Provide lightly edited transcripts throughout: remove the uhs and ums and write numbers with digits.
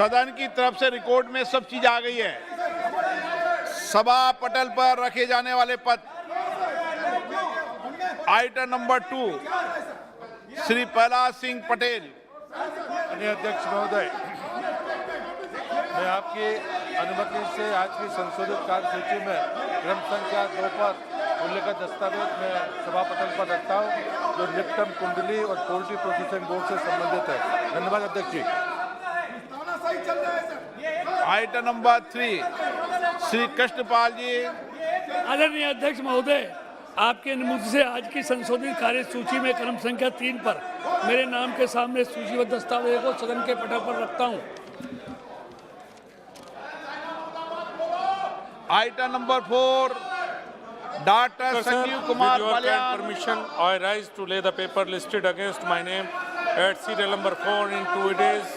सदन की तरफ से रिकॉर्ड में सब चीज आ गई है। सभा पटल पर रखे जाने वाले पद, आइटम नंबर 2 श्री प्रहलाद सिंह पटेल। अध्यक्ष महोदय, मैं आपकी अनुमति से आज की संशोधित कार्यसूची में क्रम संख्या 2 पर उल्लेखित दस्तावेज में सभा पटल पर रखता हूँ, जो निपटन कुंडली और पोल्ट्री प्रोसेसिंग बोर्ड से संबंधित है। धन्यवाद अध्यक्ष जी। आइटम नंबर 3 श्री कृष्णपाल जी। आदरणीय अध्यक्ष महोदय, आपके अनुमति से आज की संशोधित कार्यसूची में क्रम संख्या 3 पर मेरे नाम के सामने सूचीबद्ध दस्तावेज को सदन के पटल पर रखता हूं। Item number 4 doctor Sanjeev Kumar Baliyan. Permission, I rise to lay the paper listed against my name at serial number 4 in 2 days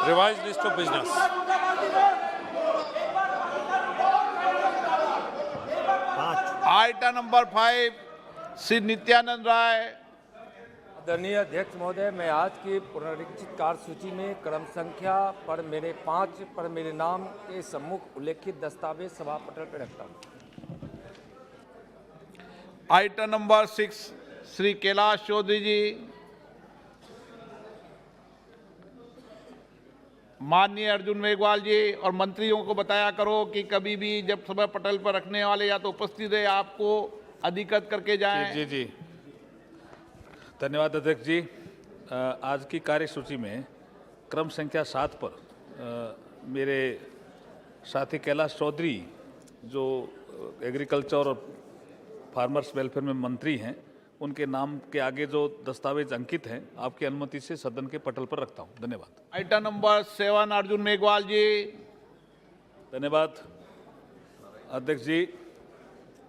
revised list of business. Item number 5 Shri Nityanand Rai. आदरणीय अध्यक्ष महोदय, मैं आज की पुनरीक्षित कार्यसूची में क्रम संख्या पर मेरे 5 पर मेरे नाम के सम्मुख उल्लेखित दस्तावेज सभा पटल पर रखता हूँ। आइटम नंबर 6 श्री कैलाश चौधरी जी। माननीय अर्जुन मेघवाल जी और मंत्रियों को बताया करो कि कभी भी जब सभा पटल पर रखने वाले या तो उपस्थित है, आपको अधिकृत करके जाएं। जी जी, धन्यवाद अध्यक्ष जी। आज की कार्यसूची में क्रम संख्या 7 पर मेरे साथी कैलाश चौधरी, जो एग्रीकल्चर और फार्मर्स वेलफेयर में मंत्री हैं, उनके नाम के आगे जो दस्तावेज अंकित हैं, आपकी अनुमति से सदन के पटल पर रखता हूं। धन्यवाद। आइटम नंबर 7 अर्जुन मेघवाल जी। धन्यवाद अध्यक्ष जी।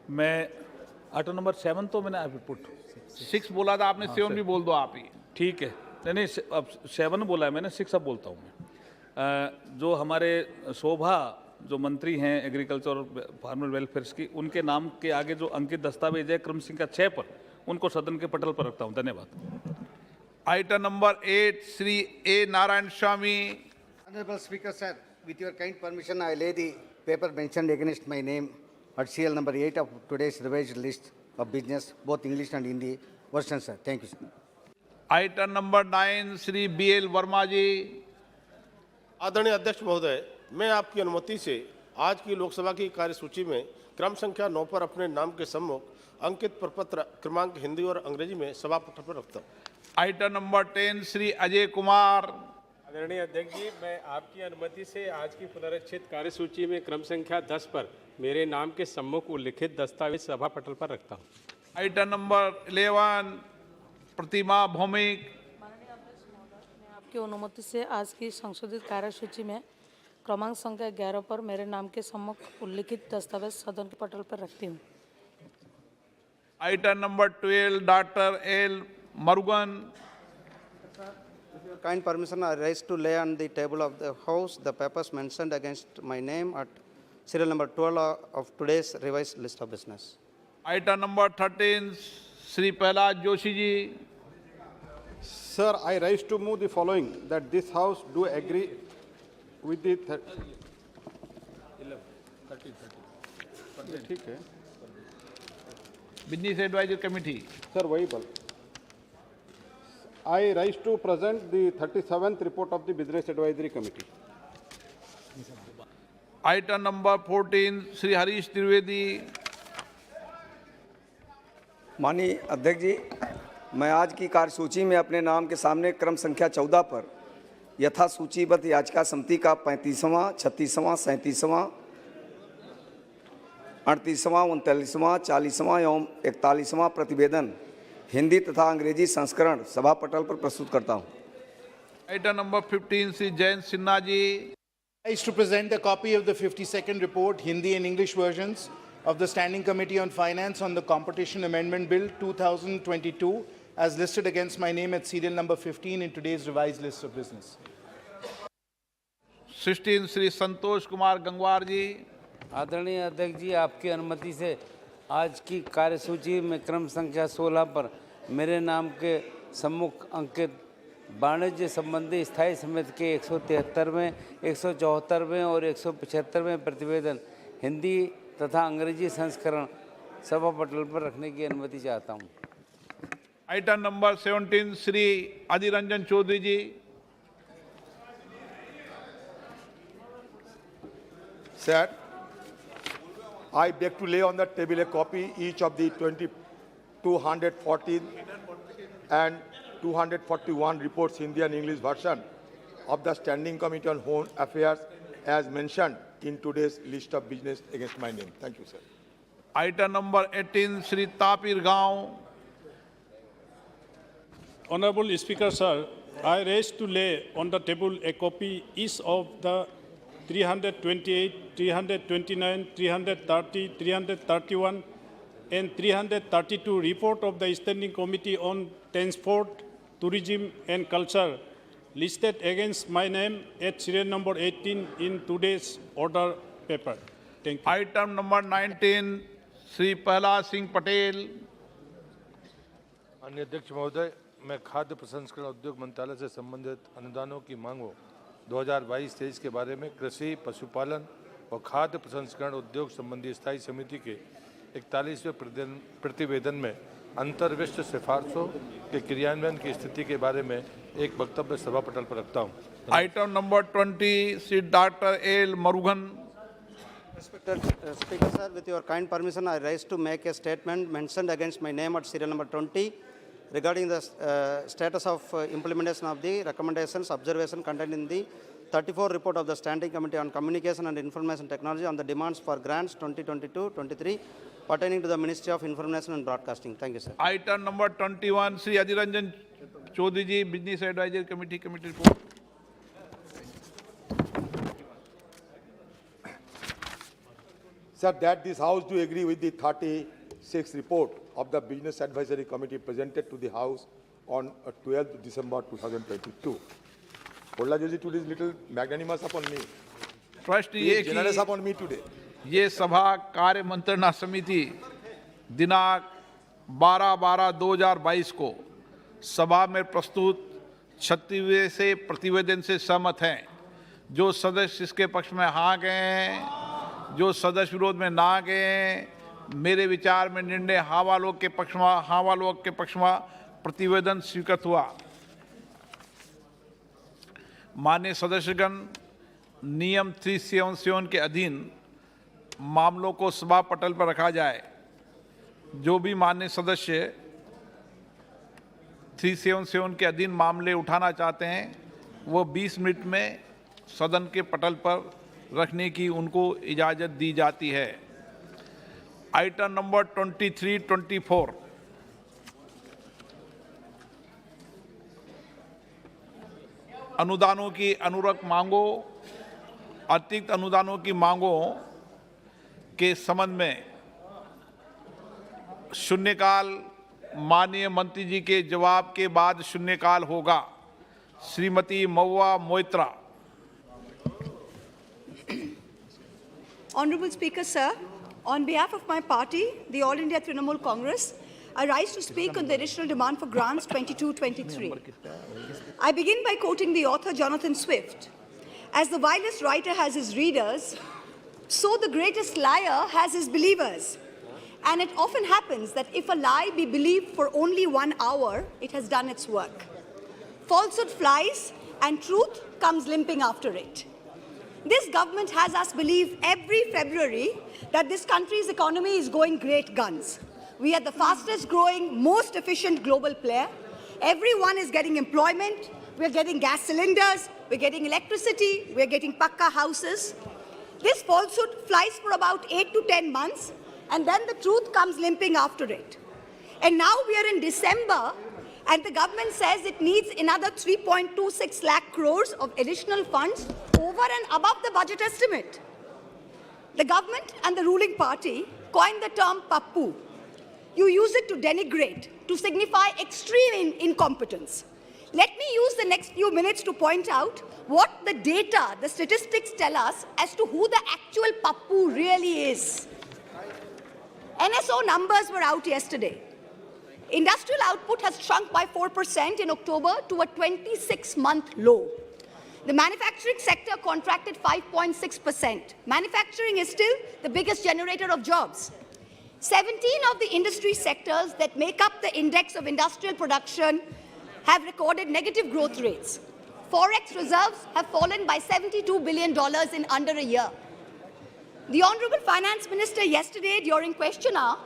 मैं आइटम नंबर 7 तो मैंने आप पुट 6 बोला था आपने, 7 भी बोल दो आप ही। ठीक है, नहीं अब 7 बोला है मैंने, 6 अब बोलता हूँ मैं। जो हमारे शोभा जो मंत्री हैं एग्रीकल्चर और फार्मर वेलफेयर की, उनके नाम के आगे जो अंकित दस्तावेज है क्रम संख्या 6 पर, उनको सदन के पटल पर रखता हूँ। धन्यवाद। Item number 8 Shri A Narayan Swami. Honorable Speaker sir, with your kind permission, I lay the paper mentioned against my name at serial number 8 of today's revised list of business, both English and Hindi version sir. Thank you sir. Item number 9 Shri BL Verma ji. आदरणीय अध्यक्ष महोदय, मैं आपकी अनुमति से आज की लोकसभा की कार्यसूची में क्रम संख्या 9 पर अपने नाम के सम्मुख अंकित प्रपत्र क्रमांक हिंदी और अंग्रेजी में सभा पटल पर रखता हूँ। Item number 10 Shri Ajay Kumar. आदरणीय अध्यक्ष जी, मैं आपकी अनुमति से आज की पुनरीक्षित कार्यसूची में क्रम संख्या 10 पर मेरे नाम के सम्मुख उल्लिखित दस्तावेज सभा पटल पर रखता हूँ। आइटम नंबर 11 प्रतिमा भौमिक। माननीय अध्यक्ष महोदय, मैं आपकी अनुमति से आज की संशोधित कार्यसूची में क्रमांक संख्या 11 पर मेरे नाम के सम्मुख उल्लिखित दस्तावेज सदन के पटल पर रखती हूँ। Item number 12 doctor L Murugan. With your kind permission, I rise to lay on the table of the House the papers mentioned against my name at serial number 12 of today's revised list of business. Item number 13 Shri Prahlad Joshi ji. Sir, I rise to move the following, that this House do agree with the 13 ठीक है business advisory committee. Sir वही बल I rise to present the 37th report of the Business Advisory Committee. Item number 14 Shri Harish Trivedi. माननीय अध्यक्ष जी, मैं आज की कार्यसूची में अपने नाम के सामने क्रम संख्या 14 पर यथा सूचीबद्ध याचिका समिति का 35वां, 36वां, 37वां, 38वां, 39वां, 40वां एवं 41वां प्रतिवेदन हिंदी तथा अंग्रेजी संस्करण सभा पटल पर प्रस्तुत करता हूं। Item number 15 Shri Jayant Sinha ji. I rise to present a copy of the 52nd report, Hindi and English versions of the Standing Committee on Finance on the Competition Amendment Bill 2022 as listed against my name at serial number 15 in today's revised list of business. 16 Shri Santosh Kumar Gangwar जी। आदरणीय अध्यक्ष जी, आपकी अनुमति से आज की कार्यसूची में क्रम संख्या 16 पर मेरे नाम के सम्मुख अंकित वाणिज्य संबंधी स्थायी समिति के 173वें, 174वें और 175वें प्रतिवेदन हिंदी तथा अंग्रेजी संस्करण सभा पटल पर रखने की अनुमति चाहता हूँ। Item number 17 Shri Adhir Ranjan Chowdhury ji. Sir, I beg to lay on the table a copy each of the 214 and 241 reports Hindi and English version of the Standing Committee on Home Affairs as mentioned in today's list of business against my name. Thank you, sir. Item number 18 Shri Tapir गांव। Honorable Speaker, sir, I raise to lay on the table a copy each of the 328, 329, 330, 331 and 332 report of the Standing Committee on Transport, Tourism and Culture listed against my name at serial number 18 in today's order paper. Thank you. Item number 19 Shri Prahlad Singh Patel. माननीय अध्यक्ष महोदय, मैं खाद्य प्रसंस्करण उद्योग मंत्रालय से संबंधित अनुदानों की मांगों 2022-23 के बारे में कृषि, पशुपालन और खाद्य प्रसंस्करण उद्योग संबंधी स्थायी समिति के 41वें प्रतिवेदन में अंतर्विष्ट सिफारिशों के क्रियान्वयन की स्थिति के बारे में एक वक्तव्य सभा पटल पर रखता हूँ। Item number 20 Shri doctor L Murugan. Respected Speaker, sir, with your kind permission, I rise to make a statement mentioned against my name at serial number 20 regarding the status of implementation of the recommendations, observation contained in the 34 report of the Standing Committee on Communication and Information Technology on the demands for grants 2022-23 pertaining to the Ministry of Information and Broadcasting. Thank you, sir. Item number 21 Shri Adhir Ranjan Chowdhury ji, business advisory committee report. Sir, that this House do agree with the 36th report of the Business Advisory Committee presented to the House on 12th December 2022. Pollaji today is little magnanimous upon me. Trust He ये is generous कि upon me today. ये सभा कार्य मंत्रणा समिति दिनांक 12/12/2022 को सभा में प्रस्तुत 36वें से प्रतिवेदन से सहमत हैं। जो सदस्य इसके पक्ष में हाँ गए, जो सदस्य विरोध में ना गए, मेरे विचार में निर्णय हाँ वालों के पक्ष में प्रतिवेदन स्वीकृत हुआ। माननीय सदस्यगण, नियम 377 के अधीन मामलों को सभा पटल पर रखा जाए। जो भी माननीय सदस्य 377 के अधीन मामले उठाना चाहते हैं, वो 20 मिनट में सदन के पटल पर रखने की उनको इजाज़त दी जाती है। आइटम नंबर 23-24 अनुदानों की अनुरक्त मांगों, अतिरिक्त अनुदानों की मांगों के संबंध में शून्यकाल माननीय मंत्री जी के जवाब के बाद शून्यकाल होगा। Shrimati Mahua Moitra. Honorable Speaker, sir, on behalf of my party, the All India Trinamool Congress, I rise to speak on the additional demand for grants 22-23. I begin by quoting the author Jonathan Swift. As the vilest writer has his readers, so the greatest liar has his believers. And it often happens that if a lie be believed for only 1 hour, it has done its work. Falsehood flies and truth comes limping after it. This government has us believe every February that this country's economy is going great guns. We are the fastest growing, most efficient global player. Everyone is getting employment. We're getting gas cylinders. We're getting electricity. We're getting pakka houses. This falsehood flies for about 8 to 10 months, and then the truth comes limping after it. And now we are in December, and the government says it needs another 3.26 lakh crores of additional funds over and above the budget estimate. The government and the ruling party coined the term pappu. You use it to denigrate, to signify extreme incompetence. Let me use the next few minutes to point out what the data, the statistics tell us as to who the actual pappu really is. NSO numbers were out yesterday. Industrial output has shrunk by 4% in October to a 26-month low. The manufacturing sector contracted 5.6%. Manufacturing is still the biggest generator of jobs. 17 of the industry sectors that make up the index of industrial production have recorded negative growth rates. Forex reserves have fallen by $72 billion in under a year. The Honorable Finance Minister yesterday during question hour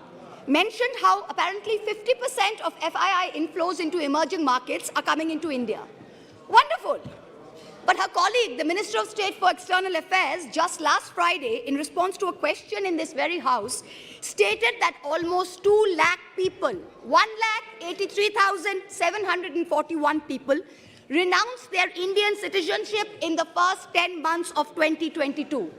mentioned how apparently 50% of FII inflows into emerging markets are coming into India. Wonderful. But her colleague, the Minister of State for External Affairs, just last Friday, in response to a question in this very House, stated that almost 2 lakh people, 1,83,741 people, renounced their Indian citizenship in the first 10 months of 2022.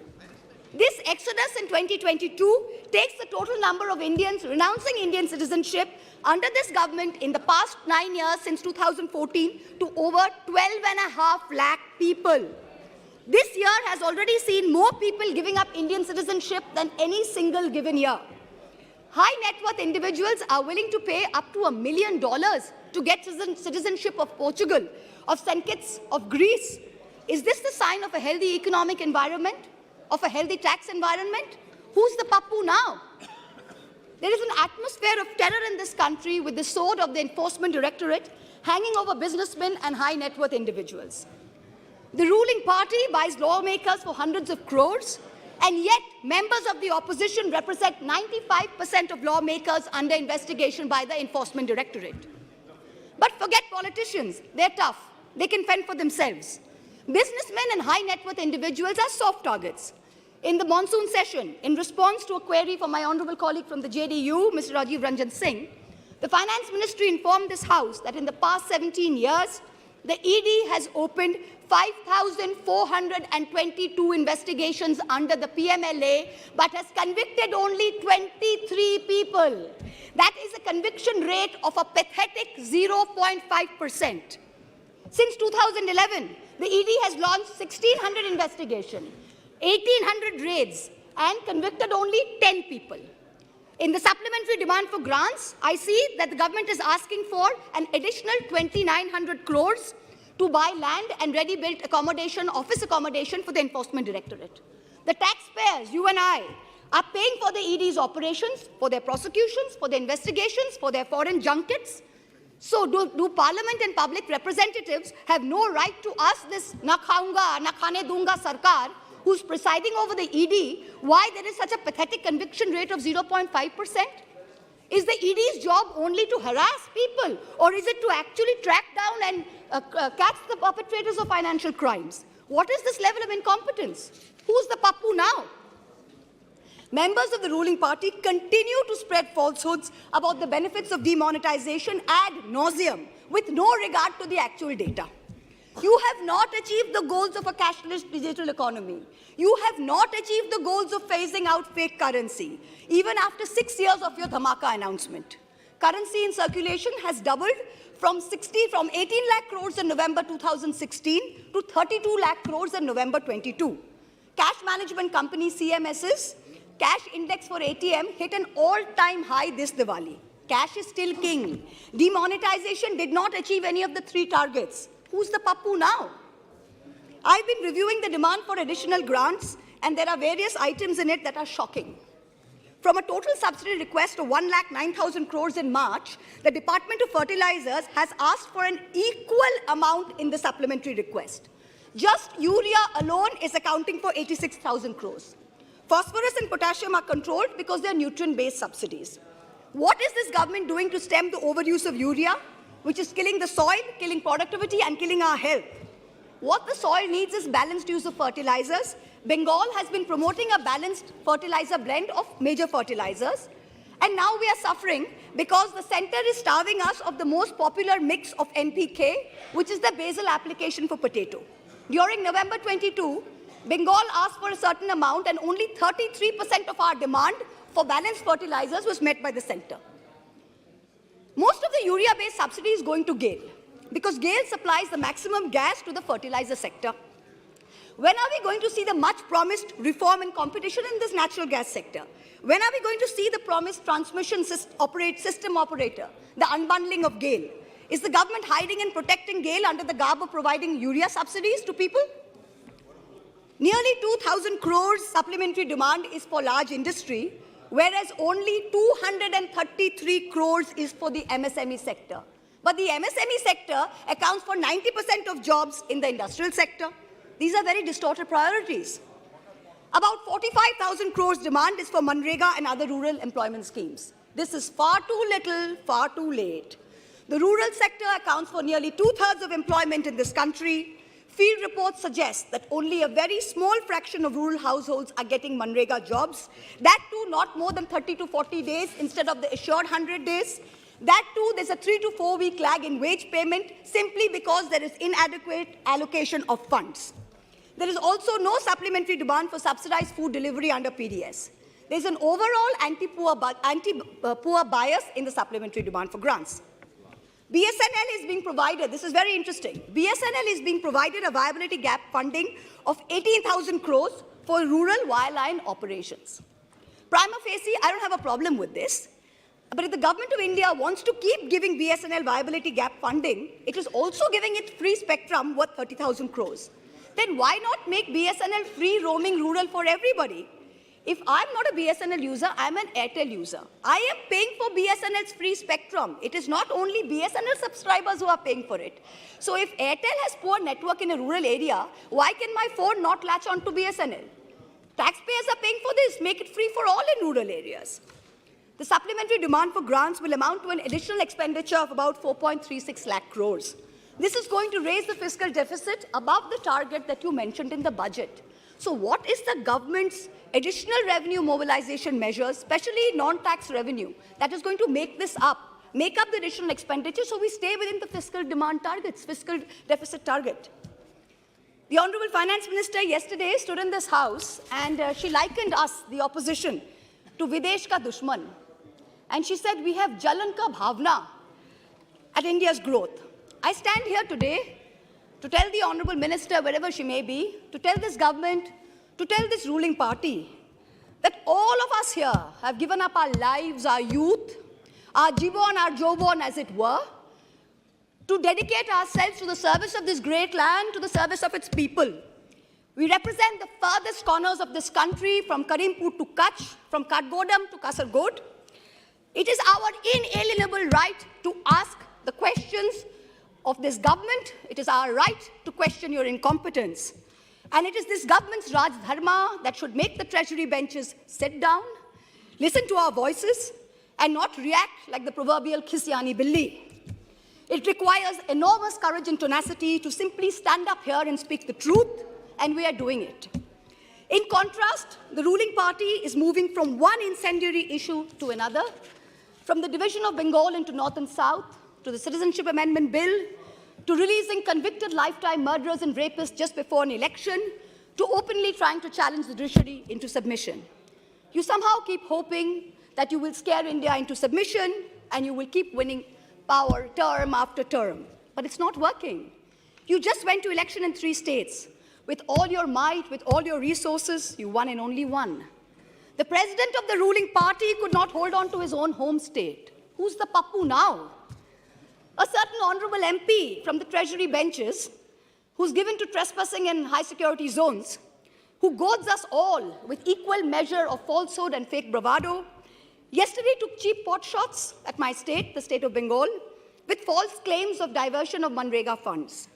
This exodus in 2022 takes the total number of Indians renouncing Indian citizenship under this government in the past 9 years since 2014 to over 12.5 lakh people. This year has already seen more people giving up Indian citizenship than any single given year. High net worth individuals are willing to pay up to $1 million to get citizenship of Portugal, of St. Kitts, of Greece. Is this the sign of a healthy economic environment? Of a healthy tax environment? Who's the pappu now? There is an atmosphere of terror in this country with the sword of the Enforcement Directorate hanging over businessmen and high net worth individuals. The ruling party buys lawmakers for hundreds of crores, and yet members of the opposition represent 95% of lawmakers under investigation by the Enforcement Directorate. But forget politicians, they're tough, they can fend for themselves. Businessmen and high net worth individuals are soft targets. In the monsoon session, in response to a query from my honourable colleague from the JDU, Mr. Rajiv Ranjan Singh, the Finance Ministry informed this House that in the past 17 years, the ED has opened 5,422 investigations under the PMLA, but has convicted only 23 people. That is a conviction rate of a pathetic 0.5%. Since 2011, the ED has launched 1,600 investigations, 1,800 raids, and convicted only 10 people. In the supplementary demand for grants, I see that the government is asking for an additional 2,900 crores to buy land and ready-built accommodation, office accommodation for the Enforcement Directorate. The taxpayers, you and I, are paying for the ED's operations, for their prosecutions, for their investigations, for their foreign junkets. So do Parliament and public representatives have no right to ask this na khaunga, na khane dunga sarkar, who's presiding over the ED, why there is such a pathetic conviction rate of 0.5%? Is the ED's job only to harass people, or is it to actually track down and catch the perpetrators of financial crimes? What is this level of incompetence? Who's the pappu now? Members of the ruling party continue to spread falsehoods about the benefits of demonetization ad nauseum, with no regard to the actual data. You have not achieved the goals of a cashless digital economy. You have not achieved the goals of phasing out fake currency, even after 6 years of your dhamaka announcement. Currency in circulation has doubled from 18 lakh crores in November 2016 to 32 lakh crores in November 22. Cash management company CMS's cash index for ATM hit an all-time high this Diwali. Cash is still king. Demonetization did not achieve any of the 3 targets. Who's the pappu now? I've been reviewing the demand for additional grants, and there are various items in it that are shocking. From a total subsidy request of 1,09,000 crores in March, the Department of Fertilizers has asked for an equal amount in the supplementary request. Just urea alone is accounting for 86,000 crores. Phosphorus and potassium are controlled because they are nutrient-based subsidies. What is this government doing to stem the overuse of urea, which is killing the soil, killing productivity, and killing our health? What the soil needs is balanced use of fertilizers. Bengal has been promoting a balanced fertilizer blend of major fertilizers. And now we are suffering because the center is starving us of the most popular mix of NPK, which is the basal application for potato. During November 22, Bengal asked for a certain amount, and only 33% of our demand for balanced fertilizers was met by the center. Most of the urea-based subsidy is going to GAIL, because GAIL supplies the maximum gas to the fertilizer sector. When are we going to see the much promised reform and competition in this natural gas sector? When are we going to see the promised transmission system operator, the unbundling of GAIL? Is the government hiding and protecting GAIL under the garb of providing urea subsidies to people? Nearly 2,000 crores supplementary demand is for large industry, whereas only 233 crores is for the MSME sector. But the MSME sector accounts for 90% of jobs in the industrial sector. These are very distorted priorities. About 45,000 crores demand is for Manrega and other rural employment schemes. This is far too little, far too late. The rural sector accounts for nearly 2/3 of employment in this country. Field reports suggest that only a very small fraction of rural households are getting Manrega jobs. That too, not more than 30 to 40 days instead of the assured 100 days. That too, there's a 3 to 4 week lag in wage payment simply because there is inadequate allocation of funds. There is also no supplementary demand for subsidized food delivery under PDS. There's an overall anti-poor bias in the supplementary demand for grants. BSNL is being provided, this is very interesting, BSNL is being provided a viability gap funding of 18,000 crores for rural wireline operations. Prima facie, I don't have a problem with this. But if the government of India wants to keep giving BSNL viability gap funding, it is also giving it free spectrum worth 30,000 crores. Then why not make BSNL free roaming rural for everybody? If I'm not a BSNL user, I'm an Airtel user. I am paying for BSNL's free spectrum. It is not only BSNL subscribers who are paying for it. So if Airtel has poor network in a rural area, why can my phone not latch on to BSNL? Taxpayers are paying for this. Make it free for all in rural areas. The supplementary demand for grants will amount to an additional expenditure of about 4.36 lakh crores. This is going to raise the fiscal deficit above the target that you mentioned in the budget. So what is the government's additional revenue mobilization measures, especially non-tax revenue, that is going to make this up, make up the additional expenditure so we stay within the fiscal demand targets, fiscal deficit target? The Honorable Finance Minister yesterday stood in this house and she likened us, the opposition, to Videsh ka dushman. And she said, we have Jalan ka bhavna at India's growth. I stand here today to tell the Honorable Minister, wherever she may be, to tell this government, to tell this ruling party, that all of us here have given up our lives, our youth, our jibon, our jobon, as it were, to dedicate ourselves to the service of this great land, to the service of its people. We represent the farthest corners of this country, from Karimpur to Kutch, from Katgodam to Kasargod. It is our inalienable right to ask the questions of this government. It is our right to question your incompetence. And it is this government's Raj Dharma that should make the treasury benches sit down, listen to our voices, and not react like the proverbial Khisyani Billi. It requires enormous courage and tenacity to simply stand up here and speak the truth, and we are doing it. In contrast, the ruling party is moving from one incendiary issue to another, from the division of Bengal into North and South, to the Citizenship Amendment Bill, to releasing convicted lifetime murderers and rapists just before an election, to openly trying to challenge the judiciary into submission. You somehow keep hoping that you will scare India into submission and you will keep winning power term after term. But it's not working. You just went to election in 3 states. With all your might, with all your resources, you won in only one. The president of the ruling party could not hold on to his own home state. Who's the Pappu now? A certain honorable MP from the treasury benches, who's given to trespassing in high security zones, who goads us all with equal measure of falsehood and fake bravado, yesterday took cheap pot shots at my state, the state of Bengal, with false claims of diversion of Manrega funds.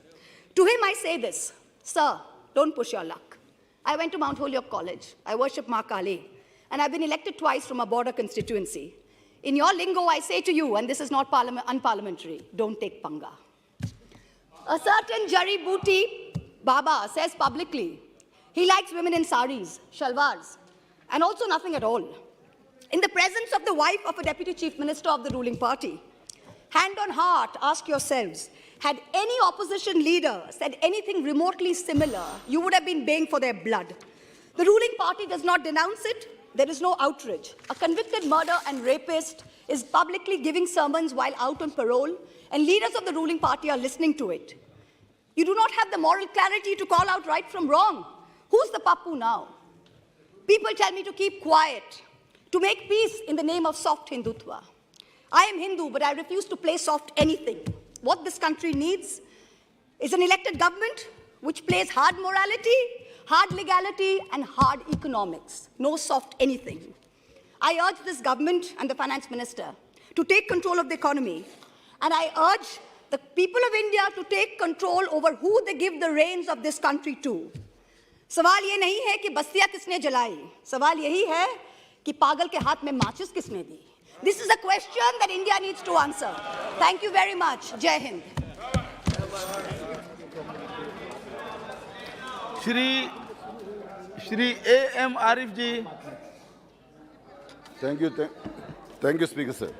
To him I say this, sir, don't push your luck. I went to Mount Holyoke College. I worship Ma Kali, and I've been elected twice from a border constituency. In your lingo, I say to you, and this is not unparliamentary, don't take panga. A certain Jari Booty Baba says publicly, he likes women in saris, shalwars, and also nothing at all. In the presence of the wife of a deputy chief minister of the ruling party, hand on heart, ask yourselves, had any opposition leader said anything remotely similar, you would have been baying for their blood. The ruling party does not denounce it. There is no outrage. A convicted murderer and rapist is publicly giving sermons while out on parole, and leaders of the ruling party are listening to it. You do not have the moral clarity to call out right from wrong. Who's the Pappu now? People tell me to keep quiet, to make peace in the name of soft Hindutva. I am Hindu, but I refuse to play soft anything. What this country needs is an elected government which plays hard morality, hard legality, and hard economics. No soft anything. I urge this government and the finance minister to take control of the economy. And I urge the people of India to take control over who they give the reins of this country to. सवाल ये नहीं है कि बस्तियां किसने जलाई, सवाल यही है कि पागल के हाथ में माचिस किसने दी. This is a question that India needs to answer. Thank you very much. Jai Hind. Shri A.M. Arif ji. Thank you, Speaker, sir.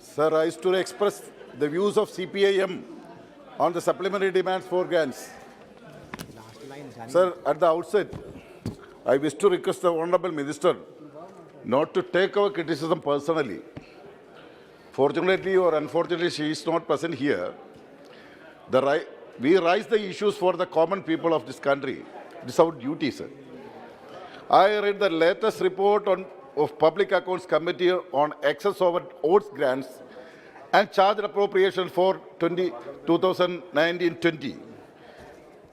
Sir, I wish to express the views of CPIM on the supplementary demands for grants. Sir, at the outset, I wish to request the Honorable Minister not to take our criticism personally. Fortunately or unfortunately, she is not present here. We raise the issues for the common people of this country. It is our duty, sir. I read the latest report of Public Accounts Committee on excess over odds grants and charge appropriation for 2019-20.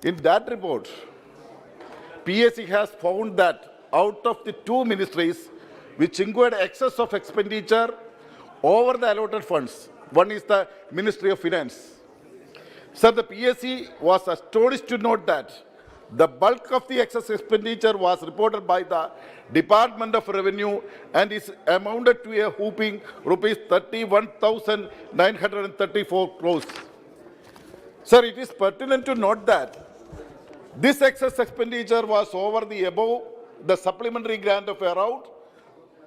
In that report, PSC has found that out of the two ministries which incurred excess of expenditure over the allotted funds, one is the Ministry of Finance. Sir, the PSC was astonished to note that the bulk of the excess expenditure was reported by the Department of Revenue and is amounted to a whopping rupees 31,934 crores. Sir, it is pertinent to note that this excess expenditure was over the above the supplementary grant of around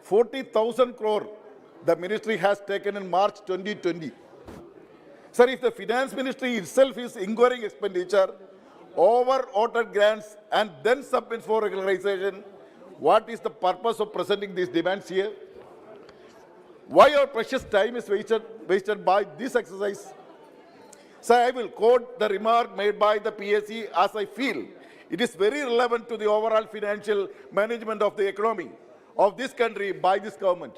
40,000 crore the ministry has taken in March 2020. Sir, if the finance ministry itself is incurring expenditure over ordered grants and then submits for regularization, what is the purpose of presenting these demands here? Why our precious time is wasted by this exercise? So I will quote the remark made by the PSC as I feel it is very relevant to the overall financial management of the economy of this country by this government.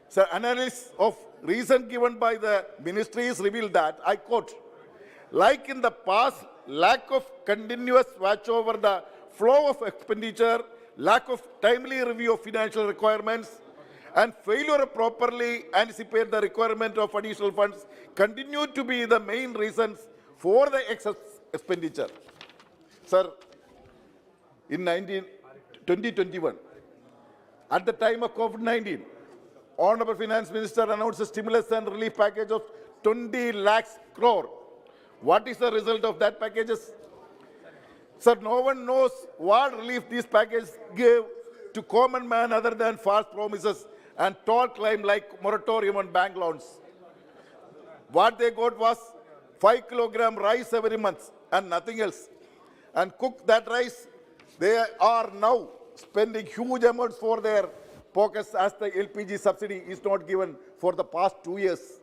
So analysis of reason given by the ministries revealed that, I quote, like in the past, lack of continuous watch over the flow of expenditure, lack of timely review of financial requirements, and failure to properly anticipate the requirement of additional funds continue to be the main reasons for the excess expenditure. Sir, in 2021, at the time of COVID-19, Honorable Finance Minister announced a stimulus and relief package of 20 lakhs crore. What is the result of that packages? Sir, no one knows what relief these packages gave to common man other than false promises and tall claim like moratorium on bank loans. What they got was 5 kilogram rice every month and nothing else. And cook that rice, they are now spending huge amounts for their pockets as the LPG subsidy is not given for the past 2 years.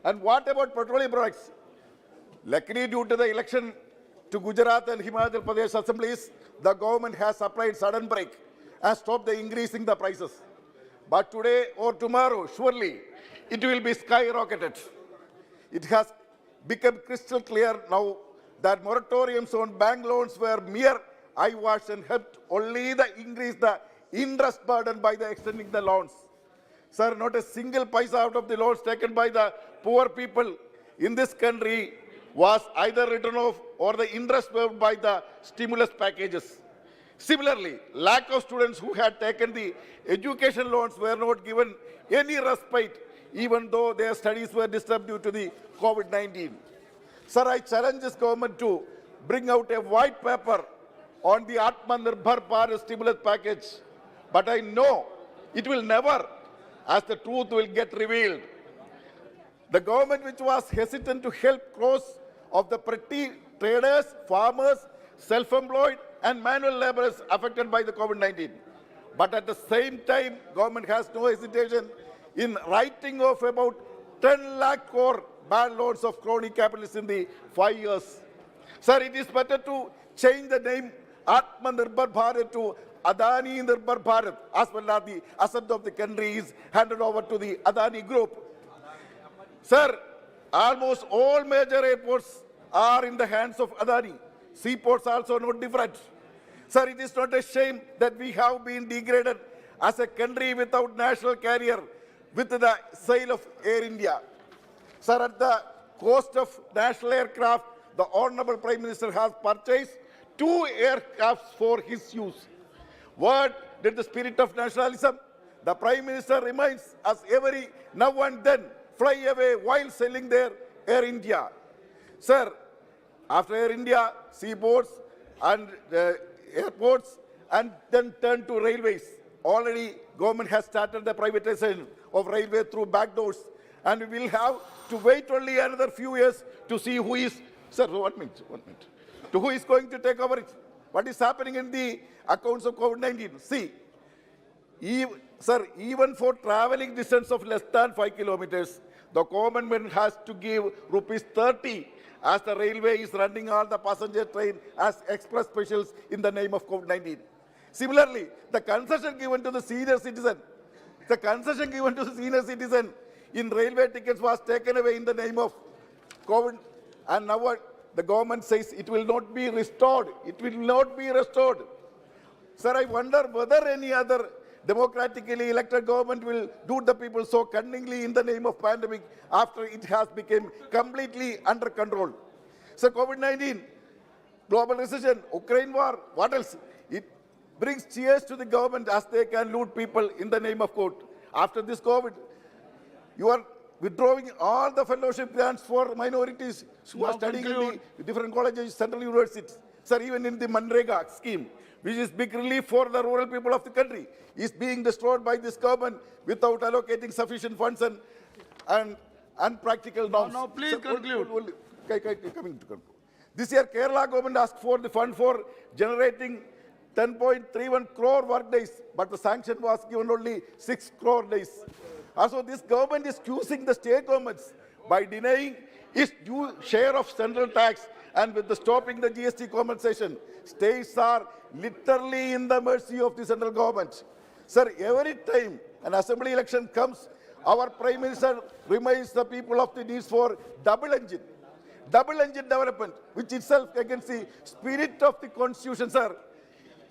And what about petroleum products? Luckily, due to the election to Gujarat and Himachal Pradesh assemblies, the government has applied sudden brake and stopped the increasing the prices. But today or tomorrow, surely, it will be skyrocketed. It has become crystal clear now that moratoriums on bank loans were mere eyewash and helped only increase the interest burden by the extending the loans. Sir, not a single paisa out of the loans taken by the poor people in this country was either written off or the interest waived by the stimulus packages. Similarly, lack of students who had taken the education loans were not given any respite, even though their studies were disturbed due to the COVID-19. Sir, I challenge this government to bring out a white paper on the Atmanirbhar Bharat stimulus package. But I know it will never, as the truth will get revealed. The government which was hesitant to help crores of the petty traders, farmers, self-employed and manual laborers affected by the COVID-19. But at the same time, government has no hesitation in writing off about 10 lakh crore bad loans of crony capitalists in the 5 years. Sir, it is better to change the name Atmanirbhar Bharat to Adani Nirbhar Bharat, as well as the asset of the country is handed over to the Adani Group. Sir, almost all major airports are in the hands of Adani. Seaports also not different. Sir, it is not a shame that we have been degraded as a country without national carrier with the sale of Air India. Sir, at the cost of national aircraft, the Honorable Prime Minister has purchased 2 aircrafts for his use. What did the spirit of nationalism? The Prime Minister reminds us every now and then fly away while selling their Air India. Sir, after Air India, seaports and airports, and then turn to railways. Already government has started the privatization of railway through back doors, and we will have to wait only another few years to see who is, sir, 1 minute, to who is going to take over it. What is happening in the accounts of COVID-19? See, sir, even for traveling distance of less than 5 kilometers, the government has to give ₹30 as the railway is running all the passenger train as express specials in the name of COVID-19. Similarly, the concession given to the senior citizen, in railway tickets was taken away in the name of COVID, and now the government says it will not be restored. It will not be restored. Sir, I wonder whether any other democratically elected government will do the people so cunningly in the name of pandemic after it has become completely under control. So COVID-19, global recession, Ukraine war, what else? It brings cheers to the government as they can loot people in the name of court. After this COVID, you are withdrawing all the fellowship grants for minorities who are studying in the different colleges, central universities. Sir, even in the Manrega scheme, which is big relief for the rural people of the country, is being destroyed by this government without allocating sufficient funds and unpractical norms. No, please conclude. Coming to conclude. This year, Kerala government asked for the fund for generating 10.31 crore work days, but the sanction was given only 6 crore days. Also, this government is accusing the state governments by denying its due share of central tax and with the stopping the GST compensation. States are literally in the mercy of the central government. Sir, every time an assembly election comes, our Prime Minister reminds the people of the needs for double engine development, which itself against the spirit of the Constitution, sir.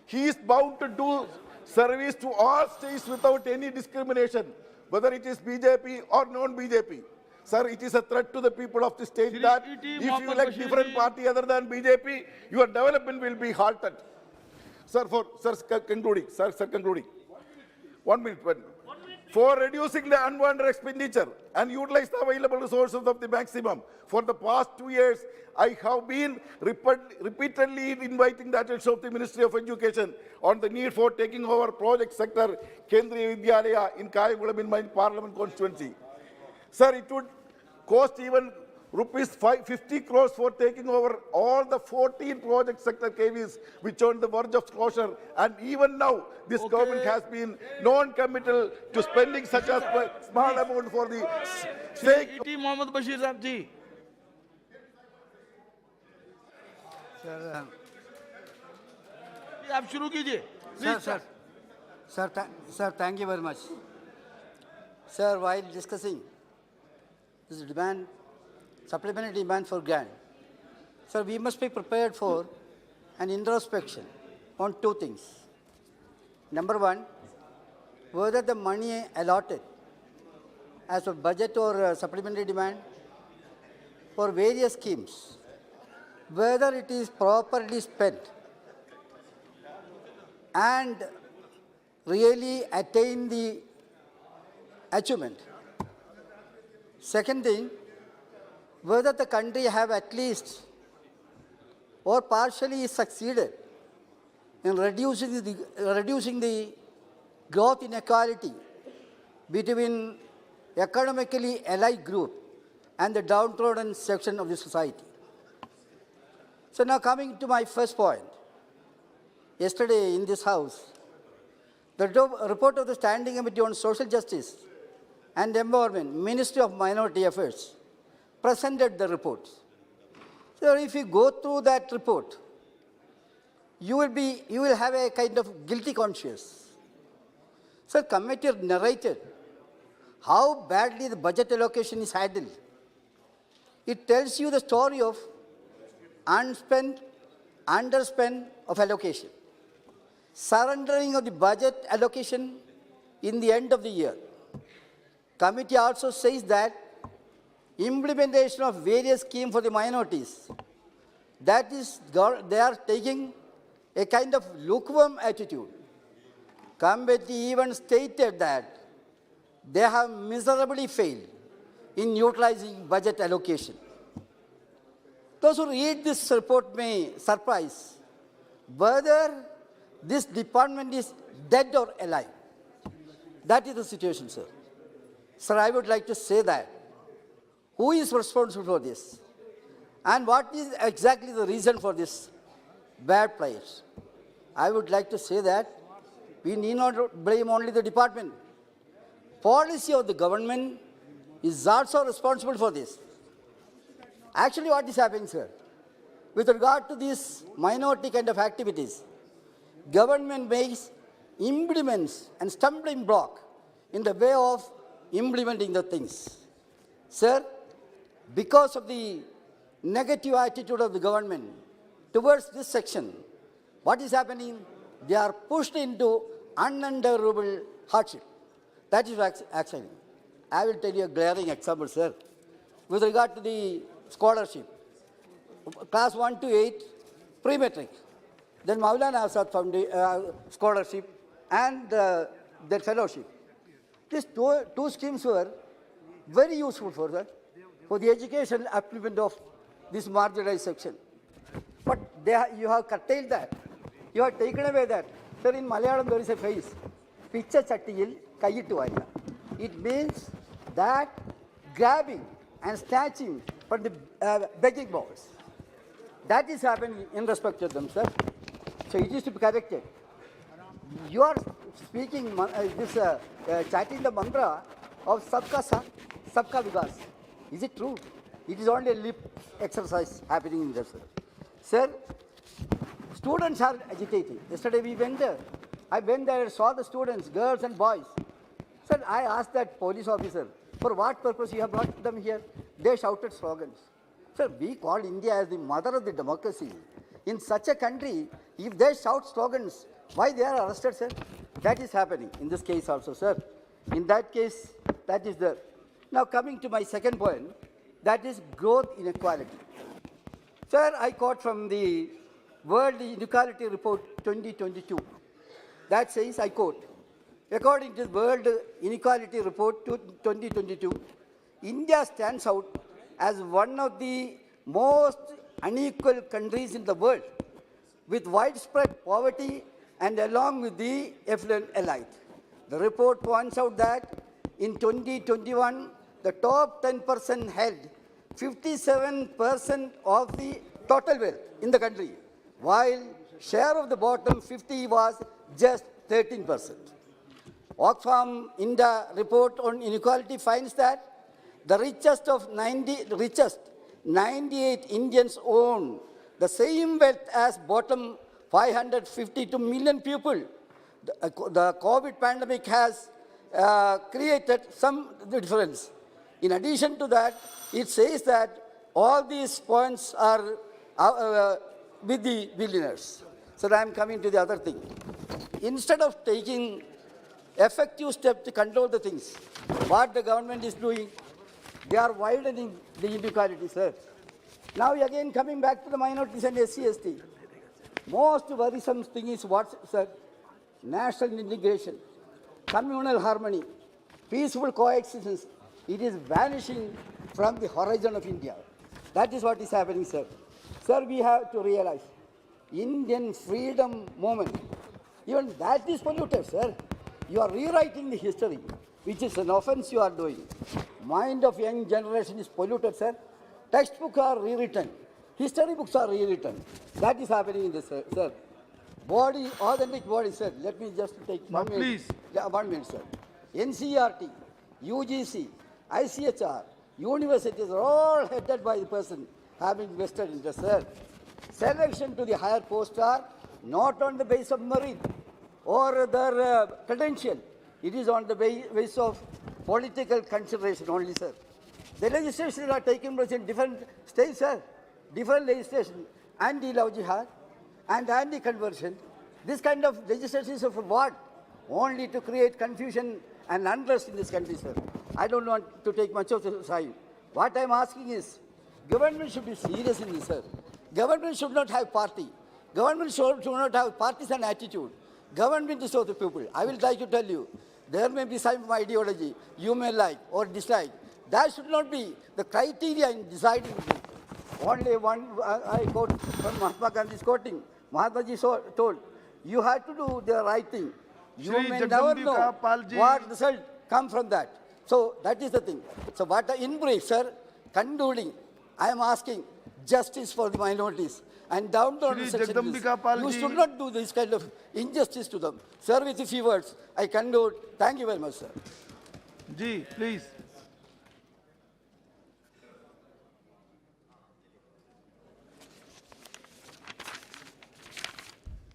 He is bound to do service to all states without any discrimination, whether it is BJP or non-BJP. Sir, it is a threat to the people of the state that if you elect different party other than BJP, your development will be halted. Sir, concluding. 1 minute. For reducing the unwanted expenditure and utilize the available resources of the maximum. For the past 2 years, I have been repeatedly inviting the attention of the Ministry of Education on the need for taking over project sector Kendriya Vidyalaya in Kayangulam in my parliament constituency. Sir, it would cost even ₹50 crores for taking over all the 14 project sector KVs which are on the verge of closure, and even now this government has been non-committal to spending such a small amount for the sake. Mohammed Bashir Sahab ji. आप शुरू कीजिए. Sir, thank you very much. Sir, while discussing this demand, supplementary demand for grant, sir, we must be prepared for an introspection on 2 things. Number 1, whether the money allotted as a budget or supplementary demand for various schemes, whether it is properly spent and really attain the achievement. Second thing, whether the country have at least or partially succeeded in reducing the growth inequality between economically elite group and the downtrodden section of the society. So now coming to my first point. Yesterday in this house, the report of the Standing Committee on Social Justice and Empowerment, Ministry of Minority Affairs, presented the report. So if you go through that report, you will have a kind of guilty conscience. Sir, committee narrated how badly the budget allocation is handled. It tells you the story of unspent, underspent of allocation, surrendering of the budget allocation in the end of the year. Committee also says that implementation of various schemes for the minorities, that is, they are taking a kind of lukewarm attitude. Committee even stated that they have miserably failed in utilizing budget allocation. Those who read this report may surprise whether this department is dead or alive. That is the situation, sir. Sir, I would like to say that. Who is responsible for this? And what is exactly the reason for this bad place? I would like to say that we need not blame only the department. Policy of the government is also responsible for this. Actually, what is happening, sir? With regard to these minority kind of activities, government makes impediments and stumbling block in the way of implementing the things. Sir, because of the negative attitude of the government towards this section, what is happening? They are pushed into unendurable hardship. That is actually. I will tell you a glaring example, sir. With regard to the scholarship, class 1 to 8, pre-metric, then Maulana Azad scholarship and the fellowship. These two schemes were very useful for the educational upliftment of this marginalized section. But you have curtailed that. You have taken away that. Sir, in Malayalam there is a phrase, Picha Chattiyil Kayittu Varila. It means that grabbing and snatching from the begging bowls. That is happening in respect to them, sir. So it is to be corrected. You are speaking chanting the mantra of Sabka Saath, Sabka Vikas. Is it true? It is only a lip exercise happening in there, sir. Sir, students are agitating. Yesterday we went there. I went there and saw the students, girls and boys. Sir, I asked that police officer, for what purpose you have brought them here? They shouted slogans. Sir, we call India as the mother of the democracy. In such a country, if they shout slogans, why they are arrested, sir? That is happening in this case also, sir. In that case, that is the... Now coming to my second point, that is growth inequality. Sir, I quote from the World Inequality Report 2022. That says, I quote, according to the World Inequality Report 2022, India stands out as one of the most unequal countries in the world, with widespread poverty and along with the affluent elite. The report points out that in 2021, the top 10% held 57% of the total wealth in the country, while share of the bottom 50 was just 13%. Oxfam India report on inequality finds that the richest 98 Indians own the same wealth as bottom 552 million people. The COVID pandemic has created some difference. In addition to that, it says that all these points are with the billionaires. So I am coming to the other thing. Instead of taking effective steps to control the things, what the government is doing, they are widening the inequality, sir. Now again coming back to the minorities and SC/ST. Most worrisome thing is what, sir? National integration, communal harmony, peaceful coexistence. It is vanishing from the horizon of India. That is what is happening, sir. Sir, we have to realize, Indian freedom movement, even that is polluted, sir. You are rewriting the history, which is an offense you are doing. Mind of young generation is polluted, sir. Textbooks are rewritten. History books are rewritten. That is happening in this, sir. Body, authentic body, sir. Let me just take 1 minute. Please. Yeah, 1 minute, sir. NCERT, UGC, ICHR, universities are all headed by the person having vested interest, sir. Selection to the higher posts are not on the basis of merit or their credential. It is on the basis of political consideration only, sir. The legislations are taken place in different states, sir. Different legislation, anti-love jihad and anti-conversion. This kind of legislation is for what? Only to create confusion and unrest in this country, sir. I don't want to take much of the time. What I'm asking is, government should be serious in this, sir. Government should not have party. Government should not have partisan attitude. Government is of the people. I will try to tell you, there may be some ideology you may like or dislike. That should not be the criteria in deciding this. Only one, I quote from Mahatma Gandhi's quoting. Mahatma Ji told, you have to do the right thing. You may never know what result come from that. So that is the thing. So what in brief, sir, concluding, I am asking justice for the minorities. And down to you should not do this kind of injustice to them. Sir, with a few words, I conclude. Thank you very much, sir. Ji, please.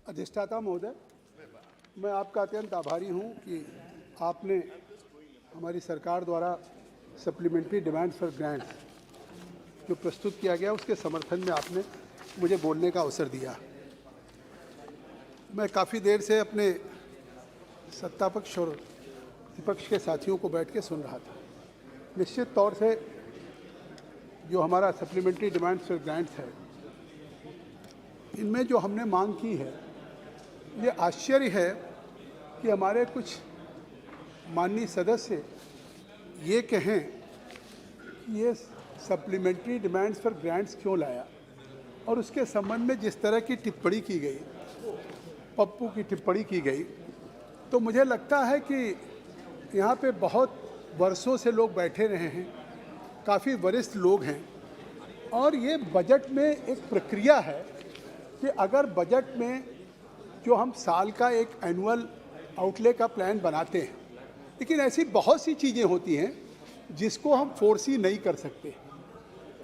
अधिष्ठाता महोदय, मैं आपका अत्यंत आभारी हूं कि आपने हमारी सरकार द्वारा सप्लीमेंट्री डिमांड्स फॉर ग्रांट्स जो प्रस्तुत किया गया उसके समर्थन में आपने मुझे बोलने का अवसर दिया। मैं काफ़ी देर से अपने सत्तापक्ष और विपक्ष के साथियों को बैठ के सुन रहा था। निश्चित तौर से जो हमारा सप्लीमेंट्री डिमांड्स फॉर ग्रांट्स है, इनमें जो हमने मांग की है, ये आश्चर्य है कि हमारे कुछ माननीय सदस्य ये कहें कि ये सप्लीमेंट्री डिमांड्स फॉर ग्रांट्स क्यों लाया, और उसके संबंध में जिस तरह की टिप्पणी की गई, पप्पू की टिप्पणी की गई, तो मुझे लगता है कि यहाँ पे बहुत वर्षों से लोग बैठे रहे हैं, काफ़ी वरिष्ठ लोग हैं, और ये बजट में एक प्रक्रिया है कि अगर बजट में जो हम साल का एक एनुअल आउटले का प्लान बनाते हैं, लेकिन ऐसी बहुत सी चीज़ें होती हैं जिसको हम फोर्सी नहीं कर सकते,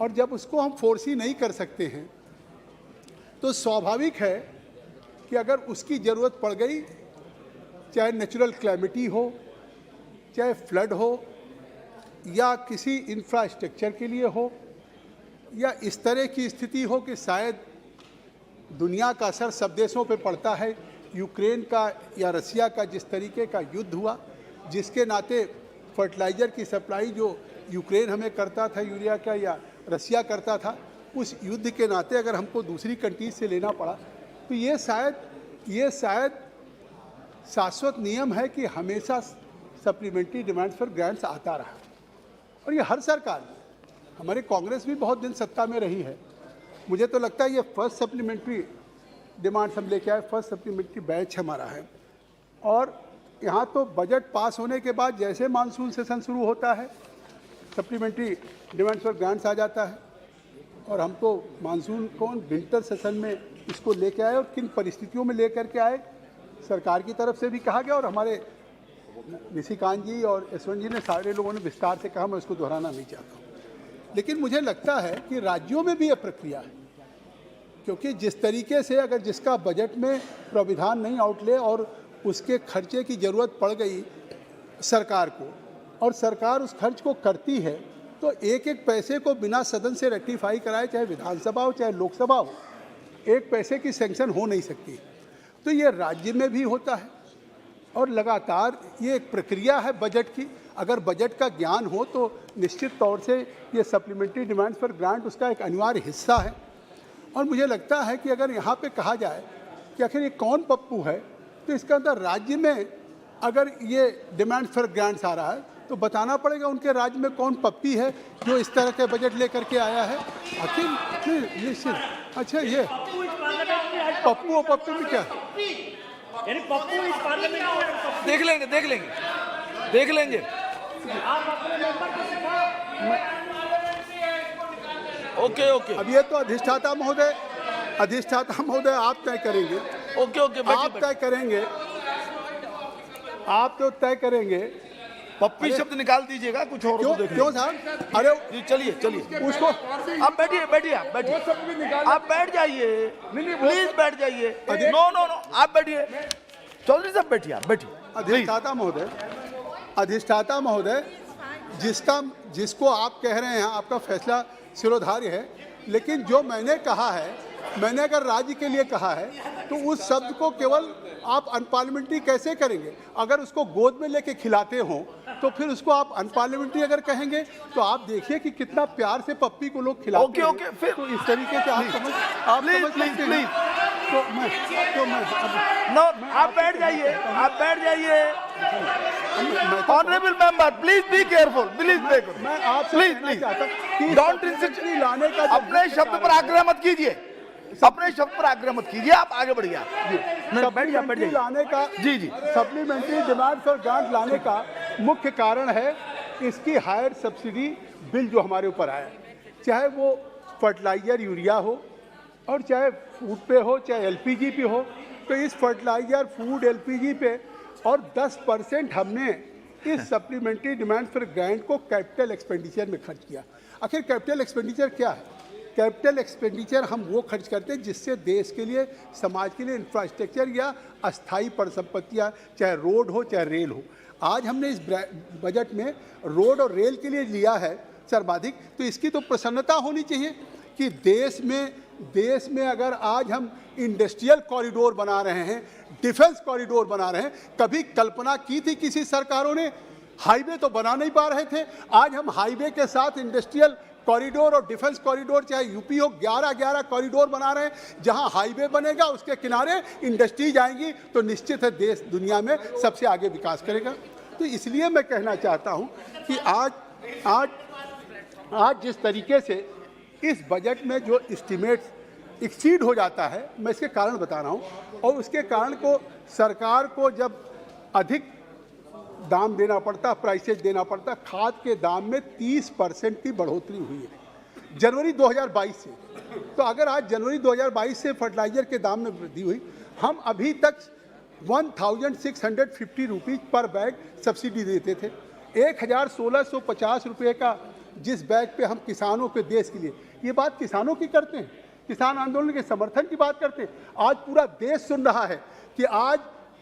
और जब उसको हम फोर्सी नहीं कर सकते हैं तो स्वाभाविक है कि अगर उसकी ज़रूरत पड़ गई, चाहे नेचुरल क्लैमिटी हो, चाहे फ्लड हो, या किसी इंफ्रास्ट्रक्चर के लिए हो, या इस तरह की स्थिति हो कि शायद दुनिया का असर सब देशों पर पड़ता है, यूक्रेन का या रसिया का जिस तरीके का युद्ध हुआ, जिसके नाते फर्टिलाइज़र की सप्लाई जो यूक्रेन हमें करता था यूरिया का या रसिया करता था, उस युद्ध के नाते अगर हमको दूसरी कंट्रीज से लेना पड़ा, तो ये शायद शाश्वत नियम है कि हमेशा सप्लीमेंट्री डिमांड्स फॉर ग्रांट्स आता रहा, और ये हर सरकार में, हमारे कांग्रेस भी बहुत दिन सत्ता में रही है। मुझे तो लगता है ये फर्स्ट सप्लीमेंट्री डिमांड्स हम लेके आए, फर्स्ट सप्लीमेंट्री बैच हमारा है, और यहाँ तो बजट पास होने के बाद जैसे मानसून सेशन शुरू होता है, सप्लीमेंट्री डिमांड्स फॉर ग्रांट्स आ जाता है, और हम तो मानसून को विंटर सेशन में इसको लेके आए, और किन परिस्थितियों में लेकर के आए, सरकार की तरफ से भी कहा गया, और हमारे निशिकांत जी और यशवंत जी ने सारे लोगों ने विस्तार से कहा, मैं उसको दोहराना नहीं चाहता हूँ। लेकिन मुझे लगता है कि राज्यों में भी यह प्रक्रिया है, क्योंकि जिस तरीके से अगर जिसका बजट में प्राविधान नहीं आउटले और उसके खर्चे की ज़रूरत पड़ गई सरकार को, और सरकार उस खर्च को करती है, तो एक एक पैसे को बिना सदन से रेक्टिफाई कराए, चाहे विधानसभा हो चाहे लोकसभा हो, एक पैसे की सैंक्शन हो नहीं सकती। तो ये राज्य में भी होता है, और लगातार ये एक प्रक्रिया है बजट की। अगर बजट का ज्ञान हो तो निश्चित तौर से ये सप्लीमेंट्री डिमांड्स फॉर ग्रांट उसका एक अनिवार्य हिस्सा है। और मुझे लगता है कि अगर यहाँ पे कहा जाए कि आखिर ये कौन पप्पू है, तो इसका अंदर राज्य में अगर ये डिमांड फॉर ग्रांट्स आ रहा है तो बताना पड़ेगा उनके राज्य में कौन पप्पी है जो इस तरह के बजट लेकर के आया है। आखिर ये सिर्फ अच्छा ये पप्पू और पप्पू में क्या देख लेंगे। ओके। अब ये तो अधिष्ठाता महोदय आप तय करेंगे। ओके। आप तय करेंगे, आप तो तय करेंगे पप्पी शब्द निकाल दीजिएगा, कुछ और क्यों को देख क्यों लीजिए। साहब? अरे जी चलिए चलिए, उसको आप बैठिए बैठिए, आप बैठिए, आप बैठ जाइए, प्लीज बैठ जाइए। नो नो नो, आप बैठिए, चौधरी साहब बैठिए, आप बैठिए। अधिष्ठाता महोदय, जिसको आप कह रहे हैं आपका फैसला सिरोधार्य है, लेकिन जो मैंने कहा है, मैंने अगर राज्य के लिए कहा है तो उस शब्द को केवल आप अनपार्लियामेंट्री कैसे करेंगे? अगर उसको गोद में लेके खिलाते हो तो फिर उसको आप अनपार्लियामेंट्री अगर कहेंगे तो आप देखिए कि कितना प्यार से पप्पी को लोग खिलाते हैं। ओके, फिर तो इस तरीके से आप समझ सकते हैं। नो, आप बैठ जाइए, आप बैठ जाइए। Honourable member, please be careful, please मैं आपसे प्लीज चाहता हूं कि डोंट इंसिस्ट, लाने का अपने शब्द पर आग्रह मत कीजिए, अपने शब्द पर आग्रह मत कीजिए, आप आगे बढ़िए। सप्लीमेंट्री लाने का जी सप्लीमेंट्री डिमांड फॉर ग्रांट लाने का मुख्य कारण है इसकी हायर सब्सिडी बिल जो हमारे ऊपर आया, चाहे वो फर्टिलाइजर यूरिया हो और चाहे फूड पे हो, चाहे एलपीजी पे हो। तो इस फर्टिलाइजर, फूड, एलपीजी पे और 10% हमने इस सप्लीमेंट्री डिमांड फॉर ग्रांट को कैपिटल एक्सपेंडिचर में खर्च किया। आखिर कैपिटल एक्सपेंडिचर क्या है? कैपिटल एक्सपेंडिचर हम वो खर्च करते हैं जिससे देश के लिए, समाज के लिए इंफ्रास्ट्रक्चर या अस्थायी परिसंपत्तियाँ, चाहे रोड हो चाहे रेल हो। आज हमने इस बजट में रोड और रेल के लिए लिया है सर्वाधिक, तो इसकी तो प्रसन्नता होनी चाहिए कि देश में अगर आज हम इंडस्ट्रियल कॉरिडोर बना रहे हैं, डिफेंस कॉरिडोर बना रहे हैं, कभी कल्पना की थी किसी सरकारों ने? हाईवे तो बना नहीं पा रहे थे, आज हम हाईवे के साथ इंडस्ट्रियल कॉरिडोर और डिफेंस कॉरिडोर, चाहे यूपी हो, 11 कॉरिडोर बना रहे हैं। जहां हाईवे बनेगा उसके किनारे इंडस्ट्रीज आएंगी तो निश्चित है देश दुनिया में सबसे आगे विकास करेगा। तो इसलिए मैं कहना चाहता हूं कि आज जिस तरीके से इस बजट में जो एस्टिमेट्स एक्सीड हो जाता है, मैं इसके कारण बता रहा हूं। और उसके कारण को सरकार को जब अधिक दाम देना पड़ता, प्राइसेज देना पड़ता, खाद के दाम में 30% की बढ़ोतरी हुई है जनवरी 2022 से। तो अगर आज जनवरी 2022 से फर्टिलाइजर के दाम में वृद्धि हुई, हम अभी तक 1650 रुपीज़ पर बैग सब्सिडी देते थे। 1650 रुपये का जिस बैग पे हम किसानों के देश के लिए, ये बात किसानों की करते हैं, किसान आंदोलन के समर्थन की बात करते हैं। आज पूरा देश सुन रहा है कि आज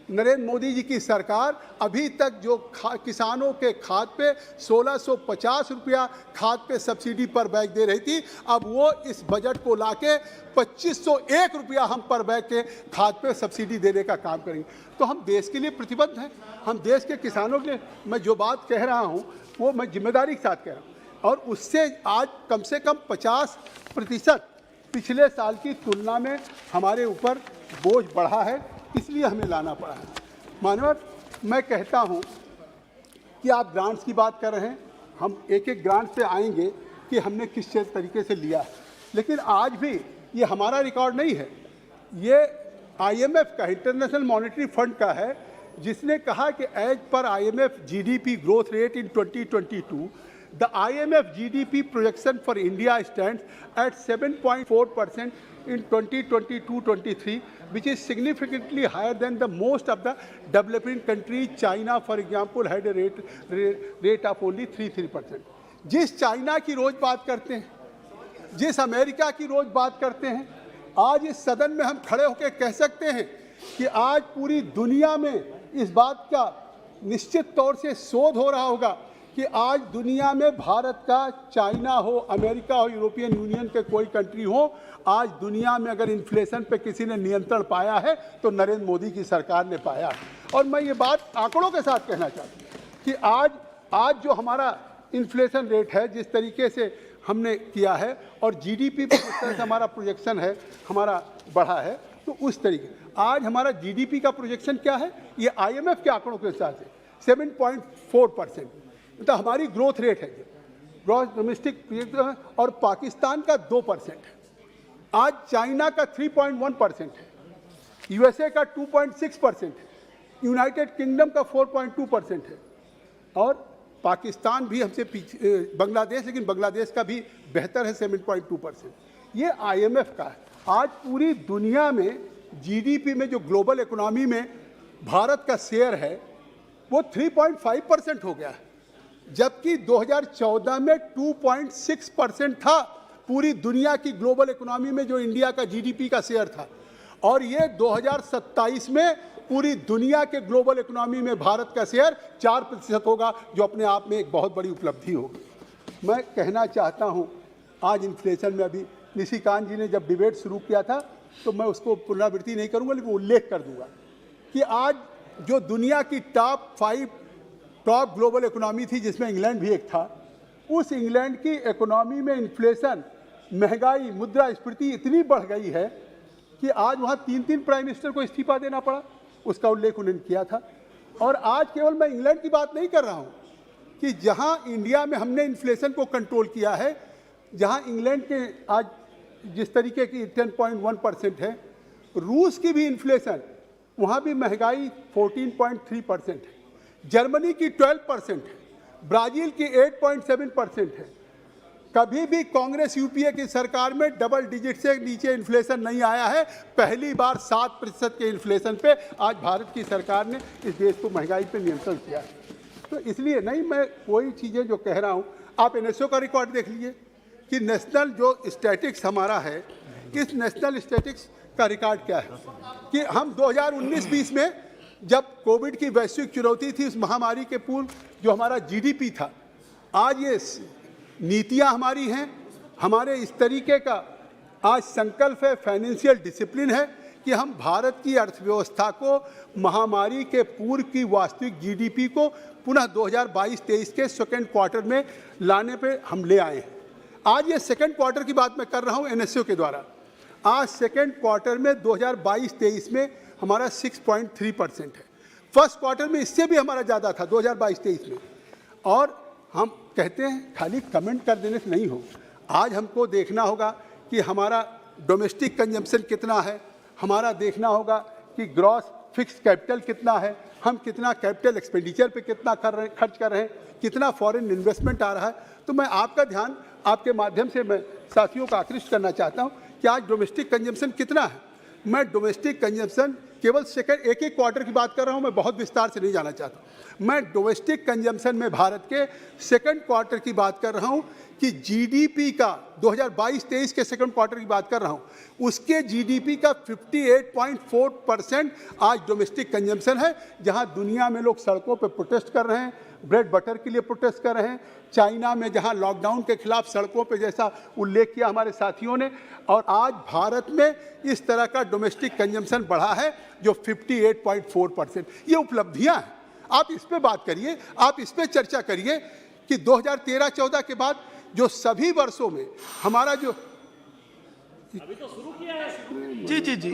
नरेंद्र मोदी जी की सरकार अभी तक जो किसानों के खाद पे 1650 रुपया खाद पे सब्सिडी पर बैग दे रही थी, अब वो इस बजट को लाके 2501 रुपया हम पर बैग के खाद पे सब्सिडी देने का काम करेंगे। तो हम देश के लिए प्रतिबद्ध हैं, हम देश के किसानों के लिए। मैं जो बात कह रहा हूँ वो मैं जिम्मेदारी के साथ कह रहा हूँ, और उससे आज कम से कम 50% पिछले साल की तुलना में हमारे ऊपर बोझ बढ़ा है, इसलिए हमें लाना पड़ा है। मानवर, मैं कहता हूं कि आप ग्रांट्स की बात कर रहे हैं, हम एक एक ग्रांट पे आएंगे कि हमने किस तरीके से लिया है, लेकिन आज भी ये हमारा रिकॉर्ड नहीं है, ये IMF का, इंटरनेशनल मॉनेटरी फंड का है, जिसने कहा कि as per IMF GDP growth rate in 2022 the IMF GDP projection for India stands at 7.4% in 2022-23, which is significantly higher than the most of the developing countries. China, for example, had a rate of only 3%. जिस China की रोज बात करते हैं, जिस America की रोज बात करते हैं, आज इस सदन में हम खड़े होकर कह सकते हैं कि आज पूरी दुनिया में इस बात का निश्चित तौर से शोध हो रहा होगा कि आज दुनिया में भारत का, चाइना हो, अमेरिका हो, यूरोपियन यूनियन के कोई कंट्री हो, आज दुनिया में अगर इन्फ्लेशन पे किसी ने नियंत्रण पाया है तो नरेंद्र मोदी की सरकार ने पाया है। और मैं ये बात आंकड़ों के साथ कहना चाहता हूँ कि आज जो हमारा इन्फ्लेशन रेट है, जिस तरीके से हमने किया है, और GDP पर जिस तरह से हमारा प्रोजेक्शन है, हमारा बढ़ा है, तो उस तरीके आज हमारा GDP का प्रोजेक्शन क्या है, ये IMF के आंकड़ों के हिसाब से 7.4%, तो हमारी ग्रोथ रेट है, ग्रॉस डोमेस्टिक, और पाकिस्तान का 2% है, आज चाइना का 3.1% है, USA का 2.6% है, यूनाइटेड किंगडम का 4.2% है, और पाकिस्तान भी हमसे पीछे, बांग्लादेश, लेकिन बांग्लादेश का भी बेहतर है 7.2%। ये IMF का है। आज पूरी दुनिया में GDP में, जो ग्लोबल इकोनॉमी में भारत का शेयर है, वो 3.5% हो गया है, जबकि 2014 में 2.6% था पूरी दुनिया की ग्लोबल इकोनॉमी में जो इंडिया का जीडीपी का शेयर था। और ये 2027 में पूरी दुनिया के ग्लोबल इकोनॉमी में भारत का शेयर 4% होगा, जो अपने आप में एक बहुत बड़ी उपलब्धि होगी। मैं कहना चाहता हूँ, आज इन्फ्लेशन में अभी निशिकांत जी ने जब डिबेट शुरू किया था तो मैं उसको पुनरावृत्ति नहीं करूँगा, लेकिन उल्लेख कर दूंगा कि आज जो दुनिया की टॉप ग्लोबल इकोनॉमी थी, जिसमें इंग्लैंड भी एक था, उस इंग्लैंड की इकोनॉमी में इन्फ्लेशन, महंगाई, मुद्रास्फीति इतनी बढ़ गई है कि आज वहाँ 3 प्राइम मिनिस्टर को इस्तीफा देना पड़ा। उसका उल्लेख उन्होंने किया था। और आज केवल मैं इंग्लैंड की बात नहीं कर रहा हूँ कि जहाँ इंडिया में हमने इन्फ्लेशन को कंट्रोल किया है, जहाँ इंग्लैंड के आज जिस तरीके की 10.1% है, रूस की भी इन्फ्लेशन, वहाँ भी महंगाई 14.3% है, जर्मनी की 12% है, ब्राज़ील की 8.7% है। कभी भी कांग्रेस यूपीए की सरकार में डबल डिजिट से नीचे इन्फ्लेशन नहीं आया है। पहली बार 7% के इन्फ्लेशन पे आज भारत की सरकार ने इस देश को महंगाई पे नियंत्रण किया है। तो इसलिए नहीं, मैं कोई चीज़ें जो कह रहा हूँ, आप एनएसओ का रिकॉर्ड देख लीजिए कि नेशनल जो स्टैटिक्स हमारा है, इस नेशनल स्टैटिक्स का रिकॉर्ड क्या है कि हम 2019-20 में जब कोविड की वैश्विक चुनौती थी, उस महामारी के पूर्व जो हमारा जीडीपी था, आज ये नीतियां हमारी हैं, हमारे इस तरीके का आज संकल्प है, फाइनेंशियल डिसिप्लिन है कि हम भारत की अर्थव्यवस्था को महामारी के पूर्व की वास्तविक जीडीपी को पुनः 2022-23 के सेकेंड क्वार्टर में लाने पे हम ले आए हैं। आज ये सेकेंड क्वार्टर की बात मैं कर रहा हूँ एनएसओ के द्वारा। आज सेकेंड क्वार्टर में 2022-23 में हमारा 6.3% है। फर्स्ट क्वार्टर में इससे भी हमारा ज़्यादा था 2022-23 में। और हम कहते हैं खाली कमेंट कर देने से नहीं हो, आज हमको देखना होगा कि हमारा डोमेस्टिक कंजम्पशन कितना है, हमारा देखना होगा कि ग्रॉस फिक्स कैपिटल कितना है, हम कितना कैपिटल एक्सपेंडिचर पे कितना खर्च कर रहे हैं, कितना फॉरेन इन्वेस्टमेंट आ रहा है। तो मैं आपका ध्यान आपके माध्यम से मैं साथियों को आकृष्ट करना चाहता हूँ कि आज डोमेस्टिक कंजम्पशन कितना है। मैं डोमेस्टिक कंजम्पशन केवल एक क्वार्टर की बात कर रहा हूँ, मैं बहुत विस्तार से नहीं जाना चाहता। मैं डोमेस्टिक कंजम्पशन में भारत के सेकंड क्वार्टर की बात कर रहा हूँ कि जीडीपी का 2022-23 के सेकंड क्वार्टर की बात कर रहा हूँ, उसके जीडीपी का 58.4% आज डोमेस्टिक कंजम्पशन है। जहाँ दुनिया में लोग सड़कों पर प्रोटेस्ट कर रहे हैं, ब्रेड बटर के लिए प्रोटेस्ट कर रहे हैं, चाइना में जहाँ लॉकडाउन के खिलाफ सड़कों पे जैसा उल्लेख किया हमारे साथियों ने, और आज भारत में इस तरह का डोमेस्टिक कंजम्पशन बढ़ा है जो 58.4%। ये उपलब्धियाँ हैं। आप इस पे बात करिए, आप इस पे चर्चा करिए कि 2013-14 के बाद जो सभी वर्षों में हमारा जो अभी तो शुरू किया है। जी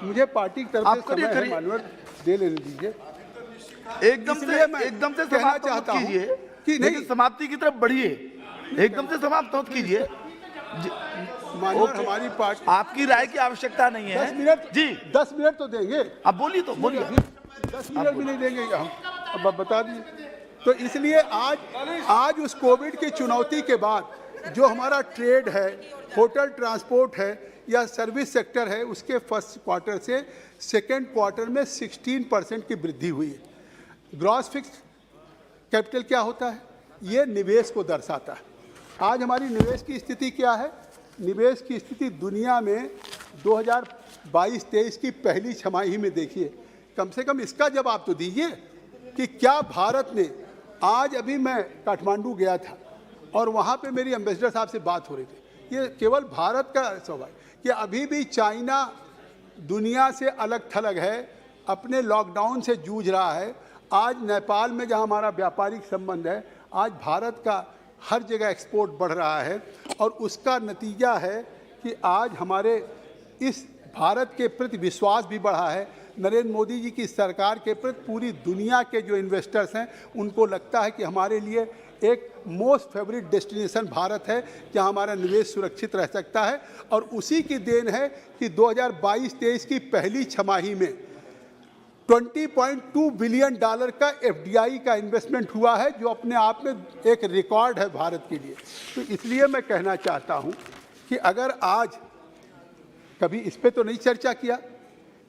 मुझे पार्टी की तरफ से समय है, मानवर दे लेने दीजिए। एकदम से समाप्त चाहता हूं कि नहीं, समाप्ति की तरफ बढ़िए, एकदम से समाप्त मत कीजिए। मानवर हमारी पार्टी, आपकी राय की आवश्यकता नहीं है। 10 मिनट जी, 10 मिनट तो देंगे। आप बोलिए, तो बोलिए। 10 मिनट भी नहीं देंगे हम, अब आप बता दीजिए। तो इसलिए आज उस कोविड की चुनौती के बाद जो हमारा ट्रेड है, होटल ट्रांसपोर्ट है या सर्विस सेक्टर है, उसके फर्स्ट क्वार्टर से सेकेंड क्वार्टर में 16% की वृद्धि हुई है। ग्रॉस फिक्स कैपिटल क्या होता है? ये निवेश को दर्शाता है। आज हमारी निवेश की स्थिति क्या है? निवेश की स्थिति दुनिया में 2022-23 की पहली छमाही में देखिए, कम से कम इसका जवाब तो दीजिए कि क्या भारत ने, आज अभी मैं काठमांडू गया था और वहाँ पे मेरी एम्बेसडर साहब से बात हो रही थी। ये केवल भारत का सवाल कि अभी भी चाइना दुनिया से अलग थलग है, अपने लॉकडाउन से जूझ रहा है। आज नेपाल में जहाँ हमारा व्यापारिक संबंध है, आज भारत का हर जगह एक्सपोर्ट बढ़ रहा है और उसका नतीजा है कि आज हमारे इस भारत के प्रति विश्वास भी बढ़ा है। नरेंद्र मोदी जी की सरकार के प्रति पूरी दुनिया के जो इन्वेस्टर्स हैं, उनको लगता है कि हमारे लिए एक मोस्ट फेवरेट डेस्टिनेशन भारत है, जहां हमारा निवेश सुरक्षित रह सकता है। और उसी की देन है कि 2022-23 की पहली छमाही में $20.2 बिलियन का FDI का इन्वेस्टमेंट हुआ है, जो अपने आप में एक रिकॉर्ड है भारत के लिए। तो इसलिए मैं कहना चाहता हूं कि अगर आज कभी इस पे तो नहीं चर्चा किया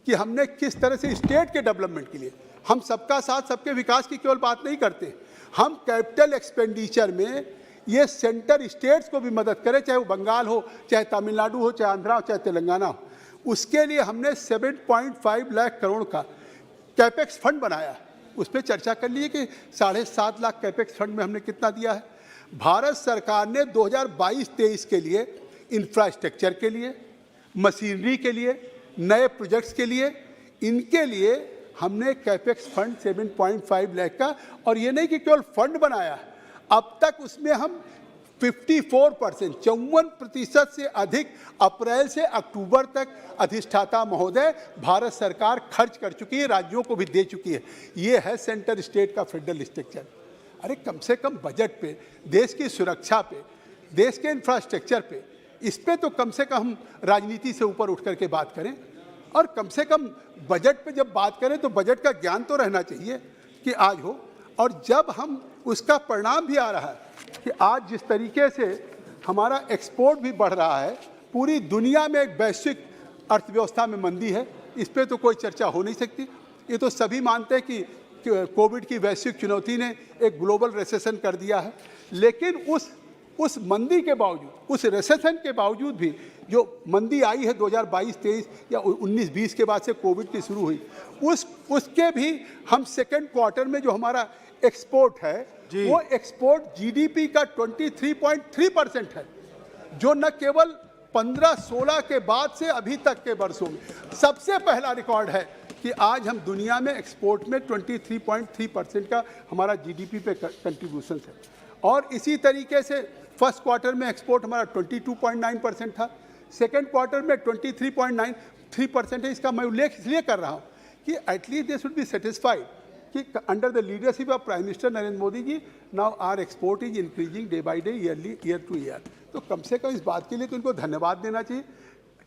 कि हमने किस तरह से स्टेट के डेवलपमेंट के लिए हम सबका साथ सबके विकास की केवल बात नहीं करते, हम कैपिटल एक्सपेंडिचर में ये सेंटर स्टेट्स को भी मदद करें, चाहे वो बंगाल हो, चाहे तमिलनाडु हो, चाहे आंध्रा हो, चाहे तेलंगाना हो। उसके लिए हमने 7.5 लाख करोड़ का कैपेक्स फंड बनाया। उस पर चर्चा कर लिए कि 7.5 लाख कैपेक्स फंड में हमने कितना दिया है। भारत सरकार ने 2022-23 के लिए इंफ्रास्ट्रक्चर के लिए, मशीनरी के लिए, नए प्रोजेक्ट्स के लिए, इनके लिए हमने कैपेक्स फंड 7.5 लाख का, और ये नहीं कि केवल फंड बनाया, अब तक उसमें हम 54% से अधिक अप्रैल से अक्टूबर तक अधिष्ठाता महोदय भारत सरकार खर्च कर चुकी है, राज्यों को भी दे चुकी है। ये है सेंटर स्टेट का फेडरल स्ट्रक्चर। अरे कम से कम बजट पे, देश की सुरक्षा पे, देश के इंफ्रास्ट्रक्चर पे, इस पे तो कम से कम हम राजनीति से ऊपर उठ करके बात करें, और कम से कम बजट पे जब बात करें तो बजट का ज्ञान तो रहना चाहिए कि आज हो। और जब हम उसका परिणाम भी आ रहा है कि आज जिस तरीके से हमारा एक्सपोर्ट भी बढ़ रहा है, पूरी दुनिया में एक वैश्विक अर्थव्यवस्था में मंदी है, इस पे तो कोई चर्चा हो नहीं सकती। ये तो सभी मानते हैं कि कोविड की वैश्विक चुनौती ने एक ग्लोबल रिसेशन कर दिया है, लेकिन उस मंदी के बावजूद, उस रिसेशन के बावजूद भी जो मंदी आई है 2022-23 या 19-20 के बाद से कोविड की शुरू हुई, उसके भी हम सेकेंड क्वार्टर में जो हमारा एक्सपोर्ट है, वो एक्सपोर्ट जीडीपी का 23.3% है, जो न केवल 15-16 के बाद से अभी तक के वर्षों में सबसे पहला रिकॉर्ड है कि आज हम दुनिया में एक्सपोर्ट में 23.3% का हमारा जीडीपी पे कंट्रीब्यूशन है। और इसी तरीके से फर्स्ट क्वार्टर में एक्सपोर्ट हमारा 22.9% था, सेकेंड क्वार्टर में 23.93% है। इसका मैं उल्लेख इसलिए कर रहा हूँ कि at least they should be satisfied कि under the leadership of prime minister Narendra Modi ji, now our export is increasing day by day, year to year. तो कम से कम इस बात के लिए तो इनको धन्यवाद देना चाहिए।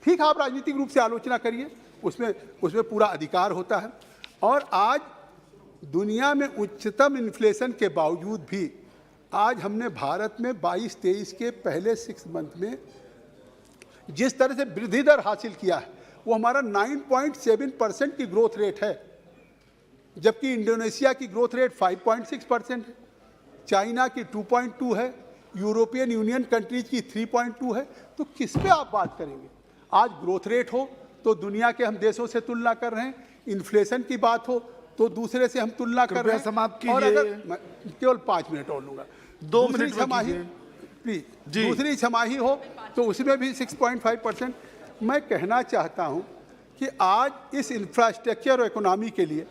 ठीक है, आप राजनीतिक रूप से आलोचना करिए, उसमें पूरा अधिकार होता है। और आज दुनिया में उच्चतम इन्फ्लेशन के बावजूद भी आज हमने भारत में 22-23 के पहले 6 मंथ में जिस तरह से वृद्धि दर हासिल किया है, वो हमारा 9.7% की ग्रोथ रेट है, जबकि इंडोनेशिया की ग्रोथ रेट 5.6% है, चाइना की 2.2 है, यूरोपियन यूनियन कंट्रीज की 3.2 है। तो किस पे आप बात करेंगे? आज ग्रोथ रेट हो तो दुनिया के हम देशों से तुलना कर रहे हैं, इन्फ्लेशन की बात हो तो दूसरे से हम तुलना कर रहे हैं। समाप्त और कीजिए। अगर मैं केवल 5 मिनट और लूँगा, 2 मिनट छमाही, प्लीज, दूसरी छमाही हो तो उसमें भी 6.5%। मैं कहना चाहता हूँ कि आज इस इंफ्रास्ट्रक्चर और इकोनॉमी के लिए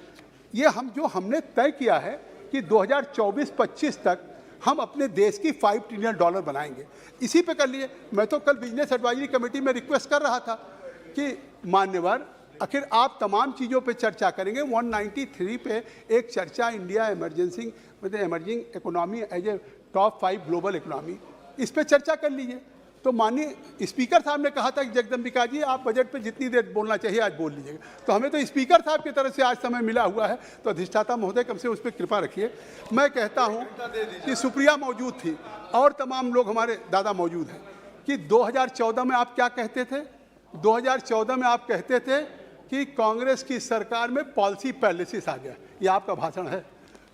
ये हमने तय किया है कि 2024-25 तक हम अपने देश की $5 ट्रिलियन बनाएंगे। इसी पे कर लिए। मैं तो कल बिजनेस एडवाइजरी कमेटी में रिक्वेस्ट कर रहा था कि मान्यवर, आखिर आप तमाम चीज़ों पे चर्चा करेंगे। 193 पे एक चर्चा India emerging economy as a top 5 global economy, इस पे चर्चा कर लीजिए। तो माननीय स्पीकर साहब ने कहा था कि जगदम्बिका जी, आप बजट पे जितनी देर बोलना चाहिए आज बोल लीजिएगा। तो हमें तो स्पीकर साहब की तरफ से आज समय मिला हुआ है, तो अधिष्ठाता महोदय कम से उस पर कृपा रखिए। मैं कहता हूँ कि सुप्रिया मौजूद थी और तमाम लोग हमारे दादा मौजूद हैं कि 2014 में आप क्या कहते थे? 2014 में आप कहते थे कि कांग्रेस की सरकार में पॉलिसी पैरालिसिस आ गया। ये आपका भाषण है।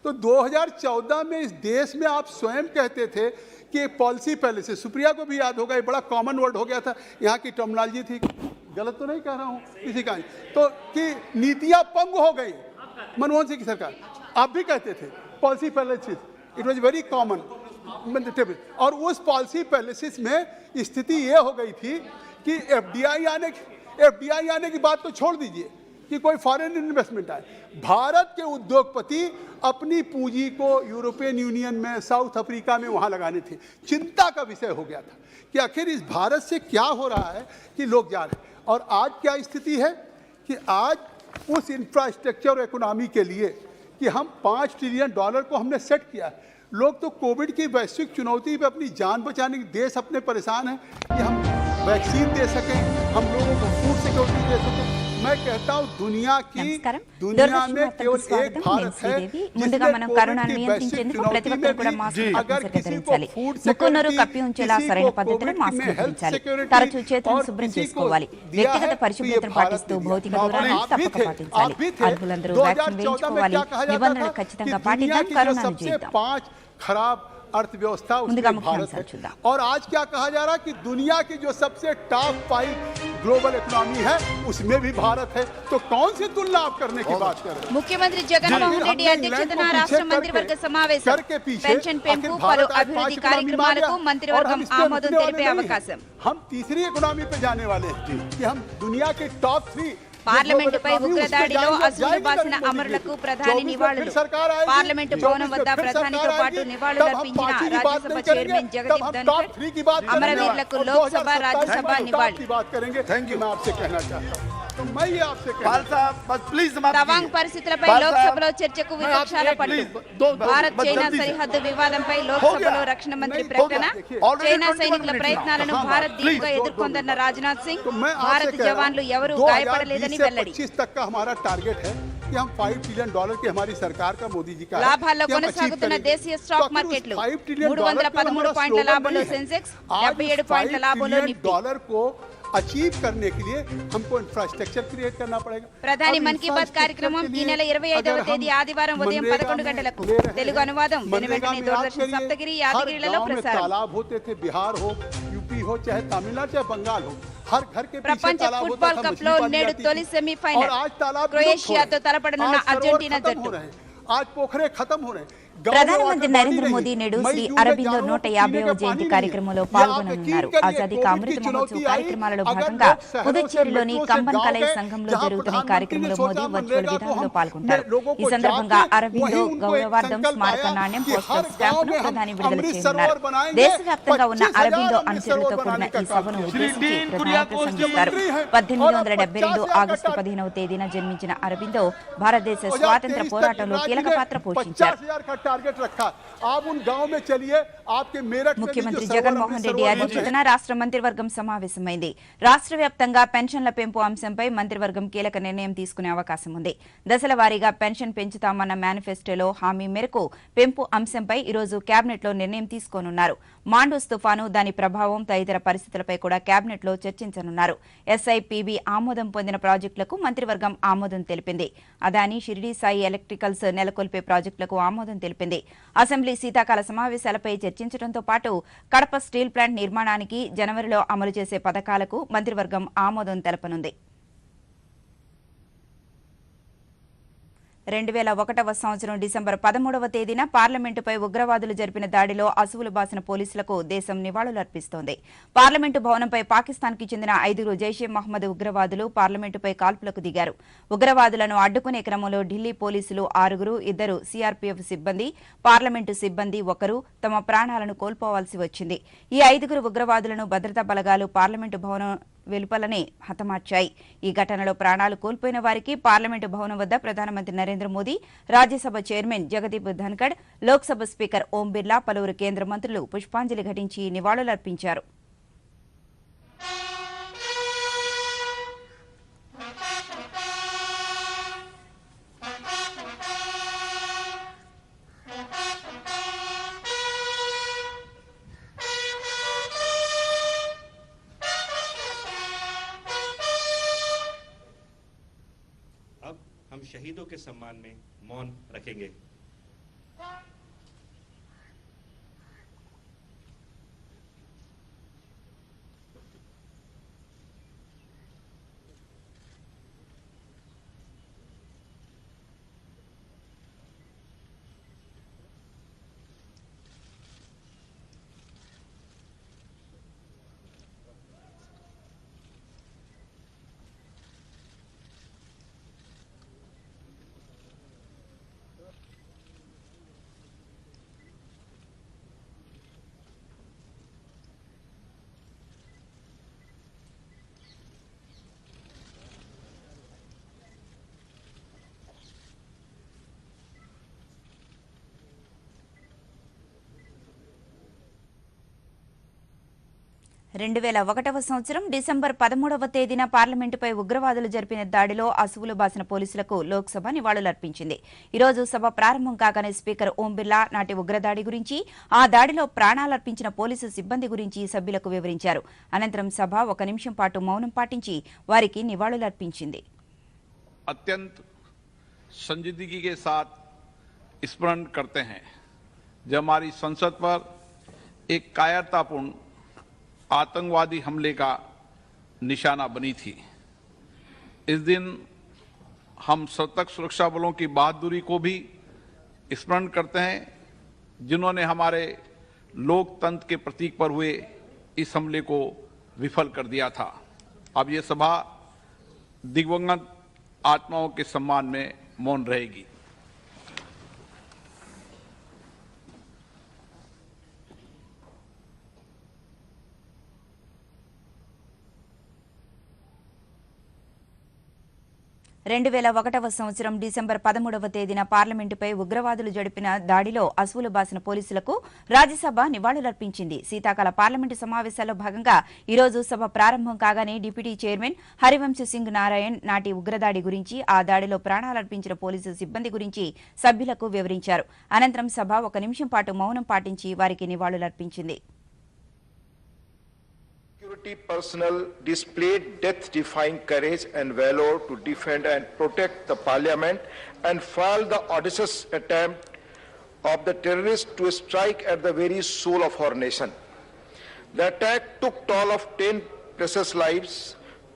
तो 2014 में इस देश में आप स्वयं कहते थे कि पॉलिसी पैरालिसिस, सुप्रिया को भी याद होगा, ये बड़ा कॉमन वर्ड हो गया था, यहाँ की टर्मिनोलॉजी थी, गलत तो नहीं कह रहा हूँ किसी का, तो कि नीतियाँ पंग हो गई मनमोहन सिंह की सरकार। आप भी कहते थे policy paralysis, it was very common. और उस पॉलिसी पैरालिसिस में स्थिति ये हो गई थी कि एफडीआई आने की बात तो छोड़ दीजिए कि कोई फॉरेन इन्वेस्टमेंट आए। भारत के उद्योगपति अपनी पूंजी को यूरोपियन यूनियन में, साउथ अफ्रीका में वहाँ लगाने थे। चिंता का विषय हो गया था कि आखिर इस भारत से क्या हो रहा है कि लोग जा रहे हैं। और आज क्या स्थिति है कि आज उस इंफ्रास्ट्रक्चर और इकोनॉमी के लिए कि हम $5 ट्रिलियन को हमने सेट किया है। लोग तो कोविड की वैश्विक चुनौती पर अपनी जान बचाने के देश अपने परेशान हैं कि हम वैक्सीन दे सकें, हम लोगों को फूड सिक्योरिटी दे सकें। मैं कहता हूँ दुनिया నమస్కారం में దూరదర్శన్ केवल వార్తలకు एक స్వాగతం నేను भारत है శ్రీదేవి ముందుగా మనం కరోనాను నియంత్రించేందుకు ప్రతి ఒక్కరు కూడా మాస్క్ తప్పనిసరిగా ధరించాలి ముక్కు నోరు కప్పి ఉంచేలా సరైన పద్ధతిలో మాస్క్ ధరించాలి తరచూ చేతులను శుభ్రం చేసుకోవాలి వ్యక్తిగత పరిశుభ్రతను పాటిస్తూ భౌతిక దూరాన్ని తప్పక పాటించాలి అర్హులందరూ వ్యాక్సిన్ వేయించుకోవాలి నిబంధనలు ఖచ్చితంగా పాటిద్దాం కరోనాను జయిద్దాం खराब अर्थव्यवस्था उसमें भारत है और आज क्या कहा जा रहा है कि दुनिया की जो सबसे टॉप 5 ग्लोबल इकोनॉमी है उसमें भी भारत है तो कौन सी तुलना आप करने की बात कर रहे हैं ముఖ్యమంత్రి జగన్మోహన్ రెడ్డి అధ్యక్షతన రాష్ట్ర మంత్రివర్గ సమావేశం పెన్షన్ పెంపు పలు అభివృద్ధి కార్యక్రమాలకు మంత్రివర్గం ఆమోదం తెలిపే అవకాశం हम तीसरी इकोनॉमी पे जाने वाले हैं कि हम दुनिया के टॉप 3 పార్లమెంటుపై ఉగ్రదాడిలో అసూలు బాసిన అమరులకు ప్రధాని నివాళులు పార్లమెంటు భవనం వద్ద ప్రధానితో పాటు నివాళులర్పించిన రాజ్యసభ చైర్మన్ జగదీప్ ధన్ఖడ్ అమరవీరులకు లోక్సభ రాజ్యసభ నివాళులు తవాంగ్ పరిస్థితులపై లోక్సభలో చర్చకు విపక్షాల పట్టు భారత్ చైనా సరిహద్దు వివాదంపై లోక్సభలో రక్షణ మంత్రి ప్రకటన చైనా సైనికుల ప్రయత్నాలను భారత్ దీటుగా ఎదుర్కొందన్న రాజ్నాథ్ సింగ్ భారత జవాన్లు ఎవరూ గాయపడలేదని వెల్లడి कि हम $5 ट्रिलियन की हमारी सरकार का मोदी जी का లాభాల్లో కొనసాగుతున్న దేశీయ స్టాక్ మార్కెట్లు 313 పాయింట్ల లాభంలో సెన్సెక్స్ 77 పాయింట్ల లాభంలో నిఫ్టీ डॉलर को अचीव करने के लिए हमको इंफ्रास्ट्रक्चर क्रिएट करना पड़ेगा ప్రధాని మన్ కీ బాత్ కార్యక్రమం ఈ నెల 25వ తేదీ ఆదివారం ఉదయం 11 గంటలకు తెలుగు అనువాదం వెనువెంటనే దూరదర్శన్ సప్తగిరి యాదగిరిలలో ప్రసారం तालाब होते थे बिहार हो यूपी हो चाहे तमिलनाडु चाहे बंगाल हो हर घर के ప్రపంచ ఫుట్బాల్ కప్ లో నేడు తొలి సెమీఫైనల్ క్రొయేషియాతో తలపడనున్న అర్జెంటీనా జట్టు आज पोखरे खत्म हो रहे हैं ప్రధానమంత్రి నరేంద్ర మోదీ నేడు శ్రీ అరబిందో 150వ జయంతి కార్యక్రమంలో పాల్గొననున్నారు ఆజాదీ కా అమృత మహోత్సవ్ కార్యక్రమాలలో భాగంగా పుదుచ్చేరిలోని కంబన్ కలై సంఘంలో జరుగుతున్న ఈ కార్యక్రమంలో మోదీ వర్చువల్ విధానంలో పాల్గొంటారు ఈ సందర్భంగా అరబిందో గౌరవార్థం స్మారక నాణ్యం పోస్టల్ స్టాంప్ ను ప్రధాని విడుదల చేయనున్నారు దేశవ్యాప్తంగా ఉన్న అరబిందో అనుచరులతో కూడిన ఈ సభను ఉద్దేశించి ప్రధాని ప్రసంగిస్తారు 1872 ఆగస్టు 15వ తేదీన జన్మించిన అరబిందో భారతదేశ స్వాతంత్ర పోరాటంలో కీలక పాత్ర పోషించారు टारगेट रखा आप उन गांव में चलिए आपके मेरठ ముఖ్యమంత్రి జగన్మోహన్ రెడ్డి అధ్యక్షతన రాష్ట్ర మంత్రివర్గం సమావేశమైంది రాష్ట్ర వ్యాప్తంగా పెన్షన్ల పెంపు అంశంపై మంత్రివర్గం కీలక నిర్ణయం తీసుకునే అవకాశం ఉంది దశల వారీగా పెన్షన్ పెంచుతామన్న మేనిఫెస్టోలో హామీ మేరకు పెంపు అంశంపై ఈరోజు కేబినెట్లో నిర్ణయం తీసుకోనున్నారు మాండూస్ తుఫాను దాని ప్రభావం తదితర పరిస్థితులపై కూడా కేబినెట్లో చర్చించనున్నారు ఎస్ఐపిబి ఆమోదం పొందిన ప్రాజెక్టులకు మంత్రివర్గం ఆమోదం తెలిపింది అదాని షిరిడీ సాయి ఎలక్ట్రికల్స్ నెలకొల్పే ప్రాజెక్టులకు ఆమోదం తెలిపింది అసెంబ్లీ శీతాకాల సమావేశాలపై చర్చించడంతో పాటు కడప స్టీల్ ప్లాంట్ నిర్మాణానికి జనవరిలో అమలు చేసే పథకాలకు మంత్రివర్గం ఆమోదం తెలపనుంది 2001వ సంవత్సరం డిసెంబర్ 13వ తేదీన పార్లమెంటుపై ఉగ్రవాదులు జరిపిన దాడిలో అసువులు బాసిన పోలీసులకు దేశం నివాళులర్పిస్తోంది పార్లమెంటు భవనంపై పాకిస్తాన్కి చెందిన 5 జైషే మహ్మద్ ఉగ్రవాదులు పార్లమెంటుపై కాల్పులకు దిగారు ఉగ్రవాదులను అడ్డుకునే క్రమంలో ఢిల్లీ పోలీసులు 6 2 సీఆర్పీఎఫ్ సిబ్బంది పార్లమెంటు సిబ్బంది 1 తమ ప్రాణాలను కోల్పోవాల్సి వచ్చింది ఈ 5 ఉగ్రవాదులను భద్రతా బలగాలు పార్లమెంటు భవనం వెలుపలనే హతమార్చాయి ఈ ఘటనలో ప్రాణాలు కోల్పోయిన వారికి పార్లమెంటు భవనం వద్ద ప్రధానమంత్రి నరేంద్ర మోదీ రాజ్యసభ చైర్మన్ జగదీప్ ధన్ఖడ్ లోక్సభ స్పీకర్ ఓం బిర్లా పలువురు కేంద్ర మంత్రులు పుష్పాంజలి ఘటించి నివాళులర్పించారు हम शहीदों के सम्मान में मौन रखेंगे। 2001వ సంవత్సరం డిసెంబర్ 13వ తేదీన పార్లమెంటుపై ఉగ్రవాదులు జరిపిన దాడిలో అసువులు బాసిన పోలీసులకు లోక్సభ నివాళులర్పించింది. ఈ రోజు సభ ప్రారంభం కాగానే స్పీకర్ ఓం బిర్లా నాటి ఉగ్రదాడి గురించి, ఆ దాడిలో ప్రాణాలర్పించిన పోలీసు సిబ్బంది గురించి సభ్యులకు వివరించారు. అనంతరం సభ 1 నిమిషం పాటు మౌనం పాటించి వారికి నివాళులర్పించింది. अत्यंत संजीदगी के साथ स्मरण करते हैं जब हमारी संसद पर एक कायरतापूर्ण आतंकवादी हमले का निशाना बनी थी। इस दिन हम सतर्क सुरक्षा बलों की बहादुरी को भी स्मरण करते हैं जिन्होंने हमारे लोकतंत्र के प्रतीक पर हुए इस हमले को विफल कर दिया था। अब ये सभा दिवंगत आत्माओं के सम्मान में मौन रहेगी। రెండు 2001వ సంవత్సరం డిసెంబర్ 13వ తేదీన పార్లమెంటుపై ఉగ్రవాదులు జరిపిన దాడిలో అసువులు బాసిన పోలీసులకు రాజ్యసభ నివాళులర్పించింది. శీతాకాల పార్లమెంటు సమావేశాల్లో భాగంగా ఈ రోజు సభ ప్రారంభం కాగానే డిప్యూటీ చైర్మన్ హరివంశ్ సింగ్ నారాయణ్ నాటి ఉగ్రదాడి గురించి, ఆ దాడిలో ప్రాణాలర్పించిన పోలీసు సిబ్బంది గురించి సభ్యులకు వివరించారు. అనంతరం సభ 1 నిమిషం పాటు మౌనం పాటించి వారికి నివాళులర్పించింది. Security personnel displayed death-defying courage and valor to defend and protect the parliament and foil the audacious attempt of the terrorists to strike at the very soul of our nation. The attack took toll of 10 precious lives,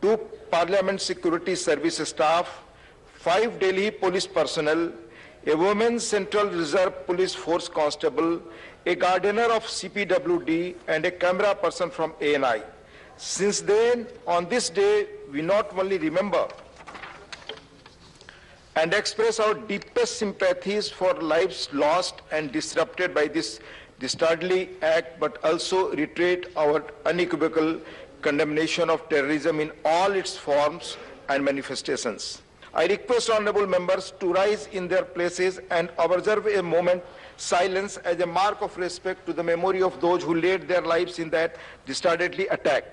2 parliament security service staff, 5 Delhi police personnel, a women's Central Reserve Police Force constable, a gardener of CPWD and a camera person from ANI. Since then, on this day, we not only remember and express our deepest sympathies for lives lost and disrupted by this dastardly act, but also reiterate our unequivocal condemnation of terrorism in all its forms and manifestations. I request honorable members to rise in their places and observe a moment silence as a mark of respect to the memory of those who laid their lives in that dastardly attack.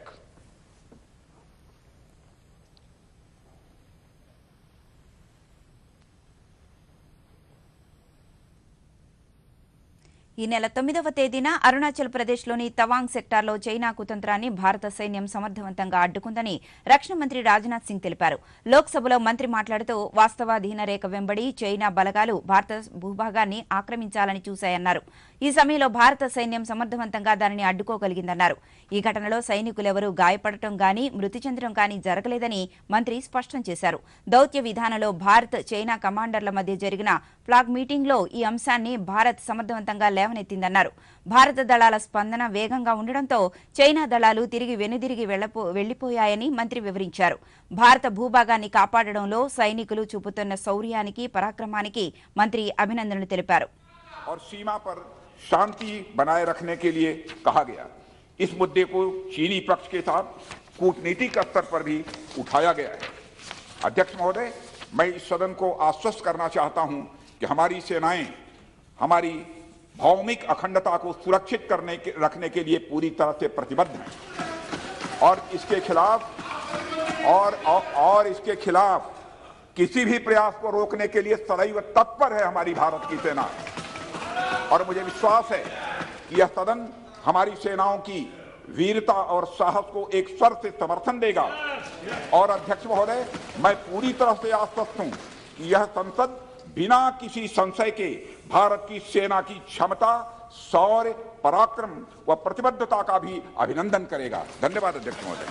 ఈ నెల 9వ తేదీన అరుణాచల్ ప్రదేశ్లోని తవాంగ్ సెక్టార్లో China కుతంత్రాన్ని భారత సైన్యం సమర్థవంతంగా అడ్డుకుందని రక్షణ మంత్రి రాజ్నాథ్ సింగ్ తెలిపారు. లోక్సభలో మంత్రి మాట్లాడుతూ వాస్తవాధీన రేఖ వెంబడి చైనా బలగాలు భారత భూభాగాన్ని ఆక్రమించాలని చూశాయన్నారు. ఈ సమయంలో భారత సైన్యం సమర్థవంతంగా దానిని అడ్డుకోగలిగిందన్నారు. ఈ ఘటనలో సైనికులెవరూ గాయపడటం గానీ మృతి చెందడం కానీ జరగలేదని మంత్రి స్పష్టం చేశారు. దౌత్య విధానంలో భారత్ చైనా కమాండర్ల మధ్య జరిగిన ఫ్లాగ్ మీటింగ్లో ఈ అంశాన్ని భారత్ సమర్థవంతంగా లేవనెత్తిందన్నారు. భారత దళాల స్పందన వేగంగా ఉండడంతో చైనా దళాలు తిరిగి వెనుదిరిగి వెళ్లిపోయాయని మంత్రి వివరించారు. భారత భూభాగాన్ని కాపాడడంలో సైనికులు చూపుతున్న శౌర్యానికి, పరాక్రమానికి మంత్రి అభినందనలు తెలిపారు. और सीमा पर शांति बनाए रखने के लिए कहा गया। इस मुद्दे को चीनी पक्ष के साथ कूटनीतिक स्तर पर भी उठाया गया है। अध्यक्ष महोदय, मैं इस सदन को आश्वस्त करना चाहता हूं कि हमारी सेनाएं हमारी भौमिक अखंडता को सुरक्षित रखने के लिए पूरी तरह से प्रतिबद्ध हैं और इसके खिलाफ किसी भी प्रयास को रोकने के लिए सदैव तत्पर है हमारी भारत की सेना। और मुझे विश्वास है कि यह सदन हमारी सेनाओं की वीरता और साहस को एक स्वर से समर्थन देगा। और अध्यक्ष महोदय, मैं पूरी तरह से आश्वस्त हूं कि यह संसद बिना किसी संशय के भारत की सेना की क्षमता, शौर्य, पराक्रम व प्रतिबद्धता का भी अभिनंदन करेगा। धन्यवाद अध्यक्ष महोदय।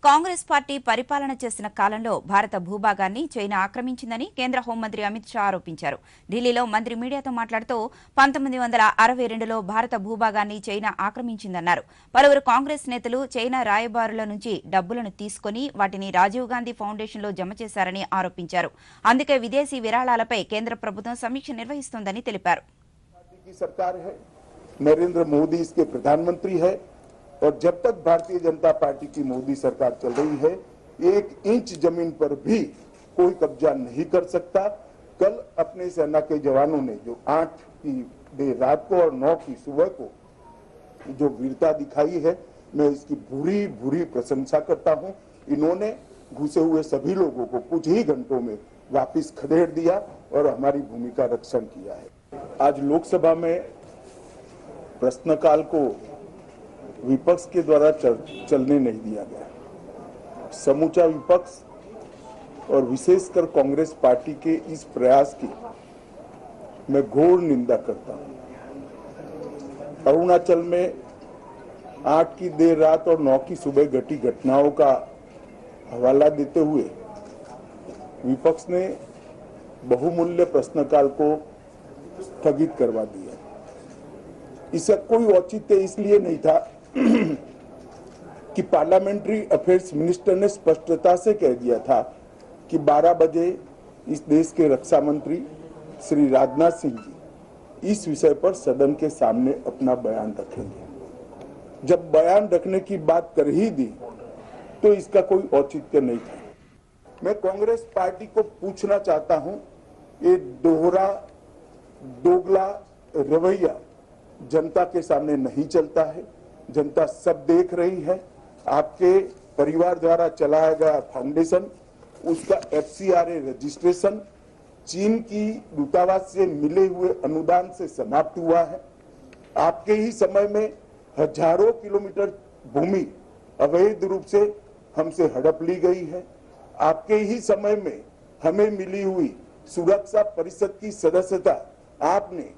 కాంగ్రెస్ పార్టీ పరిపాలన చేసిన కాలంలో భారత భూభాగాన్ని చైనా ఆక్రమించిందని కేంద్ర హోంమంత్రి అమిత్ షా ఆరోపించారు. ఢిల్లీలో మంత్రి మీడియాతో మాట్లాడుతూ 1962లో భారత భూభాగాన్ని చైనా ఆక్రమించిందన్నారు. పలువురు కాంగ్రెస్ నేతలు చైనా రాయబారుల నుంచి డబ్బులను తీసుకుని వాటిని రాజీవ్ గాంధీ ఫౌండేషన్లో జమ చేశారని ఆరోపించారు. అందుకే విదేశీ విరాళాలపై కేంద్ర ప్రభుత్వం సమీక్ష నిర్వహిస్తోందని తెలిపారు. नरेंद्र मोदी इसके प्रधानमंत्री है और जब तक भारतीय जनता पार्टी की मोदी सरकार चल रही है 1 इंच जमीन पर भी कोई कब्जा नहीं कर सकता। कल अपने सेना के जवानों ने जो 8 की देर रात को और 9 की सुबह को जो वीरता दिखाई है, मैं इसकी भूरी भूरी प्रशंसा करता हूं। इन्होंने घुसे हुए सभी लोगों को कुछ ही घंटों में वापस खदेड़ दिया और हमारी भूमि का रक्षण किया है। आज लोकसभा में प्रश्नकाल को विपक्ष के द्वारा चलने नहीं दिया गया। समूचा विपक्ष और विशेषकर कांग्रेस पार्टी के इस प्रयास की मैं घोर निंदा करता हूं। अरुणाचल में 8 की देर रात और 9 की सुबह घटी घटनाओं का हवाला देते हुए विपक्ष ने बहुमूल्य प्रश्नकाल को स्थगित करवा दिया। इसका कोई औचित्य इसलिए नहीं था कि पार्लियामेंट्री अफेयर्स मिनिस्टर ने स्पष्टता से कह दिया था कि 12 बजे इस देश के रक्षा मंत्री श्री राजनाथ सिंह जी इस विषय पर सदन के सामने अपना बयान रखेंगे। जब बयान रखने की बात कर ही दी तो इसका कोई औचित्य नहीं था। मैं कांग्रेस पार्टी को पूछना चाहता हूं, ये दोगला रवैया जनता के सामने नहीं चलता है। जनता सब देख रही है। आपके परिवार द्वारा चलाया गया फाउंडेशन, उसका FCRA रजिस्ट्रेशन चीन की दूतावास से मिले हुए अनुदान से समाप्त हुआ है। आपके ही समय में हजारों किलोमीटर भूमि अवैध रूप से हमसे हड़प ली गई है। आपके ही समय में हमें मिली हुई सुरक्षा परिषद की सदस्यता आपने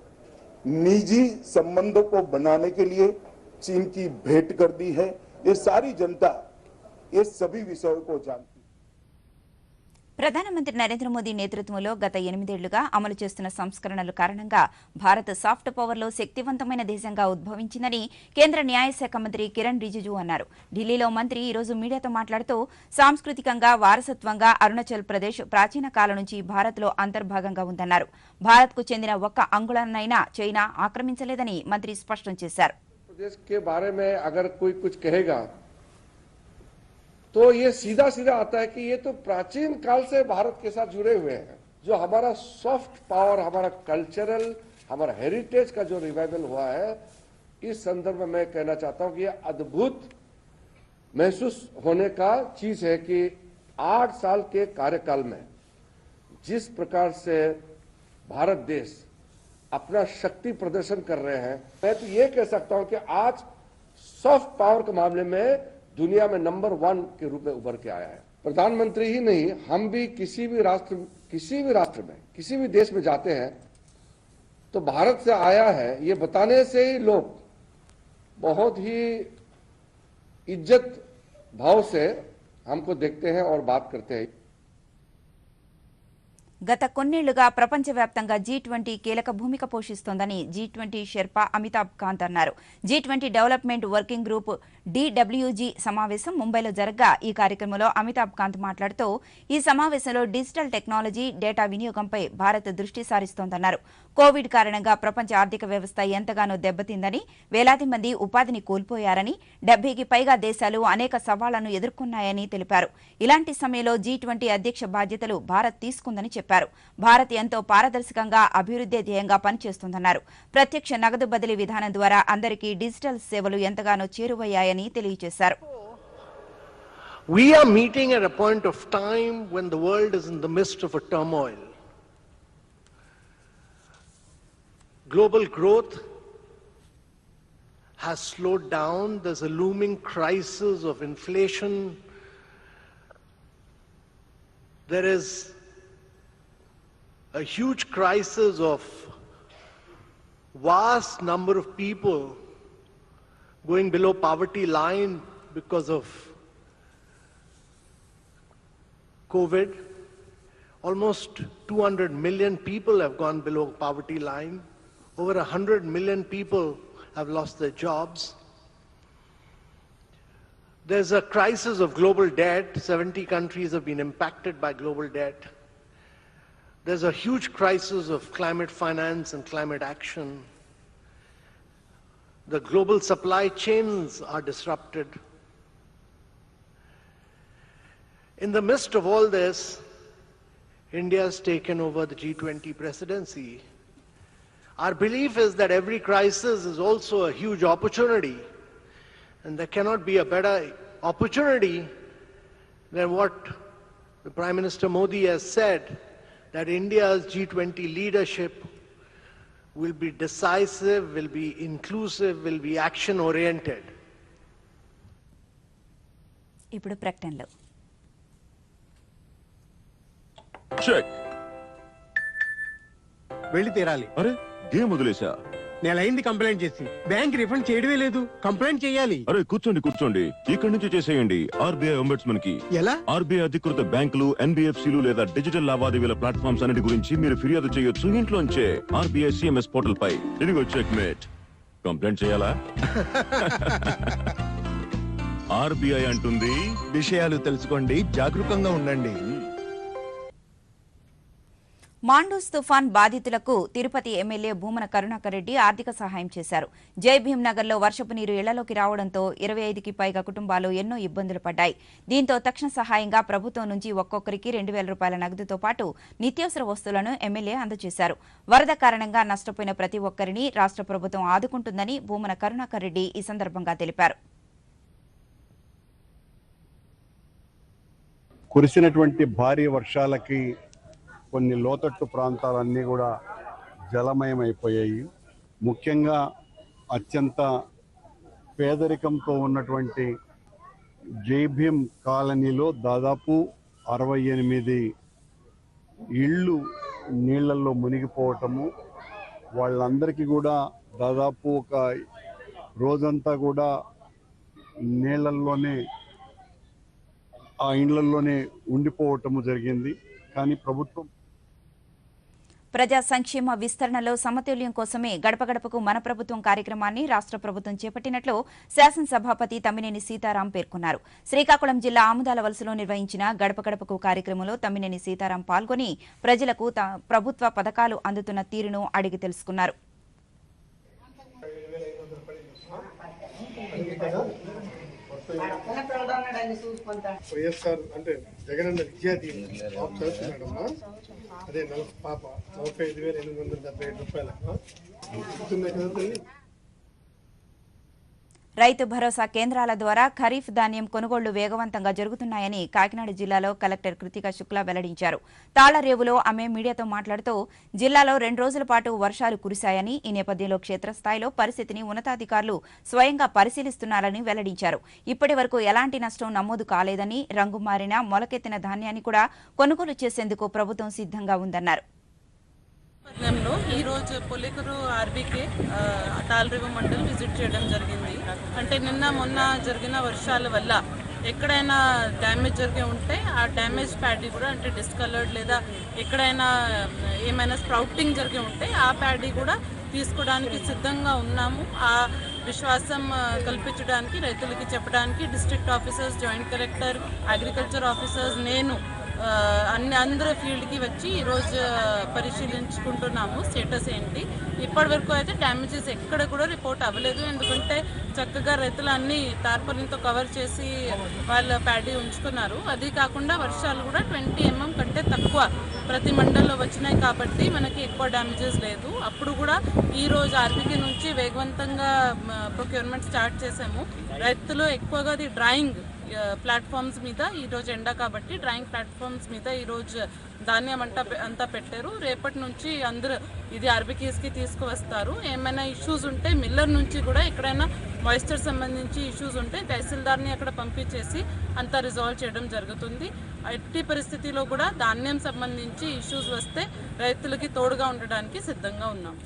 निजी संबंधों को बनाने के लिए चीन की भेंट कर दी है। ये सारी जनता ये सभी विषयों को जानती है। ప్రధానమంత్రి నరేంద్ర మోదీ నేతృత్వంలో గత 8 ఏళ్లుగా అమలు చేస్తున్న సంస్కరణల కారణంగా భారత్ సాఫ్ట్ పవర్లో శక్తివంతమైన దేశంగా ఉద్భవించిందని కేంద్ర న్యాయశాఖ మంత్రి కిరణ్ రిజిజు అన్నారు. ఢిల్లీలో మంత్రి ఈ రోజు మీడియాతో మాట్లాడుతూ సాంస్కృతికంగా వారసత్వంగా అరుణాచల్ ప్రదేశ్ ప్రాచీన కాలం నుంచి భారత్లో అంతర్భాగంగా ఉందన్నారు. భారత్కు చెందిన ఒక్క అంగుళాన్నైనా చైనా ఆక్రమించలేదని మంత్రి స్పష్టం చేశారు. प्रदेश के बारे में अगर कोई कुछ कहेगा तो ये सीधा सीधा आता है कि ये तो प्राचीन काल से भारत के साथ जुड़े हुए हैं। जो हमारा सॉफ्ट पावर, हमारा कल्चरल, हमारा हेरिटेज का जो रिवाइवल हुआ है, इस संदर्भ में मैं कहना चाहता हूं कि ये अद्भुत महसूस होने का चीज है कि 8 साल के कार्यकाल में जिस प्रकार से भारत देश अपना शक्ति प्रदर्शन कर रहे हैं, मैं तो ये कह सकता हूं कि आज सॉफ्ट पावर के मामले में दुनिया में नंबर 1 के रूप में उभर के आया है। प्रधानमंत्री ही नहीं, हम भी किसी भी राष्ट्र में, किसी भी देश में जाते हैं तो भारत से आया है ये बताने से ही लोग बहुत ही इज्जत भाव से हमको देखते हैं और बात करते हैं। గత కొన్నేళ్లుగా ప్రపంచవ్యాప్తంగా G20 కీలక భూమిక పోషిస్తోందని G20 షెర్పా అమితాబ్ కాంత్ అన్నారు. G20 development working group DWG సమావేశం ముంబైలో జరగ్గా ఈ కార్యక్రమంలో అమితాబ్ కాంత్ మాట్లాడుతూ ఈ సమావేశంలో డిజిటల్ టెక్నాలజీ, డేటా వినియోగంపై భారత్ దృష్టి సారిస్తోందన్నారు. కోవిడ్ కారణంగా ప్రపంచ ఆర్థిక వ్యవస్థ ఎంతగానో దెబ్బతిందని, వేలాది మంది ఉపాధిని కోల్పోయారని, 70కి పైగా దేశాలు అనేక సవాళ్లను ఎదుర్కొన్నాయని తెలిపారు. ఇలాంటి సమయంలో G20 అధ్యక్ష బాధ్యతలు భారత్ తీసుకుందని చెప్పారు. భారత్ ఎంతో పారదర్శకంగా అభివృద్ధి ధ్యేయంగా పనిచేస్తోందన్నారు. ప్రత్యక్ష నగదు బదిలీ విధానం ద్వారా అందరికీ డిజిటల్ సేవలు ఎంతగానో చేరువయ్యాయని తెలియజేశారు. We are meeting at a point of time when the world is in the midst of a turmoil. Global growth has slowed down. There's a looming crisis of inflation. There is a huge crisis of vast number of people going below poverty line because of COVID. Almost 200 million people have gone below poverty line. Over 100 million people have lost their jobs. There's a crisis of global debt. 70 countries have been impacted by global debt. There's a huge crisis of climate finance and climate action. The global supply chains are disrupted. In the midst of all this, India has taken over the G20 presidency. Our belief is that every crisis is also a huge opportunity, and there cannot be a better opportunity than what the Prime Minister Modi has said, that India's G20 leadership will be decisive, will be inclusive, will be action-oriented. ఇప్పుడు ప్రకటనలు. Check. వెళ్ళి తీరాలి. అరే game వదిలేసా. నెలైంది complaint చేసి bank refund చేయడమే లేదు. Complaint చేయాలి. అరే కూర్చోండి ఇక్కడి నుంచి చేసేయండి ఆర్బీఐ అంబడ్స్మన్ కి. ఎలా? ఆర్బీఐ అధికృత బ్యాంకులు, ఎన్బిఎఫ్సిలు లేదా డిజిటల్ లావాదేవీల ప్లాట్ఫామ్స్ అన్నిటి గురించి మీరు ఫిర్యాదు చేయొచ్చు ఇంట్లోంచే ఆర్బీఐ సిఎంఎస్ పోర్టల్ పై. ఇదిగో చెక్ మేట్. కంప్లైంట్ చేయాలా? ఆర్బీఐ అంటుంది విషయాలు తెలుసుకోండి, జాగరూకంగా ఉండండి. మాండూస్ తుఫాన్ బాధితులకు తిరుపతి ఎమ్మెల్యే భూమన కరుణాకర్ రెడ్డి ఆర్థిక సహాయం చేశారు. జై భీమ్ నగర్లో వర్షపు నీరు ఇళ్లలోకి రావడంతో 25కి పైగా కుటుంబాలు ఎన్నో ఇబ్బందులు పడ్డాయి. దీంతో తక్షణ సహాయంగా ప్రభుత్వం నుంచి ఒక్కొక్కరికి 2,000 రూపాయల నగదుతో పాటు నిత్యావసర వస్తువులను ఎమ్మెల్యే అందజేశారు. వరద కారణంగా నష్టపోయిన ప్రతి ఒక్కరిని రాష్ట్ర ప్రభుత్వం ఆదుకుంటుందని భూమన కరుణాకర్ రెడ్డి ఈ సందర్భంగా తెలిపారు. కురిసినటువంటి భారీ వర్షాలకి కొన్ని లోతట్టు ప్రాంతాలన్నీ కూడా జలమయమైపోయాయి. ముఖ్యంగా అత్యంత పేదరికంతో ఉన్నటువంటి జై భీమ్ కాలనీలో దాదాపు 68 ఇళ్ళు నీళ్లలో మునిగిపోవటము, వాళ్ళందరికీ కూడా దాదాపు ఒక రోజంతా కూడా నీళ్లలోనే ఆ ఇండ్లలోనే ఉండిపోవటము జరిగింది. కానీ ప్రభుత్వం ప్రజా సంక్షేమ విస్తరణలో సమతుల్యం కోసమే గడప గడపకు మన ప్రభుత్వం కార్యక్రమాన్ని రాష్ట్ర ప్రభుత్వం చేపట్టినట్లు శాసనసభాపతి తమ్మినేని సీతారాం పేర్కొన్నారు. శ్రీకాకుళం జిల్లా ఆముదాల వలసలో నిర్వహించిన గడప గడపకు కార్యక్రమంలో తమ్మినేని సీతారాం పాల్గొని ప్రజలకు ప్రభుత్వ పథకాలు అందుతున్న తీరును అడిగి తెలుసుకున్నారు. వైఎస్ఆర్ అంటే జగనన్న విద్యార్థి చదువుతున్నాడమ్మా. అదే పాప 45,877 రూపాయలమ్మా. రైతు భరోసా కేంద్రాల ద్వారా ఖరీఫ్ ధాన్యం కొనుగోళ్లు వేగవంతంగా జరుగుతున్నాయని కాకినాడ జిల్లాలో కలెక్టర్ కృతికా శుక్లా వెల్లడించారు. తాళ్లరేవులో ఆమె మీడియాతో మాట్లాడుతూ జిల్లాలో 2 రోజుల పాటు వర్షాలు కురిశాయని, ఈ నేపథ్యంలో క్షేత్రస్థాయిలో పరిస్థితిని ఉన్నతాధికారులు స్వయంగా పరిశీలిస్తున్నారని వెల్లడించారు. ఇప్పటి వరకు ఎలాంటి నష్టం నమోదు కాలేదని, రంగు మారిన మొలకెత్తిన ధాన్యాన్ని కూడా కొనుగోలు చేసేందుకు ప్రభుత్వం సిద్ధంగా ఉందన్నారు. ఈ రోజు పొలికరు ఆర్బీకే తాళ్లరేవు మండలి విజిట్ చేయడం జరిగింది. అంటే నిన్న మొన్న జరిగిన వర్షాల వల్ల ఎక్కడైనా డ్యామేజ్ జరిగి ఉంటే ఆ డ్యామేజ్ ప్యాడీ కూడా అంటే డిస్కలర్డ్ లేదా ఎక్కడైనా ఏమైనా స్ప్రౌటింగ్ జరిగి ఉంటే ఆ ప్యాడీ కూడా తీసుకోవడానికి సిద్ధంగా ఉన్నాము. ఆ విశ్వాసం కల్పించడానికి, రైతులకి చెప్పడానికి district officers, joint collector, agriculture officers, నేను అందరూ ఫీల్డ్కి వచ్చి ఈరోజు పరిశీలించుకుంటున్నాము స్టేటస్ ఏంటి. ఇప్పటి వరకు అయితే డ్యామేజెస్ ఎక్కడ కూడా రిపోర్ట్ అవ్వలేదు. ఎందుకంటే చక్కగా రైతులు అన్ని తార్పాలిన్తో కవర్ చేసి వాళ్ళ ప్యాడీ ఉంచుకున్నారు. అది కాకుండా వర్షాలు కూడా 20 mm కంటే తక్కువ ప్రతి మండల్లో వచ్చినాయి కాబట్టి మనకి ఎక్కువ డ్యామేజెస్ లేదు. అప్పుడు కూడా ఈరోజు ఆర్బీకే నుంచి వేగవంతంగా ప్రొక్యూర్మెంట్ స్టార్ట్ చేసాము. రైతులు ఎక్కువగా అది డ్రాయింగ్ ప్లాట్ఫామ్స్ మీద ఈరోజు ఎండా కాబట్టి డ్రాయింగ్ ప్లాట్ఫామ్స్ మీద ఈరోజు ధాన్యం అంతా పెట్టారు. రేపటి నుంచి అందరూ ఇది ఆర్బీకేస్కి తీసుకువస్తారు. ఏమైనా ఇష్యూస్ ఉంటే మిల్లర్ నుంచి కూడా ఎక్కడైనా మాయిశ్చర్ సంబంధించి ఇష్యూస్ ఉంటే తహసీల్దార్ని అక్కడ పంపించేసి అంతా రిజాల్వ్ చేయడం జరుగుతుంది. ఎట్టి పరిస్థితిలో కూడా ధాన్యం సంబంధించి ఇష్యూస్ వస్తే రైతులకి తోడుగా ఉండడానికి సిద్ధంగా ఉన్నాం.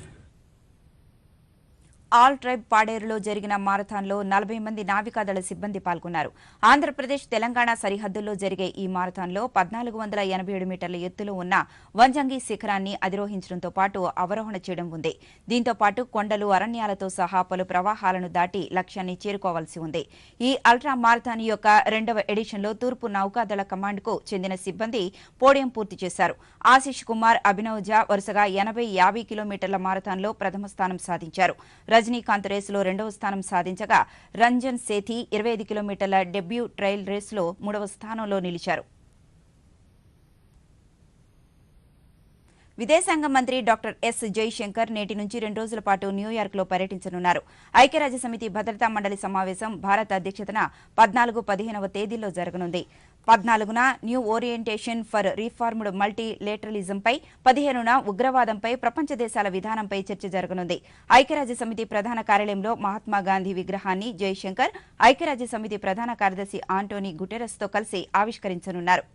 ఆల్ ట్రైబ్ పాడేరులో జరిగిన మారథాన్లో 40 మంది నావికాదళ సిబ్బంది పాల్గొన్నారు. ఆంధ్రప్రదేశ్, తెలంగాణ సరిహద్దుల్లో జరిగే ఈ మారథాన్లో 1487 మీటర్ల ఎత్తులో ఉన్న వంజంగి శిఖరాన్ని అధిరోహించడంతో పాటు అవరోహణ చేయడం ఉంది. దీంతో పాటు కొండలు, అరణ్యాలతో సహా పలు ప్రవాహాలను దాటి లక్ష్యాన్ని చేరుకోవాల్సి ఉంది. ఈ అల్ట్రా మారథాన్ యొక్క 2వ ఎడిషన్లో తూర్పు నౌకాదళ కమాండ్కు చెందిన సిబ్బంది పోడియం పూర్తి చేశారు. ఆశిష్ కుమార్, అభినవ్ ఝా వరుసగా 80-50 కిలోమీటర్ల మారథాన్లో ప్రథమ స్థానం సాధించారు. రజనీకాంత్ రేసులో 2వ స్థానం సాధించగా రంజన్ సేథి 25 కిలోమీటర్ల డెబ్యూ ట్రయల్ రేసులో 3వ స్థానంలో నిలిచారు. విదేశాంగ మంత్రి డాక్టర్ ఎస్ జైశంకర్ నేటి నుంచి 2 రోజుల పాటు న్యూయార్క్లో పర్యటించనున్నారు. ఐక్యరాజ్యసమితి భద్రతా మండలి సమావేశం భారత అధ్యక్షతన 14, 15వ తేదీల్లో జరగనుంది. 14న న్యూ ఓరియంటేషన్ ఫర్ రిఫార్మ్డ్ మల్టీలేటరలిజంపై, 15న ఉగ్రవాదంపై, ప్రపంచ దేశాల విధానంపై చర్చ జరగనుంది. ఐక్యరాజ్యసమితి ప్రధాన కార్యాలయంలో మహాత్మా గాంధీ విగ్రహాన్ని జైశంకర్ ఐక్యరాజ్యసమితి ప్రధాన కార్యదర్శి ఆంటోనీ గుటెరస్తో కలిసి ఆవిష్కరించనున్నారు.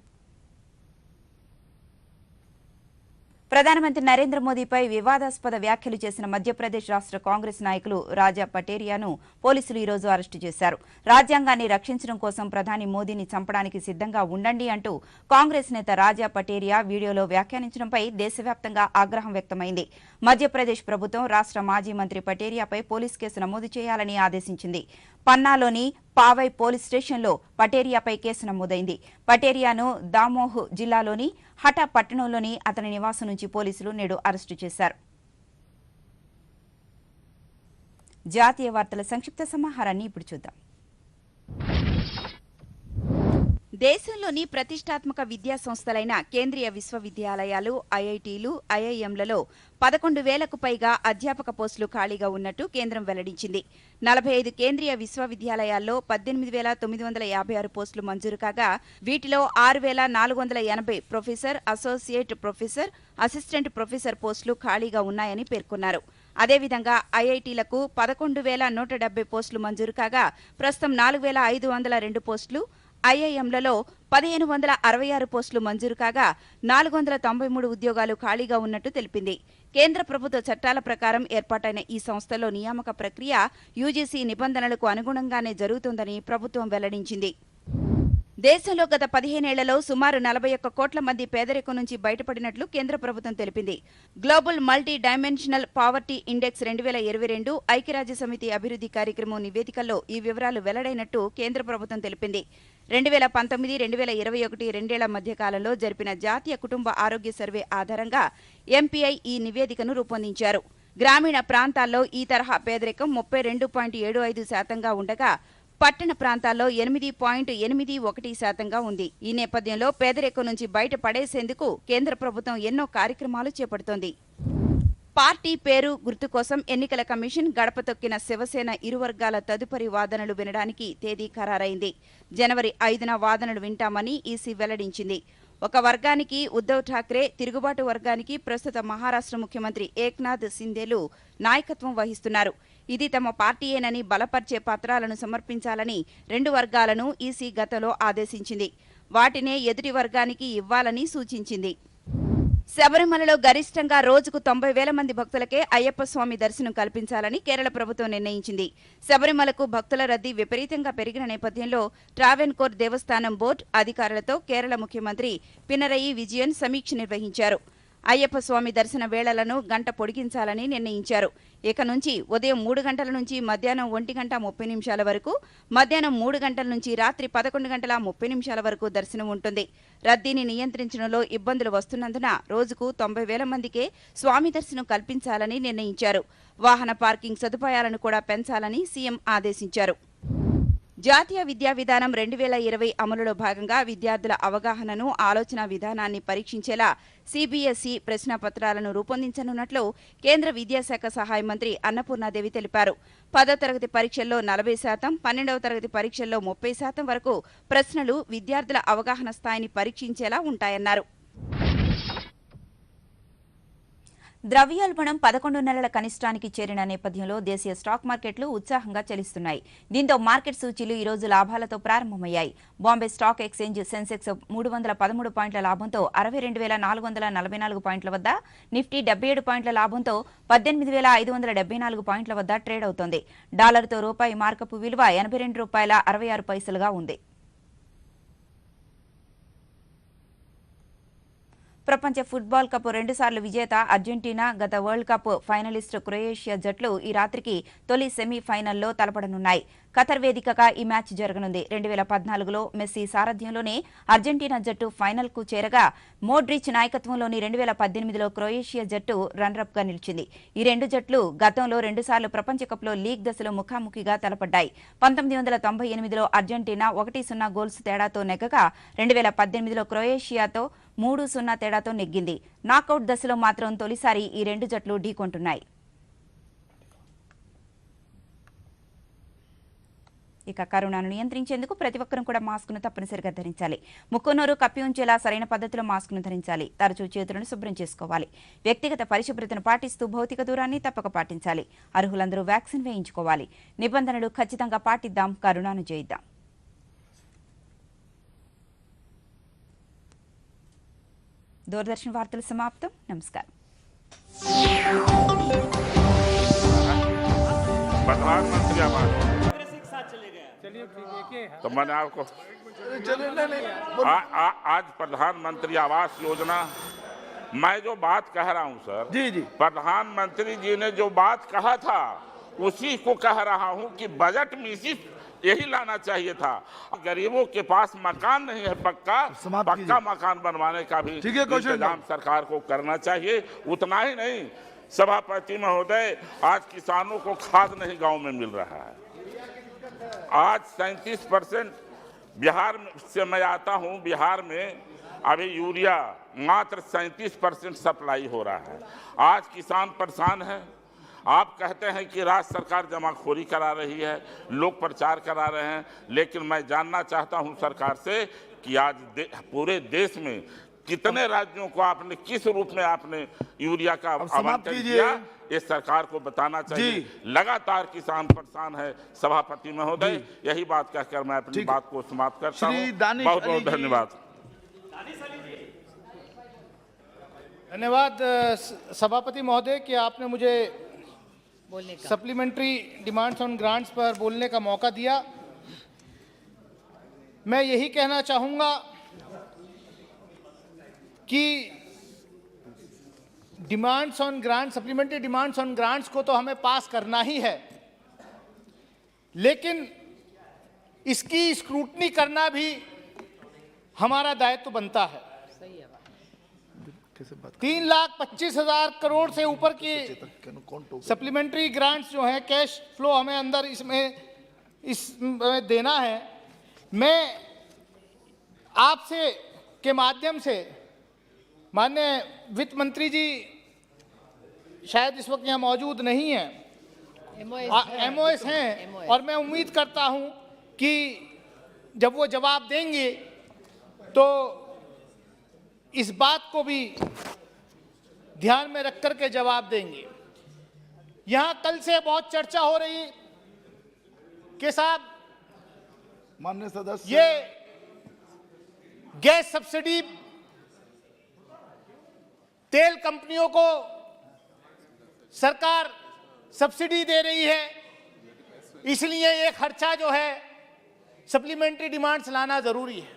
ప్రధానమంత్రి నరేంద్ర మోదీపై వివాదాస్పద వ్యాఖ్యలు చేసిన మధ్యప్రదేశ్ రాష్ట్ర కాంగ్రెస్ నాయకులు రాజా పటేరియాను పోలీసులు ఈ రోజు అరెస్టు చేశారు. రాజ్యాంగాన్ని రక్షించడం కోసం ప్రధాని మోదీని చంపడానికి సిద్ధంగా ఉండండి అంటూ కాంగ్రెస్ నేత రాజా పటేరియా వీడియోలో వ్యాఖ్యానించడంపై దేశవ్యాప్తంగా ఆగ్రహం వ్యక్తమైంది. మధ్యప్రదేశ్ ప్రభుత్వం రాష్ట్ర మాజీ మంత్రి పటేరియాపై పోలీసు కేసు నమోదు చేయాలని ఆదేశించింది. పన్నాలోని పావై పోలీస్ స్టేషన్లో పటేరియాపై కేసు నమోదైంది. పటేరియాను దామోహ్ జిల్లాలోని హటా పట్టణంలోని అతని నివాసం నుంచి పోలీసులు నేడు అరెస్టు చేశారు. జాతీయ వార్తల సంక్షిప్త సమాహారాన్ని ఇప్పుడు చూద్దాం. దేశంలోని ప్రతిష్టాత్మక విద్యా సంస్థలైన కేంద్రీయ విశ్వవిద్యాలయాలు, ఐఐటీలు, ఐఐఎంలలో 11,000కు పైగా అధ్యాపక పోస్టులు ఖాళీగా ఉన్నట్టు కేంద్రం వెల్లడించింది. 45 కేంద్రీయ విశ్వవిద్యాలయాల్లో 18,956 పోస్టులు మంజూరు కాగా వీటిలో 6,480 professor, associate professor, assistant professor పోస్టులు ఖాళీగా ఉన్నాయని పేర్కొన్నారు. అదేవిధంగా ఐఐటీలకు 11,170 పోస్టులు మంజూరు కాగా ప్రస్తుతం 4,502 పోస్టులు, ఐఐఎంలలో 1,566 పోస్టులు మంజూరు కాగా 493 ఉద్యోగాలు ఖాళీగా ఉన్నట్టు తెలిపింది. కేంద్ర ప్రభుత్వ చట్టాల ప్రకారం ఏర్పాటైన ఈ సంస్థలో నియామక ప్రక్రియ యూజీసీ నిబంధనలకు అనుగుణంగానే జరుగుతుందని ప్రభుత్వం వెల్లడించింది. దేశంలో గత 15 ఏళ్లలో సుమారు 41 కోట్ల మంది పేదరికం నుంచి బయటపడినట్లు కేంద్ర ప్రభుత్వం తెలిపింది. Global multi dimensional poverty index 2022 ఐక్యరాజ్యసమితి అభివృద్ధి కార్యక్రమం నివేదికల్లో ఈ వివరాలు వెల్లడైనట్టు కేంద్ర ప్రభుత్వం తెలిపింది. 2019, 2021 రెండేళ్ల మధ్య కాలంలో జరిపిన జాతీయ కుటుంబ ఆరోగ్య సర్వే ఆధారంగా ఎంపీఐ ఈ నివేదికను రూపొందించారు. గ్రామీణ ప్రాంతాల్లో ఈ తరహా పేదరికం 32.75%గా ఉండగా పట్టణ ప్రాంతాల్లో 8.81%గా ఉంది. ఈ నేపథ్యంలో పేదరికం నుంచి బయటపడేసేందుకు కేంద్ర ప్రభుత్వం ఎన్నో కార్యక్రమాలు చేపడుతోంది. పార్టీ పేరు గుర్తు కోసం ఎన్నికల కమిషన్ గడప తొక్కిన శివసేన ఇరు వర్గాల తదుపరి వాదనలు వినడానికి తేదీ ఖరారైంది. జనవరి 5న వాదనలు వింటామని ఈసీ వెల్లడించింది. ఒక వర్గానికి ఉద్దవ్ ఠాక్రే, తిరుగుబాటు వర్గానికి ప్రస్తుత మహారాష్ట్ర ముఖ్యమంత్రి ఏక్నాథ్ సింధేలు నాయకత్వం వహిస్తున్నారు. ఇది తమ పార్టీయేనని బలపర్చే పత్రాలను సమర్పించాలని 2 వర్గాలను ఈసీ గతంలో ఆదేశించింది. వాటినే ఎదుటి వర్గానికి ఇవ్వాలని సూచించింది. శబరిమలలో గరిష్టంగా రోజుకు 90,000 మంది భక్తులకే అయ్యప్ప స్వామి దర్శనం కల్పించాలని కేరళ ప్రభుత్వం నిర్ణయించింది. శబరిమలకు భక్తుల రద్దీ విపరీతంగా పెరిగిన నేపథ్యంలో ట్రావెన్కోర్ దేవస్థానం బోర్డు అధికారులతో కేరళ ముఖ్యమంత్రి పినరయి విజయన్ సమీక్ష నిర్వహించారు. అయ్యప్ప స్వామి దర్శన వేళలను గంట పొడిగించాలని నిర్ణయించారు. ఇక నుంచి ఉదయం 3 గంటల నుంచి మధ్యాహ్నం 1:30 వరకు, మధ్యాహ్నం 3 గంటల నుంచి రాత్రి 11:30 వరకు దర్శనం ఉంటుంది. రద్దీని నియంత్రించడంలో ఇబ్బందులు వస్తున్నందున రోజుకు 90,000 మందికే స్వామి దర్శనం కల్పించాలని నిర్ణయించారు. వాహన పార్కింగ్ సదుపాయాలను కూడా పెంచాలని సీఎం ఆదేశించారు. జాతీయ విద్యా విధానం 2020 అమలులో భాగంగా విద్యార్థుల అవగాహనను, ఆలోచన విధానాన్ని పరీక్షించేలా సీబీఎస్ఈ ప్రశ్నాపత్రాలను రూపొందించనున్నట్లు కేంద్ర విద్యాశాఖ సహాయ మంత్రి అన్నపూర్ణాదేవి తెలిపారు. 10వ తరగతి పరీక్షల్లో 40%, 12వ తరగతి పరీక్షల్లో 30% వరకు ప్రశ్నలు విద్యార్థుల అవగాహన స్థాయిని పరీక్షించేలా ఉంటాయన్నారు. ద్రవ్యోల్బణం 11 నెలల కనిష్టానికి చేరిన నేపథ్యంలో దేశీయ స్టాక్ మార్కెట్లు ఉత్సాహంగా చలిస్తున్నాయి. దీంతో మార్కెట్ సూచీలు ఈ రోజు లాభాలతో ప్రారంభమయ్యాయి. బాంబే స్టాక్ ఎక్స్చేంజ్ సెన్సెక్స్ 313 పాయింట్ల లాభంతో 62,444 పాయింట్ల వద్ద, నిఫ్టీ 77 పాయింట్ల లాభంతో 18,574 పాయింట్ల వద్ద ట్రేడ్ అవుతోంది. డాలర్తో రూపాయి మార్కపు విలువ ₹82.66గా ఉంది. ప్రపంచ ఫుట్బాల్ కప్ 2 సార్లు విజేత అర్జెంటీనా, గత వరల్డ్ కప్ ఫైనలిస్ట్ క్రొయేషియా జట్లు ఈ రాత్రికి తొలి సెమీఫైనల్లో తలపడనున్నాయి. ఖతర్ వేదికగా ఈ మ్యాచ్ జరగనుంది. 2014లో మెస్సీ సారథ్యంలోనే అర్జెంటీనా జట్టు ఫైనల్కు చేరగా మోడ్రిచ్ నాయకత్వంలోని 2018లో క్రొయేషియా జట్టు రన్నరప్గా నిలిచింది. ఈ 2 జట్లు గతంలో 2 సార్లు ప్రపంచ కప్లో లీగ్ దశలో ముఖాముఖిగా తలపడ్డాయి. 1998లో అర్జెంటీనా 1-0 గోల్స్ తేడాతో నెగ్గగా 2018లో క్రొయేషియాతో 3-0 తేడాతో నెగ్గింది. నాకౌట్ దశలో మాత్రం తొలిసారి ఈ రెండు జట్లు ఢీకొంటున్నాయి. ఇక కరోనాను నియంత్రించేందుకు ప్రతి ఒక్కరూ కూడా మాస్కును తప్పనిసరిగా ధరించాలి. ముక్కునోరు కప్పి ఉంచేలా సరైన పద్ధతిలో మాస్కును ధరించాలి. తరచూ చేతులను శుభ్రం చేసుకోవాలి. వ్యక్తిగత పరిశుభ్రతను పాటిస్తూ భౌతిక దూరాన్ని తప్పక పాటించాలి. అర్హులందరూ వ్యాక్సిన్ వేయించుకోవాలి. నిబంధనలు ఖచ్చితంగా పాటిద్దాం. కరోనాను జయిద్దాం. దూరదర్శన్ వార్తలు సమాప్తం. నమస్కారం. तो मैंने आपको आज प्रधानमंत्री आवास योजना, मैं जो बात कह रहा हूं सर, जी जी, प्रधानमंत्री जी ने जो बात कहा था उसी को कह रहा हूं कि बजट में इसी यही लाना चाहिए था। गरीबों के पास मकान नहीं है पक्का मकान बनवाने का भी इंतजाम सरकार को करना चाहिए। उतना ही नहीं, सभापति महोदय, आज किसानों को खाद नहीं गांव में मिल रहा है। आज 37% बिहार से मैं आता हूं, बिहार में अभी यूरिया मात्र 37% सप्लाई हो रहा है। आज किसान परेशान है। आप कहते हैं कि राज्य सरकार जमाखोरी करा रही है, लोग प्रचार करा रहे हैं, लेकिन मैं जानना चाहता हूं सरकार से कि आज पूरे देश में कितने राज्यों को आपने किस रूप में आपने यूरिया का आवंटन किया, ये सरकार को बताना चाहिए। लगातार किसान परेशान है। सभापति महोदय, यही बात कहकर मैं अपनी बात को समाप्त करता हूँ। बहुत बहुत धन्यवाद। धन्यवाद सभापति महोदय कि आपने मुझे सप्लीमेंट्री डिमांड्स ऑन ग्रांट्स पर बोलने का मौका दिया। मैं यही कहना चाहूँगा कि demands on grant, supplementary demands on grants को तो हमें पास करना ही है, लेकिन इसकी स्क्रूटनी करना भी हमारा दायित्व बनता है। 3,25,000 करोड़ से ऊपर की सप्लीमेंट्री ग्रांट्स जो हैं, कैश फ्लो हमें अंदर इसमें देना है। मैं आपसे के माध्यम से, माननीय वित्त मंत्री जी शायद इस वक्त यहाँ मौजूद नहीं हैं, एमओएस हैं, और मैं उम्मीद करता हूँ कि जब वो जवाब देंगे तो इस बात को भी ध्यान में रख कर के जवाब देंगे। यहाँ कल से बहुत चर्चा हो रही कि साहब माननीय सदस्य, ये गैस सब्सिडी तेल कंपनियों को सरकार सब्सिडी दे रही है, इसलिए ये खर्चा जो है सप्लीमेंट्री डिमांड्स लाना जरूरी है।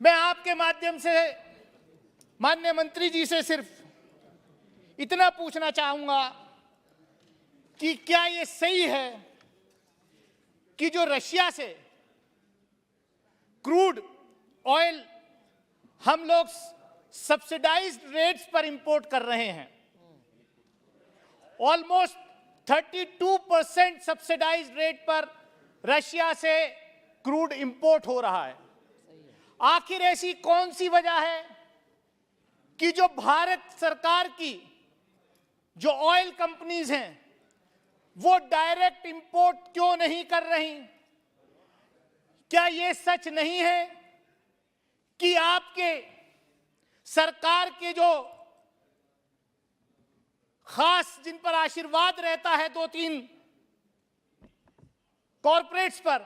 मैं आपके माध्यम से माननीय मंत्री जी से सिर्फ इतना पूछना चाहूंगा कि क्या ये सही है कि जो रशिया से क्रूड ऑयल हम लोग सब्सिडाइज्ड रेट्स पर इंपोर्ट कर रहे हैं, ऑलमोस्ट 32% सब्सिडाइज्ड रेट पर रशिया से क्रूड इंपोर्ट हो रहा है। आखिर ऐसी कौन सी वजह है कि जो भारत सरकार की जो ऑयल कंपनीज हैं वो डायरेक्ट इंपोर्ट क्यों नहीं कर रही? क्या ये सच नहीं है कि आपके सरकार के जो खास जिन पर आशीर्वाद रहता है 2-3 कॉरपोरेट्स पर,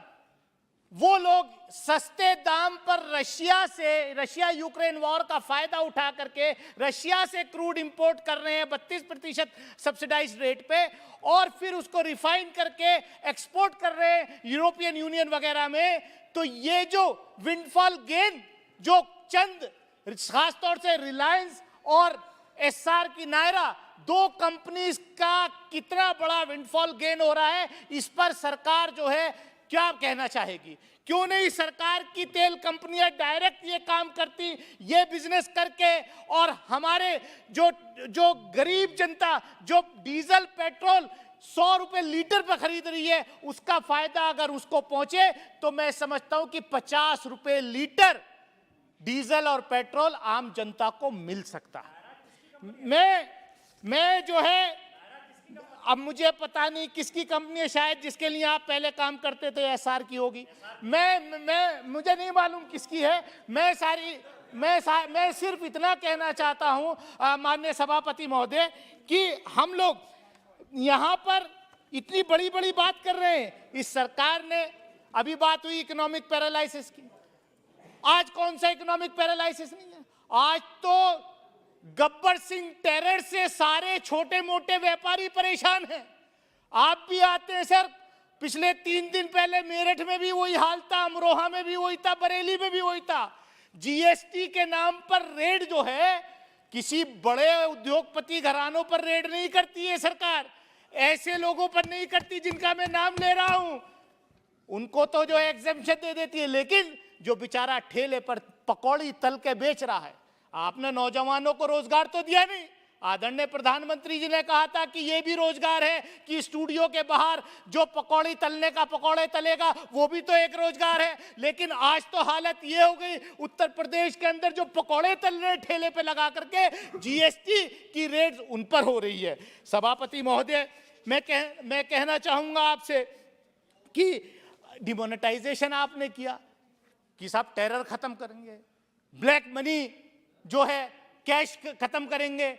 वो लोग सस्ते दाम पर रशिया यूक्रेन वॉर का फायदा उठा करके रशिया से क्रूड इंपोर्ट कर रहे हैं 32% सब्सिडाइज्ड रेट पे, और फिर उसको रिफाइन करके एक्सपोर्ट कर रहे हैं यूरोपियन यूनियन वगैरह में। तो ये जो विंडफॉल गेन जो चंद खासतौर से रिलायंस और एसआर की नायरा दो कंपनीज का कितना बड़ा विंडफॉल गेन हो रहा है, इस पर सरकार जो है क्या कहना चाहेगी? क्यों नहीं सरकार की तेल कंपनियां डायरेक्ट ये काम करती, ये बिजनेस करके, और हमारे जो गरीब जनता जो डीजल पेट्रोल 100 रुपए लीटर पर खरीद रही है, उसका फायदा अगर उसको पहुंचे तो मैं समझता हूं कि 50 रुपए लीटर डीजल और पेट्रोल आम जनता को मिल सकता है। मैं जो है, अब मुझे पता नहीं किसकी कंपनी है, शायद जिसके लिए आप पहले काम करते थे एसआर की होगी, मुझे नहीं मालूम किसकी है। मैं सिर्फ इतना कहना चाहता हूं माननीय सभापति महोदय कि हम लोग यहां पर इतनी बड़ी बड़ी बात कर रहे हैं। इस सरकार ने, अभी बात हुई इकोनॉमिक पैरालाइसिस की, आज कौन सा इकोनॉमिक पैरालाइसिस नहीं है। आज तो गब्बर सिंह टेरर से सारे छोटे मोटे व्यापारी परेशान हैं। आप भी आते हैं सर, पिछले 3 दिन पहले मेरठ में भी वही हाल था, अमरोहा में भी वही था, बरेली में भी वही था। जीएसटी के नाम पर रेड जो है, किसी बड़े उद्योगपति घरानों पर रेड नहीं करती है सरकार, ऐसे लोगों पर नहीं करती जिनका मैं नाम ले रहा हूं, उनको तो जो एग्जेम्पशन दे देती है। लेकिन जो बेचारा ठेले पर पकौड़ी तल के बेच रहा है, आपने नौजवानों को रोजगार तो दिया नहीं। आदरणीय प्रधानमंत्री जी ने कहा था कि ये भी रोजगार है कि स्टूडियो के बाहर जो पकौड़ी तलने का पकौड़े तलेगा, वो भी तो एक रोजगार है। लेकिन आज तो हालत ये हो गई, उत्तर प्रदेश के अंदर जो पकौड़े तल रहे ठेले पे लगा करके जीएसटी की रेट उन पर हो रही है। सभापति महोदय, मैं कहना चाहूंगा आपसे कि डिमोनेटाइजेशन आपने किया कि साहब टेरर खत्म करेंगे, ब्लैक मनी जो है कैश खत्म करेंगे,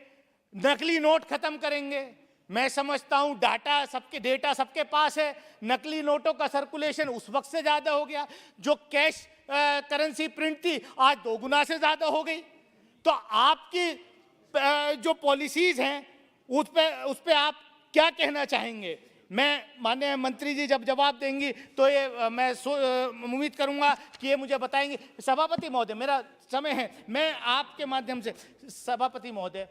नकली नोट खत्म करेंगे। मैं समझता हूं डेटा सबके पास है। नकली नोटों का सर्कुलेशन उस वक्त से ज्यादा हो गया, जो कैश करेंसी प्रिंट थी आज 2 गुना से ज्यादा हो गई। तो आपकी जो पॉलिसीज हैं उस पे आप क्या कहना चाहेंगे? मैं माननीय मंत्री जी जब जवाब देंगी तो ये मैं उम्मीद करूंगा कि ये मुझे बताएंगे। सभापति महोदय, मेरा समय है, मैं आपके माध्यम से, सभापति महोदय,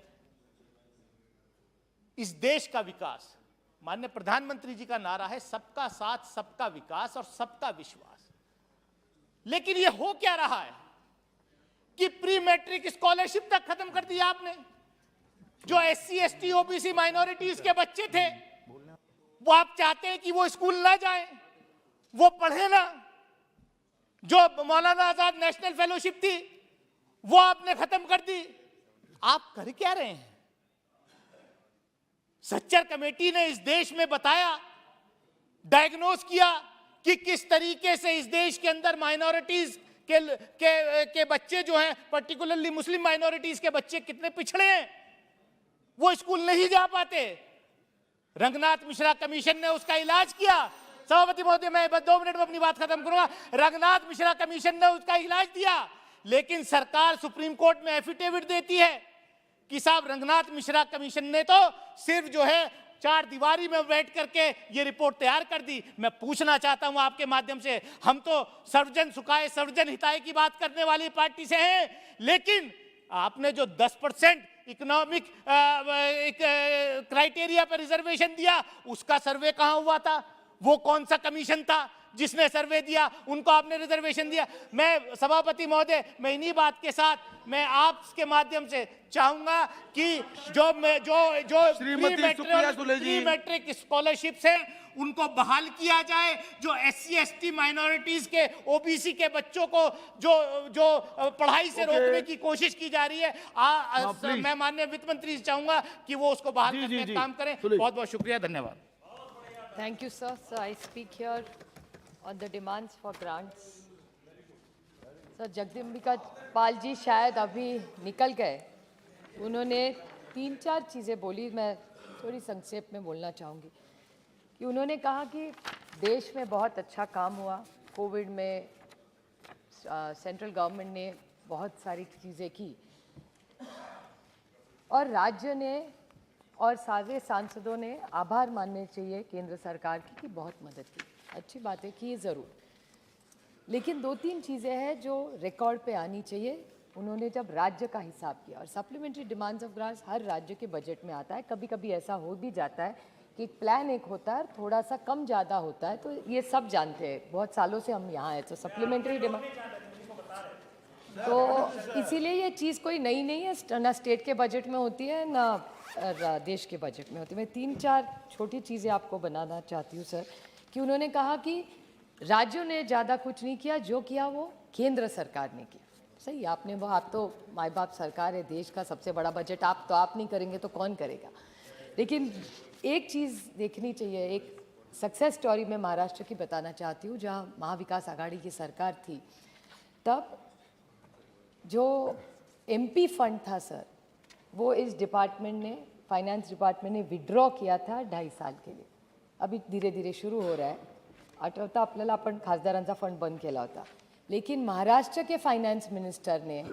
इस देश का विकास, माननीय प्रधानमंत्री जी का नारा है सबका साथ, सबका विकास और सबका विश्वास। लेकिन ये हो क्या रहा है कि प्री मैट्रिक स्कॉलरशिप तक खत्म कर दिया आपने। जो SC ST OBC माइनॉरिटीज के बच्चे थे, वो आप चाहते हैं कि वो स्कूल ना जाएं, वो पढ़े ना। जो मौलाना आजाद नेशनल फेलोशिप थी वो आपने खत्म कर दी। आप कर क्या रहे हैं? सच्चर कमेटी ने इस देश में बताया, डायग्नोस किया कि किस तरीके से इस देश के अंदर माइनॉरिटीज के बच्चे जो हैं, पर्टिकुलरली मुस्लिम माइनॉरिटीज के बच्चे कितने पिछड़े हैं, वो स्कूल नहीं जा पाते। रंगनाथ मिश्रा कमीशन ने उसका इलाज किया। सभापति महोदय, मैं बस 2 मिनट में अपनी बात खत्म करूंगा। रंगनाथ मिश्रा कमीशन ने उसका इलाज दिया, लेकिन सरकार सुप्रीम कोर्ट में एफिडेविट देती है कि साहब रंगनाथ मिश्रा कमीशन ने तो सिर्फ जो है 4 दीवारी में बैठ करके ये रिपोर्ट तैयार कर दी। मैं पूछना चाहता हूं आपके माध्यम से, हम तो सर्वजन सुखाए सर्वजन हिताय की बात करने वाली पार्टी से हैं, लेकिन आपने जो 10% इकोनॉमिक क्राइटेरिया पर रिजर्वेशन दिया, उसका सर्वे कहां हुआ था? वो कौन सा कमीशन था जिसने सर्वे दिया? उनको आपने रिजर्वेशन दिया। मैं सभापति महोदय, मैं इन्हीं बात के साथ मैं आपके माध्यम से चाहूंगा कि जो प्री मैट्रिक स्कॉलरशिप है उनको बहाल किया जाए। जो SC ST माइनॉरिटीज के OBC के बच्चों को जो पढ़ाई से रोकने की कोशिश की जा रही है, मैं माननीय वित्त मंत्री से चाहूंगा कि वो उसको बहाल करने का काम करें। बहुत बहुत शुक्रिया, धन्यवाद। Thank you, sir. So I speak here on the demands for grants. Sir, Jagdambika Pal ji शायद अभी निकल गए। उन्होंने 3-4 चीज़ें बोली, मैं थोड़ी संक्षेप में बोलना चाहूँगी कि उन्होंने कहा कि देश में बहुत अच्छा काम हुआ, कोविड में सेंट्रल गवर्नमेंट ने बहुत सारी चीज़ें की और राज्य ने और सारे सांसदों ने आभार मानने चाहिए केंद्र सरकार की कि बहुत मदद की। अच्छी बात है की ज़रूर, लेकिन 2-3 चीज़ें हैं जो रिकॉर्ड पे आनी चाहिए। उन्होंने जब राज्य का हिसाब किया, और सप्लीमेंट्री डिमांड्स ऑफ ग्रांट्स हर राज्य के बजट में आता है, कभी कभी ऐसा हो भी जाता है कि प्लान एक होता है, थोड़ा सा कम ज़्यादा होता है, तो ये सब जानते हैं, बहुत सालों से हम यहाँ हैं। तो सप्लीमेंट्री डिमांड, तो इसीलिए ये चीज़ कोई नई नहीं है, ना स्टेट के बजट में होती है ना देश के बजट में होती है। मैं 3-4 छोटी चीज़ें आपको बनाना चाहती हूँ सर, कि उन्होंने कहा कि राज्यों ने ज़्यादा कुछ नहीं किया, जो किया वो केंद्र सरकार ने किया। सही आपने वो, आप तो माई बाप सरकार है, देश का सबसे बड़ा बजट आप नहीं करेंगे तो कौन करेगा। लेकिन एक चीज़ देखनी चाहिए, एक सक्सेस स्टोरी मैं महाराष्ट्र की बताना चाहती हूँ, जहाँ महाविकास आघाड़ी की सरकार थी तब जो एमपी फंड था सर, वो इस डिपार्टमेंट ने, फाइनेंस डिपार्टमेंट ने विड्रॉ किया था 2.5 साल के लिए। अभी धीरे धीरे शुरू हो रहा है। आठवतं आपल्याला आपण खासदारांचा फंड बंद केला होता, लेकिन महाराष्ट्र के फाइनेंस मिनिस्टर ने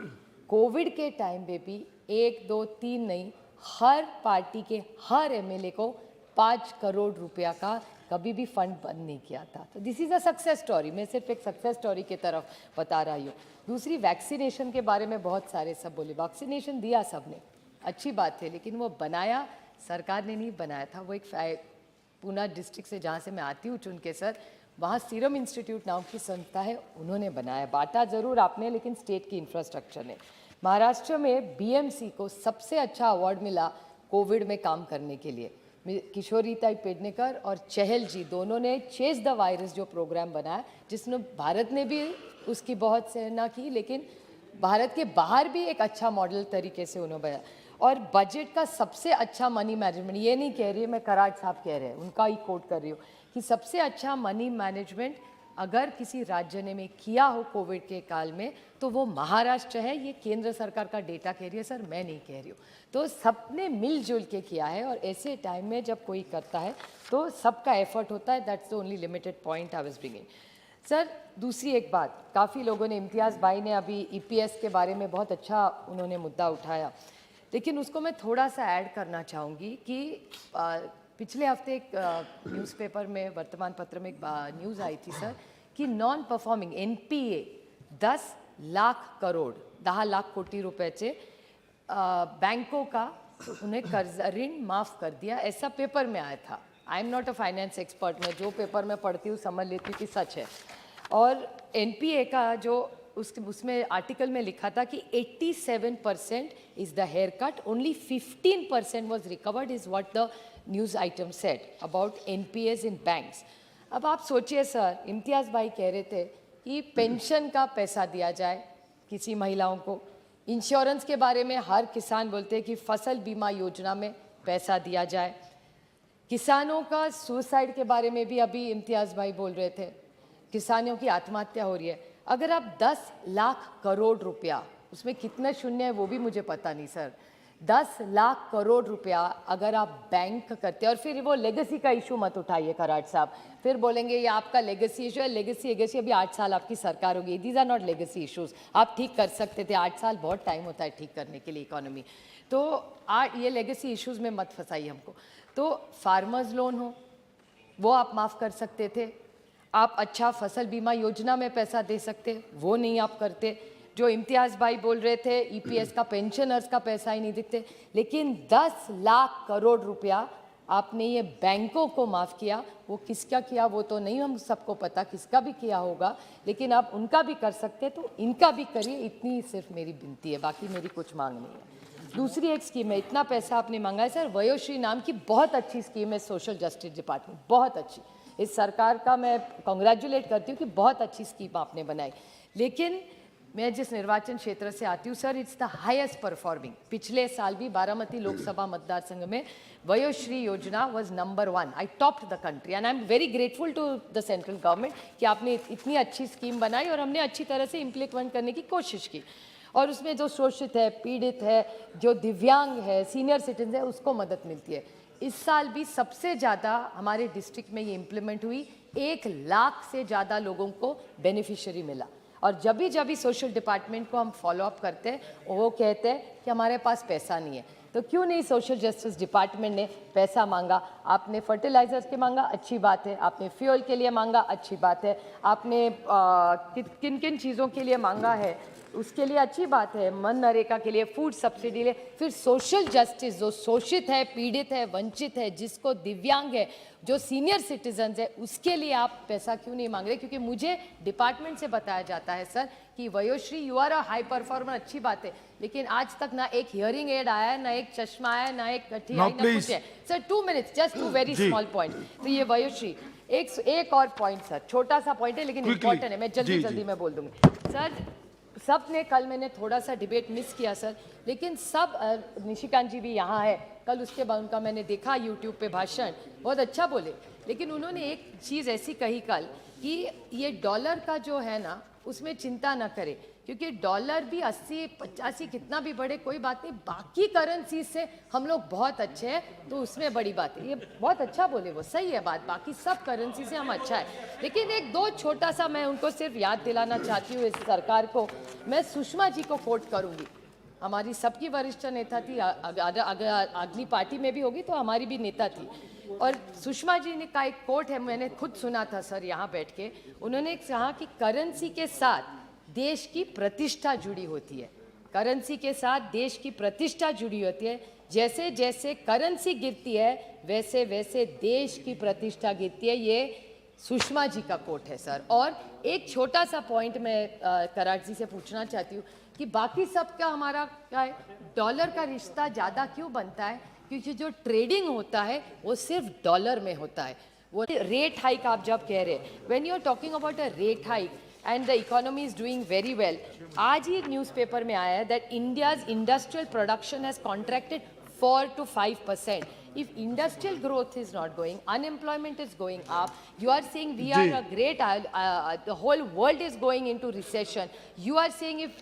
कोविड के टाइम पे भी 1, 2, 3 नहीं, हर पार्टी के हर एमएलए को 5 करोड़ रुपया का कभी भी फंड बंद नहीं किया था। तो this is a success story. मैं सिर्फ एक सक्सेस स्टोरी की तरफ बता रही हूँ। दूसरी, वैक्सीनेशन के बारे में बहुत सारे सब बोले, वैक्सीनेशन दिया सबने, अच्छी बात है, लेकिन वो बनाया सरकार ने नहीं बनाया था। वो एक पूना डिस्ट्रिक्ट से जहाँ से मैं आती हूँ चुन के सर, वहाँ सीरम इंस्टीट्यूट नाम की संस्था है, उन्होंने बनाया। बांटा ज़रूर आपने, लेकिन स्टेट की इंफ्रास्ट्रक्चर ने। महाराष्ट्र में बीएमसी को सबसे अच्छा अवार्ड मिला कोविड में काम करने के लिए। किशोरीताई पेडनेकर और चहल जी दोनों ने चेस द वायरस जो प्रोग्राम बनाया, जिसमें भारत ने भी उसकी बहुत सराहना की, लेकिन भारत के बाहर भी एक अच्छा मॉडल तरीके से उन्होंने बनाया। और बजट का सबसे अच्छा मनी मैनेजमेंट, ये नहीं कह रही मैं, कराट साहब कह रहे हैं, उनका ही कोट कर रही हूँ कि सबसे अच्छा मनी मैनेजमेंट अगर किसी राज्य ने में किया हो कोविड के काल में तो वो महाराष्ट्र है। ये केंद्र सरकार का डेटा कह रही है सर, मैं नहीं कह रही हूँ। तो सबने मिलजुल के किया है, और ऐसे टाइम में जब कोई करता है तो सबका एफर्ट होता है। That's the only limited point I was bringing. Sir, दूसरी एक बात, काफ़ी लोगों ने, इम्तियाज़ भाई ने अभी ईपीएस के बारे में बहुत अच्छा उन्होंने मुद्दा उठाया, लेकिन उसको मैं थोड़ा सा ऐड करना चाहूँगी कि पिछले हफ्ते एक न्यूज़पेपर में, वर्तमान पत्र में एक न्यूज़ आई थी सर कि non performing NPA 10 lakh crore 10 lakh कोटी रुपयाचे बैंकों का उन्हें कर्ज ऋण माफ़ कर दिया, ऐसा पेपर में आया था। I am not a finance expert, मैं जो पेपर में पढ़ती हूँ समझ लेती हूँ कि सच है। और एनपीए का जो उसमें आर्टिकल में लिखा था कि 87% is the hair cut, only 15% was recovered, is what the news item said about NPS in banks. अब आप सोचिए सर, इम्तियाज़ भाई कह रहे थे कि पेंशन का पैसा दिया जाए किसी महिलाओं को, इंश्योरेंस के बारे में हर किसान बोलते हैं कि फसल बीमा योजना में पैसा दिया जाए, किसानों का सुसाइड के बारे में भी अभी इम्तियाज़ भाई बोल रहे थे, किसानों की आत्महत्या हो रही है। अगर आप 10 लाख करोड़ रुपया, उसमें कितने शून्य है वो भी मुझे पता नहीं सर, 10 लाख करोड़ रुपया अगर आप बैंक करते हैं, और फिर वो लेगेसी का इशू मत उठाइए कराट साहब, फिर बोलेंगे ये आपका लेगेसी इशू है। लेगेसी अभी 8 साल आपकी सरकार होगी, these are not legacy issues, आप ठीक कर सकते थे। 8 साल बहुत टाइम होता है ठीक करने के लिए इकोनॉमी, तो ये लेगेसी इशूज़ में मत फंसाइए हमको। तो फार्मर्स लोन हो वो आप माफ़ कर सकते थे, आप अच्छा फसल बीमा योजना में पैसा दे सकते, वो नहीं आप करते। जो इम्तियाज़ भाई बोल रहे थे ईपीएस का, पेंशनर्स का पैसा ही नहीं दिखते, लेकिन 10 लाख करोड़ रुपया आपने ये बैंकों को माफ़ किया। वो किसका किया वो तो नहीं हम सबको पता, किसका भी किया होगा, लेकिन आप उनका भी कर सकते तो इनका भी करिए, इतनी सिर्फ मेरी विनती है, बाकी मेरी कुछ मांग नहीं है। दूसरी एक स्कीम है, इतना पैसा आपने मांगा है सर, वयोश्री नाम की बहुत अच्छी स्कीम है सोशल जस्टिस डिपार्टमेंट, बहुत अच्छी, इस सरकार का मैं कॉन्ग्रेचुलेट करती हूँ कि बहुत अच्छी स्कीम आपने बनाई। लेकिन मैं जिस निर्वाचन क्षेत्र से आती हूँ sir, it's the highest performing. पिछले साल भी बारामती लोकसभा मतदार संघ में Vayoshri Yojana was number 1, I topped the country, and I am very grateful to the central government कि आपने इतनी अच्छी स्कीम बनाई और हमने अच्छी तरह से इम्प्लीमेंट करने की कोशिश की। और उसमें जो शोषित है, पीड़ित है, जो दिव्यांग है, सीनियर सिटीजन है, उसको मदद मिलती है। इस साल भी सबसे ज़्यादा हमारे डिस्ट्रिक्ट में ये इम्प्लीमेंट हुई, 1 लाख से ज़्यादा लोगों को बेनिफिशियरी मिला। और जब भी सोशल डिपार्टमेंट को हम फॉलोअप करते हैं, वो कहते हैं कि हमारे पास पैसा नहीं है, तो क्यों नहीं सोशल जस्टिस डिपार्टमेंट ने पैसा मांगा। आपने फर्टिलाइजर्स के मांगा, अच्छी बात है, आपने फ्यूल के लिए मांगा, अच्छी बात है, आपने किन किन चीज़ों के लिए मांगा है उसके लिए अच्छी बात है, मनरेगा के लिए, फूड सब्सिडी लिए। फिर सोशल जस्टिस, जो शोषित है, पीड़ित है, वंचित है, जिसको दिव्यांग है, जो सीनियर सिटीजन है, उसके लिए आप पैसा क्यों नहीं मांग रहे? क्योंकि मुझे डिपार्टमेंट से बताया जाता है सर कि Vayoshri you are a high performer, अच्छी बात है, लेकिन आज तक ना एक हियरिंग एड आया है, ना एक चश्मा आया है, ना एक कठी आई, ना कुछ है। Sir 2 minutes, just 2 very small point. तो ये वयोश्री, एक और पॉइंट सर, छोटा सा पॉइंट है लेकिन इंपॉर्टेंट है, मैं जल्दी में बोल दूंगी सर। सब ने कल मैंने थोड़ा सा डिबेट मिस किया सर, लेकिन सब निशिकांत जी भी यहाँ है, कल उसके बाद उनका मैंने देखा यूट्यूब पे भाषण, बहुत अच्छा बोले, लेकिन उन्होंने एक चीज़ ऐसी कही कल कि ये डॉलर का जो है ना उसमें चिंता ना करे, क्योंकि डॉलर भी 80-85 कितना भी बढ़े कोई बात नहीं, बाकी करेंसी से हम लोग बहुत अच्छे हैं, तो उसमें बड़ी बात है। ये बहुत अच्छा बोले, वो सही है बात, बाकी सब करेंसी से हम अच्छा है। लेकिन एक दो छोटा सा मैं उनको सिर्फ याद दिलाना चाहती हूँ इस सरकार को, मैं सुषमा जी को कोट करूँगी, हमारी सबकी वरिष्ठ नेता थी, अगर अगली पार्टी में भी होगी तो हमारी भी नेता थी, और सुषमा जी ने का एक कोट है, मैंने खुद सुना था सर यहाँ बैठ के, उन्होंने कहा कि करेंसी के साथ देश की प्रतिष्ठा जुड़ी होती है, करेंसी के साथ देश की प्रतिष्ठा जुड़ी होती है, जैसे जैसे करेंसी गिरती है वैसे वैसे देश की प्रतिष्ठा गिरती है। ये सुषमा जी का कोट है सर। और एक छोटा सा पॉइंट मैं कराट जी से पूछना चाहती हूँ कि बाकी सब का हमारा क्या है, डॉलर का रिश्ता ज़्यादा क्यों बनता है, क्योंकि जो ट्रेडिंग होता है वो सिर्फ डॉलर में होता है। वो रेट हाइक आप जब कह रहे हैं, when you are talking about a rate hike and the economy is doing very well, आज ही एक न्यूज़पेपर में आया है that India's industrial production has contracted 4 to 5%. If industrial growth is not going, unemployment is going up, you are saying we are a great, the whole world is going into recession. You are saying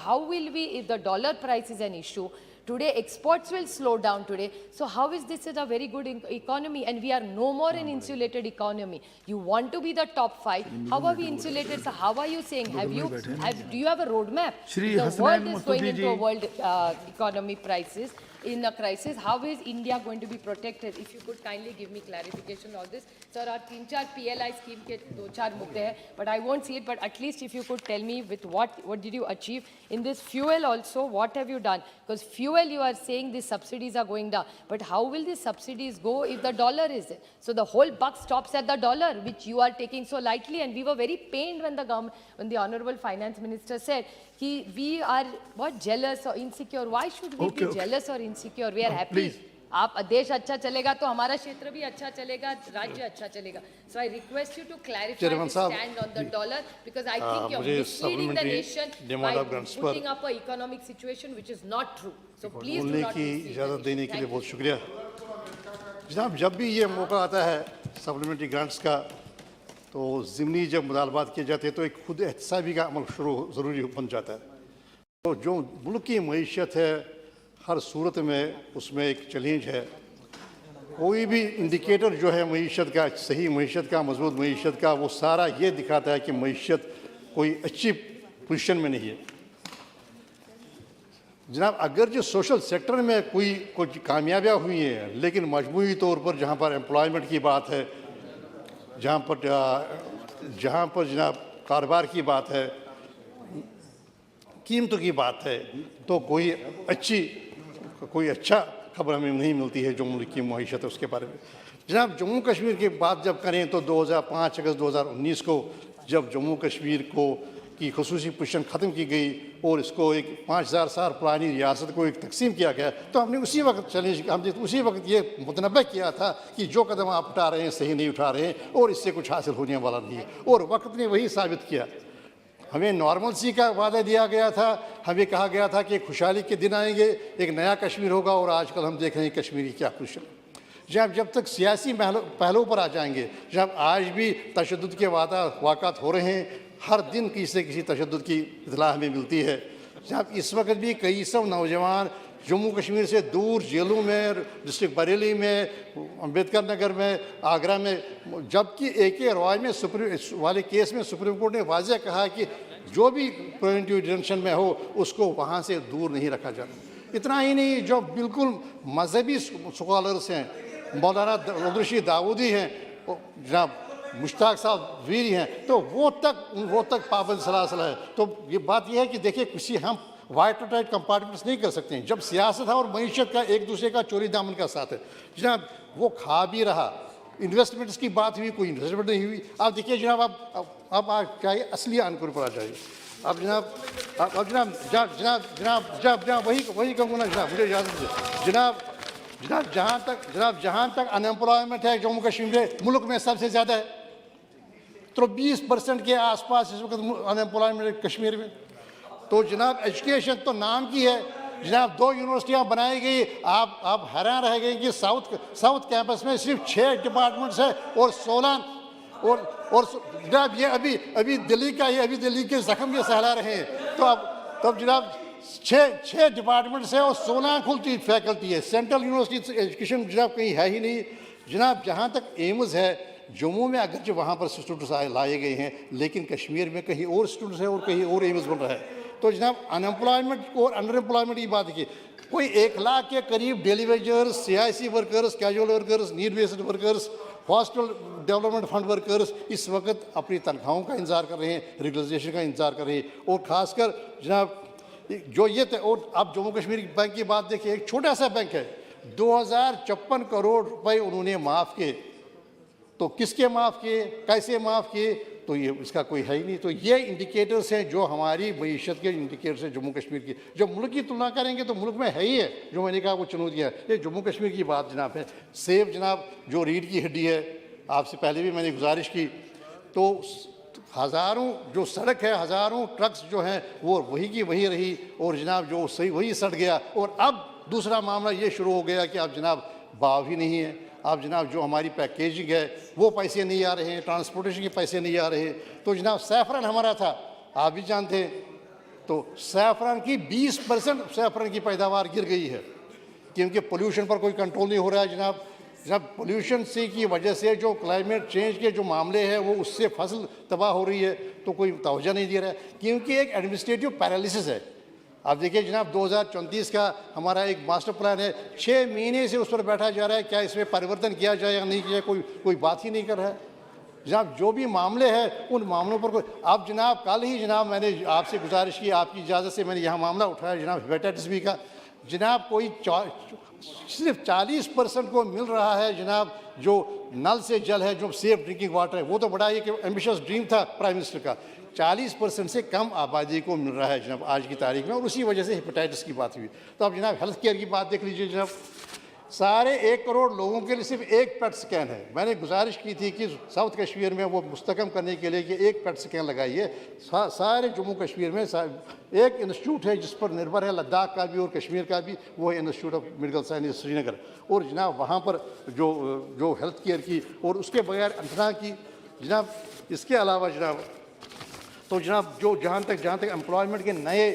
how will we, if the dollar price is an issue, today exports will slow down today. So how is this a very good economy, and we are no more an insulated economy? You want to be the top 5. How are we insulated? So how are you saying? Do you have a roadmap? The world is going into a world economy crisis. In a crisis, how is India going to be protected? If you could kindly give me clarification on this. Sir, our 3-4 PLI scheme के 2-4 मुद्दे हैं, but I won't see it, but at least if you could tell me with what did you achieve in this fuel also, what have you done? Because fuel, you are saying the subsidies are going down, but how will the subsidies go if the dollar is there? So the whole buck stops at the dollar, which you are taking so lightly, and we were very pained when the Honorable Finance Minister said we are what, jealous or insecure. Why should we be jealous or insecure? We are happy. आप देश अच्छा चलेगा तो हमारा क्षेत्र भी अच्छा चलेगा, राज्य अच्छा चलेगा. So I request you to clarify the stand on the dollar, because I think you're misleading the nation by putting up an economic situation which is not true. So please do not mislead the nation. इजाज़त देने के लिए बहुत शुक्रिया जनाब. जब भी ये मौका आता है सप्लीमेंट्री ग्रांट्स का, तो ज़िमनी जब मुतालबात किए जाते हैं तो एक खुद एहतसाबी का अमल शुरू ज़रूरी बन जाता है. तो जो मुल्क की मईशत है हर सूरत में उसमें एक चैलेंज है. कोई भी इंडिकेटर जो है मईशत का, सही मईशत का, मजबूत मईशत का, वो सारा ये दिखाता है कि मईशत कोई अच्छी पोजीशन में नहीं है. जनाब, अगर जो सोशल सेक्टर में कुछ कामयाबियाँ हुई हैं, लेकिन मजमूई तौर पर जहाँ पर एम्प्लॉयमेंट की बात है, जहाँ पर जनाब कारोबार की बात है, कीमतों की बात है, तो कोई अच्छा खबर हमें नहीं मिलती है जो मुल्क की मईशत है उसके बारे में. जनाब, जम्मू कश्मीर की बात जब करें तो 5 अगस्त 2019 को जब जम्मू कश्मीर की खसूसी पोजीशन ख़त्म की गई और इसको एक 5000 साल पुरानी रियासत को एक तकसीम किया गया, तो हमने उसी वक्त ये मुतनब्बे किया था कि जो कदम आप उठा रहे हैं सही नहीं उठा रहे हैं और इससे कुछ हासिल होने वाला नहीं है. और वक्त ने वही साबित किया. हमें नॉर्मलसी का वादा दिया गया था, हमें कहा गया था कि खुशहाली के दिन आएंगे, एक नया कश्मीर होगा, और आजकल हम देख रहे हैं कश्मीर की क्या पोजीशन. जब तक सियासी पहलुओं पर आ जाएंगे, जब आज भी तशद्दुद के वाक़ात हो रहे हैं, हर दिन किसी से किसी तशद्दुद की इत्तला हमें मिलती है. जब इस वक्त भी कई सौ नौजवान जम्मू कश्मीर से दूर जेलों में, डिस्ट्रिक्ट बरेली में, अम्बेडकर नगर में, आगरा में, जबकि AK रॉय में वाले केस में सुप्रीम कोर्ट ने वाज़ेह कहा कि जो भी प्रिवेंटिव डिटेंशन में हो उसको वहाँ से दूर नहीं रखा जाना. इतना ही नहीं, जो बिल्कुल मजहबी स्कॉलर्स हैं, मौलाना अब्दुल दाऊदी हैं, जनाब मुश्ताक साहब वीरी हैं, तो वो तक पाबंद सलासल है. तो ये बात यह है कि देखिए, किसी हम वाइट टाइट कंपार्टमेंट्स नहीं कर सकते हैं. जब सियासत है और मईशत का एक दूसरे का चोरी दामन का साथ है. जनाब, वो खा भी रहा. इन्वेस्टमेंट्स की बात हुई, कोई इन्वेस्टमेंट नहीं हुई. आप देखिए जनाब, आप चाहिए असली आंकुर पर आ जाइए. अब जनाब वही कहूँगा ना जनाब, मुझे इजाज़त दीजिए जनाब, जहाँ तक अनएम्प्लॉयमेंट है जम्मू कश्मीर में मुल्क में सबसे ज़्यादा है. तो 20% के आसपास इस वक्त अनएम्प्लॉयमेंट कश्मीर में. तो जनाब एजुकेशन तो नाम की है जनाब, 2 यूनिवर्सिटियां बनाई गई, आप हैरान रह गए कि साउथ कैंपस में सिर्फ 6 डिपार्टमेंट्स है और 16 और जनाब ये अभी दिल्ली का, ये अभी दिल्ली के जख्म ये सहला रहे हैं। तो अब जनाब 6 डिपार्टमेंट्स है और 16 खुलती फैकल्टी है। सेंट्रल यूनिवर्सिटी एजुकेशन जनाब कहीं है ही नहीं जनाब। जहाँ तक एम्स है जम्मू में, अगर जो वहाँ पर स्टूडेंट्स लाए गए हैं, लेकिन कश्मीर में कहीं और स्टूडेंट्स है और कहीं और एम्स बन रहा है। तो जनाब अनएम्प्लॉयमेंट और अंडर एम्प्लॉयमेंट की बात की, कोई 1 लाख के करीब daily wagers, CIC workers, casual workers, need based workers, hostel development fund workers इस वक्त अपनी तनख्वाहों का इंतजार कर रहे हैं, रेगुलराइजेशन का इंतजार कर रहे हैं। और ख़ासकर जनाब जो ये और आप जम्मू कश्मीर बैंक की बात देखिए, एक छोटा सा बैंक है, 2054 करोड़ रुपए उन्होंने माफ़ किए। तो किसके माफ़ किए, कैसे माफ़ किए, तो ये इसका कोई है ही नहीं। तो ये इंडिकेटर्स हैं जो हमारी मईशत के इंडिकेटर्स हैं जम्मू कश्मीर की। जब मुल्क की तुलना करेंगे तो मुल्क में है ही है, जो मैंने कहा वो चुनौतियाँ। ये जम्मू कश्मीर की बात जनाब है। सेब जनाब जो रीढ़ की हड्डी है, आपसे पहले भी मैंने गुजारिश की, तो हज़ारों जो सड़क है, हज़ारों ट्रक्स जो हैं वो वही की वही रही, और जनाब जो सही वही सड़ गया। और अब दूसरा मामला ये शुरू हो गया कि अब जनाब भाव ही नहीं है। अब जनाब जो हमारी पैकेजिंग है वो पैसे नहीं आ रहे हैं, ट्रांसपोर्टेशन के पैसे नहीं आ रहे हैं। तो जनाब सैफरन हमारा था, आप भी जानते हैं, तो सैफरन की 20% सैफरन की पैदावार गिर गई है, क्योंकि पोल्यूशन पर कोई कंट्रोल नहीं हो रहा है जनाब। जब पोल्यूशन से की वजह से जो क्लाइमेट चेंज के जो मामले हैं वो उससे फसल तबाह हो रही है, तो कोई तवज्जो नहीं दे रहा है, क्योंकि एक एडमिनिस्ट्रेटिव पैरालिसिस है। आप देखिए जनाब 2034 का हमारा एक मास्टर प्लान है, 6 महीने से उस पर बैठा जा रहा है, क्या इसमें परिवर्तन किया जाए या नहीं किया, कोई बात ही नहीं कर रहा है जनाब। जो भी मामले हैं उन मामलों पर कोई, अब जनाब कल ही जनाब मैंने आपसे गुजारिश की, आपकी इजाज़त से मैंने यहाँ मामला उठाया जनाब हेपेटाइटिस बी का। जनाब कोई सिर्फ 40% को मिल रहा है जनाब, जो नल से जल है, जो सेफ ड्रिंकिंग वाटर है। वो तो बड़ा एक एम्बिशियस ड्रीम था प्राइम मिनिस्टर का। 40% से कम आबादी को मिल रहा है जनाब आज की तारीख में, और उसी वजह से हेपेटाइटिस की बात हुई। तो अब जनाब हेल्थ केयर की बात देख लीजिए जनाब, सारे 1 करोड़ लोगों के लिए सिर्फ 1 पेट स्कैन है। मैंने गुजारिश की थी कि साउथ कश्मीर में वो मुस्तकम करने के लिए कि 1 पेट स्कैन लगाइए। सारे जम्मू कश्मीर में एक इंस्टीट्यूट है जिस पर निर्भर है लद्दाख का भी और कश्मीर का भी, वो है institute of medical science Srinagar. और जनाब वहाँ पर जो हेल्थ केयर की, और उसके बगैर अंतना की जनाब। इसके अलावा जनाब तो जनाब जहाँ तक एम्प्लॉयमेंट के नए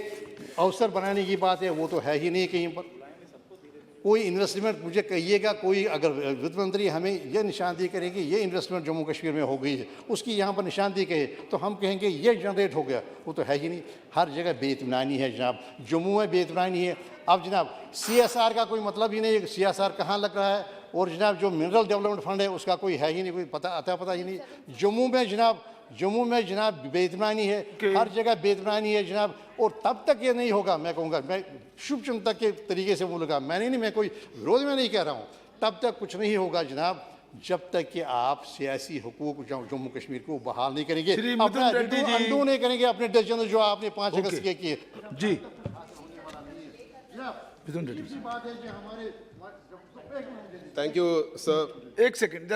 अवसर बनाने की बात है, वो तो है ही नहीं कहीं पर। कोई इन्वेस्टमेंट मुझे कहिएगा, कोई अगर वित्त मंत्री हमें यह निशानदेही करेंगे ये इन्वेस्टमेंट जम्मू कश्मीर में हो गई है, उसकी यहाँ पर निशानदेही कहे तो हम कहेंगे ये जनरेट हो गया, वो तो है ही नहीं। हर जगह बेइत्मीनानी है जनाब, जम्मू में बेइत्मीनानी है। अब जनाब CSR का कोई मतलब ही नहीं है, CSR कहाँ लग रहा है, और जनाब जो मिनरल डेवलपमेंट फंड है उसका कोई है ही नहीं, कोई पता ही नहीं। जम्मू में जनाब बेइत्मीनानी है, हर जगह बेइत्मीनानी है जनाब। और तब तक ये नहीं होगा, मैं कहूँगा, मैं शुभ चिंतक के तरीके से बोलूँगा, मैं कोई विरोध में नहीं कह रहा हूँ, तब तक कुछ नहीं होगा जनाब जब तक कि आप सियासी हुकूक जम्मू कश्मीर को बहाल नहीं करेंगे, अपना अंडू नहीं करेंगे अपने डिसीजन जो आपने 5 अगस्त के किए। जी thank you sir. 1 second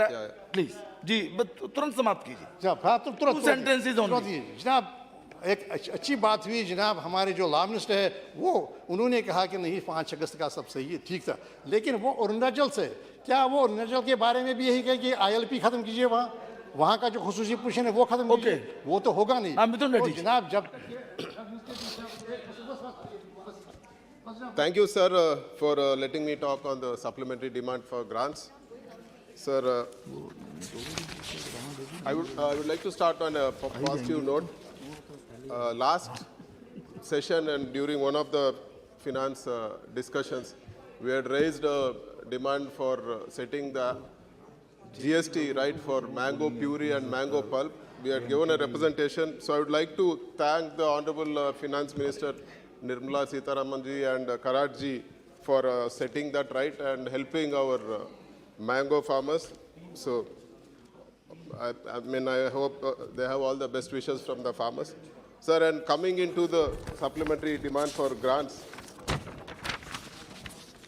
please जी, तुरंत समाप्त कीजिए। तुरंत सेंटेंसेस जनाब। एक अच्छी बात हुई जनाब, हमारे जो लॉ मिनिस्टर है वो उन्होंने कहा कि नहीं 5 अगस्त का सब सही है, ठीक था, लेकिन वो अरुणाचल से, क्या वो अरुणाचल के बारे में भी यही कहे कि ILP खत्म कीजिए, वहाँ का जो खुसूसी पोजीशन है वो खत्म कीजिए, वो तो होगा नहीं। तो जनाब जब Thank you, sir, for letting me talk on the supplementary demand for grants. Sir, I would like to start on a positive note. Last session and during one of the finance discussions, we had raised a demand for setting the GST right for mango puree and mango pulp. We had given a representation. So I would like to thank the Honorable Finance Minister Nirmala Sitharaman ji and Karat ji for setting that right and helping our mango farmers. So I hope they have all the best wishes from the farmers. Sir, and coming into the supplementary demand for grants,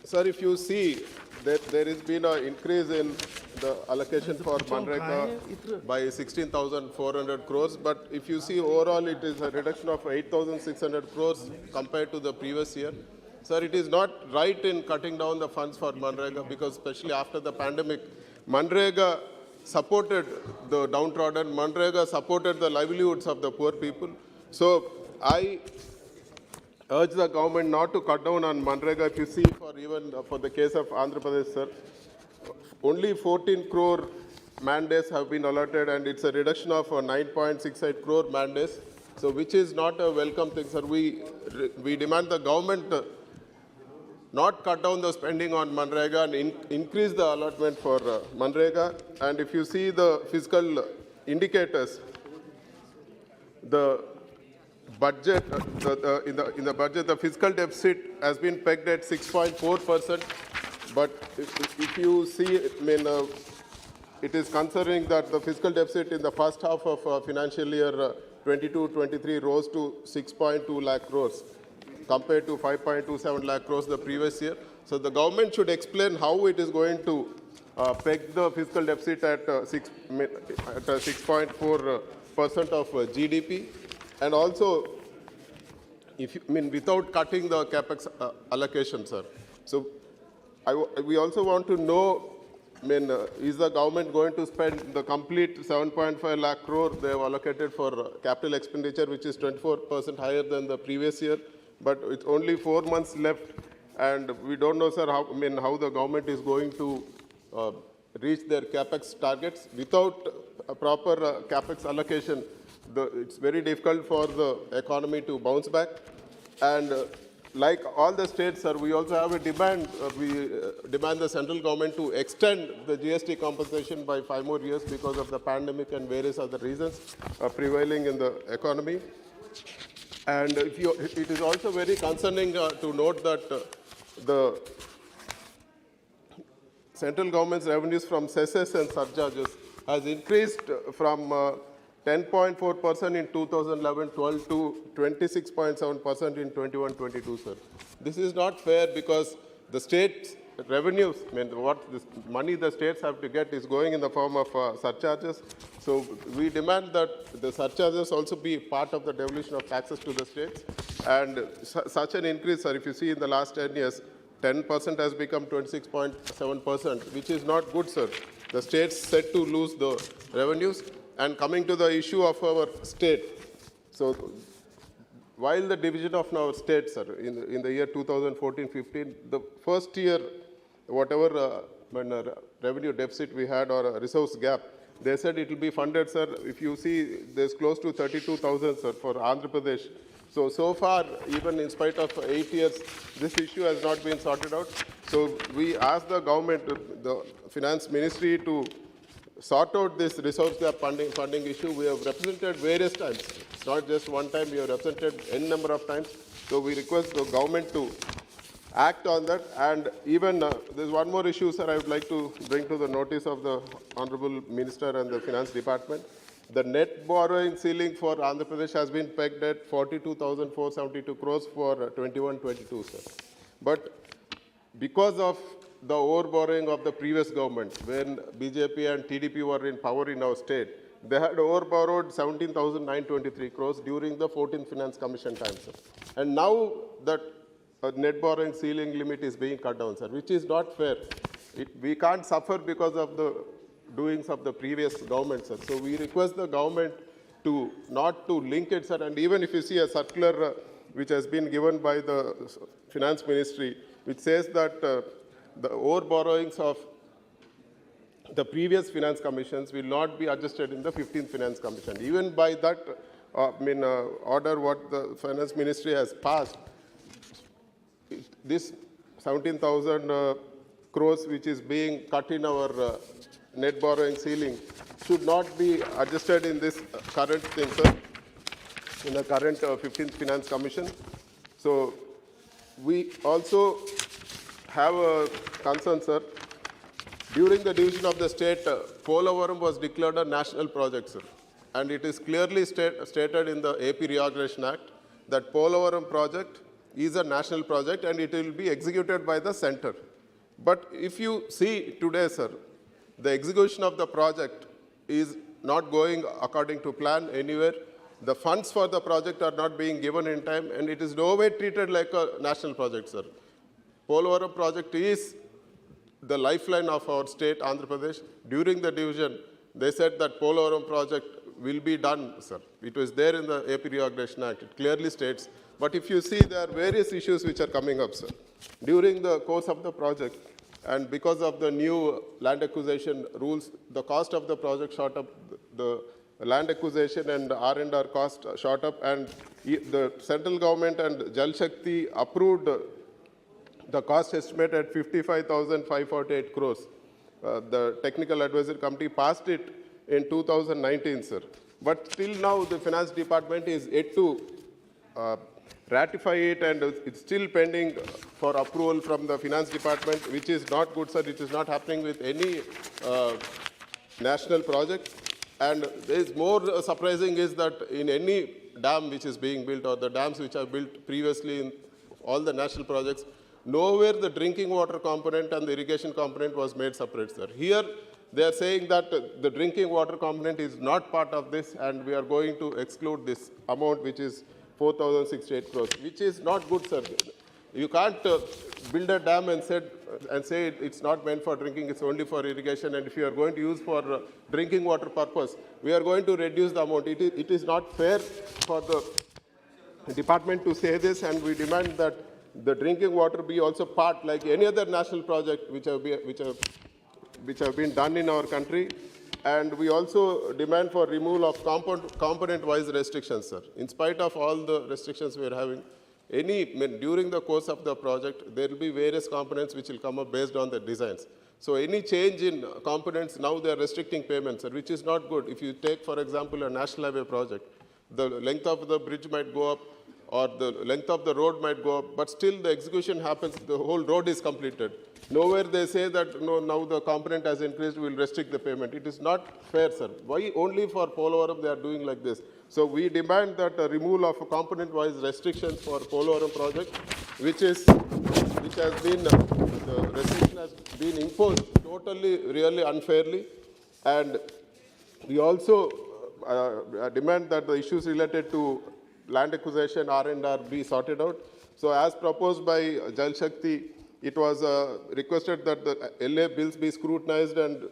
sir, if you see that there has been an increase in the allocation for Manrega by 16,400 crores. But if you see overall, it is a reduction of 8,600 crores compared to the previous year. Sir, it is not right in cutting down the funds for Manrega because especially after the pandemic, Manrega supported the downtrodden, Manrega supported the livelihoods of the poor people. So I urge the government not to cut down on Manrega. If you see for the case of Andhra Pradesh, sir, only 14 crore man-days have been allotted and it's a reduction of 9.68 crore man-days. So which is not a welcome thing, sir. We demand the government not cut down the spending on Manrega and increase the allotment for Manrega. And if you see the fiscal indicators, the budget, in the budget, the fiscal deficit has been pegged at 6.4%. But if you see, it is concerning that the fiscal deficit in the first half of financial year 22-23 rose to 6.2 lakh crores compared to 5.27 lakh crores the previous year. So the government should explain how it is going to peg the fiscal deficit at 6.4% of GDP, and also, without cutting the capex allocation, sir. So we also want to know, is the government going to spend the complete 7.5 lakh crore they have allocated for capital expenditure, which is 24% higher than the previous year? But it's only 4 months left, and we don't know, sir, how the government is going to reach their capex targets without a proper capex allocation. It's very difficult for the economy to bounce back. And like all the states, sir, we also have a demand. We demand the central government to extend the GST compensation by 5 more years because of the pandemic and various other reasons prevailing in the economy. And it is also very concerning to note that the central government's revenues from cesses and surcharges has increased from 10.4% in 2011-12 to 26.7% in 21-22, sir. This is not fair because the state's revenues, what this money the states have to get is going in the form of surcharges. So we demand that the surcharges also be part of the devolution of taxes to the states. And such an increase, sir, if you see in the last 10 years, 10% has become 26.7%, which is not good, sir. The states set to lose the revenues. And coming to the issue of our state, so while the division of our state, sir, in the year 2014-15, the first year, whatever revenue deficit we had or a resource gap, they said it will be funded, sir. If you see, there's close to 32,000, sir, for Andhra Pradesh. So far, even in spite of 8 years, this issue has not been sorted out. So we ask the government, the finance ministry, to sort out this resource gap funding issue. We have represented various times. It's not just one time. We have represented n number of times. So we request the government to act on that. And even there's one more issue, sir, I would like to bring to the notice of the Honorable Minister and the Finance Department. The net borrowing ceiling for Andhra Pradesh has been pegged at 42,472 crores for 21-22, sir. But because of the overborrowing of the previous government, when BJP and TDP were in power in our state, they had overborrowed 17,923 crores during the 14th Finance Commission time, sir. And now that net borrowing ceiling limit is being cut down, sir, which is not fair. We can't suffer because of the doings of the previous government, sir. So we request the government to not to link it, sir. And even if you see a circular which has been given by the Finance Ministry, which says that the overborrowings of the previous finance commissions will not be adjusted in the 15th Finance Commission. Even by that order what the Finance Ministry has passed, this 17,000 crores which is being cut in our net borrowing ceiling should not be adjusted in this current thing, sir, in the current 15th Finance Commission. So we also have a concern, sir. During the division of the state, Polavaram was declared a national project, sir. And it is clearly stated in the AP Reorganization Act that Polavaram project is a national project and it will be executed by the center. But if you see today, sir, the execution of the project is not going according to plan anywhere. The funds for the project are not being given in time, and it is no way treated like a national project, sir. Polavaram project is the lifeline of our state, Andhra Pradesh. During the division, they said that Polavaram project will be done, sir. It was there in the AP Reorganization Act. It clearly states. But if you see, there are various issues which are coming up, sir. During the course of the project, and because of the new land acquisition rules, the cost of the project shot up. The land acquisition and R&R cost shot up, and the central government and Jal Shakti approved the cost estimate at 55,548 crores. The technical advisory committee passed it in 2019, sir. But still now the finance department is yet to ratify it, and it's still pending for approval from the finance department, which is not good, sir. It is not happening with any national project. And there is more surprising is that in any dam which is being built, or the dams which are built previously in all the national projects, nowhere the drinking water component and the irrigation component was made separate, sir. Here they are saying that the drinking water component is not part of this, and we are going to exclude this amount, which is 4,068 crores, which is not good, sir. You can't build a dam and say it's not meant for drinking, it's only for irrigation, and if you are going to use for drinking water purpose, we are going to reduce the amount. It is not fair for the department to say this, and we demand that the drinking water be also part, like any other national project which have been done in our country. And we also demand for removal of component-wise restrictions, sir. In spite of all the restrictions we are having, during the course of the project, there will be various components which will come up based on the designs. So any change in components, now they are restricting payments, sir, which is not good. If you take, for example, a national highway project, the length of the bridge might go up, or the length of the road might go up, but still the execution happens, the whole road is completed. Nowhere they say that, no, now the component has increased, we will restrict the payment. It is not fair, sir. Why only for Polavaram they are doing like this? So we demand that a removal of component-wise restrictions for Polavaram project, which has been, the restriction has been imposed totally, really unfairly. And we also demand that the issues related to land acquisition, R&R be sorted out. So as proposed by Jal Shakti, it was requested that the LA bills be scrutinized and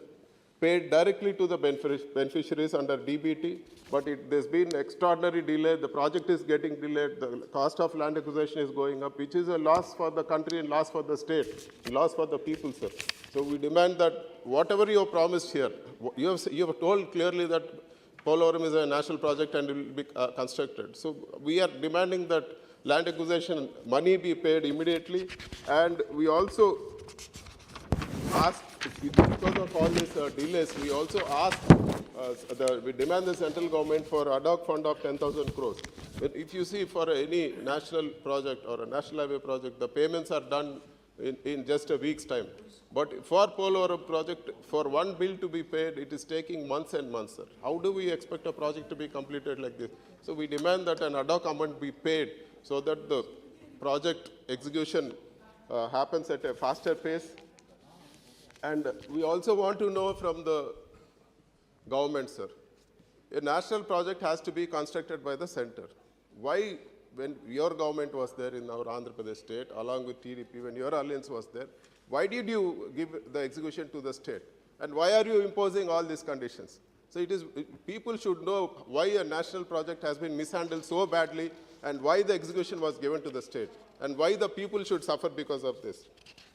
paid directly to the beneficiaries under DBT, but there's been extraordinary delay. The project is getting delayed. The cost of land acquisition is going up, which is a loss for the country and loss for the state, loss for the people, sir. So we demand that whatever you have promised here, you have told clearly that Polavaram is a national project and will be constructed. So we are demanding that land acquisition money be paid immediately, and we also ask, because of all these delays, we also ask, we demand the central government for ad hoc fund of 10,000 crores. If you see for any national project or a national highway project, the payments are done in just a week's time. But for Polavaram project, for one bill to be paid, it is taking months and months, sir. How do we expect a project to be completed like this? So we demand that an ad hoc amount be paid so that the project execution happens at a faster pace. And we also want to know from the government, sir, a national project has to be constructed by the center. Why, when your government was there in our Andhra Pradesh state, along with TDP, when your alliance was there, why did you give the execution to the state? And why are you imposing all these conditions? So people should know why a national project has been mishandled so badly, and why the execution was given to the state, and why the people should suffer because of this.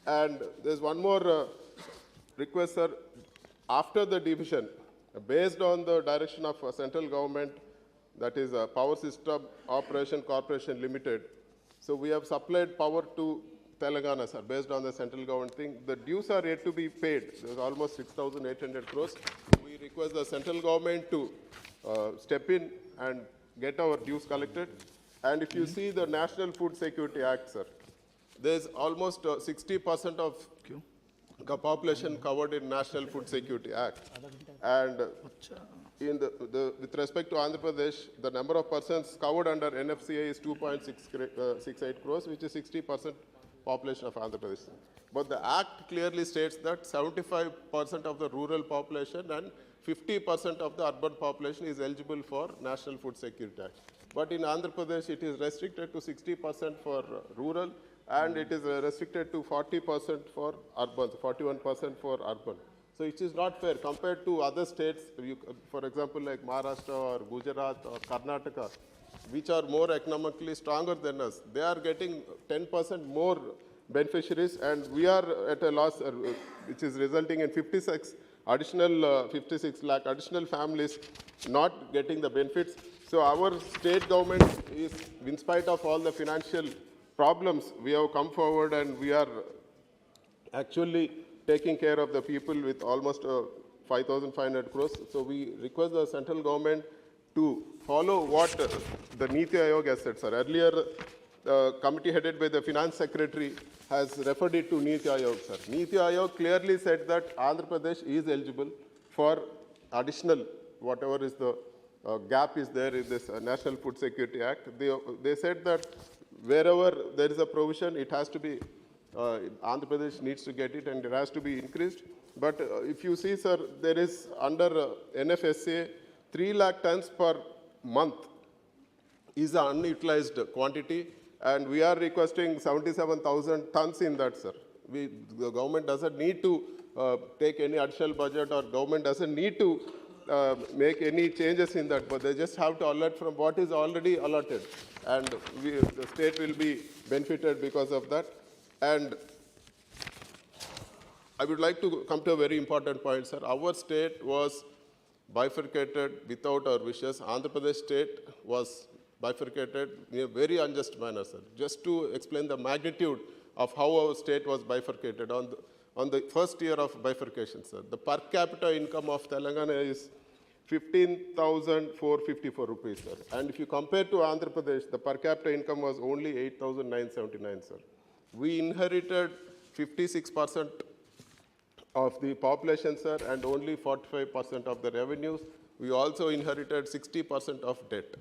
And there's one more request, sir. After the division, based on the direction of central government, that is Power System Operation Corporation Limited, so we have supplied power to Telangana, sir, based on the central government thing. The dues are yet to be paid. There's almost 6,800 crores. We request the central government to step in and get our dues collected. And if you see the National Food Security Act, sir, there's almost 60% of the population covered in National Food Security Act. And in with respect to Andhra Pradesh, the number of persons covered under NFCA is 2.68 crores, which is 60% population of Andhra Pradesh. But the Act clearly states that 75% of the rural population and 50% of the urban population is eligible for National Food Security Act. But in Andhra Pradesh, it is restricted to 60% for rural, and it is restricted to 40% for urban, 41% for urban. So it is not fair compared to other states, for example, like Maharashtra or Gujarat or Karnataka, which are more economically stronger than us. They are getting 10% more beneficiaries, and we are at a loss, which is resulting in 56 lakh additional families not getting the benefits. So our state government is, in spite of all the financial problems, we have come forward and we are actually taking care of the people with almost 5,500 crores. So we request the central government to follow what the Niti Aayog has said, sir. Earlier, the committee headed by the finance secretary has referred it to Niti Aayog, sir. Niti Aayog clearly said that Andhra Pradesh is eligible for additional, whatever is the gap is there in this National Food Security Act. They said that wherever there is a provision, it has to be, Andhra Pradesh needs to get it and it has to be increased. But if you see, sir, there is under NFSA, 3 lakh tons per month is an unutilized quantity, and we are requesting 77,000 tons in that, sir. The government doesn't need to take any additional budget, or government doesn't need to make any changes in that, but they just have to allot from what is already allotted, and the state will be benefited because of that. And I would like to come to a very important point, sir. Our state was bifurcated without our wishes. Andhra Pradesh state was bifurcated in a very unjust manner, sir. Just to explain the magnitude of how our state was bifurcated on the first year of bifurcation, sir. The per capita income of Telangana is 15,454 rupees, sir. And if you compare to Andhra Pradesh, the per capita income was only 8,979, sir. We inherited 56% of the population, sir, and only 45% of the revenues. We also inherited 60% of debt.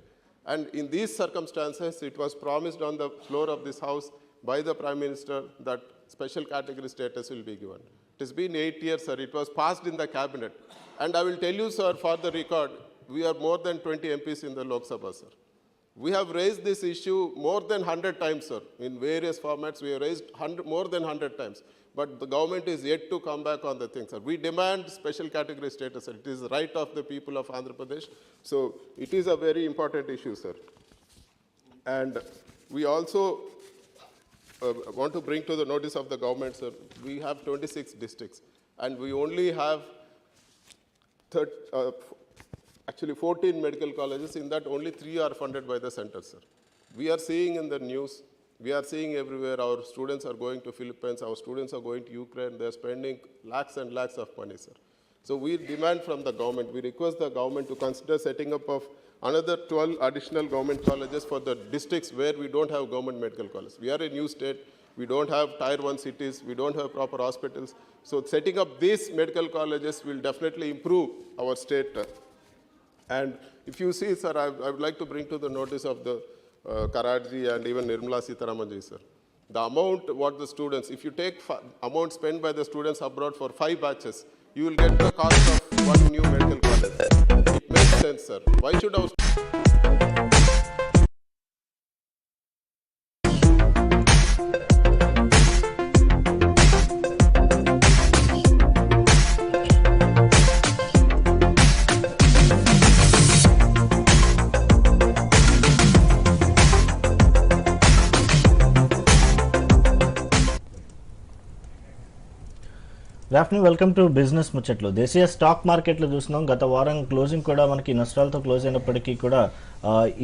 And in these circumstances, it was promised on the floor of this House by the Prime Minister that special category status will be given. It has been 8 years, sir. It was passed in the cabinet. And I will tell you, sir, for the record, we are more than 20 MPs in the Lok Sabha, sir. We have raised this issue more than 100 times, sir. In various formats, we have raised more than 100 times. But the government is yet to come back on the thing, sir. We demand special category status, sir. It is the right of the people of Andhra Pradesh. So it is a very important issue, sir. And we also want to bring to the notice of the government, sir, we have 26 districts, and we only have 14 medical colleges. In that, only 3 are funded by the center, sir. We are seeing in the news, we are seeing everywhere our students are going to Philippines, our students are going to Ukraine, they are spending lakhs and lakhs of money, sir. So we demand from the government, we request the government to consider setting up of another 12 additional government colleges for the districts where we don't have government medical colleges. We are a new state, we don't have tier 1 cities, we don't have proper hospitals. So setting up these medical colleges will definitely improve our state. And if you see, sir, I would like to bring to the notice of the Karadji and even Nirmala Sitharamanji, sir. The amount what the students, if you take amount spent by the students abroad for 5 batches, you will get the cost of 1 new medical college. It makes sense, sir. Why should our afternoon welcome to business ముచ్చట్లు. దేశీయ stock మార్కెట్లు చూస్తున్నాం. గత వారం closing కూడా మనకి నష్టాలతో close అయినప్పటికీ కూడా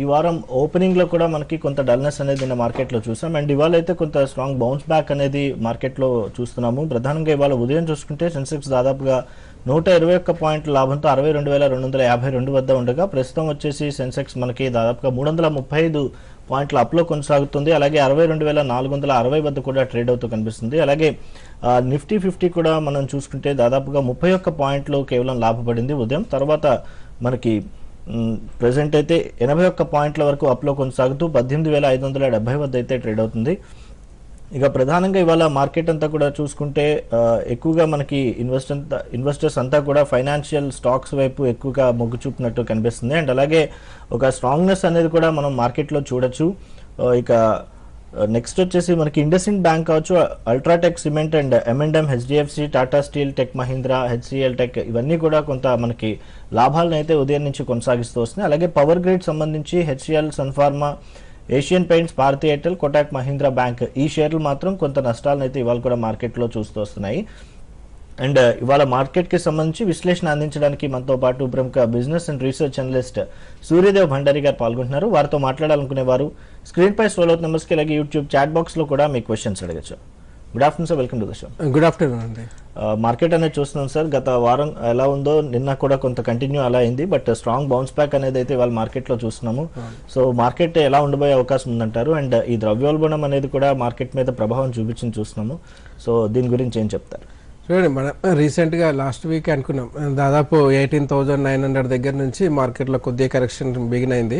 ఈ వారం ఓపెనింగ్లో కూడా మనకి కొంత డల్నెస్ అనేది నిన్న మార్కెట్లో చూసాం. అండ్ ఇవాళ అయితే కొంత స్ట్రాంగ్ బౌన్స్ బ్యాక్ అనేది మార్కెట్లో చూస్తున్నాము. ప్రధానంగా ఇవాళ ఉదయం చూసుకుంటే సెన్సెక్స్ దాదాపుగా 121 పాయింట్ల లాభంతో 62,252 వద్ద ఉండగా ప్రస్తుతం వచ్చేసి సెన్సెక్స్ మనకి దాదాపుగా 335 పాయింట్ల అప్లో కొనసాగుతుంది. అలాగే 62,460 వద్ద కూడా ట్రేడ్ అవుతూ కనిపిస్తుంది. అలాగే నిఫ్టీ 50 కూడా మనం చూసుకుంటే దాదాపుగా 31 పాయింట్లు కేవలం లాభపడింది ఉదయం. తర్వాత మనకి ప్రెసెంట్ అయితే 81 పాయింట్ల వరకు అప్లో కొనసాగుతూ 18,570 వద్ద అయితే ట్రేడ్ అవుతుంది. ఇక ప్రధానంగా ఇవాళ మార్కెట్ అంతా కూడా చూసుకుంటే ఎక్కువగా మనకి ఇన్వెస్టర్స్ అంతా కూడా ఫైనాన్షియల్ స్టాక్స్ వైపు ఎక్కువగా మొగ్గు చూపినట్టు కనిపిస్తుంది. అండ్ అలాగే ఒక స్ట్రాంగ్నెస్ అనేది కూడా మనం మార్కెట్లో చూడొచ్చు. ఇక నెక్స్ట్ వచ్చేసి మనకి ఇండస్ఇండ్ బ్యాంక్ కావచ్చు, UltraTech cement and M&M, HDFC, Tata steel, tech Mahindra, HCL tech ఇవన్నీ కూడా కొంత మనకి లాభాలను అయితే ఉదయం నుంచి కొనసాగిస్తూ వస్తున్నాయి. అలాగే పవర్ గ్రిడ్ సంబంధించి HCL, sun pharma, Asian paints, Bharti Airtel, Kotak Mahindra bank ఈ షేర్లు మాత్రం కొంత నష్టాలను అయితే ఇవాళ కూడా మార్కెట్లో చూస్తూ వస్తున్నాయి. అండ్ ఇవాళ మార్కెట్కి సంబంధించి విశ్లేషణ అందించడానికి మనతో పాటు ప్రముఖ business and research analyst Suryadev Bhandari గారు పాల్గొంటున్నారు. వారితో మాట్లాడాలనుకునే వారు స్క్రీన్ పై స్క్రోల్ అవుతున్న నెంబర్స్కి అలాగే యూట్యూబ్ చాట్ బాక్స్లో కూడా మీ క్వశ్చన్స్ అడగచ్చు. Good afternoon sir, welcome to the show. Good afternoon అండి. మార్కెట్ అనేది చూస్తున్నాం సార్, గత వారం ఎలా ఉందో నిన్న కూడా కొంత కంటిన్యూ అలా అయింది, బట్ స్ట్రాంగ్ బౌన్స్ బ్యాక్ అనేది అయితే ఇవాళ మార్కెట్లో చూస్తున్నాము. సో మార్కెట్ ఎలా ఉండబోయే అవకాశం ఉందంటారు? అండ్ ఈ ద్రవ్యోల్బణం అనేది కూడా మార్కెట్ మీద ప్రభావం చూపించింది చూస్తున్నాము. సో దీని గురించి ఏం చెప్తారు? చూడండి, మనం రీసెంట్గా లాస్ట్ వీక్ అనుకున్నాం దాదాపు 18,900 దగ్గర నుంచి మార్కెట్లో కొద్దిగా కరెక్షన్ బిగిన్ అయింది.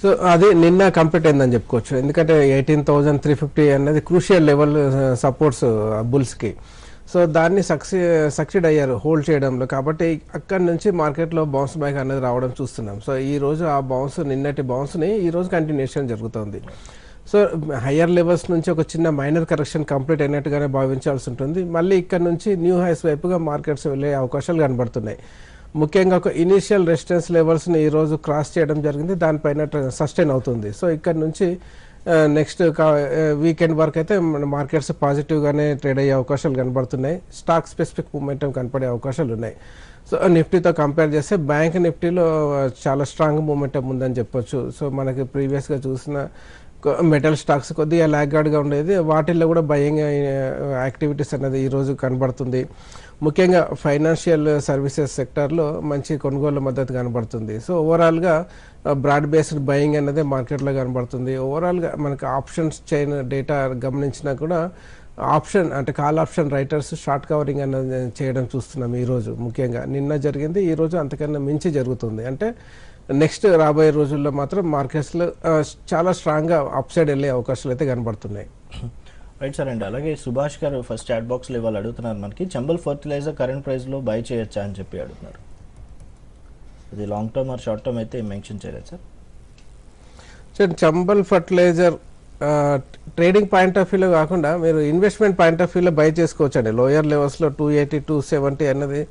సో అది నిన్న కంప్లీట్ అయిందని చెప్పుకోవచ్చు. ఎందుకంటే 18,350 అనేది క్రూషియల్ లెవెల్ సపోర్ట్స్ బుల్స్కి. సో దాన్ని సక్సీడ్ అయ్యారు హోల్డ్ చేయడంలో. కాబట్టి అక్కడి నుంచి మార్కెట్లో బౌన్స్ బ్యాక్ అనేది రావడం చూస్తున్నాం. సో ఈ రోజు ఆ నిన్నటి బౌన్స్ని ఈరోజు కంటిన్యూషన్ జరుగుతుంది. సో హయ్యర్ లెవెల్స్ నుంచి ఒక చిన్న మైనర్ కరెక్షన్ కంప్లీట్ అయినట్టుగానే భావించాల్సి ఉంటుంది. మళ్ళీ ఇక్కడ నుంచి న్యూ హైస్ వైపుగా మార్కెట్స్ వెళ్ళే అవకాశాలు కనబడుతున్నాయి. ముఖ్యంగా ఒక ఇనీషియల్ రెసిస్టెన్స్ లెవెల్స్ని ఈరోజు క్రాస్ చేయడం జరిగింది, దానిపైన సస్టైన్ అవుతుంది. సో ఇక్కడ నుంచి నెక్స్ట్ వీకెండ్ వరకు అయితే మన మార్కెట్స్ పాజిటివ్గానే ట్రేడ్ అయ్యే అవకాశాలు కనబడుతున్నాయి. స్టాక్ స్పెసిఫిక్ మూమెంటం కనపడే అవకాశాలు ఉన్నాయి. సో నిఫ్టీతో కంపేర్ చేస్తే బ్యాంక్ నిఫ్టీలో చాలా స్ట్రాంగ్ మూమెంటం ఉందని చెప్పొచ్చు. సో మనకి ప్రీవియస్గా చూసిన మెటల్ స్టాక్స్ కొద్దిగా లాగ్గార్డ్గా ఉండేది, వాటిల్లో కూడా బయింగ్ యాక్టివిటీస్ అనేది ఈరోజు కనబడుతుంది. ముఖ్యంగా ఫైనాన్షియల్ సర్వీసెస్ సెక్టార్లో మంచి కొనుగోలు మద్దతు కనబడుతుంది. సో ఓవరాల్గా బ్రాడ్ బేస్డ్ బయింగ్ అనేది మార్కెట్లో కనబడుతుంది. ఓవరాల్గా మనకి ఆప్షన్స్ చైన్ డేటా గమనించినా కూడా ఆప్షన్ అంటే call option writers short covering అనేది చేయడం చూస్తున్నాం ఈరోజు. ముఖ్యంగా నిన్న జరిగింది, ఈరోజు అంతకన్నా మించి జరుగుతుంది. అంటే నెక్స్ట్ రాబోయే రోజుల్లో మాత్రం మార్కెట్స్లో చాలా స్ట్రాంగ్గా అప్ సైడ్ వెళ్ళే అవకాశాలు అయితే కనబడుతున్నాయి. Right sir. అండి అలాగే సుభాష్ గారు ఫస్ట్ చాట్ బాక్స్లో ఇవాళ అడుగుతున్నారు, మనకి చంబల్ ఫర్టిలైజర్ కరెంట్ ప్రైస్లో బై చేయొచ్చా అని చెప్పి అడుగుతున్నారు. ఇది long term or short term అయితే మెన్షన్ చేయలేదు sir. Sir Chambal fertiliser trading point of వ్యూలో కాకుండా మీరు ఇన్వెస్ట్మెంట్ పాయింట్ ఆఫ్ వ్యూలో బై చేసుకోవచ్చండి. లోయర్ లెవెల్స్లో 280, 270 అన్నది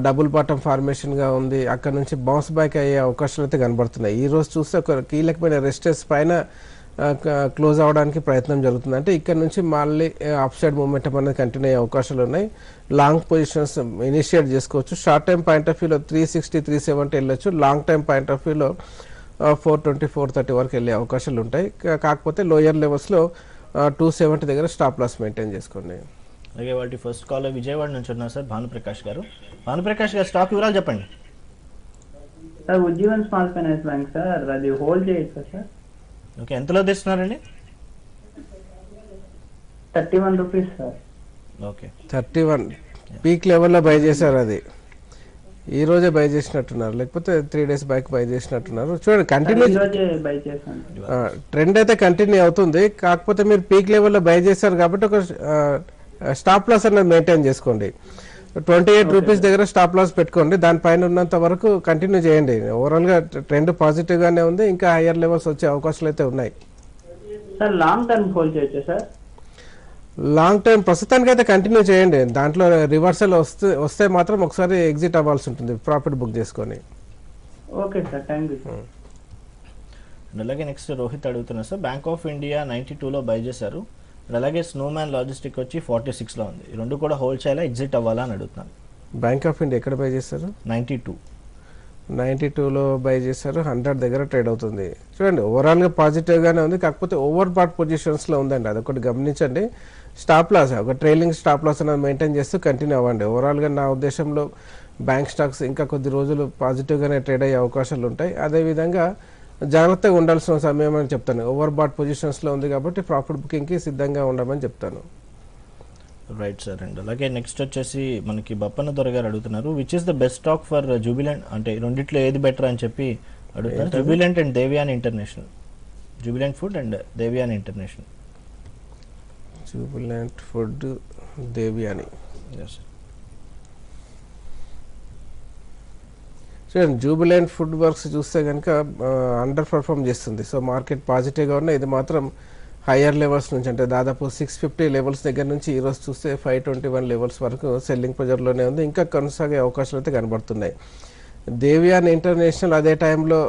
డబుల్ బాటమ్ ఫార్మేషన్గా ఉంది. అక్కడ నుంచి బౌన్స్ బ్యాక్ అయ్యే అవకాశాలు అయితే కనబడుతున్నాయి. ఈరోజు చూస్తే ఒక కీలకమైన రెసిస్టెన్స్ పైన క్లోజ్ అవడానికి ప్రయత్నం జరుగుతుంది. అంటే ఇక్కడ నుంచి మళ్ళీ అప్ సైడ్ మూమెంటం అనేది కంటిన్యూ అయ్యే అవకాశాలు ఉన్నాయి. లాంగ్ పొజిషన్స్ ఇనిషియేట్ చేసుకోవచ్చు. షార్ట్ టైం పాయింట్ ఆఫ్ వ్యూలో 360, 370 వెళ్ళొచ్చు. లాంగ్ టైం పాయింట్ ఆఫ్ వ్యూలో 420, 430 వరకు వెళ్ళే అవకాశాలు ఉంటాయి. కాకపోతే లోయర్ లెవెల్స్లో 270 దగ్గర స్టాప్ లాస్ మెయింటైన్ చేసుకోండి. అలాగే వాటి ఫస్ట్ కాల్ విజయవాడ నుంచి ఉన్నారు సార్ భానుప్రకాష్ గారు. భానుప్రకాష్ గారు స్టాక్ వివరాలు చెప్పండి. Sir Ujjivan Small finance bank sir, అది హోల్డ్ చేయొచ్చా సార్? ఓకే, ఎంతలో తీస్తున్నారండి? 31 రూపీస్ సార్. ఓకే, 31 పీక్ లెవెల్లో బై చేశారు. అది ఈ రోజే బై చేసినట్టున్నారు, లేకపోతే 3 days బ్యాక్ బై చేసినట్టున్నారు. చూడండి కంటిన్యూ ట్రెండ్ అయితే కంటిన్యూ అవుతుంది. కాకపోతే మీరు పీక్ లెవెల్లో బై చేశారు కాబట్టి ఒక స్టాప్ లాస్ అనేది మెయింటైన్ చేసుకోండి. 28 రూపీస్ దగ్గర స్టాప్ లాస్ పెట్టుకోండి. దానిపైన ఉన్నంత వరకు కంటిన్యూ చేయండి. ఓవరాల్గా ట్రెండ్ పాజిటివ్గానే ఉంది. ఇంకా హయ్యర్ లెవెల్స్ వచ్చే అవకాశాలు అయితే ఉన్నాయి. సార్ లాంగ్ టర్మ్ హోల్డ్ చేయొచ్చు సార్? లాంగ్ టర్మ్ ప్రస్తుతానికి అయితే కంటిన్యూ చేయండి. దాంట్లో రివర్సల్ వస్తే మాత్రం ఒకసారి ఎగ్జిట్ అవ్వాల్సి ఉంటుంది, ప్రాఫిట్ బుక్ చేసుకొని. Okay sir, thank you. అలాగే నెక్స్ట్ రోహిత్ అడుగుతున్నారు సార్, బ్యాంక్ ఆఫ్ ఇండియా 92లో బై చేశారు. అలాగే స్నోమ్యాన్ లాజిస్టిక్ వచ్చి 46లో ఉంది. ఈ రెండు కూడా హోల్డ్ చేయాలా, ఎగ్జిట్ అవ్వాలా అని అడుగుతున్నాను. బ్యాంక్ ఆఫ్ ఇండియా ఎక్కడ బై చేశారు? 92లో బై చేశారు. 100 దగ్గర ట్రేడ్ అవుతుంది. చూడండి ఓవరాల్గా పాజిటివ్గానే ఉంది. కాకపోతే ఓవర్ బాట్ పొజిషన్స్లో ఉందండి, అదొకటి గమనించండి. స్టాప్ లాస్ ఒక ట్రైలింగ్ స్టాప్ లాస్ అనేది మెయింటైన్ చేస్తూ కంటిన్యూ అవ్వండి. ఓవరాల్గా నా ఉద్దేశంలో బ్యాంక్ స్టాక్స్ ఇంకా కొద్ది రోజులు పాజిటివ్గానే ట్రేడ్ అయ్యే అవకాశాలు ఉంటాయి. అదేవిధంగా జాగ్రత్తగా ఉండాల్సిన సమయం అని చెప్తాను. ఓవర్ బాట్ పొజిషన్స్లో ఉంది కాబట్టి ప్రాఫిట్ బుకింగ్కి సిద్ధంగా ఉండమని చెప్తాను. Right sir. అండ్ అలాగే నెక్స్ట్ వచ్చేసి మనకి బప్పన్న దొర గారు అడుగుతున్నారు, which is the best stock for Jubilant, అంటే రెండిట్లో ఏది బెటర్ అని చెప్పి అడుగుతున్నారు. Jubilant and Devyani International, Jubilant food and Devyani International. Jubilant food Devyani. చూడండి, జూబిలెంట్ ఫుడ్ వర్క్స్ చూస్తే కనుక అండర్ పర్ఫామ్ చేస్తుంది. సో మార్కెట్ పాజిటివ్గా ఉన్న, ఇది మాత్రం హయ్యర్ లెవెల్స్ నుంచి అంటే దాదాపు 650 లెవెల్స్ దగ్గర నుంచి ఈరోజు చూస్తే 521 లెవెల్స్ వరకు సెల్లింగ్ ప్రెజర్లోనే ఉంది. ఇంకా కొనసాగే అవకాశాలు అయితే కనబడుతున్నాయి. దేవియాన్ ఇంటర్నేషనల్ అదే టైంలో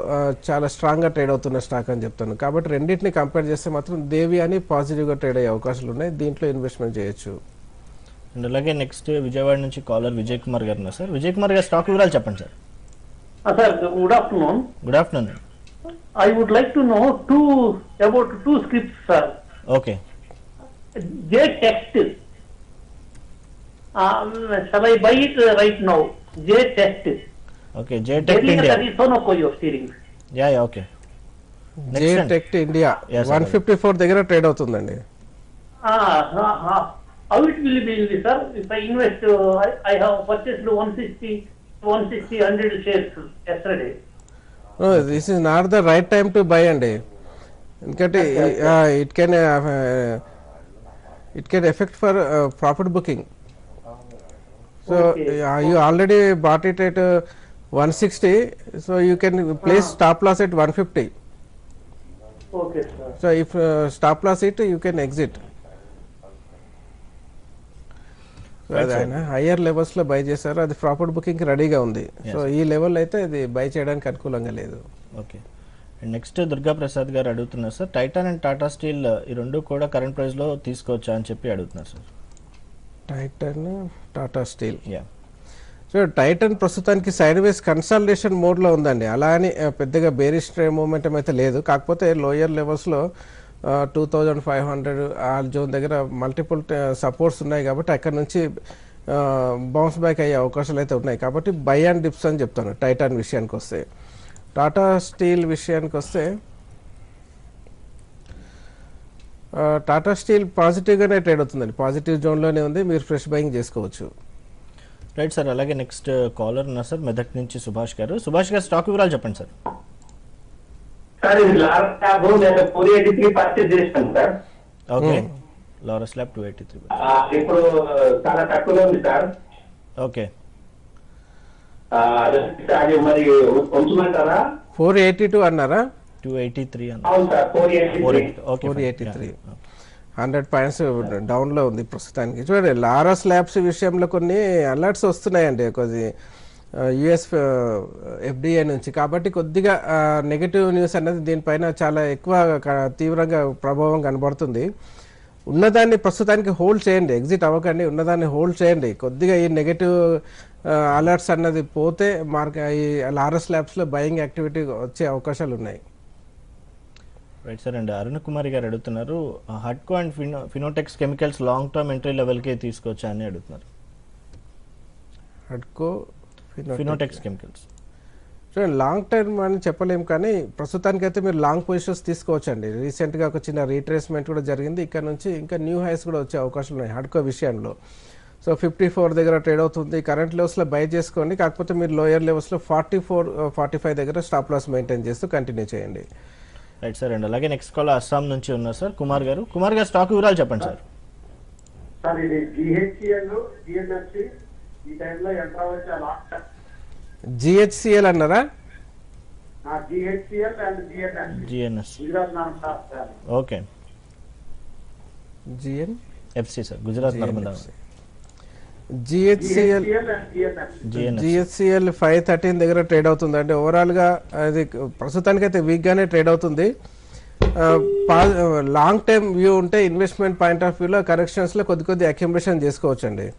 చాలా స్ట్రాంగ్గా ట్రేడ్ అవుతున్న స్టాక్ అని చెప్తాను. కాబట్టి రెండింటిని కంపేర్ చేస్తే మాత్రం దేవియాని పాజిటివ్గా ట్రేడ్ అయ్యే అవకాశాలు ఉన్నాయి, దీంట్లో ఇన్వెస్ట్మెంట్ చేయొచ్చు. అండ్ అలాగే నెక్స్ట్ విజయవాడ నుంచి కాలర్ విజయ్ కుమార్ గారు ఉన్నారు సార్. విజయ్ కుమార్ గారు స్టాక్ వివరాలు చెప్పండి sir. Sir good afternoon. Good afternoon. I would like to know about two scripts, sir. Okay. J-Text. Shall I buy it right now? J-Text. Okay, J-Text India. That is Sonoco you're steering. Yeah, okay. J-Text India. Yes, 154 దగ్గర trade అవుతుందండి. How it will be, sir? If I invest, I have purchased 160, 100 shares yesterday. This is not the right time to buy అండి, ఎందుకంటే it can affect for profit booking. So you already bought it at 160, so you can place stop loss at 150. Okay, sir. So if stop loss it, you can exit. అది ఆయన higher లెవెల్స్లో by చేశారు, అది profit బుకింగ్కి రెడీగా ఉంది. So ఈ level అయితే అది బై చేయడానికి అనుకూలంగా లేదు. Okay. And next Durga Prasad గారు అడుగుతున్నారు sir, Titan and Tata steel ఈ రెండు కూడా కరెంట్ ప్రైస్లో తీసుకోవచ్చా అని చెప్పి అడుగుతున్నారు sir. Titan, Tata steel. So Titan ప్రస్తుతానికి సైడ్ వేస్ కన్సాలిడేషన్ మోడ్లో ఉందండి, అలా అని పెద్దగా బేరిష్ మూమెంటం అయితే లేదు. కాకపోతే లోయర్ లెవెల్స్లో 2500 ఆ జోన్ దగ్గర మల్టిపుల్ సపోర్ట్స్ ఉన్నాయి, కాబట్టి అక్కడ నుంచి బౌన్స్ బ్యాక్ అయ్యే అవకాశాలు అయితే ఉన్నాయి. కాబట్టి బై అండ్ డిప్స్ అని చెప్తాను టైటాన్ విషయానికి వస్తే. టాటా స్టీల్ విషయానికి వస్తే టాటా స్టీల్ పాజిటివ్గానే ట్రేడ్ అవుతుందండి, పాజిటివ్ జోన్లోనే ఉంది, మీరు ఫ్రెష్ బయింగ్ చేసుకోవచ్చు. Right sir. అలాగే నెక్స్ట్ కాలర్ ఉన్నారు సార్ మెదక్ నుంచి సుభాష్ గారు. సుభాష్ గారు స్టాక్ వివరాలు చెప్పండి సార్. సార్ ఇది లారస్ ల్యాబ్ నేను 483 పర్చేజ్ చేశాను సార్. ఓకే. లారస్ ల్యాబ్ 283 ఇప్పుడు చాలా తక్కువలో ఉంది సార్. ఓకే. అది మరి ఉంచమంటారా? 482 అన్నారా? 283 అన్నారు. అవును సార్, 483. 100 పాయింట్స్ డౌన్లో ఉంది ప్రస్తుతానికి. చూడండి, లారస్ ల్యాబ్స్ విషయంలో కొన్ని అలర్ట్స్ వస్తున్నాయండి కొద్ది యుఎస్ ఎఫ్డిఏ నుంచి. కాబట్టి కొద్దిగా నెగటివ్ న్యూస్ అనేది దీనిపైన చాలా ఎక్కువ తీవ్రంగా ప్రభావం కనబడుతుంది. ఉన్నదాన్ని ప్రస్తుతానికి హోల్డ్ చేయండి, ఎగ్జిట్ అవ్వకండి, ఉన్నదాన్ని హోల్డ్ చేయండి. కొద్దిగా ఈ నెగటివ్ అలర్ట్స్ అన్నది పోతే ఈ లారస్ ల్యాబ్స్లో బయింగ్ యాక్టివిటీ వచ్చే అవకాశాలు ఉన్నాయి. Right sir. And Arun Kumar గారు అడుగుతున్నారు, హడ్కో and Fineotex chemicals long term entry లెవెల్కే తీసుకోవచ్చా అని అడుగుతున్నారు. హడ్కో, ఫినోటెక్స్ కెమికల్స్ చూడండి, లాంగ్ టర్మ్ అని చెప్పలేము, కానీ ప్రస్తుతానికి అయితే మీరు లాంగ్ పొజిషన్స్ తీసుకోవచ్చండి. రీసెంట్గా ఒక చిన్న రీట్రేస్మెంట్ కూడా జరిగింది, ఇక్కడ నుంచి ఇంకా న్యూ హైస్ కూడా వచ్చే అవకాశాలు ఉన్నాయి హడ్కో విషయంలో. సో 54 దగ్గర ట్రేడ్ అవుతుంది, కరెంట్ లెవెల్స్లో బై చేసుకోండి. కాకపోతే మీరు లోయర్ లెవెల్స్లో 44-45 దగ్గర స్టాప్ లాస్ మెయింటైన్ చేస్తూ కంటిన్యూ చేయండి. Right sir. అండ్ అలాగే నెక్స్ట్ కాల్ అస్సాం నుంచి ఉన్నారు సార్ కుమార్ గారు. కుమార్ గారు స్టాక్ వివరాలు చెప్పండి సార్. సార్ ఇది GHCL, GNFC ఈ టైంలో ఎంత వచ్చా లాస్ట్? GHCL అన్నారా? GHCL and GNFC. Gujarat Narmada. Okay. GNFC sir, Gujarat Narmada. GHCL 513 దగ్గర ట్రేడ్ అవుతుంది. అంటే ఓవరాల్గా అది ప్రస్తుతానికి అయితే వీక్గానే ట్రేడ్ అవుతుంది. లాంగ్ టైమ్ వ్యూ ఉంటే ఇన్వెస్ట్మెంట్ పాయింట్ ఆఫ్ వ్యూలో కరెక్షన్స్లో కొద్ది అక్యుములేషన్ చేసుకోవచ్చు అండి.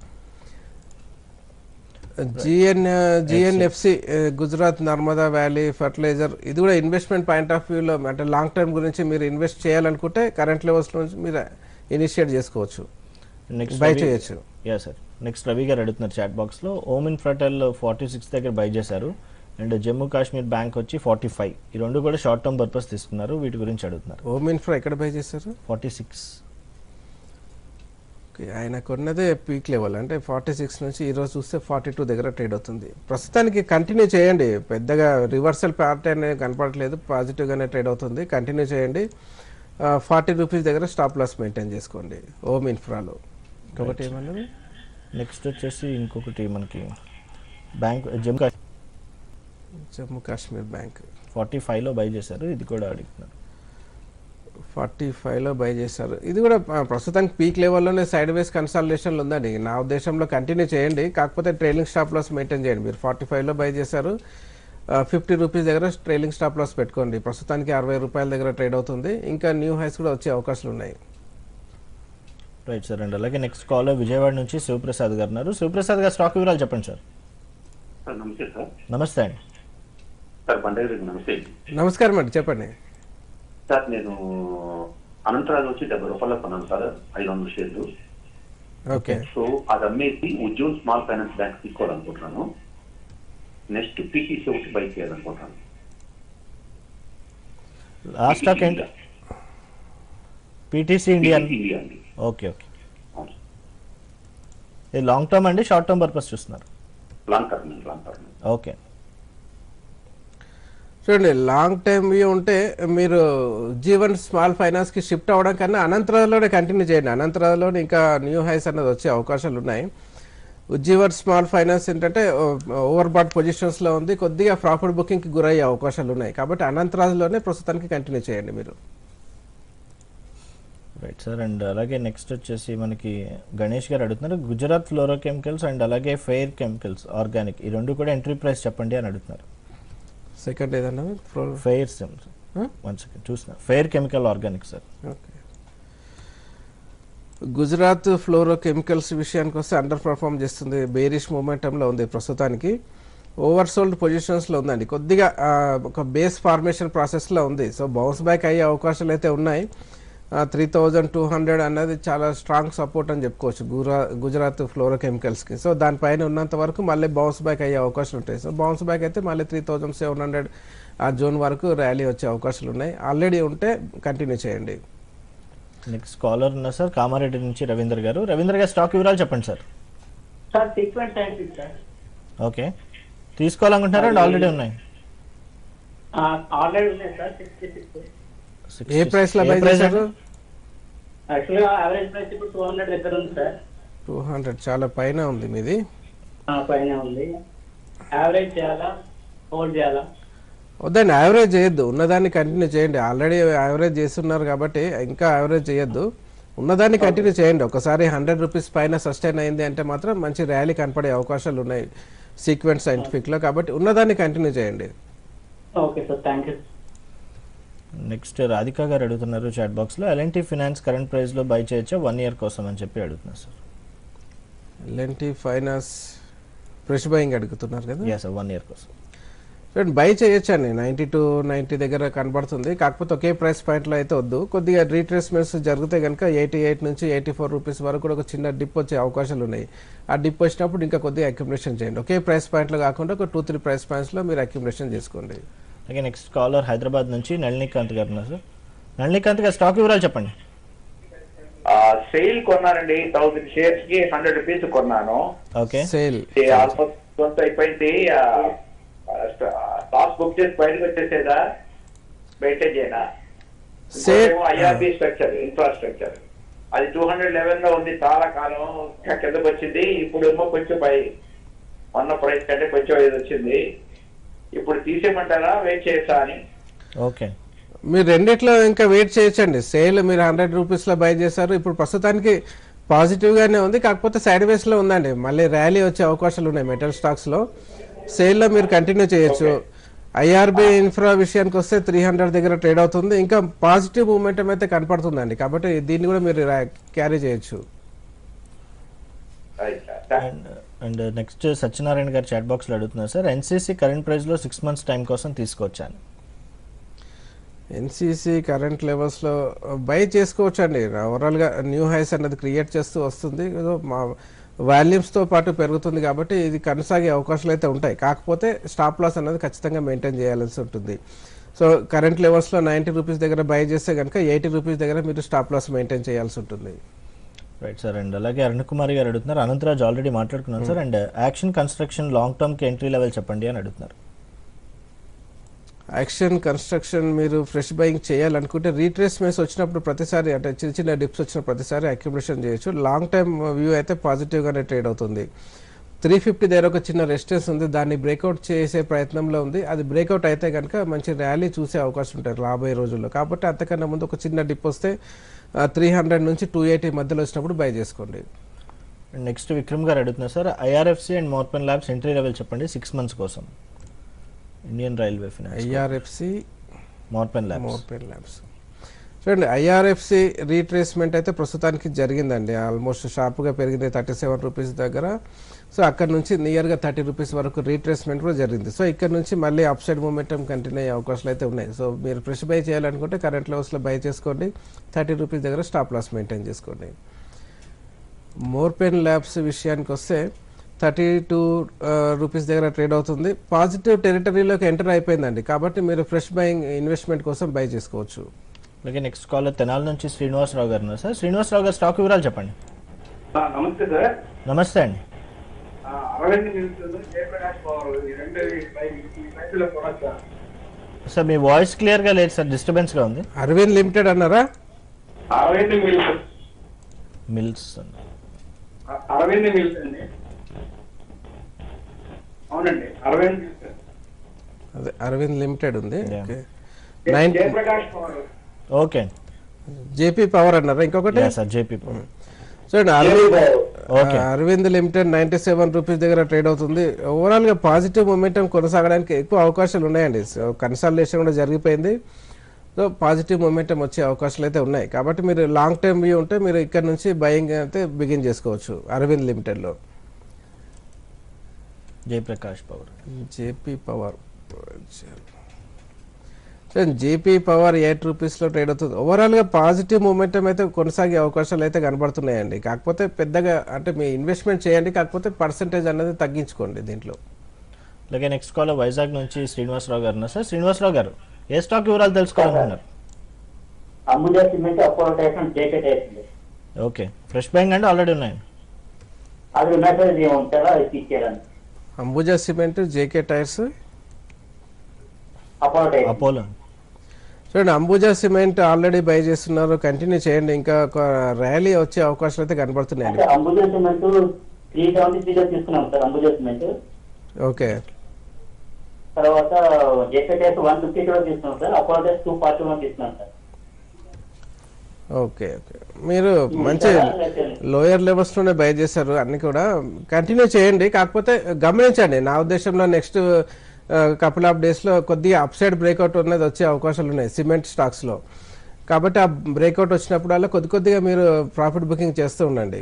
GNFC Gujarat Narmada valley fertiliser, ఇది కూడా ఇన్వెస్ట్మెంట్ పాయింట్ ఆఫ్ వ్యూలో అంటే లాంగ్ టర్మ్ గురించి మీరు ఇన్వెస్ట్ చేయాలనుకుంటే కరెంట్ లెవెల్స్ నుంచి మీరు ఇనిషియేట్ చేసుకోవచ్చు, బై చేయొచ్చు. Yeah sir. నెక్స్ట్ రవి గారు అడుగుతున్నారు చాట్ బాక్స్లో, ఓమ్ ఇన్ఫ్రాటెల్ 46 దగ్గర బై చేశారు అండ్ జమ్మూ కాశ్మీర్ బ్యాంక్ వచ్చి 45, ఈ రెండు కూడా షార్ట్ టర్మ్ పర్పస్ తీసుకున్నారు, వీటి గురించి అడుగుతున్నారు. ఓమ్ ఇన్ఫ్రా ఎక్కడ బై చేశారు? 46. ఆయన కొన్నదే పీక్ లెవెల్, అంటే 46 నుంచి ఈరోజు చూస్తే 42 దగ్గర ట్రేడ్ అవుతుంది. ప్రస్తుతానికి కంటిన్యూ చేయండి, పెద్దగా రివర్సల్ ప్యాటర్న్ కనపడట్లేదు, పాజిటివ్గానే ట్రేడ్ అవుతుంది, కంటిన్యూ చేయండి. 40 రూపీస్ దగ్గర స్టాప్ లాస్ మెయింటైన్ చేసుకోండి ఓమ్ ఇన్ఫ్రాలో. ఇంకొకటి ఏమన్నది నెక్స్ట్ వచ్చేసి ఇంకొకటి మనకి బ్యాంక్ జమ్మూ కాశ్మీర్ బ్యాంక్ 45లో బై చేశారు, ఇది కూడా అడుగుతున్నారు. 45లో బై చేశారు, ఇది కూడా ప్రస్తుతానికి పీక్ లెవెల్లోనే సైడ్ వేస్ కన్సాలిడేషన్లు ఉందండి. నా ఉద్దేశంలో కంటిన్యూ చేయండి, కాకపోతే ట్రైలింగ్ స్టాప్ లాస్ మెయింటైన్ చేయండి. మీరు 45లో బై చేశారు, 50 రూపీస్ దగ్గర ట్రైలింగ్ స్టాప్ లాస్ పెట్టుకోండి. ప్రస్తుతానికి 60 రూపాయల దగ్గర ట్రేడ్ అవుతుంది, ఇంకా న్యూ హైస్ కూడా వచ్చే అవకాశాలు ఉన్నాయి. Right sir. అండ్ అలాగే నెక్స్ట్ కాల్ విజయవాడ నుంచి శివప్రసాద్ గారు ఉన్నారు. శివప్రసాద్ గారు స్టాక్ వివరాలు చెప్పండి సార్. నమస్తే సార్. నమస్తే అండి సార్, బండే గారికి నమస్తే. నమస్కారం అండి, చెప్పండి సార్. నేను అనంతరాలు వచ్చి 70 రూపాయలు కొన్నాను సార్, 500 షేర్లు. ఓకే. సో అది అమ్మేసి ఉద్యోగం స్మాల్ ఫైనాన్స్ బ్యాంక్ తీసుకోవాలనుకుంటున్నాను. నెక్స్ట్ పీటీసీ ఒకటి బై చేయాలనుకుంటున్నాను. లాస్ట్ స్టాక్ ఏంటి? PTC India. అండి. Okay okay. ఇది లాంగ్ టర్మ్ అండి, షార్ట్ టర్మ్ పర్పస్ చూస్తున్నారు? Long term. Long term. Okay. చూడండి, లాంగ్ టైమ్ వ్యూ ఉంటే మీరు జీవన్ స్మాల్ ఫైనాన్స్కి షిఫ్ట్ అవ్వడం కన్నా అనంతరాల్లోనే కంటిన్యూ చేయండి. అనంతరాల్లోనే ఇంకా న్యూ హైస్ అన్నది వచ్చే అవకాశాలు ఉన్నాయి. ఉజ్జీవన్ స్మాల్ ఫైనాన్స్ ఏంటంటే ఓవర్ బాట్ పొజిషన్స్లో ఉంది, కొద్దిగా ప్రాఫిట్ బుకింగ్కి గురయ్యే అవకాశాలు ఉన్నాయి. కాబట్టి అనంతరాజ్లోనే ప్రస్తుతానికి కంటిన్యూ చేయండి మీరు. Right sir. అండ్ అలాగే నెక్స్ట్ వచ్చేసి మనకి గణేష్ గారు అడుగుతున్నారు, గుజరాత్ ఫ్లోరో కెమికల్స్ అండ్ అలాగే ఫెయిర్ కెమికల్స్ ఆర్గానిక్ ఈ రెండు కూడా ఎంట్రీ ప్రైస్ చెప్పండి అని అడుగుతున్నారు. సెకండ్ ఏదన్నా ఫెయిర్ సిమ్స్ 1 సెకండ్ చూస్తున్నా. Fair chemical organic sir. Okay. Gujarat fluoro chemicals విషయానికి వస్తే అండర్ పర్ఫామ్ చేస్తుంది, బేరిష్ మూమెంటంలో ఉంది, ప్రస్తుతానికి ఓవర్సోల్డ్ పొజిషన్స్లో ఉందండి. కొద్దిగా ఒక బేస్ ఫార్మేషన్ ప్రాసెస్లో ఉంది. సో బౌన్స్ బ్యాక్ అయ్యే అవకాశాలు అయితే ఉన్నాయి. 3200 అన్నది చాలా స్ట్రాంగ్ సపోర్ట్ అని చెప్పుకోవచ్చు గుజరాత్ ఫ్లోరో కెమికల్స్కి. సో దానిపైన ఉన్నంత వరకు మళ్ళీ బౌన్స్ బ్యాక్ అయ్యే అవకాశాలు ఉంటాయి. సో బౌన్స్ బ్యాక్ అయితే మళ్ళీ 3700 ఆ జోన్ వరకు ర్యాలీ వచ్చే అవకాశాలు ఉన్నాయి. ఆల్రెడీ ఉంటే కంటిన్యూ చేయండి. నెక్స్ట్ కాలర్ ఉన్నారు సార్, కామారెడ్డి నుంచి రవీందర్ గారు. రవీందర్ గారు స్టాక్ వివరాలు చెప్పండి సార్. సార్ సీక్వెన్స్ ఏంటి సార్? ఓకే. తీసుకోవాలనుకుంటున్నారా అండ్ ఆల్రెడీ ఉన్నాయి? ఆల్రెడీ ఉన్నాయి సార్. 66. ఏ ప్రైస్లో బై చేశారు? యాక్చువల్గా యావరేజ్ ప్రైస్ ఇప్పుడు 200 దగ్గర ఉంది సార్. 200 చాలా పైన ఉంది మీది. పైన ఉంది. యావరేజ్ చేయాలా, హోల్డ్ చేయాలా? వద్దండి, యావరేజ్ చేయొద్దు, ఉన్నదాన్ని కంటిన్యూ చేయండి. ఆల్రెడీ యావరేజ్ చేస్తున్నారు కాబట్టి ఇంకా యావరేజ్ చేయొద్దు, ఉన్నదాన్ని కంటిన్యూ చేయండి. ఒకసారి 100 రూపీస్ పైన సస్టైన్ అయింది అంటే మాత్రం మంచి ర్యాలీ కనపడే అవకాశాలు ఉన్నాయి సీక్వెన్స్ సైంటిఫిక్లో. కాబట్టి ఉన్నదాన్ని కంటిన్యూ చేయండి. Okay sir, thank you. Next Radhika garu అడుగుతున్నారు చాట్ బాక్స్లో, ఎల్ఎన్టీ ఫైనాన్స్ కరెంట్ ప్రైస్లో బై చేయొచ్చా 1 year కోసం అని చెప్పి అడుగుతున్నారు sir. L&T finance fresh buying అడుగుతున్నారు కదా? ఎస్ సార్, 1 year కోసం బై చేయొచ్చండి. 90 to 90 దగ్గర కనబడుతుంది, కాకపోతే ఒకే ప్రైస్ పాయింట్లో అయితే వద్దు. కొద్దిగా రీట్రేస్మెంట్స్ జరిగితే కనుక 88 నుంచి 84 రూపీస్ వరకు కూడా ఒక చిన్న డిప్ వచ్చే అవకాశాలు ఉన్నాయి. ఆ డిప్ వచ్చినప్పుడు ఇంకా కొద్దిగా అక్యుములేషన్ చేయండి. ఒకే ప్రైస్ పాయింట్లో కాకుండా ఒక 2-3 ప్రైస్ పాయింట్స్లో మీరు అక్యుములేషన్ చేసుకోండి. అలాగే నెక్స్ట్ కాలర్ హైదరాబాద్ నుంచి నళినీకాంత్ గారు ఉన్నారు సార్. నళినీకాంత్ గారు స్టాక్ వివరాలు చెప్పండి. సేల్ కొన్నానండి, 1000 షేర్స్ కి 100 రూపీస్ కొన్నాను. ఓకే. సేల్ ఆల్మోస్ట్ కొంత అయిపోయింది. స్టాక్ బుక్ చేసి బయటకు వచ్చేసేదా, మెయింటైన్ చేయనా? ఐఆర్బి స్ట్రక్చర్, ఇన్ఫ్రాస్ట్రక్చర్ అది 211 లో ఉంది, చాలా కాలం కిందకు వచ్చింది. ఇప్పుడు ఏమో కొంచెం మొన్న ప్రైస్ కంటే కొంచెం ఇది వచ్చింది. ఇప్పుడు తీసేయమంటారా, వెయిట్ చేయొచ్చా అని? ఓకే, మీరు రెండిట్లో ఇంకా వెయిట్ చేయొచ్చండి. సేల్ మీరు 100 రూపీస్లో బై చేశారు, ఇప్పుడు ప్రస్తుతానికి పాజిటివ్గానే ఉంది, కాకపోతే సైడ్ వేస్లో ఉందండి. మళ్ళీ ర్యాలీ వచ్చే అవకాశాలు ఉన్నాయి మెటల్ స్టాక్స్లో. సేల్లో మీరు కంటిన్యూ చేయొచ్చు. ఐఆర్బి ఇన్ఫ్రా విషయానికి వస్తే 300 దగ్గర ట్రేడ్ అవుతుంది, ఇంకా పాజిటివ్ మూమెంటం అయితే కనపడుతుందండి. కాబట్టి దీన్ని కూడా మీరు క్యారీ చేయొచ్చు. అండ్ నెక్స్ట్ సత్యనారాయణ గారు చాట్ బాక్స్లో అడుగుతున్నారు సార్, ఎన్సీసీ కరెంట్ ప్రైస్లో 6 months టైం కోసం తీసుకొచ్చాను. ఎన్సీసీ కరెంట్ లెవెల్స్లో బై చేసుకోవచ్చు అండి. ఓవరాల్గా న్యూ హైస్ అన్నది క్రియేట్ చేస్తూ వస్తుంది, మా వాల్యూమ్స్తో పాటు పెరుగుతుంది, కాబట్టి ఇది కొనసాగే అవకాశాలు అయితే ఉంటాయి. కాకపోతే స్టాప్ లాస్ అన్నది ఖచ్చితంగా మెయింటైన్ చేయాల్సి ఉంటుంది. సో కరెంట్ లెవెల్స్లో 90 రూపీస్ దగ్గర బై చేస్తే కనుక 80 రూపీస్ దగ్గర మీరు స్టాప్ లాస్ మెయింటైన్ చేయాల్సి ఉంటుంది. Right sir. అండ్ అలాగే అరుణ్ కుమార్ గారు అడుగుతున్నారు, అనంతరాజ్ ఆల్రెడీ మాట్లాడుకున్నాను sir, and action construction long టర్మ్కి ఎంట్రీ లెవెల్ చెప్పండి అని అడుగుతున్నారు. యాక్షన్ కన్స్ట్రక్షన్ మీరు ఫ్రెష్ బయింగ్ చేయాలనుకుంటే రీట్రేస్మెంట్స్ వచ్చినప్పుడు ప్రతిసారి అంటే చిన్న చిన్న డిప్స్ వచ్చిన ప్రతిసారి అక్యుములేషన్ చేయొచ్చు. లాంగ్ టైమ్ వ్యూ అయితే పాజిటివ్గానే ట్రేడ్ అవుతుంది. 350 దగ్గర ఒక చిన్న రెసిస్టెన్స్ ఉంది, దాన్ని బ్రేక్అవుట్ చేసే ప్రయత్నంలో ఉంది. అది బ్రేక్అవుట్ అయితే కనుక మంచి ర్యాలీ చూసే అవకాశం ఉంటుంది రాబోయే రోజుల్లో. కాబట్టి అంతకన్నా ముందు ఒక చిన్న డిప్ వస్తే 300 నుంచి 280 మధ్యలో వచ్చినప్పుడు బై చేసుకోండి. నెక్స్ట్ విక్రమ్ గారు అడుగుతున్నారు sir, IRFC and మోర్పెన్ labs entry level చెప్పండి 6 months కోసం. Indian railway finance, IRFC, మోర్పెన్ labs. చూడండి, ఐఆర్ఎఫ్సి రీట్రేస్మెంట్ అయితే ప్రస్తుతానికి జరిగిందండి. ఆల్మోస్ట్ షార్ప్గా పెరిగింది 37 రూపీస్ దగ్గర. సో అక్కడ నుంచి నియర్గా 30 రూపీస్ వరకు రీట్రేస్మెంట్ కూడా జరిగింది. సో ఇక్కడ నుంచి మళ్ళీ అప్ సైడ్ మూమెంటం కంటిన్యూ అయ్యే అవకాశాలు అయితే ఉన్నాయి. సో మీరు ఫ్రెష్ బై చేయాలనుకుంటే కరెంట్ లెవెల్స్లో బై చేసుకోండి. 30 రూపీస్ దగ్గర స్టాప్ లాస్ మెయింటైన్ చేసుకోండి. మోర్పెన్ ల్యాబ్స్ విషయానికి వస్తే 32 రూపీస్ దగ్గర ట్రేడ్ అవుతుంది. పాజిటివ్ టెరిటరీలోకి ఎంటర్ అయిపోయిందండి. కాబట్టి మీరు ఫ్రెష్ బయింగ్ ఇన్వెస్ట్మెంట్ కోసం బై చేసుకోవచ్చు. అలాగే నెక్స్ట్ కాల్ తెనాల నుంచి శ్రీనివాసరావు గారు ఉన్నారు సార్. శ్రీనివాసరావు గారు స్టాక్ వివరాలు చెప్పండి. నమస్తే సార్. నమస్తే అండి. సార్ మీ వాయిస్ క్లియర్ గా లేదు సార్, డిస్టర్బెన్స్ గా ఉంది. అరవింద్ లిమిటెడ్ అన్నారా? మిల్స్ అవునండి, అదే అరవింద్ లిమిటెడ్ ఉంది. ఓకే, జేపీ పవర్ అన్నారా? ఇంకొకటి జేపీ పవర్. చూడండి, అరవింద్ లిమిటెడ్ 97 రూపీస్ దగ్గర ట్రేడ్ అవుతుంది. ఓవరాల్ గా పాజిటివ్ మొమెంటం కొనసాగడానికి ఎక్కువ అవకాశాలు ఉన్నాయండి. సో కన్సల్టేషన్ కూడా జరిగిపోయింది. సో పాజిటివ్ మొమెంటం వచ్చే అవకాశాలు అయితే ఉన్నాయి. కాబట్టి మీరు లాంగ్ టర్మ్ వ్యూ ఉంటే మీరు ఇక్కడ నుంచి బయింగ్ అయితే బిగిన్ చేసుకోవచ్చు అరవింద్ లిమిటెడ్లో. Jayaprakash power, JP power, JP power 8 రూపీస్లో ట్రేడ్ అవుతుంది. ఓవరాల్గా పాజిటివ్ మూమెంటం అయితే కొనసాగే అవకాశాలు అయితే కనబడుతున్నాయండి. కాకపోతే పెద్దగా అంటే మీ ఇన్వెస్ట్మెంట్ చేయండి, కాకపోతే పర్సంటేజ్ అనేది తగ్గించుకోండి దీంట్లో. అలాగే నెక్స్ట్ కాల్ వైజాగ్ నుంచి శ్రీనివాసరావు గారు ఉన్నారు సార్. శ్రీనివాసరావు గారు, ఏ స్టాక్ వివరాలు తెలుసుకోవాలనుకున్నారు? Ambuja cement, Apollo tyres and JK tyres. Okay, fresh bank అండి ఆల్రెడీ ఉన్నాయి. అది మెసేజ్ ఏముంటారా అది ఇచ్చేయాలని. Ambuja cement, JK tyres, Apollo. చూడండి, అంబుజా సిమెంట్ ఆల్రెడీ బై చేస్తున్నారు, కంటిన్యూ చేయండి. ఇంకా ఒక ర్యాలీ వచ్చే అవకాశాలు అయితే కనబడుతున్నాయండి. అంబుజా సిమెంట్ 373 తీసుకున్నాం సార్. Ambuja cement okay. తర్వాత జేకే టైర్స్ 150 కూడా తీసుకున్నాం సార్. అపోలో టైర్స్ 241 తీసుకున్నాం సార్. ఓకే ఓకే, మీరు మంచి లోయర్ లెవెల్స్లోనే బై చేశారు. అన్ని కూడా కంటిన్యూ చేయండి. కాకపోతే గమనించండి, నా ఉద్దేశంలో నెక్స్ట్ కపుల్ ఆఫ్ డేస్లో కొద్దిగా అప్ సైడ్ బ్రేక్అవుట్ అనేది వచ్చే అవకాశాలు ఉన్నాయి సిమెంట్ స్టాక్స్లో. కాబట్టి ఆ బ్రేక్అవుట్ వచ్చినప్పుడల్లా కొద్దిగా మీరు ప్రాఫిట్ బుకింగ్ చేస్తూ ఉండండి.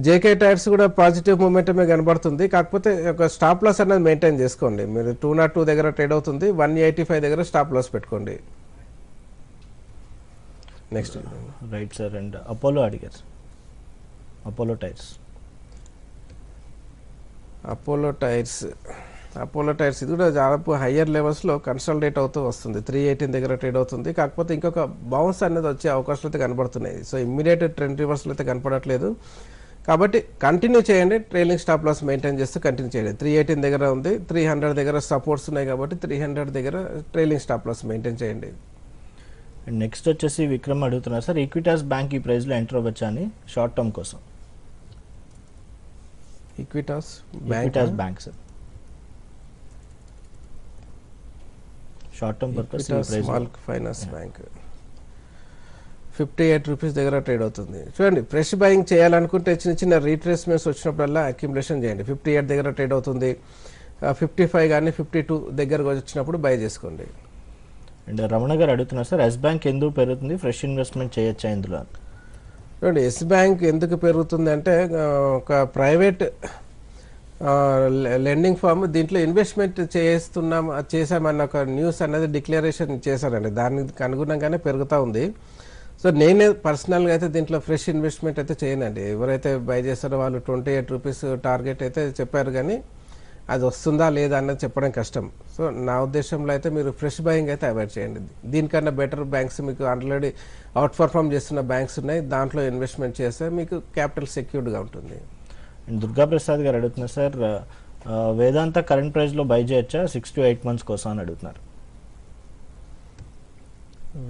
జేకే టైర్స్ కూడా పాజిటివ్ మూమెంటమే కనబడుతుంది. కాకపోతే ఒక స్టాప్ లాస్ అనేది మెయింటైన్ చేసుకోండి. మీరు 202 దగ్గర ట్రేడ్ అవుతుంది, 185 దగ్గర స్టాప్ లాస్ పెట్టుకోండి. Next right sir. And Apollo అడిగారు, అపోలో టైర్స్. అపోలో టైర్స్ ఇది కూడా దాదాపు హయ్యర్ లెవెల్స్లో కన్సల్టేట్ అవుతూ వస్తుంది. 318 దగ్గర ట్రేడ్ అవుతుంది. కాకపోతే ఇంకొక బౌన్స్ అనేది వచ్చే అవకాశాలు అయితే కనబడుతున్నాయి. సో ఇమ్మీడియట్ ట్రెండ్ రివర్సల్ అయితే కనపడట్లేదు. కాబట్టి కంటిన్యూ చేయండి, ట్రైలింగ్ స్టాప్ లాస్ మెయింటైన్ చేస్తూ కంటిన్యూ చేయండి. 318 దగ్గర ఉంది, 300 దగ్గర సపోర్ట్స్ ఉన్నాయి. కాబట్టి 300 దగ్గర ట్రైలింగ్ స్టాప్ లాస్ మెయింటైన్ చేయండి. నెక్స్ట్ వచ్చేసి విక్రమ్ అడుగుతున్నారు సార్, ఈక్విటాస్ బ్యాంక్ ఈ ప్రైస్లో ఎంటర్ అవ్వచ్చా అని షార్ట్ టర్మ్ కోసం. Equitas bank sir, short term purpose small finance bank 58 rupees దగ్గర ట్రేడ్ అవుతుంది. చూడండి, ఫ్రెష్ బయింగ్ చేయాలనుకుంటే చిన్న రీట్రేస్మెంట్స్ వచ్చినప్పుడల్లా అక్యుములేషన్ చేయండి. 58 దగ్గర ట్రేడ్ అవుతుంది. 55 కానీ 52 దగ్గర వచ్చినప్పుడు బై చేసుకోండి. అండ్ రమణ గారు అడుగుతున్నారు సార్, ఎస్ బ్యాంక్ ఎందుకు పెరుగుతుంది, ఫ్రెష్ ఇన్వెస్ట్మెంట్ చేయొచ్చా ఇందులో? చూడండి, ఎస్ బ్యాంక్ ఎందుకు పెరుగుతుంది అంటే ఒక ప్రైవేట్ లెండింగ్ ఫామ్, దీంట్లో ఇన్వెస్ట్మెంట్ చేసామన్న ఒక న్యూస్ అనేది డిక్లరేషన్ చేశారండి. దానికి అనుగుణంగానే పెరుగుతూ ఉంది. సో నేనే పర్సనల్గా అయితే దీంట్లో ఫ్రెష్ ఇన్వెస్ట్మెంట్ అయితే చేయనండి. ఎవరైతే బై చేస్తారో వాళ్ళు 28 రూపీస్ టార్గెట్ అయితే చెప్పారు, కానీ అది వస్తుందా లేదా అన్నది చెప్పడం కష్టం. సో నా ఉద్దేశంలో అయితే మీరు ఫ్రెష్ బయింగ్ అయితే అవాయిడ్ చేయండి. దీనికన్నా బెటర్ బ్యాంక్స్ మీకు ఆల్రెడీ అవుట్ పర్ఫామ్ చేస్తున్న బ్యాంక్స్ ఉన్నాయి, దాంట్లో ఇన్వెస్ట్మెంట్ చేస్తే మీకు క్యాపిటల్ సెక్యూర్డ్గా ఉంటుంది. దుర్గాప్రసాద్ గారు అడుగుతున్నారు సార్, వేదాంత కరెంట్ ప్రైస్లో బై చేయొచ్చా 6 to 8 months కోసం అని అడుగుతున్నారు.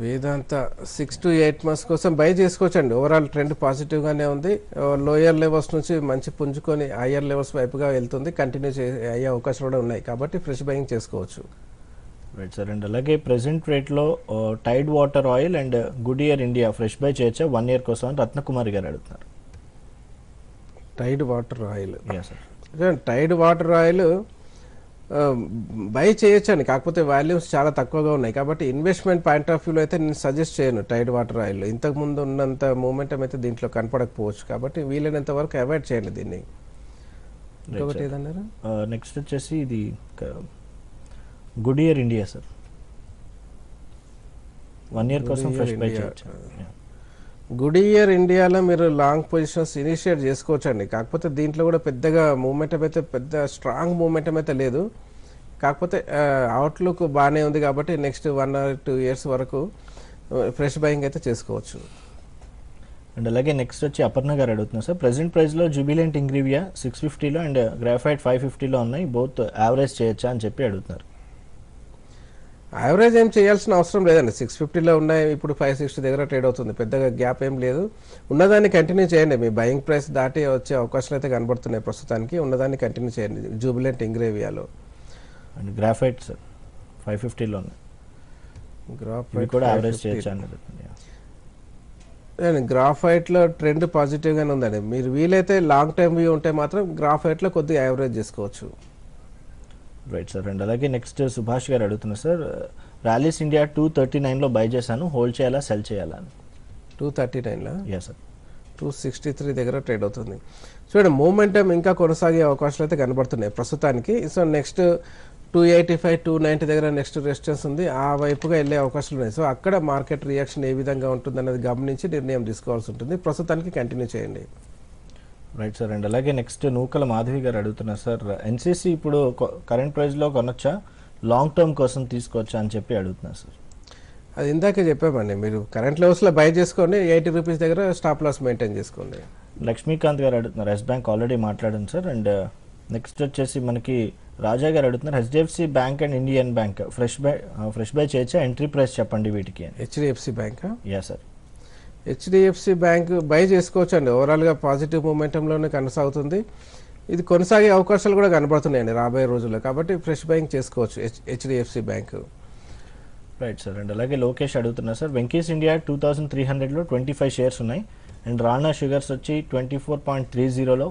వేదాంత 6 to 8 months కోసం బై చేసుకోవచ్చండి. ఓవరాల్ ట్రెండ్ పాజిటివ్గానే ఉంది. లోయర్ లెవెల్స్ నుంచి మంచి పుంజుకొని హయ్యర్ లెవెల్స్ వైపుగా వెళ్తుంది. కంటిన్యూ అయ్యే అవకాశాలు కూడా ఉన్నాయి కాబట్టి ఫ్రెష్ బయింగ్ చేసుకోవచ్చు. Right sir. అండ్ అలాగే ప్రెసెంట్ రేట్లో tide water oil and Goodyear India fresh buy చేయొచ్చా 1 year కోసం అని రత్నకుమారి గారు అడుగుతున్నారు. Tide water oil sir, tide water oil buy చేయొచ్చండి. కాకపోతే వాల్యూమ్స్ చాలా తక్కువగా ఉన్నాయి కాబట్టి ఇన్వెస్ట్మెంట్ పాయింట్ ఆఫ్ వ్యూలో అయితే నేను సజెస్ట్ చేయను టైడ్ వాటర్ ఆయిల్. ఇంతకుముందు ఉన్నంత మూమెంటం అయితే దీంట్లో కనపడకపోవచ్చు కాబట్టి వీలైనంత వరకు అవాయిడ్ చేయండి దీన్ని. ఇంకొకటి ఏదన్నారు? నెక్స్ట్ వచ్చేసి ఇది good year India sir 1 year కోసం ఫ్రెష్ బై చేయొచ్చు. గుడ్ ఇయర్ ఇండియాలో మీరు లాంగ్ పొజిషన్స్ ఇనిషియేట్ చేసుకోవచ్చండి. కాకపోతే దీంట్లో కూడా పెద్దగా మూమెంటం అయితే పెద్ద స్ట్రాంగ్ మూమెంటం అయితే లేదు. కాకపోతే అవుట్లుక్ బాగానే ఉంది కాబట్టి నెక్స్ట్ 1 or 2 years వరకు ఫ్రెష్ బయింగ్ అయితే చేసుకోవచ్చు. అండ్ అలాగే నెక్స్ట్ వచ్చి అపర్ణ గారు అడుగుతున్నారు సార్, ప్రెసెంట్ ప్రైస్లో జూబిలెంట్ ఇంగ్రీవియా 650లో అండ్ గ్రాఫైట్ 550లో ఉన్నాయి, బోత్ యావరేజ్ చేయొచ్చా అని చెప్పి అడుగుతున్నారు. యావరేజ్ ఏం చేయాల్సిన అవసరం లేదండి. 650లో ఉన్నాయి, ఇప్పుడు 560 దగ్గర ట్రేడ్ అవుతుంది. పెద్దగా గ్యాప్ ఏం లేదు. ఉన్నదాన్ని కంటిన్యూ చేయండి. మీ బయింగ్ ప్రైస్ దాటి వచ్చే అవకాశాలు అయితే కనబడుతున్నాయి ప్రస్తుతానికి. ఉన్నదాన్ని కంటిన్యూ చేయండి జూబిలెంట్ ఇంగ్రేవియాలో. అండ్ గ్రాఫైట్ సార్ 550లో ఉన్నాయి, గ్రాఫైట్ కూడా యావరేజ్ చేయొచ్చా అని అడుగుతుంది. గ్రాఫైట్లో ట్రెండ్ పాజిటివ్గానే ఉందండి. మీరు వీలైతే లాంగ్ టైం వ్యూ ఉంటే మాత్రం గ్రాఫైట్లో కొద్దిగా యావరేజ్ చేసుకోవచ్చు. Right sir. అండ్ అలాగే నెక్స్ట్ సుభాష్ గారు అడుగుతున్నారు సార్, ర్యాలీస్ ఇండియా 239లో బై చేశాను, హోల్డ్ చేయాలా సెల్ చేయాలా అని. 239లో యా సార్ 263 దగ్గర ట్రేడ్ అవుతుంది. చూడండి మూమెంటం ఇంకా కొనసాగే అవకాశాలు అయితే కనబడుతున్నాయి ప్రస్తుతానికి. సో నెక్స్ట్ 285 290 దగ్గర నెక్స్ట్ రెసిస్టెన్స్ ఉంది, ఆ వైపుగా వెళ్ళే అవకాశాలు ఉన్నాయి. సో అక్కడ మార్కెట్ రియాక్షన్ ఏ విధంగా ఉంటుందన్నది గమనించి నిర్ణయం తీసుకోవాల్సి ఉంటుంది. ప్రస్తుతానికి కంటిన్యూ చేయండి. Right sir. అండ్ అలాగే నెక్స్ట్ నూకల మాధవి గారు అడుగుతున్నారు సార్, ఎన్సీసీ ఇప్పుడు కరెంట్ ప్రైస్లో కొనొచ్చా, లాంగ్ టర్మ్ కోసం తీసుకోవచ్చా అని చెప్పి అడుగుతున్నారు సార్. అది ఇందాకే చెప్పామండి, మీరు కరెంట్ లెవెల్స్లో బై చేసుకోండి, 80 రూపీస్ దగ్గర స్టాప్ లాస్ మెయింటైన్ చేసుకోండి. లక్ష్మీకాంత్ గారు అడుగుతున్నారు, ఎస్ బ్యాంక్ ఆల్రెడీ మాట్లాడింది సార్. అండ్ నెక్స్ట్ వచ్చేసి మనకి రాజా గారు అడుగుతున్నారు, HDFC bank and Indian bank fresh buy చేయొచ్చా, ఎంట్రీ ప్రైస్ చెప్పండి వీటికి. HDFC bank yeah sir. HDFC bank by చేసుకోవచ్చు అండి. ఓవరాల్గా పాజిటివ్ మూమెంటంలోనే కొనసాగుతుంది. ఇది కొనసాగే అవకాశాలు కూడా కనబడుతున్నాయండి రాబోయే రోజుల్లో, కాబట్టి ఫ్రెష్ బయింగ్ చేసుకోవచ్చు HDFC bank. Right sir. And అలాగే లోకేష్ అడుగుతున్నారు సార్, వెంకీస్ ఇండియా 2300లో 25 షేర్స్ ఉన్నాయి, అండ్ రాణా షుగర్స్ వచ్చి 24.30లో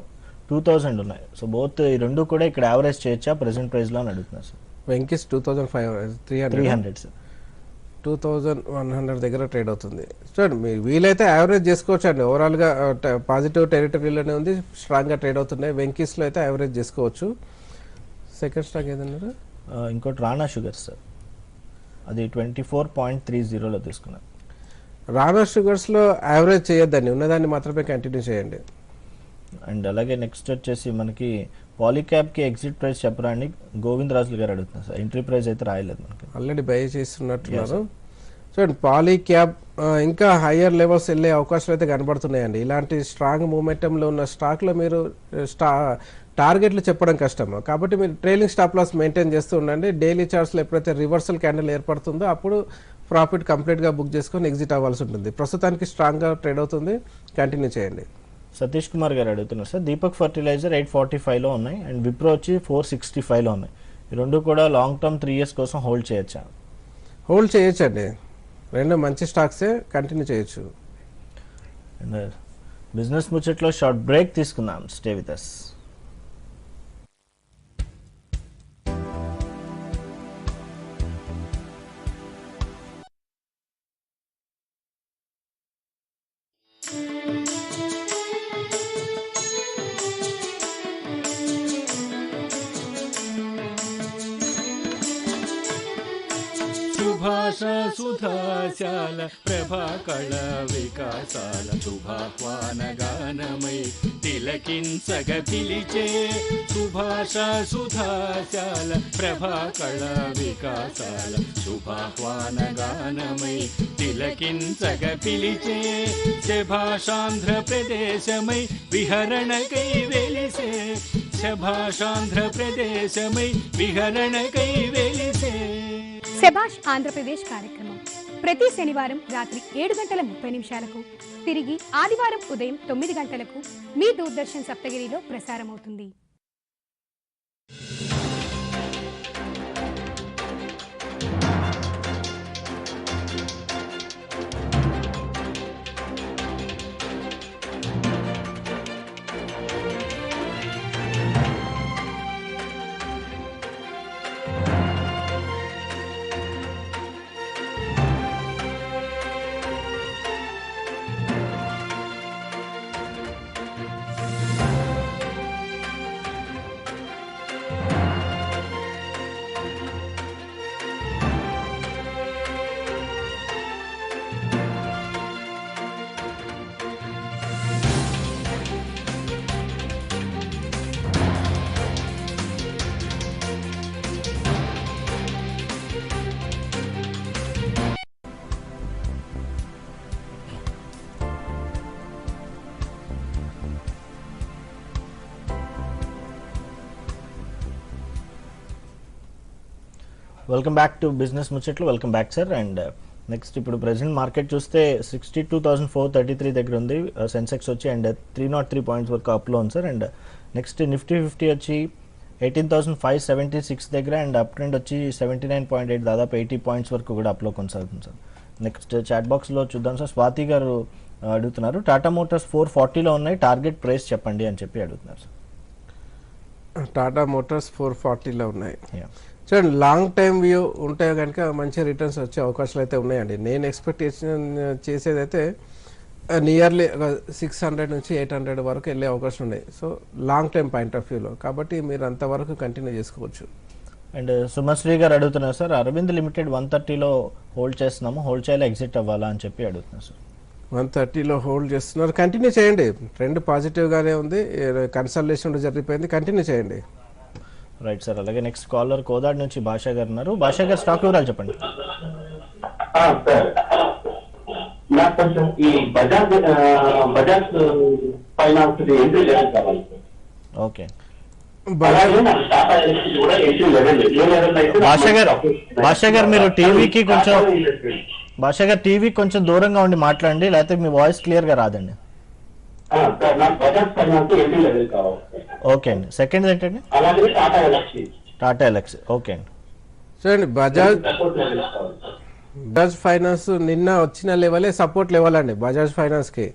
2000 ఉన్నాయి. సో బోత్ ఈ రెండు కూడా ఇక్కడ యావరేజ్ చేయొచ్చా ప్రెసెంట్ ప్రైస్లో అని అడుగుతున్నారు సార్. వెంకీస్ 2500 సార్ 2100 దగ్గర ట్రేడ్ అవుతుంది. చూడండి మీరు వీలైతే యావరేజ్ చేసుకోవచ్చు అండి. ఓవరాల్గా పాజిటివ్ టెరిటరీలోనే ఉంది, స్ట్రాంగ్గా ట్రేడ్ అవుతున్నాయి. వెంకీస్లో అయితే యావరేజ్ చేసుకోవచ్చు. సెకండ్ స్టాక్ ఏదన్నారు? ఇంకోటి రాణా షుగర్స్ సార్, అది 24.30లో తీసుకున్నారు. రాణా షుగర్స్లో యావరేజ్ చేయొద్దండి, ఉన్నదాన్ని మాత్రమే కంటిన్యూ చేయండి. అండ్ అలాగే నెక్స్ట్ వచ్చేసి మనకి పాలీక్యాబ్కి ఎగ్జిట్ ప్రైస్ చెప్పరా అని గోవింద్ రాజులు గారు అడుగుతున్నారు సార్. ఎంట్రీ ప్రైస్ అయితే రాయలేదు మనకి, ఆల్రెడీ బై చేస్తున్నట్టున్నారు. చూడండి పాలీక్యాబ్ ఇంకా హయ్యర్ లెవెల్స్ వెళ్ళే అవకాశాలు అయితే కనబడుతున్నాయండి. ఇలాంటి స్ట్రాంగ్ మూమెంటంలో ఉన్న స్టాక్లో మీరు టార్గెట్లు చెప్పడం కష్టం, కాబట్టి మీరు ట్రైలింగ్ స్టాప్ లాస్ మెయింటైన్ చేస్తూ ఉండండి. డైలీ చార్ట్స్లో ఎప్పుడైతే రివర్సల్ క్యాండిల్ ఏర్పడుతుందో అప్పుడు ప్రాఫిట్ కంప్లీట్గా బుక్ చేసుకొని ఎగ్జిట్ అవ్వాల్సి ఉంటుంది. ప్రస్తుతానికి స్ట్రాంగ్గా ట్రేడ్ అవుతుంది, కంటిన్యూ చేయండి. సతీష్ కుమార్ గారు అడుగుతున్నారు సార్, దీపక్ ఫర్టిలైజర్ 845లో ఉన్నాయి, అండ్ విప్రో వచ్చి 465లో ఉన్నాయి. ఈ రెండు కూడా లాంగ్ టర్మ్ 3 years కోసం హోల్డ్ చేయొచ్చా? హోల్డ్ చేయొచ్చండి, రెండు మంచి స్టాక్సే, కంటిన్యూ చేయొచ్చు. అండ్ బిజినెస్ ముచ్చట్లో షార్ట్ బ్రేక్ తీసుకుందాం, స్టే విత్ us. సుభాష సుధాశాల ప్రభాకళ వికాసాల శుభాహ్వాన గానమై తిలకించగ పిలిచే సుభాష సుధాశాల ప్రభాకళ వికాసాల శుభాహ్వాన గానమై తిలకించగ పిలిచే శభాషాంధ్ర ప్రదేశమై విహరణకై వెలిసే శభాషాంధ్ర ప్రదేశమై విహరణకై వెలిసే శభాష్ ఆంధ్రప్రదేశ్ కార్యక్రమం ప్రతి శనివారం రాత్రి 7:30 తిరిగి ఆదివారం ఉదయం 9 గంటలకు మీ దూరదర్శన్ సప్తగిరిలో ప్రసారమవుతుంది. వెల్కమ్ బ్యాక్ టు బిజినెస్ ముచ్చట్లు. Welcome back sir. And next ఇప్పుడు ప్రెసెంట్ మార్కెట్ చూస్తే 62,433 దగ్గర ఉంది సెన్సెక్స్ వచ్చి, అండ్ 303 పాయింట్స్ వరకు అప్లో ఉంది సార్. అండ్ నెక్స్ట్ నిఫ్టీ 50 వచ్చి 18,576 దగ్గర, అండ్ అప్ ట్రెండ్ వచ్చి 79.8, దాదాపు 80 పాయింట్స్ వరకు కూడా అప్లో కొనసాగుతుంది సార్. నెక్స్ట్ చాట్ బాక్స్లో చూద్దాం సార్. స్వాతి గారు అడుగుతున్నారు, టాటా మోటార్స్ 440లో ఉన్నాయి, టార్గెట్ ప్రైస్ చెప్పండి అని చెప్పి అడుగుతున్నారు సార్. టాటా మోటార్స్ 440లో ఉన్నాయి. చూడండి, లాంగ్ టైం వ్యూ ఉంటే కనుక మంచి రిటర్న్స్ వచ్చే అవకాశాలు అయితే ఉన్నాయండి. నేను ఎక్స్పెక్టేషన్ చేసేదైతే నియర్లీ 600 నుంచి 800 వరకు వెళ్ళే అవకాశం ఉన్నాయి. So long time point of వ్యూలో, కాబట్టి మీరు అంతవరకు కంటిన్యూ చేసుకోవచ్చు. అండ్ సుమశ్రీ గారు అడుగుతున్నారు సార్, అరవింద్ లిమిటెడ్ 130లో హోల్డ్ చేస్తున్నాము, హోల్డ్ చేయాలి, ఎగ్జిట్ అవ్వాలా అని చెప్పి అడుగుతున్నారు సార్. 130లో హోల్డ్ చేస్తున్నారు, కంటిన్యూ చేయండి. ట్రెండ్ పాజిటివ్గానే ఉంది, కన్సల్టేషన్ జరిగిపోయింది, కంటిన్యూ చేయండి. Right sir. అలాగే నెక్స్ట్ కాలర్ కోదాడ్ నుంచి భాషా గారు ఉన్నారు. భాషా గారు స్టాక్ వివరాలు చెప్పండి. నాకు కొంచెం ఈ బజాజ్ ఫైనాన్స్ ఎంట్రీ లెవెల్ కావాలి. ఓకే భాషా గారు మీరు టీవీకి కొంచెం భాషా గారు టీవీ కొంచెం దూరంగా ఉండి మాట్లాడండి, లేకపోతే మీ వాయిస్ క్లియర్ గా రాదండి. ఓకే అండి. సెకండ్ ఏంటండి? టాటా ఎలక్సీ. ఓకే అండి. చూడండి, బజాజ్ ఫైనాన్స్ నిన్న వచ్చిన లెవెలే సపోర్ట్ లెవెల్ అండి. బజాజ్ ఫైనాన్స్కి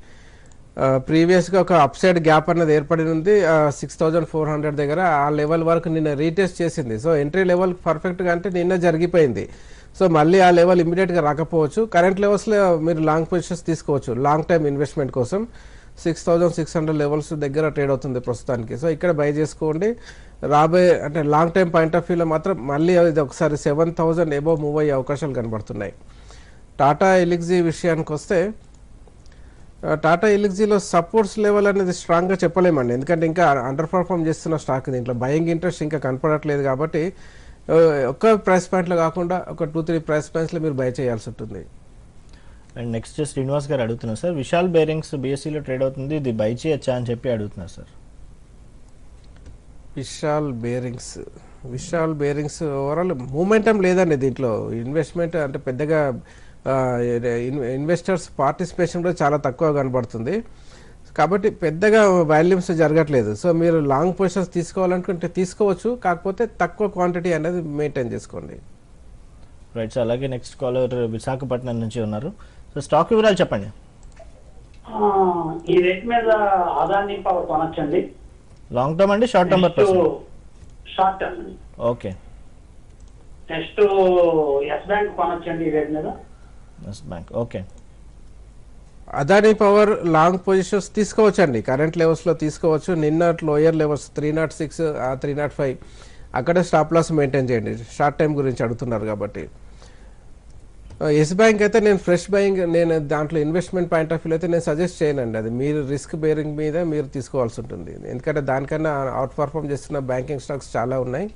ప్రీవియస్గా ఒక అప్సైడ్ గ్యాప్ అన్నది ఏర్పడి ఉంది 6,400 దగ్గర. ఆ లెవెల్ వరకు నిన్న రీటెస్ట్ చేసింది. సో ఎంట్రీ లెవెల్ పర్ఫెక్ట్గా అంటే నిన్న జరిగిపోయింది. సో మళ్ళీ ఆ లెవెల్ ఇమీడియట్గా రాకపోవచ్చు. కరెంట్ లెవెల్స్లో మీరు లాంగ్ పొజిషన్స్ తీసుకోవచ్చు లాంగ్ టైమ్ ఇన్వెస్ట్మెంట్ కోసం. 6,600 లెవెల్స్ దగ్గర ట్రేడ్ అవుతుంది ప్రస్తుతానికి. సో ఇక్కడ బై చేసుకోండి. రాబోయే అంటే లాంగ్ టైం పాయింట్ ఆఫ్ వ్యూలో మాత్రం మళ్ళీ ఇది ఒకసారి 7,000 ఎబోవ్ మూవ్ అయ్యే అవకాశాలు కనబడుతున్నాయి. టాటా ఎలిక్సీ విషయానికి వస్తే, టాటా ఎలిక్సీలో సపోర్ట్స్ లెవెల్ అనేది స్ట్రాంగ్గా చెప్పలేమండి, ఎందుకంటే ఇంకా అండర్ పర్ఫామ్ చేస్తున్న స్టాక్. దీంట్లో బయింగ్ ఇంట్రెస్ట్ ఇంకా కనపడట్లేదు, కాబట్టి ఒక్క ప్రైస్ పాయింట్లో కాకుండా ఒక 2-3 ప్రైస్ పాయింట్స్లో మీరు బై చేయాల్సి ఉంటుంది. అండ్ నెక్స్ట్ శ్రీనివాస్ గారు అడుగుతున్నారు సార్, విశాల్ బేరింగ్స్ బీఎస్సీలో ట్రేడ్ అవుతుంది, ఇది బై చేయొచ్చా అని చెప్పి అడుగుతున్నారు sir. Vishal bearings overall momentum లేదండి దీంట్లో. ఇన్వెస్ట్మెంట్ అంటే పెద్దగా ఇన్వెస్టర్స్ పార్టిసిపేషన్ కూడా చాలా తక్కువ కనబడుతుంది, కాబట్టి పెద్దగా వాల్యూమ్స్ జరగట్లేదు. సో మీరు లాంగ్ పొజిషన్స్ తీసుకోవాలనుకుంటే తీసుకోవచ్చు, కాకపోతే తక్కువ క్వాంటిటీ అనేది మెయింటైన్ చేసుకోండి. Right sir. అలాగే నెక్స్ట్ కాలర్ విశాఖపట్నం నుంచి ఉన్నారు. సో స్టాక్ వివరాలు చెప్పండి. ఈ రేట్ మీద అదాని పవర్ కొనొచ్చండి. లాంగ్ టర్మ్ అండి, short term purpose? Short term. Okay. Next Yes Bank కొనొచ్చండి ఈ రేట్ మీద. Yes Bank. Okay. Adani Power long positions తీసుకోవచ్చండి, కరెంట్ లెవెల్స్లో తీసుకోవచ్చు. నిన్న లోయర్ లెవెల్స్ 306 305 అక్కడే స్టాప్ లాస్ మెయింటైన్ చేయండి. షార్ట్ టైం గురించి అడుగుతున్నారు కాబట్టి. ఎస్ బ్యాంక్ అయితే నేను ఫ్రెష్ బయింగ్, నేను దాంట్లో ఇన్వెస్ట్మెంట్ పాయింట్ ఆఫ్ వ్యూ అయితే నేను సజెస్ట్ చేయనండి. అది మీరు రిస్క్ బేరింగ్ మీద మీరు తీసుకోవాల్సి ఉంటుంది, ఎందుకంటే దానికన్నా అవుట్ పర్ఫామ్ చేస్తున్న బ్యాంకింగ్ స్టాక్స్ చాలా ఉన్నాయి,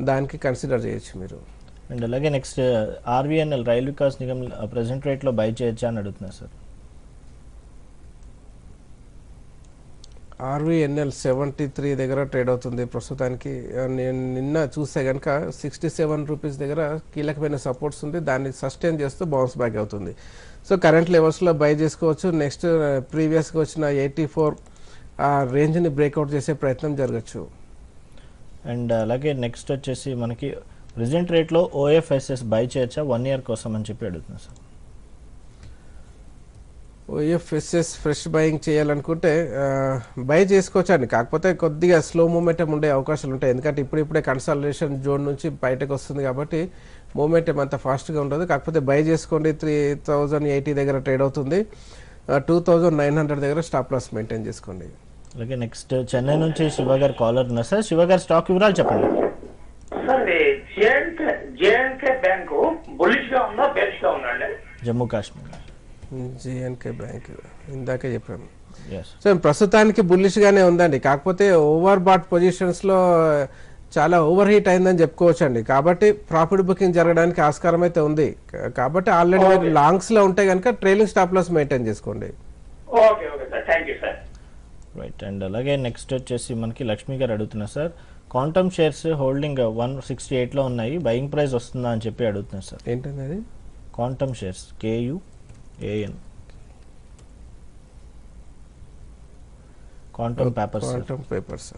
దానికి కన్సిడర్ చేయొచ్చు మీరు. అండ్ అలాగే next RVNL rail Vikas Nigam present రేట్లో బై చేయొచ్చా అని అడుగుతున్నారు సార్. RVNL 73 దగ్గర ట్రేడ్ అవుతుంది ప్రస్తుతానికి. నేను నిన్న చూస్తే కనుక 67 రూపీస్ దగ్గర కీలకమైన సపోర్ట్స్ ఉంది, దాన్ని సస్టైన్ చేస్తూ బౌన్స్ బ్యాక్ అవుతుంది. సో కరెంట్ లెవెల్స్లో బై చేసుకోవచ్చు. నెక్స్ట్ ప్రీవియస్గా వచ్చిన 84 ఆ రేంజ్ని బ్రేక్అవుట్ చేసే ప్రయత్నం జరగచ్చు. అండ్ అలాగే నెక్స్ట్ వచ్చేసి మనకి ప్రెజెంట్ రేట్లో OFSS బై చేయొచ్చా 1 ఇయర్ కోసం అని చెప్పి అడుగుతున్నా సార్. OFSS ఫ్రెష్ బయింగ్ చేయాలనుకుంటే బై చేసుకోవచ్చండి, కాకపోతే కొద్దిగా స్లో మూమెంటం ఉండే అవకాశాలు ఉంటాయి. ఎందుకంటే ఇప్పుడిప్పుడే కన్సాలిడేషన్ జోన్ నుంచి బయటకు వస్తుంది కాబట్టి మూమెంటం అంత ఫాస్ట్గా ఉండదు. కాకపోతే బై చేసుకోండి. 3080 దగ్గర ట్రేడ్ అవుతుంది. 2900 దగ్గర స్టాప్ లాస్ మెయింటైన్ చేసుకోండి. అలాగే నెక్స్ట్ చెన్నై నుంచి శివ గారు కాలర్ ఉన్నారు సార్. శివ గారు స్టాక్ వివరాలు చెప్పండి. సార్ జేఎన్కే బ్యాంకు బుల్లిష్ గా ఉందా బెల్ష్ గా ఉందండి? జమ్మూ కాశ్మీర్ JNK బ్యాంక్ ఇందాకే చెప్పాము. సో ప్రస్తుతానికి బుల్లిష్గానే ఉందండి, కాకపోతే ఓవర్ బాట్ పొజిషన్స్లో చాలా ఓవర్ హీట్ అయిందని చెప్పుకోవచ్చు అండి. కాబట్టి ప్రాఫిట్ బుకింగ్ జరగడానికి ఆస్కారం అయితే ఉంది. కాబట్టి ఆల్రెడీ మీరు లాంగ్స్లో ఉంటే కనుక ట్రైలింగ్ స్టాప్ లాస్ మెయింటైన్ చేసుకోండి. Okay okay sir, thank you sir. Right. And అలాగే నెక్స్ట్ వచ్చేసి మనకి లక్ష్మి గారు అడుగుతున్నారు సార్, క్వాంటమ్ షేర్స్ హోల్డింగ్ 168లో ఉన్నాయి, బయింగ్ ప్రైస్ వస్తుందా అని చెప్పి అడుగుతున్నారు సార్. ఏంటండి అది? Quantum shares KUAN quantum papers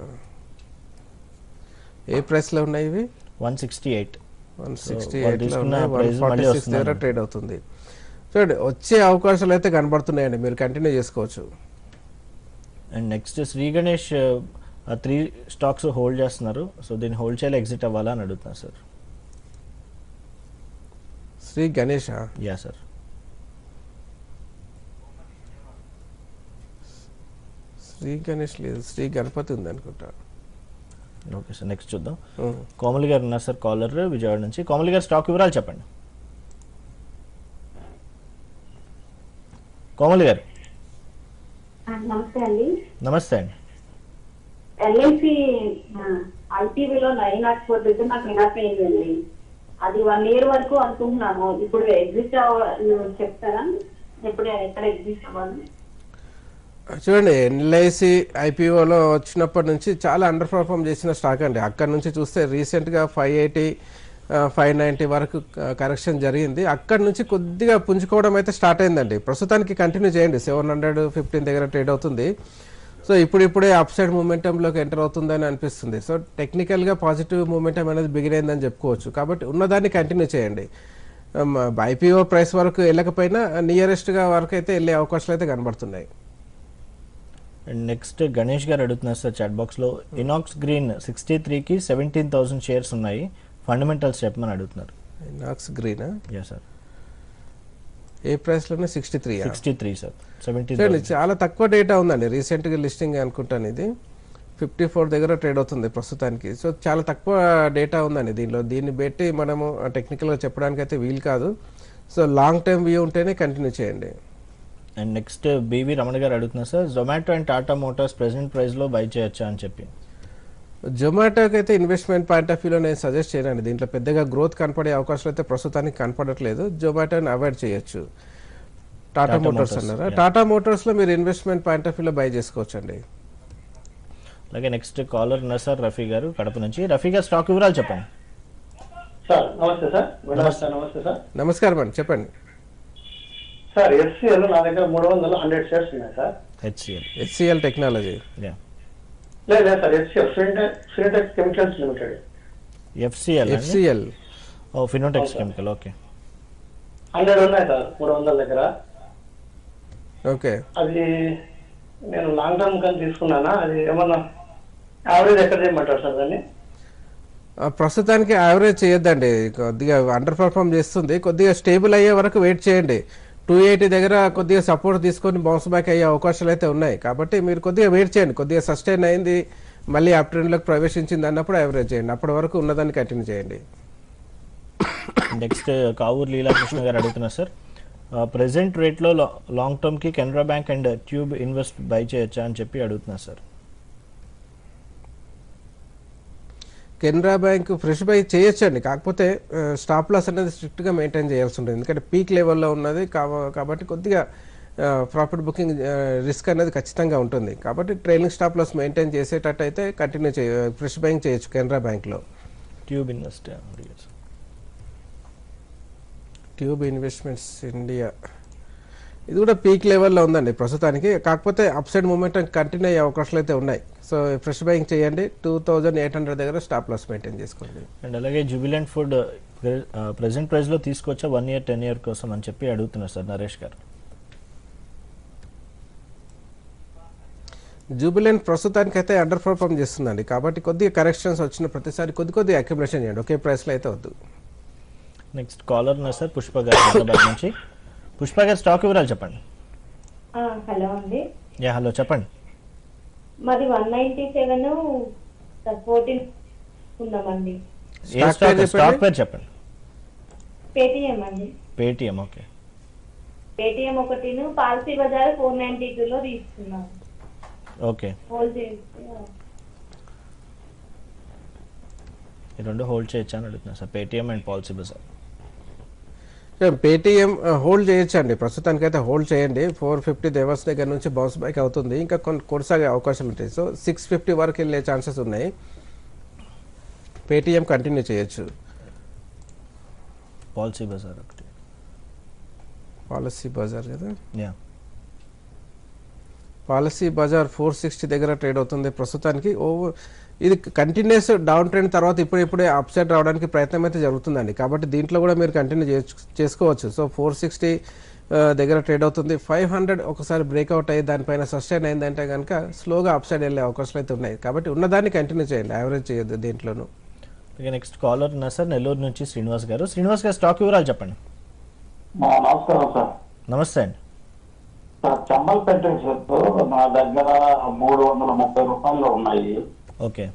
ఏ ప్రైస్లో ఉన్నాయి ఇవి? 168 146 దగ్గర ట్రేడ్ అవుతుంది. చూడండి వచ్చే అవకాశాలు అయితే కనబడుతున్నాయండి, మీరు కంటిన్యూ చేసుకోవచ్చు. And next Shri Ganesh 3 stocks hold చేస్తున్నారు, సో దీన్ని హోల్డ్ చేయాలి ఎగ్జిట్ అవ్వాలా అని అడుగుతున్నారు sir. Shri Ganesh yeah sir. Shri Ganesh లేదు, శ్రీ గణపతి ఉంది అనుకుంటా. ఓకే సార్, నెక్స్ట్ చూద్దాం. కోమలి గారు ఉన్నారు సార్ కాలర్ విజయవాడ నుంచి. కోమలి గారు స్టాక్ వివరాలు చెప్పండి. కోమలి గారు నమస్తే అండి. నమస్తే అండి. LIC IPVలో 904 దగ్గర నాకు ఎనర్ఫ్ అయిందండి. అది 1 ఇయర్ వరకు అనుకుంటున్నాను. ఇప్పుడు ఎగ్జిట్ చెప్తారా? ఎప్పుడు ఎక్కడ ఎగ్జిట్ అవ్వాలి? చూడండి LIC IPOలో వచ్చినప్పటి నుంచి చాలా అండర్ పర్ఫామ్ చేసిన స్టాక్ అండి. అక్కడ నుంచి చూస్తే రీసెంట్గా 580 590 వరకు కరెక్షన్ జరిగింది. అక్కడ నుంచి కొద్దిగా పుంజుకోవడం అయితే స్టార్ట్ అయిందండి. ప్రస్తుతానికి కంటిన్యూ చేయండి. 715 దగ్గర ట్రేడ్ అవుతుంది. సో ఇప్పుడే అప్ సైడ్ మూమెంటంలోకి ఎంటర్ అవుతుందని అనిపిస్తుంది. సో టెక్నికల్గా పాజిటివ్ మూమెంటం అనేది బిగిన్ అయిందని చెప్పుకోవచ్చు. కాబట్టి ఉన్నదాన్ని కంటిన్యూ చేయండి. IPO ప్రైస్ వరకు వెళ్ళకపోయినా నియరెస్ట్గా వరకు అయితే వెళ్ళే అవకాశాలు అయితే కనబడుతున్నాయి. అండ్ నెక్స్ట్ గణేష్ గారు అడుగుతున్నారు సార్ చాట్ బాక్స్లో, ఇనాక్స్ గ్రీన్ 63కి 17,000 షేర్స్ ఉన్నాయి, ఫండమెంటల్స్ చెప్పమని అడుగుతున్నారు. ఇనాక్స్ గ్రీనా? Yeah sir. ఏ ప్రైస్లోనే 63 సార్. 17,000 చాలా తక్కువ డేటా ఉందండి. రీసెంట్గా లిస్టింగ్ అనుకుంటాను, ఇది 54 దగ్గర ట్రేడ్ అవుతుంది ప్రస్తుతానికి. సో చాలా తక్కువ డేటా ఉందండి దీనిలో. దీన్ని బట్టి మనము టెక్నికల్గా చెప్పడానికి అయితే వీలు కాదు. సో లాంగ్ టర్మ్ వ్యూ ఉంటేనే కంటిన్యూ చేయండి. అండ్ నెక్స్ట్ BV రమణ గారు అడుగుతున్నారు sir, Zomato and Tata Motors present ప్రైస్లో బై చేయొచ్చా అని చెప్పి. జొమాటోకి అయితే ఇన్వెస్ట్మెంట్ పాయింట్ ఆఫ్ వ్యూలో నేను సజెస్ట్ చేయనండి. దీంట్లో పెద్దగా గ్రోత్ కనపడే అవకాశాలు అయితే ప్రస్తుతానికి కనపడట్లేదు. జొమాటోని అవాయిడ్ చేయొచ్చు. టాటా మోటార్స్ అన్నారా? టాటా మోటార్స్లో మీరు ఇన్వెస్ట్మెంట్ పాయింట్ ఆఫ్ వ్యూలో బై చేసుకోవచ్చండి. అలాగే నెక్స్ట్ కాలర్ ఉన్నారు సార్ రఫీ గారు కడప నుంచి. రఫీ గారు స్టాక్ వివరాలు చెప్పండి. సార్ నమస్తే సార్. నమస్తే సార్. నమస్కారం అండి, చెప్పండి. సార్ HCL నా దగ్గర 300 షేర్స్ ఉన్నాయి సార్. HCL technology? లేదు sir, HCL Finotex Chemicals Limited. FCL Finotex Chemical. Okay. 100 ఉన్నాయి సార్ 300 దగ్గర. ఓకే. అది నేను లాంగ్ టర్మ్ కానీ తీసుకున్నానా, అది ఏమన్నా యావరేజ్ ఎక్కడ చేయమంటారు సార్ దాన్ని? ప్రస్తుతానికి యావరేజ్ చేయొద్దండి, కొద్దిగా అండర్ పర్ఫామ్ చేస్తుంది. కొద్దిగా స్టేబుల్ అయ్యే వరకు వెయిట్ చేయండి. 280 దగ్గర కొద్దిగా సపోర్ట్ తీసుకొని బౌన్స్ బ్యాక్ అయ్యే అవకాశాలు అయితే ఉన్నాయి. కాబట్టి మీరు కొద్దిగా వెయిట్ చేయండి. కొద్దిగా సస్టైన్ అయింది, మళ్ళీ అప్ ట్రెండ్లోకి ప్రవేశించింది అన్నప్పుడు యావరేజ్ చేయండి. అప్పటి వరకు ఉన్నదాన్ని కంటిన్యూ చేయండి. నెక్స్ట్ కావూరు లీలాకృష్ణ గారు అడుగుతున్నారు సార్, ప్రెసెంట్ రేట్లో లాంగ్ టర్మ్కి Canara Bank and tube invest buy చేయొచ్చా అని చెప్పి అడుగుతున్నారు sir. Canara Bank fresh buy చేయొచ్చండి, కాకపోతే స్టాప్ లాస్ అనేది స్ట్రిక్ట్గా మెయింటైన్ చేయాల్సి ఉంటుంది. ఎందుకంటే పీక్ లెవెల్లో ఉన్నది కాబట్టి కొద్దిగా ప్రాఫిట్ బుకింగ్ రిస్క్ అనేది ఖచ్చితంగా ఉంటుంది. కాబట్టి ట్రైలింగ్ స్టాప్ లాస్ మెయింటైన్ చేసేటట్టు అయితే కంటిన్యూ ఫ్రెష్ బయింగ్ చేయొచ్చు కెనరా బ్యాంక్లో. Tube invest tube investments India ఇది కూడా పీక్ లెవెల్లో ఉందండి ప్రస్తుతానికి. కాకపోతే అప్ సైడ్ మూమెంట్ కంటిన్యూ అయ్యే అవకాశాలు అయితే ఉన్నాయి. సో ఫ్రెష్ బయింగ్ చేయండి. 2800 దగ్గర స్టాప్ లాస్ మెయింటైన్ చేసుకోండి. అండ్ అలాగే జూబిలెంట్ ఫుడ్ ప్రెసెంట్ ప్రైస్లో తీసుకోవచ్చా 1 year 10 year కోసం అని చెప్పి అడుగుతున్నారు సార్ నరేష్ గారు. జూబిలెంట్ ప్రస్తుతానికి అయితే అండర్ పర్ఫార్మ్ చేస్తుందండి. కాబట్టి కొద్దిగా కరెక్షన్స్ వచ్చిన ప్రతిసారి కొద్ది అక్యుములేషన్ చేయండి, ఒకే ప్రైస్లో అయితే వద్దు. నెక్స్ట్ కాలర్ ఉన్నారు సార్ పుష్ప గారు హైదరాబాద్ నుంచి. పుష్ప గారు స్టాక్ వివరాలు చెప్పండి. హలో అండి. హలో చెప్పండి. మాది 197 ఉందామండి. స్టాక్ పేరు చెప్పండి. పేటిఎం అండి. Paytm okay. పేటిఎం ఒకటిను పాలసీ బజార్ 492లో తీసుకున్నాను. ఓకే ఈ రెండు హోల్డ్ చేయొచ్చా అని అడుగుతున్నా sir. Paytm and Policy Bazaar. Paytm hold చేయొచ్చండి. ప్రస్తుతానికైతే హోల్డ్ చేయండి. 450 దేవర్స్ దగ్గర నుంచి బౌన్స్ బ్యాక్ అవుతుంది. ఇంకా కొనసాగే అవకాశాలు ఉంటాయి. సో 650 వరకు వెళ్ళే ఛాన్సెస్ ఉన్నాయి. పేటిఎం కంటిన్యూ చేయొచ్చు. పాలసీ బజార్ ఒకటి. పాలసీ బజార్ కదా. పాలసీ బజార్ 460 దగ్గర ట్రేడ్ అవుతుంది ప్రస్తుతానికి. ఇది కంటిన్యూస్ డౌన్ ట్రెండ్ తర్వాత ఇప్పుడే అప్ సైడ్ రావడానికి ప్రయత్నం అయితే జరుగుతుందండి. కాబట్టి దీంట్లో కూడా మీరు కంటిన్యూ చేసుకోవచ్చు. సో 460 దగ్గర ట్రేడ్ అవుతుంది. 500 ఒకసారి బ్రేక్అవుట్ అయ్యి దానిపైన సస్టైన్ అయిందంటే కనుక స్లోగా అప్ సైడ్ వెళ్ళే అవకాశాలు అయితే ఉన్నాయి. కాబట్టి ఉన్నదాన్ని కంటిన్యూ చేయండి, యావరేజ్ చేయొద్దు దేంట్లోనూ. నెక్స్ట్ కాలర్ ఉన్నా సార్ నెల్లూరు నుంచి శ్రీనివాస్ గారు. శ్రీనివాస్ గారు స్టాక్ వివరాలు చెప్పండి. నమస్కారం సార్. నమస్తే అండి. చంబల్ పెట్టిన చెట్టు నా దగ్గర 330 రూపాయలు ఉన్నాయి. ఓకే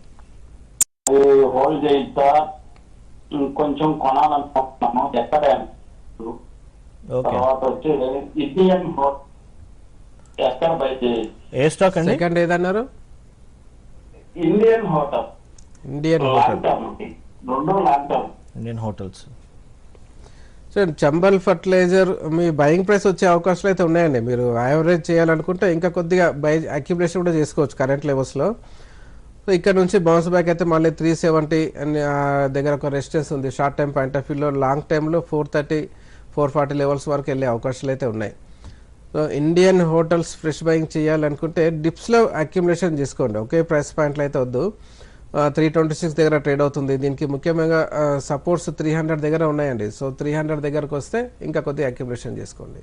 హోల్డ్ చేయొచ్చా? కొంచెం కొనాలనుకుంటున్నాము. ఎక్కడ? తర్వాత వచ్చి ఇండియన్ ఎక్కడ బై చేయొచ్చు? ఏ స్టాక్ అండి? సెకండ్ ఏదన్నారు? Indian hotel. Indian hotel. రెండు long term. Indian hotels. So Chambal fertiliser మీ బయింగ్ ప్రైస్ వచ్చే అవకాశాలు అయితే ఉన్నాయండి. మీరు యావరేజ్ చేయాలనుకుంటే ఇంకా కొద్దిగా అక్యుములేషన్ కూడా చేసుకోవచ్చు కరెంట్ లెవెల్స్లో. సో ఇక్కడ నుంచి బౌన్స్ బ్యాక్ అయితే మళ్ళీ 370 దగ్గర ఒక రెసిస్టెన్స్ ఉంది షార్ట్ టైం పాయింట్ ఆఫ్ వ్యూలో. లాంగ్ టైంలో 430, 440 లెవెల్స్ వరకు వెళ్ళే అవకాశాలు అయితే ఉన్నాయి. So Indian hotels fresh buying చేయాలనుకుంటే డిప్స్లో అక్యుములేషన్ చేసుకోండి, ఒకే ప్రైస్ పాయింట్లో అయితే వద్దు. 326 దగ్గర ట్రేడ్ అవుతుంది. దీనికి ముఖ్యంగా సపోర్ట్స్ 300 దగ్గర ఉన్నాయండి. సో 300 దగ్గరకు వస్తే ఇంకా కొద్దిగా అక్యుములేషన్ చేసుకోండి.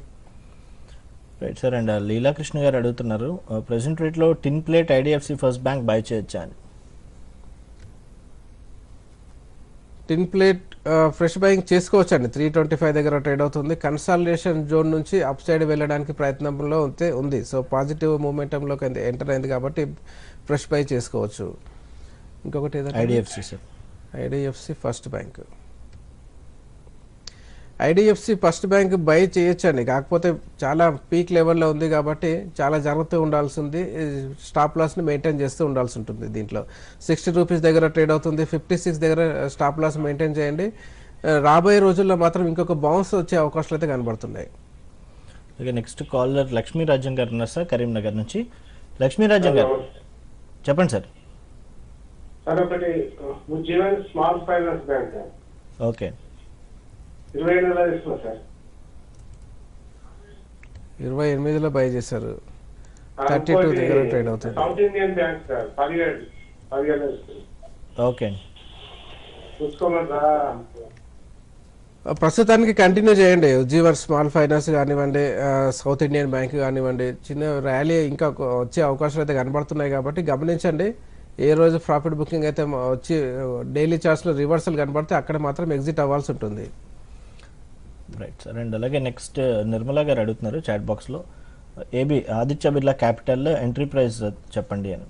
Right sir. And Leelakrishna garu అడుగుతున్నారు ప్రెసెంట్ రేట్లో tin plate IDFC First Bank buy చేయొచ్చా అని. టిన్ ప్లేట్ ఫ్రెష్ బయింగ్ చేసుకోవచ్చండి. 325 దగ్గర ట్రేడ్ అవుతుంది. కన్సాలిడేషన్ జోన్ నుంచి అప్ సైడ్ వెళ్ళడానికి ప్రయత్నంలో ఉంది. సో పాజిటివ్ మూమెంటంలోకి ఎంటర్ అయింది కాబట్టి ఫ్రెష్ బై చేసుకోవచ్చు. ఇంకొకటి ఏదైనా IDFC sir. IDFC First bank. IDFC First Bank by చేయొచ్చండి. కాకపోతే చాలా పీక్ లెవెల్లో ఉంది కాబట్టి చాలా జాగ్రత్తగా ఉండాల్సి ఉంది. స్టాప్ లాస్ని మెయింటైన్ చేస్తూ ఉండాల్సి ఉంటుంది. దీంట్లో 60 రూపీస్ దగ్గర ట్రేడ్ అవుతుంది. 56 దగ్గర స్టాప్ లాస్ మెయింటైన్ చేయండి. రాబోయే రోజుల్లో మాత్రం ఇంకొక బౌన్స్ వచ్చే అవకాశాలు అయితే కనబడుతున్నాయి. ఓకే నెక్స్ట్ కాలర్ లక్ష్మీరాజ్యం గారు ఉన్నారు సార్ కరీంనగర్ నుంచి. లక్ష్మీరాజ్యం గారు చెప్పండి సార్. సార్ ఒకటి Ujjivan Small finance Bank. Okay 28లో తీసుకున్నా సార్. 28లో బై చేశారు. 32 దగ్గర ట్రేడ్ అవుతుంది. South Indian Bank sir 17. Okay చూసుకోమంటారా? ప్రస్తుతానికి కంటిన్యూ చేయండి. ఉజ్జీవన్ స్మాల్ ఫైనాన్స్ కానివ్వండి, సౌత్ ఇండియన్ బ్యాంక్ కానివ్వండి, చిన్న ర్యాలీ ఇంకా వచ్చే అవకాశాలు అయితే కనబడుతున్నాయి కాబట్టి గమనించండి. ఏ రోజు ప్రాఫిట్ బుకింగ్ అయితే వచ్చి డైలీ చార్ట్స్లో రివర్సల్ కనబడితే అక్కడ మాత్రం ఎగ్జిట్ అవ్వాల్సి ఉంటుంది. Right sir. అండ్ అలాగే నెక్స్ట్ నిర్మలా గారు అడుగుతున్నారు చాట్ బాక్స్లో ఏబీ ఆదిత్య బిర్లా క్యాపిటల్లో ఎంట్రీ ప్రైస్ చెప్పండి అని.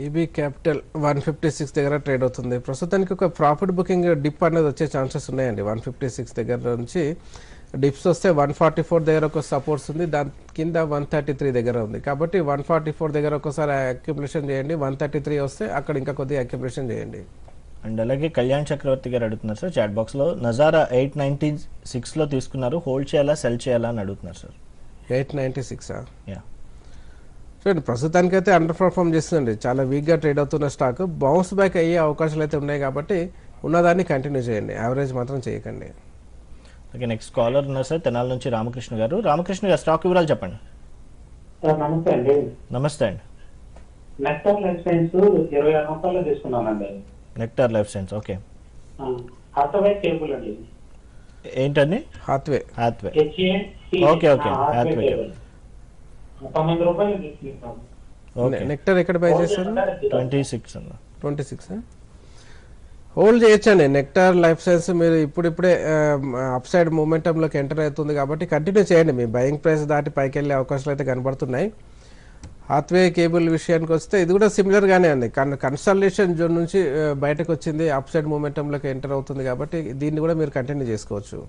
ఏబీ క్యాపిటల్ 156 దగ్గర ట్రేడ్ అవుతుంది. ప్రస్తుతానికి ఒక ప్రాఫిట్ బుకింగ్ డిప్ అనేది వచ్చే ఛాన్సెస్ ఉన్నాయండి. 156 దగ్గర నుంచి డిప్స్ వస్తే 144 దగ్గర ఒక సపోర్ట్స్ ఉంది. దాని కింద 133 దగ్గర ఉంది. కాబట్టి 144 దగ్గర ఒకసారి అక్యుములేషన్ చేయండి. 133 వస్తే అక్కడ ఇంకా కొద్దిగా అక్యుములేషన్ చేయండి. అండ్ అలాగే కళ్యాణ్ చక్రవర్తి గారు అడుగుతున్నారు సార్ చాట్ బాక్స్లో, నజారా 896లో తీసుకున్నారు, హోల్డ్ చేయాలా సెల్ చేయాలా అని అడుగుతున్నారు సార్. 896 యా చూడండి, ప్రస్తుతానికైతే అండర్ పర్ఫామ్ చేస్తుందండి, చాలా వీక్గా ట్రేడ్ అవుతున్న స్టాక్. బౌన్స్ బ్యాక్ అయ్యే అవకాశాలు అయితే ఉన్నాయి కాబట్టి ఉన్నదాన్ని కంటిన్యూ చేయండి, యావరేజ్ మాత్రం చేయకండి. ఓకే, నెక్స్ట్ కాలర్ ఉన్నారు సార్ తెనాల నుంచి రామకృష్ణ గారు. రామకృష్ణ గారు స్టాక్ వివరాలు చెప్పండి. సార్ నమస్తే అండి. నమస్తే అండి. నెక్టార్ లైఫ్ సైన్స్ 26 రూపాయలు తీసుకున్నానండి. Nectar life science, okay. Hathway cable అండి. ఏంటండి? Hathway. Okay okay, Hathway cable 9 రూపాయలు తీసుకున్నాను. నెక్టార్ ఎక్కడ బై చేశారు? 26 అన్న. 26 హోల్డ్ చేయొచ్చండి. నెక్టార్ లైఫ్ సైన్స్ మీరు ఇప్పుడిప్పుడే అప్ సైడ్ మూమెంటంలోకి ఎంటర్ అవుతుంది కాబట్టి కంటిన్యూ చేయండి. మీ బయింగ్ ప్రైస్ దాటి పైకి వెళ్ళే అవకాశాలు అయితే కనబడుతున్నాయి. హాత్వే కేబుల్ విషయానికి వస్తే ఇది కూడా సిమిలర్గానే అండి, కన్సల్టేషన్ జోన్ నుంచి బయటకు వచ్చింది, అప్ సైడ్ మూమెంటంలోకి ఎంటర్ అవుతుంది కాబట్టి దీన్ని కూడా మీరు కంటిన్యూ చేసుకోవచ్చు.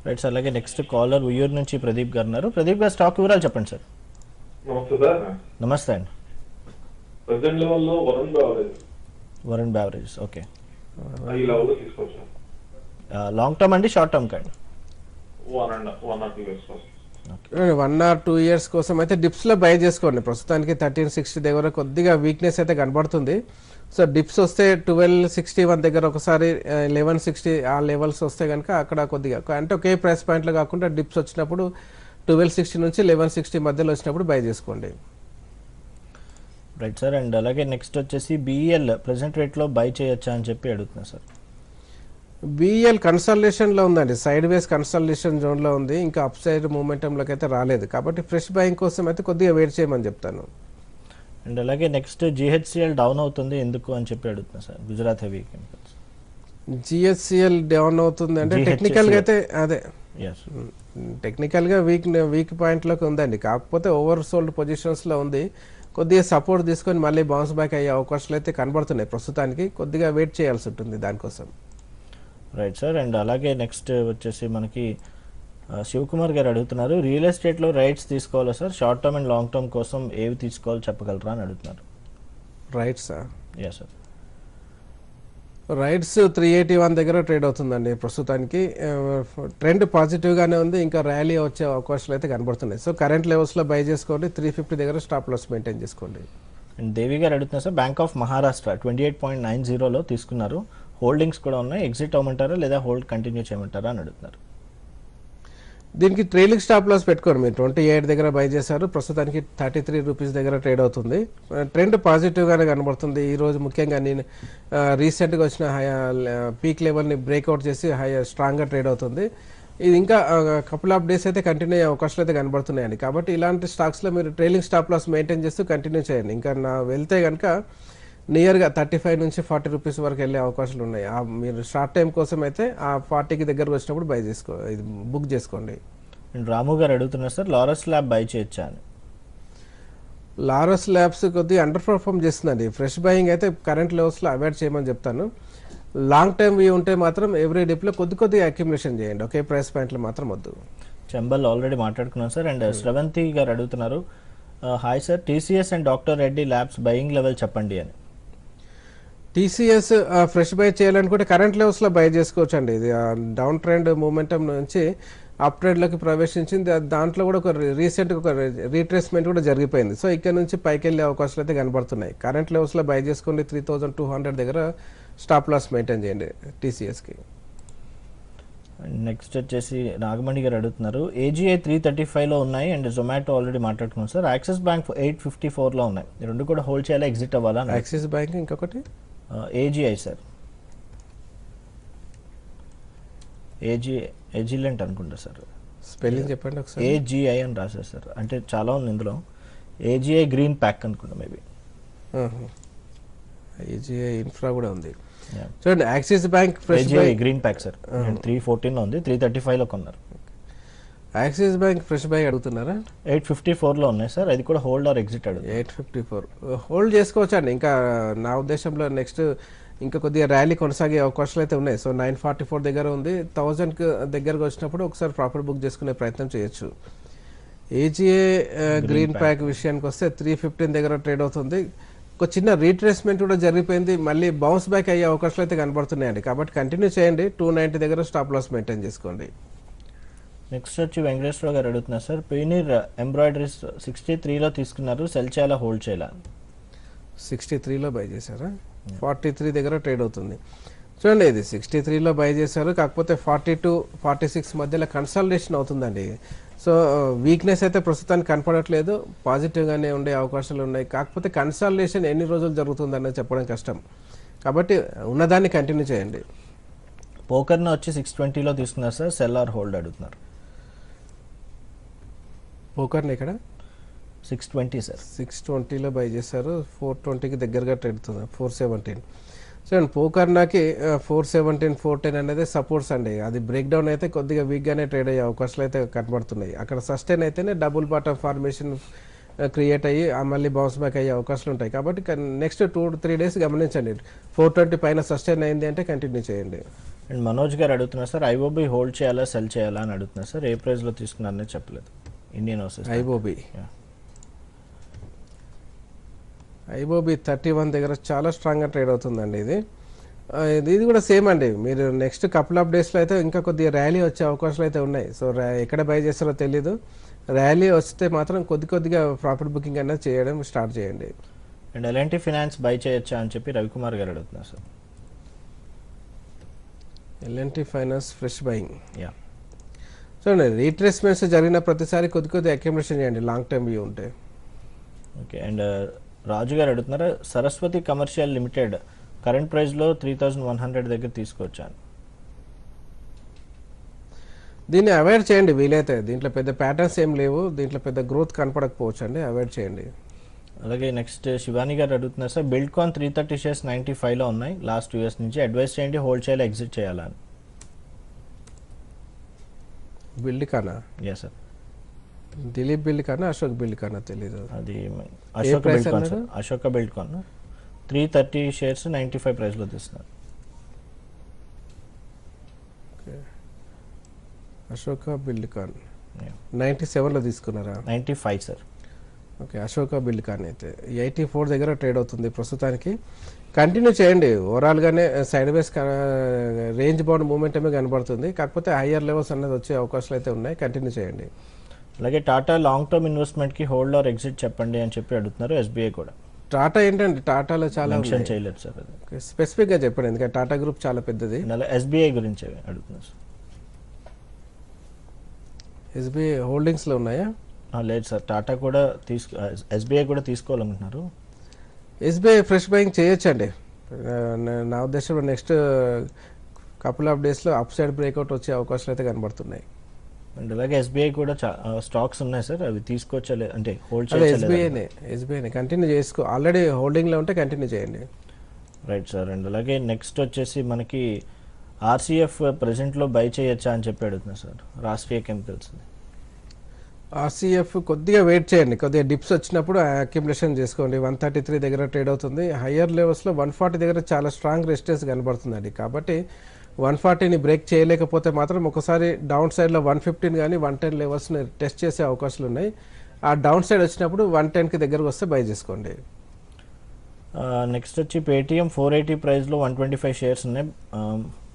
Right sir. అలాగే నెక్స్ట్ కాలర్ ఉయ్యూరు నుంచి ప్రదీప్ గారు ఉన్నారు. ప్రదీప్ గారు స్టాక్ వివరాలు చెప్పండి సార్. నమస్తే సార్. నమస్తే అండి. ప్రెసెంట్ లెవెల్లో వరుణ్ బ్యావరేజ్, ఓకే. ఈ లెవెల్లో తీసుకోవచ్చు. లాంగ్ టర్మ్ అండి, షార్ట్ టర్మ్ కండి? 1 or 2 years కోసం. 1 or 2 years కోసం అయితే డిప్స్లో బై చేసుకోండి. ప్రస్తుతానికి 1360 దగ్గర కొద్దిగా వీక్నెస్ అయితే కనబడుతుంది. సో డిప్స్ వస్తే 1261 దగ్గర ఒకసారి 1160 ఆ లెవెల్స్ వస్తే కనుక అక్కడ కొద్దిగా అంటే ఒకే ప్రైస్ పాయింట్లో కాకుండా డిప్స్ వచ్చినప్పుడు 1260 నుంచి 1160 మధ్యలో వచ్చినప్పుడు బై చేసుకోండి. Right sir. అండ్ అలాగే నెక్స్ట్ వచ్చేసి బిఈఎల్ ప్రెసెంట్ రేట్లో బై చేయొచ్చా అని చెప్పి అడుగుతున్నా సార్. బిఈఎల్ కన్సల్టేషన్లో ఉందండి, సైడ్ వేస్ కన్సల్టేషన్ జోన్లో ఉంది, ఇంకా అప్ సైడ్ మూమెంటంలోకి అయితే రాలేదు కాబట్టి ఫ్రెష్ బయింగ్ కోసం అయితే కొద్దిగా వెయిట్ చేయమని చెప్తాను. అండ్ అలాగే నెక్స్ట్ జిహెచ్సిఎల్ డౌన్ అవుతుంది ఎందుకు అని చెప్పి అడుగుతున్నా sir. Gujarat heavy chemicals GHCL down అవుతుంది అంటే టెక్నికల్గా అయితే అదే టెక్నికల్గా వీక్ పాయింట్లోకి ఉందండి, కాకపోతే ఓవర్ సోల్డ్ పొజిషన్స్లో ఉంది. కొద్దిగా సపోర్ట్ తీసుకొని మళ్ళీ బౌన్స్ బ్యాక్ అయ్యే అవకాశాలు అయితే కనబడుతున్నాయి. ప్రస్తుతానికి కొద్దిగా వెయిట్ చేయాల్సి ఉంటుంది దానికోసం. Right sir. అండ్ అలాగే నెక్స్ట్ వచ్చేసి మనకి శివకుమార్ గారు అడుగుతున్నారు, రియల్ ఎస్టేట్లో రైట్స్ తీసుకోవాలా sir, short term and long term కోసం ఏవి తీసుకోవాలో చెప్పగలరా అని అడుగుతున్నారు. రైట్సా? Yeah sir. రైట్స్ 381 దగ్గర ట్రేడ్ అవుతుందండి. ప్రస్తుతానికి ట్రెండ్ పాజిటివ్గానే ఉంది, ఇంకా ర్యాలీ వచ్చే అవకాశాలు అయితే కనబడుతున్నాయి. సో కరెంట్ లెవెల్స్లో బై చేసుకోండి, 350 దగ్గర స్టాప్ లాస్ మెయింటైన్ చేసుకోండి. అండ్ దేవి గారు అడుగుతున్నారు సార్, బ్యాంక్ ఆఫ్ మహారాష్ట్ర 28.90లో తీసుకున్నారు, హోల్డింగ్స్ కూడా ఉన్నాయి, ఎగ్జిట్ అవ్వమంటారా లేదా హోల్డ్ కంటిన్యూ చేయమంటారా అని అడుగుతున్నారు. దీనికి ట్రైలింగ్ స్టాప్ లాస్ పెట్టుకోండి. మీరు 28 దగ్గర బై చేశారు, ప్రస్తుతానికి 33 రూపీస్ దగ్గర ట్రేడ్ అవుతుంది. ట్రెండ్ పాజిటివ్గానే కనబడుతుంది. ఈరోజు ముఖ్యంగా నేను రీసెంట్గా వచ్చిన పీక్ లెవెల్ని బ్రేక్అవుట్ చేసి స్ట్రాంగ్గా ట్రేడ్ అవుతుంది. ఇది ఇంకా కపుల్ ఆఫ్ డేస్ అయితే కంటిన్యూ అయ్యే అవకాశాలు అయితే కనబడుతున్నాయండి. కాబట్టి ఇలాంటి స్టాక్స్లో మీరు ట్రైలింగ్ స్టాప్ లాస్ మెయింటైన్ చేస్తూ కంటిన్యూ చేయండి. ఇంకా వెళ్తే కనుక నియర్గా 35 నుంచి 40 రూపీస్ వరకు వెళ్ళే అవకాశాలు ఉన్నాయి. మీరు షార్ట్ టైం కోసం అయితే ఆ 40కి దగ్గరకు వచ్చినప్పుడు ఇది బుక్ చేసుకోండి. రాము గారు అడుగుతున్నారు సార్, లారస్ ల్యాబ్ బై చేయొచ్చా అని. లారస్ ల్యాబ్స్ కొద్దిగా అండర్ పర్ఫామ్ చేస్తుందండి. ఫ్రెష్ బయింగ్ అయితే కరెంట్ లెవెల్స్లో అవాయిడ్ చేయమని చెప్తాను. లాంగ్ టైం వ్యూ ఉంటే మాత్రం ఎవ్రీ డిప్లో కొద్దిగా అక్యుములేషన్ చేయండి, ఒకే ప్రైస్ పాయింట్లో మాత్రం వద్దు. చెంబల్ ఆల్రెడీ మాట్లాడుకున్నాం సార్. అండ్ శ్రవంతి గారు అడుగుతున్నారు, hi sir, TCS and doctor Reddy labs buying level చెప్పండి అని. టీసీఎస్ ఫ్రెష్ బై చేయాలనుకుంటే కరెంట్ లెవెల్స్లో బై చేసుకోవచ్చు అండి. ఇది డౌన్ ట్రెండ్ మూమెంటం నుంచి అప్ ట్రెండ్లోకి ప్రవేశించింది, దాంట్లో కూడా ఒక రీసెంట్గా ఒక రీట్రేస్మెంట్ కూడా జరిగిపోయింది. సో ఇక్కడ నుంచి పైకి వెళ్ళే అవకాశాలు అయితే కనబడుతున్నాయి. కరెంట్ లెవెల్స్లో బై చేసుకోండి, 3200 దగ్గర స్టాప్ లాస్ మెయింటైన్ చేయండి టీసీఎస్కి. నెక్స్ట్ వచ్చేసి నాగమణి గారు అడుగుతున్నారు, ఏజీఐ 335లో ఉన్నాయి అండ్ జొమాటో ఆల్రెడీ మాట్లాడుకున్నాం సార్, యాక్సిస్ బ్యాంక్ 854లో ఉన్నాయి, రెండు కూడా హోల్డ్ చేయాలా ఎగ్జిట్ అవ్వాలా? యాక్సిస్ బ్యాంక్ ఇంకొకటి ఏజీఐ సార్, ఏజిలెంట్ అనుకుంటా సార్, స్పెల్లింగ్ చెప్పండి ఒకసారి. ఏజీఐ అని రాశారు సార్, అంటే చాలా ఉంది ఇందులో. ఏజీఐ గ్రీన్ ప్యాక్ అనుకుంటా మేబీ. ఏజీఐ ఇన్ఫ్రా కూడా ఉంది చూడండి. Axis Bank green pack sir 314లో ఉంది, 335లో కొన్నారు. యాక్సిస్ బ్యాంక్ ఫ్రెష్ బై అడుగుతున్నారా? 854లో ఉన్నాయి సార్, అది కూడా హోల్డ్ ఆర్ ఎగ్జిట్ అడుగు. 854 హోల్డ్ చేసుకోవచ్చు అండి. ఇంకా నా ఉద్దేశంలో నెక్స్ట్ ఇంకా కొద్దిగా ర్యాలీ కొనసాగే అవకాశాలు అయితే ఉన్నాయి. సో 944 దగ్గర ఉంది, 1000 దగ్గరకు వచ్చినప్పుడు ఒకసారి ప్రాఫిట్ బుక్ చేసుకునే ప్రయత్నం చేయొచ్చు. ఏజీఏ గ్రీన్ ప్యాక్ విషయానికి వస్తే 315 దగ్గర ట్రేడ్ అవుతుంది. ఒక చిన్న రీట్రేస్మెంట్ కూడా జరిగిపోయింది, మళ్ళీ బౌన్స్ బ్యాక్ అయ్యే అవకాశాలు అయితే కనబడుతున్నాయండి. కాబట్టి కంటిన్యూ చేయండి. 290 దగ్గర స్టాప్ లాస్ మెయింటైన్ చేసుకోండి. నెక్స్ట్ వచ్చి వెంకటేశ్వరరావు గారు అడుగుతున్నారు సార్, పీనీర్ ఎంబ్రాయిడరీస్ 63లో తీసుకున్నారు, సెల్ చేయాలా హోల్డ్ చేయాలా? 63లో బై చేశారా? 43 దగ్గర ట్రేడ్ అవుతుంది. చూడండి, ఇది 63లో బై చేశారు, కాకపోతే 42-46 మధ్యలో కన్సల్టేషన్ అవుతుందండి. సో వీక్నెస్ అయితే ప్రస్తుతానికి కనపడట్లేదు, పాజిటివ్గానే ఉండే అవకాశాలు ఉన్నాయి. కాకపోతే కన్సల్టేషన్ ఎన్ని రోజులు జరుగుతుందనేది చెప్పడం కష్టం. కాబట్టి ఉన్నదాన్ని కంటిన్యూ చేయండి. పోకర్న వచ్చి 620లో తీసుకున్నారు సార్, సెల్ ఆర్ హోల్డ్ అడుగుతున్నారు. పోకర్ని ఇక్కడ 620 సార్, 620లో బై చేశారు, 420కి దగ్గరగా ట్రేడ్ అవుతుంది, 417. సో పోకర్నాకి 417, 410 అనేది సపోర్ట్స్ అండి. అది బ్రేక్ డౌన్ అయితే కొద్దిగా వీక్గానే ట్రేడ్ అయ్యే అవకాశాలు అయితే కనబడుతున్నాయి. అక్కడ సస్టైన్ అయితేనే డబుల్ బాటమ్ ఫార్మేషన్ క్రియేట్ అయ్యి మళ్ళీ బౌన్స్ బ్యాక్ అయ్యే అవకాశాలు ఉంటాయి. కాబట్టి నెక్స్ట్ 2-3 డేస్ గమనించండి. 420 పైన సస్టైన్ అయింది అంటే కంటిన్యూ చేయండి. అండ్ మనోజ్ గారు అడుగుతున్నారు సార్, ఐఓబి హోల్డ్ చేయాలా సెల్ చేయాలా అని అడుగుతున్నారు సార్. ఏ ప్రైస్లో తీసుకున్నారనే చెప్పలేదు. ఇండియన్ ఓవర్సీస్ ఐఓబి 31 దగ్గర చాలా స్ట్రాంగ్గా ట్రేడ్ అవుతుందండి. ఇది కూడా సేమ్ అండి. మీరు నెక్స్ట్ కపుల్ ఆఫ్ డేస్లో అయితే ఇంకా కొద్దిగా ర్యాలీ వచ్చే అవకాశాలు అయితే ఉన్నాయి. సో ఎక్కడ బై చేస్తారో తెలీదు. ర్యాలీ వస్తే మాత్రం కొద్దిగా ప్రాఫిట్ బుకింగ్ అనేది చేయడం స్టార్ట్ చేయండి. అండ్ ఎలాంటి ఫైనాన్స్ బై చేయొచ్చా అని చెప్పి రవికుమార్ గారు అడుగుతున్నారు sir. L&T finance fresh buying. చూడండి, రీట్రేస్మెంట్స్ జరిగిన ప్రతిసారి కొద్ది అక్యుములేషన్ చేయండి లాంగ్ టర్మ్ వ్యూ ఉంటే. ఓకే. అండ్ రాజు గారు అడుగుతున్నారు, సరస్వతి కమర్షియల్ లిమిటెడ్ కరెంట్ ప్రైస్లో 3100 దగ్గర తీసుకొచ్చాను. దీన్ని అవాయిడ్ చేయండి వీలైతే. దీంట్లో పెద్ద ప్యాటర్న్స్ ఏం లేవు, దీంట్లో పెద్ద గ్రోత్ కనపడకపోవచ్చు అండి, అవాయిడ్ చేయండి. అలాగే నెక్స్ట్ శివాని గారు అడుగుతున్నారు సార్, బిల్డ్కాన్ 330 షేర్స్ 95లో ఉన్నాయి లాస్ట్ 2 years నుంచి, అడ్వైస్ చేయండి హోల్డ్ చేయాలి ఎగ్జిట్ చేయాలని. బిల్డ్కానా? Yes sir. దిలీప్ బిల్డ్కానా, అశోక్ బిల్డ్కానా తెలీదు. అది అశోక బిల్డ్కాన్ 330 షేర్స్ 95 ప్రైస్లో తీస్తున్నారు. అశోక బిల్డ్కాన్ 97లో తీసుకున్నారా? 95 సార్. ఓకే, అశోక బిల్డ్కాన్ అయితే 84 దగ్గర ట్రేడ్ అవుతుంది ప్రస్తుతానికి. కంటిన్యూ చేయండి. ఓవరాల్గానే సైడ్ వేస్ రేంజ్ బౌండ్ మూమెంటమే కనబడుతుంది, కాకపోతే హయ్యర్ లెవెల్స్ అనేది వచ్చే అవకాశాలు అయితే ఉన్నాయి. కంటిన్యూ చేయండి. అలాగే టాటా లాంగ్ టర్మ్ ఇన్వెస్ట్మెంట్కి హోల్డ్ ఆర్ ఎగ్జిట్ చెప్పండి అని చెప్పి అడుగుతున్నారు. ఎస్బీఐ కూడా. టాటా ఏంటండి, టాటాలో చాలా మెన్షన్ చేయలేదు సార్, అది స్పెసిఫిక్గా చెప్పండి, ఎందుకంటే టాటా గ్రూప్ చాలా పెద్దది. ఎస్బీఐ గురించి అడుగుతున్నారు సార్. ఎస్బీఐ హోల్డింగ్స్లో ఉన్నాయా? లేదు సార్, టాటా కూడా ఎస్బీఐ కూడా తీసుకోవాలనుకుంటున్నారు. ఎస్బీఐ ఫ్రెష్ బయింగ్ చేయొచ్చండి. నా ఉద్దేశంలో నెక్స్ట్ కపుల్ ఆఫ్ డేస్లో అప్ సైడ్ బ్రేక్అవుట్ వచ్చే అవకాశాలు అయితే కనబడుతున్నాయి. అండ్ అలాగే ఎస్బీఐ కూడా స్టాక్స్ ఉన్నాయి సార్, అవి తీసుకోవచ్చా అంటే హోల్డ్ చేయాలి? ఎస్బీఐనే కంటిన్యూ చేసుకో, ఆల్రెడీ హోల్డింగ్లో ఉంటే కంటిన్యూ చేయండి. Right sir. అండ్ అలాగే నెక్స్ట్ వచ్చేసి మనకి ఆర్సీఎఫ్ ప్రెజెంట్లో బై చేయొచ్చా అని చెప్పి అడుగుతున్నారు సార్, రాష్ట్రీయ కెమికల్స్. ఆర్సీఎఫ్ కొద్దిగా వెయిట్ చేయండి, కొద్దిగా డిప్స్ వచ్చినప్పుడు అక్యుములేషన్ చేసుకోండి. 133 దగ్గర ట్రేడ్ అవుతుంది. హయ్యర్ లెవెల్స్లో 140 దగ్గర చాలా స్ట్రాంగ్ రెసిస్టెన్స్ కనబడుతుందండి. కాబట్టి 140ని బ్రేక్ చేయలేకపోతే మాత్రం ఒకసారి డౌన్ సైడ్లో 115 కానీ 110 లెవెల్స్ని టెస్ట్ చేసే అవకాశాలు ఉన్నాయి. ఆ డౌన్ సైడ్ వచ్చినప్పుడు 110కి దగ్గరకు వస్తే బై చేసుకోండి. నెక్స్ట్ వచ్చి పేటిఎం 480 ప్రైస్లో 125 షేర్స్ ఉన్నాయి,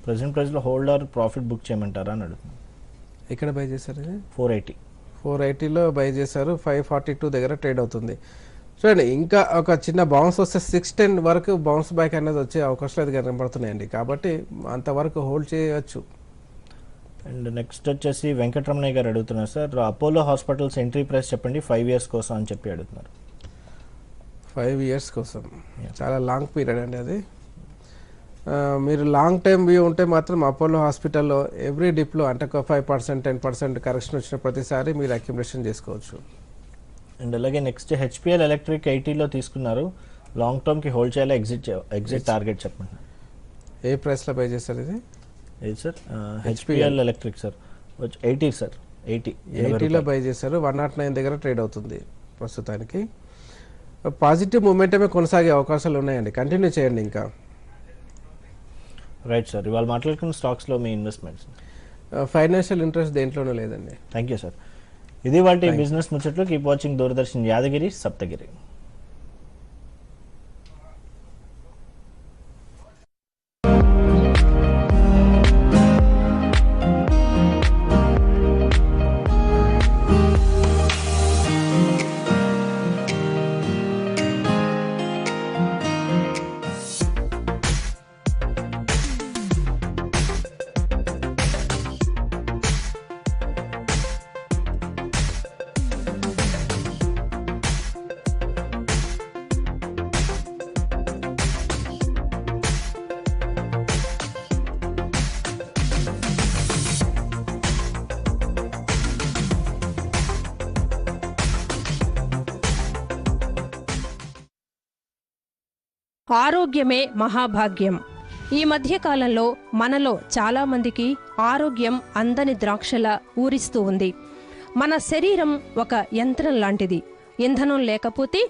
ప్రజెంట్ ప్రైస్లో హోల్డ్ ఆర్ ప్రాఫిట్ బుక్ చేయమంటారా అని అడుగుతుంది. ఎక్కడ బై చేశారు? ఇది 480లో బై చేశారు. 542 దగ్గర ట్రేడ్ అవుతుంది. చూడండి, ఇంకా ఒక చిన్న బౌన్స్ వస్తే 610 వరకు బౌన్స్ బ్యాక్ అనేది వచ్చే అవకాశాలు అయితే కనబడుతున్నాయండి. కాబట్టి అంతవరకు హోల్డ్ చేయవచ్చు. అండ్ నెక్స్ట్ వచ్చేసి వెంకటరమణయ్య గారు అడుగుతున్నారు sir, Apollo hospitals entry price చెప్పండి 5 years కోసం అని చెప్పి అడుగుతున్నారు. 5 years కోసం చాలా లాంగ్ పీరియడ్ అండి అది. మీరు లాంగ్ టైం వ్యూ ఉంటే మాత్రం అపోలో హాస్పిటల్లో ఎవ్రీ డిప్లో అంటే ఒక 5%, 10% కరెక్షన్ వచ్చిన ప్రతిసారి మీరు అక్యుములేషన్ చేసుకోవచ్చు. అండ్ అలాగే నెక్స్ట్ హెచ్పిఎల్ ఎలక్ట్రిక్ 80లో తీసుకున్నారు, లాంగ్ టర్మ్కి హోల్డ్ చేయాలి ఎగ్జిట్ టార్గెట్ చెప్పండి. ఏ ప్రైస్లో బై చేస్తారు ఇది? Sir HPL Electric sir 80 sir 80లో బై చేశారు. 109 దగ్గర ట్రేడ్ అవుతుంది ప్రస్తుతానికి. పాజిటివ్ మూమెంటమే కొనసాగే అవకాశాలు ఉన్నాయండి, కంటిన్యూ చేయండి ఇంకా. Right sir. ఇవాళ మాట్లాడుకున్న స్టాక్స్లో మీ ఇన్వెస్ట్మెంట్స్? ఫైనాన్షియల్ ఇంట్రెస్ట్ దేంట్లోనూ లేదండి. Thank you sir. ఇది వాటి బిజినెస్ ముచ్చట్లు. Keep watching Doordarshan Yadagiri Saptagiri. ఆరోగ్యమే మహాభాగ్యం. ఈ మధ్య కాలంలో మనలో చాలామందికి ఆరోగ్యం అందని ద్రాక్షలా ఊరిస్తూ ఉంది. మన శరీరం ఒక యంత్రం లాంటిది. ఇంధనం లేకపోతే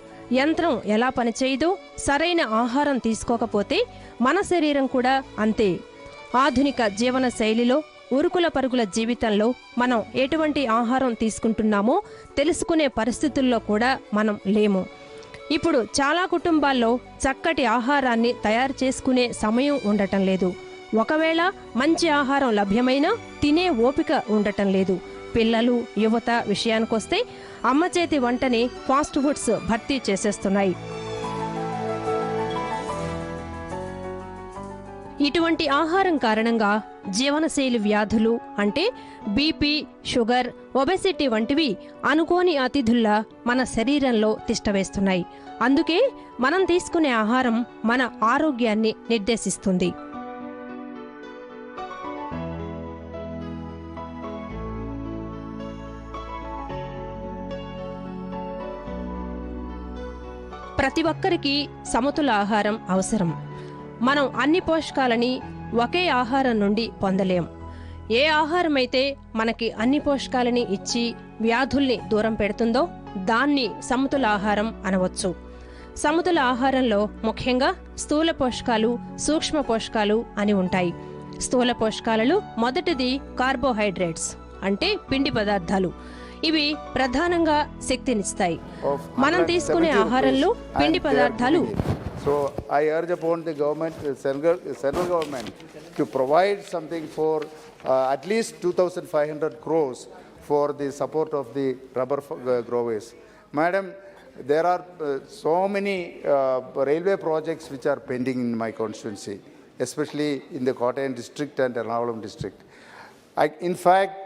యంత్రం ఎలా పనిచేయదో, సరైన ఆహారం తీసుకోకపోతే మన శరీరం కూడా అంతే. ఆధునిక జీవన శైలిలో, ఉరుకుల పరుగుల జీవితంలో మనం ఎటువంటి ఆహారం తీసుకుంటున్నామో తెలుసుకునే పరిస్థితుల్లో కూడా మనం లేము. ఇప్పుడు చాలా కుటుంబాల్లో చక్కటి ఆహారాన్ని తయారు చేసుకునే సమయం ఉండటం లేదు. ఒకవేళ మంచి ఆహారం లభ్యమైనా తినే ఓపిక ఉండటం లేదు. పిల్లలు, యువత విషయానికొస్తే అమ్మ చేతి వంటని ఫాస్ట్ ఫుడ్స్ భర్తీ చేసేస్తున్నాయి. ఇటువంటి ఆహారం కారణంగా జీవనశైలి వ్యాధులు అంటే బీపీ, షుగర్, ఒబెసిటీ వంటివి అనుకోని అతిథుల్లా మన శరీరంలో తిష్టవేస్తున్నాయి. అందుకే మనం తీసుకునే ఆహారం మన ఆరోగ్యాన్ని నిర్దేశిస్తుంది. ప్రతి ఒక్కరికి సమతుల ఆహారం అవసరం. మనం అన్ని పోషకాలని ఒకే ఆహారం నుండి పొందలేం. ఏ ఆహారం అయితే మనకి అన్ని పోషకాలని ఇచ్చి వ్యాధుల్ని దూరం పెడుతుందో దాన్ని సమతుల ఆహారం అనవచ్చు. సమతుల ఆహారంలో ముఖ్యంగా స్థూల పోషకాలు, సూక్ష్మ పోషకాలు అని ఉంటాయి. స్థూల పోషకాలలో మొదటిది కార్బోహైడ్రేట్స్ అంటే పిండి పదార్థాలు. ఇవి ప్రధానంగా శక్తినిస్తాయి. మనం తీసుకునే ఆహారంలో పిండి పదార్థాలు. So I urge upon the government, central government, to provide something for at least 2,500 crores for the support of the rubber growers. Madam, there are so many railway projects which are pending in my constituency, especially in the Kottayam district and Ernakulam district. In fact,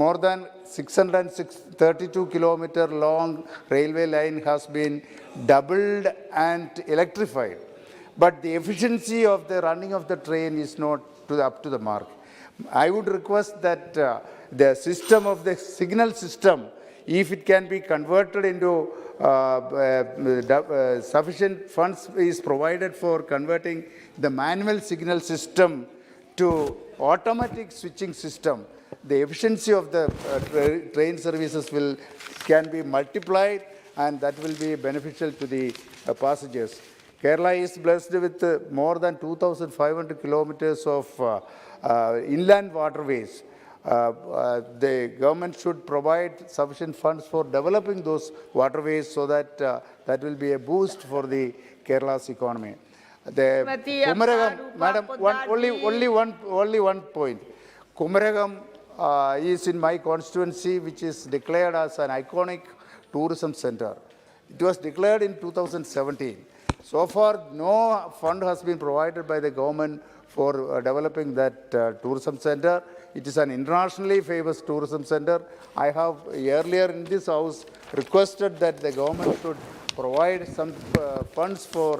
more than 632 kilometer long railway line has been doubled and electrified, but the efficiency of the running of the train is not up to the mark. I would request that the system of the signal system, if it can be converted into sufficient funds is provided for converting the manual signal system to automatic switching system, the efficiency of the train services can be multiplied, and that will be beneficial to the passengers. Kerala is blessed with more than 2,500 kilometers of inland waterways. The government should provide sufficient funds for developing those waterways so that that will be a boost for the Kerala's economy. The Kumaragam, madam, only one point. Kumaragam is in my constituency, which is declared as an iconic tourism center. It was declared in 2017. So far, no fund has been provided by the government for developing that tourism center. It is an internationally famous tourism center. I have earlier in this house requested that the government should provide some funds for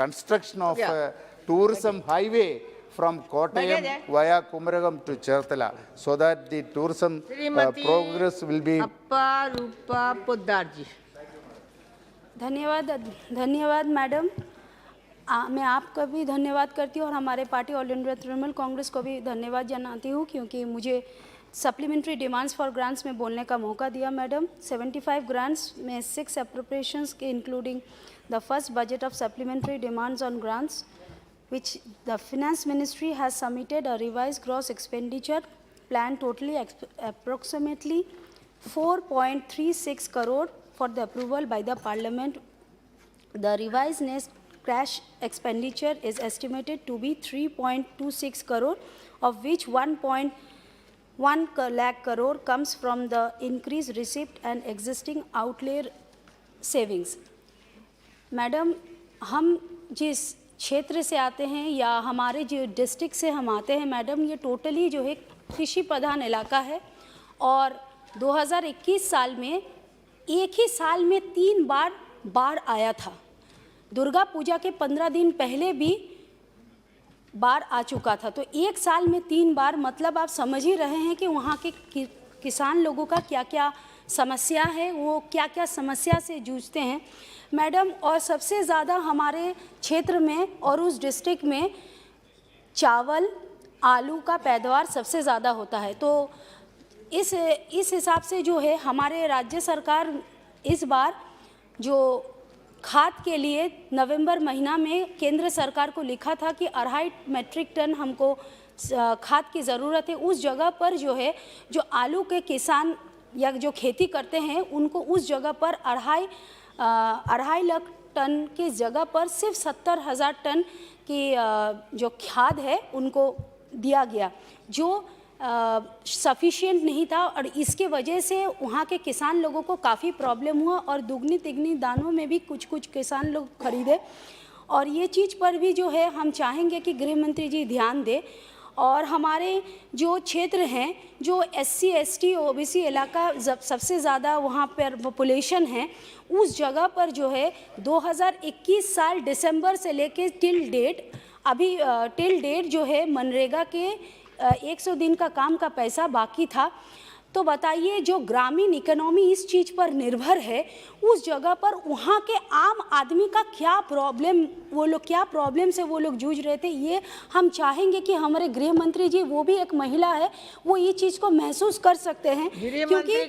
construction of a tourism highway from Kottayam via Kumaragam to Cherthala, so that the tourism progress will be. धन्यवाद madam. मैं आपका भी धन्यवाद करती हूँ और हमारे party all India Trinamool Congress को भी धन्यवाद जनाती हूँ क्योंकि मुझे सप्लीमेंट्री डिमांड्स फॉर ग्रांट्स में बोलने का मौका दिया मैडम। 75 ग्रांट्स में 6 अप्रोप्रिएशंस के including the first budget of supplementary demands on grants which the finance ministry has submitted a revised gross expenditure plan totally approximately 4.36 crore for the approval by the parliament. The revised net cash expenditure is estimated to be 3.26 crore, of which 1.1 lakh crore comes from the increased receipt and existing outlay savings. Madam, हम जिस क्षेत्र से आते हैं या हमारे जो district से हम आते हैं मैडम, ये टोटली जो है कृषि प्रधान इलाका है और 2021 साल में एक ही साल में 3 बार बाढ़ आया था। दुर्गा पूजा के 15 दिन पहले भी बाढ़ आ चुका था, तो एक साल में 3 बार, मतलब आप समझ ही रहे हैं कि वहाँ के किसान लोगों का क्या क्या समस्या है वो क्या क्या समस्या से जूझते हैं मैडम। और सबसे ज़्यादा हमारे क्षेत्र में और उस डिस्ट्रिक्ट में चावल आलू का पैदावार सबसे ज़्यादा होता है। तो इस हिसाब से जो है हमारे राज्य सरकार इस बार जो खाद के लिए नवंबर महीना में केंद्र सरकार को लिखा था कि 2.5 मीट्रिक टन हमको खाद की ज़रूरत है। उस जगह पर जो है जो आलू के किसान या जो खेती करते हैं उनको उस जगह पर 2.5 लाख टन की जगह पर सिर्फ 70,000 टन की जो खाद है उनको दिया गया, जो सफिशिएंट नहीं था। और इसके वजह से वहाँ के किसान लोगों को काफ़ी प्रॉब्लम हुआ और दुगनी तिगनी दानों में भी कुछ किसान लोग खरीदे। और ये चीज़ पर भी जो है हम चाहेंगे कि गृह मंत्री जी ध्यान दें। और हमारे जो क्षेत्र हैं जो SC ST OBC इलाका सबसे ज़्यादा वहाँ पर पॉपुलेशन है, उस जगह पर जो है 2021 साल दिसंबर से लेके टिल डेट जो है मनरेगा के 100 दिन का काम का पैसा बाकी था। तो बताइए जो ग्रामीण इकोनॉमी इस चीज़ पर निर्भर है, उस जगह पर वहाँ के आम आदमी का क्या प्रॉब्लम से वो लोग जूझ रहे थे। ये हम चाहेंगे कि हमारे गृह मंत्री जी, वो भी एक महिला है, वो ये चीज़ को महसूस कर सकते हैं। क्योंकि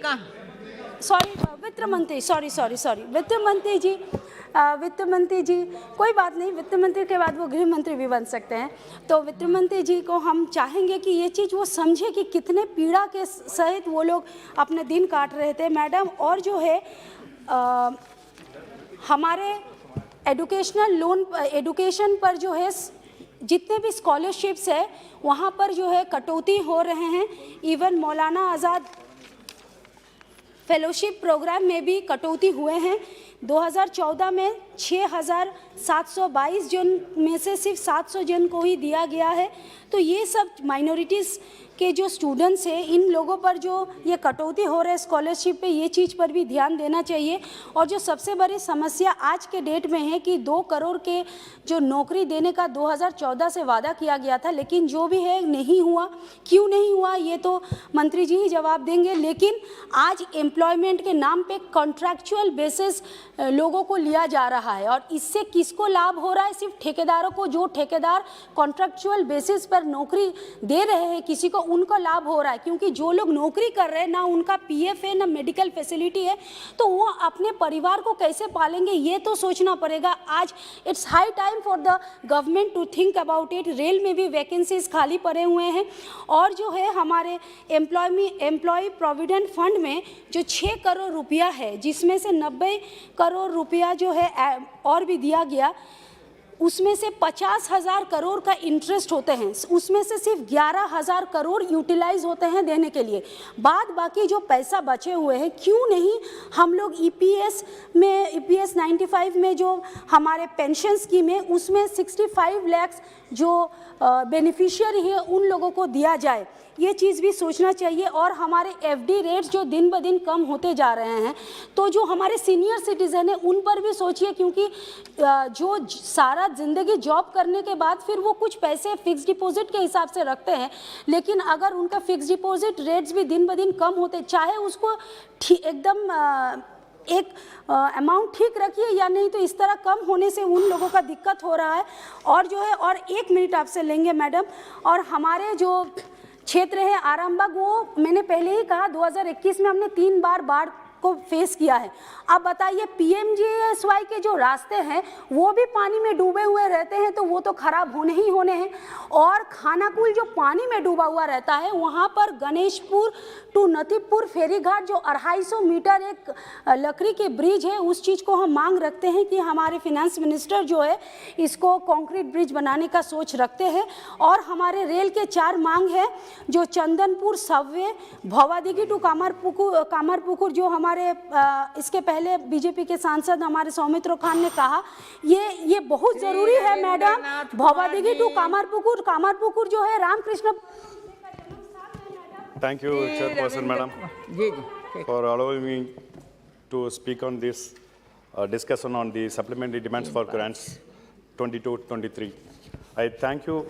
वित्त मंत्री जी कोई बात नहीं, वित्त मंत्री के बाद वो गृह मंत्री भी बन सकते हैं। तो वित्त मंत्री जी को हम चाहेंगे कि ये चीज़ वो समझे कि कितने पीड़ा के सहित वो लोग अपने दिन काट रहे थे मैडम। और जो है हमारे एजुकेशन पर जो है जितने भी स्कॉलरशिप्स है वहाँ पर जो है कटौती हो रहे हैं। इवन मौलाना आज़ाद फेलोशिप प्रोग्राम में भी कटौती हुए हैं। 2014 में 6,722 जन में से सिर्फ 700 जन को ही दिया गया है। तो ये सब माइनॉरिटीज़ के जो स्टूडेंट्स हैं, इन लोगों पर जो ये कटौती हो रहा है स्कॉलरशिप पे, ये चीज़ पर भी ध्यान देना चाहिए। और जो सबसे बड़ी समस्या आज के डेट में है कि 2 करोड़ के जो नौकरी देने का 2014 से वादा किया गया था, लेकिन जो भी है नहीं हुआ। क्यों नहीं हुआ ये तो मंत्री जी ही जवाब देंगे। लेकिन आज एम्प्लॉयमेंट के नाम पे कॉन्ट्रैक्चुअल बेसिस लोगों को लिया जा रहा है और इससे किसको लाभ हो रहा है? सिर्फ ठेकेदारों को। जो ठेकेदार कॉन्ट्रैक्चुअल बेसिस पर नौकरी दे रहे हैं किसी को, उनको लाभ हो रहा है। क्योंकि जो लोग नौकरी कर रहे हैं ना उनका PF है ना मेडिकल फैसिलिटी है, तो वो अपने परिवार को कैसे पालेंगे ये तो सोचना पड़ेगा। आज it's high time for the government to think about it. Rail में भी वैकेंसीज खाली पड़े हुए हैं। और जो है हमारे एम्प्लॉय प्रोविडेंट फंड में जो 6 करोड़ रुपया है, जिसमें से 90 करोड़ रुपया जो है और भी दिया गया, उसमें से 50,000 करोड़ का इंटरेस्ट होते हैं, उसमें से सिर्फ 11,000 करोड़ यूटिलाइज होते हैं देने के लिए। बाकी जो पैसा बचे हुए हैं, क्यों नहीं हम लोग EPS 95 में जो हमारे पेंशन स्कीम है उसमें 65 लाख जो बेनिफिशियरी है उन लोगों को दिया जाए। ये चीज़ भी सोचना चाहिए। और हमारे FD रेट्स जो दिन ब दिन कम होते जा रहे हैं, तो जो हमारे सीनियर सिटीज़न हैं उन पर भी सोचिए। क्योंकि जो सारा ज़िंदगी जॉब करने के बाद फिर वो कुछ पैसे फिक्स डिपॉजिट के हिसाब से रखते हैं, लेकिन अगर उनका फिक्स डिपॉजिट रेट्स भी दिन ब दिन कम होते, चाहे उसको एकदम एक अमाउंट ठीक रखिए या नहीं, तो इस तरह कम होने से उन लोगों का दिक्कत हो रहा है। और जो है, और 1 मिनट आपसे लेंगे मैडम। और हमारे जो क्षेत्र है आरामबाग, वो मैंने पहले ही कहा 2021 में हमने 3 बार बाढ़ को फेस किया है। अब बताइए PMGSY के जो रास्ते हैं वो भी पानी में डूबे हुए रहते हैं, तो वो तो खराब होने ही होने हैं। और खानाकुल जो पानी में डूबा हुआ रहता है, वहाँ पर गणेशपुर टू नतीपुर फेरी घाट जो 250 मीटर एक लकड़ी के ब्रिज है, उस चीज़ को हम मांग रखते हैं कि हमारे फिनेंस मिनिस्टर जो है इसको कंक्रीट ब्रिज बनाने का सोच रखते हैं। और हमारे रेल के 4 मांग है, जो चंदनपुर सबवे, भवादीगी टू कामरपुकुर जो हमारे इसके पहले बीजेपी के सांसद हमारे सौमित्र खान ने कहा, ये बहुत जरूरी है मैडम। भवादीगी टू कामरपुकुर जो है Ramakrishna. Thank you, Chairperson, Madam, for allowing me to speak on this discussion on the supplementary demands for grants 22-23. I thank you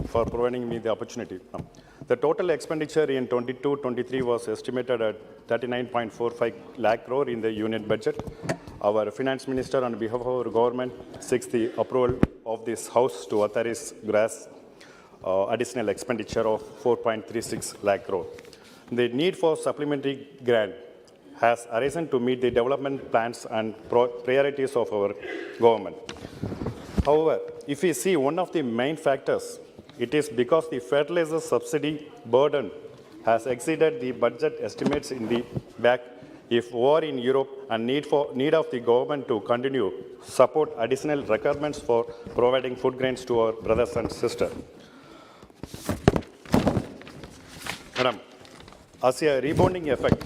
for providing me the opportunity. The total expenditure in 22-23 was estimated at 39.45 lakh crore in the union budget. Our finance minister, on behalf of our government, seeks the approval of this House to authorize GRAS additional expenditure of 4.36 lakh crore. The need for supplementary grant has arisen to meet the development plans and priorities of our government. However, if we see one of the main factors, it is because the fertilizer subsidy burden has exceeded the budget estimates in the back. If war in Europe and need of the government to continue support additional requirements for providing food grains to our brothers and sisters. Madam, as a rebounding effect,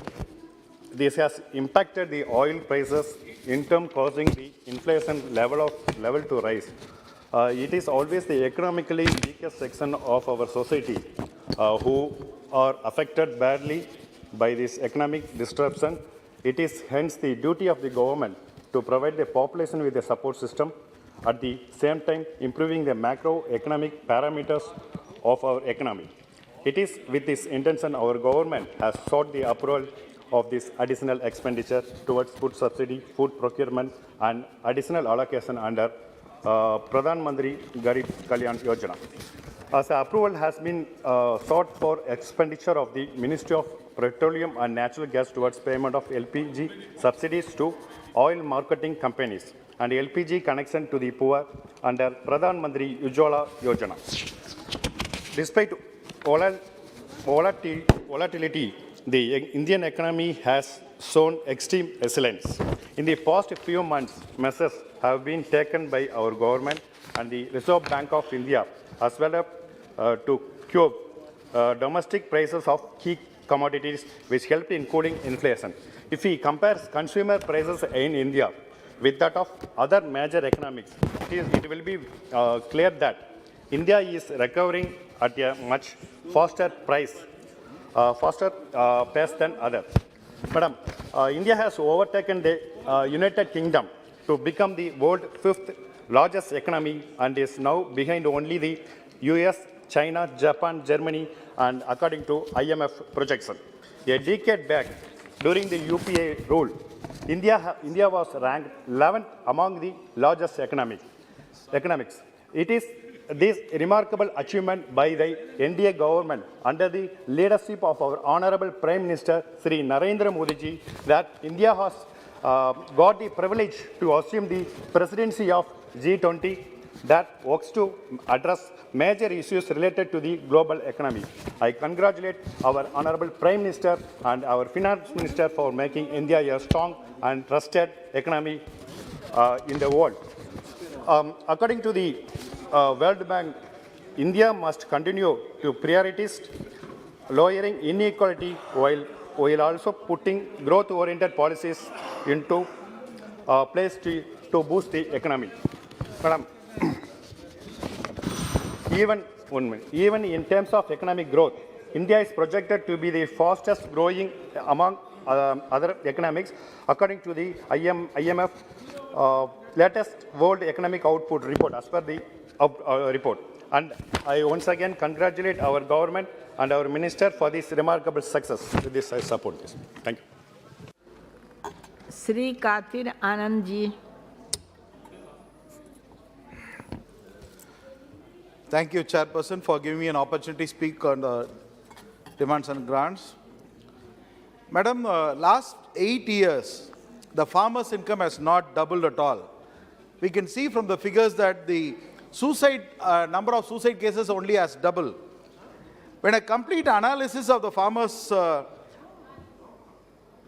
this has impacted the oil prices, in turn causing the inflation level to rise. It is always the economically weakest section of our society who are affected badly by this economic disruption. It is hence the duty of the government to provide the population with a support system, at the same time improving the macroeconomic parameters of our economy. It is with this intention our government has sought the approval of this additional expenditure towards food subsidy, food procurement, and additional allocation under Pradhan Mantri Garib Kalyan Yojana. As the approval has been sought for expenditure of the Ministry of Petroleum and Natural Gas towards payment of LPG subsidies to oil marketing companies and LPG connection to the poor under Pradhan Mantri Ujjwala Yojana. Despite volatility, the Indian economy has shown extreme resilience. In the past few months, measures have been taken by our government and the Reserve Bank of India as well as to curb domestic prices of key commodities, which helped in cooling inflation. If we compare consumer prices in India with that of other major economies, it will be clear that India is recovering at a much faster pace than others. Madam, India has overtaken the United Kingdom to become the world's 5th largest economy and is now behind only the US, China, Japan, Germany, and according to IMF projection. A decade back, during the UPA rule, India was ranked 11th among the largest economics. It is this remarkable achievement by the NDA government under the leadership of our Honorable Prime Minister Sri Narendra Modi ji that India has got the privilege to assume the presidency of G20 that works to address major issues related to the global economy. I congratulate our Honorable Prime Minister and our Finance Minister for making India a strong and trusted economy in the world. According to the World Bank, India must continue to prioritize lowering inequality while also putting growth-oriented policies into place to boost the economy. Madam, even in terms of economic growth, India is projected to be the fastest growing among other economics, according to the IMF latest World Economic Output report, as per the report. And I once again congratulate our government and our minister for this remarkable success. With this, I support this. Thank you. Sri Katir Anand ji. Thank you, Chairperson, for giving me an opportunity to speak on the demands and grants. Madam, last 8 years, the farmers' income has not doubled at all. We can see from the figures that the number of suicide cases only has doubled. When a complete analysis of the farmers,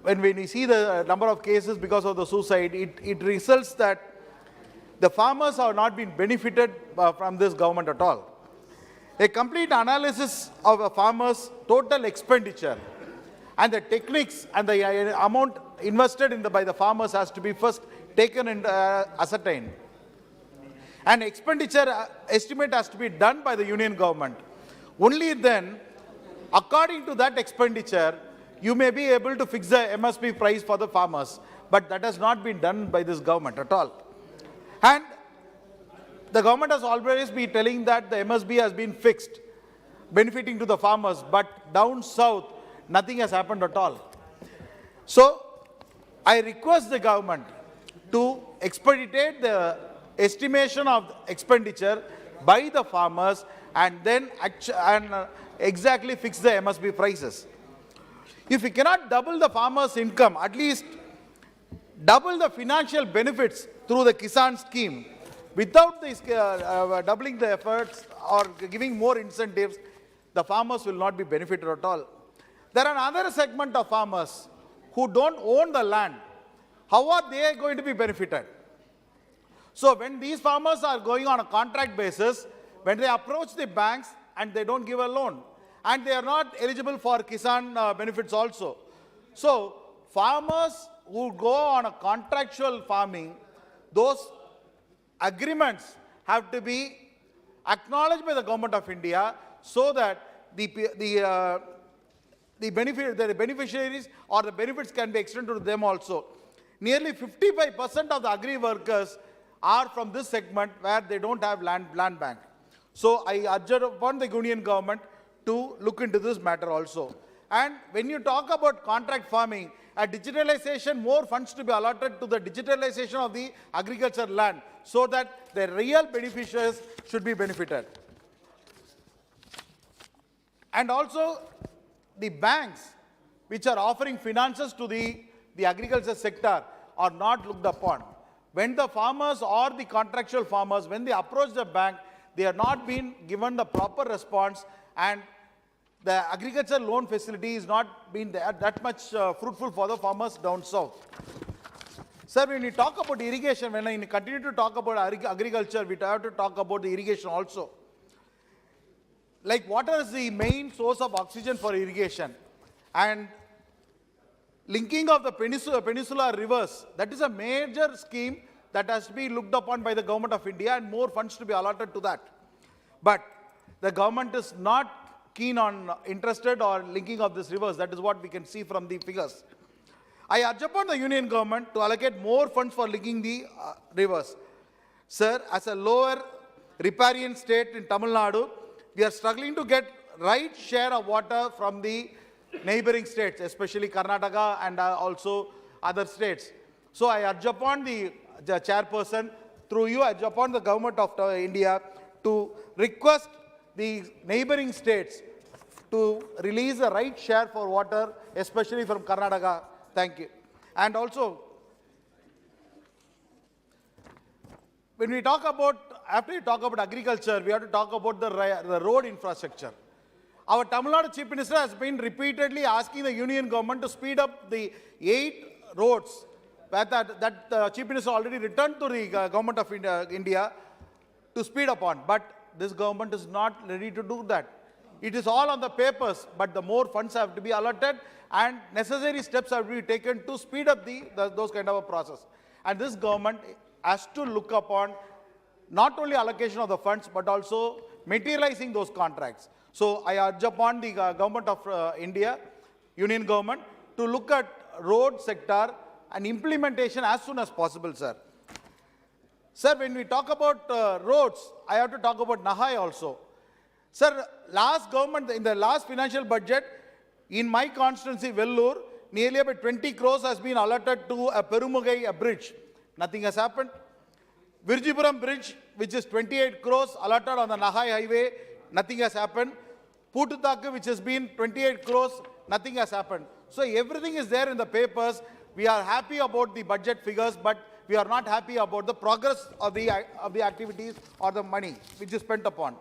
when we see the number of cases because of the suicide, it results that the farmers have not been benefited from this government at all. A complete analysis of a farmer's total expenditure and the techniques and the amount invested by the farmers has to be first taken and ascertained. An expenditure estimate has to be done by the union government. Only then, according to that expenditure, you may be able to fix the MSP price for the farmers. But that has not been done by this government at all. And the government has always been telling that the MSP has been fixed. benefiting to the farmers, but down south, nothing has happened at all. So, I request the government to expedite the estimation of expenditure by the farmers and then exactly fix the MSP prices. If we cannot double the farmers' income, at least double the financial benefits through the Kisan scheme. Without this, doubling the efforts or giving more incentives, the farmers will not be benefited at all. There are another segment of farmers who don't own the land. How are they going to be benefited? So when these farmers are going on a contract basis, when they approach the banks and they don't give a loan, and they are not eligible for Kisan benefits also. So farmers who go on a contractual farming, those agreements have to be acknowledged by the Government of India so that the beneficiaries or the benefits can be extended to them also. Nearly 55% of the agri workers are from this segment where they don't have land bank. So I urge upon the Union government to look into this matter also. And when you talk about contract farming, a digitalization, more funds to be allotted to the digitalization of the agriculture land so that the real beneficiaries should be benefited. And also the banks which are offering finances to the agriculture sector are not looked upon. When the farmers or the contractual farmers, when they approach the bank, they are not being given the proper response, and the agriculture loan facility is not being that much fruitful for the farmers down south. Sir, when we talk about irrigation, when I continue to talk about agriculture, we have to talk about the irrigation also. Like, water is the main source of oxygen for irrigation, and linking of the peninsular rivers, that is a major scheme that has to be looked upon by the Government of India, and more funds to be allotted to that. But the government is not keen on interested or linking of these rivers. That is what we can see from the figures. I urge upon the Union government to allocate more funds for linking the rivers. Sir, as a lower riparian state in Tamil Nadu, we are struggling to get right share of water from the neighboring states, especially Karnataka and also other states. So I urge upon the chairperson, through you, I urge upon the Government of India to request the neighboring states to release the right share for water, especially from Karnataka. Thank you. And also, when we talk about, after we talk about agriculture, we have to talk about the road infrastructure. Our Tamil Nadu Chief Minister has been repeatedly asking the Union government to speed up the 8 roads that the Chief Minister already returned to the Government of India to speed up on. But this government is not ready to do that. It is all on the papers, but the more funds have to be allotted and necessary steps have to be taken to speed up those kind of a process. And this government has to look upon not only allocation of the funds, but also materializing those contracts. So I urge upon the Government of India, Union government, to look at road sector and implementation as soon as possible, sir. Sir, when we talk about roads, I have to talk about Nahai also. Sir, last government, in the last financial budget, in my constituency, Vellore, nearly about 20 crores has been allotted to a Perumugai bridge. Nothing has happened. Virjipuram bridge, which is 28 crores allotted on the Nahai highway, nothing has happened. Pututhaku, which has been 28 crores, nothing has happened. So everything is there in the papers. We are happy about the budget figures, but we are not happy about the progress of the activities or the money which is spent upon.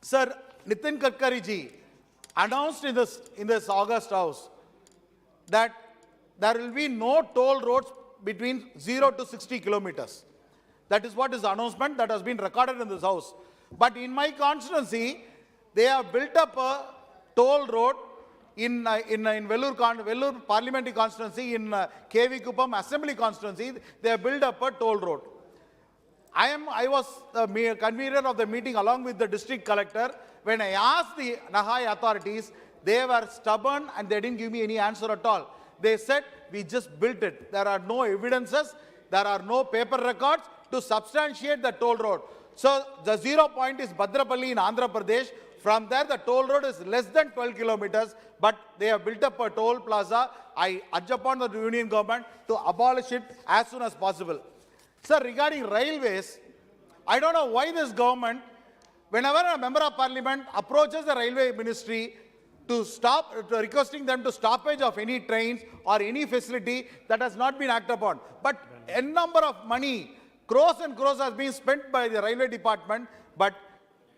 Sir, Nitin Gadkari ji announced in this August House that there will be no toll roads between 0 to 60 kilometers. That is what is the announcement that has been recorded in this House. But in my constituency, they have built up a toll road in Vellore Parliamentary constituency, in KV Kuppam Assembly constituency. They have built up a toll road. I was the convener of the meeting along with the district collector. When I asked the Nahai authorities, they were stubborn and they didn't give me any answer at all. They said, we just built it. There are no evidences, there are no paper records to substantiate the toll road. So the 0 point is Bhadrapalli in Andhra Pradesh. From there, the toll road is less than 12 kilometers, but they have built up a toll plaza. I urge upon the union government to abolish it as soon as possible. Sir, regarding railways, I don't know why this government, whenever a member of parliament approaches the railway ministry to requesting them to stoppage of any trains or any facility, that has not been acted upon. But a number of money, crores and crores has been spent by the railway department, but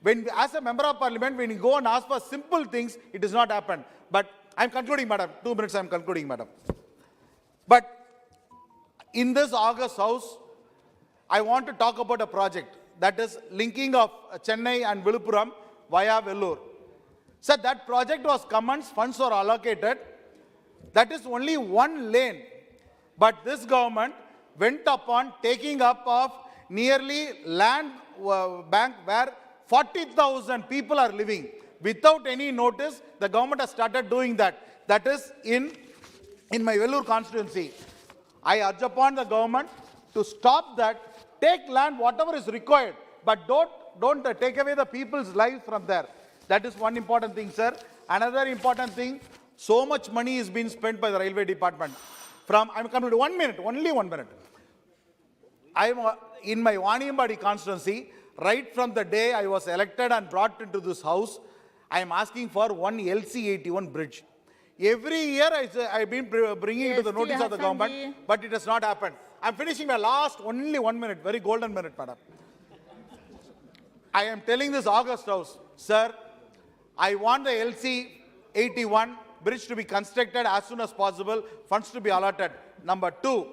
when, as a member of parliament, when you go and ask for simple things, it does not happen. But I'm concluding, madam. 2 minutes, I'm concluding, madam. But in this August House, I want to talk about a project that is linking of Chennai and Viluppuram via Vellore. So that project was commenced, funds were allocated. That is only one lane. But this government went upon taking up of nearly land bank where 40,000 people are living. Without any notice, the government has started doing that. That is in my Vellore constituency. I urge upon the government to stop that, take land whatever is required, but don't take away the people's lives from there. That is one important thing, sir. Another important thing, so much money is being spent by the railway department. I'm coming to 1 minute, only 1 minute. I'm in my Vaniambadi constituency. Right from the day I was elected and brought into this house, I am asking for one LC81 bridge. Every year I've been bringing it to the notice of the government, but it has not happened. I'm finishing my last only 1 minute, very golden minute, madam. I am telling this August House, sir, I want the LC81 bridge to be constructed as soon as possible, funds to be allotted. Number 2,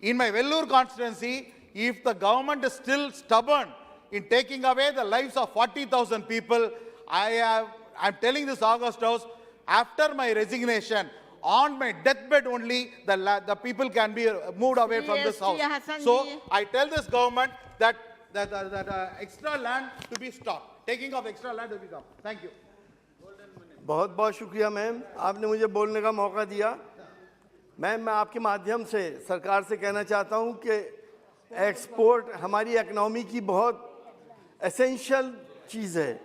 in my Vellore constituency, if the government is still stubborn in taking away the lives of 40,000 people, I'm telling this August House, after my resignation, on my deathbed only, the people can be moved away from this house. So I tell this government that extra land to be stopped. Taking of extra land to be stopped. Thank you. बहुत बहुत शुक्रिया ma'am, आपने मुझे बोलने का मौका दिया। Ma'am, मैं आपके माध्यम से सरकार से कहना चाहता हूं कि एक्सपोर्ट हमारी इकोनॉमी की बहुत एसेंशियल चीज़ है।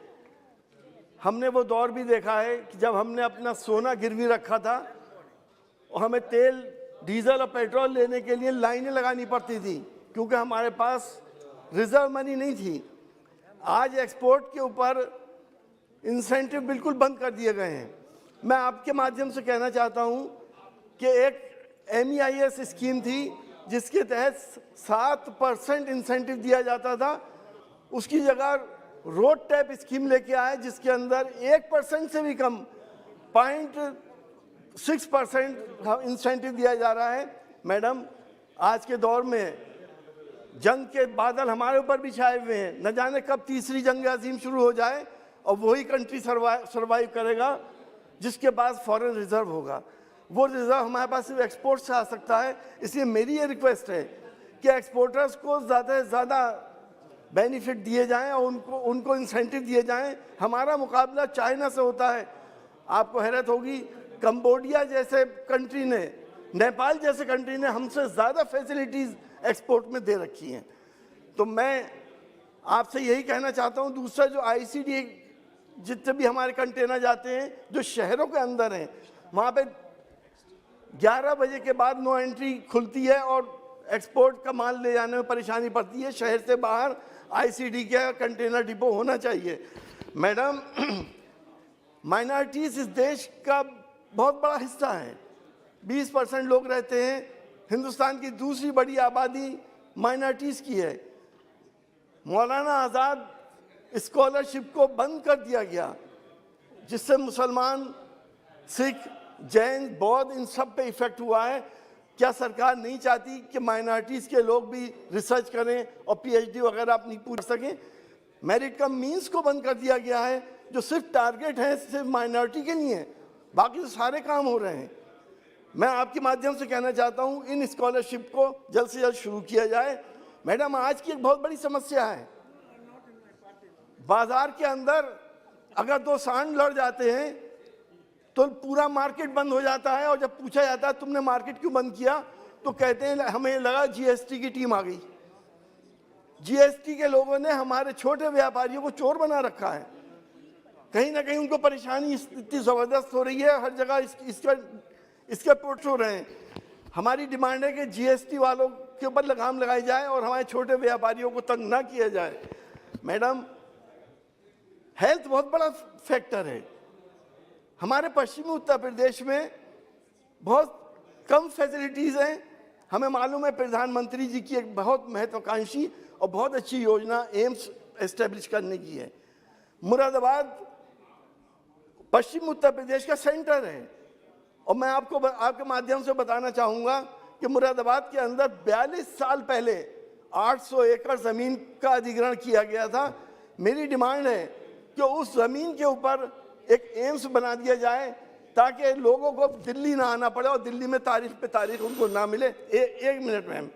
हमने वो दौर भी देखा है कि जब हमने अपना सोना गिरवी रखा था और हमें तेल, डीजल और पेट्रोल लेने के लिए लाइनें लगानी पड़ती थी क्योंकि हमारे पास रिजर्व मनी नहीं थी। आज एक्सपोर्ट के ऊपर इंसेंटिव बिल्कुल बंद कर दिए गए हैं। मैं आपके माध्यम से कहना चाहता हूं कि एक MEIS स्कीम थी जिसके तहत 7% इंसेंटिव दिया जाता था, उसकी जगह रोड टैप स्कीम लेके आए जिसके अंदर 1% से भी कम 0.6% इंसेंटिव दिया जा रहा है। मैडम, आज के दौर में जंग के बादल हमारे ऊपर भी छाए हुए हैं, न जाने कब तीसरी जंग अजीम शुरू हो जाए और वही कंट्री सर्वाइव करेगा जिसके पास फॉरेन रिजर्व होगा। वो रिजर्व हमारे पास सिर्फ एक्सपोर्ट से आ सकता है। इसलिए मेरी ये रिक्वेस्ट है कि एक्सपोर्टर्स को ज़्यादा से ज़्यादा बेनिफिट दिए जाएं और उनको इंसेंटिव दिए जाएं। हमारा मुकाबला चाइना से होता है। आपको हैरत होगी, कंबोडिया जैसे कंट्री ने, नेपाल जैसे कंट्री ने हमसे ज़्यादा फैसिलिटीज़ एक्सपोर्ट में दे रखी हैं। तो मैं आपसे यही कहना चाहता हूं। दूसरा, जो ICD जितने भी हमारे कंटेनर जाते हैं जो शहरों के अंदर हैं, वहाँ पे 11 बजे के बाद नो एंट्री खुलती है और एक्सपोर्ट का माल ले जाने में परेशानी पड़ती है। शहर से बाहर ICD का कंटेनर डिपो होना चाहिए। मैडम, माइनॉरिटीज़ इस देश का बहुत बड़ा हिस्सा है, 20% लोग रहते हैं। हिंदुस्तान की दूसरी बड़ी आबादी माइनॉरिटीज़ की है। मौलाना आज़ाद स्कॉलरशिप को बंद कर दिया गया जिससे मुसलमान, सिख, जैन, बौद्ध इन सब पे इफेक्ट हुआ है। क्या सरकार नहीं चाहती कि माइनॉरिटीज़ के लोग भी रिसर्च करें और PhD वगैरह अपनी पूरी सकें? मेरिट कम मीन्स को बंद कर दिया गया है जो सिर्फ टारगेट है सिर्फ माइनॉरिटी के लिए, बाकी तो सारे काम हो रहे हैं। मैं आपके माध्यम से कहना चाहता हूँ इन स्कॉलरशिप को जल्द से जल्द शुरू किया जाए। मैडम, आज की एक बहुत बड़ी समस्या है, बाजार के अंदर अगर 2 सांड लड़ जाते हैं तो पूरा मार्केट बंद हो जाता है और जब पूछा जाता है तुमने मार्केट क्यों बंद किया तो कहते हैं हमें लगा GST की टीम आ गई। जीएसटी के लोगों ने हमारे छोटे व्यापारियों को चोर बना रखा है। कहीं ना कहीं उनको परेशानी इतनी जबरदस्त हो रही है, हर जगह इसके पुट हो रहे हैं। हमारी डिमांड है कि जीएसटी वालों के ऊपर लगाम लगाई जाए और हमारे छोटे व्यापारियों को तंग ना किया जाए। मैडम, हेल्थ बहुत बड़ा फैक्टर है। हमारे पश्चिमी उत्तर प्रदेश में बहुत कम फैसिलिटीज़ हैं। हमें मालूम है प्रधानमंत्री जी की एक बहुत महत्वाकांक्षी और बहुत अच्छी योजना एम्स एस्टेब्लिश करने की है। मुरादाबाद पश्चिम उत्तर प्रदेश का सेंटर है और मैं आपको आपके माध्यम से बताना चाहूँगा कि मुरादाबाद के अंदर 42 साल पहले 800 एकड़ ज़मीन का अधिग्रहण किया गया था। मेरी डिमांड है कि उस ज़मीन के ऊपर एक एम्स बना दिया जाए ताकि लोगों को दिल्ली ना आना पड़े और दिल्ली में तारीख पे तारीख उनको ना मिले। एक मिनट मैम,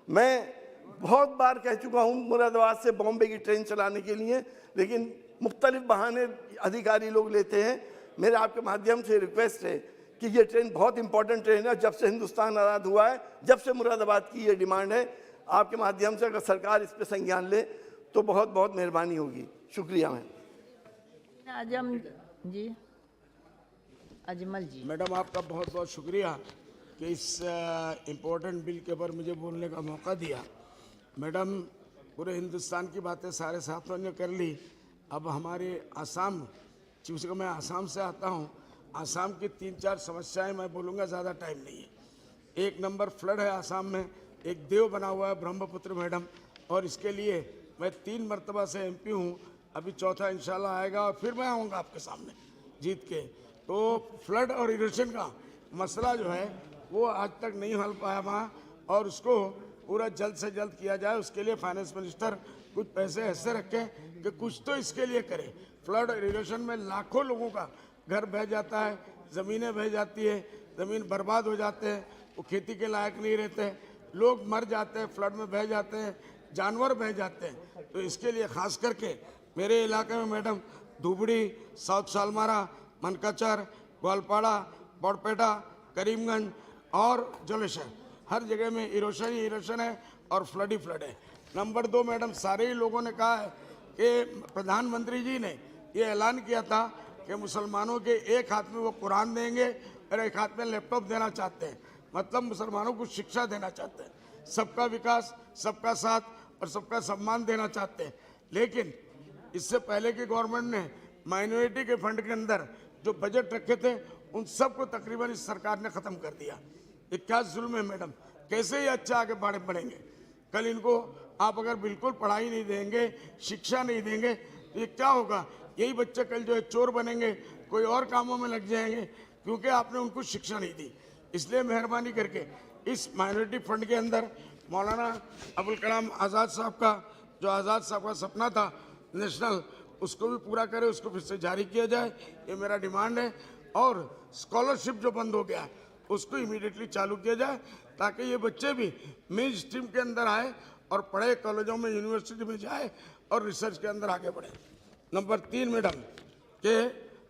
मैं बहुत बार कह चुका हूँ मुरादाबाद से बॉम्बे की ट्रेन चलाने के लिए, लेकिन मुख्तलिफ बहाने अधिकारी लोग लेते हैं। मेरे आपके माध्यम से रिक्वेस्ट है कि ये ट्रेन बहुत इंपॉर्टेंट ट्रेन है। जब से हिंदुस्तान आज़ाद हुआ है, जब से मुरादाबाद की ये डिमांड है, आपके माध्यम से अगर सरकार इस पर संज्ञान ले तो बहुत बहुत मेहरबानी होगी। शुक्रिया मैम। आजम जी, अजमल जी। मैडम, आपका बहुत बहुत शुक्रिया कि इस इम्पोर्टेंट बिल के ऊपर मुझे बोलने का मौका दिया। मैडम, पूरे हिंदुस्तान की बातें सारे साथियों ने कर ली। अब हमारे आसाम, चूँकि मैं आसाम से आता हूँ, आसाम की 3-4 समस्याएं मैं बोलूँगा, ज़्यादा टाइम नहीं है। 1 नंबर फ्लड है आसाम में, एक देव बना हुआ है ब्रह्मपुत्र मैडम, और इसके लिए मैं 3 मरतबा से MP हूँ। अभी चौथा इंशाल्लाह आएगा और फिर मैं आऊँगा आपके सामने जीत के। तो फ्लड और इरोशन का मसला जो है वो आज तक नहीं हल पाया वहाँ, और उसको पूरा जल्द से जल्द किया जाए। उसके लिए फाइनेंस मिनिस्टर कुछ पैसे ऐसे रखें कि कुछ तो इसके लिए करें। फ्लड और इरोशन में लाखों लोगों का घर बह जाता है, ज़मीनें बह जाती है, ज़मीन बर्बाद हो जाते हैं, वो खेती के लायक नहीं रहते, लोग मर जाते हैं, फ्लड में बह जाते हैं, जानवर बह जाते हैं। तो इसके लिए ख़ास करके मेरे इलाके में मैडम धुबड़ी, साउथ सालमारा, मनकाचर, ग्वालपाड़ा, बड़पेटा, करीमगंज और जलेसर, हर जगह में इरोशन ही इरोशन है और फ्लड ही फ्लड है। नंबर 2 मैडम, सारे ही लोगों ने कहा है कि प्रधानमंत्री जी ने ये ऐलान किया था कि मुसलमानों के एक हाथ में वो कुरान देंगे और एक हाथ में लैपटॉप देना चाहते हैं। मतलब मुसलमानों को शिक्षा देना चाहते हैं, सबका विकास, सबका साथ और सबका सम्मान देना चाहते हैं। लेकिन इससे पहले की गवर्नमेंट ने माइनॉरिटी के फंड के अंदर जो बजट रखे थे उन सबको तकरीबन इस सरकार ने ख़त्म कर दिया। ये क्या जुल्म है मैडम, कैसे ये अच्छा आगे बढ़ेंगे? कल इनको आप अगर बिल्कुल पढ़ाई नहीं देंगे, शिक्षा नहीं देंगे तो ये क्या होगा? यही बच्चे कल जो है चोर बनेंगे, कोई और कामों में लग जाएंगे, क्योंकि आपने उनको शिक्षा नहीं दी। इसलिए मेहरबानी करके इस माइनॉरिटी फंड के अंदर मौलाना अबुल कलाम आज़ाद साहब का, जो आज़ाद साहब का सपना था नेशनल, उसको भी पूरा करें, उसको फिर से जारी किया जाए, ये मेरा डिमांड है। और स्कॉलरशिप जो बंद हो गया है उसको इमीडिएटली चालू किया जाए ताकि ये बच्चे भी मेन स्ट्रीम के अंदर आए और पढ़े, कॉलेजों में, यूनिवर्सिटी में जाए और रिसर्च के अंदर आगे बढ़े। नंबर 3 मैडम, कि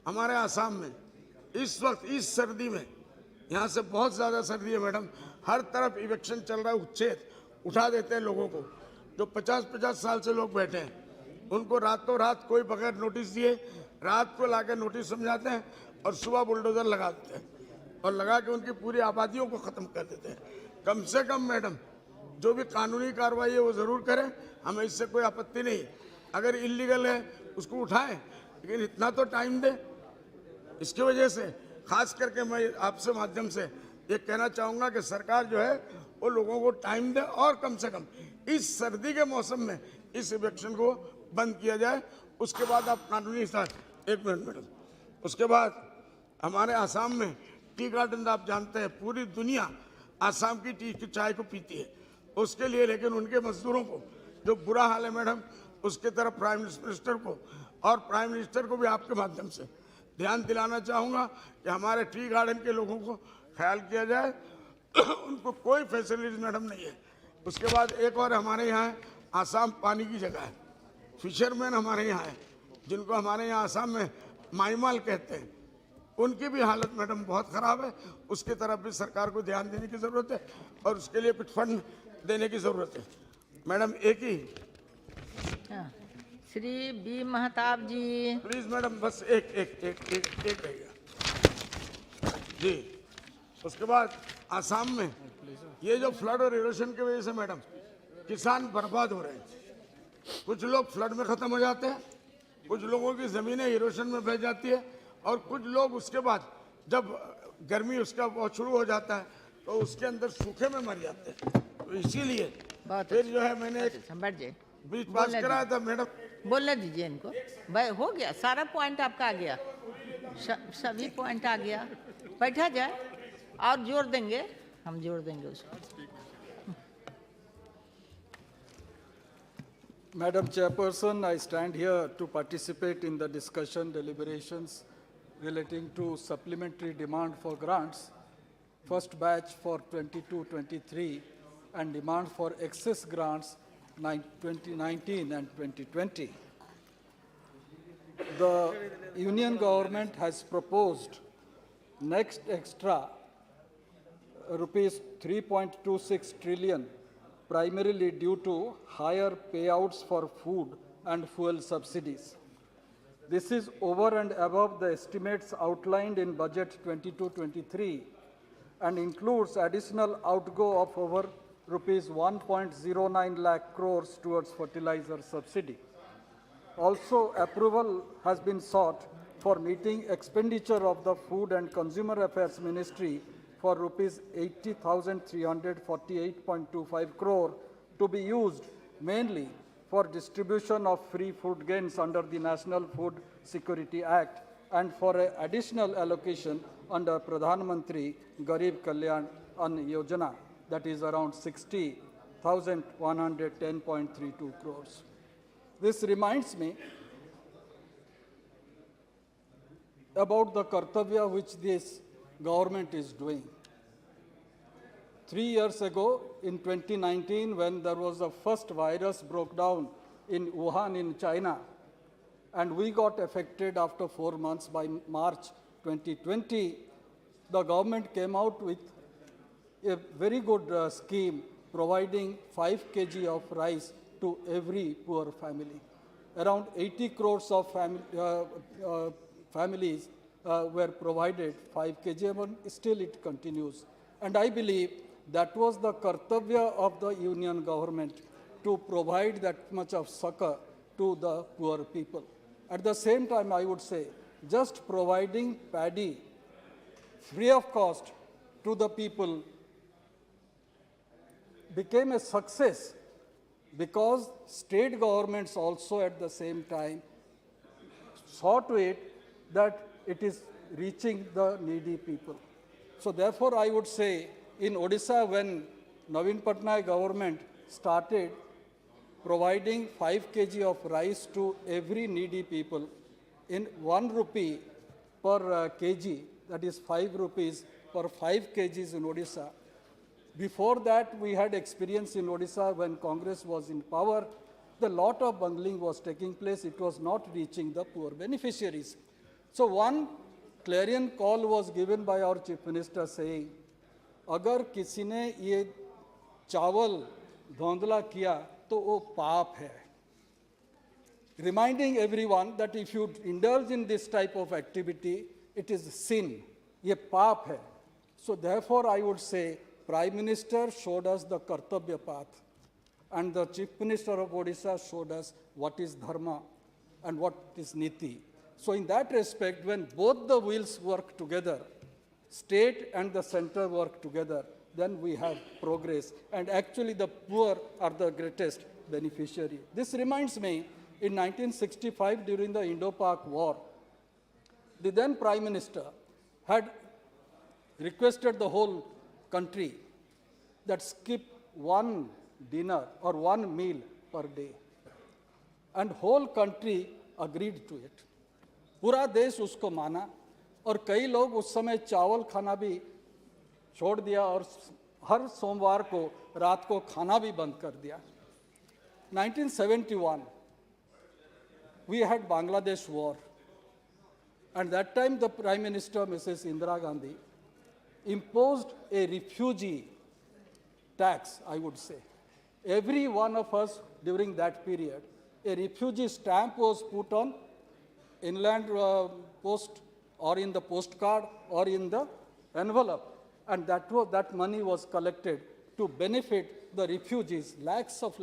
हमारे आसाम में इस वक्त इस सर्दी में, यहाँ से बहुत ज़्यादा सर्दी है मैडम, हर तरफ इलेक्शन चल रहा है, उच्छेद उठा देते हैं लोगों को। जो 50-50 साल से लोग बैठे हैं उनको रातों रात कोई बगैर नोटिस दिए रात को लाके नोटिस समझाते हैं और सुबह बुलडोजर लगा देते हैं और लगा के उनकी पूरी आबादियों को ख़त्म कर देते हैं। कम से कम मैडम जो भी कानूनी कार्रवाई है वो ज़रूर करें, हमें इससे कोई आपत्ति नहीं। अगर इलीगल है उसको उठाएं, लेकिन इतना तो टाइम दें। इसकी वजह से खास करके मैं आपसे माध्यम से ये कहना चाहूँगा कि सरकार जो है वो लोगों को टाइम दे और कम से कम इस सर्दी के मौसम में इस इलेक्शन को बंद किया जाए। उसके बाद आप कानूनी साथ, 1 मिनट मैडम, उसके बाद हमारे आसाम में टी गार्डन आप जानते हैं, पूरी दुनिया आसाम की टी की चाय को पीती है उसके लिए, लेकिन उनके मजदूरों को जो बुरा हाल है मैडम, उसके तरफ प्राइम मिनिस्टर को और प्राइम मिनिस्टर को भी आपके माध्यम से ध्यान दिलाना चाहूँगा कि हमारे टी गार्डन के लोगों को ख्याल किया जाए। उनको कोई फैसिलिटीज मैडम नहीं है। उसके बाद एक और हमारे यहाँ आसाम पानी की जगह है, फिशरमैन हमारे यहाँ है, जिनको हमारे यहाँ आसाम में माईमाल कहते हैं, उनकी भी हालत मैडम बहुत ख़राब है। उसकी तरफ भी सरकार को ध्यान देने की ज़रूरत है और उसके लिए कुछ फंड देने की ज़रूरत है। मैडम एक ही हाँ। Shri B Mahtab ji. Please madam, बस एक एक एक एक एक रहेगा जी। उसके बाद आसाम में ये जो फ्लड और इरोशन की वजह से मैडम किसान बर्बाद हो रहे हैं। कुछ लोग फ्लड में खत्म हो जाते हैं, कुछ लोगों की जमीनें इरोशन में बह जाती है, और कुछ लोग उसके बाद जब गर्मी उसका बहुत शुरू हो जाता है तो उसके अंदर सूखे में मर जाते हैं। तो इसीलिए फिर जो है मैंने बैठ जाए, बीच पास कराया था मैडम। बोलने दीजिए इनको। भाई हो गया, सारा पॉइंट आपका आ गया, सभी पॉइंट आ गया। बैठा जाए और जोर देंगे, हम जोर देंगे उसको। Madam Chairperson, I stand here to participate in the discussion deliberations relating to supplementary demand for grants, first batch for 22-23, and demand for excess grants 2019 and 2020. The Union government has proposed next extra rupees 3.26 trillion, primarily due to higher payouts for food and fuel subsidies. This is over and above the estimates outlined in Budget 22-23 and includes additional outgo of over rupees 1.09 lakh crores towards fertilizer subsidy. Also, approval has been sought for meeting expenditure of the Food and Consumer Affairs Ministry for rupees 80,348.25 crore to be used mainly for distribution of free food grains under the National Food Security Act and for an additional allocation under Pradhan Mantri Garib Kalyan Ann Yojana, that is around 60,110.32 crores. This reminds me about the kartavya which this government is doing. 3 years ago, in 2019, when there was the first virus broke down in Wuhan in China, and we got affected after 4 months by March 2020, the government came out with a very good scheme providing 5 kg of rice to every poor family. Around 80 crores of families were provided 5 kg, and still it continues. And I believe that was the kartavya of the union government to provide that much of succor to the poor people. At the same time, I would say, just providing paddy free of cost to the people became a success because state governments also at the same time saw to it that it is reaching the needy people. So therefore, I would say in Odisha, when Navin Patnaik government started providing 5 kg of rice to every needy people in 1 rupee per kg, that is 5 rupees per 5 kgs in Odisha. Before that, we had experience in Odisha when Congress was in power. The lot of bungling was taking place. It was not reaching the poor beneficiaries. So one clarion call was given by our Chief Minister saying, अगर किसी ने ये चावल धोंधला किया तो वो पाप है. Reminding everyone that if you indulge in this type of activity, it is sin. ये पाप है. So therefore, I would say, Prime Minister showed us the kartavya path, and the Chief Minister of Odisha showed us what is dharma and what is niti. So in that respect, when both the wheels work together, state and the center work together, then we have progress. And actually the poor are the greatest beneficiary. This reminds me, in 1965 during the Indo-Pak War, the then Prime Minister had requested the whole country that skip one dinner or one meal per day. And whole country agreed to it. पूरा देश उसको माना और कई लोग उस समय चावल खाना भी छोड़ दिया और हर सोमवार को रात को खाना भी बंद कर दिया. 1971, we had Bangladesh war, and that time the Prime Minister, Mrs. Indira Gandhi, imposed a refugee tax, I would say. Every one of us during that period a refugee stamp was put on inland post or in the postcard or in the envelope. And that money was collected to benefit the refugees. Lakhs of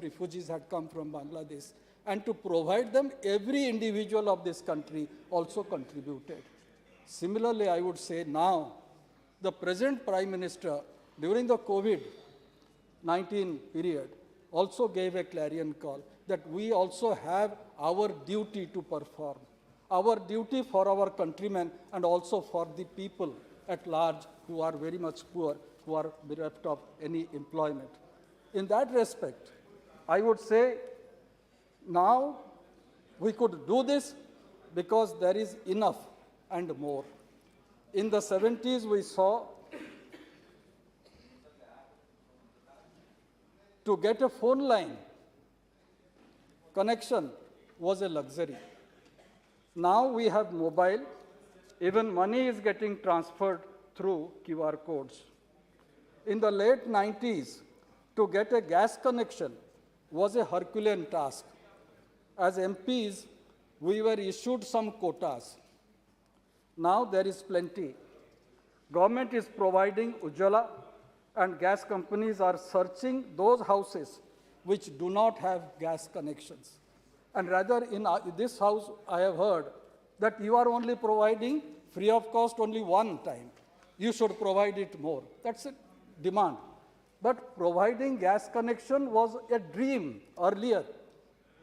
refugees had come from Bangladesh. And to provide them, every individual of this country also contributed. Similarly, I would say now, the present Prime Minister, during the COVID-19 period, also gave a clarion call that we also have our duty to perform, our duty for our countrymen and also for the people at large who are very much poor, who are bereft of any employment. In that respect, I would say now we could do this because there is enough and more. In the 70s, we saw to get a phone line connection was a luxury. Now we have mobile, even money is getting transferred through QR codes. In the late 90s, to get a gas connection was a Herculean task. As MPs, we were issued some quotas. Now there is plenty. Government is providing Ujjwala, and gas companies are searching those houses which do not have gas connections. And rather in this house, I have heard that you are only providing free of cost only one time. You should provide it more. That's a demand. But providing gas connection was a dream earlier.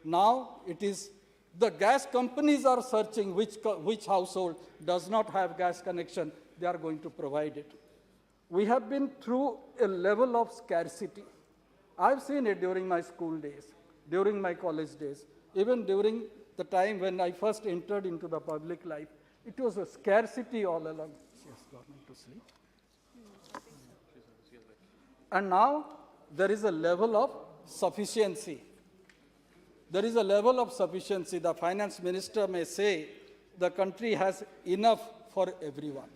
Now it is the gas companies are searching which household does not have gas connection. They are going to provide it. We have been through a level of scarcity. I've seen it during my school days, during my college days, even during the time when I first entered into the public life. It was a scarcity all along. She has gone to sleep. And now there is a level of sufficiency. There is a level of sufficiency. The finance minister may say the country has enough for everyone.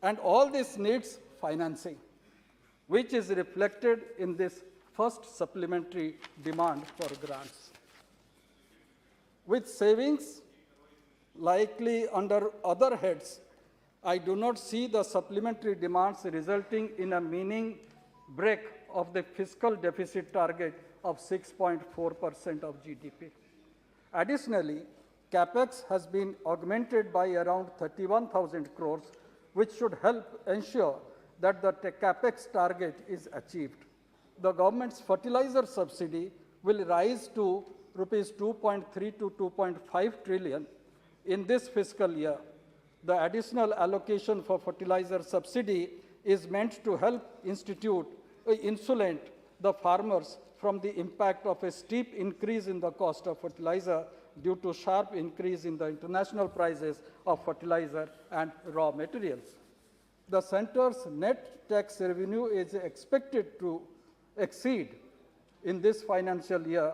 And all this needs financing, which is reflected in this first supplementary demand for grants. With savings likely under other heads, I do not see the supplementary demands resulting in a meaning break of the fiscal deficit target of 6.4% of GDP. Additionally, CapEx has been augmented by around 31,000 crores, which should help ensure that the CapEx target is achieved. The government's fertilizer subsidy will rise to rupees 2.3 to 2.5 trillion in this fiscal year. The additional allocation for fertilizer subsidy is meant to help insulate the farmers from the impact of a steep increase in the cost of fertilizer due to sharp increase in the international prices of fertilizer and raw materials. The center's net tax revenue is expected to exceed in this financial year,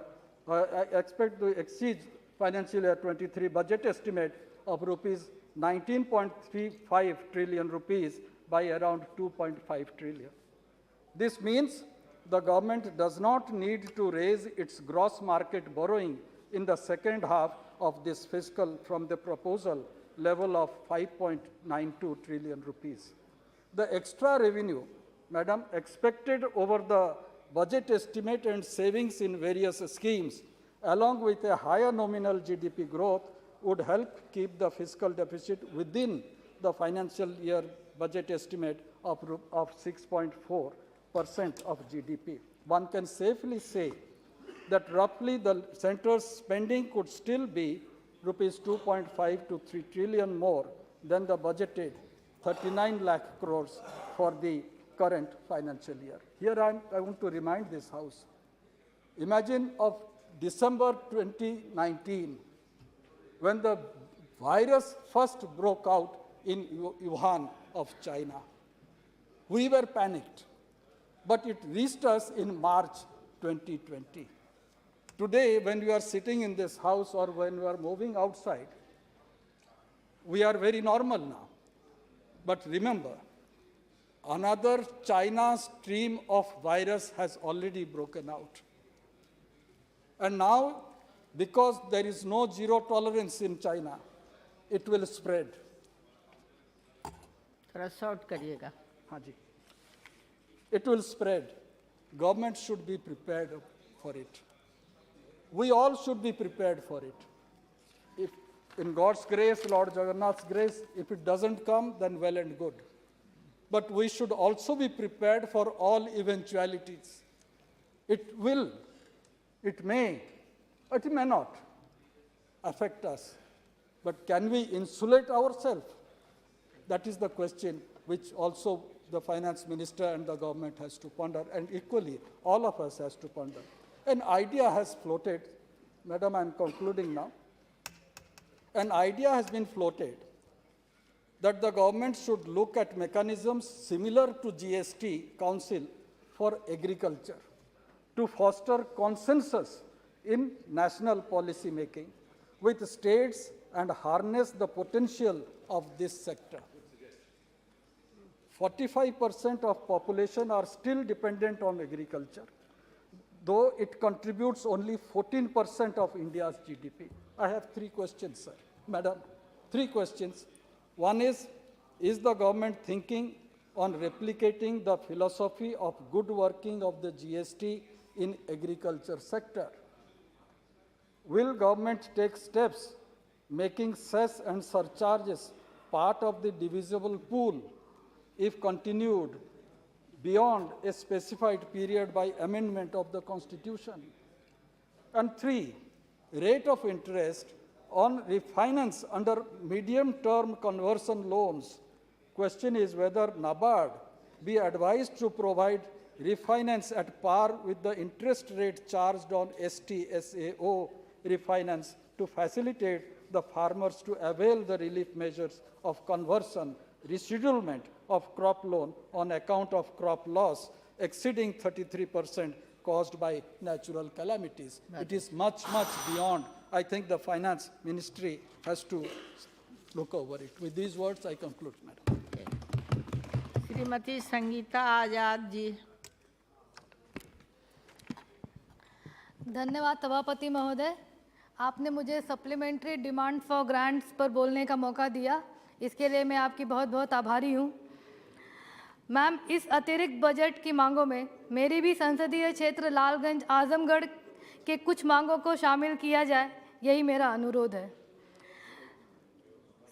financial year 23 budget estimate of rupees 19.35 trillion rupees by around 2.5 trillion. This means the government does not need to raise its gross market borrowing in the second half of this fiscal from the proposal level of 5.92 trillion rupees. The extra revenue, Madam, expected over the budget estimate and savings in various schemes, along with a higher nominal GDP growth, would help keep the fiscal deficit within the financial year budget estimate of 6.4% of GDP. One can safely say that roughly the center's spending could still be rupees 2.5 to 3 trillion more than the budgeted 39 lakh crores for the current financial year. Here I want to remind this House. Imagine of December 2019, when the virus first broke out in Wuhan of China. We were panicked, but it reached us in March 2020. Today, when we are sitting in this house or when we are moving outside, we are very normal now. But remember, another China stream of virus has already broken out. And now, because there is no zero tolerance in China, it will spread. थोड़ा short करिएगा. हाँ जी. It will spread. Government should be prepared for it. We all should be prepared for it. If in God's grace, Lord Jagannath's grace, if it doesn't come, then well and good. But we should also be prepared for all eventualities. It will, it may, it may not affect us. But can we insulate ourselves? That is the question which also the finance minister and the government has to ponder, and equally all of us has to ponder. An idea has floated, Madam, I'm concluding now. An idea has been floated that the government should look at mechanisms similar to GST Council for Agriculture to foster consensus in national policy making with states and harness the potential of this sector. 45% of population are still dependent on agriculture, though it contributes only 14% of India's GDP. I have three questions, sir. Madam, three questions. One is the government thinking on replicating the philosophy of good working of the GST in agriculture sector? Will government take steps making cess and surcharges part of the divisible pool if continued beyond a specified period by amendment of the Constitution? And three, rate of interest on refinance under medium-term conversion loans. Question is whether NABARD be advised to provide refinance at par with the interest rate charged on STSAO refinance to facilitate the farmers to avail the relief measures of conversion, residualment of crop loan on account of crop loss exceeding 33% caused by natural calamities. It is much, much beyond. I think the finance ministry has to look over it. With these words, I conclude, Madam. Shrimati Sangeeta Azad ji. धन्यवाद सभापति महोदय, आपने मुझे supplementary demand for grants पर बोलने का मौका दिया, इसके लिए मैं आपकी बहुत बहुत आभारी हूँ. मैम, इस अतिरिक्त बजट की मांगों में मेरी भी संसदीय क्षेत्र लालगंज आजमगढ़ के कुछ मांगों को शामिल किया जाए, यही मेरा अनुरोध है.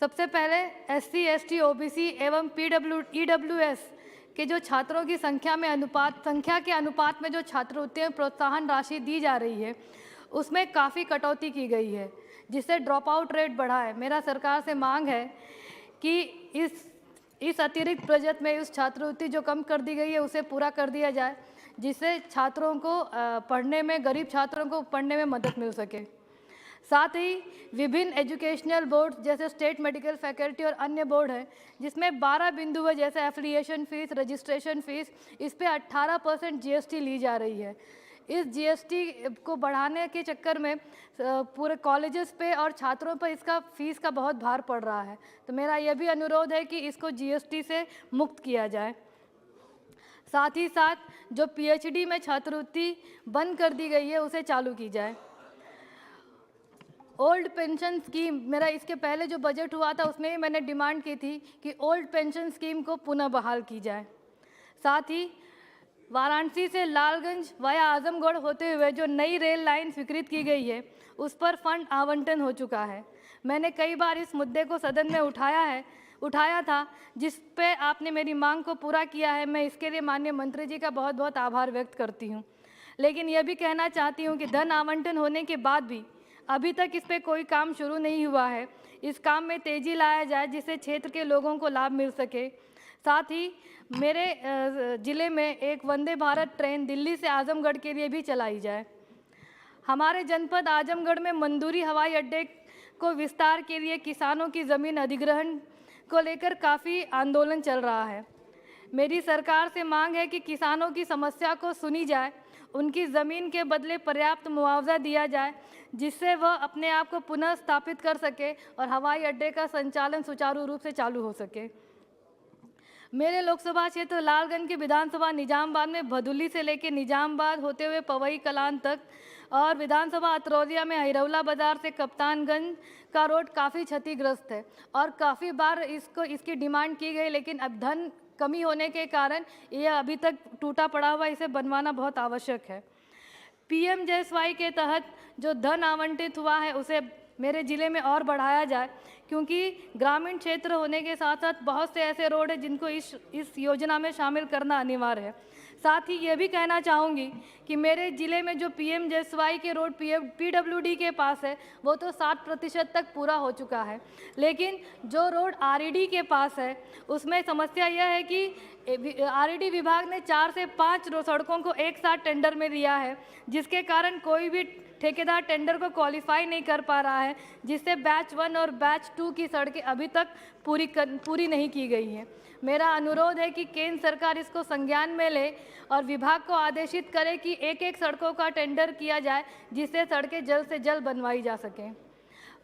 सबसे पहले SC, ST, OBC एवं EWS के जो छात्रों की संख्या के अनुपात में जो छात्रवृत्तियाँ प्रोत्साहन राशि दी जा रही है, उसमें काफ़ी कटौती की गई है, जिससे ड्रॉप आउट रेट बढ़ा है. मेरा सरकार से मांग है कि इस अतिरिक्त बजट में उस छात्रवृत्ति जो कम कर दी गई है उसे पूरा कर दिया जाए, जिससे छात्रों को पढ़ने में, गरीब छात्रों को पढ़ने में मदद मिल सके. साथ ही विभिन्न एजुकेशनल बोर्ड जैसे स्टेट मेडिकल फैकल्टी और अन्य बोर्ड हैं, जिसमें 12 बिंदु है, जैसे एफिलिएशन फीस, रजिस्ट्रेशन फीस, इस पे 18% GST ली जा रही है. इस GST को बढ़ाने के चक्कर में पूरे कॉलेजेस पे और छात्रों पर इसका फीस का बहुत भार पड़ रहा है. तो मेरा यह भी अनुरोध है कि इसको GST से मुक्त किया जाए. साथ ही साथ जो PhD में छात्रवृत्ति बंद कर दी गई है उसे चालू की जाए. ओल्ड पेंशन स्कीम, मेरा इसके पहले जो बजट हुआ था उसमें ही मैंने डिमांड की थी कि ओल्ड पेंशन स्कीम को पुनः बहाल की जाए. साथ ही वाराणसी से लालगंज वाया आजमगढ़ होते हुए जो नई रेल लाइन स्वीकृत की गई है, उस पर फंड आवंटन हो चुका है. मैंने कई बार इस मुद्दे को सदन में उठाया था, जिस पे आपने मेरी मांग को पूरा किया है. मैं इसके लिए माननीय मंत्री जी का बहुत बहुत आभार व्यक्त करती हूँ. लेकिन यह भी कहना चाहती हूँ कि धन आवंटन होने के बाद भी अभी तक इस पे कोई काम शुरू नहीं हुआ है. इस काम में तेज़ी लाया जाए, जिससे क्षेत्र के लोगों को लाभ मिल सके. साथ ही मेरे ज़िले में एक वंदे भारत ट्रेन दिल्ली से आजमगढ़ के लिए भी चलाई जाए. हमारे जनपद आजमगढ़ में मंदूरी हवाई अड्डे को विस्तार के लिए किसानों की ज़मीन अधिग्रहण को लेकर काफ़ी आंदोलन चल रहा है. मेरी सरकार से मांग है कि किसानों की समस्या को सुनी जाए, उनकी ज़मीन के बदले पर्याप्त मुआवजा दिया जाए, जिससे वह अपने आप को पुनः स्थापित कर सके और हवाई अड्डे का संचालन सुचारू रूप से चालू हो सके. मेरे लोकसभा क्षेत्र लालगंज के विधानसभा निजामबाद में भदुली से लेकर निजामबाद होते हुए पवई कलान तक और विधानसभा अतरौलिया में हिरौला बाजार से कप्तानगंज का रोड काफ़ी क्षतिग्रस्त है और काफ़ी बार इसकी डिमांड की गई, लेकिन अब धन कमी होने के कारण ये अभी तक टूटा पड़ा हुआ, इसे बनवाना बहुत आवश्यक है। PMJSY के तहत जो धन आवंटित हुआ है उसे मेरे ज़िले में और बढ़ाया जाए, क्योंकि ग्रामीण क्षेत्र होने के साथ साथ बहुत से ऐसे रोड हैं जिनको इस योजना में शामिल करना अनिवार्य है। साथ ही ये भी कहना चाहूँगी कि मेरे ज़िले में जो PMJSY के रोड PWD के पास है वो तो 60% तक पूरा हो चुका है, लेकिन जो रोड RED के पास है उसमें समस्या यह है कि RED विभाग ने 4 से 5 सड़कों को एक साथ टेंडर में दिया है, जिसके कारण कोई भी ठेकेदार टेंडर को क्वालिफाई नहीं कर पा रहा है, जिससे बैच 1 और बैच 2 की सड़कें अभी तक पूरी नहीं की गई हैं। मेरा अनुरोध है कि केंद्र सरकार इसको संज्ञान में ले और विभाग को आदेशित करे कि एक सड़कों का टेंडर किया जाए, जिससे सड़कें जल्द से जल्द बनवाई जा सकें।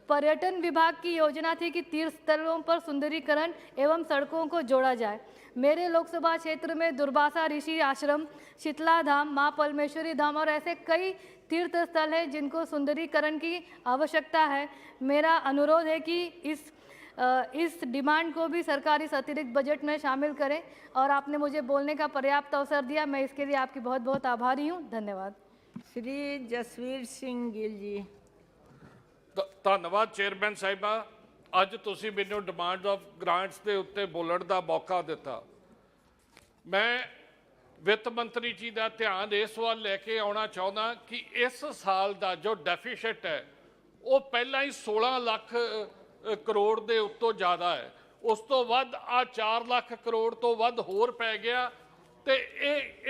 पर्यटन विभाग की योजना थी कि तीर्थ स्थलों पर सुंदरीकरण एवं सड़कों को जोड़ा जाए। मेरे लोकसभा क्षेत्र में दुर्वासा ऋषि आश्रम, शीतला धाम, माँ परमेश्वरी धाम और ऐसे कई तीर्थ स्थल हैं जिनको सुंदरीकरण की आवश्यकता है। मेरा अनुरोध है कि इस डिमांड को भी सरकार इस अतिरिक्त बजट में शामिल करें और आपने मुझे बोलने का पर्याप्त अवसर दिया, मैं इसके लिए आपकी बहुत बहुत आभारी हूँ। धन्यवाद। श्री जसवीर सिंह गिल जी। ਧੰਨਵਾਦ ਚੇਅਰਮੈਨ ਸਾਹਿਬਾ, ਅੱਜ ਤੁਸੀਂ ਮੈਨੂੰ ਡਿਮਾਂਡ ਆਫ ਗ੍ਰਾਂਟਸ ਦੇ ਉੱਤੇ ਬੋਲਣ ਦਾ ਮੌਕਾ ਦਿੱਤਾ। ਮੈਂ ਵਿੱਤ ਮੰਤਰੀ ਜੀ ਦਾ ਧਿਆਨ ਇਸ ਵੱਲ ਲੈ ਕੇ ਆਉਣਾ ਚਾਹੁੰਦਾ ਕਿ ਇਸ ਸਾਲ ਦਾ ਜੋ ਡੈਫੀਸਿਟ ਹੈ ਉਹ ਪਹਿਲਾਂ ਹੀ 16 ਲੱਖ ਕਰੋੜ ਦੇ ਉੱਤੋਂ ਜ਼ਿਆਦਾ ਹੈ। ਉਸ ਤੋਂ ਵੱਧ ਆ 4 ਲੱਖ ਕਰੋੜ ਤੋਂ ਵੱਧ ਹੋਰ ਪੈ ਗਿਆ, ਤੇ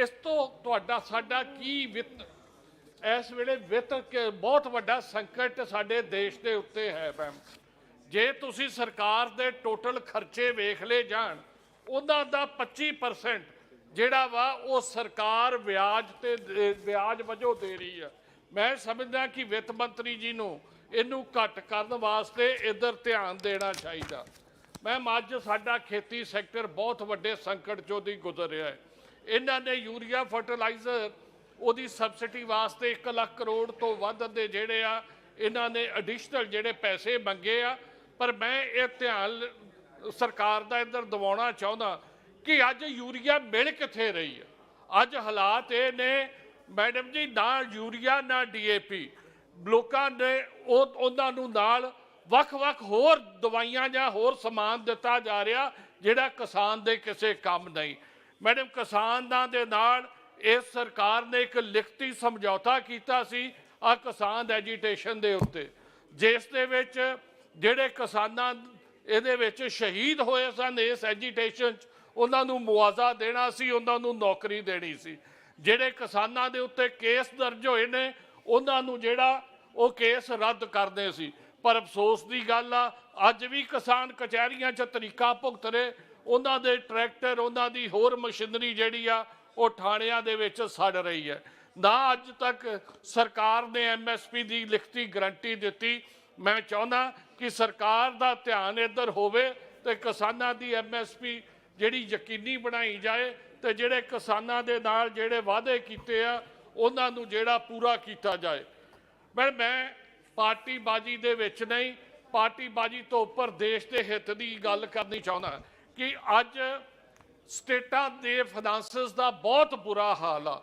ਇਸ ਤੋਂ ਤੁਹਾਡਾ ਸਾਡਾ ਕੀ ਵਿੱਤ ਇਸ ਵੇਲੇ ਵਿੱਤ ਬਹੁਤ ਵੱਡਾ ਸੰਕਟ ਸਾਡੇ ਦੇਸ਼ ਦੇ ਉੱਤੇ ਹੈ। ਮੈਮ, ਜੇ ਤੁਸੀਂ ਸਰਕਾਰ ਦੇ ਟੋਟਲ ਖਰਚੇ ਵੇਖ ਲਏ ਜਾਣ, ਉਹਨਾਂ ਦਾ 25% ਜਿਹੜਾ ਵਾ ਉਹ ਸਰਕਾਰ ਵਿਆਜ ਵਜੋਂ ਦੇ ਰਹੀ ਹੈ। ਮੈਂ ਸਮਝਦਾ ਕਿ ਵਿੱਤ ਮੰਤਰੀ ਜੀ ਨੂੰ ਇਹਨੂੰ ਘੱਟ ਕਰਨ ਵਾਸਤੇ ਇੱਧਰ ਧਿਆਨ ਦੇਣਾ ਚਾਹੀਦਾ। ਮੈਮ, ਅੱਜ ਸਾਡਾ ਖੇਤੀ ਸੈਕਟਰ ਬਹੁਤ ਵੱਡੇ ਸੰਕਟ ਚੋਂ ਦੀ ਗੁਜ਼ਰ ਰਿਹਾ ਹੈ। ਇਹਨਾਂ ਨੇ ਯੂਰੀਆ ਫਰਟੀਲਾਈਜ਼ਰ ਉਹਦੀ ਸਬਸਿਡੀ ਵਾਸਤੇ 1 ਲੱਖ ਕਰੋੜ ਤੋਂ ਵੱਧ ਦੇ ਜਿਹੜੇ ਆ ਇਹਨਾਂ ਨੇ ਐਡੀਸ਼ਨਲ ਜਿਹੜੇ ਪੈਸੇ ਮੰਗੇ ਆ, ਪਰ ਮੈਂ ਇਹ ਧਿਆਨ ਸਰਕਾਰ ਦਾ ਇੱਧਰ ਦਿਵਾਉਣਾ ਚਾਹੁੰਦਾ ਕਿ ਅੱਜ ਯੂਰੀਆ ਮਿਲ ਕਿੱਥੇ ਰਹੀ ਹੈ। ਅੱਜ ਹਾਲਾਤ ਇਹ ਨੇ ਮੈਡਮ ਜੀ, ਨਾ ਯੂਰੀਆ ਨਾ DAP, ਲੋਕਾਂ ਨੇ ਉਹਨਾਂ ਨੂੰ ਨਾਲ ਵੱਖ-ਵੱਖ ਹੋਰ ਦਵਾਈਆਂ ਜਾਂ ਹੋਰ ਸਮਾਨ ਦਿੱਤਾ ਜਾ ਰਿਹਾ ਜਿਹੜਾ ਕਿਸਾਨ ਦੇ ਕਿਸੇ ਕੰਮ ਨਹੀਂ। ਮੈਡਮ, ਕਿਸਾਨਾਂ ਦੇ ਨਾਲ ਇਸ ਸਰਕਾਰ ਨੇ ਇੱਕ ਲਿਖਤੀ ਸਮਝੌਤਾ ਕੀਤਾ ਸੀ ਆ ਕਿਸਾਨ ਐਜੀਟੇਸ਼ਨ ਦੇ ਉੱਤੇ, ਜਿਸ ਦੇ ਵਿੱਚ ਜਿਹੜੇ ਕਿਸਾਨਾਂ ਇਹਦੇ ਵਿੱਚ ਸ਼ਹੀਦ ਹੋਏ ਸਨ ਇਸ ਐਜੀਟੇਸ਼ਨ 'ਚ, ਉਹਨਾਂ ਨੂੰ ਮੁਆਵਜ਼ਾ ਦੇਣਾ ਸੀ, ਉਹਨਾਂ ਨੂੰ ਨੌਕਰੀ ਦੇਣੀ ਸੀ। ਜਿਹੜੇ ਕਿਸਾਨਾਂ ਦੇ ਉੱਤੇ ਕੇਸ ਦਰਜ ਹੋਏ ਨੇ ਉਹਨਾਂ ਨੂੰ ਜਿਹੜਾ ਉਹ ਕੇਸ ਰੱਦ ਕਰਦੇ ਸੀ। ਪਰ ਅਫਸੋਸ ਦੀ ਗੱਲ ਆ, ਅੱਜ ਵੀ ਕਿਸਾਨ ਕਚਹਿਰੀਆਂ 'ਚ ਤਰੀਕਾਂ ਭੁਗਤ ਰਹੇ, ਉਹਨਾਂ ਦੇ ਟਰੈਕਟਰ, ਉਹਨਾਂ ਦੀ ਹੋਰ ਮਸ਼ੀਨਰੀ ਜਿਹੜੀ ਆ ਉਹ ਥਾਣਿਆਂ ਦੇ ਵਿੱਚ ਸੜ ਰਹੀ ਹੈ। ਨਾ ਅੱਜ ਤੱਕ ਸਰਕਾਰ ਨੇ MSP ਦੀ ਲਿਖਤੀ ਗਰੰਟੀ ਦਿੱਤੀ। ਮੈਂ ਚਾਹੁੰਦਾ ਕਿ ਸਰਕਾਰ ਦਾ ਧਿਆਨ ਇੱਧਰ ਹੋਵੇ ਤੇ ਕਿਸਾਨਾਂ ਦੀ MSP ਜਿਹੜੀ ਯਕੀਨੀ ਬਣਾਈ ਜਾਏ, ਤੇ ਜਿਹੜੇ ਕਿਸਾਨਾਂ ਦੇ ਨਾਲ ਜਿਹੜੇ ਵਾਅਦੇ ਕੀਤੇ ਆ ਉਹਨਾਂ ਨੂੰ ਜਿਹੜਾ ਪੂਰਾ ਕੀਤਾ ਜਾਏ। ਮੈਂ ਪਾਰਟੀਬਾਜ਼ੀ ਦੇ ਵਿੱਚ ਨਹੀਂ, ਪਾਰਟੀਬਾਜ਼ੀ ਤੋਂ ਉੱਪਰ ਦੇਸ਼ ਦੇ ਹਿੱਤ ਦੀ ਗੱਲ ਕਰਨੀ ਚਾਹੁੰਦਾ ਕਿ ਅੱਜ ਸਟੇਟਾਂ ਦੇ ਫਾਈਨਾਂਸਿਸ ਦਾ ਬਹੁਤ ਬੁਰਾ ਹਾਲ ਆ।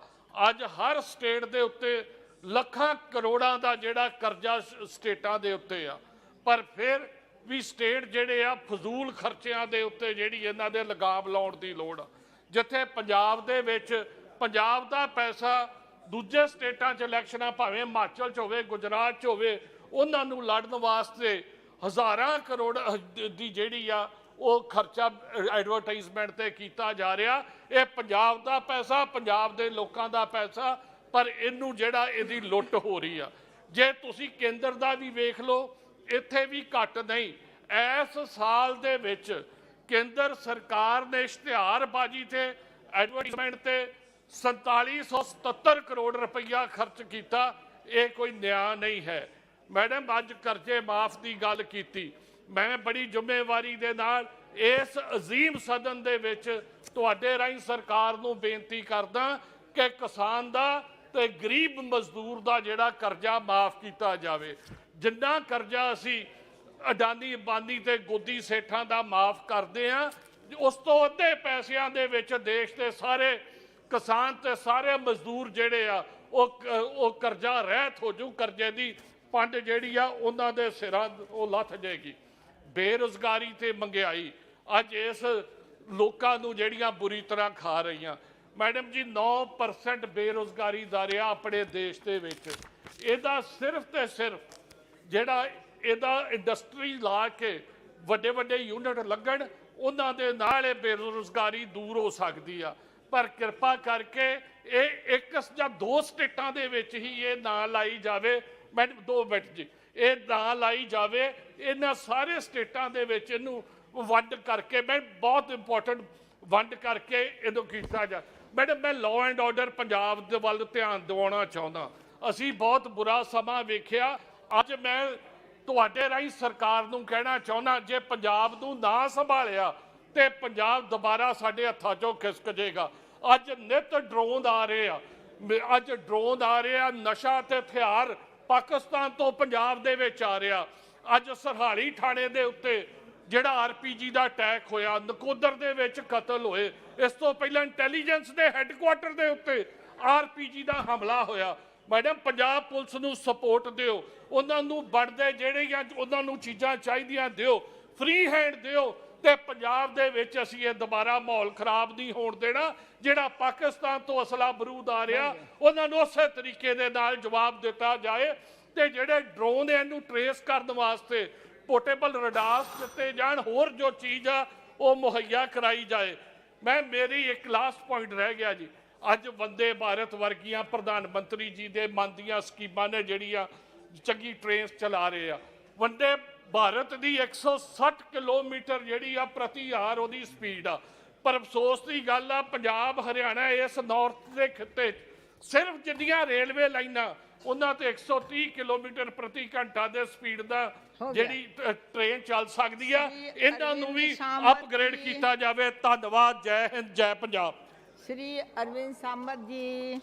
ਅੱਜ ਹਰ ਸਟੇਟ ਦੇ ਉੱਤੇ ਲੱਖਾਂ ਕਰੋੜਾਂ ਦਾ ਜਿਹੜਾ ਕਰਜ਼ਾ ਸਟੇਟਾਂ ਦੇ ਉੱਤੇ ਆ, ਪਰ ਫਿਰ ਵੀ ਸਟੇਟ ਜਿਹੜੇ ਆ ਫਜ਼ੂਲ ਖਰਚਿਆਂ ਦੇ ਉੱਤੇ ਜਿਹੜੀ ਇਹਨਾਂ ਦੇ ਲਗਾਮ ਲਾਉਣ ਦੀ ਲੋੜ ਆ। ਜਿੱਥੇ ਪੰਜਾਬ ਦੇ ਵਿੱਚ ਪੰਜਾਬ ਦਾ ਪੈਸਾ ਦੂਜੇ ਸਟੇਟਾਂ 'ਚ ਇਲੈਕਸ਼ਨਾਂ, ਭਾਵੇਂ ਹਿਮਾਚਲ 'ਚ ਹੋਵੇ, ਗੁਜਰਾਤ 'ਚ ਹੋਵੇ, ਉਹਨਾਂ ਨੂੰ ਲੜਨ ਵਾਸਤੇ ਹਜ਼ਾਰਾਂ ਕਰੋੜ ਦੀ ਜਿਹੜੀ ਆ ਉਹ ਖਰਚਾ ਐਡਵਰਟਾਈਜ਼ਮੈਂਟ ਤੇ ਕੀਤਾ ਜਾ ਰਿਹਾ। ਇਹ ਪੰਜਾਬ ਦਾ ਪੈਸਾ, ਪੰਜਾਬ ਦੇ ਲੋਕਾਂ ਦਾ ਪੈਸਾ, ਪਰ ਇਹਨੂੰ ਜਿਹੜਾ ਇਹਦੀ ਲੁੱਟ ਹੋ ਰਹੀ ਆ। ਜੇ ਤੁਸੀਂ ਕੇਂਦਰ ਦਾ ਵੀ ਵੇਖ ਲਓ, ਇੱਥੇ ਵੀ ਘੱਟ ਨਹੀਂ। ਇਸ ਸਾਲ ਦੇ ਵਿੱਚ ਕੇਂਦਰ ਸਰਕਾਰ ਨੇ ਇਸ਼ਤਿਹਾਰਬਾਜ਼ੀ ਤੇ ਐਡਵਰਟਾਈਜ਼ਮੈਂਟ ਤੇ 4777 ਕਰੋੜ ਰੁਪਈਆ ਖਰਚ ਕੀਤਾ। ਇਹ ਕੋਈ ਨਿਆਂ ਨਹੀਂ ਹੈ। ਮੈਡਮ, ਅੱਜ ਕਰਜ਼ੇ ਮਾਫ ਦੀ ਗੱਲ ਕੀਤੀ। ਮੈਂ ਬੜੀ ਜ਼ਿੰਮੇਵਾਰੀ ਦੇ ਨਾਲ ਇਸ ਅਜ਼ੀਮ ਸਦਨ ਦੇ ਵਿੱਚ ਤੁਹਾਡੇ ਰਾਹੀਂ ਸਰਕਾਰ ਨੂੰ ਬੇਨਤੀ ਕਰਦਾ ਕਿ ਕਿਸਾਨ ਦਾ ਤੇ ਗਰੀਬ ਮਜ਼ਦੂਰ ਦਾ ਜਿਹੜਾ ਕਰਜ਼ਾ ਮਾਫ ਕੀਤਾ ਜਾਵੇ। ਜਿੰਨਾ ਕਰਜ਼ਾ ਅਸੀਂ ਅਡਾਨੀ ਅੰਬਾਨੀ ਤੇ ਗੋਦੀ ਸੇਠਾਂ ਦਾ ਮਾਫ ਕਰਦੇ ਆ, ਉਸ ਤੋਂ ਅੱਧੇ ਪੈਸਿਆਂ ਦੇ ਵਿੱਚ ਦੇਸ਼ ਦੇ ਸਾਰੇ ਕਿਸਾਨ ਤੇ ਸਾਰੇ ਮਜ਼ਦੂਰ ਜਿਹੜੇ ਆ ਉਹ ਕਰਜ਼ਾ ਰਹਿਤ ਹੋ ਜੂ, ਕਰਜ਼ੇ ਦੀ ਪੰਡ ਜਿਹੜੀ ਆ ਉਹਨਾਂ ਦੇ ਸਿਰਾਂ ਉਹ ਲੱਥ ਜਾਏਗੀ। ਬੇਰੁਜ਼ਗਾਰੀ ਤੇ ਮਹਿੰਗਾਈ ਅੱਜ ਇਸ ਲੋਕਾਂ ਨੂੰ ਜਿਹੜੀਆਂ ਬੁਰੀ ਤਰ੍ਹਾਂ ਖਾ ਰਹੀਆਂ। ਮੈਡਮ ਜੀ 9% ਬੇਰੁਜ਼ਗਾਰੀ ਦਾ ਰਿਹਾ ਆਪਣੇ ਦੇਸ਼ ਦੇ ਵਿੱਚ। ਇਹਦਾ ਸਿਰਫ ਤੇ ਸਿਰਫ ਜਿਹੜਾ ਇਹਦਾ ਇੰਡਸਟਰੀ ਲਾ ਕੇ ਵੱਡੇ ਵੱਡੇ ਯੂਨਿਟ ਲੱਗਣ, ਉਹਨਾਂ ਦੇ ਨਾਲ ਇਹ ਬੇਰੁਜ਼ਗਾਰੀ ਦੂਰ ਹੋ ਸਕਦੀ ਆ। ਪਰ ਕਿਰਪਾ ਕਰਕੇ ਇਹ 1 ਜਾਂ 2 ਸਟੇਟਾਂ ਦੇ ਵਿੱਚ ਹੀ ਇਹ ਨਾ ਲਾਈ ਜਾਵੇ। ਮੈਡਮ 2 ਮਿੰਟ ਜੀ, ਇਹ ਨਾ ਲਾਈ ਜਾਵੇ, ਇਹਨਾਂ ਸਾਰੇ ਸਟੇਟਾਂ ਦੇ ਵਿੱਚ ਇਹਨੂੰ ਵੰਡ ਕਰਕੇ, ਮੈਂ ਬਹੁਤ ਇੰਪੋਰਟੈਂਟ ਵੰਡ ਕਰਕੇ ਇਹਨੂੰ ਕੀਤਾ ਜਾ। ਮੈਡਮ ਮੈਂ ਲਾਅ ਐਂਡ ਆਰਡਰ ਪੰਜਾਬ ਦੇ ਵੱਲ ਧਿਆਨ ਦਿਵਾਉਣਾ ਚਾਹੁੰਦਾ। ਅਸੀਂ ਬਹੁਤ ਬੁਰਾ ਸਮਾਂ ਵੇਖਿਆ। ਅੱਜ ਮੈਂ ਤੁਹਾਡੇ ਰਾਹੀਂ ਸਰਕਾਰ ਨੂੰ ਕਹਿਣਾ ਚਾਹੁੰਦਾ, ਜੇ ਪੰਜਾਬ ਨੂੰ ਨਾ ਸੰਭਾਲਿਆ ਤੇ ਪੰਜਾਬ ਦੁਬਾਰਾ ਸਾਡੇ ਹੱਥਾਂ 'ਚੋਂ ਖਿਸਕ ਜਾਏਗਾ। ਅੱਜ ਨਿਤ ਡਰੋਨ ਆ ਰਹੇ ਆ, ਅੱਜ ਡਰੋਨ ਆ ਰਹੇ ਆ, ਨਸ਼ਾ ਤੇ ਹਥਿਆਰ ਪਾਕਿਸਤਾਨ ਤੋਂ ਪੰਜਾਬ ਦੇ ਵਿੱਚ ਆ ਰਿਹਾ। ਅੱਜ ਸਰਹਾਲੀ ਥਾਣੇ ਦੇ ਉੱਤੇ ਜਿਹੜਾ RPG ਦਾ ਅਟੈਕ ਹੋਇਆ, ਨਕੋਦਰ ਦੇ ਵਿੱਚ ਕਤਲ ਹੋਏ, ਇਸ ਤੋਂ ਪਹਿਲਾਂ ਇੰਟੈਲੀਜੈਂਸ ਦੇ ਹੈੱਡਕੁਆਟਰ ਦੇ ਉੱਤੇ RPG ਦਾ ਹਮਲਾ ਹੋਇਆ। ਮੈਡਮ ਪੰਜਾਬ ਪੁਲਿਸ ਨੂੰ ਸਪੋਰਟ ਦਿਓ, ਉਹਨਾਂ ਨੂੰ ਬਣਦੇ ਜਿਹੜੀਆਂ ਉਹਨਾਂ ਨੂੰ ਚੀਜ਼ਾਂ ਚਾਹੀਦੀਆਂ ਦਿਓ, ਫ੍ਰੀ ਹੈਂਡ ਦਿਓ, ਤੇ ਪੰਜਾਬ ਦੇ ਵਿੱਚ ਅਸੀਂ ਇਹ ਦੁਬਾਰਾ ਮਾਹੌਲ ਖਰਾਬ ਨਹੀਂ ਹੋਣ ਦੇਣਾ। ਜਿਹੜਾ ਪਾਕਿਸਤਾਨ ਤੋਂ ਅਸਲਾ ਬਰੂਦ ਆ ਰਿਹਾ, ਉਹਨਾਂ ਨੂੰ ਉਸੇ ਤਰੀਕੇ ਦੇ ਨਾਲ ਜਵਾਬ ਦਿੱਤਾ ਜਾਏ, ਤੇ ਜਿਹੜੇ ਡਰੋਨ ਇਹਨੂੰ ਟਰੇਸ ਕਰਨ ਵਾਸਤੇ ਪੋਰਟੇਬਲ ਰਡਾਰਸ ਦਿੱਤੇ ਜਾਣ, ਹੋਰ ਜੋ ਚੀਜ਼ ਆ ਉਹ ਮੁਹੱਈਆ ਕਰਾਈ ਜਾਏ। ਮੇਰੀ ਇੱਕ ਲਾਸਟ ਪੁਆਇੰਟ ਰਹਿ ਗਿਆ ਜੀ। ਅੱਜ ਵੰਦੇ ਭਾਰਤ ਵਰਗੀਆਂ ਪ੍ਰਧਾਨ ਮੰਤਰੀ ਜੀ ਦੇ ਮਨ ਦੀਆਂ ਸਕੀਮਾਂ ਨੇ ਜਿਹੜੀਆਂ ਚੰਗੀ ਟ੍ਰੇਨ ਚਲਾ ਰਹੇ ਆ। ਵੰਦੇ ਭਾਰਤ ਦੀ 160 ਕਿਲੋਮੀਟਰ ਜਿਹੜੀ ਆ ਪ੍ਰਤੀ ਹਾਰ ਉਹਦੀ ਸਪੀਡ ਆ, ਪਰ ਅਫਸੋਸ ਦੀ ਗੱਲ ਆ ਪੰਜਾਬ ਹਰਿਆਣਾ ਇਸ ਨਾਰਥ ਦੇ ਖਿੱਤੇ 'ਚ ਸਿਰਫ ਜਿੰਨੀਆਂ ਰੇਲਵੇ ਲਾਈਨਾਂ ਉਹਨਾਂ ਤੇ 130 ਕਿਲੋਮੀਟਰ ਪ੍ਰਤੀ ਘੰਟਾ ਦੇ ਸਪੀਡ ਦਾ ਜਿਹੜੀ ਟ੍ਰੇਨ ਚੱਲ ਸਕਦੀ ਆ। ਇਹਨਾਂ ਨੂੰ ਵੀ ਅਪਗ੍ਰੇਡ ਕੀਤਾ ਜਾਵੇ। ਧੰਨਵਾਦ। ਜੈ ਹਿੰਦ, ਜੈ ਪੰਜਾਬ। श्री अरविंद सामत जी।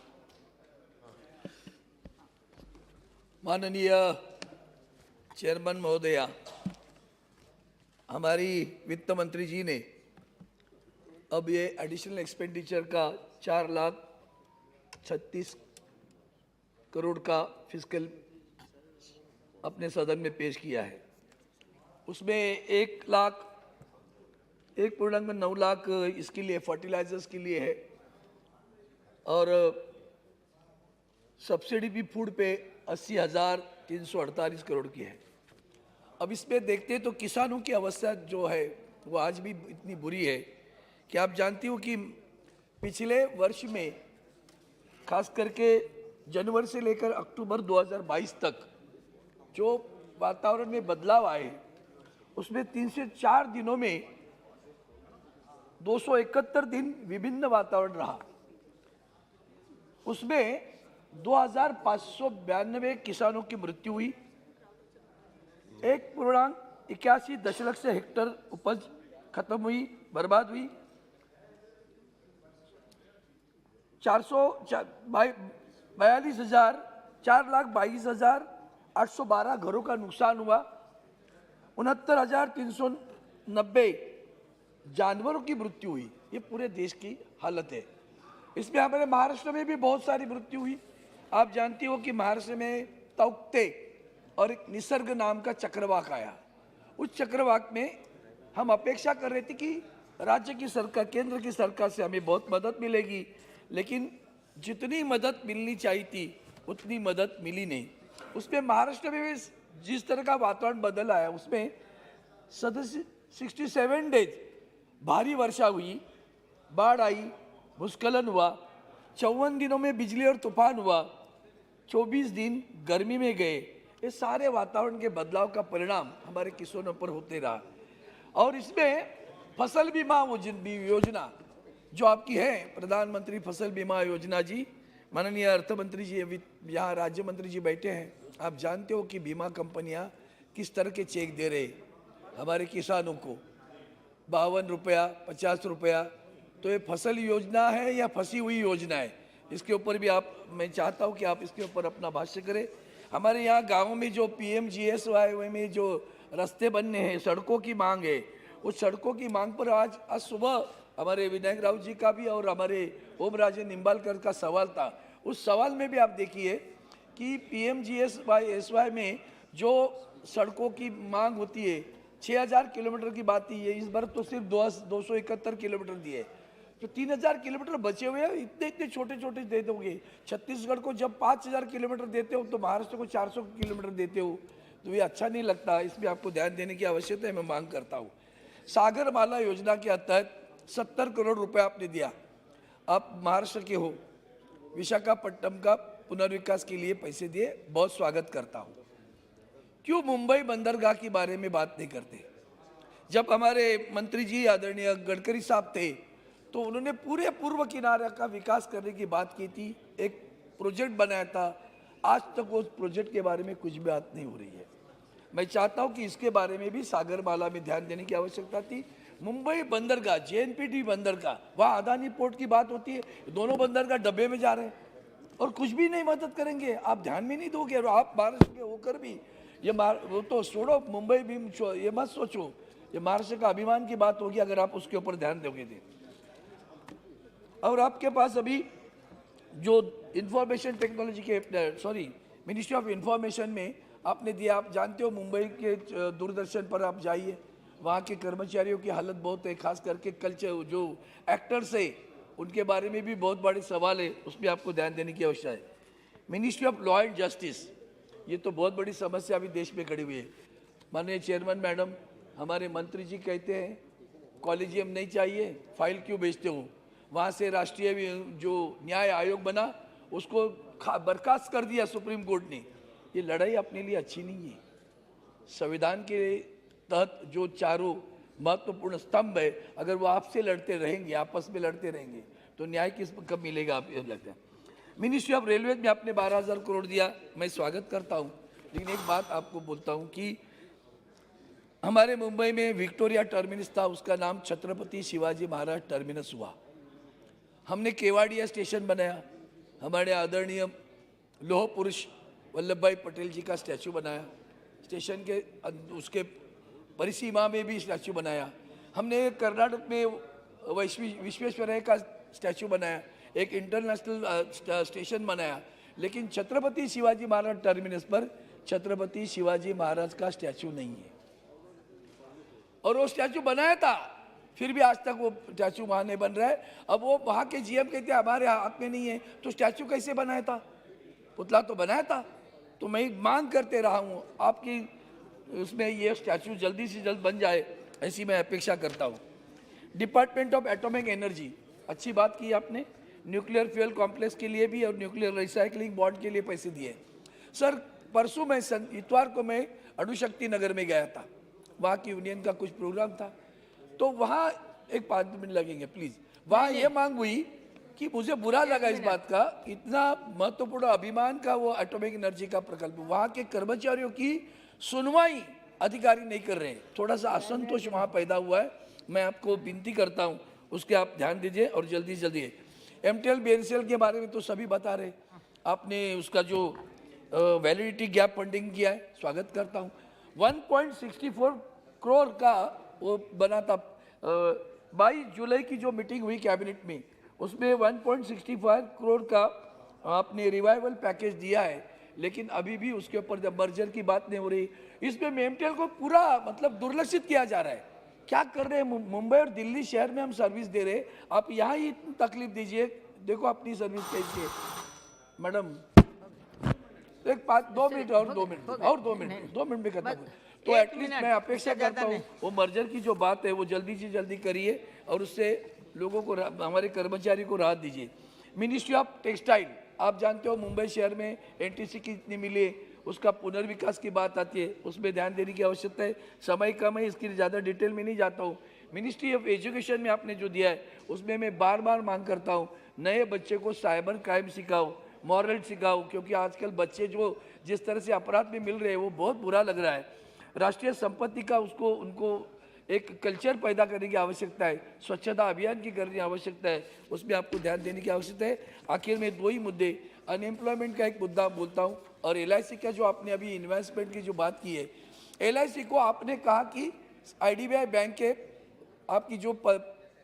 माननीय चेयरमैन महोदया, हमारी वित्त मंत्री जी ने अब ये एडिशनल एक्सपेंडिचर का 4,36 करोड़ का फिस्कल अपने सदन में पेश किया है। उसमें 1,9 लाख इसके लिए फर्टिलाइजर्स के लिए है, और सब्सिडी भी फूड पे 80,348 करोड़ की है। अब इसमें देखते हैं तो किसानों की अवस्था जो है वो आज भी इतनी बुरी है कि आप जानती हो कि पिछले वर्ष में खास करके जनवरी से लेकर अक्टूबर 2022 तक जो वातावरण में बदलाव आए, उसमें 3 से 4 दिनों में 271 दिन विभिन्न वातावरण रहा। उसमें 2,592 किसानों की मृत्यु हुई, 1.81 दशलक्ष हेक्टेयर उपज खत्म हुई, बर्बाद हुई, 4,22,812 घरों का नुकसान हुआ, 69,390 जानवरों की मृत्यु हुई। ये पूरे देश की हालत है। इसमें हमारे महाराष्ट्र में भी बहुत सारी मृत्यु हुई। आप जानती हो कि महाराष्ट्र में तौक्ते और एक निसर्ग नाम का चक्रवाक आया। उस चक्रवाक में हम अपेक्षा कर रहे थे कि राज्य की सरकार, केंद्र की सरकार से हमें बहुत मदद मिलेगी, लेकिन जितनी मदद मिलनी चाहिए थी उतनी मदद मिली नहीं। उसमें महाराष्ट्र में जिस तरह का वातावरण बदल आया, उसमें 67 डेज भारी वर्षा हुई, बाढ़ आई, भूस्खलन हुआ, 54 दिनों में बिजली और तूफान हुआ, 24 दिन गर्मी में गए। ये सारे वातावरण के बदलाव का परिणाम हमारे किसानों पर होते रहा। और इसमें फसल बीमा योजना जो आपकी है, प्रधानमंत्री फसल बीमा योजना जी, माननीय अर्थ मंत्री जी यहाँ राज्य मंत्री जी बैठे हैं, आप जानते हो कि बीमा कंपनियाँ किस तरह के चेक दे रहे हमारे किसानों को, 52 रुपया, 50 रुपया। तो ये फसल योजना है या फंसी हुई योजना है? इसके ऊपर भी आप, मैं चाहता हूँ कि आप इसके ऊपर अपना भाष्य करें। हमारे यहाँ गाँव में जो PMGSY में जो रास्ते बनने हैं, सड़कों की मांग है, उस सड़कों की मांग पर आज सुबह हमारे विनायक राव जी का भी और हमारे ओम राजे निम्बालकर का सवाल था। उस सवाल में भी आप देखिए कि PMGSY में जो सड़कों की मांग होती है 6000 किलोमीटर की बात ही है, इस बार तो सिर्फ 271 किलोमीटर दिए, तो 3000 किलोमीटर बचे हुए हैं। इतने इतने छोटे छोटे दे दोगे। छत्तीसगढ़ को जब 5000 किलोमीटर देते हो तो महाराष्ट्र को 400 किलोमीटर देते हो, तो ये अच्छा नहीं लगता। इसमें आपको ध्यान देने की आवश्यकता है, मैं मांग करता हूँ। सागरमाला योजना के तहत 70 करोड़ रुपए आपने दिया। आप महाराष्ट्र के हो, विशाखापट्टनम का पुनर्विकास के लिए पैसे दिए, बहुत स्वागत करता हूँ। क्यों मुंबई बंदरगाह के बारे में बात नहीं करते? जब हमारे मंत्री जी आदरणीय गडकरी साहब थे तो उन्होंने पूरे पूर्व किनारे का विकास करने की बात की थी, एक प्रोजेक्ट बनाया था। आज तक उस प्रोजेक्ट के बारे में कुछ भी बात नहीं हो रही है। मैं चाहता हूं कि इसके बारे में भी सागरमाला में ध्यान देने की आवश्यकता थी। मुंबई बंदरगाह, JNPT बंदरगाह, वहाँ अदानी पोर्ट की बात होती है, दोनों बंदरगाह डब्बे में जा रहे हैं और कुछ भी नहीं मदद करेंगे, आप ध्यान में नहीं दोगे। और आप महाराष्ट्र के होकर भी ये वो तो छोड़ो, मुंबई भी ये मत सोचो, ये महाराष्ट्र का अभिमान की बात होगी अगर आप उसके ऊपर ध्यान दोगे तो। और आपके पास अभी जो इंफॉर्मेशन टेक्नोलॉजी के मिनिस्ट्री ऑफ इंफॉर्मेशन में आपने दिया, आप जानते हो मुंबई के दूरदर्शन पर आप जाइए, वहाँ के कर्मचारियों की हालत बहुत है, खास करके कल्चर जो एक्टर्स है उनके बारे में भी बहुत बड़े सवाल है, उस पर आपको ध्यान देने की आवश्यकता है। Ministry of law and justice, ये तो बहुत बड़ी समस्या अभी देश में खड़ी हुई है। माननीय चेयरमैन मैडम, हमारे मंत्री जी कहते हैं कॉलेजियम नहीं चाहिए, फाइल क्यों भेजते हो? वहाँ से राष्ट्रीय जो न्याय आयोग बना उसको बर्खास्त कर दिया सुप्रीम कोर्ट ने। ये लड़ाई अपने लिए अच्छी नहीं है। संविधान के तहत जो चारों महत्वपूर्ण स्तंभ है, अगर वो आपसे लड़ते रहेंगे, आपस में लड़ते रहेंगे, तो न्याय किस कब मिलेगा? आप ये लगता है। मिनिस्ट्री ऑफ रेलवे में आपने 12000 करोड़ दिया, मैं स्वागत करता हूँ, लेकिन एक बात आपको बोलता हूँ कि हमारे मुंबई में विक्टोरिया टर्मिनस था, उसका नाम छत्रपति शिवाजी महाराज टर्मिनस हुआ। हमने केवाड़िया स्टेशन बनाया, हमारे आदरणीय लौह पुरुष वल्लभ भाई पटेल जी का स्टैचू बनाया, स्टेशन के उसके परिसीमा में भी स्टैचू बनाया। हमने कर्नाटक में विश्वेश्वरैया का स्टैचू बनाया, एक इंटरनेशनल स्टेशन बनाया, लेकिन छत्रपति शिवाजी महाराज टर्मिनस पर छत्रपति शिवाजी महाराज का स्टैचू नहीं है। और वो स्टैचू बनाया था, फिर भी आज तक वो स्टैचू वहाँ नहीं बन रहा है। अब वो वहाँ के GM कहते हैं हमारे हाथ में नहीं है, तो स्टैचू कैसे बनाया था? पुतला तो बनाया था। तो मैं मांग करते रहा हूँ आपकी उसमें ये स्टैचू जल्दी से जल्द बन जाए, ऐसी मैं अपेक्षा करता हूँ। डिपार्टमेंट ऑफ एटॉमिक एनर्जी, अच्छी बात की आपने, न्यूक्लियर फ्यूल कॉम्प्लेक्स के लिए भी और न्यूक्लियर रिसाइकलिंग बोर्ड के लिए पैसे दिए। सर परसों मैं इतवार को मैं अणुशक्ति नगर में गया था, वहाँ की यूनियन का कुछ प्रोग्राम था, तो वहाँ एक 5 मिनट लगेंगे प्लीज। वहाँ ये मांग हुई कि मुझे बुरा लगा इस बात का, इतना महत्वपूर्ण अभिमान का वो एटॉमिक एनर्जी का प्रकल्प, वहाँ के कर्मचारियों की सुनवाई अधिकारी नहीं कर रहे हैं, थोड़ा सा असंतोष वहाँ पैदा हुआ है। मैं आपको विनती करता हूँ उसके आप ध्यान दीजिए और जल्दी से जल्दी। MTL BNCL के बारे में तो सभी बता रहे, आपने उसका जो वैलिडिटी गैप फंडिंग किया है, स्वागत करता हूँ। 1.64 करोड़ का वो बना था। 22 जुलाई की जो मीटिंग हुई कैबिनेट में, उसमें 1.65 करोड़ का आपने रिवाइवल पैकेज दिया है, लेकिन अभी भी उसके ऊपर जब मर्जर की बात नहीं हो रही, इसमें MTL को पूरा मतलब दुर्लक्षित किया जा रहा है। क्या कर रहे हैं? मुंबई और दिल्ली शहर में हम सर्विस दे रहे हैं, आप यहाँ ही इतनी तकलीफ दीजिए। देखो अपनी सर्विस कैसी है मैडम। एक 2 मिनट और 2 मिनट में खत्म। तो एटलीस्ट मैं अपेक्षा करता हूँ वो मर्जर की जो बात है वो जल्दी से जल्दी करिए और उससे लोगों को, हमारे कर्मचारी को राहत दीजिए। मिनिस्ट्री ऑफ टेक्सटाइल, आप जानते हो मुंबई शहर में NTC कितनी मिली, उसका पुनर्विकास की बात आती है, उसमें ध्यान देने की आवश्यकता है। समय कम है, इसकी ज़्यादा डिटेल में नहीं जाता हूँ। मिनिस्ट्री ऑफ एजुकेशन में आपने जो दिया है उसमें मैं बार बार मांग करता हूँ, नए बच्चे को साइबर क्राइम सिखाओ, मॉरल सिखाओ, क्योंकि आजकल बच्चे जो जिस तरह से अपराध में मिल रहे हैं वो बहुत बुरा लग रहा है। राष्ट्रीय संपत्ति का उनको एक कल्चर पैदा करने की आवश्यकता है, स्वच्छता अभियान की करने की आवश्यकता है, उसमें आपको ध्यान देने की आवश्यकता है। आखिर में दो ही मुद्दे, अनएम्प्लॉयमेंट का एक मुद्दा बोलता हूँ और LIC का जो आपने अभी इन्वेस्टमेंट की जो बात की है, LIC को आपने कहा कि IDBI बैंक के आपकी जो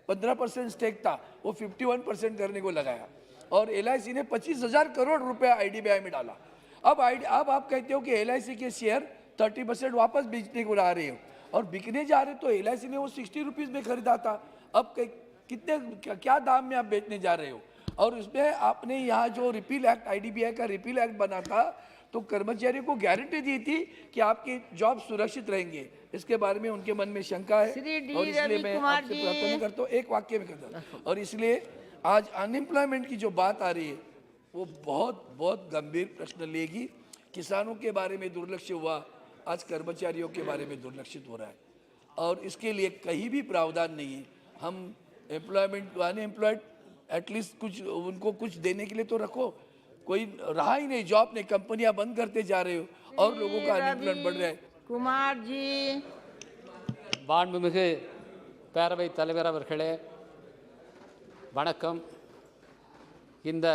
15% स्टेक था वो 51% करने को लगाया और LIC ने 25,000 करोड़ रुपया IDBI में डाला। अब आप कहते हो कि LIC के शेयर 30% वापस बेचने को ला रहे हो और बिकने जा रहे, तो LIC ने वो 60 रुपीज़ में खरीदा था, अब कितने क्या दाम में आप बेचने जा रहे हो? और उसमें आपने यहाँ जो रिपील एक्ट, IDBI का रिपील एक्ट बना था, तो कर्मचारियों को गारंटी दी थी कि आपकी जॉब सुरक्षित रहेंगे। इसके बारे में उनके मन में शंका है और इसलिए मैं आपसे प्रार्थना करता हूँ, एक वाक्य में करता हूँ। और इसलिए आज अनएम्प्लॉयमेंट की जो बात आ रही है वो बहुत बहुत गंभीर प्रश्न लेगी। किसानों के बारे में दुर्लक्ष्य हुआ, आज कर्मचारियों के बारे में दुर्लक्षित हो रहा है और इसके लिए कहीं भी प्रावधान नहीं है। हम एम्प्लॉयमेंट, अनएम्प्लॉयड एटलीस्ट कुछ उनको कुछ देने के लिए तो रखो, कोई रहा ही नहीं, जॉब नहीं, कंपनियां बंद करते जा रहे हो और लोगों का अनएम्प्लॉयमेंट बढ़ रहा है। कुमार जी, மாண்புமிகு பேரவைத் தலைவர் அவர்களே வணக்கம். இந்த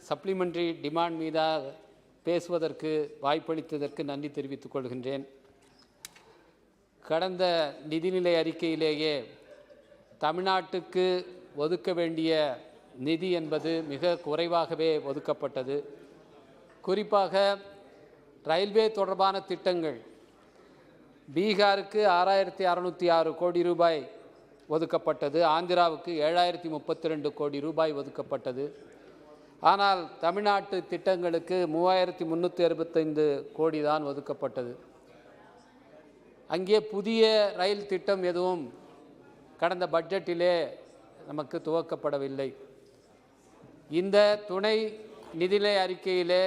சப்ளிமெண்ட்ரி டிமாண்ட் மீதாக பேசுவதற்கு வாய்ப்பளித்ததற்கு நன்றி தெரிவித்துக் கொள்கின்றேன். கடந்த நிதிநிலை அறிக்கையிலேயே தமிழ்நாட்டுக்கு ஒதுக்க வேண்டிய நிதி என்பது மிக குறைவாகவே ஒதுக்கப்பட்டது. குறிப்பாக ரயில்வே தொடர்பான திட்டங்கள் பீகாருக்கு 6,606 கோடி ரூபாய் ஒதுக்கப்பட்டது, ஆந்திராவுக்கு 7,032 கோடி ரூபாய் ஒதுக்கப்பட்டது. ஆனால் தமிழ்நாட்டு திட்டங்களுக்கு 3,365 கோடி தான் ஒதுக்கப்பட்டது. அங்கே புதிய ரயில் திட்டம் எதுவும் கடந்த பட்ஜெட்டிலே நமக்கு துவக்கப்படவில்லை. இந்த துணை நிதிநிலை அறிக்கையிலே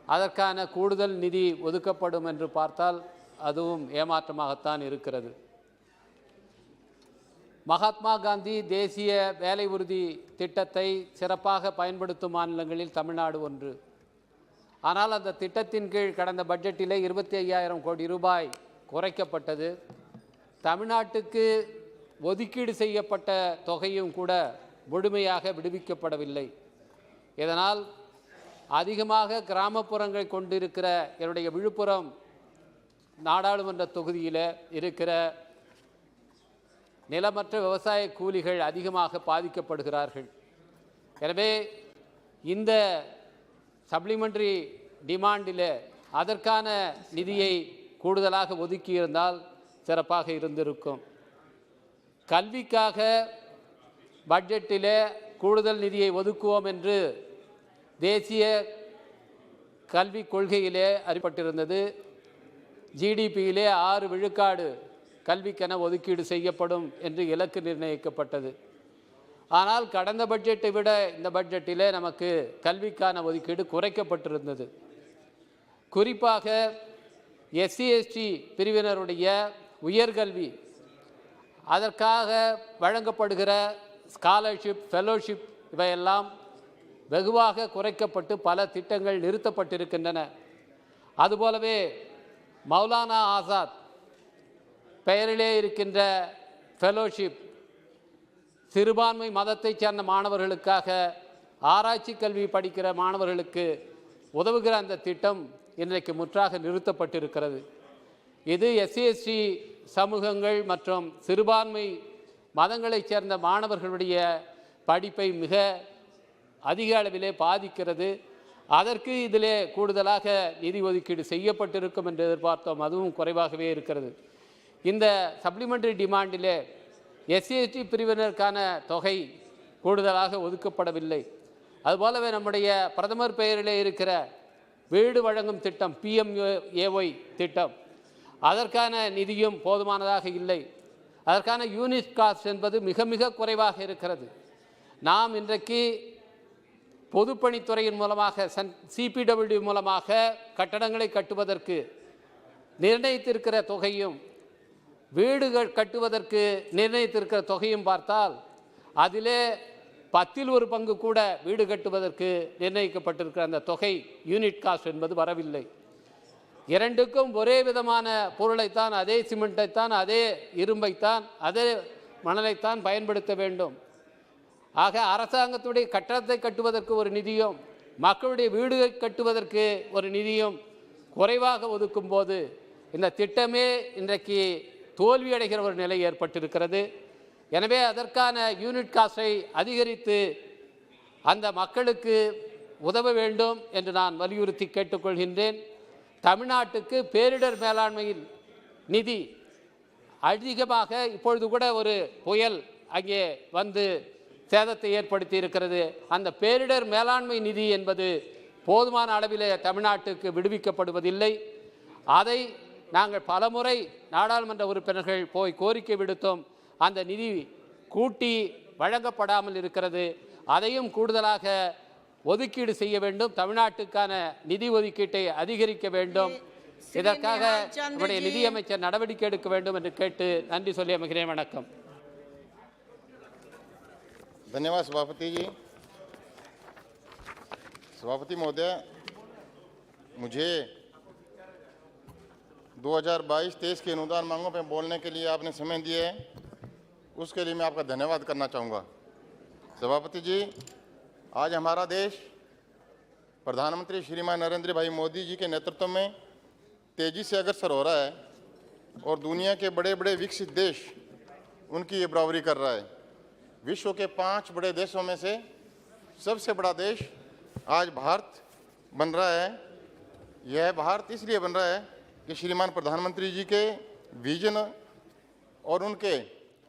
அதற்கான கூடுதல் நிதி ஒதுக்கப்படும் என்று பார்த்தால் அதுவும் ஏமாற்றமாகத்தான் இருக்கிறது. மகாத்மா காந்தி தேசிய வேலை உறுதி திட்டத்தை சிறப்பாக பயன்படுத்தும் மாநிலங்களில் தமிழ்நாடு ஒன்று. ஆனால் அந்த திட்டத்தின் கீழ் கடந்த பட்ஜெட்டிலே 25,000 கோடி ரூபாய் குறைக்கப்பட்டது. தமிழ்நாட்டுக்கு ஒதுக்கீடு செய்யப்பட்ட தொகையும் கூட முழுமையாக விடுவிக்கப்படவில்லை. இதனால் அதிகமாக கிராமப்புறங்களை கொண்டிருக்கிற என்னுடைய விழுப்புரம் நாடாளுமன்ற தொகுதியில் இருக்கிற நிலமற்ற விவசாய கூலிகள் அதிகமாக பாதிக்கப்படுகிறார்கள். எனவே இந்த சப்ளிமெண்ட்ரி டிமாண்டில் அதற்கான நிதியை கூடுதலாக ஒதுக்கியிருந்தால் சிறப்பாக இருந்திருக்கும். கல்விக்காக பட்ஜெட்டிலே கூடுதல் நிதியை ஒதுக்குவோம் என்று தேசிய கல்விக் கொள்கையிலே அறிவிக்கப்பட்டிருந்தது. GDPயிலே 6 விழுக்காடு கல்விக்கென ஒதுக்கீடு செய்யப்படும் என்று இலக்கு நிர்ணயிக்கப்பட்டது. ஆனால் கடந்த பட்ஜெட்டை விட இந்த பட்ஜெட்டிலே நமக்கு கல்விக்கான ஒதுக்கீடு குறைக்கப்பட்டிருந்தது. குறிப்பாக SC/ST பிரிவினருடைய உயர்கல்வி, அதற்காக வழங்கப்படுகிற ஸ்காலர்ஷிப், ஃபெலோஷிப் இவையெல்லாம் வெகுவாக குறைக்கப்பட்டு பல திட்டங்கள் நிறுத்தப்பட்டிருக்கின்றன. அதுபோலவே மௌலானா ஆசாத் பெயரிலே இருக்கின்ற ஃபெலோஷிப் சிறுபான்மை மதத்தைச் சேர்ந்த மாணவர்களுக்காக ஆராய்ச்சி கல்வி படிக்கிற மாணவர்களுக்கு உதவுகிற அந்த திட்டம் இன்றைக்கு முற்றாக நிறுத்தப்பட்டிருக்கிறது. இது SC/ST சமூகங்கள் மற்றும் சிறுபான்மை மதங்களைச் சேர்ந்த மாணவர்களுடைய படிப்பை மிக அதிக அளவிலே பாதிக்கிறது. அதற்கு இதிலே கூடுதலாக நிதி ஒதுக்கீடு செய்யப்பட்டிருக்கும் என்று எதிர்பார்த்தோம், அதுவும் குறைவாகவே இருக்கிறது. இந்த சப்ளிமெண்ட்ரி டிமாண்டிலே SC/ST பிரிவினருக்கான தொகை கூடுதலாக ஒதுக்கப்படவில்லை. அதுபோலவே நம்முடைய பிரதமர் பெயரிலே இருக்கிற வீடு வழங்கும் திட்டம், PMAY திட்டம், அதற்கான நிதியும் போதுமானதாக இல்லை. அதற்கான யூனிட் காஸ்ட் என்பது மிக மிக குறைவாக இருக்கிறது. நாம் இன்றைக்கு பொதுப்பணித்துறையின் மூலமாக CPWD மூலமாக கட்டடங்களை கட்டுவதற்கு நிர்ணயித்திருக்கிற தொகையும் வீடுகள் கட்டுவதற்கு நிர்ணயித்திருக்கிற தொகையும் பார்த்தால் அதிலே 10ல் 1 பங்கு கூட வீடு கட்டுவதற்கு நிர்ணயிக்கப்பட்டிருக்கிற அந்த தொகை யூனிட் காஸ்ட் என்பது வரவில்லை. இரண்டுக்கும் ஒரே விதமான பொருளைத்தான், அதே சிமெண்ட்டைத்தான், அதே இரும்பைத்தான், அதே மணலைத்தான் பயன்படுத்த வேண்டும். ஆக அரசாங்கத்துடைய கட்டடத்தை கட்டுவதற்கு ஒரு நிதியும் மக்களுடைய வீடுகளை கட்டுவதற்கு ஒரு நிதியும் குறைவாக ஒதுக்கும் போது இந்த திட்டமே இன்றைக்கு தோல்வியடைகிற ஒரு நிலை ஏற்பட்டிருக்கிறது. எனவே அதற்கான யூனிட் காஸ்டை அதிகரித்து அந்த மக்களுக்கு உதவ வேண்டும் என்று நான் வலியுறுத்தி கேட்டுக்கொள்கின்றேன். தமிழ்நாட்டுக்கு பேரிடர் மேலாண்மையில் நிதி அதிகமாக, இப்பொழுது கூட ஒரு புயல் அங்கே வந்து சேதத்தை ஏற்படுத்தி இருக்கிறது. அந்த பேரிடர் மேலாண்மை நிதி என்பது போதுமான அளவில் தமிழ்நாட்டுக்கு விடுவிக்கப்படுவதில்லை. அதை நாங்கள் பலமுறை நாடாளுமன்ற உறுப்பினர்கள் போய் கோரிக்கை விடுத்தோம். அந்த நிதி கூட்டி வழங்கப்படாமல் இருக்கிறது. அதையும் கூடுதலாக ஒதுக்கீடு செய்ய வேண்டும். தமிழ்நாட்டுக்கான நிதி ஒதுக்கீட்டை அதிகரிக்க வேண்டும். இதற்காக நம்முடைய நிதியமைச்சர் நடவடிக்கை எடுக்க வேண்டும் என்று கேட்டு நன்றி சொல்லி அமைகிறேன். வணக்கம். धन्यवाद सभापति जी। सभापति महोदय, मुझे 2022-23 के अनुदान मांगों पर बोलने के लिए आपने समय दिया है, उसके लिए मैं आपका धन्यवाद करना चाहूँगा। सभापति जी, आज हमारा देश प्रधानमंत्री श्रीमान नरेंद्र भाई मोदी जी के नेतृत्व में तेज़ी से अग्रसर हो रहा है और दुनिया के बड़े बड़े विकसित देश उनकी ये बराबरी कर रहा है। विश्व के 5 बड़े देशों में से सबसे बड़ा देश आज भारत बन रहा है। यह भारत इसलिए बन रहा है कि श्रीमान प्रधानमंत्री जी के विजन और उनके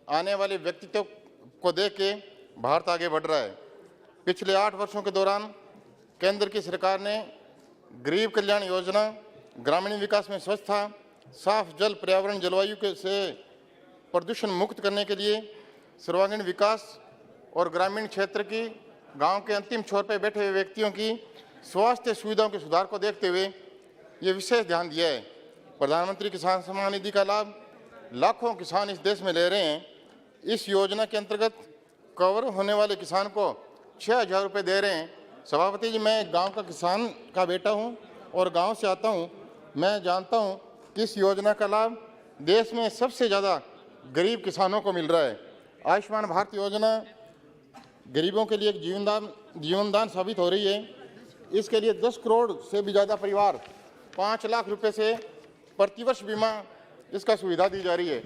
आने वाले व्यक्तित्व को देख के भारत आगे बढ़ रहा है। पिछले 8 वर्षों के दौरान केंद्र की सरकार ने गरीब कल्याण योजना, ग्रामीण विकास में स्वच्छता, साफ जल, पर्यावरण, जलवायु के से प्रदूषण मुक्त करने के लिए सर्वांगीण विकास और ग्रामीण क्षेत्र की गांव के अंतिम छोर पर बैठे हुए व्यक्तियों की स्वास्थ्य सुविधाओं के सुधार को देखते हुए ये विशेष ध्यान दिया है। प्रधानमंत्री किसान सम्मान निधि का लाभ लाखों किसान इस देश में ले रहे हैं। इस योजना के अंतर्गत कवर होने वाले किसान को 6,000 रुपये दे रहे हैं। सभापति जी, मैं गांव का किसान का बेटा हूं और गांव से आता हूं। मैं जानता हूं कि इस योजना का लाभ देश में सबसे ज़्यादा गरीब किसानों को मिल रहा है। आयुष्मान भारत योजना गरीबों के लिए एक जीवनदान साबित हो रही है। इसके लिए 10 करोड़ से भी ज़्यादा परिवार 5 लाख रुपए से प्रतिवर्ष बीमा इसका सुविधा दी जा रही है।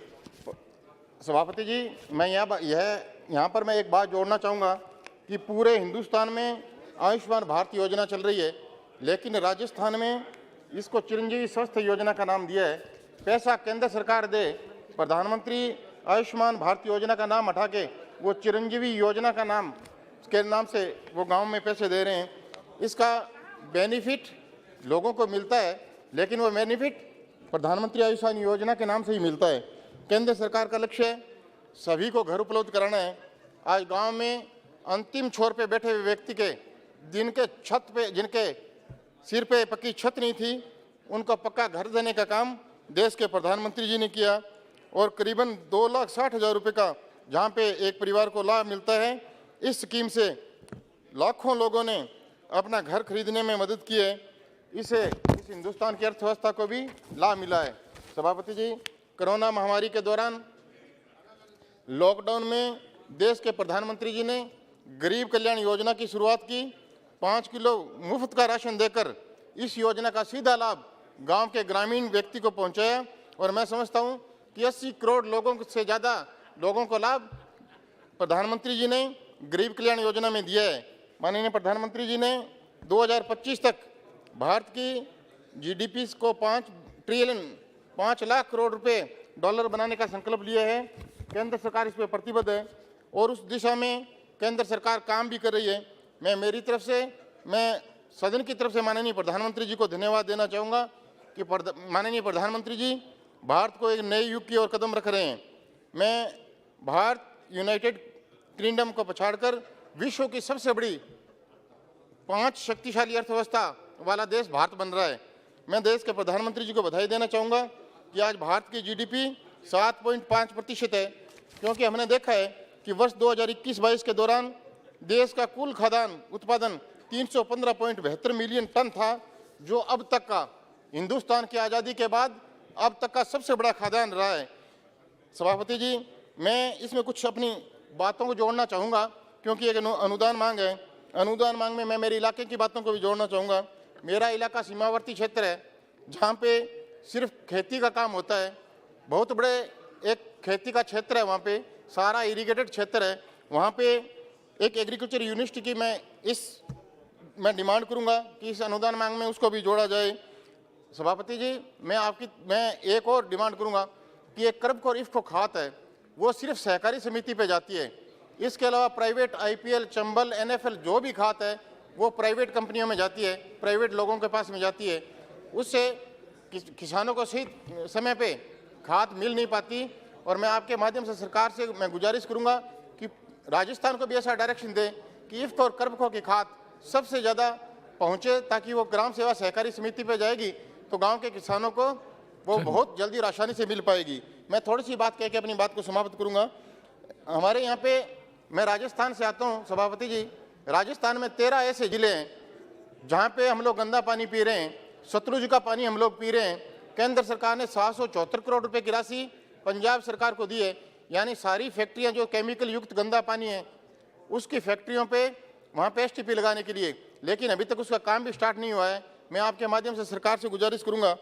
सभापति जी, मैं यहाँ पर मैं एक बात जोड़ना चाहूँगा कि पूरे हिंदुस्तान में आयुष्मान भारत योजना चल रही है, लेकिन राजस्थान में इसको चिरंजीवी स्वास्थ्य योजना का नाम दिया है। पैसा केंद्र सरकार दे, प्रधानमंत्री आयुष्मान भारत योजना का नाम हटा के वो चिरंजीवी योजना का नाम के नाम से वो गांव में पैसे दे रहे हैं। इसका बेनिफिट लोगों को मिलता है, लेकिन वो बेनिफिट प्रधानमंत्री आयुष्मान योजना के नाम से ही मिलता है। केंद्र सरकार का लक्ष्य है सभी को घर उपलब्ध कराना है। आज गांव में अंतिम छोर पे बैठे हुए व्यक्ति के जिनके सिर पे पक्की छत नहीं थी, उनको पक्का घर देने का काम देश के प्रधानमंत्री जी ने किया और करीबन 2,60,000 रुपये का जहाँ पे एक परिवार को लाभ मिलता है। इस स्कीम से लाखों लोगों ने अपना घर खरीदने में मदद की है। इस हिंदुस्तान की अर्थव्यवस्था को भी लाभ मिला है। सभापति जी, कोरोना महामारी के दौरान लॉकडाउन में देश के प्रधानमंत्री जी ने गरीब कल्याण योजना की शुरुआत की। 5 किलो मुफ्त का राशन देकर इस योजना का सीधा लाभ गांव के ग्रामीण व्यक्ति को पहुंचाया और मैं समझता हूं कि 80 करोड़ लोगों से ज़्यादा लोगों को लाभ प्रधानमंत्री जी ने गरीब कल्याण योजना में दिया है। माननीय प्रधानमंत्री जी ने 2025 तक भारत की जीडीपी को 5 लाख करोड़ रुपए डॉलर बनाने का संकल्प लिया है। केंद्र सरकार इस पर प्रतिबद्ध है और उस दिशा में केंद्र सरकार काम भी कर रही है। मेरी तरफ से मैं सदन की तरफ से माननीय प्रधानमंत्री जी को धन्यवाद देना चाहूँगा कि माननीय प्रधानमंत्री जी भारत को एक नए युग की ओर कदम रख रहे हैं। मैं भारत यूनाइटेड किंगडम को पछाड़कर विश्व की सबसे बड़ी 5 शक्तिशाली अर्थव्यवस्था वाला देश भारत बन रहा है। मैं देश के प्रधानमंत्री जी को बधाई देना चाहूँगा कि आज भारत की जीडीपी 7.5% है, क्योंकि हमने देखा है कि वर्ष 2021-22 के दौरान देश का कुल खाद्यान्न उत्पादन 315.72 मिलियन टन था, जो अब तक का हिंदुस्तान की आज़ादी के बाद अब तक का सबसे बड़ा खाद्यान्न रहा है। सभापति जी, मैं इसमें कुछ अपनी बातों को जोड़ना चाहूँगा, क्योंकि एक अनुदान मांग है। अनुदान मांग में मैं मेरे इलाके की बातों को भी जोड़ना चाहूँगा। मेरा इलाका सीमावर्ती क्षेत्र है, जहाँ पे सिर्फ खेती का काम होता है। बहुत बड़े एक खेती का क्षेत्र है, वहाँ पे सारा इरिगेटेड क्षेत्र है। वहाँ पे एक एग्रीकल्चर यूनिवर्सिटी की मैं डिमांड करूँगा कि इस अनुदान मांग में उसको भी जोड़ा जाए। सभापति जी, मैं एक और डिमांड करूँगा कि एक कर्बखोर इफ्को खात है, वो सिर्फ सहकारी समिति पे जाती है। इसके अलावा प्राइवेट IPL, चंबल, NFL जो भी खात है वो प्राइवेट कंपनियों में जाती है, प्राइवेट लोगों के पास में जाती है। उससे किसानों को सही समय पे खाद मिल नहीं पाती। और मैं आपके माध्यम से सरकार से मैं गुजारिश करूंगा कि राजस्थान को भी ऐसा डायरेक्शन दे कि इफ्को और कर्बखो की खाद सबसे ज़्यादा पहुँचे, ताकि वो ग्राम सेवा सहकारी समिति पे जाएगी तो गाँव के किसानों को वो बहुत जल्दी और आसानी से मिल पाएगी। मैं थोड़ी सी बात कह के अपनी बात को समाप्त करूंगा। हमारे यहाँ पे, मैं राजस्थान से आता हूँ सभापति जी, राजस्थान में 13 ऐसे जिले हैं जहाँ पे हम लोग गंदा पानी पी रहे हैं, सतलुज का पानी हम लोग पी रहे हैं। केंद्र सरकार ने 774 करोड़ रुपए की राशि पंजाब सरकार को दी है, यानी सारी फैक्ट्रियाँ जो केमिकल युक्त गंदा पानी है उसकी फैक्ट्रियों पे वहाँ पे STP लगाने के लिए, लेकिन अभी तक उसका काम भी स्टार्ट नहीं हुआ है। मैं आपके माध्यम से सरकार से गुजारिश करूँगा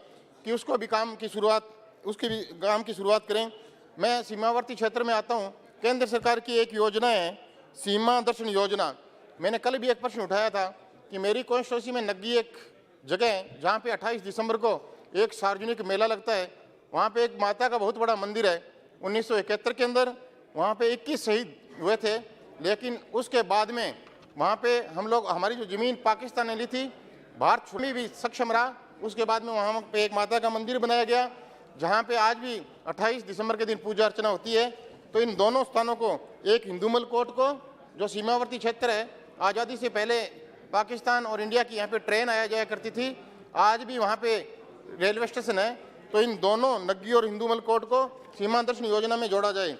कि उसको भी काम की शुरुआत करें। मैं सीमावर्ती क्षेत्र में आता हूँ। केंद्र सरकार की एक योजना है सीमा दर्शन योजना। मैंने कल भी एक प्रश्न उठाया था कि मेरी कॉन्स्टिट्यूंसी में नग्गी एक जगह है जहाँ पे 28 दिसंबर को एक सार्वजनिक मेला लगता है। वहाँ पे एक माता का बहुत बड़ा मंदिर है। 1971 के अंदर वहाँ पे 21 शहीद हुए थे, लेकिन उसके बाद में वहाँ पे हम लोग, हमारी जो ज़मीन पाकिस्तान ने ली थी, भारत छोड़ने भी सक्षम रहा। उसके बाद में वहाँ पे एक माता का मंदिर बनाया गया, जहाँ पे आज भी 28 दिसंबर के दिन पूजा अर्चना होती है। तो इन दोनों स्थानों को, एक हिंदूमल कोट को जो सीमावर्ती क्षेत्र है, आज़ादी से पहले पाकिस्तान और इंडिया की यहाँ पे ट्रेन आया जाया करती थी, आज भी वहाँ पे रेलवे स्टेशन है। तो इन दोनों नग्गी और हिंदूमल कोट को सीमा दर्शन योजना में जोड़ा जाए।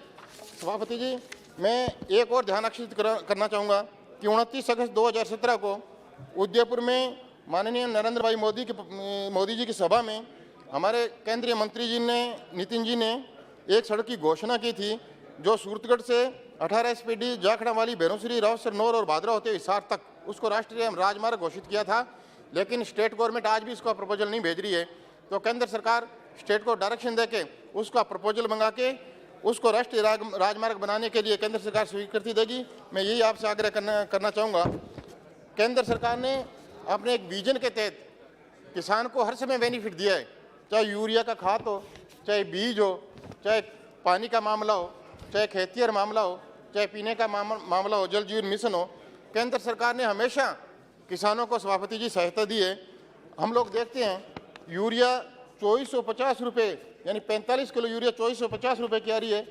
सभापति जी, मैं एक और ध्यान आकर्षित करना चाहूँगा कि 29 अगस्त 2017 को उदयपुर में माननीय नरेंद्र भाई मोदी जी की सभा में हमारे केंद्रीय मंत्री जी ने, नितिन जी ने एक सड़क की घोषणा की थी, जो सूरतगढ़ से 18 SPD जाखड़ा वाली भैरोसरी, रावसर, नौर और भादरा होते हिसार तक उसको राष्ट्रीय राजमार्ग घोषित किया था। लेकिन स्टेट गवर्नमेंट आज भी इसका प्रपोजल नहीं भेज रही है। तो केंद्र सरकार स्टेट को डायरेक्शन दे के उसका प्रपोजल मंगा के उसको राष्ट्रीय राजमार्ग बनाने के लिए केंद्र सरकार स्वीकृति देगी। मैं यही आपसे आग्रह करना चाहूँगा। केंद्र सरकार ने अपने एक विजन के तहत किसान को हर समय बेनिफिट दिया है, चाहे यूरिया का खाद हो, चाहे बीज हो, चाहे पानी का मामला हो, चाहे खेतिहर मामला हो, चाहे पीने का मामला हो, जल जीवन मिशन हो। केंद्र सरकार ने हमेशा किसानों को सभापति जी सहायता दी है। हम लोग देखते हैं यूरिया 2450 रुपये, यानी 45 किलो यूरिया 2450 रुपये की आ रही है,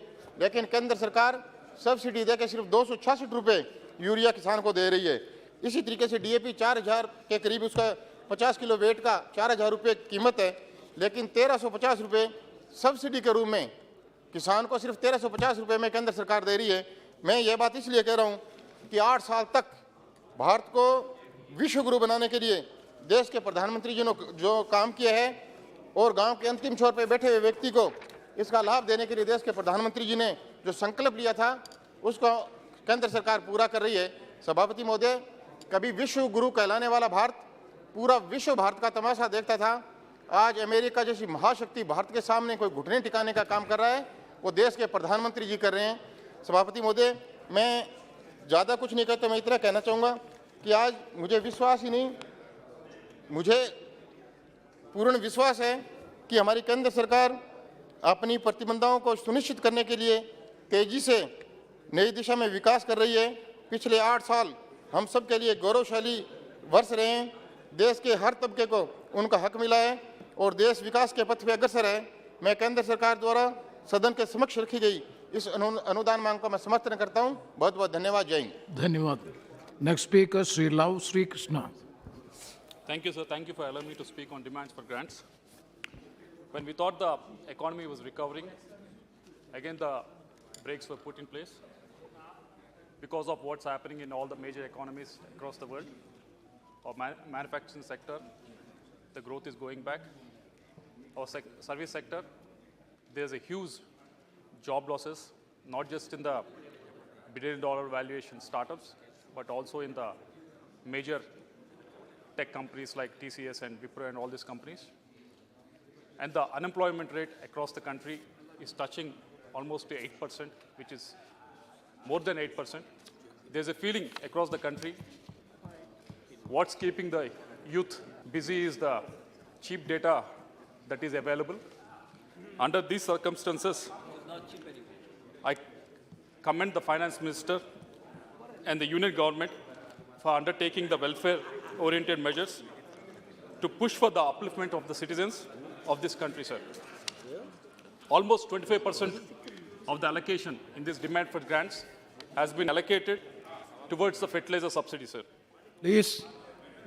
लेकिन केंद्र सरकार सब्सिडी दे के सिर्फ 266 रुपये यूरिया किसान को दे रही है। इसी तरीके से DAP 4000 के करीब, उसका 50 किलो वेट का 4000 रुपये कीमत है, लेकिन 1350 रुपये सब्सिडी के रूप में किसान को सिर्फ 1350 रुपये में केंद्र सरकार दे रही है। मैं ये बात इसलिए कह रहा हूँ कि 8 साल तक भारत को विश्व गुरु बनाने के लिए देश के प्रधानमंत्री जी ने जो काम किया है, और गांव के अंतिम छोर पे बैठे हुए व्यक्ति को इसका लाभ देने के लिए देश के प्रधानमंत्री जी ने जो संकल्प लिया था, उसको केंद्र सरकार पूरा कर रही है। सभापति महोदय, कभी विश्व गुरु कहलाने वाला भारत, पूरा विश्व भारत का तमाशा देखता था। आज अमेरिका जैसी महाशक्ति भारत के सामने कोई घुटने टिकाने का काम कर रहा है, वो देश के प्रधानमंत्री जी कर रहे हैं। सभापति महोदय, मैं ज़्यादा कुछ नहीं कहता, मैं इतना कहना चाहूँगा कि आज मुझे विश्वास ही नहीं, मुझे पूर्ण विश्वास है कि हमारी केंद्र सरकार अपनी प्रतिबद्धताओं को सुनिश्चित करने के लिए तेजी से नई दिशा में विकास कर रही है। पिछले 8 साल हम सब के लिए गौरवशाली वर्ष रहे हैं। देश के हर तबके को उनका हक मिला है और देश विकास के पथ पर अग्रसर है। मैं केंद्र सरकार द्वारा सदन के समक्ष रखी गई इस अनुदान मांग को मैं समर्थन करता हूं। बहुत बहुत धन्यवाद। जय हिंद। धन्यवाद। Next speaker Shri Lav Shri Krishna. Thank you, sir. Thank you for allowing me to speak on demands for grants. When we thought the economy was recovering, again the brakes were put in place because of what's happening in all the major economies across the world. Our manufacturing sector, the growth is going back. our service sector, there's a huge job losses, not just in the billion-dollar valuation startups, but also in the major tech companies like TCS and Wipro and all these companies. And the unemployment rate across the country is touching almost to 8%, which is more than 8%. There's a feeling across the country, what's keeping the youth busy is the cheap data that is available. Under these circumstances, I commend the finance minister and the union government for undertaking the welfare-oriented measures to push for the upliftment of the citizens of this country, sir. Almost 25% of the allocation in this demand for grants has been allocated towards the fertilizer subsidy, sir. Please.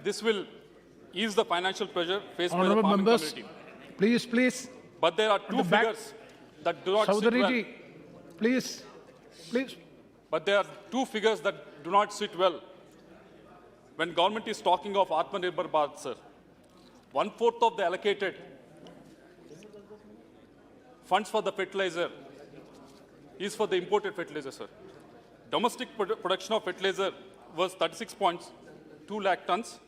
This will ease the financial pressure faced by the Honorable farming members, community. please. But there are two figures that do not sit well. Chaudhary ji, please. But there are two figures that do not sit well when government is talking of Atmanirbhar Bharat, sir. 1/4 of the allocated funds for the fertilizer is for the imported fertilizer, sir. Domestic production of fertilizer was 36.2 lakh tons,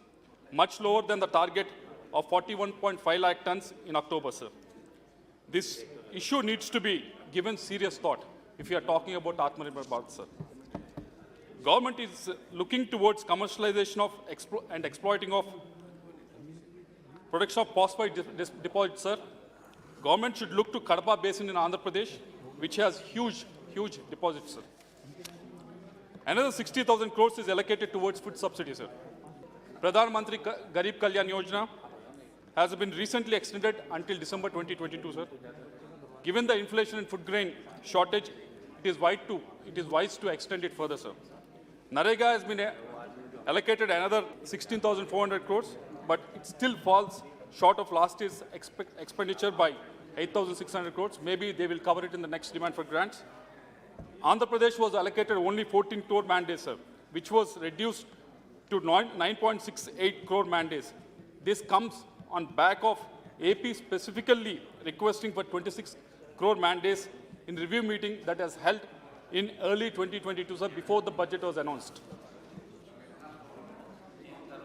much lower than the target of 41.5 lakh tons in October, sir. This issue needs to be given serious thought if you are talking about Atmanirbhar Bharat, sir. Government is looking towards commercialization of and exploiting of production of phosphate deposits, sir. Government should look to Kadapa Basin in Andhra Pradesh, which has huge deposits, sir. Another 60,000 crores is allocated towards food subsidies, sir. Pradhan Mantri Garib Kalyan Yojana has been recently extended until December 2022, sir. Given the inflation and food grain shortage, it is wise to extend it further, sir. Narega has been allocated another 16,400 crores, but it still falls short of last year's expenditure by 8,600 crores. Maybe they will cover it in the next demand for grants. Andhra Pradesh was allocated only 14 crore mandates, sir, which was reduced to 9.68 crore mandates. This comes on back of AP specifically requesting for 26 crore mandates in review meeting that has held in early 2022, sir, before the budget was announced.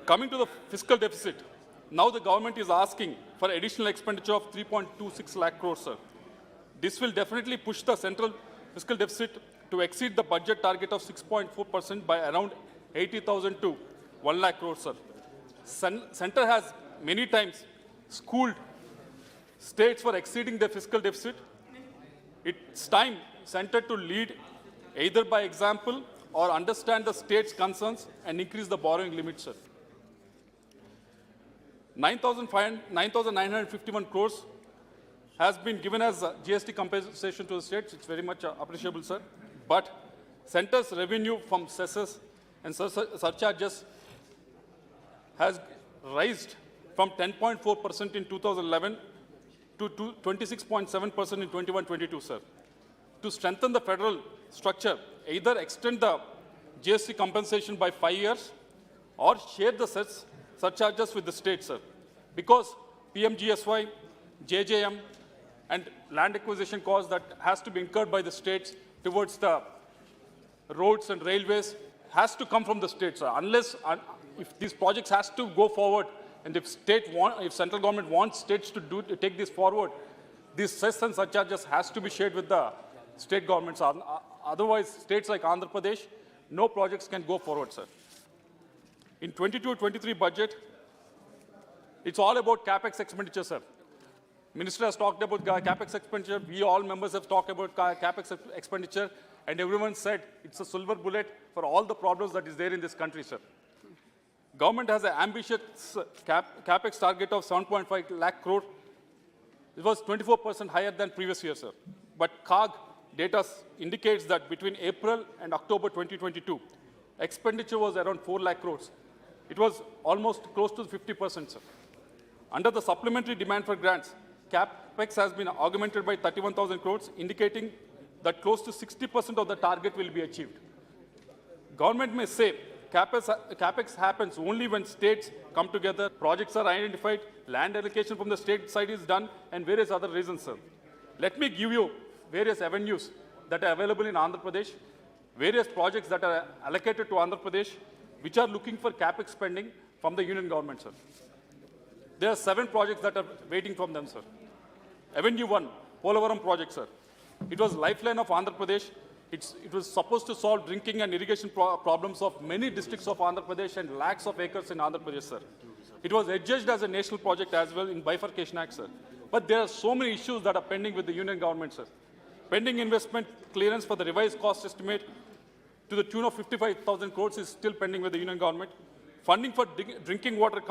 Coming to the fiscal deficit, now the government is asking for additional expenditure of 3.26 lakh crores, sir. This will definitely push the central fiscal deficit to exceed the budget target of 6.4% by around 80,000 to 1 lakh crores, sir. Center has many times schooled states for exceeding the fiscal deficit. It's time center to lead either by example or understand the state's concerns and increase the borrowing limit, sir. 9,951 crores has been given as GST compensation to the states. It's very much appreciable, sir. But center's revenue from cesses and surcharges has raised from 10.4% in 2011 to 26.7% in 21-22, sir. To strengthen the federal structure, either extend the GST compensation by 5 years or share the surcharges with the states, sir. Because PMGSY, JJM, and land acquisition costs that has to be incurred by the states towards the roads and railways has to come from the states, sir. Unless, if these projects has to go forward, and if central government wants states to take this forward, these cess and surcharges has to be shared with the state governments. Otherwise, states like Andhra Pradesh, no projects can go forward, sir. In 22-23 budget, it's all about capex expenditure, sir. Minister has talked about capex expenditure. We all members have talked about capex expenditure, and everyone said it's a silver bullet for all the problems that is there in this country, sir. Government has an ambitious capex target of 7.5 lakh crore. It was 24% higher than previous year, sir. But CAG data indicates that between April and October 2022, expenditure was around 4 lakh crores. It was almost close to 50%, sir. Under the supplementary demand for grants, capex has been augmented by 31,000 crores, indicating that close to 60% of the target will be achieved. Government may say capex happens only when states come together, projects are identified, land allocation from the state side is done, and various other reasons, sir. Let me give you various avenues that are available in Andhra Pradesh, various projects that are allocated to Andhra Pradesh, which are looking for capex spending from the union government, sir. There are 7 projects that are waiting from them, sir. Avenue 1, Polavaram project, sir. It was lifeline of Andhra Pradesh. It was supposed to solve drinking and irrigation problems of many districts of Andhra Pradesh and lakhs of acres in Andhra Pradesh, sir. It was adjudged as a national project as well in Bifurcation Act, sir. But there are so many issues that are pending with the union government, sir. Pending investment clearance for the revised cost estimate to the tune of 55,000 crores is still pending with the union government. Funding for drinking water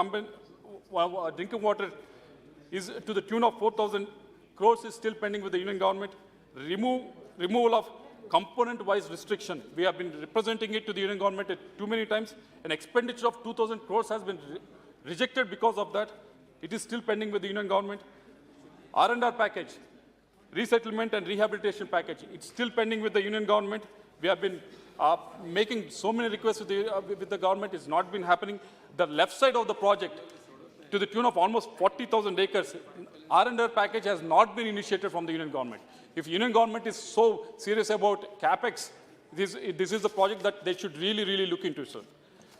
is to the tune of 4,000 crores is still pending with the union government. Removal of component-wise restriction. We have been representing it to the union government too many times. An expenditure of 2,000 crores has been rejected because of that. It is still pending with the union government. R&R package, resettlement and rehabilitation package. It's still pending with the union government. We have been making so many requests with the government. It's not been happening. The left side of the project, to the tune of almost 40,000 acres, R&R package has not been initiated from the union government. If union government is so serious about capex, this is a project that they should really look into, sir.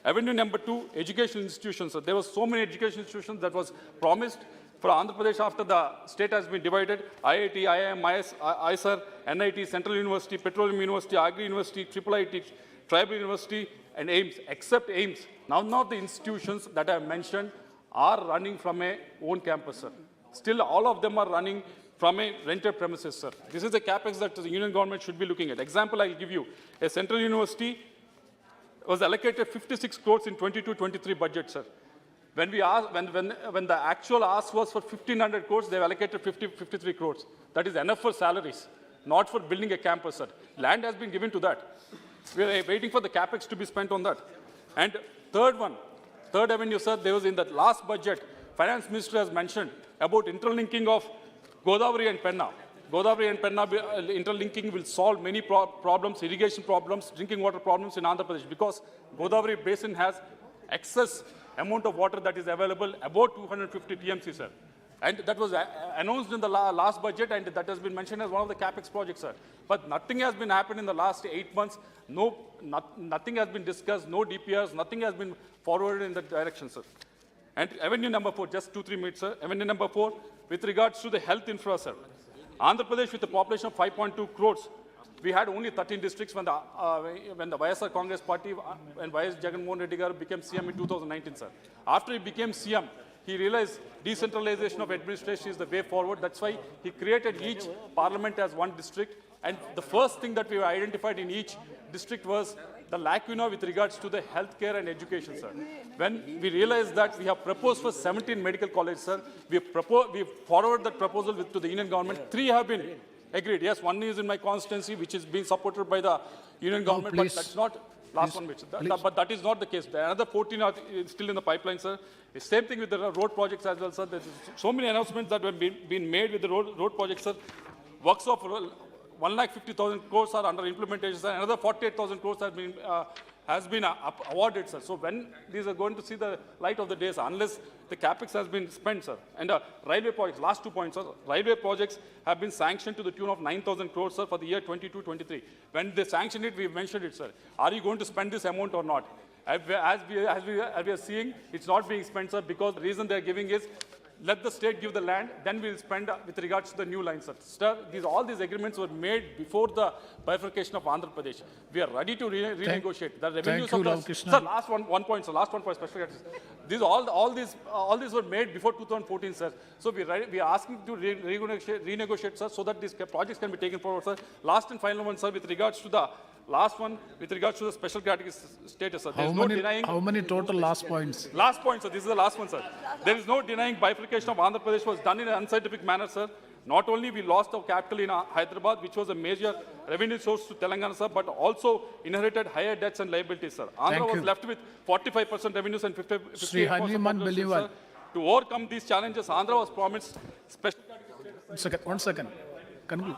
Avenue number 2, education institutions, sir. There were so many education institutions that was promised for Andhra Pradesh after the state has been divided. IIT, IIM, ISR, NIT, Central University, Petroleum University, Agri University, IIIT, Tribal University, and AIMS, except AIMS. None of the institutions that I have mentioned are running from a own campus, sir. Still, all of them are running from a rented premises, sir. This is the capex that the union government should be looking at. Example I will give you. A Central University was allocated 56 crores in 22-23 budget, sir. When the actual ask was for 1,500 crores, they have allocated 53 crores. That is enough for salaries, not for building a campus, sir. Land has been given to that. We are waiting for the capex to be spent on that. And third avenue, sir, there was in the last budget, finance minister has mentioned about interlinking of Godavari and Penna. Godavari and Penna interlinking will solve many problems, irrigation problems, drinking water problems in Andhra Pradesh, because Godavari basin has excess amount of water that is available, about 250 TMC, sir. And that was announced in the last budget, and that has been mentioned as one of the capex projects, sir. But nothing has been happened in the last 8 months. Nothing has been discussed, no DPRs, nothing has been forwarded in that direction, sir. And avenue number 4, just 2-3 minutes, sir. Avenue number 4, with regards to the health infra, sir. Andhra Pradesh, with a population of 5.2 crores, we had only 13 districts when the YSR Congress Party and YS Jagannath Reddy Garu became CM in 2019, sir. After he became CM, he realized decentralization of administration is the way forward. That's why he created each parliament as one district. And the first thing that we identified in each district was the lacuna with regards to the healthcare and education, sir. When we realized that, we have proposed for 17 medical colleges, sir. We forwarded that proposal to the union government. 3 have been agreed. Yes, 1 is in my constituency, which is being supported by the union government, but that's not last one, which, but that is not the case. Another 14 are still in the pipeline, sir. The same thing with the road projects as well, sir. There's so many announcements that have been made with the road projects, sir. Works of 1,50,000 crores are under implementation, sir. Another 48,000 crores has been awarded, sir. So when these are going to see the light of the day, sir, unless the capex has been spent, sir. And railway projects, last 2 points, sir. Railway projects have been sanctioned to the tune of 9,000 crores, sir, for the year 22-23. When they sanctioned it, we mentioned it, sir. Are you going to spend this amount or not? As we are seeing, it's not being spent, sir, because the reason they're giving is, let the state give the land, then we'll spend with regards to the new lines, sir. Sir, all these agreements were made before the bifurcation of Andhra Pradesh. We are ready to renegotiate. The revenues of the... Sir, last one point, sir. Last one point, special guests. All these were made before 2014, sir. So we are asking to renegotiate, sir, so that these projects can be taken forward, sir. Last and final one, sir, with regards to the last one, with regards to the special category status, sir. There is no denying... How many total last points? Last point, sir. This is the last one, sir. There is no denying bifurcation of Andhra Pradesh was done in an unscientific manner, sir. Not only we lost our capital in Hyderabad, which was a major revenue source to Telangana, sir, but also inherited higher debts and liabilities, sir. Andhra was left with 45% revenues and 58% population, sir. To overcome these challenges, Andhra was promised special... One second. Conclude.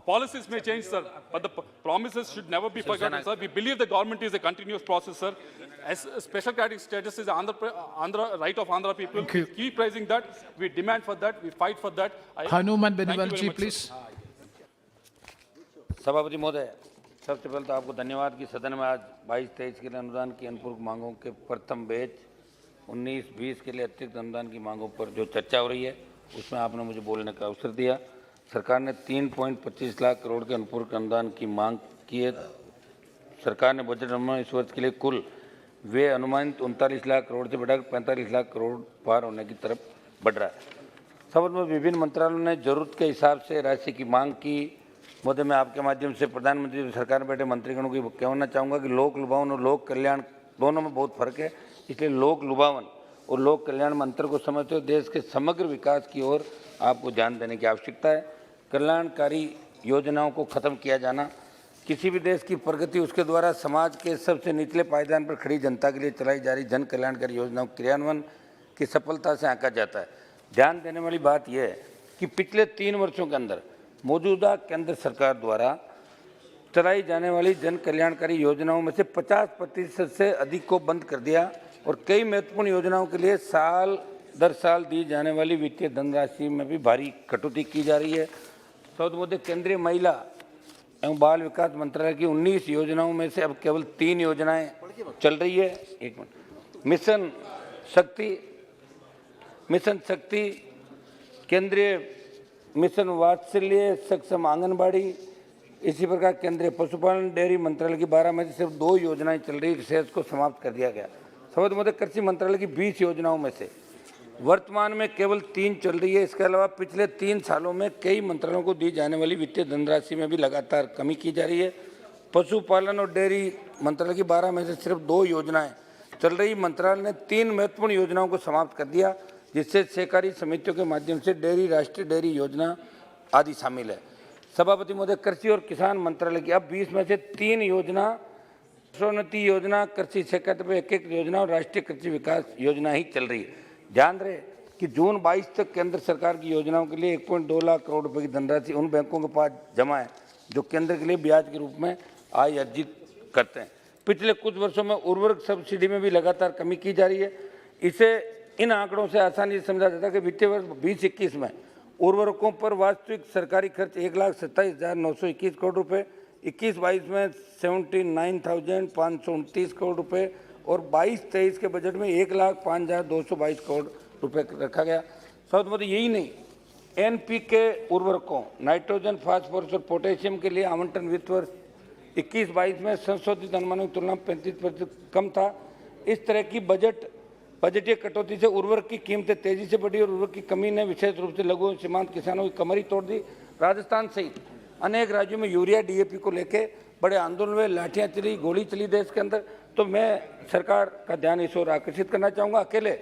Policies may change, sir, but the promises should never be forgotten, sir. We believe the government is a continuous process, sir. As special category status is Andhra right of Andhra people. We keep raising that. We demand for that. We fight for that. Hanuman Thank you very Benivalji, much, please. सभापति महोदय, सबसे पहले तो आपको धन्यवाद कि सदन में आज 22-23 के लिए अनुदान की अनुपूरक मांगों के प्रथम बैच 19-20 के लिए अतिरिक्त अनुदान की मांगों पर जो चर्चा हो रही है उसमें आपने मुझे बोलने का अवसर दिया। सरकार ने 3.25 लाख करोड़ के अनुपूरक अनुदान की मांग की है। सरकार ने बजट अनुमान इस वर्ष के लिए कुल वे अनुमानित 39 लाख करोड़ से बढ़ाकर 45 लाख करोड़ पार होने की तरफ बढ़ रहा है। सभा में विभिन्न मंत्रालयों ने जरूरत के हिसाब से राशि की मांग की। महोदय, मैं आपके माध्यम से प्रधानमंत्री और सरकार में बैठे मंत्रीगणों को कहना चाहूँगा कि लोक लुभावन और लोक कल्याण दोनों में बहुत फर्क है, इसलिए लोक लुभावन और लोक कल्याण में अंतर को समझते हुए देश के समग्र विकास की ओर आपको ध्यान देने की आवश्यकता है। कल्याणकारी योजनाओं को खत्म किया जाना, किसी भी देश की प्रगति उसके द्वारा समाज के सबसे निचले पायदान पर खड़ी जनता के लिए चलाई जा रही जन कल्याणकारी योजनाओं के क्रियान्वयन की सफलता से आंका जाता है। ध्यान देने वाली बात यह है कि पिछले 3 वर्षों के अंदर मौजूदा केंद्र सरकार द्वारा चलाई जाने वाली जन कल्याणकारी योजनाओं में से 50% से अधिक को बंद कर दिया और कई महत्वपूर्ण योजनाओं के लिए साल दर साल दी जाने वाली वित्तीय धनराशि में भी भारी कटौती की जा रही है। चौथे मुद्दे, केंद्रीय महिला एवं बाल विकास मंत्रालय की 19 योजनाओं में से अब केवल 3 योजनाएं चल रही है। एक मिनट, मिशन शक्ति, केंद्रीय मिशन वात्सल्य सक्षम आंगनबाड़ी, इसी प्रकार केंद्रीय पशुपालन डेयरी मंत्रालय की 12 में से सिर्फ 2 योजनाएं चल रही, शेष को समाप्त कर दिया गया। सभा में कृषि मंत्रालय की 20 योजनाओं में से वर्तमान में केवल 3 चल रही है। इसके अलावा पिछले 3 सालों में कई मंत्रालयों को दी जाने वाली वित्तीय धनराशि में भी लगातार कमी की जा रही है। पशुपालन और डेयरी मंत्रालय की 12 में से सिर्फ 2 योजनाएं चल रही। मंत्रालय ने 3 महत्वपूर्ण योजनाओं को समाप्त कर दिया, जिससे सहकारी समितियों के माध्यम से डेयरी, राष्ट्रीय डेयरी योजना आदि शामिल है। सभापति महोदय, कृषि और किसान मंत्रालय की अब 20 में से 3 योजना, प्रोन्नति योजना, कृषि सहकारिता पर 1-1 योजना और राष्ट्रीय कृषि विकास योजना ही चल रही है। ध्यान रहे कि जून 22 तक केंद्र सरकार की योजनाओं के लिए 1.2 लाख करोड़ रुपए की धनराशि उन बैंकों के पास जमा है जो केंद्र के लिए ब्याज के रूप में आय अर्जित करते हैं। पिछले कुछ वर्षों में उर्वरक सब्सिडी में भी लगातार कमी की जा रही है। इसे इन आंकड़ों से आसानी से समझा जाता है कि वित्तीय वर्ष 2021 में उर्वरकों पर वास्तविक सरकारी खर्च 1,27,921 करोड़ रुपए, 21-22 में 79,529 करोड़ रुपए और 22-23 के बजट में 1,05,222 करोड़ रुपए रखा गया। साथ में यही नहीं, एनपीके उर्वरकों, नाइट्रोजन, फास्फोरस और पोटेशियम के लिए आवंटन वित्त वर्ष 21-22 में संशोधित अनुमानों की तुलना में 35% कम था। इस तरह की बजटीय कटौती से उर्वरक की कीमतें तेजी से बढ़ी और उर्वरक की कमी ने विशेष रूप से लघु और सीमांत किसानों की कमर ही तोड़ दी। राजस्थान सहित अनेक राज्यों में यूरिया, डीएपी को लेकर बड़े आंदोलन हुए, लाठियां चली, गोली चली देश के अंदर। तो मैं सरकार का ध्यान इस ओर आकर्षित करना चाहूँगा। अकेले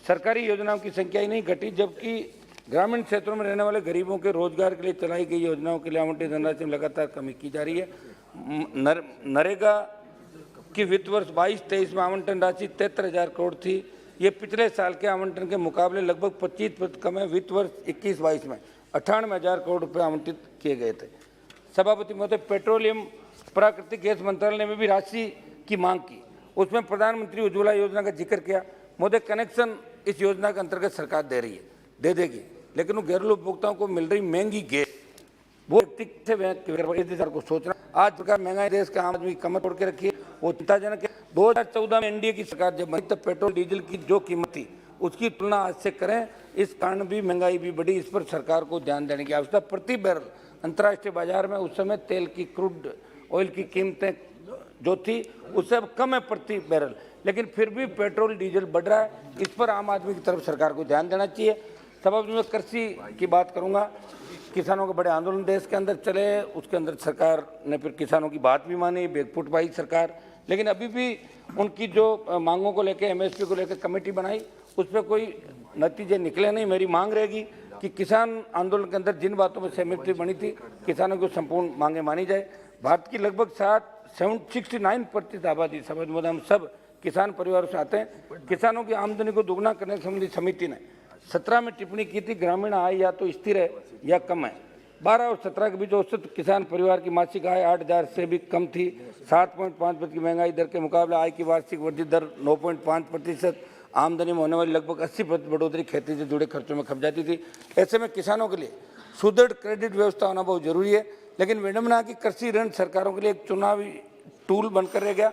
सरकारी योजनाओं की संख्या ही नहीं घटी, जबकि ग्रामीण क्षेत्रों में रहने वाले गरीबों के रोजगार के लिए चलाई गई योजनाओं के लिए आवंटित धनराशि में लगातार कमी की जा रही है। नरेगा की वित्त वर्ष 22-23 में आवंटन राशि 73,000 करोड़ थी। ये पिछले साल के आवंटन के मुकाबले लगभग 25% कम है। वित्त वर्ष 21-22 में 98,000 करोड़ रुपए आवंटित किए गए थे। सभापति महोदय, पेट्रोलियम प्राकृतिक गैस मंत्रालय ने भी राशि की मांग की, उसमें प्रधानमंत्री उज्ज्वला योजना का जिक्र किया। मोदी, कनेक्शन इस योजना के अंतर्गत सरकार दे रही है, दे देगी, लेकिन वो घरेलू उपभोक्ताओं को मिल रही महंगी गैस वो व्यक्ति को सोचना। आज प्रकार महंगाई देश के आम आदमी की कमर तोड़ के रखी है, वो चिंताजनक है। 2014 में एनडीए की सरकार जब बनी तब पेट्रोल डीजल की जो कीमत थी उसकी तुलना आज से करें, इस कारण भी महंगाई भी बढ़ी। इस पर सरकार को ध्यान देने की आवश्यकता। प्रति बैरल अंतर्राष्ट्रीय बाजार में उस समय तेल की, क्रूड ऑयल की कीमतें जो थी उससे अब कम है प्रति बैरल, लेकिन फिर भी पेट्रोल डीजल बढ़ रहा है। इस पर आम आदमी की तरफ सरकार को ध्यान देना चाहिए। सभा में कृषि की बात करूंगा। किसानों के बड़े आंदोलन देश के अंदर चले, उसके अंदर सरकार ने फिर किसानों की बात भी मानी, बैकफुट पाई सरकार, लेकिन अभी भी उनकी जो मांगों को लेकर, एमएसपी को लेकर कमेटी बनाई, उस पर कोई नतीजे निकले नहीं। मेरी मांग रहेगी कि किसान आंदोलन के अंदर जिन बातों में सहमति बनी थी, किसानों को संपूर्ण मांगे मानी जाए। भारत की लगभग 69% आबादी, समझ में हम सब किसान परिवारों से आते हैं। किसानों की आमदनी को दोगुना करने संबंधी समिति ने 17 में टिप्पणी की थी, ग्रामीण आय या तो स्थिर है या कम है। 12 और 17 के बीच औसत किसान परिवार की मासिक आय 8,000 से भी कम थी। 7.5% की महंगाई दर के मुकाबले आय की वार्षिक वृद्धि दर 9.5%, आमदनी में होने वाली लगभग 80% बढ़ोतरी खेती से जुड़े खर्चों में खप जाती थी। ऐसे में किसानों के लिए सुदृढ़ क्रेडिट व्यवस्था होना बहुत जरूरी है। लेकिन विडम्बना की कृषि ऋण सरकारों के लिए एक चुनावी टूल बनकर रह गया।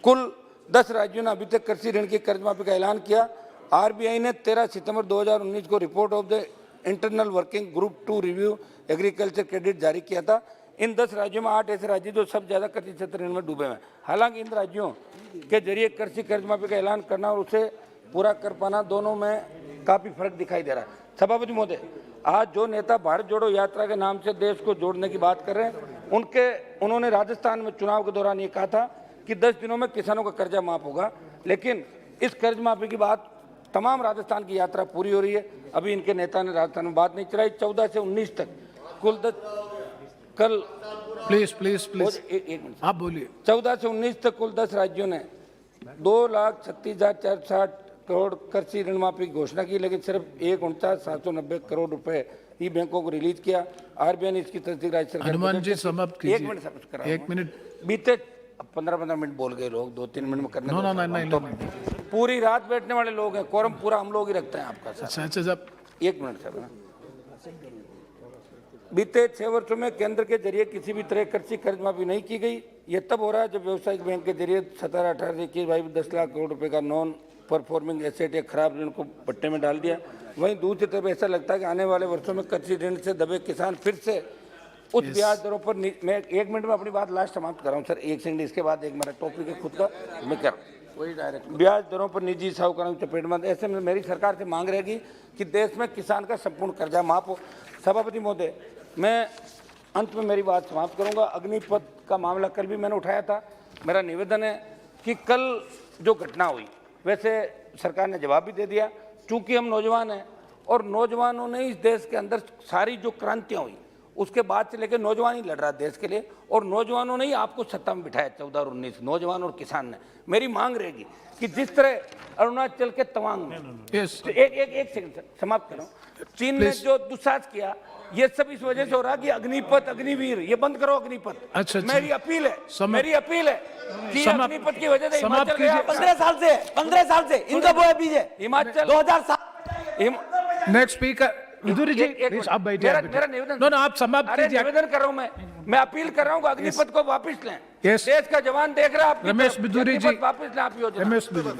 कुल 10 राज्यों ने अभी तक कृषि ऋण की कर्ज माफी का ऐलान किया। आरबीआई ने 13 सितंबर 2019 को report of the internal working group to review agriculture credit जारी किया था। इन 10 राज्यों में 8 ऐसे राज्य जो सबसे ज्यादा कृषि क्षेत्र ऋण में डूबे हुए हैं। हालांकि इन राज्यों के जरिए कृषि कर्ज माफी का ऐलान करना और उसे पूरा कर पाना दोनों में काफी फर्क दिखाई दे रहा है। सभापति महोदय, आज जो नेता भारत जोड़ो यात्रा के नाम से देश को जोड़ने की बात कर रहे हैं, उन्होंने राजस्थान में चुनाव के दौरान ये कहा था कि 10 दिनों में किसानों का कर्जा माफ होगा। लेकिन इस कर्ज माफी की बात तमाम राजस्थान की यात्रा पूरी हो रही है। अभी इनके नेता ने राजस्थान में बात नहीं चलाई। 14 से 19 तक कुल कल प्लीज एक मिनट आप बोलिए। 14 से 19 तक कुल 10 राज्यों ने 2,36,460 करोड़ कृषि ऋण माफी की घोषणा की, लेकिन सिर्फ 1,49,790 करोड़ रुपए ही बैंकों को रिलीज किया। आरबीआई ने इसकी तस्दीक राज्य सरकार हनुमान जी समाप्त कीजिए। एक मिनट बीते 15-15 मिनट बोल गए लोग, 2-3 मिनट में करने नहीं। पूरी रात बैठने वाले लोग हैं, कोरम पूरा हम लोग ही रखते हैं आपका सर। अच्छा साहब, एक मिनट सर। बीते 6 वर्षों में केंद्र के जरिए किसी भी तरह कृषि कर्ज माफी नहीं की गई। ये तब हो रहा है जब व्यावसायिक बैंक के जरिए 17, 18 से 21, 10 लाख करोड़ रुपए का नॉन परफॉर्मिंग एसेट या खराब ऋण को पट्टे में डाल दिया। वहीं दूसरी तरफ ऐसा लगता है कि आने वाले वर्षों में कृषि ऋण से दबे किसान फिर से उच्च ब्याज दरों पर मैं 1 मिनट में अपनी बात लास्ट समाप्त कर रहा हूँ सर, 1 सेकंड। इसके बाद एक मेरा टॉपिक है खुद का, मैं कर वही डायरेक्ट। ब्याज दरों पर निजी साहूकारों की चपेट में, ऐसे में मेरी सरकार से मांग रहेगी कि देश में किसान का संपूर्ण कर्जा माफ हो। सभापति महोदय, मैं अंत में मेरी बात समाप्त करूंगा। अग्निपथ का मामला कल भी मैंने उठाया था। मेरा निवेदन है कि कल जो घटना हुई, वैसे सरकार ने जवाब भी दे दिया। चूंकि हम नौजवान हैं और नौजवानों ने इस देश के अंदर सारी जो क्रांतियाँ हुई उसके बाद से लेकर नौजवान ही लड़ रहा देश के लिए, और नौजवानों ने ही आपको सत्ता में बिठाया 14 और 19, नौजवान और किसान ने। मेरी मांग रहेगी कि जिस तरह अरुणाचल के तवांग में एक सेकंड समाप्त करो, चीन ने जो दुस्साहस किया, ये सब इस वजह से हो रहा कि अग्निपथ अग्निवीर, ये बंद करो अग्निपथ। अच्छा, मेरी अपील है, मेरी अपील है कि अग्निपथ की वजह से हिमाचल गया 15 साल से इनका वो है बीजे Himachal 2007। Next speaker Vidhuri ji, please आप बैठिए। मेरा निवेदन, नो आप समाप्त कीजिए। निवेदन कर रहा हूं मैं अपील कर रहा हूं कि अग्निपथ को वापस लें। Yes. देश का जवान देख रहा है आपकी रमेश तरफ, बिदुरी जी, अग्निपथ वापस लें आप योजना। रमेश बिदुरी।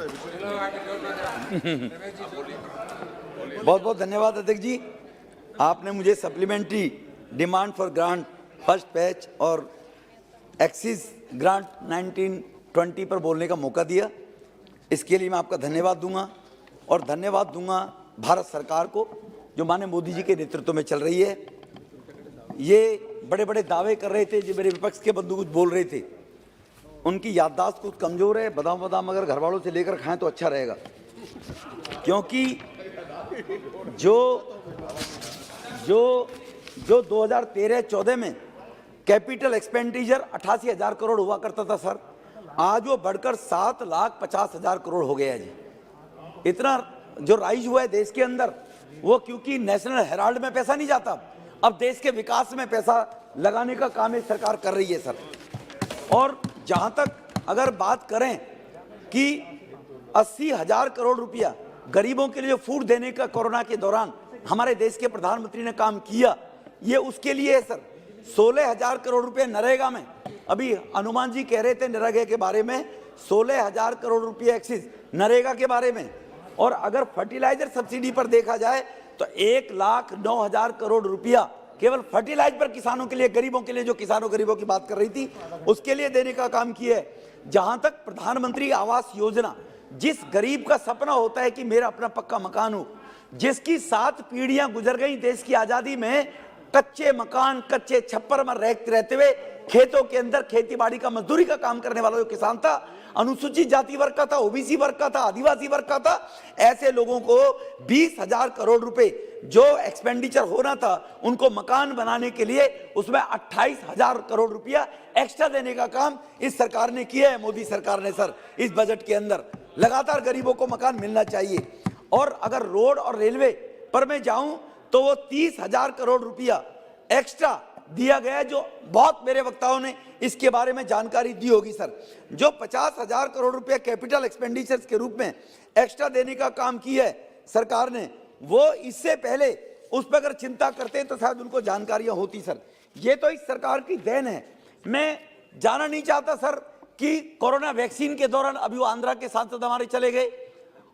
बहुत बहुत धन्यवाद अध्यक्ष जी, आपने मुझे supplementary demand for grant first patch और एक्सिस ग्रांट 1920 पर बोलने का मौका दिया। इसके लिए मैं आपका धन्यवाद दूंगा, और धन्यवाद दूंगा भारत सरकार को जो माननीय मोदी जी के नेतृत्व में चल रही है। ये बड़े बड़े दावे कर रहे थे, जो मेरे विपक्ष के बंधु कुछ बोल रहे थे, उनकी याददाश्त कुछ कमजोर है। बादाम बादाम अगर घर वालों से लेकर खाएं तो अच्छा रहेगा, क्योंकि जो 2013-14 में कैपिटल एक्सपेंडिचर 88,000 करोड़ हुआ करता था सर, आज वो बढ़कर 7,50,000 करोड़ हो गया है जी। इतना जो राइज हुआ है देश के अंदर, वो क्योंकि नेशनल हेराल्ड में पैसा नहीं जाता, अब देश के विकास में पैसा लगाने का काम ये सरकार कर रही है सर। और जहां तक अगर बात करें कि 80,000 करोड़ रुपया गरीबों के लिए फूड देने का कोरोना के दौरान हमारे देश के प्रधानमंत्री ने काम किया, ये उसके लिए है सर। 16,000 करोड़ रुपए नरेगा में, अभी हनुमान जी कह रहे थे नरेगा के बारे में, 16,000 करोड़ रुपए एक्सिस नरेगा के बारे में। और अगर फर्टिलाइजर सब्सिडी पर देखा जाए तो 1,09,000 करोड़ रुपया केवल फर्टिलाइजर पर किसानों के लिए, गरीबों के लिए, जो किसानों गरीबों की बात कर रही थी, उसके लिए देने का काम किया है। जहां तक प्रधानमंत्री आवास योजना, जिस गरीब का सपना होता है कि मेरा अपना पक्का मकान हो, जिसकी 7 पीढ़ियां गुजर गई देश की आजादी में, कच्चे मकान, कच्चे छप्पर में रहते हुए खेतों के अंदर खेती बाड़ी का, मजदूरी का काम करने वाला जो किसान था, अनुसूचित जाति वर्ग का था, ओबीसी वर्ग का था, आदिवासी वर्ग का था, ऐसे लोगों को 20,000 करोड़ रुपए जो एक्सपेंडिचर होना था उनको मकान बनाने के लिए, उसमें 28,000 करोड़ रुपया एक्स्ट्रा देने का काम इस सरकार ने किया है, मोदी सरकार ने सर। इस बजट के अंदर लगातार गरीबों को मकान मिलना चाहिए। और अगर रोड और रेलवे पर मैं जाऊं तो वो 30,000 करोड़ रुपया एक्स्ट्रा दिया गया है, जो बहुत मेरे वक्ताओं ने इसके बारे में जानकारी दी होगी सर। जो 50,000 करोड़ रुपए कैपिटल एक्सपेंडिचर्स के रूप में एक्स्ट्रा देने का काम किया है सरकार ने, वो इससे पहले उस पर अगर चिंता करते तो शायद उनको जानकारियां होती सर। ये तो इस सरकार की देन है। मैं जाना नहीं चाहता सर कि कोरोना वैक्सीन के दौरान अभी वो आंध्रा के सांसद हमारे चले गए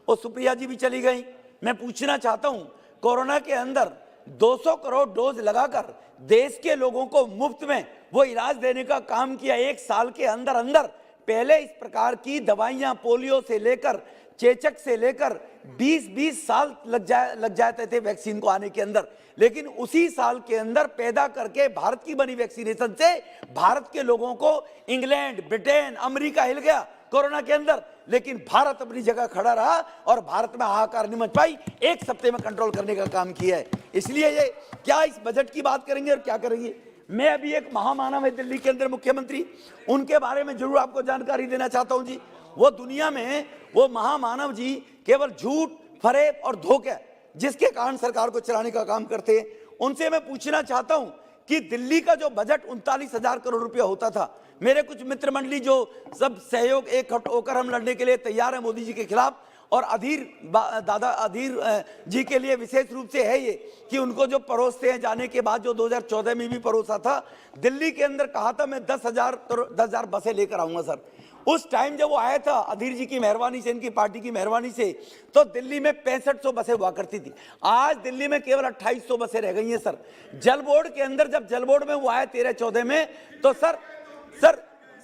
और सुप्रिया जी भी चली गई। मैं पूछना चाहता हूं, कोरोना के अंदर 200 करोड़ डोज लगाकर देश के लोगों को मुफ्त में वो इलाज देने का काम किया। 1 साल के अंदर अंदर पहले इस प्रकार की दवाइयां पोलियो से लेकर चेचक से लेकर 20-20 साल लग जाते थे वैक्सीन को आने के अंदर, लेकिन उसी साल के अंदर पैदा करके भारत की बनी वैक्सीनेशन से भारत के लोगों को इंग्लैंड, ब्रिटेन, अमेरिका हिल गया कोरोना के अंदर, लेकिन भारत अपनी जगह खड़ा रहा और भारत में हाहाकार नहीं मच पाई। 1 हफ्ते में कंट्रोल करने का काम किया है। इसलिए ये क्या इस बजट की बात करेंगे और क्या करेंगे। मैं अभी एक महामानव है दिल्ली के अंदर मुख्यमंत्री, उनके बारे में जरूर आपको जानकारी देना चाहता हूं जी। वो दुनिया में वो महामानव जी केवल झूठ, फरेब और धोखे जिसके कारण सरकार को चलाने का काम करते हैं, उनसे मैं पूछना चाहता हूं कि दिल्ली का जो बजट 39,000 करोड़ रुपया होता था, मेरे कुछ मित्र मंडली जो सब सहयोग एक होकर हम लड़ने के लिए तैयार है मोदी जी के खिलाफ, और दादा अधीर जी के लिए विशेष रूप से है ये कि उनको जो परोसते हैं जाने के बाद, जो 2014 में भी परोसा था, दिल्ली के अंदर कहा था मैं 10,000 बसें लेकर आऊंगा सर। उस टाइम जब वो आया था अधीर जी की मेहरबानी से, इनकी पार्टी की मेहरबानी से, तो दिल्ली में 6500 बसें हुआ करती थी। आज दिल्ली में केवल 2800 बसें रह गई हैं सर। जल बोर्ड के अंदर जब जल बोर्ड में वो आया 13-14 में, तो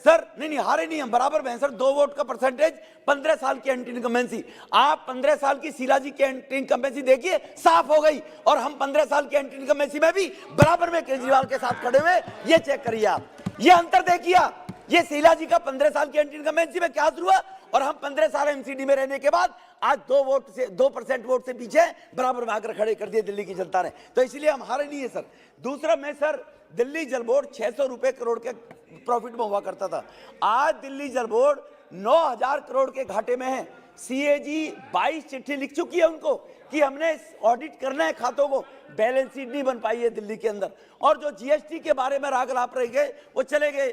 सर नहीं हारे नहीं हम, बराबर में सर। 2 वोट का परसेंटेज, 15 साल की एंटी इनकम्बेंसी। आप 15 साल की शीला जी की एंटी इनकम्बेंसी देखिए, साफ हो गई। और हम 15 साल की एंटी इनकम्बेंसी में भी बराबर में केजरीवाल के साथ खड़े हुए। ये चेक करिए आप, ये अंतर देखिए। ये शीला जी का 15 साल की एंटी इनकम्बेंसी में क्या असर हुआ, और हम 15 साल एमसीडी में रहने के बाद आज 2% वोट से पीछे बराबर में आकर खड़े कर दिए दिल्ली की जनता ने। तो इसलिए हम हारे नहीं है सर। दूसरा, मैं सर दिल्ली जल बोर्ड 600 रुपए करोड़ के प्रॉफिट में हुआ करता था, आज दिल्ली जल बोर्ड 9,000 करोड़ के घाटे में है। सीएजी 22 चिट्ठी लिख चुकी है उनको कि हमने ऑडिट करना है खातों को, बैलेंस शीट नहीं बन पाई है दिल्ली के अंदर। और जो जीएसटी के बारे में राग लाप रह गए, वो चले गए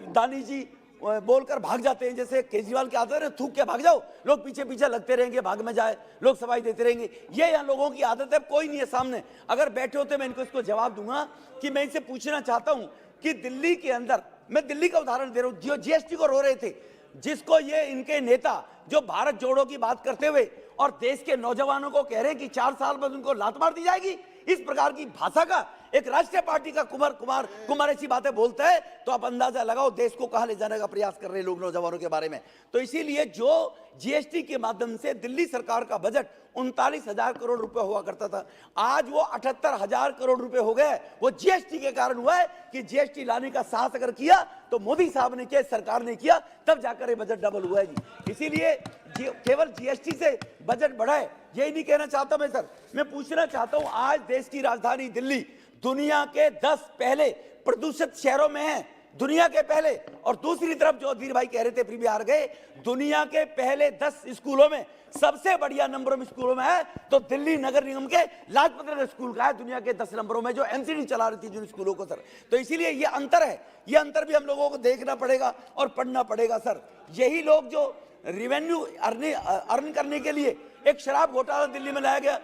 दानी जी बोलकर भाग जाते हैं, जैसे केजरीवाल के आदत है, थूक के भाग जाओ, लोग पीछे पीछे लगते रहेंगे, भाग में जाए, लोग सफाई देते रहेंगे। ये यहाँ लोगों की आदत है, कोई नहीं है सामने। अगर बैठे होते मैं इनको इसको जवाब दूंगा कि मैं इनसे पूछना चाहता हूं कि दिल्ली के अंदर, मैं दिल्ली का उदाहरण दे रहा हूं, जो जीएसटी को रो रहे थे, जिसको ये इनके नेता जो भारत जोड़ो की बात करते हुए और देश के नौजवानों को कह रहे हैं कि 4 साल बाद उनको लात मार दी जाएगी, इस प्रकार की भाषा का एक राष्ट्रीय पार्टी का कुमार ऐसी बातें बोलता है, तो आप अंदाजा लगाओ देश को कहां ले जाने का प्रयास कर रहे हैं लोग नौजवानों के बारे में। तो इसीलिए जो जीएसटी के माध्यम से दिल्ली सरकार का बजट 39,000 करोड़ रुपए हुआ करता था, आज वो 78,000 करोड़ रुपए हो गए। वो जीएसटी के कारण हुआ है कि जीएसटी लाने का साहस अगर किया तो मोदी साहब ने किया, सरकार ने किया, तब जाकर ये बजट डबल हुआ है जी। इसीलिए केवल जीएसटी से बजट बढ़ा है, यही नहीं कहना चाहता मैं सर। मैं पूछना चाहता हूं, आज देश की राजधानी दिल्ली दुनिया के 10 पहले प्रदूषित शहरों में है, दुनिया के पहले। और दूसरी तरफ जो अधीर भाई कह रहे थे, फिर भी हार गए, दुनिया के पहले 10 स्कूलों में सबसे बढ़िया नंबरों में स्कूलों में है तो दिल्ली नगर निगम के लाजपत नगर स्कूल का है, दुनिया के 10 नंबरों में, जो एमसीडी चला रही थी जिन स्कूलों को सर। तो इसीलिए ये अंतर है, ये अंतर भी हम लोगों को देखना पड़ेगा और पढ़ना पड़ेगा सर। यही लोग जो रेवेन्यू अर्न करने के लिए एक शराब घोटाला दिल्ली में लाया गया।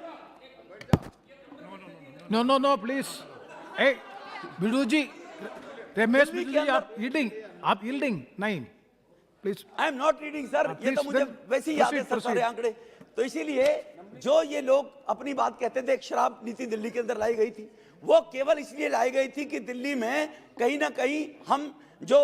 नो प्लीज, बिडू जी, रमेश बिडू जी, आप यील्डिंग नहीं, please. I am not reading sir, ये तो मुझे वैसे ही याद है सर सारे आंकड़े। तो इसीलिए जो ये लोग अपनी बात कहते थे, एक शराब नीति दिल्ली के अंदर लाई गई थी, वो केवल इसलिए लाई गई थी कि दिल्ली में कहीं ना कहीं हम जो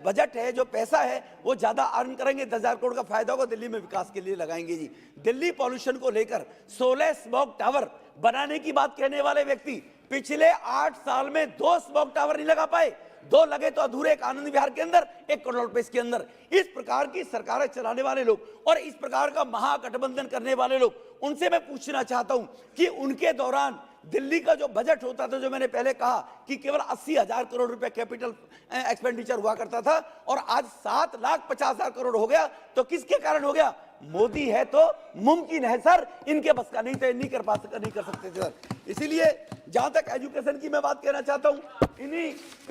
बजट है, जो पैसा है, वो ज्यादा अर्न करेंगे, 10,000 करोड़ का फायदा होगा, दिल्ली में विकास के लिए लगाएंगे जी। दिल्ली पॉल्यूशन को लेकर 16 स्मोक टावर बनाने की बात कहने वाले व्यक्ति पिछले 8 साल में 2 स्मोक टावर नहीं लगा पाए। 2 लगे तो अधूरे, एक आनंद विहार के अंदर, 1 करोड़ रुपए के अंदर। इस प्रकार की सरकारें चलाने वाले लोग और इस प्रकार का महागठबंधन करने वाले लोग, उनसे मैं पूछना चाहता हूं कि उनके दौरान दिल्ली का जो बजट होता था, जो मैंने पहले कहा कि केवल 80,000 करोड़ रुपए कैपिटल एक्सपेंडिचर हुआ करता था, और आज 7,50,000 करोड़ हो गया, तो किसके कारण हो गया? मोदी है तो मुमकिन है सर, इनके बस का नहीं तो नहीं कर सकते सर। इसीलिए जहां तक एजुकेशन की मैं बात कहना चाहता हूं,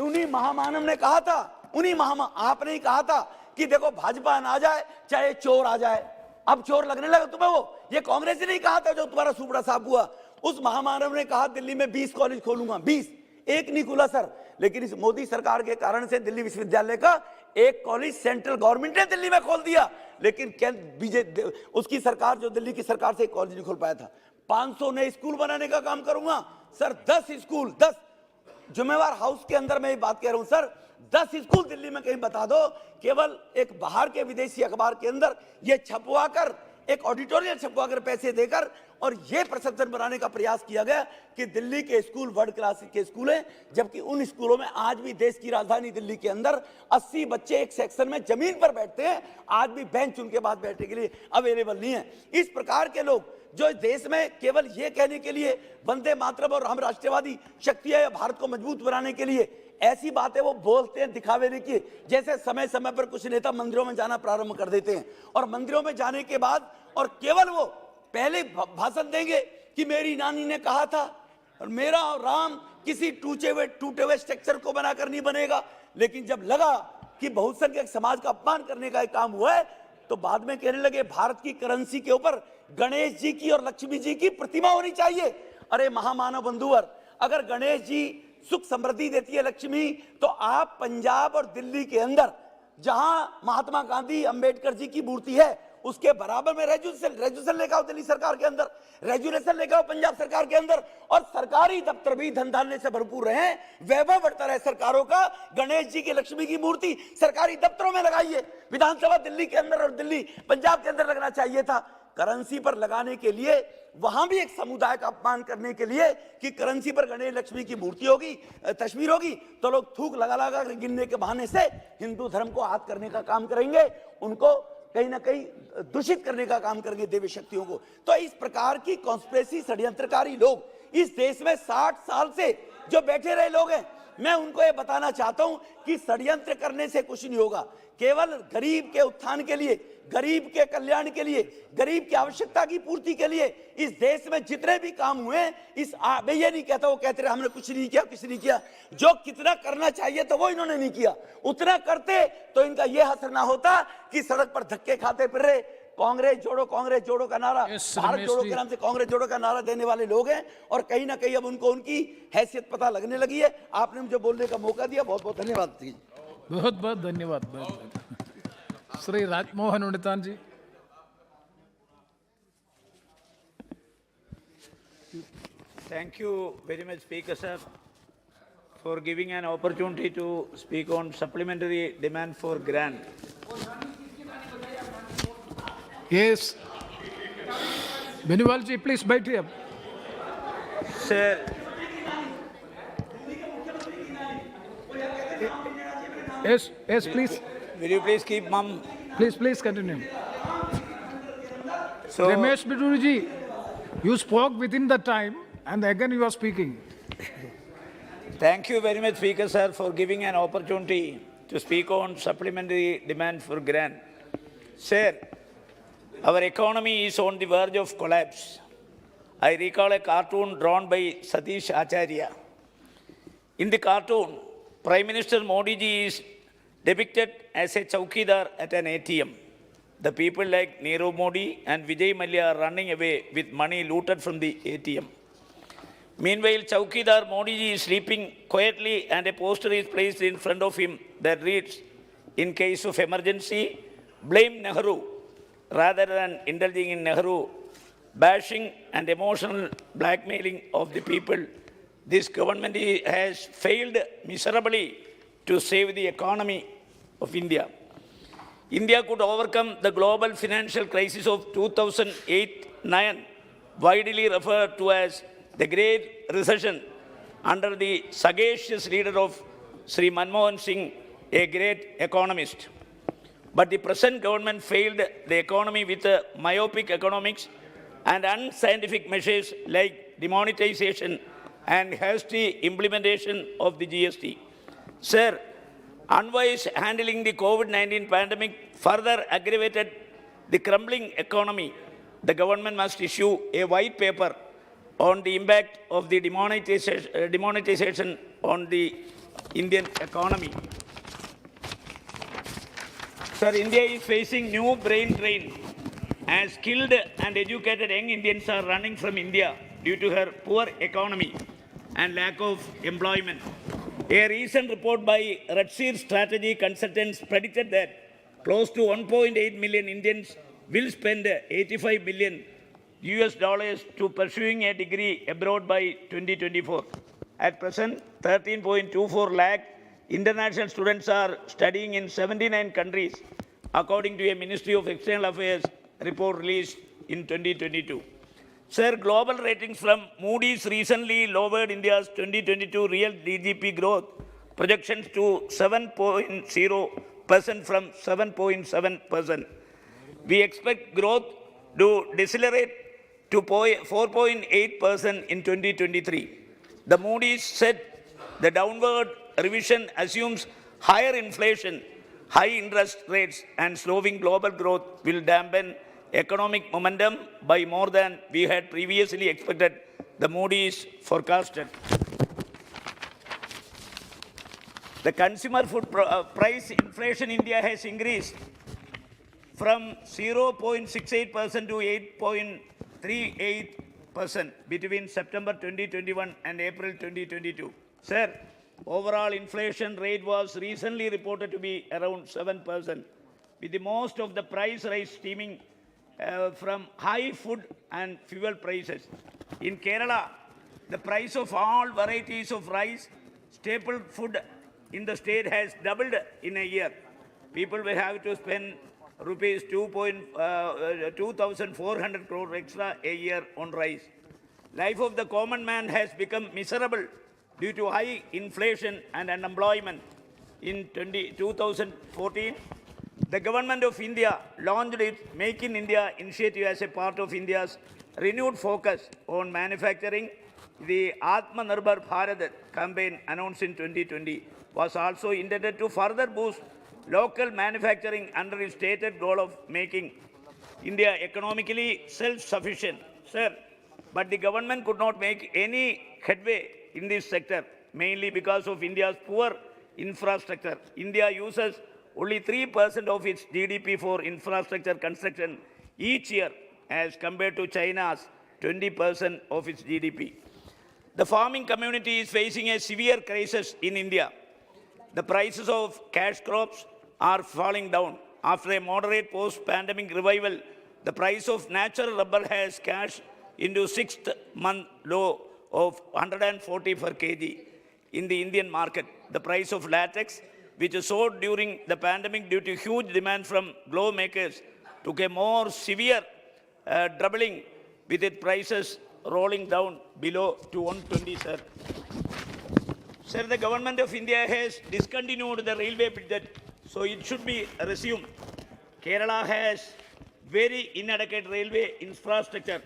उन्हीं महामानव ने कहा था, आपने ही कहा था कि देखो भाजपा ना जाए चाहे चोर आ जाए। अब चोर लगने लगा तुम्हें वो? ये कांग्रेस ने नहीं कहा था जो तुम्हारा सुपड़ा साफ हुआ। उस महामानव ने कहा दिल्ली में 20 कॉलेज खोलूंगा, 20, एक नहीं खुला सर। लेकिन इस मोदी सरकार के कारण से दिल्ली विश्वविद्यालय का एक कॉलेज सेंट्रल गवर्नमेंट ने दिल्ली में खोल दिया, लेकिन बीजेपी उसकी सरकार, जो दिल्ली की सरकार से एक कॉलेज नहीं खोल पाया था। 500 नए स्कूल बनाने का काम करूंगा सर, 10 स्कूल, 10 जुम्मेवार हाउस के अंदर मैं बात कह रहा हूं सर, 10 स्कूल दिल्ली में कहीं बता दो, केवल एक बाहर के विदेशी अखबार के अंदर ये छपवा कर, एक ऑडिटोरियल छपवा कर, पैसे देकर, और ये परसेप्शन बनाने का प्रयास किया गया कि दिल्ली के स्कूल वर्ल्ड क्लास के स्कूल हैं, जबकि उन स्कूलों में आज भी देश की राजधानी दिल्ली के अंदर 80 बच्चे एक सेक्शन में जमीन पर बैठते हैं, आज भी बेंच उनके बाद बैठने के लिए अवेलेबल नहीं है। इस प्रकार के लोग जो देश में केवल ये कहने के लिए वंदे मातरम और हम राष्ट्रवादी शक्ति है, भारत को मजबूत बनाने के लिए ऐसी बातें वो बोलते हैं दिखावे की, जैसे समय समय पर कुछ नेता मंदिरों में जाना प्रारंभ कर देते हैं, और मंदिरों में जाने के बाद और केवल वो पहले भाषण देंगे कि मेरी नानी ने कहा था, और मेरा राम किसी टूटे हुए स्ट्रक्चर को बनाकर नहीं बनेगा। लेकिन जब लगा कि बहुसंख्यक समाज का अपमान करने का एक काम हुआ है, तो बाद में कहने लगे भारत की करेंसी के ऊपर गणेश जी की और लक्ष्मी जी की प्रतिमा होनी चाहिए। अरे महामानव बंधुवर, अगर गणेश जी सुख समृद्धि देती है लक्ष्मी, तो आप पंजाब और दिल्ली के अंदर जहां महात्मा गांधी अंबेडकर जी की मूर्ति है, उसके बराबर में रेजुलेशन लेकर आओ दिल्ली सरकार के अंदर, रेजुलेशन लेकर आओ पंजाब सरकार के अंदर, और सरकारी दफ्तर भी धन धान्य से भरपूर रहे, वैभव बढ़ता रहे सरकारों का। गणेश जी की, लक्ष्मी की मूर्ति सरकारी दफ्तरों में लगाइए, विधानसभा दिल्ली के अंदर और दिल्ली पंजाब के अंदर लगना चाहिए था। करेंसी पर लगाने के लिए वहां भी एक समुदाय का अपमान करने के लिए कि करेंसी पर गणेश लक्ष्मी की मूर्ति होगी, तस्वीर होगी, तो लोग थूक लगा लगा गिनने के बहाने से हिंदू धर्म को हाथ करने का काम करेंगे, उनको कहीं ना कहीं दूषित करने का काम करेंगे देवी शक्तियों को। तो इस प्रकार की कॉन्स्पिरेसी षड्यंत्रकारी लोग इस देश में 60 साल से जो बैठे रहे लोग हैं, मैं उनको ये बताना चाहता हूं कि षड्यंत्र करने से कुछ नहीं होगा। केवल गरीब के उत्थान के लिए, गरीब के कल्याण के लिए, गरीब की आवश्यकता की पूर्ति के लिए इस देश में जितने भी काम हुए, मैं ये नहीं कहता वो कहते रहे हमने कुछ नहीं किया, कुछ नहीं किया। जो कितना करना चाहिए तो वो इन्होंने नहीं किया, उतना करते तो इनका ये हसर ना होता कि सड़क पर धक्के खाते फिर रहे। कांग्रेस जोड़ो का नारा, भारत जोड़ो के नाम से कांग्रेस जोड़ो का नारा देने वाले लोग हैं, और कहीं ना कहीं अब उनको उनकी हैसियत पता लगने लगी है। आपने मुझे बोलने का मौका दिया, बहुत बहुत धन्यवाद। बहुत बहुत धन्यवाद। श्री राजमोहन उड़ितान जी। Thank you very much, Speaker sir, for giving an opportunity to speak on supplementary demand for grant. Yes. Benuval ji, please wait here. Sir, yes, please. will you please keep mum? Please continue. So, Ramesh Biduri ji, you spoke within the time and again you are speaking. Thank you very much, Speaker sir, for giving an opportunity to speak on supplementary demand for grant. Sir, our economy is on the verge of collapse. I recall a cartoon drawn by Satish Acharya. In the cartoon, Prime Minister Modi ji is depicted as a chowkidar at an ATM. The people like Nirav Modi and Vijay Mallya are running away with money looted from the ATM. Meanwhile, chowkidar Modi ji is sleeping quietly and a poster is placed in front of him that reads, "In case of emergency, blame Nehru." Rather than indulging in Nehru bashing and emotional blackmailing of the people, this government has failed miserably to save the economy of India. India could overcome the global financial crisis of 2008-9, widely referred to as the Great Recession, under the sagacious leader of Sri Manmohan Singh, a great economist. But the present government failed the economy with myopic economics and unscientific measures like demonetization and hasty implementation of the GST. Sir, unwise handling the COVID-19 pandemic further aggravated the crumbling economy. The government must issue a white paper on the impact of the demonetization on the Indian economy. Sir, India is facing new brain drain as skilled and educated young Indians are running from India due to her poor economy and lack of employment. A recent report by Redseer Strategy Consultants predicted that close to 1.8 million Indians will spend $85 billion to pursuing a degree abroad by 2024. At present, 13.24 lakh international students are studying in 79 countries, according to a Ministry of External Affairs report released in 2022. Sir, global ratings from Moody's recently lowered India's 2022 real GDP growth projections to 7.0% from 7.7%. We expect growth to decelerate to 4.8% in 2023. The Moody's said the downward revision assumes higher inflation, high interest rates, and slowing global growth will dampen economic momentum by more than we had previously expected, the Moody's forecasted. The consumer food price inflation in India has increased from 0.68% to 8.38% between September 2021 and April 2022. Sir, overall inflation rate was recently reported to be around 7%, with the most of the price rise stemming from high food and fuel prices. In Kerala, the price of all varieties of rice, staple food in the state has doubled in a year. People will have to spend rupees 2,400 crore extra a year on rice. Life of the common man has become miserable due to high inflation and unemployment. In 2014, the government of India launched its Make in India initiative as a part of India's renewed focus on manufacturing. The Atmanirbhar Bharat campaign announced in 2020 was also intended to further boost local manufacturing under its stated goal of making India economically self-sufficient. Sir, but the government could not make any headway in this sector, mainly because of India's poor infrastructure. India uses only 3% of its GDP for infrastructure construction each year as compared to China's 20% of its GDP. The farming community is facing a severe crisis in India. The prices of cash crops are falling down. After a moderate post-pandemic revival, the price of natural rubber has crashed into sixth-month low of 140 per kg in the Indian market. The price of latex, which soared during the pandemic due to huge demand from glove makers, took a more severe doubling, with its prices rolling down below to 120, sir. Sir, the government of India has discontinued the railway budget, so it should be resumed. Kerala has very inadequate railway infrastructure.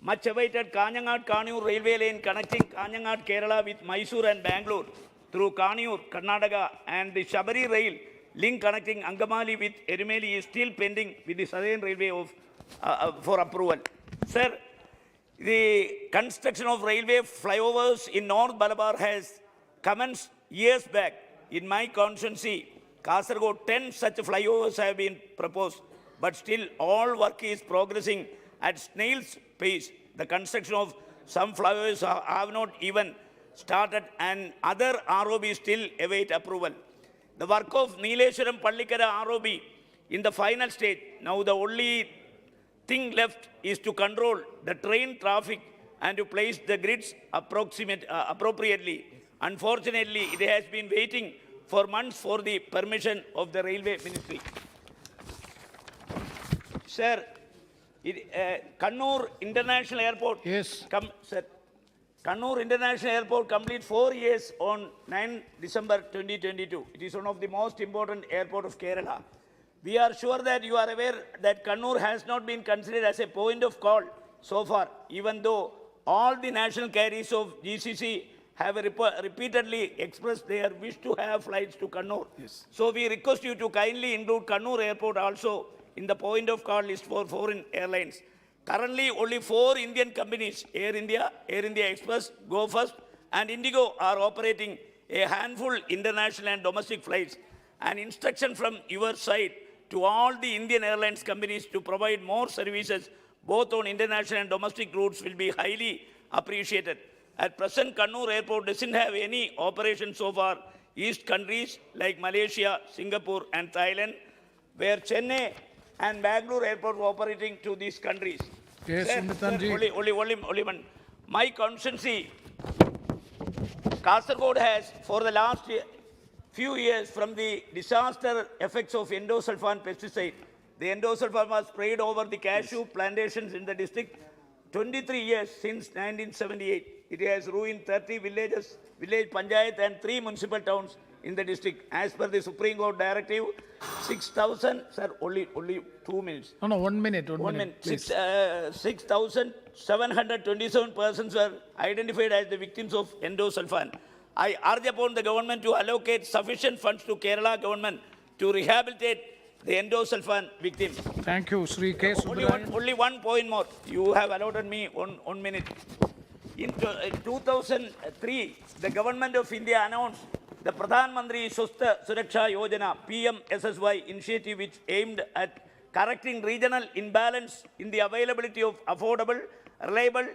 Much awaited Kanyanad-Kannur railway lane connecting Kanyanad, Kerala with Mysore and Bangalore through Kannur, Karnataka, and the Shabari rail link connecting Angamali with Erumeli is still pending with the Southern Railway for approval. Sir, the construction of railway flyovers in North Malabar has commenced years back. In my constituency, Kasaragod, 10 such flyovers have been proposed, but still all work is progressing at snail's pace. The construction of some flyovers have not even started, and other ROBs still await approval. The work of Neeleshwaram Pallikara ROB in the final stage. Now the only thing left is to control the train traffic and to place the grids appropriately. Unfortunately, it has been waiting for months for the permission of the Railway Ministry. Sir, Kannur International Airport. Yes. Sir, Kannur International Airport completes 4 years on 9 December 2022. It is one of the most important airports of Kerala. We are sure that you are aware that Kannur has not been considered as a point of call so far, even though all the national carriers of GCC have repeatedly expressed their wish to have flights to Kannur. Yes. So we request you to kindly include Kannur Airport also in the point of call list for foreign airlines. Currently, only 4 Indian companies, Air India Express, Go First, and Indigo are operating a handful international and domestic flights. An instruction from your side to all the Indian airlines companies to provide more services both on international and domestic routes will be highly appreciated. At present, Kannur Airport doesn't have any operations so far. East countries like Malaysia, Singapore, and Thailand, where Chennai and Bangalore Airport were operating to these countries. Yes, Sir, only one. My constituency, Kasaragod has, for the last few years, from the disaster effects of endosulfan pesticide, the endosulfan was sprayed over the cashew plantations in the district 23 years since 1978. It has ruined 30 villages, village panchayat, and 3 municipal towns in the district. As per the Supreme Court directive, 6,000, sir, only 2 minutes. No, 1 minute. 1 minute. 6,727 persons were identified as the victims of endosulfan. I urge upon the government to allocate sufficient funds to Kerala government to rehabilitate the endosulfan victims. Thank you, Sri K. Subrahmanyam. Only 1 point more. You have allotted me 1 minute. In 2003, the government of India announced the Pradhan Mantri Swasthya Suraksha Yojana (PMSSY) initiative, which aimed at correcting regional imbalance in the availability of affordable, reliable,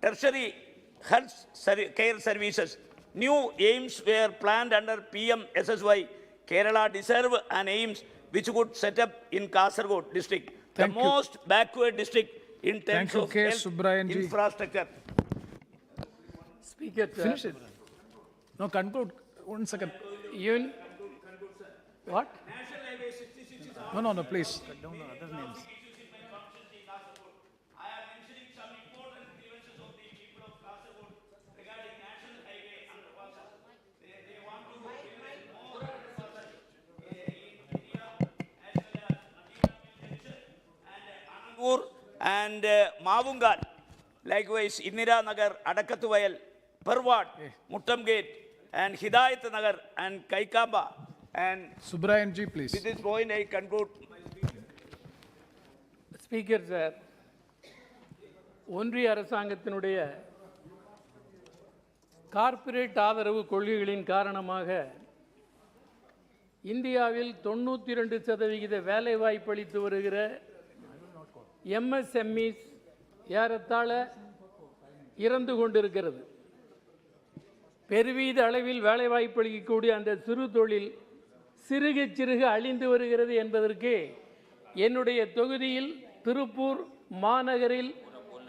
tertiary health care services. New aims were planned under PMSSY. Kerala deserve an aims which would set up in Kasaragod district, the most backward district in terms of health infrastructure. Speaker, finish it. No, conclude. 1 second. What? No, please. And Mavungal, likewise Indira Nagar, Adakatuvayal, Parwad, Muttamgate, and Hidayat Nagar, and Kaikaba. And Subrahmanyam ji, please. With this point, I conclude. Speaker, sir, ஒன்றிய அரசாங்கத்தினுடைய corporate ஆதரவு கொள்கைகளின் காரணமாக இந்தியாவில் 92% வேலைவாய்ப்பு அளித்து வருகிற MSMEs ஏறத்தாழ இறந்து கொண்டிருக்கிறது. பெருவீத அளவில் வேலைவாய்ப்பு அளிக்கக்கூடிய அந்த சிறு தொழில் சிறுக சிறுக அழிந்து வருகிறது என்பதற்கு என்னுடைய தொகுதியில் திருப்பூர் மாநகரில்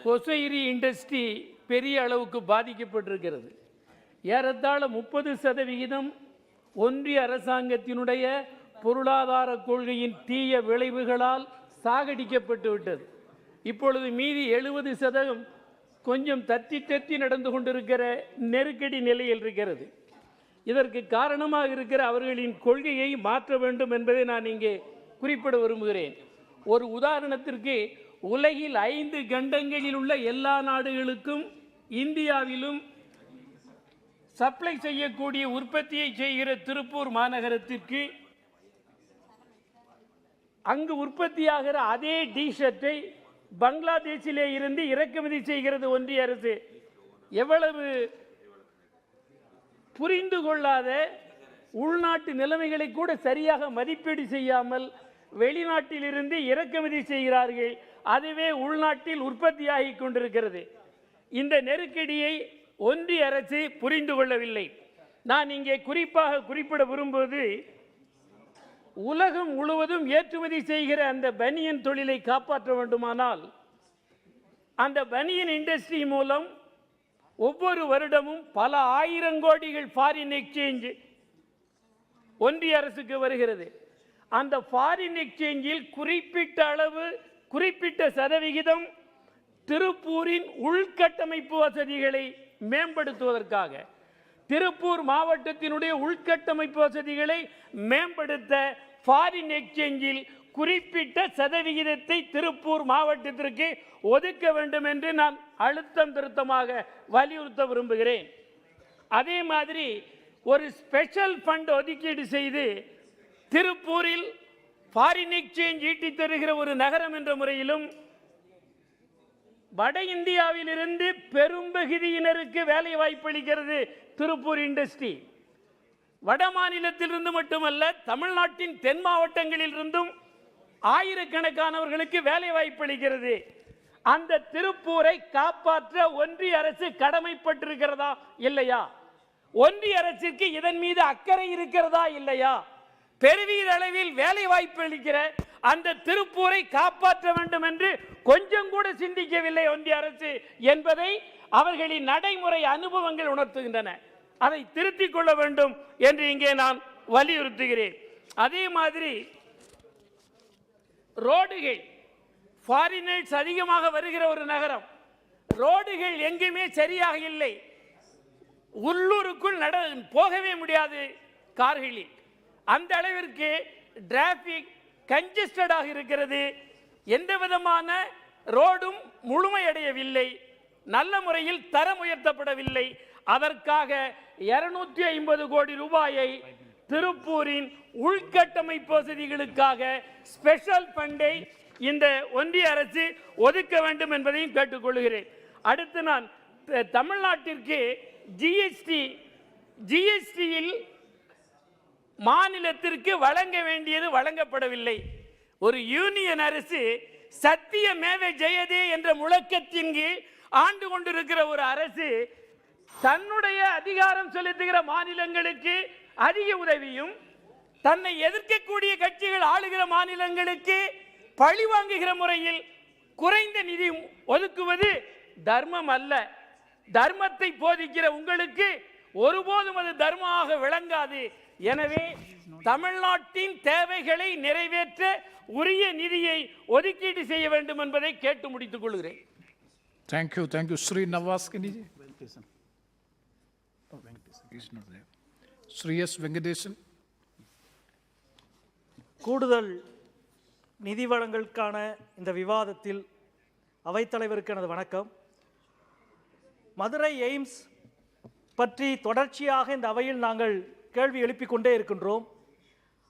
கொசைரி இண்டஸ்ட்ரி பெரிய அளவுக்கு பாதிக்கப்பட்டிருக்கிறது. ஏறத்தாழ 30% ஒன்றிய அரசாங்கத்தினுடைய பொருளாதார கொள்கையின் தீய விளைவுகளால் சாகடிக்கப்பட்டு விட்டது. இப்பொழுது மீதி 70% கொஞ்சம் தத்தி நடந்து கொண்டிருக்கிற நெருக்கடி நிலையில் இருக்கிறது. இதற்கு காரணமாக இருக்கிற அவர்களின் கொள்கையை மாற்ற வேண்டும் என்பதை நான் இங்கே குறிப்பிட விரும்புகிறேன். ஒரு உதாரணத்திற்கு, உலகில் 5 கண்டங்களில் உள்ள எல்லா நாடுகளுக்கும் இந்தியாவிலும் சப்ளை செய்யக்கூடிய உற்பத்தியை செய்கிற திருப்பூர் மாநகரத்திற்கு அங்கு உற்பத்தியாகிற அதே டி-ஷர்ட்டை பங்களாதேஷிலே இருந்து இறக்குமதி செய்கிறது ஒன்றிய அரசு. எவ்வளவு புரிந்து கொள்ளாத, உள்நாட்டு நிலைமைகளை கூட சரியாக மதிப்பீடு செய்யாமல் வெளிநாட்டிலிருந்து இறக்குமதி செய்கிறார்கள். அதுவே உள்நாட்டில் உற்பத்தியாகி கொண்டிருக்கிறது. இந்த நெருக்கடியை ஒன்றிய அரசு புரிந்து கொள்ளவில்லை. நான் இங்கே குறிப்பாக குறிப்பிட விரும்புவது, உலகம் முழுவதும் ஏற்றுமதி செய்கிற அந்த பனியன் தொழிலை காப்பாற்ற வேண்டுமானால் அந்த பனியன் இண்டஸ்ட்ரி மூலம் ஒவ்வொரு வருடமும் பல ஆயிரம் கோடிகள் ஃபாரின் எக்ஸ்சேஞ்ச் ஒன்றிய அரசுக்கு வருகிறது. அந்த ஃபாரின் எக்ஸ்சேஞ்சில் குறிப்பிட்ட அளவு, குறிப்பிட்ட சதவிகிதம் திருப்பூரின் உள்கட்டமைப்பு வசதிகளை மேம்படுத்துவதற்காக, திருப்பூர் மாவட்டத்தினுடைய உள்கட்டமைப்பு வசதிகளை மேம்படுத்த ஃபாரின் எக்ஸ்சேஞ்சில் குறிப்பிட்ட சதவிகிதத்தை திருப்பூர் மாவட்டத்திற்கு ஒதுக்க வேண்டும் என்று நான் அழுத்தம் திருத்தமாக வலியுறுத்த விரும்புகிறேன். அதே மாதிரி ஒரு ஸ்பெஷல் ஃபண்ட் ஒதுக்கீடு செய்து திருப்பூரில் ஃபாரின் எக்ஸ்சேஞ்ச் ஈட்டி தருகிற ஒரு நகரம் என்ற முறையிலும் வட இந்தியாவிலிருந்து பெரும்பகுதியினருக்கு வேலை வாய்ப்பு அளிக்கிறது திருப்பூர் இண்டஸ்ட்ரி. வட மாநிலத்திலிருந்து மட்டுமல்ல, தமிழ்நாட்டின் தென் மாவட்டங்களில் இருந்தும் ஆயிரக்கணக்கானவர்களுக்கு வேலை வாய்ப்பு அளிக்கிறது. அந்த திருப்பூரை காப்பாற்ற ஒன்றிய அரசு கடமைப்பட்டிருக்கிறதா இல்லையா? ஒன்றிய அரசுக்கு இதன் மீது அக்கறை இருக்கிறதா இல்லையா? பெருவீர் அளவில் வேலை வாய்ப்பு அளிக்கிற அந்த திருப்பூரை காப்பாற்ற வேண்டும் என்று கொஞ்சம் கூட சிந்திக்கவில்லை ஒன்றிய அரசு என்பதை அவர்களின் நடைமுறை அனுபவங்கள் உணர்த்துகின்றன. அதை திருத்திக் கொள்ள வேண்டும் என்று இங்கே நான் வலியுறுத்துகிறேன். அதே மாதிரி ரோடுகள், ஃபாரினர்ஸ் அதிகமாக வருகிற ஒரு நகரம், ரோடுகள் எங்குமே சரியாக இல்லை. உள்ளூருக்குள் போகவே முடியாது கார்களில். அந்த அளவிற்கு டிராபிக் கன்ஜஸ்டடாக இருக்கிறது. எந்த விதமான ரோடும் முழுமையடையவில்லை, நல்ல முறையில் தரம் உயர்த்தப்படவில்லை. அதற்காக 250 கோடி ரூபாயை திருப்பூரின் உள்கட்டமைப்பு வசதிகளுக்காக ஸ்பெஷல் ஃபண்டை இந்த ஒன்றிய அரசு ஒதுக்க வேண்டும் என்பதையும் கேட்டுக்கொள்கிறேன். அடுத்து நான் தமிழ்நாட்டிற்கு ஜிஎஸ்டியில் மாநிலத்திற்கு வழங்க வேண்டியது வழங்கப்படவில்லை. ஒரு யூனியன் அரசு சத்தியமேவ ஜெயதே என்ற முழக்கத்தின் கீழ் ஆண்டு கொண்டிருக்கிற ஒரு அரசு தன்னுடைய அதிகாரம் செலுத்துகிற மாநிலங்களுக்கு அதிக உதவியும், தன்னை எதிர்க்கக்கூடிய கட்சிகள் ஆளுகிற மாநிலங்களுக்கு பழி வாங்குகிற முறையில் குறைந்த நிதி ஒதுக்குவது தர்மம் அல்ல. தர்மத்தை போதிக்கிற உங்களுக்கு ஒருபோதும் அது தர்மமாக விளங்காது. எனவே தமிழ்நாட்டின் தேவைகளை நிறைவேற்ற உரிய நிதியை ஒதுக்கீடு செய்ய வேண்டும் என்பதை கேட்டு முடித்துக் கொள்கிறேன். Thank you. Sri Nawaz Kaniji. Sri S. Venkatesan. கூடுதல் நிதி வழங்கலுக்கான இந்த விவாதத்தில் அவைத்தலைவருக்கு எனது வணக்கம். மதுரை எய்ம்ஸ் பற்றி தொடர்ச்சியாக இந்த அவையில் நாங்கள் கேள்வி எழுப்பிக் கொண்டே இருக்கின்றோம்.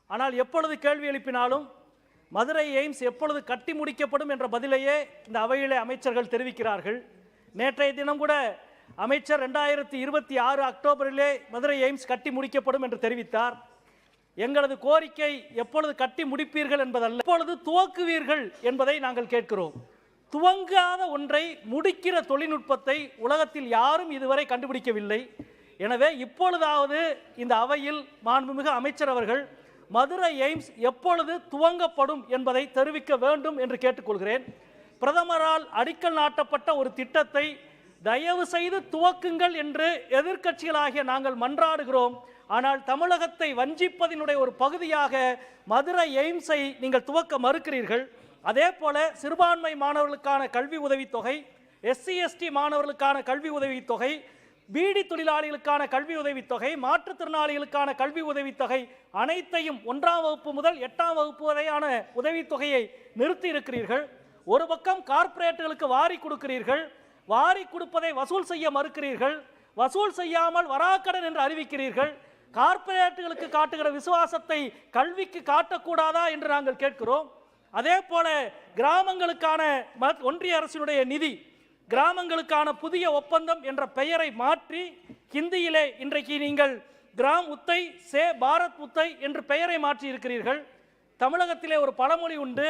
ஆனால் எப்பொழுது கேள்வி எழுப்பினாலும் மதுரை எய்ம்ஸ் எப்பொழுது கட்டி முடிக்கப்படும் என்ற பதிலையே இந்த அவையிலே அமைச்சர்கள் தெரிவிக்கிறார்கள். நேற்றைய தினம் கூட அமைச்சர் 2026 அக்டோபரிலே மதுரை எய்ம்ஸ் கட்டி முடிக்கப்படும் என்று தெரிவித்தார். எங்களது கோரிக்கை எப்பொழுது கட்டி முடிப்பீர்கள் என்பதல்ல, எப்பொழுது துவக்குவீர்கள் என்பதை நாங்கள் கேட்கிறோம். துவங்காத ஒன்றை முடிக்கிற தொழில்நுட்பத்தை உலகத்தில் யாரும் இதுவரை கண்டுபிடிக்கவில்லை. எனவே இப்பொழுதாவது இந்த அவையில் மாண்புமிகு அமைச்சர் அவர்கள் மதுரை எய்ம்ஸ் எப்பொழுது துவங்கப்படும் என்பதை தெரிவிக்க வேண்டும் என்று கேட்டுக்கொள்கிறேன். பிரதமரால் அடிக்கல் நாட்டப்பட்ட ஒரு திட்டத்தை தயவு செய்து துவக்குங்கள் என்று எதிர்க்கட்சிகளாகிய நாங்கள் மன்றாடுகிறோம். ஆனால் தமிழகத்தை வஞ்சிப்பதனுடைய ஒரு பகுதியாக மதுரை எய்ம்ஸை நீங்கள் துவக்க மறுக்கிறீர்கள். அதே போல சிறுபான்மை மாணவர்களுக்கான கல்வி உதவித்தொகை, SC/ST மாணவர்களுக்கான கல்வி உதவித்தொகை, பீடி தொழிலாளிகளுக்கான கல்வி உதவித்தொகை, மாற்றுத்திறனாளிகளுக்கான கல்வி உதவித்தொகை அனைத்தையும் 1ஆம் வகுப்பு முதல் 8ஆம் வகுப்பு வரையான உதவித்தொகையை நிறுத்தி இருக்கிறீர்கள். ஒரு பக்கம் கார்ப்பரேட்டுகளுக்கு வாரி கொடுக்கிறீர்கள், வாரி கொடுப்பதை வசூல் செய்ய மறுக்கிறீர்கள், வசூல் செய்யாமல் வராக்கடன் என்று அறிவிக்கிறீர்கள். கார்ப்பரேட்டுகளுக்கு காட்டுகிற விசுவாசத்தை கல்விக்கு காட்டக்கூடாதா என்று நாங்கள் கேட்கிறோம். அதே போல கிராமங்களுக்கான ஒன்றிய அரசினுடைய நிதி, கிராமங்களுக்கான புதிய ஒப்பந்தம் என்ற பெயரை மாற்றி ஹிந்தியிலே இன்றைக்கு நீங்கள் கிராம் உத்தை சே பாரத் உத்தை என்று பெயரை மாற்றி இருக்கிறீர்கள். தமிழகத்திலே ஒரு பழமொழி உண்டு,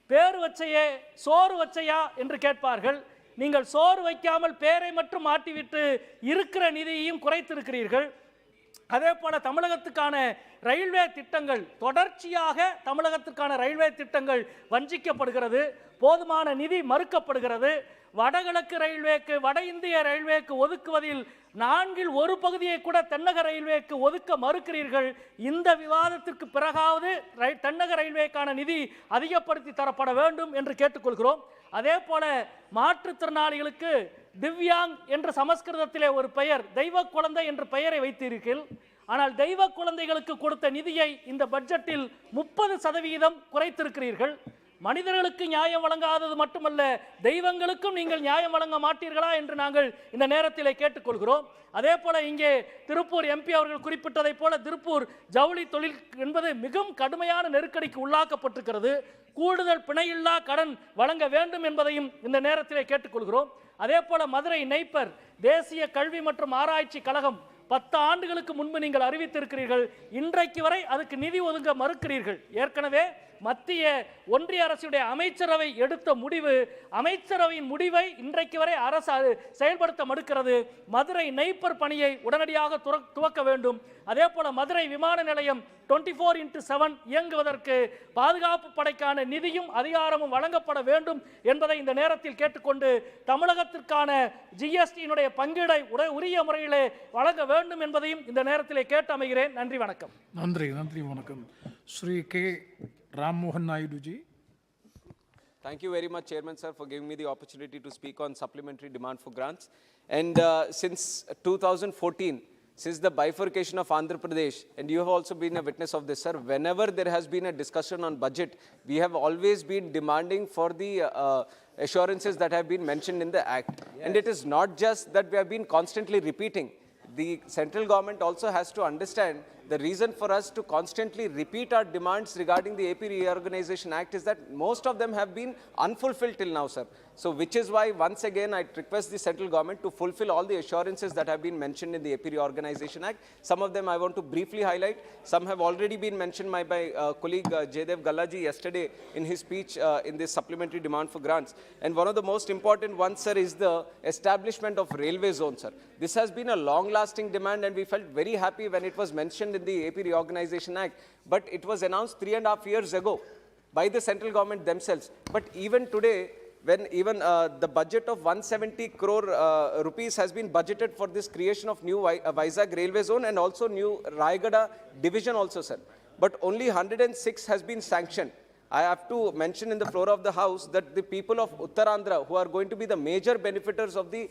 பேரு வச்சையே சோறு வச்சையா என்று கேட்பார்கள். நீங்கள் சோறு வைக்காமல் பேரை மட்டும் மாற்றிவிட்டு இருக்கிற நிதியையும் குறைத்திருக்கிறீர்கள். அதே போல தமிழகத்துக்கான ரயில்வே திட்டங்கள், தொடர்ச்சியாக தமிழகத்துக்கான ரயில்வே திட்டங்கள் வஞ்சிக்கப்படுகிறது, போதுமான நிதி மறுக்கப்படுகிறது. வடகிழக்கு ரயில்வேக்கு, வட இந்திய ரயில்வேக்கு ஒதுக்குவதில் 1/4 பகுதியை கூட தென்னக ரயில்வேக்கு ஒதுக்க மறுக்கிறீர்கள். இந்த விவாதத்திற்கு பிறகாவது தென்னக ரயில்வேக்கான நிதி அதிகப்படுத்தி தரப்பட வேண்டும் என்று கேட்டுக்கொள்கிறோம். அதே போல மாற்றுத்திறனாளிகளுக்கு திவ்யாங் என்ற சமஸ்கிருதத்திலே ஒரு பெயர், தெய்வ குழந்தை என்ற பெயரை வைத்தீர்கள். ஆனால் தெய்வ குழந்தைகளுக்கு கொடுத்த நிதியை இந்த பட்ஜெட்டில் 30% குறைத்திருக்கிறீர்கள். மனிதர்களுக்கு நியாயம் வழங்காதது மட்டுமல்ல, தெய்வங்களுக்கும் நீங்கள் நியாயம் வழங்க மாட்டீர்களா என்று நாங்கள் இந்த நேரத்திலே கேட்டுக்கொள்கிறோம். அதே போல இங்கே திருப்பூர் எம்பி அவர்கள் குறிப்பிட்டதைப் போல திருப்பூர் ஜவுளி தொழில் என்பது மிகவும் கடுமையான நெருக்கடிக்கு உள்ளாக்கப்பட்டிருக்கிறது. கூடுதல் பிணையில்லா கடன் வழங்க வேண்டும் என்பதையும் இந்த நேரத்திலே கேட்டுக்கொள்கிறோம். அதே போல மதுரை நெய்ப்பர் தேசிய கல்வி மற்றும் ஆராய்ச்சி கழகம் 10 ஆண்டுகளுக்கு முன்பு நீங்கள் அறிவித்திருக்கிறீர்கள். இன்றைக்கு வரை அதுக்கு நிதி ஒதுங்க மறுக்கிறீர்கள். ஏற்கனவே மத்திய ஒன்றிய அரசுடைய அமைச்சரவை எடுத்த முடிவு, அமைச்சரவையின் முடிவை இன்றைக்கு வரை அரசு செயல்படுத்த மறுக்கிறது. மதுரை நெய்ப்பர் பணியை உடனடியாக துவக்க வேண்டும். அதே போல மதுரை விமான நிலையம் 24x7 இயங்குவதற்கு பாதுகாப்பு படைக்கான நிதியும் அதிகாரமும் வழங்கப்பட வேண்டும் என்பதை இந்த நேரத்தில் கேட்டுக்கொண்டு, தமிழகத்திற்கான ஜிஎஸ்டியினுடைய பங்கீடை உரிய முறையிலே வழங்க வேண்டும் என்பதையும் இந்த நேரத்திலே கேட்டு அமைகிறேன். நன்றி, வணக்கம். நன்றி வணக்கம். Shri K Ram Mohan Naidu ji. Thank you very much, Chairman sir, for giving me the opportunity to speak on supplementary demand for grants. And since 2014, since the bifurcation of Andhra Pradesh, and you have also been a witness of this, sir, whenever there has been a discussion on budget, we have always been demanding for the assurances that have been mentioned in the Act. Yes. And it is not just that we have been constantly repeating. The central government also has to understand the reason for us to constantly repeat our demands regarding the AP Reorganization Act is that most of them have been unfulfilled till now, sir. So which is why once again I request the central government to fulfill all the assurances that have been mentioned in the AP Reorganization Act. Some of them I want to briefly highlight. Some have already been mentioned by my colleague Jaidev Gallaji yesterday in his speech in this supplementary demand for grants. And one of the most important ones, sir, is the establishment of railway zone, sir. This has been a long-lasting demand and we felt very happy when it was mentioned in the AP Reorganization Act. But it was announced 3.5 years ago by the central government themselves. But even today, when even the budget of 170 crore rupees has been budgeted for this creation of new Vizag railway zone and also new Raigada division also, sir. But only 106 has been sanctioned. I have to mention in the floor of the house that the people of Uttarandhra, who are going to be the major benefiters of the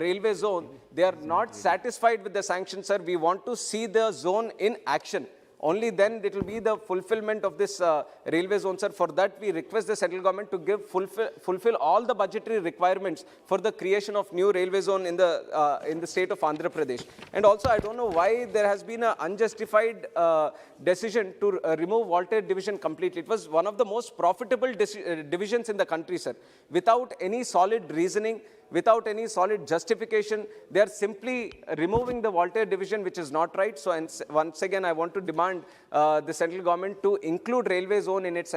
railway zone, they are not satisfied with the sanction, sir. We want to see the zone in action. Only then it will be the fulfillment of this railway zone, sir. For that, we request the central government to give fulfill all the budgetary requirements for the creation of new railway zone in the state of Andhra Pradesh. And also, I don't know why there has been an unjustified decision to remove Voltaire division completely. It was one of the most profitable divisions in the country, sir. Without any solid reasoning, without any solid justification, they are simply removing the Voltaire division, which is not right. So once again, I want to demand the central government to include railway zone in its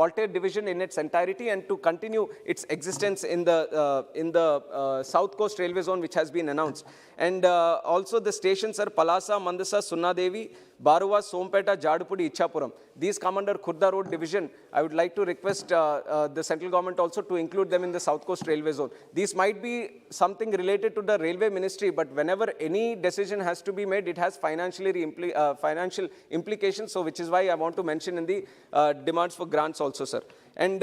Voltaire division in its entirety and to continue its existence in the South Coast railway zone, which has been announced. And also the stations are Palasa, Mandasa, Sunnadevi, Baruva, Sompeta, Jadupudi, Ichapuram. These come under Khurda Road division. I would like to request the central government also to include them in the South Coast railway zone. These might be something related to the railway ministry, but whenever any decision has to be made, it has financial implications. So which is why I want to mention in the demands for grants also, sir. And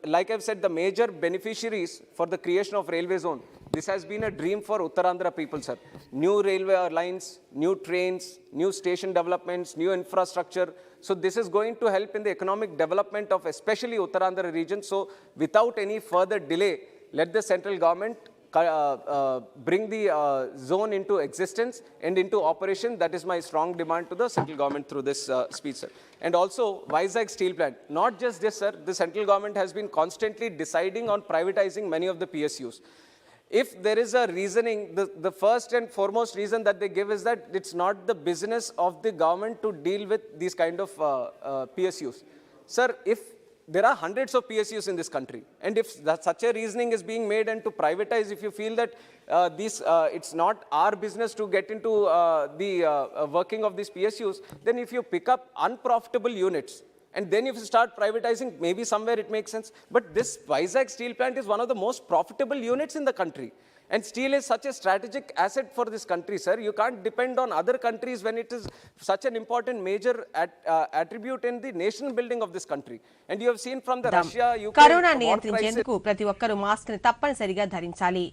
like I've said, the major beneficiaries for the creation of railway zone, this has been a dream for Uttarandhra people, sir. New railway lines, new trains, new station developments, new infrastructure. So this is going to help in the economic development of especially Uttarandhra region. So without any further delay, let the central government bring the zone into existence and into operation. That is my strong demand to the central government through this speech, sir. And also, Vizag steel plant. Not just this, sir. The central government has been constantly deciding on privatizing many of the PSUs. If there is a reasoning, the first and foremost reason that they give is that it's not the business of the government to deal with these kind of PSUs. Sir, if there are hundreds of PSUs in this country, and if such a reasoning is being made and to privatize, if you feel that it's not our business to get into the working of these PSUs, then if you pick up unprofitable units, and then if you start privatizing, maybe somewhere it makes sense. But this Vizag steel plant is one of the most profitable units in the country. And steel is such a strategic asset for this country, sir. You can't depend on other countries when it is such an important major attribute in the nation building of this country. And you have seen from the Russia, Ukraine corona war crisis. నియంత్రించేందుకు ప్రతి ఒక్కరూ mask ని తప్పనిసరిగా ధరించాలి.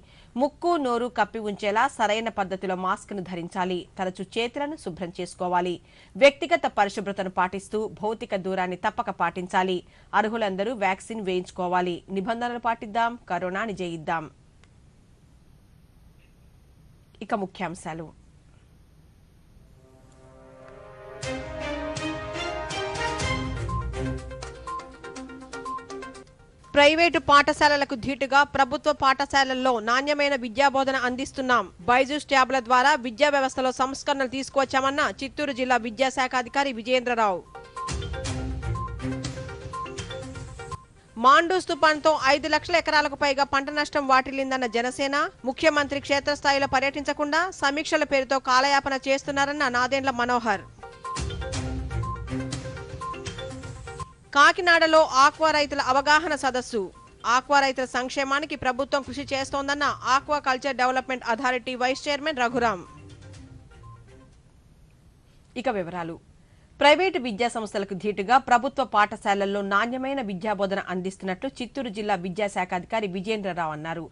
ముక్కు నోరు కప్పి ఉంచేలా సరైన పద్ధతిలో మాస్క్ ను ధరించాలి. తరచూ చేతులను శుభ్రం చేసుకోవాలి. వ్యక్తిగత పరిశుభ్రతను పాటిస్తూ భౌతిక దూరాన్ని తప్పక పాటించాలి. అర్హులందరూ వ్యాక్సిన్ వేయించుకోవాలి. నిబంధనలు పాటిద్దాం, కరోనాని జయిద్దాం. ఇక ముఖ్యాంశాలు. ప్రైవేటు పాఠశాలలకు ధీటుగా ప్రభుత్వ పాఠశాలల్లో నాణ్యమైన విద్యాబోధన అందిస్తున్నాం. బైజూస్ ట్యాబ్ల ద్వారా విద్యా వ్యవస్థలో సంస్కరణలు తీసుకువచ్చామన్న చిత్తూరు జిల్లా విద్యాశాఖ అధికారి విజయేంద్రరావు. మాండూస్ తుపాన్తో 5 లక్షల ఎకరాలకు పైగా పంట నష్టం వాటిల్లిందన్న జనసేన, ముఖ్యమంత్రి క్షేత్రస్థాయిలో పర్యటించకుండా సమీక్షల పేరుతో కాలయాపన చేస్తున్నారన్న నాదెండ్ల మనోహర్. కాకినాడలో ఆక్వా రైతుల అవగాహన సదస్సు. ఆక్వా రైతుల సంక్షేమానికి ప్రభుత్వం కృషి చేస్తోందన్న aquaculture development authority vice chairman Raghuram. ఇక వివరాలు. ప్రైవేటు విద్యా సంస్థలకు ధీటుగా ప్రభుత్వ పాఠశాలల్లో నాణ్యమైన విద్యాబోధన అందిస్తున్నట్లు చిత్తూరు జిల్లా విద్యాశాఖ అధికారి విజయేంద్రరావు అన్నారు.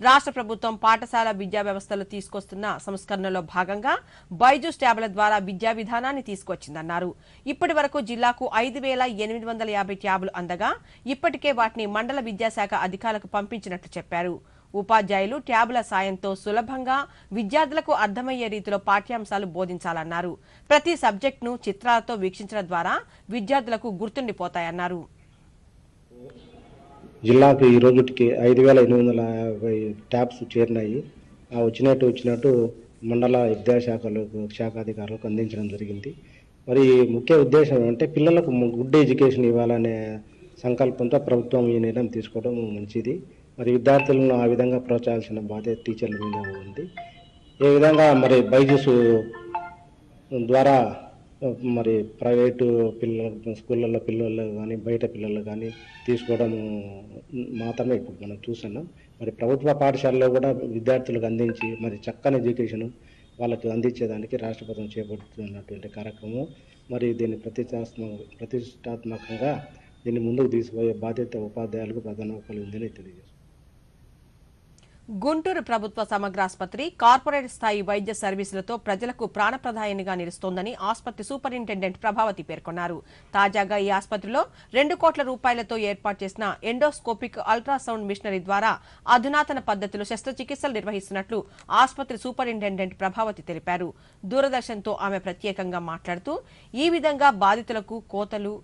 రాష్ట్ర ప్రభుత్వం పాఠశాల విద్యా వ్యవస్థలో తీసుకొస్తున్న సంస్కరణలో భాగంగా బైజూస్ ట్యాబ్ల ద్వారా విద్యా విధానాన్ని తీసుకొచ్చిందన్నారు. ఇప్పటి వరకు జిల్లాకు 5,850 ట్యాబ్లు అందగా ఇప్పటికే వాటిని మండల విద్యాశాఖ అధికారులకు పంపించినట్లు చెప్పారు. ఉపాధ్యాయులు ట్యాబ్ల సాయంతో సులభంగా విద్యార్థులకు అర్థమయ్యే రీతిలో పాఠ్యాంశాలు బోధించాలన్నారు. ప్రతి సబ్జెక్టును చిత్రాలతో వీక్షించడం ద్వారా విద్యార్థులకు గుర్తుండిపోతాయన్నారు. జిల్లాకు ఈ రోజుకి 5,850 ట్యాబ్స్ చేరినాయి. వచ్చినట్టు మండల శాఖాధికారులకు అందించడం జరిగింది. మరి ముఖ్య ఉద్దేశం అంటే పిల్లలకు గుడ్ ఎడ్యుకేషన్ ఇవ్వాలనే సంకల్పంతో ప్రభుత్వం ఈ నిర్ణయం తీసుకోవడం మంచిది. మరి విద్యార్థులను ఆ విధంగా ప్రోత్సహించిన బాధ్యత టీచర్ల మీద ఉంది. ఏ విధంగా మరి బైజూస్ ద్వారా మరి ప్రైవేటు స్కూళ్ళల్లో పిల్లలు కానీ బయట పిల్లలు కానీ తీసుకోవడం మాత్రమే ఇప్పుడు మనం చూస్తున్నాం. మరి ప్రభుత్వ పాఠశాలలో కూడా విద్యార్థులకు అందించి మరి చక్కని ఎడ్యుకేషన్ వాళ్ళకు అందించేదానికి రాష్ట్ర ప్రభుత్వం చేపడుతున్నటువంటి కార్యక్రమం. మరి దీన్ని ప్రతిష్టాత్మకంగా దీన్ని ముందుకు తీసుకుపోయే బాధ్యత ఉపాధ్యాయులకు ప్రధానోపాధ్యాయులు ఉందని తెలియజేస్తారు. గుంటూరు ప్రభుత్వ సమగ్రాసుపత్రి కార్పొరేట్ స్థాయి వైద్య సర్వీసులతో ప్రజలకు ప్రాణప్రదాయనిగా నిలుస్తోందని ఆసుపత్రి సూపరింటెండెంట్ ప్రభావతి పేర్కొన్నారు. తాజాగా ఈ ఆసుపత్రిలో 2 కోట్ల రూపాయలతో ఏర్పాటు చేసిన ఎండోస్కోపిక్ అల్ట్రాసౌండ్ మిషనరీ ద్వారా అధునాతన పద్ధతిలో శస్త్రచికిత్సలు నిర్వహిస్తున్నట్లు ఆసుపత్రి సూపరింటెండెంట్ ప్రభావతి తెలిపారు. దూరదర్శన్తో ఆమె ప్రత్యేకంగా మాట్లాడుతూ ఈ విధంగా బాధితులకు కోతలు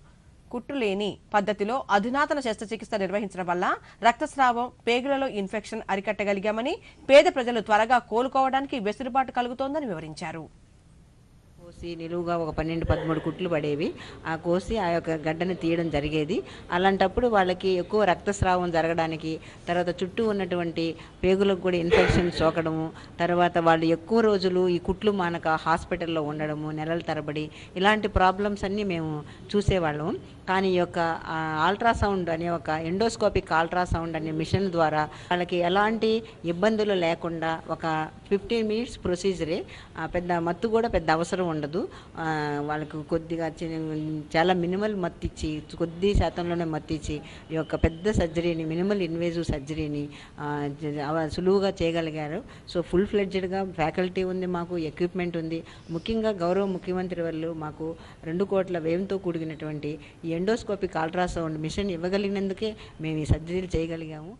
కుట్టులేని పద్ధతిలో అధునాతన శస్త్రచికిత్స నిర్వహించడం వల్ల రక్తస్రావం, పేగులలో ఇన్ఫెక్షన్ అరికట్టగలిగామని, పేద ప్రజలు త్వరగా కోలుకోవడానికి వెసులుబాటు కలుగుతోందని వివరించారు. కోసి నిలువుగా ఒక 12-13 కుట్లు పడేవి. ఆ కోసి ఆ యొక్క గడ్డని తీయడం జరిగేది. అలాంటప్పుడు వాళ్ళకి ఎక్కువ రక్తస్రావం జరగడానికి, తర్వాత చుట్టూ ఉన్నటువంటి పేగులకు కూడా ఇన్ఫెక్షన్ సోకడము, తర్వాత వాళ్ళు ఎక్కువ రోజులు ఈ కుట్లు మానక హాస్పిటల్లో ఉండడము, నెలల తరబడి ఇలాంటి ప్రాబ్లమ్స్ అన్నీ మేము చూసేవాళ్ళం. కానీ ఈ యొక్క అల్ట్రాసౌండ్ అనే ఒక ఎండోస్కోపిక్ అల్ట్రాసౌండ్ అనే మిషన్ ద్వారా వాళ్ళకి ఎలాంటి ఇబ్బందులు లేకుండా ఒక 15 మినిట్స్ ప్రొసీజరే, పెద్ద మత్తు కూడా పెద్ద అవసరం ఉండదు. వాళ్ళకు కొద్దిగా చాలా మినిమల్ మత్తిచ్చి, కొద్ది శాతంలోనే మత్తిచ్చి ఈ యొక్క పెద్ద సర్జరీని, మినిమల్ ఇన్వేజివ్ సర్జరీని సులువుగా చేయగలిగారు. సో ఫుల్ ఫ్లెడ్జ్డ్గా ఫ్యాకల్టీ ఉంది, మాకు ఎక్విప్మెంట్ ఉంది. ముఖ్యంగా గౌరవ ముఖ్యమంత్రి వాళ్ళు మాకు 2 కోట్ల వ్యయంతో కూడినటువంటి ఈ ఎండోస్కోపిక్ అల్ట్రాసౌండ్ మిషన్ ఇవ్వగలిగినందుకే మేము ఈ సర్జరీలు చేయగలిగాము.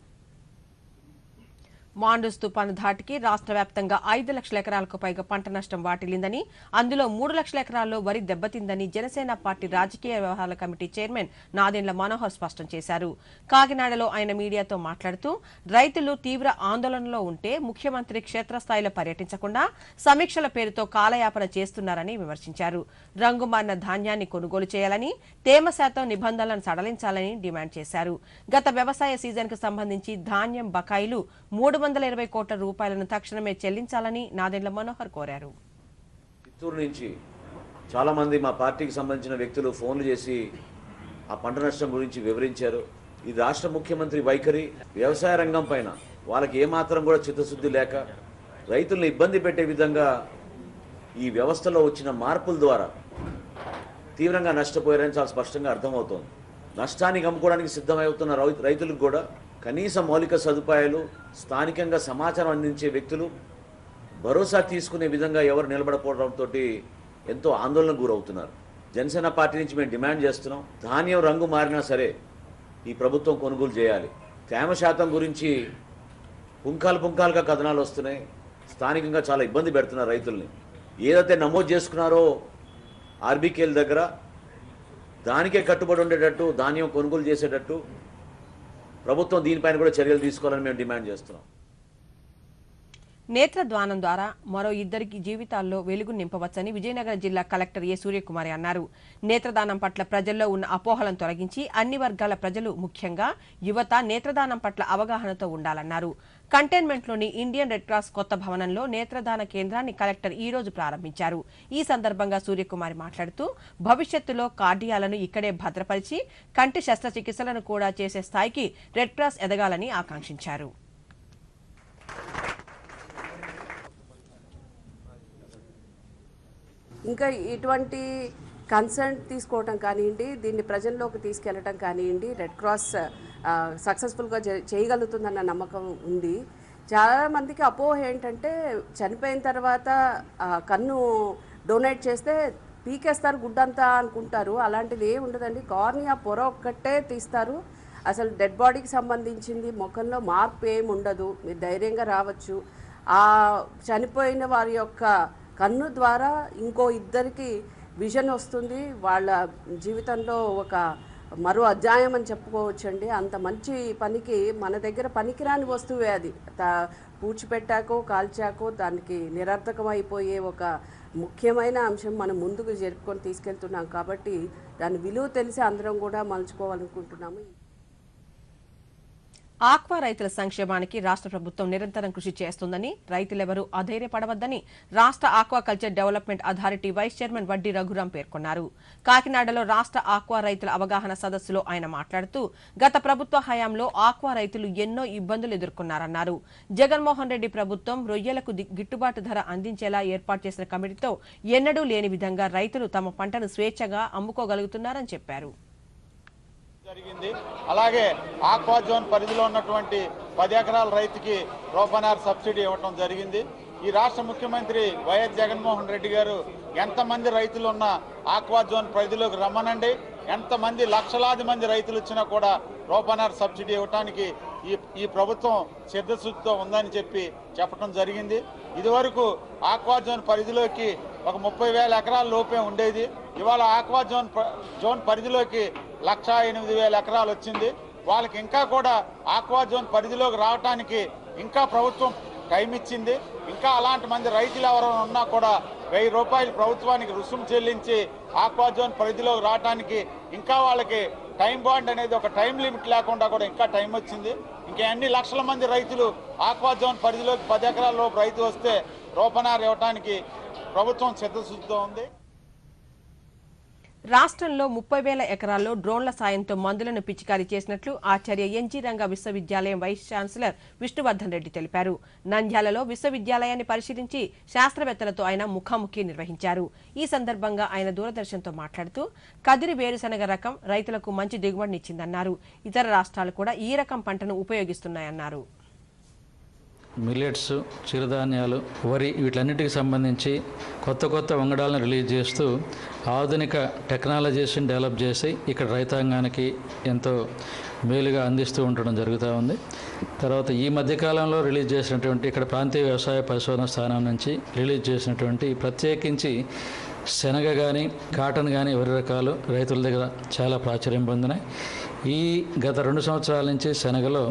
మాండూస్ తుపాను ధాటికి రాష్ట్ర వ్యాప్తంగా 5 లక్షల ఎకరాలకు పైగా పంట నష్టం వాటిల్లిందని, అందులో 3 లక్షల ఎకరాల్లో వరి దెబ్బతిందని జనసేన పార్టీ రాజకీయ వ్యవహారాల కమిటీ చైర్మన్ నాదెండ్ల మనోహర్ స్పష్టం చేశారు. కాకినాడలో ఆయన మీడియాతో మాట్లాడుతూ రైతులు తీవ్ర ఆందోళనలో ఉంటే ముఖ్యమంత్రి క్షేత్రస్థాయిలో పర్యటించకుండా సమీక్షల పేరుతో కాలయాపన చేస్తున్నారని విమర్శించారు. రంగుమారిన ధాన్యాన్ని కొనుగోలు చేయాలని, తేమ శాతం నిబంధనలను సడలించాలని డిమాండ్ చేశారు. గత వ్యవసాయ సీజన్కు సంబంధించి ధాన్యం బకాయిలు 320 కోట్ల రూపాయలను తక్షణమే చెల్లించాలని నాదెండ్ల మనోహర్ కోరారు. చిత్తూరు నుంచి చాలామంది మా పార్టీకి సంబంధించిన వ్యక్తులు ఫోన్లు చేసి ఆ పంట నష్టం గురించి వివరించారు. ఇది రాష్ట్ర ముఖ్యమంత్రి వైఖరి. వ్యవసాయ రంగం పైన వాళ్ళకి ఏమాత్రం కూడా చిత్తశుద్ధి లేక రైతుల్ని ఇబ్బంది పెట్టే విధంగా ఈ వ్యవస్థలో వచ్చిన మార్పుల ద్వారా తీవ్రంగా నష్టపోయారని చాలా స్పష్టంగా అర్థమవుతోంది. నష్టానికి అమ్ముకోవడానికి సిద్ధమవుతున్న రైతులకు కూడా కనీస మౌలిక సదుపాయాలు, స్థానికంగా సమాచారం అందించే వ్యక్తులు భరోసా తీసుకునే విధంగా ఎవరు నిలబడకపోవడంతో ఎంతో ఆందోళనకు గురవుతున్నారు. జనసేన పార్టీ నుంచి మేము డిమాండ్ చేస్తున్నాం, ధాన్యం రంగు మారినా సరే ఈ ప్రభుత్వం కొనుగోలు చేయాలి. తేమ శాతం గురించి పుంకాలుగా కథనాలు వస్తున్నాయి. స్థానికంగా చాలా ఇబ్బంది పెడుతున్నారు రైతుల్ని. ఏదైతే నమోదు చేసుకున్నారో ఆర్బీకేల దగ్గర దానికే కట్టుబడి ఉండేటట్టు ధాన్యం కొనుగోలు చేసేటట్టు ప్రభుత్వం దీనిపైన కూడా చర్యలు తీసుకోవాలని మేము డిమాండ్ చేస్తున్నాం. నేత్రద్వానం ద్వారా మరో 2 జీవితాల్లో వెలుగు నింపవచ్చని విజయనగరం జిల్లా కలెక్టర్ ఏ సూర్యకుమారి అన్నారు. నేత్రదానం పట్ల ప్రజల్లో ఉన్న అపోహలను తొలగించి అన్ని వర్గాల ప్రజలు, ముఖ్యంగా యువత నేత్రదానం పట్ల అవగాహనతో ఉండాలన్నారు. కంటైన్మెంట్లోని ఇండియన్ రెడ్ క్రాస్ కొత్త భవనంలో నేత్రదాన కేంద్రాన్ని కలెక్టర్ ఈ రోజు ప్రారంభించారు. ఈ సందర్భంగా సూర్యకుమారి మాట్లాడుతూ భవిష్యత్తులో కార్డియాలను ఇక్కడే భద్రపరిచి కంటి శస్త్రచికిత్సలను కూడా చేసే స్థాయికి రెడ్ క్రాస్ ఎదగాలని ఆకాంక్షించారు. ఇంకా ఇటువంటి కన్సర్న్ తీసుకోవటం కానివ్వండి, దీన్ని ప్రజల్లోకి తీసుకెళ్లడం కానివ్వండి, రెడ్ క్రాస్ సక్సెస్ఫుల్గా చేయగలుగుతుందన్న నమ్మకం ఉంది. చాలామందికి అపోహ ఏంటంటే చనిపోయిన తర్వాత కన్ను డొనేట్ చేస్తే పీకేస్తారు గుడ్డంతా అనుకుంటారు. అలాంటిది ఏమి ఉండదండి. కార్నియా పొర ఒక్కటే తీస్తారు. అసలు డెడ్ బాడీకి సంబంధించింది ముఖంలో మార్పు ఏమి ఉండదు. మీరు ధైర్యంగా రావచ్చు. ఆ చనిపోయిన వారి యొక్క కన్ను ద్వారా ఇంకో 2కి విజన్ వస్తుంది. వాళ్ళ జీవితంలో ఒక మరో అధ్యాయం అని చెప్పుకోవచ్చండి. అంత మంచి పనికి మన దగ్గర పనికిరాని వస్తువే అది. పూడ్చిపెట్టాకో కాల్చాకో దానికి నిరర్థకం అయిపోయే ఒక ముఖ్యమైన అంశం మనం ముందుకు జరుపుకొని తీసుకెళ్తున్నాం. కాబట్టి దాని విలువ తెలిసి అందరం కూడా మలుచుకోవాలనుకుంటున్నాము. ఆక్వా రైతుల సంక్షేమానికి రాష్ట్ర ప్రభుత్వం నిరంతరం కృషి చేస్తుందని, రైతులెవరూ అధైర్యపడవద్దని రాష్ట్ర aquaculture development authority vice chairman Vaddi Raghuram పేర్కొన్నారు. కాకినాడలో రాష్ట్ర ఆక్వా రైతుల అవగాహన సదస్సులో ఆయన మాట్లాడుతూ గత ప్రభుత్వ హయాంలో ఆక్వా రైతులు ఎన్నో ఇబ్బందులు ఎదుర్కొన్నారన్నారు. జగన్మోహన్ రెడ్డి ప్రభుత్వం రొయ్యలకు గిట్టుబాటు ధర అందించేలా ఏర్పాటు చేసిన కమిటీతో ఎన్నడూ లేని విధంగా రైతులు తమ పంటను స్వేచ్ఛగా అమ్ముకోగలుగుతున్నారని చెప్పారు. జరిగింది. అలాగే ఆక్వా జోన్ పరిధిలో ఉన్నటువంటి 10 ఎకరాల రైతుకి రూపాయల సబ్సిడీ ఇవ్వడం జరిగింది. ఈ రాష్ట్ర ముఖ్యమంత్రి వైఎస్ జగన్మోహన్ రెడ్డి గారు ఎంతమంది రైతులు ఉన్న ఆక్వా జోన్ పరిధిలోకి రమ్మనండి, ఎంతమంది లక్షలాది మంది రైతులు వచ్చినా కూడా రూపాయల సబ్సిడీ ఇవ్వడానికి ఈ ప్రభుత్వం సిద్ధశుద్ధితో ఉందని చెప్పడం జరిగింది. ఇదివరకు ఆక్వా జోన్ పరిధిలోకి ఒక 30,000 ఎకరాల లోపే ఉండేది. ఇవాళ ఆక్వా జోన్ పరిధిలోకి 1,08,000 ఎకరాలు వచ్చింది. వాళ్ళకి ఇంకా కూడా ఆక్వా జోన్ పరిధిలోకి రావడానికి ఇంకా ప్రభుత్వం టైం ఇచ్చింది. ఇంకా అలాంటి మంది రైతులు ఎవరైనా ఉన్నా కూడా 1000 రూపాయలు ప్రభుత్వానికి రుసుము చెల్లించి ఆక్వా జోన్ పరిధిలోకి రావడానికి ఇంకా వాళ్ళకి టైం బాండ్ అనేది ఒక టైం లిమిట్ లేకుండా కూడా ఇంకా టైం వచ్చింది. ఇంకా అన్ని లక్షల మంది రైతులు ఆక్వా జోన్ పరిధిలోకి 10 ఎకరాల లోపు రైతు వస్తే రూపాయలు ఇవ్వడానికి ప్రభుత్వం సిద్ధశుద్ధితో ఉంది. రాష్ట్రంలో 30,000 ఎకరాల్లో డ్రోన్ల సాయంతో మందులను పిచికారీ చేసినట్లు ఆచార్య ఎన్జీ రంగా విశ్వవిద్యాలయం వైస్ ఛాన్సలర్ విష్ణువర్ధన్ రెడ్డి తెలిపారు. నంద్యాలలో విశ్వవిద్యాలయాన్ని పరిశీలించి శాస్త్రవేత్తలతో ఆయన ముఖాముఖి నిర్వహించారు. ఈ సందర్భంగా ఆయన దూరదర్శన్తో మాట్లాడుతూ కదిరి వేరుశనగ రకం రైతులకు మంచి దిగుబడినిచ్చిందన్నారు. ఇతర రాష్ట్రాలు కూడా ఈ రకం పంటను ఉపయోగిస్తున్నాయన్నారు. మిల్లెట్స్, చిరుధాన్యాలు, వరి వీటన్నిటికి సంబంధించి కొత్త వంగడాలను రిలీజ్ చేస్తూ ఆధునిక టెక్నాలజీస్ని డెవలప్ చేసి ఇక్కడ రైతాంగానికి ఎంతో మేలుగా అందిస్తూ ఉండడం జరుగుతూ ఉంది. తర్వాత ఈ మధ్యకాలంలో రిలీజ్ చేసినటువంటి ఇక్కడ ప్రాంతీయ వ్యవసాయ పరిశోధన స్థానం నుంచి రిలీజ్ చేసినటువంటి ప్రత్యేకించి శనగ కానీ కాటన్ కానీ వరి రకాలు రైతుల దగ్గర చాలా ప్రాచుర్యం పొందినాయి. ఈ గత 2 సంవత్సరాల నుంచి శనగలో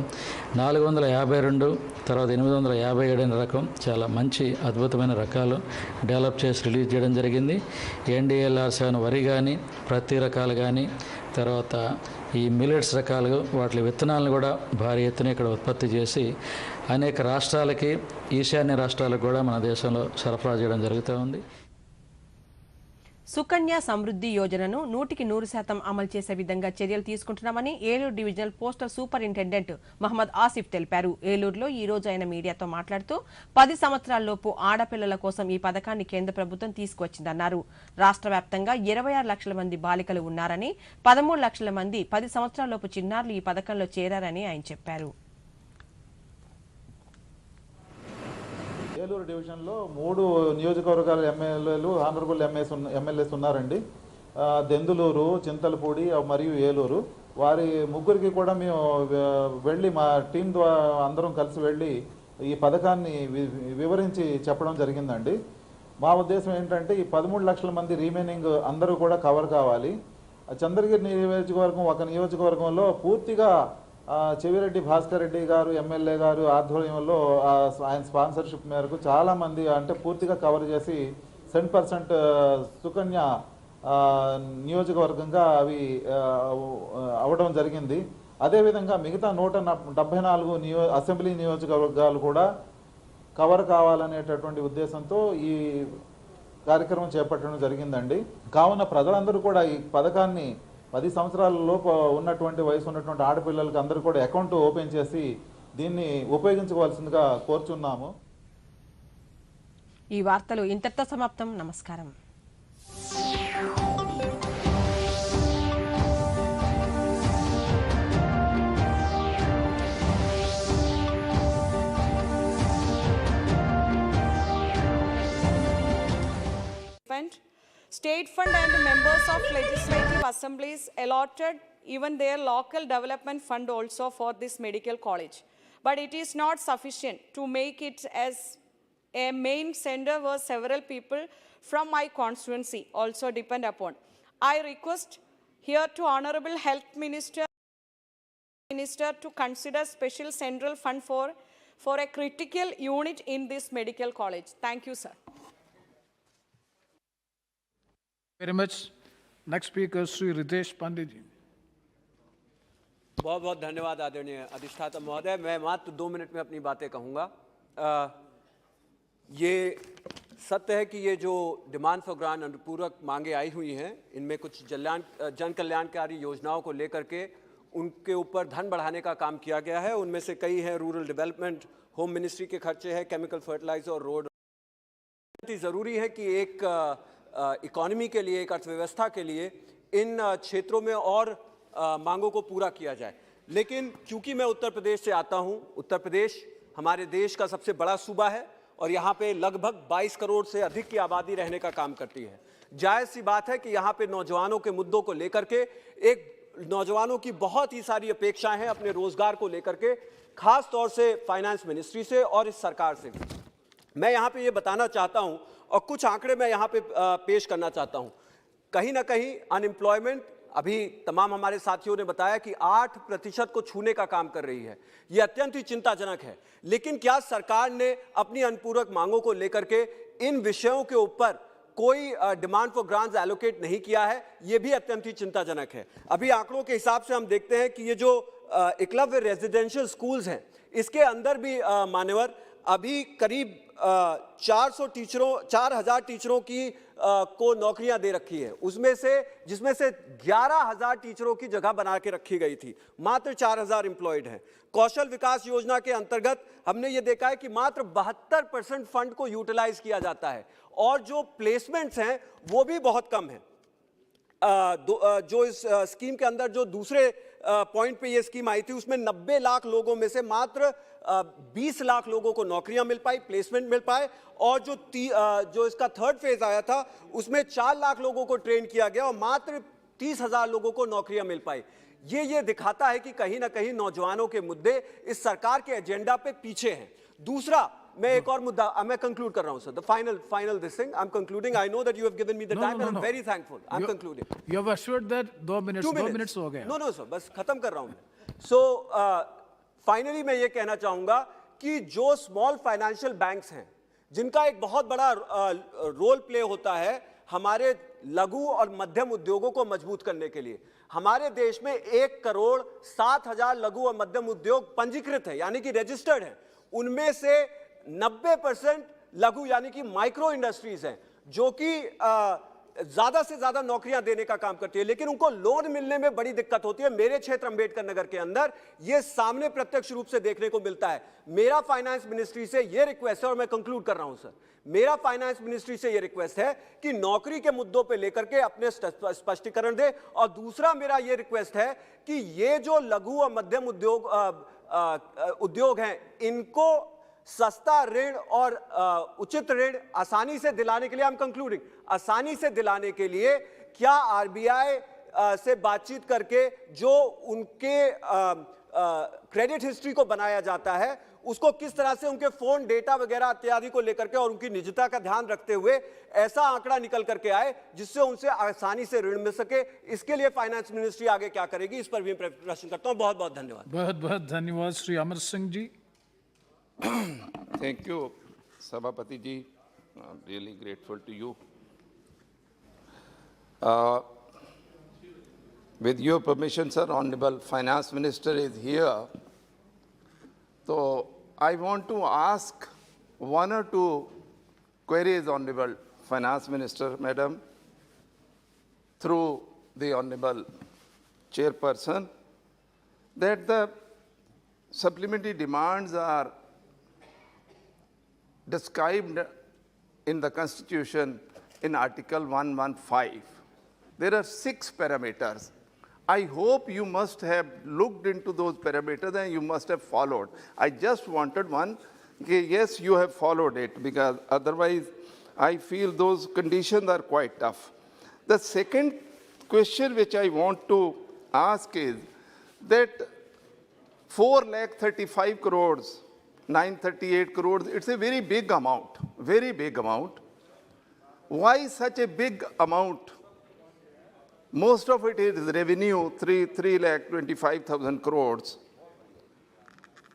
452 తర్వాత 857 రకం చాలా మంచి అద్భుతమైన రకాలు డెవలప్ చేసి రిలీజ్ చేయడం జరిగింది. NDLR7 వరి కానీ ప్రతి రకాలు కానీ తర్వాత ఈ మిల్లెట్స్ రకాలు వాటి విత్తనాలను కూడా భారీ ఎత్తున ఇక్కడ ఉత్పత్తి చేసి అనేక రాష్ట్రాలకి ఈశాన్య రాష్ట్రాలకు కూడా మన దేశంలో సరఫరా చేయడం జరుగుతూ ఉంది. సుకన్య సమృద్ధి యోజనను 100% అమలు చేసే విధంగా చర్యలు తీసుకుంటున్నామని Eluru divisional postal superintendent Mohammed Asif తెలిపారు. ఏలూరులో ఈ రోజు ఆయన మీడియాతో మాట్లాడుతూ 10 సంవత్సరాల్లోపు ఆడపిల్లల కోసం ఈ పథకాన్ని కేంద్ర ప్రభుత్వం తీసుకువచ్చిందన్నారు. రాష్ట్ర వ్యాప్తంగా 26 లక్షల మంది బాలికలు ఉన్నారని, 13 లక్షల మంది 10 సంవత్సరాల్లోపు చిన్నారులు ఈ పథకంలో చేరారని ఆయన చెప్పారు. ఏలూరు డివిజన్లో 3 నియోజకవర్గాల ఎమ్మెల్యేలు ఆనరబుల్ ఎమ్మెల్యేస్ ఉన్నారండి. దెందులూరు, చింతలపూడి మరియు ఏలూరు. వారి ముగ్గురికి కూడా మేము వెళ్ళి మా టీం ద్వారా అందరం కలిసి వెళ్ళి ఈ పథకాన్ని వివరించి చెప్పడం జరిగిందండి. మా ఉద్దేశం ఏంటంటే ఈ 13 లక్షల మంది రిమైనింగ్ అందరూ కూడా కవర్ కావాలి. చంద్రగిరి నియోజకవర్గం ఒక నియోజకవర్గంలో పూర్తిగా చెవిరెడ్డి భాస్కర్ రెడ్డి గారు ఎమ్మెల్యే గారు ఆధ్వర్యంలో ఆయన స్పాన్సర్షిప్ మేరకు చాలామంది అంటే పూర్తిగా కవర్ చేసి 100% సుకన్య నియోజకవర్గంగా అవి అవడం జరిగింది. అదేవిధంగా మిగతా 174 అసెంబ్లీ నియోజకవర్గాలు కూడా కవర్ కావాలనేటటువంటి ఉద్దేశంతో ఈ కార్యక్రమం చేపట్టడం జరిగిందండి. కావున ప్రజలందరూ కూడా ఈ పథకాన్ని 10 సంవత్సరాల లోపు ఉన్నటువంటి వయసు ఉన్నటువంటి ఆడపిల్లలకి అందరూ కూడా అకౌంట్ ఓపెన్ చేసి దీన్ని ఉపయోగించుకోవాల్సిందిగా కోరుచున్నాము. ఈ వార్తలు ఇంతటితో సమాప్తం. నమస్కారం. State fund and members of legislative assemblies allotted even their local development fund also for this medical college. But it is not sufficient to make it as a main center where several people from my constituency also depend upon. I request here to Honorable Health Minister to consider special central fund for a critical unit in this medical college. Thank you, sir. Very much. Next speaker, Sri Ritesh Pandit ji. बहुत बहुत धन्यवाद आदरणीय अधिष्ठाता महोदय। मैं मात्र 2 minute में अपनी बातें कहूँगा। ये सत्य है कि ये जो डिमांड फॉर ग्रांट अनुपूरक मांगे आई हुई हैं, इनमें कुछ जन कल्याणकारी योजनाओं को लेकर के उनके ऊपर धन बढ़ाने का काम किया गया है। उनमें से कई हैं रूरल डेवलपमेंट, होम मिनिस्ट्री के खर्चे हैं, केमिकल फर्टिलाइजर और रोड। ज़रूरी है कि एक इकोनॉमी के लिए, एक अर्थव्यवस्था के लिए इन क्षेत्रों में और मांगों को पूरा किया जाए। लेकिन क्योंकि मैं उत्तर प्रदेश से आता हूं, उत्तर प्रदेश हमारे देश का सबसे बड़ा सूबा है और यहाँ पे लगभग 22 करोड़ से अधिक की आबादी रहने का काम करती है। जायज़ सी बात है कि यहाँ पे नौजवानों के मुद्दों को लेकर के नौजवानों की बहुत ही सारी अपेक्षाएं हैं अपने रोजगार को लेकर के, खास तौर से फाइनेंस मिनिस्ट्री से और इस सरकार से। मैं यहाँ पे ये बताना चाहता हूँ और कुछ आंकड़े मैं यहाँ पे पेश करना चाहता हूँ। कहीं ना कहीं अनएम्प्लॉयमेंट, अभी तमाम हमारे साथियों ने बताया कि 8% को छूने का काम कर रही है। ये अत्यंत ही चिंताजनक है। लेकिन क्या सरकार ने अपनी अनुपूरक मांगों को लेकर के इन विषयों के ऊपर कोई डिमांड फॉर ग्रांट्स एलोकेट नहीं किया है? ये भी अत्यंत ही चिंताजनक है। अभी आंकड़ों के हिसाब से हम देखते हैं कि ये जो एकलव्य रेजिडेंशियल स्कूल्स हैं, इसके अंदर भी मान्यवर अभी करीब 400 टीचरों 4000 टीचरों की को नौकरियां दे रखी है, जिसमें से 11000 टीचरों की जगह बना के रखी गई थी। मात्र 4000 एम्प्लॉयड हैं। कौशल विकास योजना के अंतर्गत हमने ये देखा है कि मात्र 72% फंड को यूटिलाइज किया जाता है और जो प्लेसमेंट्स हैं वो भी बहुत कम है। जो इस स्कीम के अंदर जो दूसरे पॉइंट पे ये स्कीम आई थी, उसमें 90 लाख लोगों में से मात्र 20 लाख लोगों को नौकरियां मिल पाई, प्लेसमेंट मिल पाए। और जो इसका थर्ड फेज आया था, उसमें 4 लाख लोगों को ट्रेन किया गया और मात्र 30,000 लोगों को नौकरियां मिल पाई। ये दिखाता है कि कहीं ना कहीं नौजवानों के मुद्दे इस सरकार के एजेंडा पे पीछे हैं। दूसरा, मैं एक और मुद्दा मैं कंक्लूड कर रहा हूं sir. The final this thing I am concluding. I know that you have given me the time and I am very thankful. I am concluding. You have assured that 2 minutes हो गए। No sir, बस खत्म कर रहा हूं मैं। So finally मैं ये कहना चाहूंगा कि जो स्मॉल फाइनेंशियल बैंक्स हैं, जिनका एक बहुत बड़ा रोल प्ले होता है हमारे लघु और मध्यम उद्योगों को मजबूत करने के लिए। हमारे देश में 1,07,000 लघु और मध्यम उद्योग पंजीकृत है, यानी कि रजिस्टर्ड है। उनमें से 90% लघु यानी कि माइक्रो इंडस्ट्रीज हैं, जो कि ज्यादा से ज्यादा नौकरियां देने का काम करती है, लेकिन उनको लोन मिलने में बड़ी दिक्कत होती है। मेरे क्षेत्र अंबेडकर नगर के अंदर ये सामने प्रत्यक्ष रूप से देखने को मिलता है। मेरा फाइनेंस मिनिस्ट्री से ये रिक्वेस्ट है, और मैं कंक्लूड कर रहा हूं सर, मेरा फाइनेंस मिनिस्ट्री से ये रिक्वेस्ट है कि नौकरी के मुद्दों पे लेकर के अपने स्पष्टीकरण दे। और दूसरा मेरा ये रिक्वेस्ट है कि ये जो लघु और मध्यम उद्योग हैं, इनको सस्ता ऋण और उचित ऋण आसानी से दिलाने के लिए, आई एम कंक्लूडिंग, आसानी से दिलाने के लिए क्या आरबीआई से बातचीत करके जो उनके क्रेडिट हिस्ट्री को बनाया जाता है, उसको किस तरह से उनके फोन डेटा वगैरह इत्यादि को लेकर के और उनकी निजता का ध्यान रखते हुए ऐसा आंकड़ा निकल करके आए जिससे उनसे आसानी से ऋण मिल सके। इसके लिए फाइनेंस मिनिस्ट्री आगे क्या करेगी, इस पर भी प्रश्न करता हूं। बहुत बहुत धन्यवाद। बहुत बहुत धन्यवाद Shri Amar Singh ji. Thank you, Sabhapati ji. I'm really grateful to you. With your permission, sir, Honorable Finance Minister is here. So I want to ask one or two queries, Honorable Finance Minister, Madam, through the Honorable Chairperson, that the supplementary demands are described in the Constitution in Article 115. There are 6 parameters. I hope you must have looked into those parameters and you must have followed. I just wanted one, okay, yes, you have followed it, because otherwise I feel those conditions are quite tough. The second question which I want to ask is that 4,35 crores, 938 crores, it's a very big amount, very big amount. Why such a big amount? Most of it is revenue, 3,25,000 crores.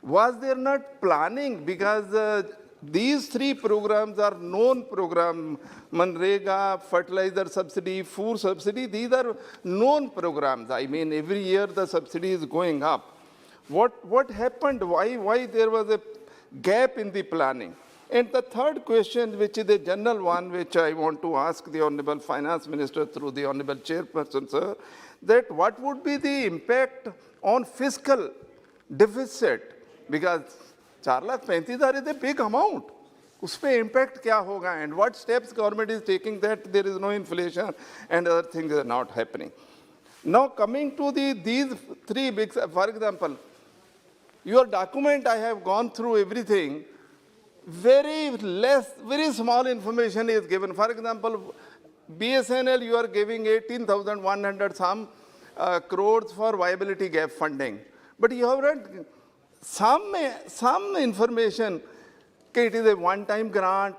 Was there not planning? Because these 3 programs are known programs, Manrega, fertilizer subsidy, food subsidy, these are known programs. I mean, every year the subsidy is going up. What happened? Why there was a gap in the planning? And the third question, which is a general one, which I want to ask the Honorable Finance Minister through the Honorable Chairperson, sir, that what would be the impact on fiscal deficit? Because 4,35,000 is a big amount. Us pe impact kya hoga, and what steps government is taking that there is no inflation and other things are not happening. Now coming to these 3 big, for example, your document, I have gone through everything. Very small information is given. For example, BSNL, you are giving 18,100 some crores for viability gap funding. But you have read some information, that it is a one-time grant.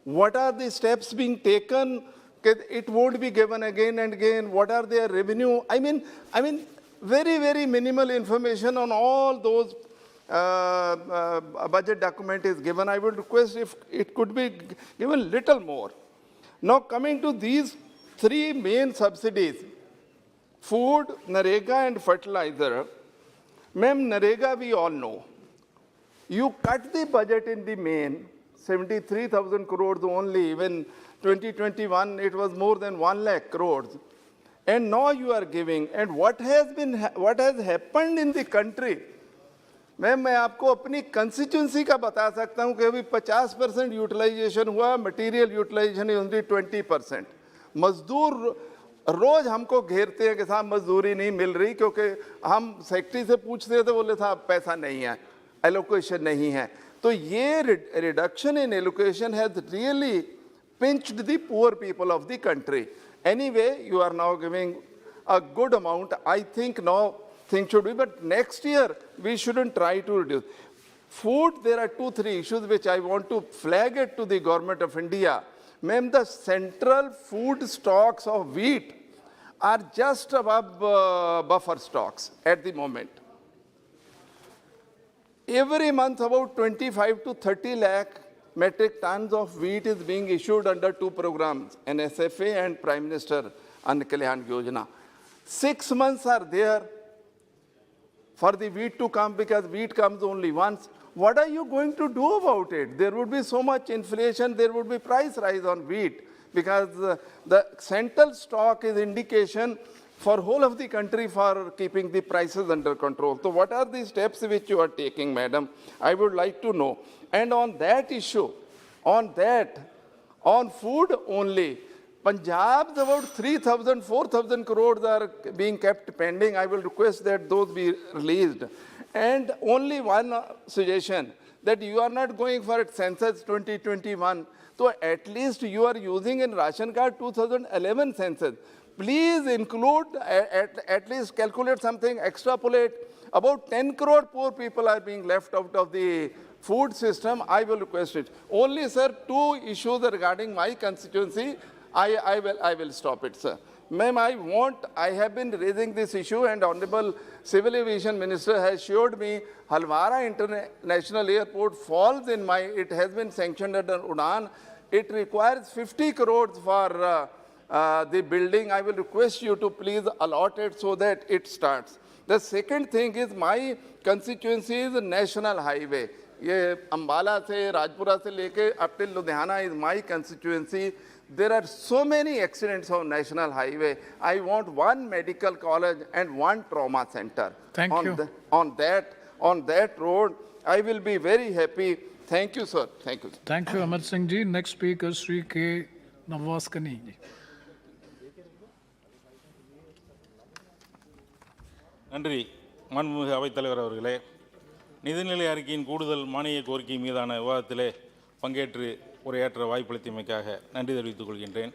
What are the steps being taken? It won't be given again and again. What are their revenue? I mean, very minimal information on all those budget document is given. I would request if it could be given little more. Now coming to these 3 main subsidies, food, Narega and fertilizer. Ma'am, Narega we all know. You cut the budget in the main, 73,000 crores only. Even 2021, it was more than 1 lakh crores. And now you are giving. And what has happened in the country? मैं आपको अपनी constituency का बता सकता हूं कि अभी 50% utilisation हुआ, मटेरियल यूटिलाइजेशन इज ओनली 20%. मजदूर रोज हमको घेरते हैं कि साहब मजदूरी नहीं मिल रही, क्योंकि हम सेक्रेटरी से पूछते थे, बोले साहब पैसा नहीं है, एलोकेशन नहीं है. तो ये reduction in allocation has really pinched the poor people of the country. Anyway, you are now giving a good amount. I think now things should be, but next year we shouldn't try to reduce. Food, there are 2-3 issues which I want to flag it to the government of India. Ma'am, the central food stocks of wheat are just above buffer stocks at the moment. Every month about 25 to 30 lakh metric tons of wheat is being issued under 2 programs, an SFA and Prime Minister Ann Kalyan Yojana. 6 months are there for the wheat to come, because wheat comes only once. What are you going to do about it? There would be so much inflation, there would be price rise on wheat. because the central stock is indication for whole of the country for keeping the prices under control. So what are the steps which you are taking, madam? I would like to know. And on that issue, on food only, Punjab's about 3,000, 4,000 crores are being kept pending. I will request that those be released. And only one suggestion, that you are not going for census 2021. So at least you are using in ration card 2011 census. Please include, at least calculate something, extrapolate. About 10 crore poor people are being left out of the food system. I will request it. Only, sir, 2 issues regarding my constituency. I will stop it, sir. Ma'am, I have been raising this issue, and Honorable Civil Aviation Minister has assured me Halwara International Airport falls in it has been sanctioned under UDAN. It requires 50 crores for the building. I will request you to please allot it so that it starts. The second thing is, my constituency is a national highway. ये अम्बाला से राजपुरा से लेके up till Ludhiana is my constituency. There are so many accidents on national highway. I want one medical college and one trauma center. Thank you. On that road, I will be very happy. Thank you, sir. Thank you. Thank you, Amar Singh ji. Next speaker, Sri K. Navaskani ji. நன்றி மாண்புமிகு அவைத்தலைவர் அவர்களே. நிதிநிலை அறிக்கையின் கூடுதல் மானிய கோரிக்கை மீதான விவாதத்திலே பங்கேற்று உரையாற்ற வாய்ப்பளித்தமைக்காக நன்றி தெரிவித்துக் கொள்கின்றேன்.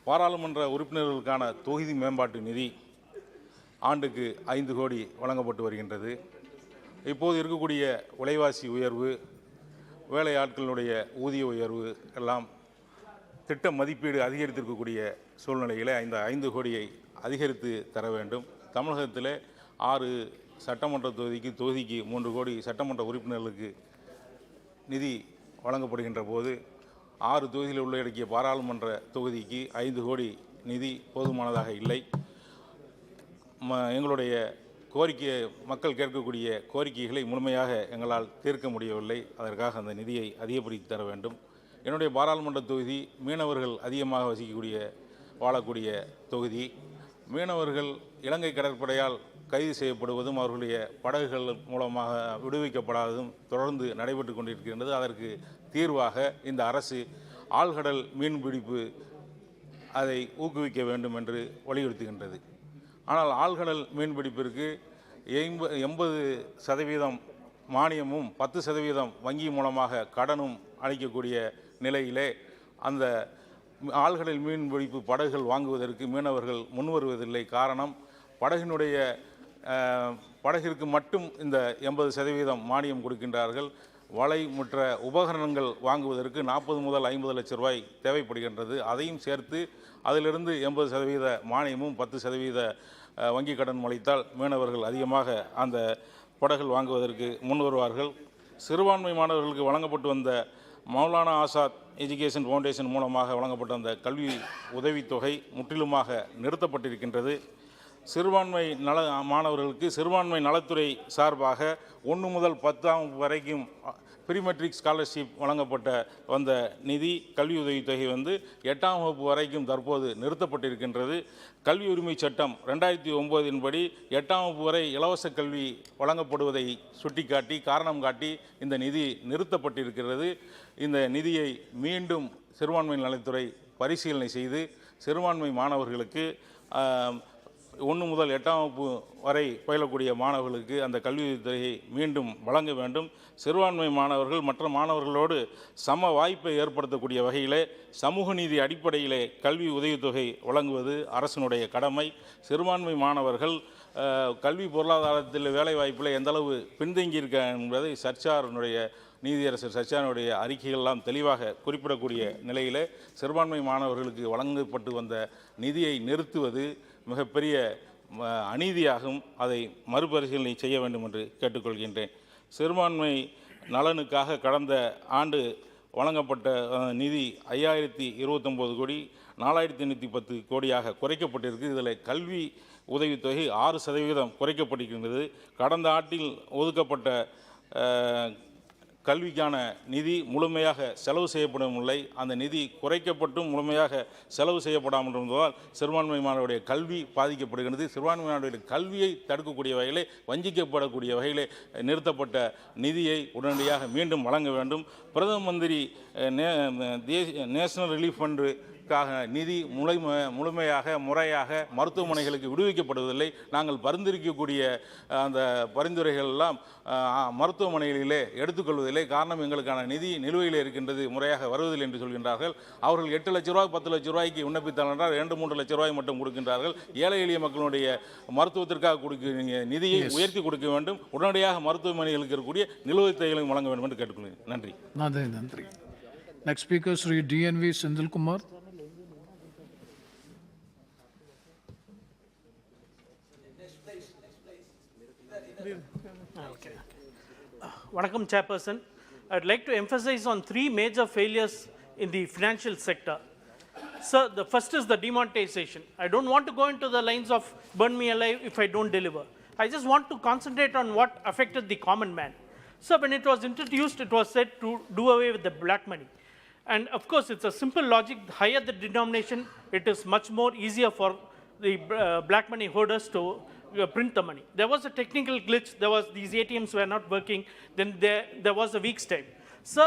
பாராளுமன்ற உறுப்பினர்களுக்கான தொகுதி மேம்பாட்டு நிதி ஆண்டுக்கு 5 கோடி வழங்கப்பட்டு வருகின்றது. இப்போது இருக்கக்கூடிய விலைவாசி உயர்வு, வேலை ஆட்களுடைய ஊதிய உயர்வு எல்லாம் திட்ட மதிப்பீடு அதிகரித்திருக்கக்கூடிய சூழ்நிலையில் இந்த 5 கோடியை அதிகரித்து தர வேண்டும். தமிழகத்தில் 6 சட்டமன்ற தொகுதிக்கு 3 கோடி சட்டமன்ற உறுப்பினர்களுக்கு நிதி வழங்கப்படுகின்ற போது 6 தொகுதியில் உள்ளடக்கிய பாராளுமன்ற தொகுதிக்கு 5 கோடி நிதி போதுமானதாக இல்லை. எங்களுடைய மக்கள் கேட்கக்கூடிய கோரிக்கைகளை முழுமையாக எங்களால் தீர்க்க முடியவில்லை. அதற்காக அந்த நிதியை அதிகப்படுத்தி தர வேண்டும். என்னுடைய பாராளுமன்ற தொகுதி மீனவர்கள் அதிகமாக வாழக்கூடிய தொகுதி. மீனவர்கள் இலங்கை கடற்படையால் கைது செய்யப்படுவதும் அவர்களுடைய படகுகள் மூலமாக விடுவிக்கப்படாததும் தொடர்ந்து நடைபெற்று கொண்டிருக்கின்றது. அதற்கு தீர்வாக இந்த அரசு ஆழ்கடல் மீன்பிடிப்பு அதை ஊக்குவிக்க வேண்டும் என்று வலியுறுத்துகின்றது. ஆனால் ஆழ்கடல் மீன்பிடிப்பிற்கு 80% மானியமும் 10% வங்கி மூலமாக கடனும் அளிக்கக்கூடிய நிலையிலே அந்த ஆழ்கடல் மீன்பிடிப்பு படகுகள் வாங்குவதற்கு மீனவர்கள் முன்வருவதில்லை. காரணம், படகிற்கு மட்டும் இந்த 80% மானியம் கொடுக்கின்றார்கள். வலை முற்ற உபகரணங்கள் வாங்குவதற்கு 40 முதல் 50 லட்சம் ரூபாய் தேவைப்படுகின்றது. அதையும் சேர்த்து அதிலிருந்து 80% மானியமும் 10% வங்கி கடன் அளித்தால் மீனவர்கள் அதிகமாக அந்த படகுகள் வாங்குவதற்கு முன் வருவார்கள். சிறுபான்மை மாணவர்களுக்கு வழங்கப்பட்டு வந்த மௌலானா ஆசாத் எஜுகேஷன் ஃபவுண்டேஷன் மூலமாக வழங்கப்பட்ட அந்த கல்வி உதவித்தொகை முற்றிலுமாக நிறுத்தப்பட்டிருக்கின்றது. சிறுபான்மை மாணவர்களுக்கு சிறுபான்மை நலத்துறை சார்பாக 1 முதல் 10ஆம் வரைக்கும் ப்ரீமெட்ரிக் ஸ்காலர்ஷிப் வழங்கப்பட்ட வந்த நிதி கல்வி உதவித்தொகை 8ஆம் வகுப்பு வரைக்கும் தற்போது நிறுத்தப்பட்டிருக்கின்றது. கல்வி உரிமை சட்டம் 2009 படி 8ஆம் வகுப்பு வரை இலவச கல்வி வழங்கப்படுவதை சுட்டிக்காட்டி காரணம் காட்டி இந்த நிதி நிறுத்தப்பட்டிருக்கிறது. இந்த நிதியை மீண்டும் சிறுபான்மை நலத்துறை பரிசீலனை செய்து சிறுபான்மை மாணவர்களுக்கு 1 முதல் 8ஆம் வகுப்பு வரை பயிலக்கூடிய மாணவர்களுக்கு அந்த கல்வி உதவித்தொகையை மீண்டும் வழங்க வேண்டும். சிறுபான்மை மாணவர்கள் மற்ற மாணவர்களோடு சம வாய்ப்பை ஏற்படுத்தக்கூடிய வகையிலே சமூக நீதி அடிப்படையிலே கல்வி உதவித்தொகை வழங்குவது அரசினுடைய கடமை. சிறுபான்மை மாணவர்கள் கல்வி பொருளாதாரத்தில் வேலைவாய்ப்பில் எந்தளவு பின்தங்கியிருக்க என்பதை சர்ச்சாருடைய நீதியரசர் சர்ச்சாருடைய அறிக்கைகளெல்லாம் தெளிவாக குறிப்பிடக்கூடிய நிலையில் சிறுபான்மை மாணவர்களுக்கு வழங்கப்பட்டு வந்த நிதியை நிறுத்துவது மிகப்பெரிய அநீதியாகும். அதை மறுபரிசீலனை செய்ய வேண்டும் என்று கேட்டுக்கொள்கின்றேன். சிறுபான்மை நலனுக்காக கடந்த ஆண்டு வழங்கப்பட்ட நிதி 5029 கோடி 4810 கோடியாக குறைக்கப்பட்டிருக்கு. இதில் கல்வி உதவித்தொகை 6% குறைக்கப்பட்டிருக்கின்றது. கடந்த ஆண்டில் ஒதுக்கப்பட்ட கல்விக்கான நிதி முழுமையாக செலவு செய்யப்படவில்லை. அந்த நிதி குறைக்கப்பட்டும் முழுமையாக செலவு செய்யப்படாமல் இருந்ததால் சிறுபான்மையினருடைய கல்வி பாதிக்கப்படுகிறது. சிறுபான்மையினருடைய கல்வியை தடுக்கக்கூடிய வகையிலே, வஞ்சிக்கப்படக்கூடிய வகையிலே நிறுத்தப்பட்ட நிதியை உடனடியாக மீண்டும் வழங்க வேண்டும். பிரதம மந்திரி நேஷனல் ரிலீஃப் ஃபண்டு நிதி முழுமையாக முறையாக மருத்துவமனைகளுக்கு விடுவிக்கப்படுவதில்லை. நாங்கள் பரிந்துரைக்கக்கூடிய அந்த பரிந்துரைகள் எல்லாம் மருத்துவமனைகளிலே எடுத்துக்கொள்வதில்லை. காரணம், எங்களுக்கான நிதி நிலுவையில் இருக்கின்றது, முறையாக வருவதில்லை என்று சொல்கின்றார்கள். அவர்கள் 8 லட்ச ரூபாய் 10 லட்ச ரூபாய்க்கு விண்ணப்பித்தால் என்றால் 2-3 லட்ச ரூபாய் மட்டும் கொடுக்கின்றார்கள். ஏழை எளிய மக்களுடைய மருத்துவத்திற்காக கொடுக்க நிதியை உயர்த்தி கொடுக்க வேண்டும். உடனடியாக மருத்துவமனைகளுக்கு இருக்கக்கூடிய நிலுவைத் தொகைகளையும் வழங்க வேண்டும் என்று கேட்டுக்கொள்கிறேன். நன்றி. நன்றி. Next speaker, Sri DNV Sindhil Kumar. Vanakkam, Chairperson. I'd like to emphasize on 3 major failures in the financial sector. Sir, the first is the demonetization. I don't want to go into the lines of burn me alive if I don't deliver. I just want to concentrate on what affected the common man. So when it was introduced, it was said to do away with the black money. And of course, it's a simple logic. The higher the denomination, it is much more easier for the black money holders to print the money. There was a technical glitch. These ATMs were not working. Then there was a week's time. So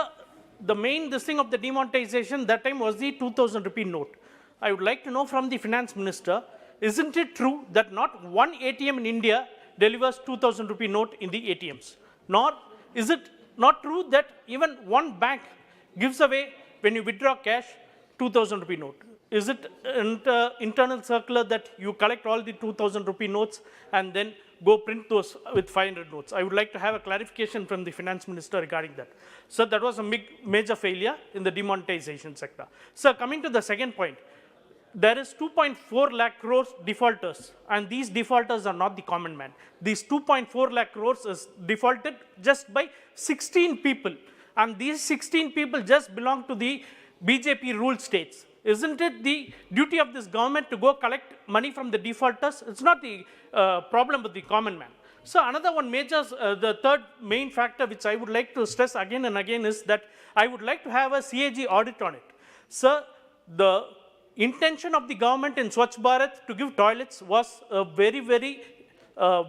the main thing of the demonetization that time was the 2,000 rupee note. I would like to know from the finance minister, isn't it true that not one ATM in India delivers 2,000 rupee note in the ATMs? Nor is it not true that even one bank gives away, when you withdraw cash, 2,000 rupee note? Is it an internal circular that you collect all the 2,000 rupee notes and then go print those with 500 notes? I would like to have a clarification from the finance minister regarding that. So that was a major failure in the demonetization sector. So coming to the second point, there is 2.4 lakh crores defaulters, and these defaulters are not the common man. These 2.4 lakh crores is defaulted just by 16 people, and these 16 people just belong to the BJP ruled states. Isn't it the duty of this government to go collect money from the defaulters? It's not the problem with the common man. So another one major, the third main factor which I would like to stress again and again is that I would like to have a CAG audit on it. Sir, the intention of the government in Swachh Bharat to give toilets was a very, very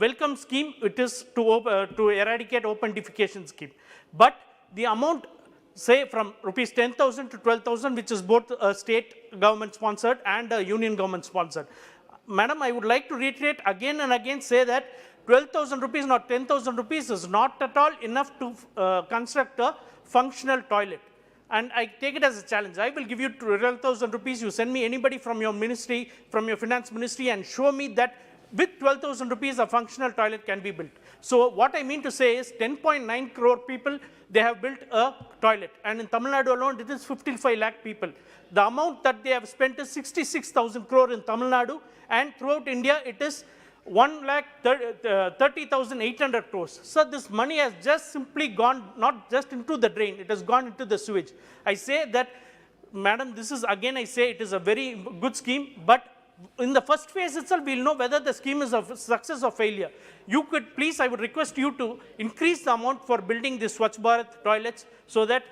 welcome scheme. It is to eradicate open defecation scheme. But the amount, say from rupees 10,000 to 12,000, which is both state government sponsored and union government sponsored. Madam, I would like to reiterate again and again, say that 12,000 rupees, not 10,000 rupees, is not at all enough to construct a functional toilet. And I take it as a challenge. I will give you 12,000 rupees. You send me anybody from your ministry, from your finance ministry, and show me that with 12,000 rupees, a functional toilet can be built. So what I mean to say is 10.9 crore people, they have built a toilet. And in Tamil Nadu alone, it is 55 lakh people. The amount that they have spent is 66,000 crore in Tamil Nadu, and throughout India, it is 1,30,800 crores. So this money has just simply gone, not just into the drain, it has gone into the sewage. I say that, madam, this is again, I say it is a very good scheme, but in the first phase itself, we'll know whether the scheme is a success or failure. You could please, I would request you to increase the amount for building the Swachh Bharat toilets so that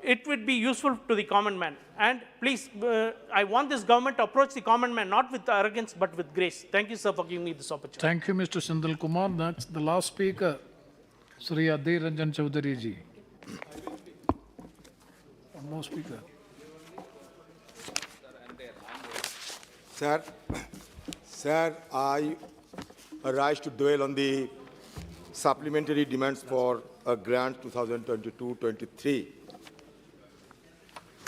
it would be useful to the common man. And please, I want this government to approach the common man not with arrogance but with grace. Thank you, sir, for giving me this opportunity. Thank you, Mr. Sindhil Kumar. That's the last speaker, Sri Adhir Ranjan Chaudhary ji. One more speaker. Sir, I rise to dwell on the supplementary demands for a grant 2022-23.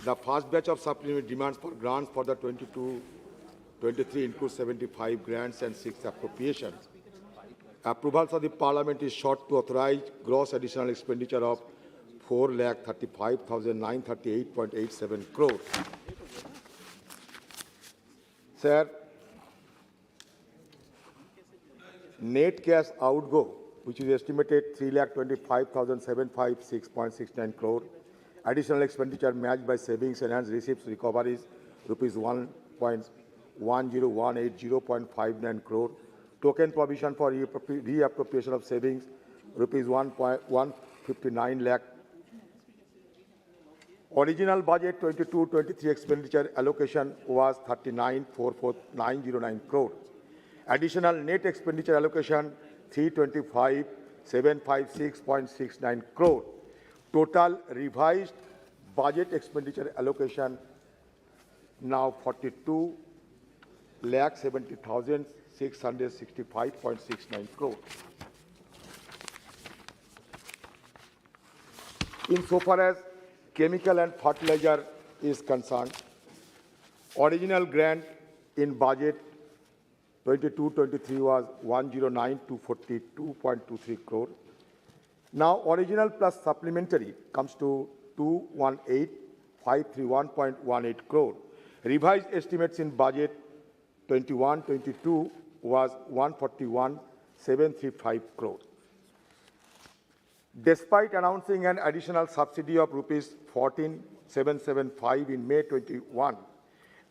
The first batch of supplementary demands for grants for the 22-23 includes 75 grants and 6 appropriations. Approvals of the Parliament is sought to authorize gross additional expenditure of 4,35,938.87 crores. Sir, net cash outgo, which is estimated 3,25,756.69 crore. Additional expenditure matched by savings, enhanced receipts, recoveries, rupees 1.10180.59 crore. Token provision for reappropriation of savings, rupees 1.159 lakh Original budget 22-23 expenditure allocation was 39,44909 crore. Additional net expenditure allocation 325,756.69 crore. Total revised budget expenditure allocation now 42,70,665.69 crore. Insofar as chemical and fertilizer is concerned, original grant in budget 22-23 was 109,242.23 crore. Now original plus supplementary comes to 218,531.18 crore. Revised estimates in budget 21-22 was 141,735 crore. Despite announcing an additional subsidy of rupees 14,775 in May 21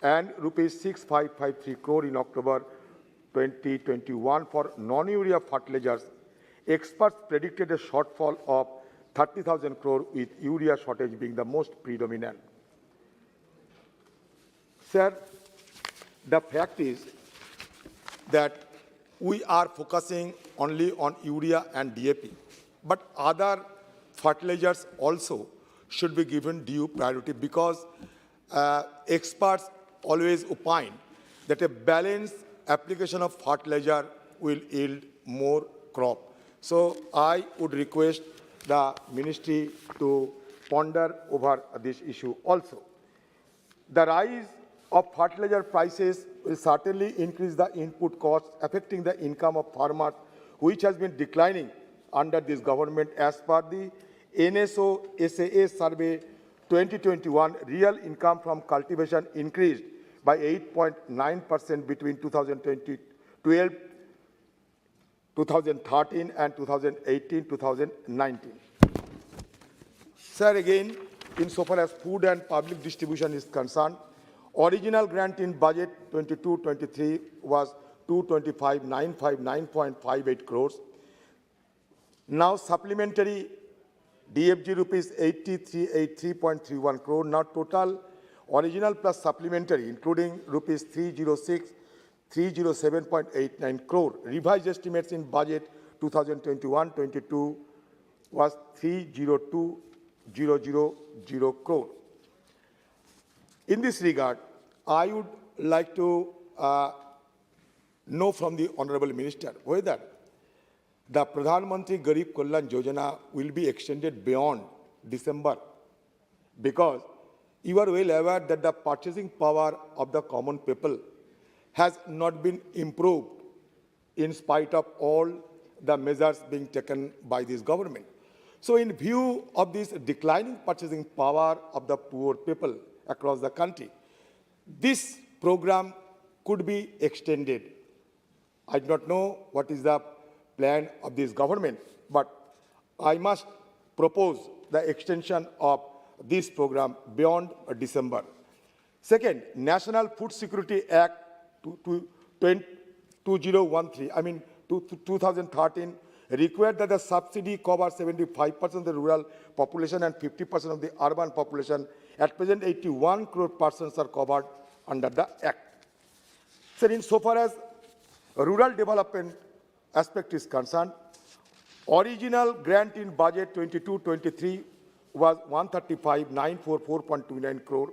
and rupees 6,553 crore in October 2021 for non-urea fertilizers, experts predicted a shortfall of 30,000 crore, with urea shortage being the most predominant. Sir, the fact is that we are focusing only on urea and DAP, but other fertilizers also should be given due priority, because experts always opine that a balanced application of fertilizer will yield more crop. So I would request the ministry to ponder over this issue also. The rise of fertilizer prices will certainly increase the input costs, affecting the income of farmers, which has been declining under this government. As per the NSO SAA survey 2021, real income from cultivation increased by 8.9% between 2013 and 2018-2019. Sir, again, insofar as food and public distribution is concerned, original grant in budget 22-23 was 225,959.58 crores. Now supplementary DFG rupees 8383.31 crore. Now total original plus supplementary, including rupees 307.89 crore. Revised estimates in budget 2021-22 was 302,000 crore. In this regard, I would like to know from the Honorable Minister whether the Pradhan Mantri Garib Kalyan Yojana will be extended beyond December, because you are well aware that the purchasing power of the common people has not been improved in spite of all the measures being taken by this government. So in view of this declining purchasing power of the poor people across the country, this program could be extended. I do not know what is the plan of this government, but I must propose the extension of this program beyond December. Second, National Food Security Act 2013 required that the subsidy covers 75% of the rural population and 50% of the urban population. At present, 81 crore persons are covered under the Act. So, insofar as rural development aspect is concerned, original grant in budget 22-23 was 135,944.29 crore.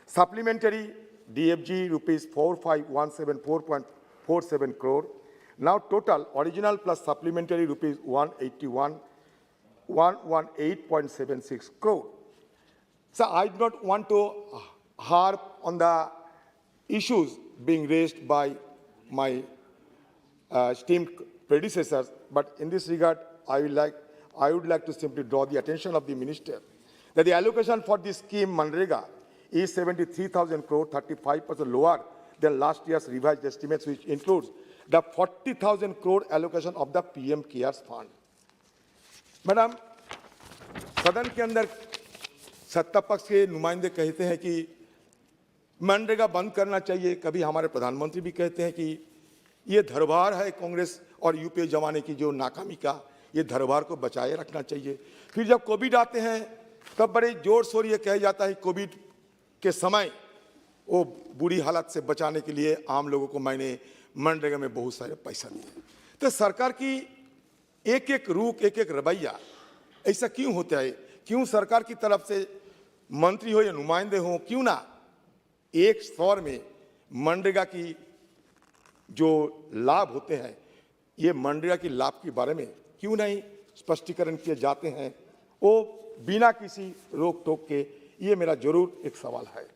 Supplementary DFG rupees 45,174.47 crore. Now total original plus supplementary rupees 118.76 crore. So I do not want to harp on the issues being raised by my esteemed predecessors, but in this regard, I would like to simply draw the attention of the minister that the allocation for this scheme Manrega is 73,000 crore, 35% lower than last year's revised estimates, which includes the 40,000 crore allocation of the PM Cares Fund. Madam, सदन के अंदर सत्ता पक्ष के नुमाइंदे कहते हैं कि मनरेगा बंद करना चाहिए, कभी हमारे प्रधानमंत्री भी कहते हैं कि ये धरोहर है कांग्रेस और यूपीए जमाने की जो नाकामी का, ये धरोहर को बचाए रखना चाहिए। फिर जब कोविड आते हैं, तब बड़े जोर शोर ये कहा जाता है कोविड के समय वो बुरी हालत से बचाने के लिए आम लोगों को मैंने मनरेगा में बहुत सारे पैसा दिए। तो सरकार की एक एक रूख, एक एक रवैया ऐसा क्यों होता है? क्यों सरकार की तरफ से मंत्री हो या नुमाइंदे हो, क्यों ना एक स्वर में मनरेगा की जो लाभ होते हैं, ये मनरेगा की लाभ के बारे में क्यों नहीं स्पष्टीकरण किए जाते हैं, वो बिना किसी रोक टोक के? ये मेरा जरूर एक सवाल है।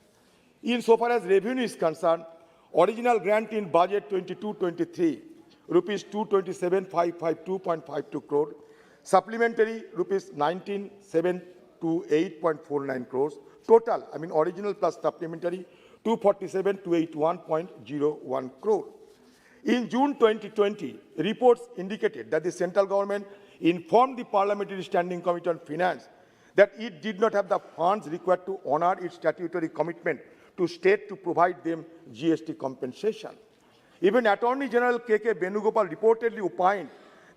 In so far as revenue is concerned, original grant in budget 22-23 rupees 227,552.52 crore, supplementary rupees 19,728.49 crores, total, I mean original plus supplementary 247,281.01 crore. In June 2020, reports indicated that the central government informed the Parliamentary Standing Committee on Finance that it did not have the funds required to honor its statutory commitment to state to provide them GST compensation. Even Attorney General K.K. Venugopal reportedly opined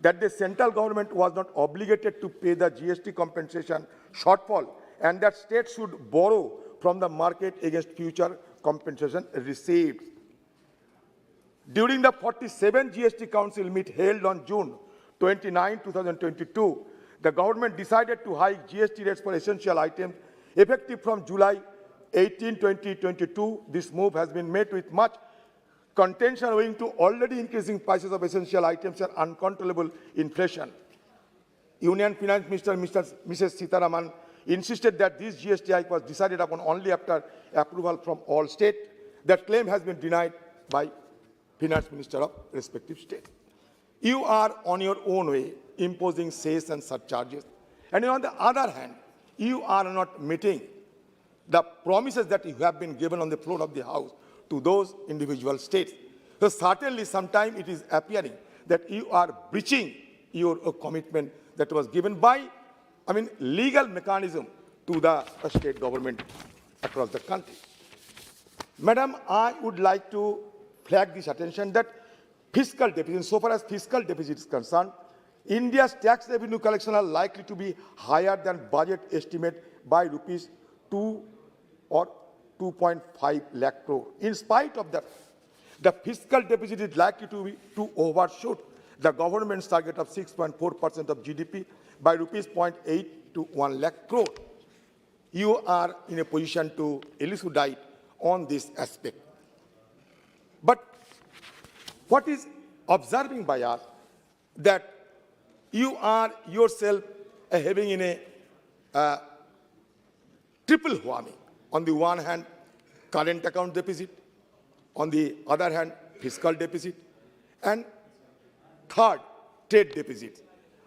that the central government was not obligated to pay the GST compensation shortfall and that states should borrow from the market against future compensation received. During the 47th GST Council meet held on June 29, 2022, the government decided to hike GST rates for essential items effective from July 18, 2022. This move has been met with much contention owing to already increasing prices of essential items and uncontrollable inflation. Union Finance Minister Mrs. Sitharaman insisted that this GST hike was decided upon only after approval from all states. That claim has been denied by Finance Minister of respective state. You are on your own way imposing cess and surcharges, and on the other hand, you are not meeting the promises that you have been given on the floor of the House to those individual states. So certainly sometime it is appearing that you are breaching your commitment that was given by, legal mechanism to the state government across the country. Madam, I would like to flag this attention that fiscal deficit, so far as fiscal deficit is concerned, India's tax revenue collection are likely to be higher than budget estimate by rupees 2 or 2.5 lakh crore. In spite of that, the fiscal deficit is likely to overshoot the government's target of 6.4% of GDP by rupees 0.8 to 1 lakh crore. You are in a position to elucidate on this aspect. But what is observing by us that you are yourself having in a triple whammy. On the one hand, current account deficit, on the other hand, fiscal deficit, and third, trade deficit.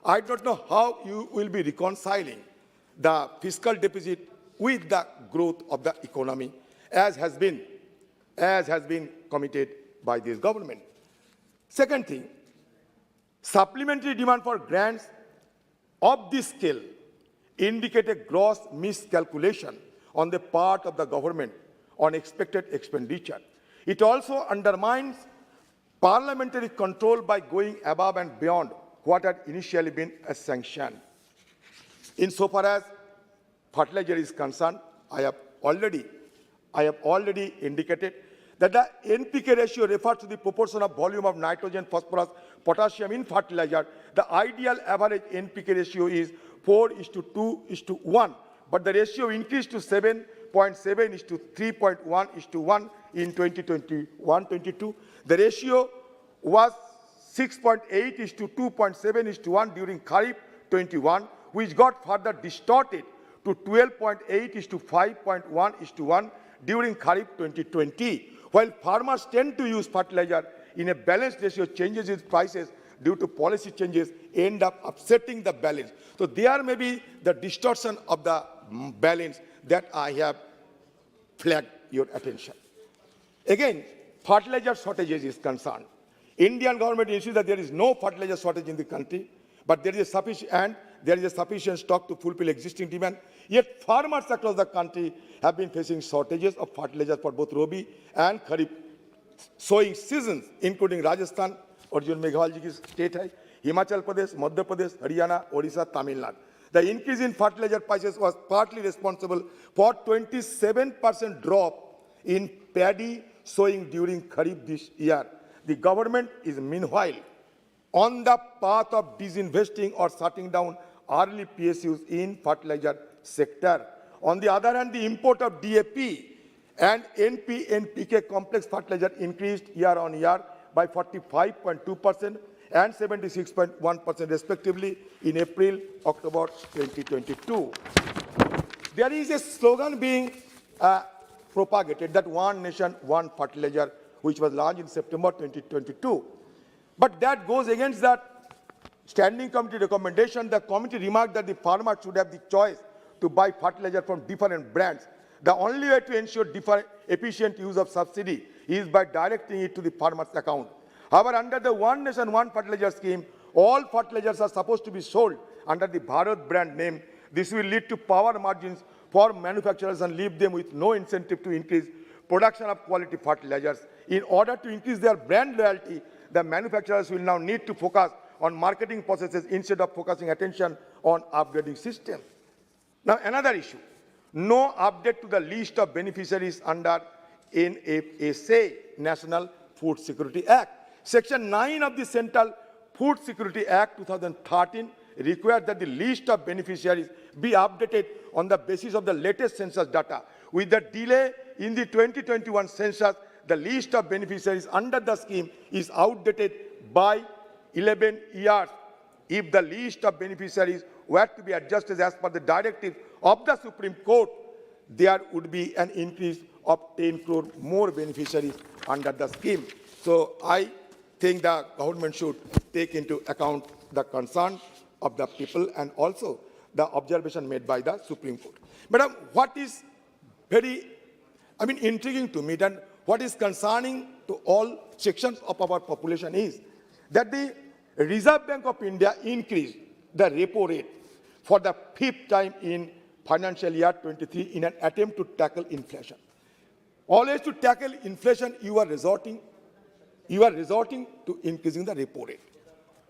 I don't know how you will be reconciling the fiscal deficit with the growth of the economy as has been committed by this government. Second thing, supplementary demand for grants of this scale indicate a gross miscalculation on the part of the government on expected expenditure. It also undermines parliamentary control by going above and beyond what had initially been a sanction. Insofar as fertilizer is concerned, I have already indicated that the NPK ratio refers to the proportion of volume of nitrogen, phosphorus, potassium in fertilizer. The ideal average NPK ratio is 4:2:1, but the ratio increased to 7.7:3.1:1 in 2021-22. The ratio was 6.8:2.7:1 during Kharif 21, which got further distorted to 12.8:5.1:1 during Kharif 2020. While farmers tend to use fertilizer in a balanced ratio, changes in prices due to policy changes end up upsetting the balance. So there may be the distortion of the balance that I have flagged your attention. Again, fertilizer shortages is concerned. Indian government insists that there is no fertilizer shortage in the country, but there is a sufficient stock to fulfill existing demand. Yet farmers across the country have been facing shortages of fertilizer for both Rabi and Kharif sowing seasons, including Rajasthan, और जो मेघालय की state है, Himachal Pradesh, Madhya Pradesh, Haryana, Odisha, Tamil Nadu. The increase in fertilizer prices was partly responsible for 27% drop in paddy sowing during Kharif this year. The government is meanwhile on the path of disinvesting or shutting down early PSUs in fertilizer sector. On the other hand, the import of DAP and NPK complex fertilizer increased year on year by 45.2% and 76.1% respectively in April, October 2022. There is a slogan being propagated that one nation, one fertilizer, which was launched in September 2022. But that goes against that standing committee recommendation. The committee remarked that the farmer should have the choice to buy fertilizer from different brands. The only way to ensure efficient use of subsidy is by directing it to the farmer's account. However, under the One Nation, One Fertilizer scheme, all fertilizers are supposed to be sold under the Bharat brand name. This will lead to power margins for manufacturers and leave them with no incentive to increase production of quality fertilizers. In order to increase their brand loyalty, the manufacturers will now need to focus on marketing processes instead of focusing attention on upgrading systems. Now, another issue. No update to the list of beneficiaries under NFSA, National Food Security Act. Section 9 of the Central Food Security Act 2013 requires that the list of beneficiaries be updated on the basis of the latest census data. With the delay in the 2021 census, the list of beneficiaries under the scheme is outdated by 11 years. If the list of beneficiaries were to be adjusted as per the directive of the Supreme Court, there would be an increase of 10 crore more beneficiaries under the scheme. So I think the government should take into account the concern of the people and also the observation made by the Supreme Court. Madam, what is very, intriguing to me and what is concerning to all sections of our population is that the Reserve Bank of India increased the repo rate for the 5th time in financial year 23 in an attempt to tackle inflation. Always to tackle inflation, you are resorting to increasing the repo rate.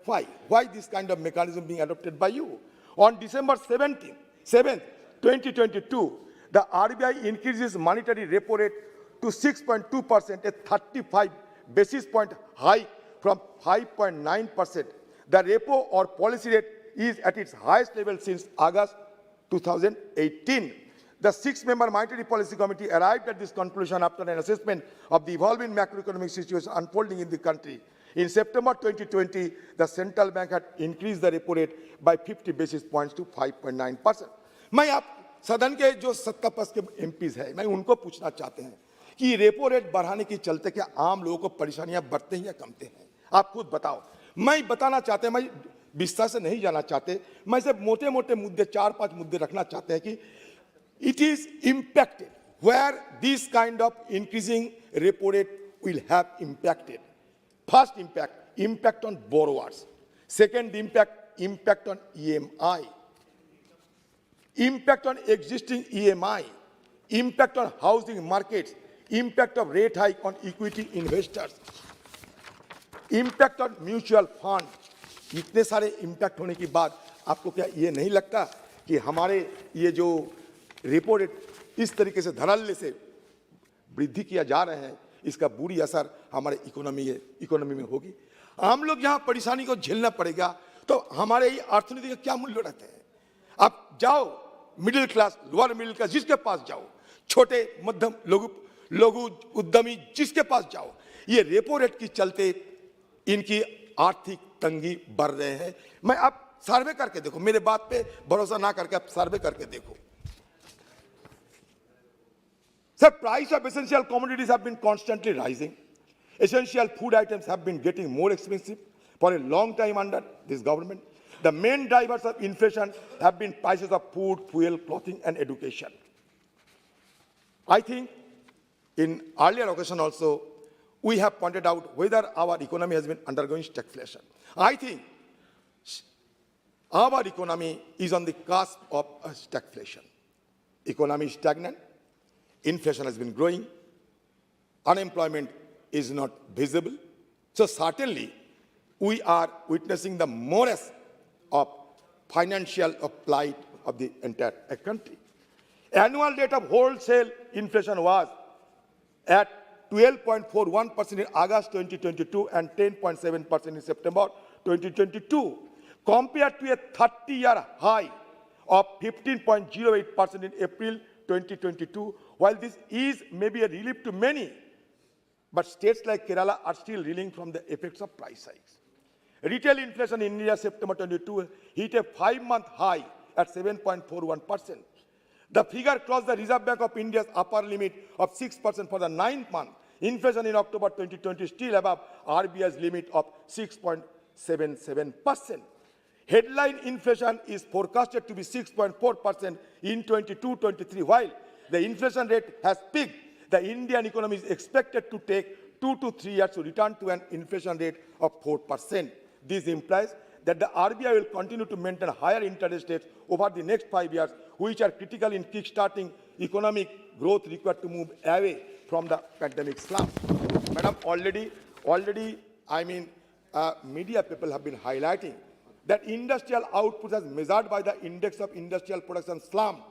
Why? Why this kind of mechanism being adopted by you? On December 7th, 2022, the RBI increases monetary repo rate to 6.2%, a 35 basis point hike from 5.9%. The repo or policy rate is at its highest level since August 2018. The 6-member Monetary Policy Committee arrived at this conclusion after an assessment of the evolving macroeconomic situation unfolding in the country. In September 2020, the central bank had increased the repo rate by 50 basis points to 5.9%. मैं आप सदन के जो सत्ता पक्ष के MPs हैं, मैं उनको पूछना चाहते हैं कि रेपो रेट बढ़ाने के चलते क्या आम लोगों को परेशानियां बढ़ते हैं या कमते हैं? आप खुद बताओ। मैं बताना चाहते हैं, मैं विस्तार से नहीं जाना चाहते, मैं सिर्फ मोटे-मोटे मुद्दे 4-5 मुद्दे रखना चाहते हैं कि it is impacted where this kind of increasing repo rate will have impacted. First impact on borrowers. Second impact on EMI. Impact on existing EMI. Impact on housing markets. Impact of rate hike on equity investors. Impact on mutual fund. इतने सारे impact होने के बाद आपको क्या ये नहीं लगता कि हमारे ये जो रेपो रेट इस तरीके से धड़ल्ले से वृद्धि किया जा रहे हैं, इसका बुरी असर हमारे इकोनॉमी में होगी? आम लोग यहाँ परेशानी को झेलना पड़ेगा, तो हमारे ये अर्थनीति का क्या मूल्य रहते हैं? आप जाओ middle class, lower middle class, जिसके पास जाओ, छोटे मध्यम लघु उद्यमी जिसके पास जाओ, ये रेपो रेट के चलते इनकी आर्थिक तंगी बढ़ रहे हैं। मैं आप सर्वे करके देखो, मेरे बात पे भरोसा ना करके आप सर्वे करके देखो। Sir, price of essential commodities have been constantly rising. Essential food items have been getting more expensive for a long time under this government. The main drivers of inflation have been prices of food, fuel, clothing, and education. I think in earlier occasion also, we have pointed out whether our economy has been undergoing stagflation. I think our economy is on the cusp of a stagflation. Economy is stagnant, inflation has been growing, unemployment is not visible. So certainly, we are witnessing the morass of financial plight of the entire country. Annual rate of wholesale inflation was at 12.41% in August 2022 and 10.7% in September 2022, compared to a 30-year high of 15.08% in April 2022. While this is maybe a relief to many, but states like Kerala are still reeling from the effects of price hikes. Retail inflation in India September 22 hit a 5-month high at 7.41%. The figure crossed the Reserve Bank of India's upper limit of 6% for the 9th month. Inflation in October 2020 is still above RBI's limit of 6.77%. Headline inflation is forecasted to be 6.4% in 22-23. While the inflation rate has peaked, the Indian economy is expected to take 2 to 3 years to return to an inflation rate of 4%. This implies that the RBI will continue to maintain higher interest rates over the next 5 years, which are critical in kickstarting economic growth required to move away from the pandemic slump. Madam, already, media people have been highlighting that industrial output as measured by the Index of Industrial Production slump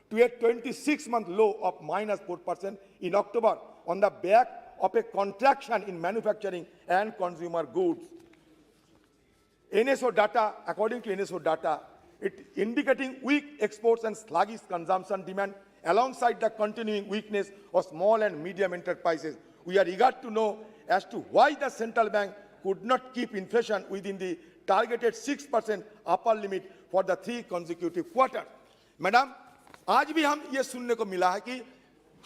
to a 26-month low of -4% in October on the back of a contraction in manufacturing and consumer goods. NSO data, according to NSO data, it indicating weak exports and sluggish consumption demand alongside the continuing weakness of small and medium enterprises. We are eager to know as to why the central bank could not keep inflation within the targeted 6% upper limit for the 3 consecutive quarters. Madam, आज भी हम ये सुनने को मिला है कि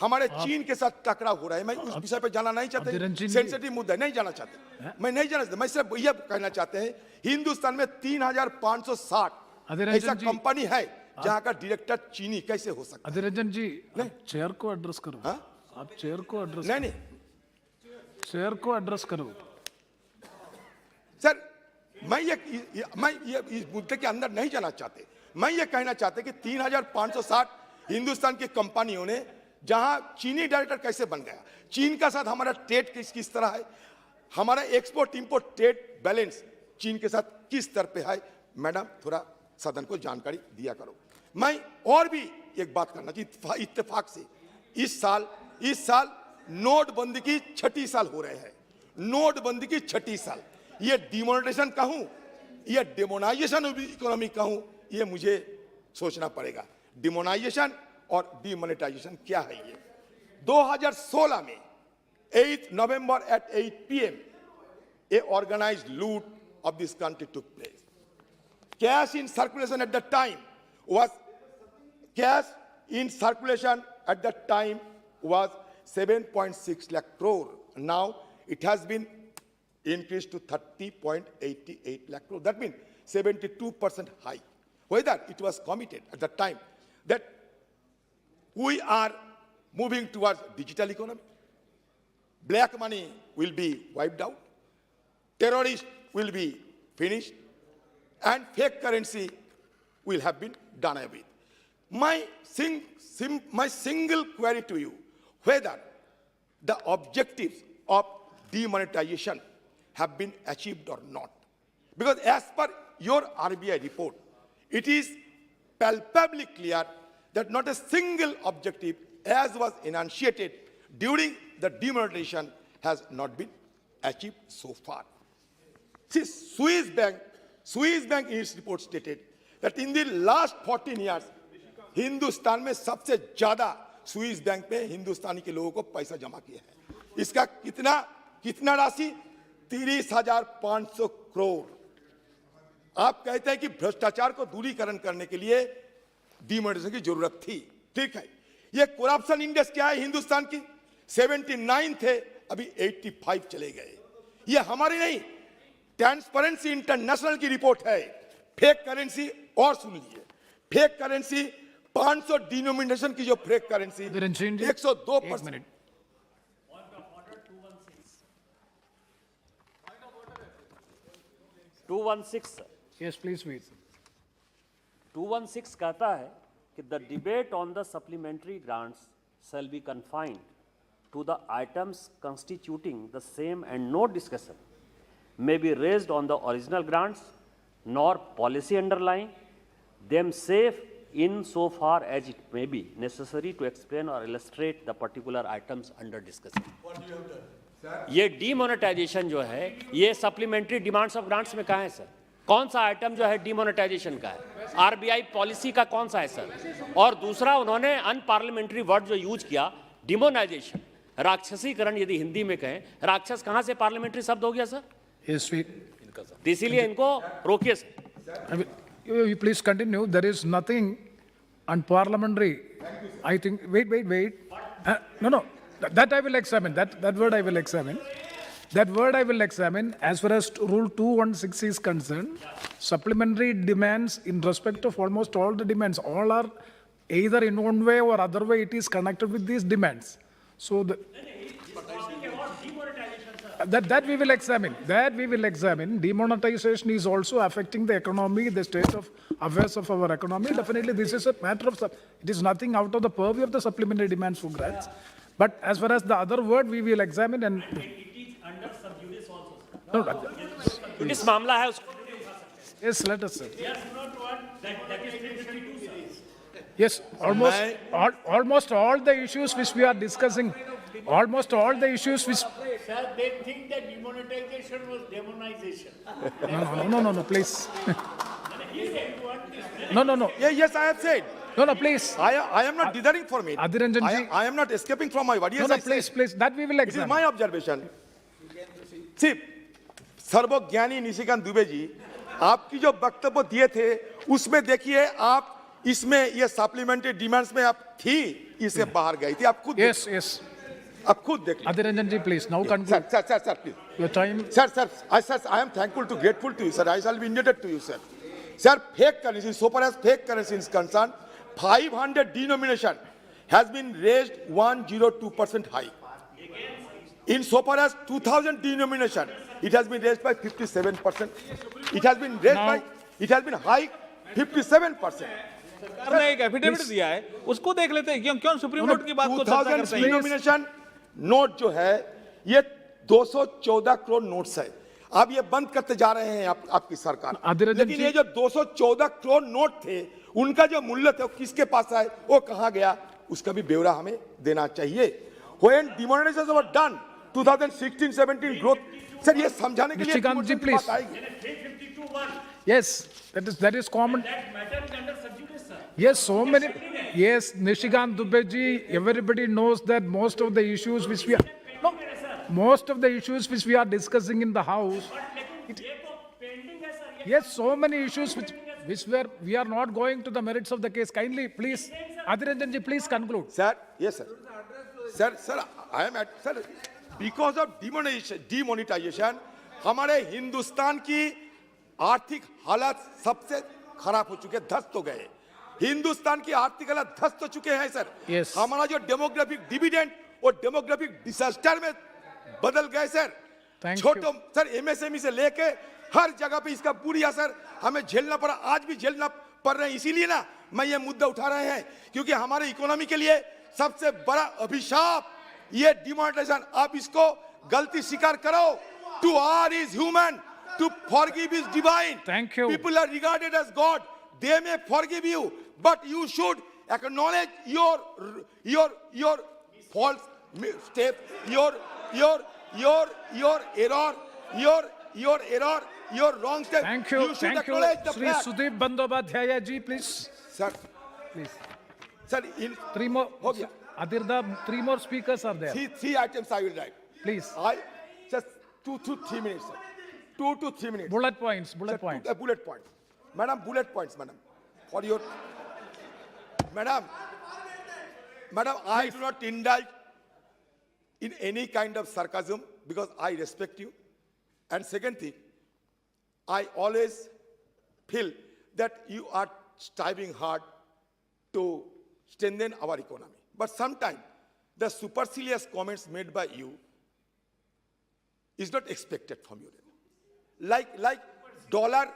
हमारे चीन के साथ टकराव हो रहा है। मैं उस विषय पे जाना नहीं चाहते, सेंसिटिव मुद्दा नहीं जाना चाहते, मैं नहीं जाना चाहता। मैं सिर्फ ये कहना चाहते हैं हिंदुस्तान में 3560 ऐसा कंपनी है जहां का डायरेक्टर चीनी कैसे हो सकता है? अधीर रंजन जी, चेयर को एड्रेस करो। आप चेयर को एड्रेस नहीं, चेयर को एड्रेस करो। सर, मैं ये इस मुद्दे के अंदर नहीं जाना चाहते। मैं ये कहना चाहते कि 3560 हिंदुस्तान की कंपनियों ने जहां चीनी डायरेक्टर कैसे बन गया, चीन का साथ हमारा ट्रेड किस तरह है, हमारा एक्सपोर्ट इंपोर्ट ट्रेड बैलेंस चीन के साथ किस स्तर पे है, मैडम थोड़ा सदन को जानकारी दिया करो। मैं और भी एक बात करना चाहिए, इत्तेफाक से इस साल नोटबंदी की 6ठी साल हो रहे हैं। नोटबंदी की 6ठी साल, ये डिमोनेटाइजेशन कहूं या डिमोनाइजेशन ऑफ इकोनॉमी कहूं, ये मुझे सोचना पड़ेगा। डिमोनाइजेशन और डिमोनेटाइजेशन क्या है? ये 2016 में 8 November at 8 PM a organized loot of this country took place. Cash in circulation at that time was 7.6 lakh crore. Now it has been increased to 30.88 lakh crore. That means 72% high. Whether it was committed at that time that we are moving towards digital economy, black money will be wiped out, terrorists will be finished, and fake currency will have been done away with. My single query to you, whether the objectives of demonetization have been achieved or not. Because as per your RBI report, it is palpably clear that not a single objective as was enunciated during the demonetization has not been achieved so far. See, Swiss Bank in its report stated that in the last 14 years, Hindustan में सबसे ज्यादा Swiss bank में हिंदुस्तानी के लोगों को पैसा जमा किया है। इसका कितना राशि? 30,500 करोड़। आप कहते हैं कि भ्रष्टाचार को दूरीकरण करने के लिए डिमोनेटाइजेशन की जरूरत थी, ठीक है। ये करप्शन इंडेक्स क्या है हिंदुस्तान की? 79 थे, अभी 85 चले गए। ये हमारी नहीं, ट्रांसपेरेंसी इंटरनेशनल की रिपोर्ट है। फेक करेंसी, और सुन लीजिए, फेक करेंसी 500 डिनोमिनेशन की जो fake currency 102%। 216 Yes, please wait. 216 कहता है कि the debate on the supplementary grants shall be confined to the items constituting the same and no discussion may be raised on the original grants nor policy underlying them safe in so far as it may be necessary to explain or illustrate the particular items under discussion. ये demonetisation जो है ये supplementary demands of grants में कहाँ है sir? कौन सा item जो है डीमोनेटाइजेशन का है? आरबीआई पॉलिसी का कौन सा है सर? और दूसरा उन्होंने अनपार्लियामेंट्री वर्ड जो यूज किया डिमोनाइजेशन, राक्षसीकरण यदि हिंदी में कहें, राक्षस कहाँ से पार्लियामेंट्री शब्द हो गया सर? इसीलिए इनको रोकिए sir. You please continue. There is nothing unparliamentary. I think. Wait. No. That I will examine. That word I will examine. That word I will examine. As far as Rule 216 is concerned, supplementary demands in respect of almost all the demands, all are either in one way or other way. It is connected with these demands. So that we will examine. That we will examine. Demonetization is also affecting the economy, the state of affairs of our economy. Definitely, this is a matter of. It is nothing out of the purview of the supplementary demands for grants. But as far as the other word, we will examine and. No, इस मामला है उसको. Yes, let us say. Yes, almost all the issues which we are discussing, almost all the issues which. Sir, they think that demonetization was demonization. No, please. No. Yes, I have said. No, please. I am not dithering from it. I am not escaping from my word. Yes, No, please. That we will It is examine. my observation. See, सर्वज्ञानी Nishikant Dubey ji, आपकी जो वक्तव्य दिए थे, उसमें देखिए आप इसमें ये सप्लीमेंट्री डिमांड्स में आप थी, इससे बाहर गई थी, आप खुद. Yes. आप खुद देख. Adhir Ranjan ji, please now conclude. Sir, please. Your time. Sir, I am thankful to, grateful to you, sir. I shall be indebted to you, sir. Sir, fake currency, so far as fake currency is concerned, 500 denomination has been raised 102% high. In so far as 2000 denomination, it has been raised by 57%. It has been raised it has been high 57%. सरकार ने एक affidavit दिया है, उसको देख लेते हैं क्यों सुप्रीम कोर्ट की बात को चर्चा करते हैं. 2000 डिनोमिनेशन नोट जो है ये 214 करोड़ नोट्स है. अब ये बंद करते जा रहे हैं आपकी सरकार. लेकिन ये जो 214 करोड़ नोट थे, उनका जो मूल्य था, किसके पास है, वो कहाँ गया, उसका भी ब्यौरा हमें देना चाहिए. When demonetization was done, 2016-17 growth, sir ये समझाने के लिए Nishikant ji, please. Yes, that is common. Yes, so many. Yes, Nishikant Dubey ji, everybody knows that most of the issues which we are discussing in the house. Yes, so many issues which we are not going to the merits of the case. Kindly, please, Adhir Ranjan ji, please conclude. Sir, yes, sir. Sir, I am at, sir, because of demonetization, हमारे हिंदुस्तान की आर्थिक हालत सबसे खराब हो चुके, ध्वस्त हो गए. हिंदुस्तान की आर्थिक हालत ध्वस्त हो चुके हैं सर. Yes. हमारा जो डेमोग्राफिक डिविडेंड और डेमोग्राफिक डिजास्टर में बदल गए सर. छोटो सर एमएसएमई से लेके हर जगह पे इसका बुरी असर हमें झेलना पड़ा, आज भी झेलना पड़ रहा है. इसीलिए ना मैं ये मुद्दा उठा रहे हैं, क्योंकि हमारे इकोनॉमी के लिए सबसे बड़ा अभिशाप ये डिमोनेटाइजेशन. आप इसको गलती स्वीकार करो. To err is human, to forgive is divine. Thank you. People are regarded as God. They may forgive you, but you should acknowledge your false step, your error, your wrong step. Thank you. You should acknowledge the Sri fact. Sudip Bandyopadhyaya ji, please. Sir, Please. sir, in Three more. हो गया. Adhir, three more speakers are there. Three items I will write. Please. I just 2 to 3 minutes, sir. 2 to 3 minutes. Bullet points. Sir, bullet points. Madam, bullet points, madam. For your, madam, I do not indulge in any kind of sarcasm because I respect you. And second thing, I always feel that you are striving hard to strengthen our economy. But sometimes the supercilious comments made by you is not expected from you. Like dollar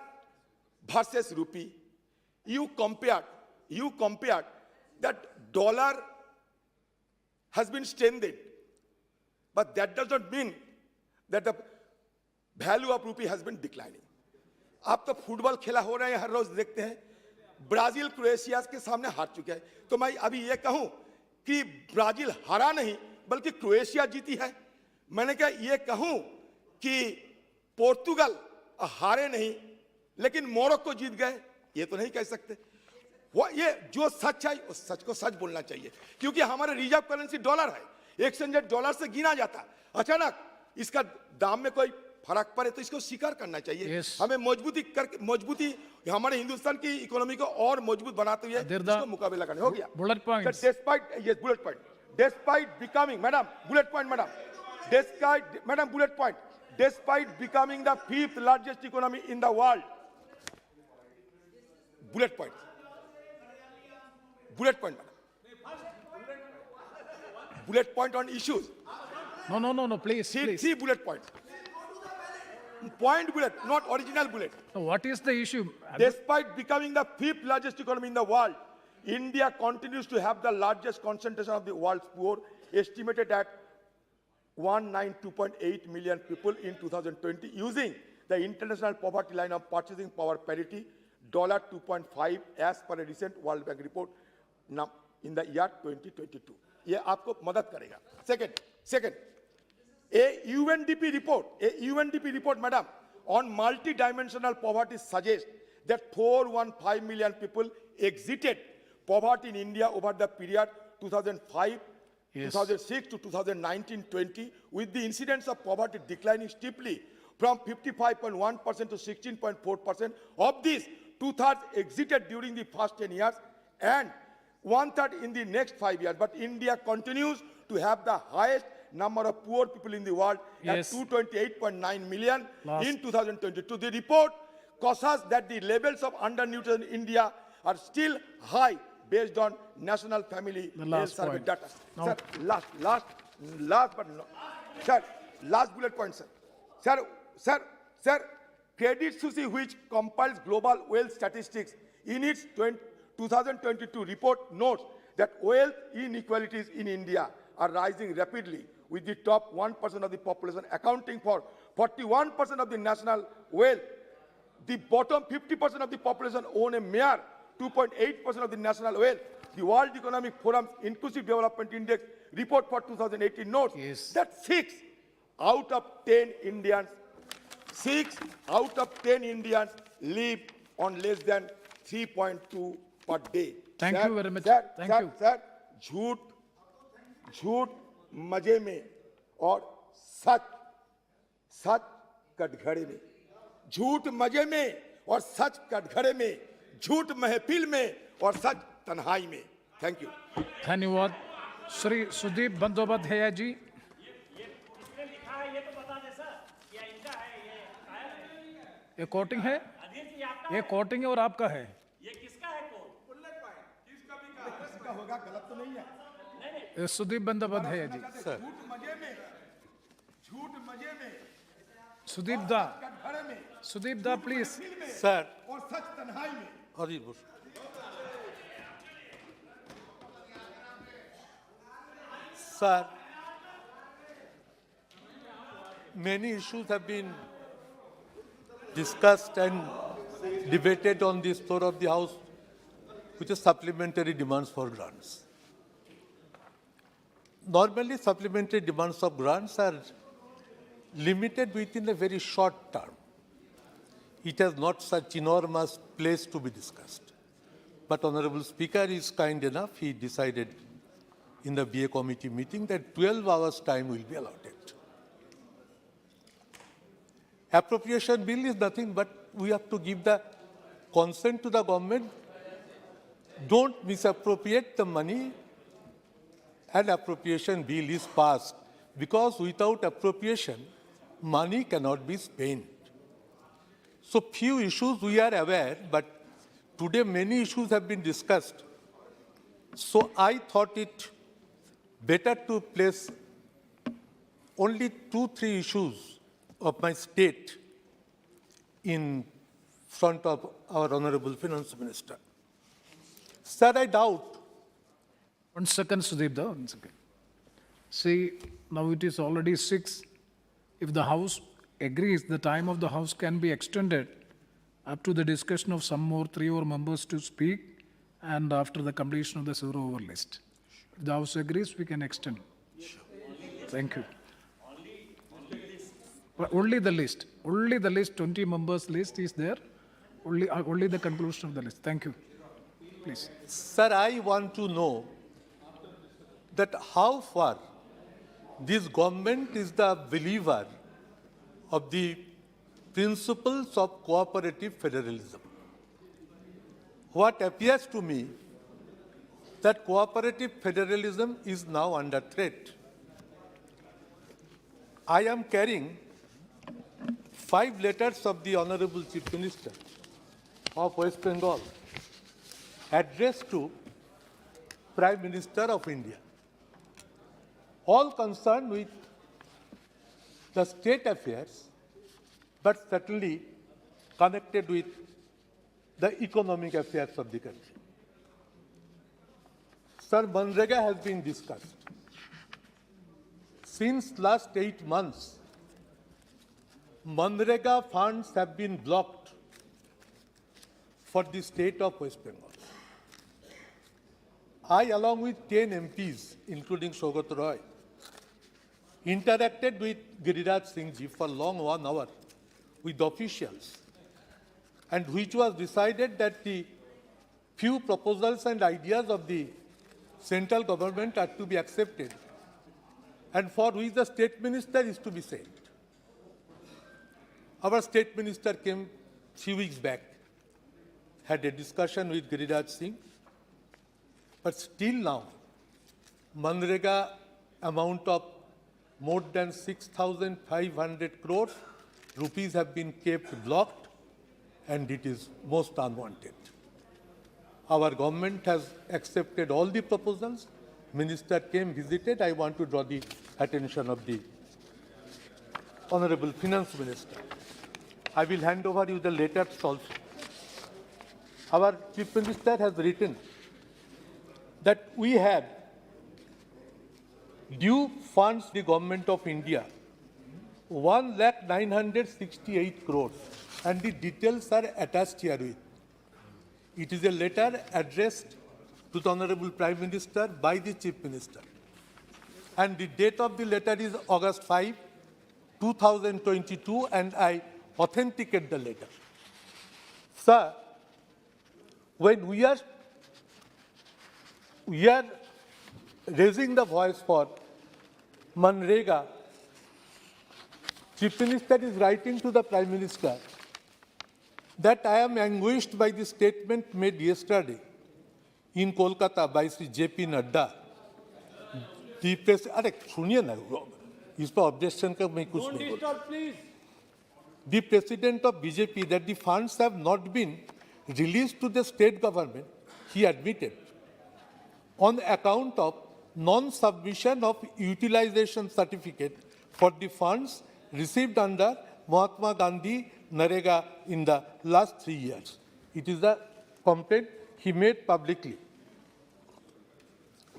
versus rupee, you compared that dollar has been strengthened, but that does not mean that the value of rupee has been declining. आप तो football खेला हो रहे हैं, हर रोज देखते हैं. Brazil Croatia के सामने हार चुका है। तो मैं अभी ये कहूं कि ब्राजील हारा नहीं बल्कि क्रोएशिया जीती है। मैंने क्या ये कहूं कि पोर्तुगल हारे नहीं लेकिन मोरक्को जीत गए, ये तो नहीं कह सकते। वो ये जो सच है उस सच को सच बोलना चाहिए, क्योंकि हमारे रिजर्व करेंसी डॉलर है, एक्सचेंज रेट डॉलर से गिना जाता है। अचानक इसका दाम में कोई फर्क पड़े तो इसको स्वीकार करना चाहिए। हमें मजबूती हमारे हिंदुस्तान की इकोनॉमी को और मजबूत बनाते हुए इसको मुकाबला करना हो गया। Bullet point bullet point despite becoming madam bullet point madam bullet point despite becoming the 5th largest economy in the world, bullet point madam, bullet point on issues. No, please. Three bullet points. Point bullet, not original bullet. No, what is the issue? Despite becoming the 5th largest economy in the world, India continues to have the largest concentration of the world's poor, estimated at 192.8 million people in 2020, using the international poverty line of purchasing power parity, $2.5 as per a recent World Bank report in the year 2022. ये आपको मदद करेगा। Second, a UNDP report, madam, on multidimensional poverty suggests that 415 million people exited poverty in India over the period 2006 to 2019-20, with the incidence of poverty declining steeply from 55.1% to 16.4%. Of these, 2/3 exited during the first 10 years and 1/3 in the next 5 years. But India continues to have the highest number of poor people in the world at 228.9 million in 2022. The report cautions that the levels of undernutrition in India are still high based on National Family Health Survey data. Sir, last but not, sir, last bullet point, sir. Sir, Credit Suisse, which compiles global wealth statistics, in its 2022 report notes that wealth inequalities in India are rising rapidly, with the top 1% of the population accounting for 41% of the national wealth. The bottom 50% of the population own a mere 2.8% of the national wealth. The World Economic Forum's Inclusive Development Index report for 2018 notes that 6 out of 10 Indians live on less than 3.2 per day. Thank you very much. Sir, झूठ मजे में और सच कटघरे में, झूठ मजे में और सच कटघरे में, झूठ महफिल में और सच तन्हाई में। Thank you. धन्यवाद। श्री सुदीप बंदोपाध्याय जी। ये कोटिंग है, ये कोटिंग है और आपका है। ये किसका है कोट? किसका होगा, गलत तो नहीं है। सुदीप बंदोपाध्याय जी। झूठ मजे में सुदीप दा प्लीज सर और सच तन्हाई में। Sir, many issues have been discussed and debated on this floor of the House, which is supplementary demands for grants. Normally, supplementary demands of grants are limited within a very short term. It has not such enormous place to be discussed. But Honorable Speaker is kind enough, he decided in the BA committee meeting that 12 hours time will be allotted. Appropriation bill is nothing but we have to give the consent to the government. Don't misappropriate the money, and appropriation bill is passed, because without appropriation, money cannot be spent. So few issues we are aware, but today many issues have been discussed. So I thought it better to place only 2-3 issues of my state in front of our Honorable Finance Minister. Sir, I doubt. 1 second, Sudeep, 1 second. See, now it is already 6. If the House agrees, the time of the House can be extended up to the discussion of some more 3 more members to speak, and after the completion of the zero over list. If the House agrees, we can extend. Thank you. Only the list. Only the list, 20 members list is there. Only the conclusion of the list. Thank you. Please. Sir, I want to know that how far this government is the believer of the principles of cooperative federalism. What appears to me that cooperative federalism is now under threat. I am carrying 5 letters of the Honorable Chief Minister of West Bengal addressed to Prime Minister of India, all concerned with the state affairs, but certainly connected with the economic affairs of the country. Sir, Manrega has been discussed. Since last 8 months, Manrega funds have been blocked for the state of West Bengal. I, along with 10 MPs, including Sogat Roy, interacted with Giriraj Singh Ji for long 1 hour with officials, and which was decided that the few proposals and ideas of the central government are to be accepted, and for which the state minister is to be sent. Our state minister came 3 weeks back, had a discussion with Giriraj Singh, but still now, Manrega amount of more than 6,500 crores rupees have been kept blocked, and it is most unwanted. Our government has accepted all the proposals. Minister came, visited. I want to draw the attention of the Honorable Finance Minister. I will hand over you the letters also. Our Chief Minister has written that we have due funds the Government of India 1,968 crores, and the details are attached herewith. It is a letter addressed to the Honorable Prime Minister by the Chief Minister, and the date of the letter is August 5, 2022, and I authenticate the letter. Sir, when we are raising the voice for Manrega, Chief Minister is writing to the Prime Minister that I am anguished by the statement made yesterday in Kolkata by Sri J.P. Nadda. The the President of BJP, that the funds have not been released to the state government, he admitted, on account of non-submission of utilization certificate for the funds received under Mahatma Gandhi Narega in the last 3 years. It is a complaint he made publicly.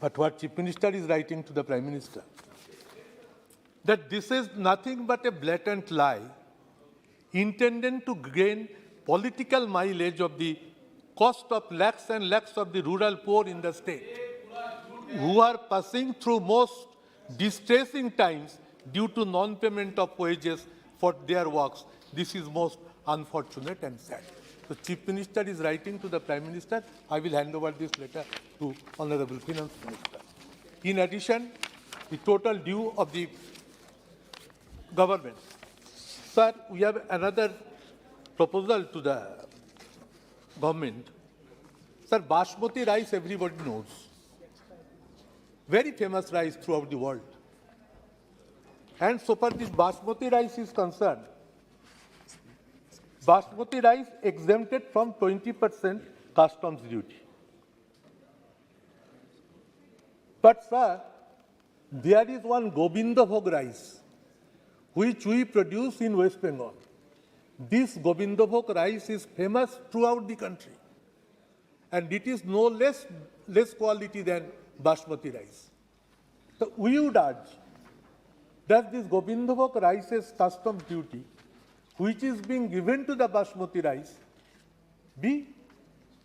But what Chief Minister is writing to the Prime Minister, that this is nothing but a blatant lie intended to gain political mileage of the cost of lakhs and lakhs of the rural poor in the state, who are passing through most distressing times due to non-payment of wages for their works. This is most unfortunate and sad. The Chief Minister is writing to the Prime Minister. I will hand over this letter to Honorable Finance Minister. In addition, the total due of the government. Sir, we have another proposal to the government. Sir, Basmati rice everybody knows. Very famous rice throughout the world. And so far this Basmati rice is concerned, Basmati rice exempted from 20% customs duty. But sir, there is one Govindabhog rice which we produce in West Bengal. This Govindabhog rice is famous throughout the country, and it is no less quality than Basmati rice. So we would urge that this Govindabhog rice's customs duty, which is being given to the Basmati rice, be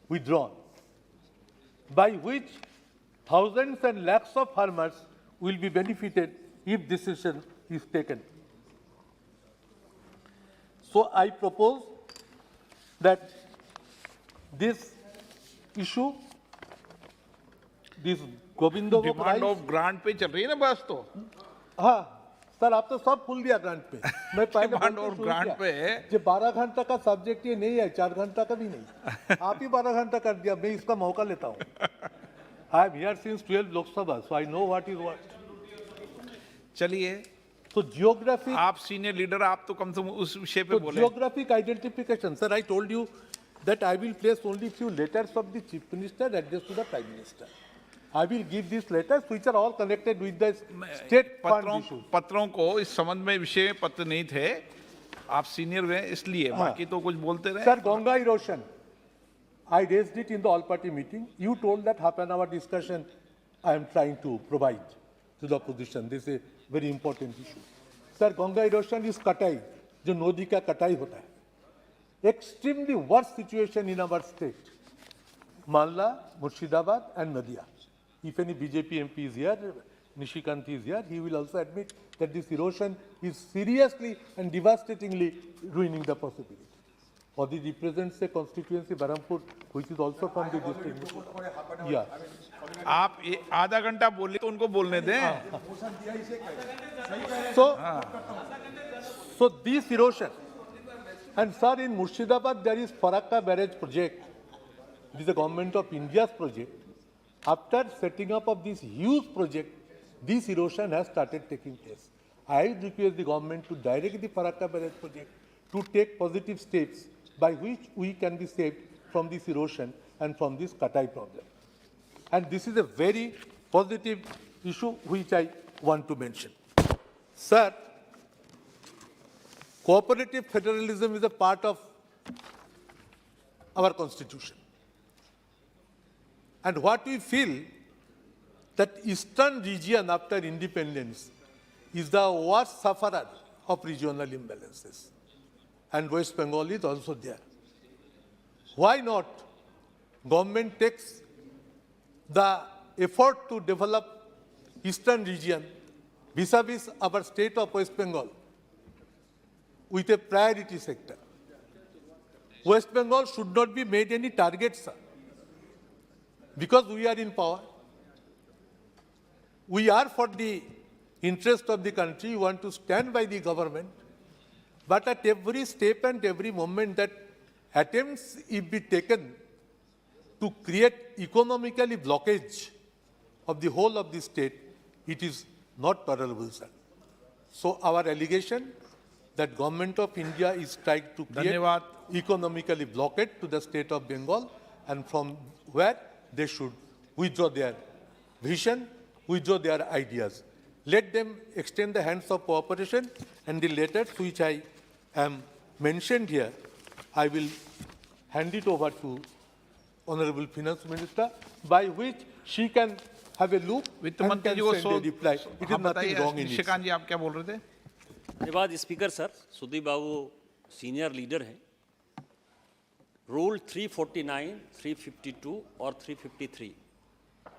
withdrawn, by which thousands and lakhs of farmers will be benefited if this decision is taken. So I propose that this issue, this Govindo demand of grant पे चल रही है ना बस तो हाँ sir आप तो सब भूल दिया ग्रांट पे मैं पहले डिमांड और ग्रांट पे जो 12 घंटा का सब्जेक्ट ये नहीं है 4 घंटा का भी नहीं आप ही 12 घंटा कर दिया मैं इसका मौका लेता हूँ I am here since 12 Lok Sabha so I know what is what चलिए तो जियोग्राफी आप सीनियर लीडर आप तो कम से कम उस विषय पे बोले geographic identification sir I told you that I will place only few letters of the Chief Minister addressed to the Prime Minister. I will give these letters which are all connected with the state fund issues. पत्रों को इस संबंध में विषय में पत्र नहीं थे आप सीनियर हुए इसलिए बाकी तो कुछ बोलते रहे Sir, Ganga erosion. I raised it in the all-party meeting. You told that half an hour discussion I am trying to provide to the opposition. This is a very important issue. Sir, Ganga erosion is कटाई जो नदी का कटाई होता है extremely worse situation in our state. Malda, Murshidabad and Nadia. If any BJP MP is here, Nishikant is here, he will also admit that this erosion is seriously and devastatingly ruining the possibility. Adi represents a constituency, Barampur, which is also from the district. Yeah. आप आधा घंटा बोले तो उनको बोलने दें So this erosion. And sir, in Murshidabad, there is Farakka barrage project. It is a government of India's project. After setting up of this huge project, this erosion has started taking place. I request the government to direct the Farakka barrage project to take positive steps by which we can be saved from this erosion and from this Katai problem. And this is a very positive issue which I want to mention. Sir, cooperative federalism is a part of our constitution. And what we feel that eastern region after independence is the worst sufferer of regional imbalances. And West Bengal is also there. Why not government takes the effort to develop eastern region vis-a-vis our state of West Bengal with a priority sector. West Bengal should not be made any target, sir. Because we are in power. We are for the interest of the country. We want to stand by the government. But at every step and every moment that attempts if be taken to create economically blockage of the whole of the state, it is not tolerable, sir. So our allegation that government of India is trying to create economically blockade to the state of Bengal, and from where they should withdraw their vision, withdraw their ideas. Let them extend the hands of cooperation, and the letters which I am mentioned here, I will hand it over to Honorable Finance Minister, by which she can have a look and can send a reply. It is nothing wrong in it. Nishikant जी आप क्या बोल रहे थे? धन्यवाद speaker sir. Sudeep बाबू senior leader हैं। Rule 349, 352 और 353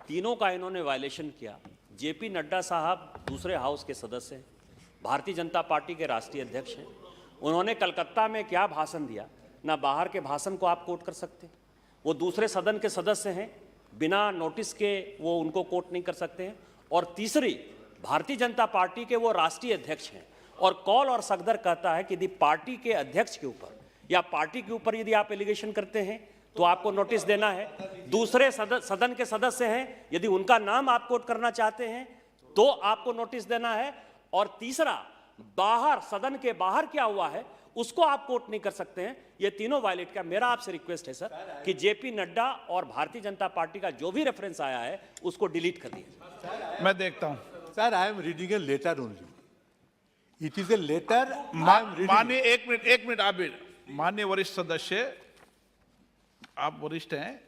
तीनों का इन्होंने वायलेशन किया। जेपी नड्डा साहब दूसरे हाउस के सदस्य हैं, भारतीय जनता पार्टी के राष्ट्रीय अध्यक्ष हैं। उन्होंने कलकत्ता में क्या भाषण दिया, ना बाहर के भाषण को आप कोट कर सकते। वो दूसरे सदन के सदस्य हैं, बिना नोटिस के वो उनको कोट नहीं कर सकते हैं। और तीसरी, भारतीय जनता पार्टी के वो राष्ट्रीय अध्यक्ष हैं और कॉल और सगदर कहता है कि यदि पार्टी के अध्यक्ष के ऊपर या पार्टी के ऊपर यदि आप एलिगेशन करते हैं तो आपको नोटिस देना है। दूसरे सदन के सदस्य हैं, यदि उनका नाम आप कोट करना चाहते हैं तो आपको नोटिस देना है। और तीसरा, बाहर सदन के बाहर क्या हुआ है उसको आप कोट नहीं कर सकते हैं। ये तीनों वायलेट का। मेरा आपसे रिक्वेस्ट है सर कि जेपी नड्डा और भारतीय जनता पार्टी का जो भी रेफरेंस आया है उसको डिलीट कर दिए। मैं देखता हूं sir. I am reading a letter only. It is a letter. माननीय एक मिनट आप माननीय वरिष्ठ सदस्य, आप वरिष्ठ हैं।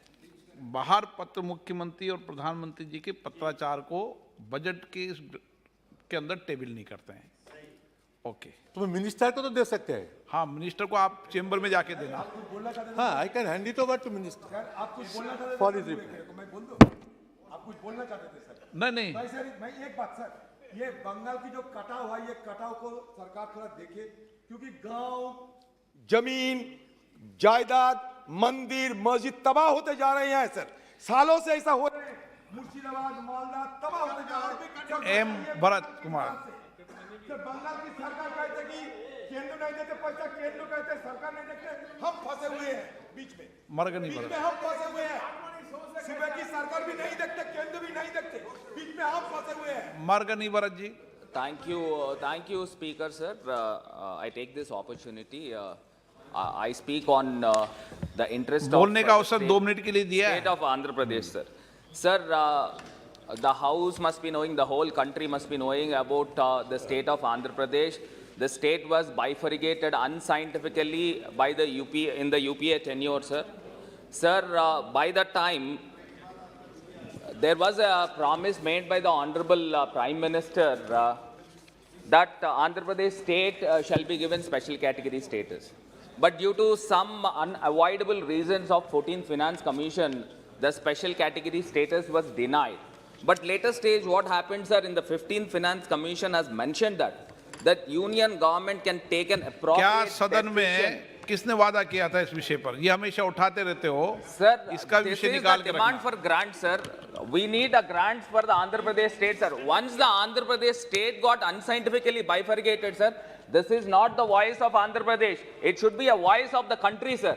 बाहर पत्र मुख्यमंत्री और प्रधानमंत्री जी के पत्राचार को बजट के अंदर टेबल नहीं करते हैं। ओके, तो मिनिस्टर को तो दे सकते हैं। हाँ मिनिस्टर को आप चेंबर में जाके देना। हाँ, I can hand it over to minister. आप कुछ बोलना चाहते थे फॉर सर, हिज रिप्लाई। मैं बोल दूं? आप कुछ बोलना चाहते थे सर? नहीं भाई सर, मैं एक बात सर, ये बंगाल की जो कटाव हुआ, ये कटाव को सरकार थोड़ा देखे, क्योंकि गांव, जमीन, जायदाद, मंदिर, मस्जिद तबाह होते जा रहे हैं सर। सालों से ऐसा हो रहा है। मुर्शिदाबाद, मालदा तबाह होते जा रहे हैं। एम भरत कुमार, सर बंगाल की सरकार कहते कि केंद्र नहीं देते पैसा, केंद्र कहते सरकार नहीं देते, हम फंसे हुए हैं बीच में। मर्ग नहीं बीच भरत, में हम फंसे हुए हैं। सुबह की सरकार भी नहीं देखते, केंद्र भी नहीं देखते, बीच में हम फंसे हुए हैं। मर्ग नहीं Bharat ji. Thank you, Speaker, sir. I take this opportunity. I speak on the interest बोलने of का अवसर 2 मिनट के लिए दिया है। state of Andhra Pradesh, sir. Sir, the House must be knowing, the whole country must be knowing about the state of Andhra Pradesh. The state was bifurcated unscientifically by the in the UPA tenure, sir. Sir, by the time there was a promise made by the Honorable Prime Minister that Andhra Pradesh state shall be given special category status. But due to some unavoidable reasons of 14th Finance Commission, the special category status was denied. But later stage, what happened, sir, in the 15th Finance Commission has mentioned that union government can take an appropriate क्या सदन में decision. किसने वादा किया था इस विषय पर? ये हमेशा उठाते रहते हो। Sir, इसका this विषय is निकाल the के demand रखना। for grants, sir. We need a grants for the Andhra Pradesh state, sir. Once the Andhra Pradesh state got unscientifically bifurcated, sir, this is not the voice of Andhra Pradesh. It should be a voice of the country, sir.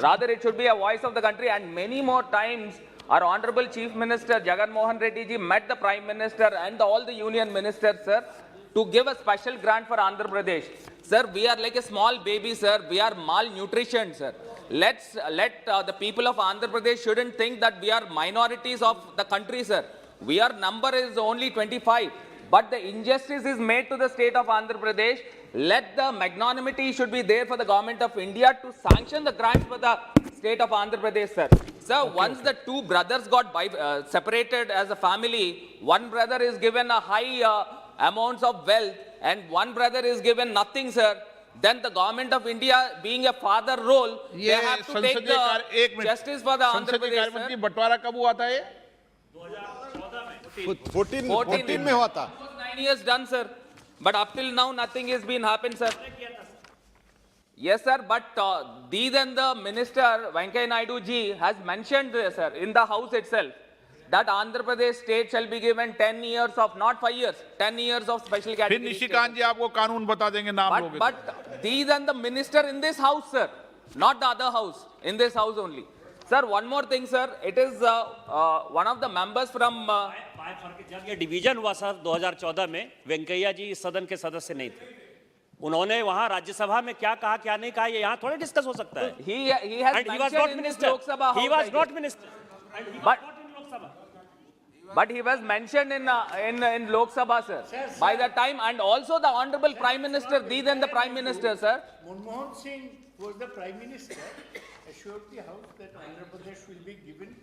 Rather, it should be a voice of the country. And many more times, our Honorable Chief Minister Jagan Mohan Reddy ji met the Prime Minister and all the union ministers, sir, to give a special grant for Andhra Pradesh. Sir, we are like a small baby, sir. We are malnutrition, sir. Let the people of Andhra Pradesh shouldn't think that we are minorities of the country, sir. Our number is only 25. But the injustice is made to the state of Andhra Pradesh. Let the magnanimity should be there for the government of India to sanction the grants for the state of Andhra Pradesh, sir. Sir, once the two brothers got separated as a family, one brother is given a high amounts of wealth and one brother is given nothing, sir. Then the government of India, being a father role, they have to take the justice for the Andhra Pradesh, sir. बंटवारा कब हुआ था ये? 14 में हुआ था. 9 years done, sir. But up till now, nothing has been happened, sir. Yes, sir. But then the minister, Venkaiah Naidu ji, has mentioned, sir, in the house itself, that Andhra Pradesh state shall be given 10 years of, not 5 years, 10 years of special category. फिर निशिकांत जी आपको कानून बता देंगे नाम लोगे। But these and the minister in this house, sir, not the other house, in this house only. Sir, one more thing, sir. It is one of the members from... जब ये division हुआ सर 2014 में, वेंकैया जी इस सदन के सदस्य नहीं थे। उन्होंने वहां राज्यसभा में क्या कहा क्या नहीं कहा ये यहाँ थोड़े डिस्कस हो सकता है। He has and he was mentioned not in minister. this Lok Sabha He house, was I not guess. minister. And he was But- not in Lok Sabha. But he was mentioned in Lok Sabha, sir. By the time, and also the Honorable Prime Minister, then the Prime Minister, sir. Manmohan Singh was the Prime Minister, assured the House that Andhra Pradesh will be given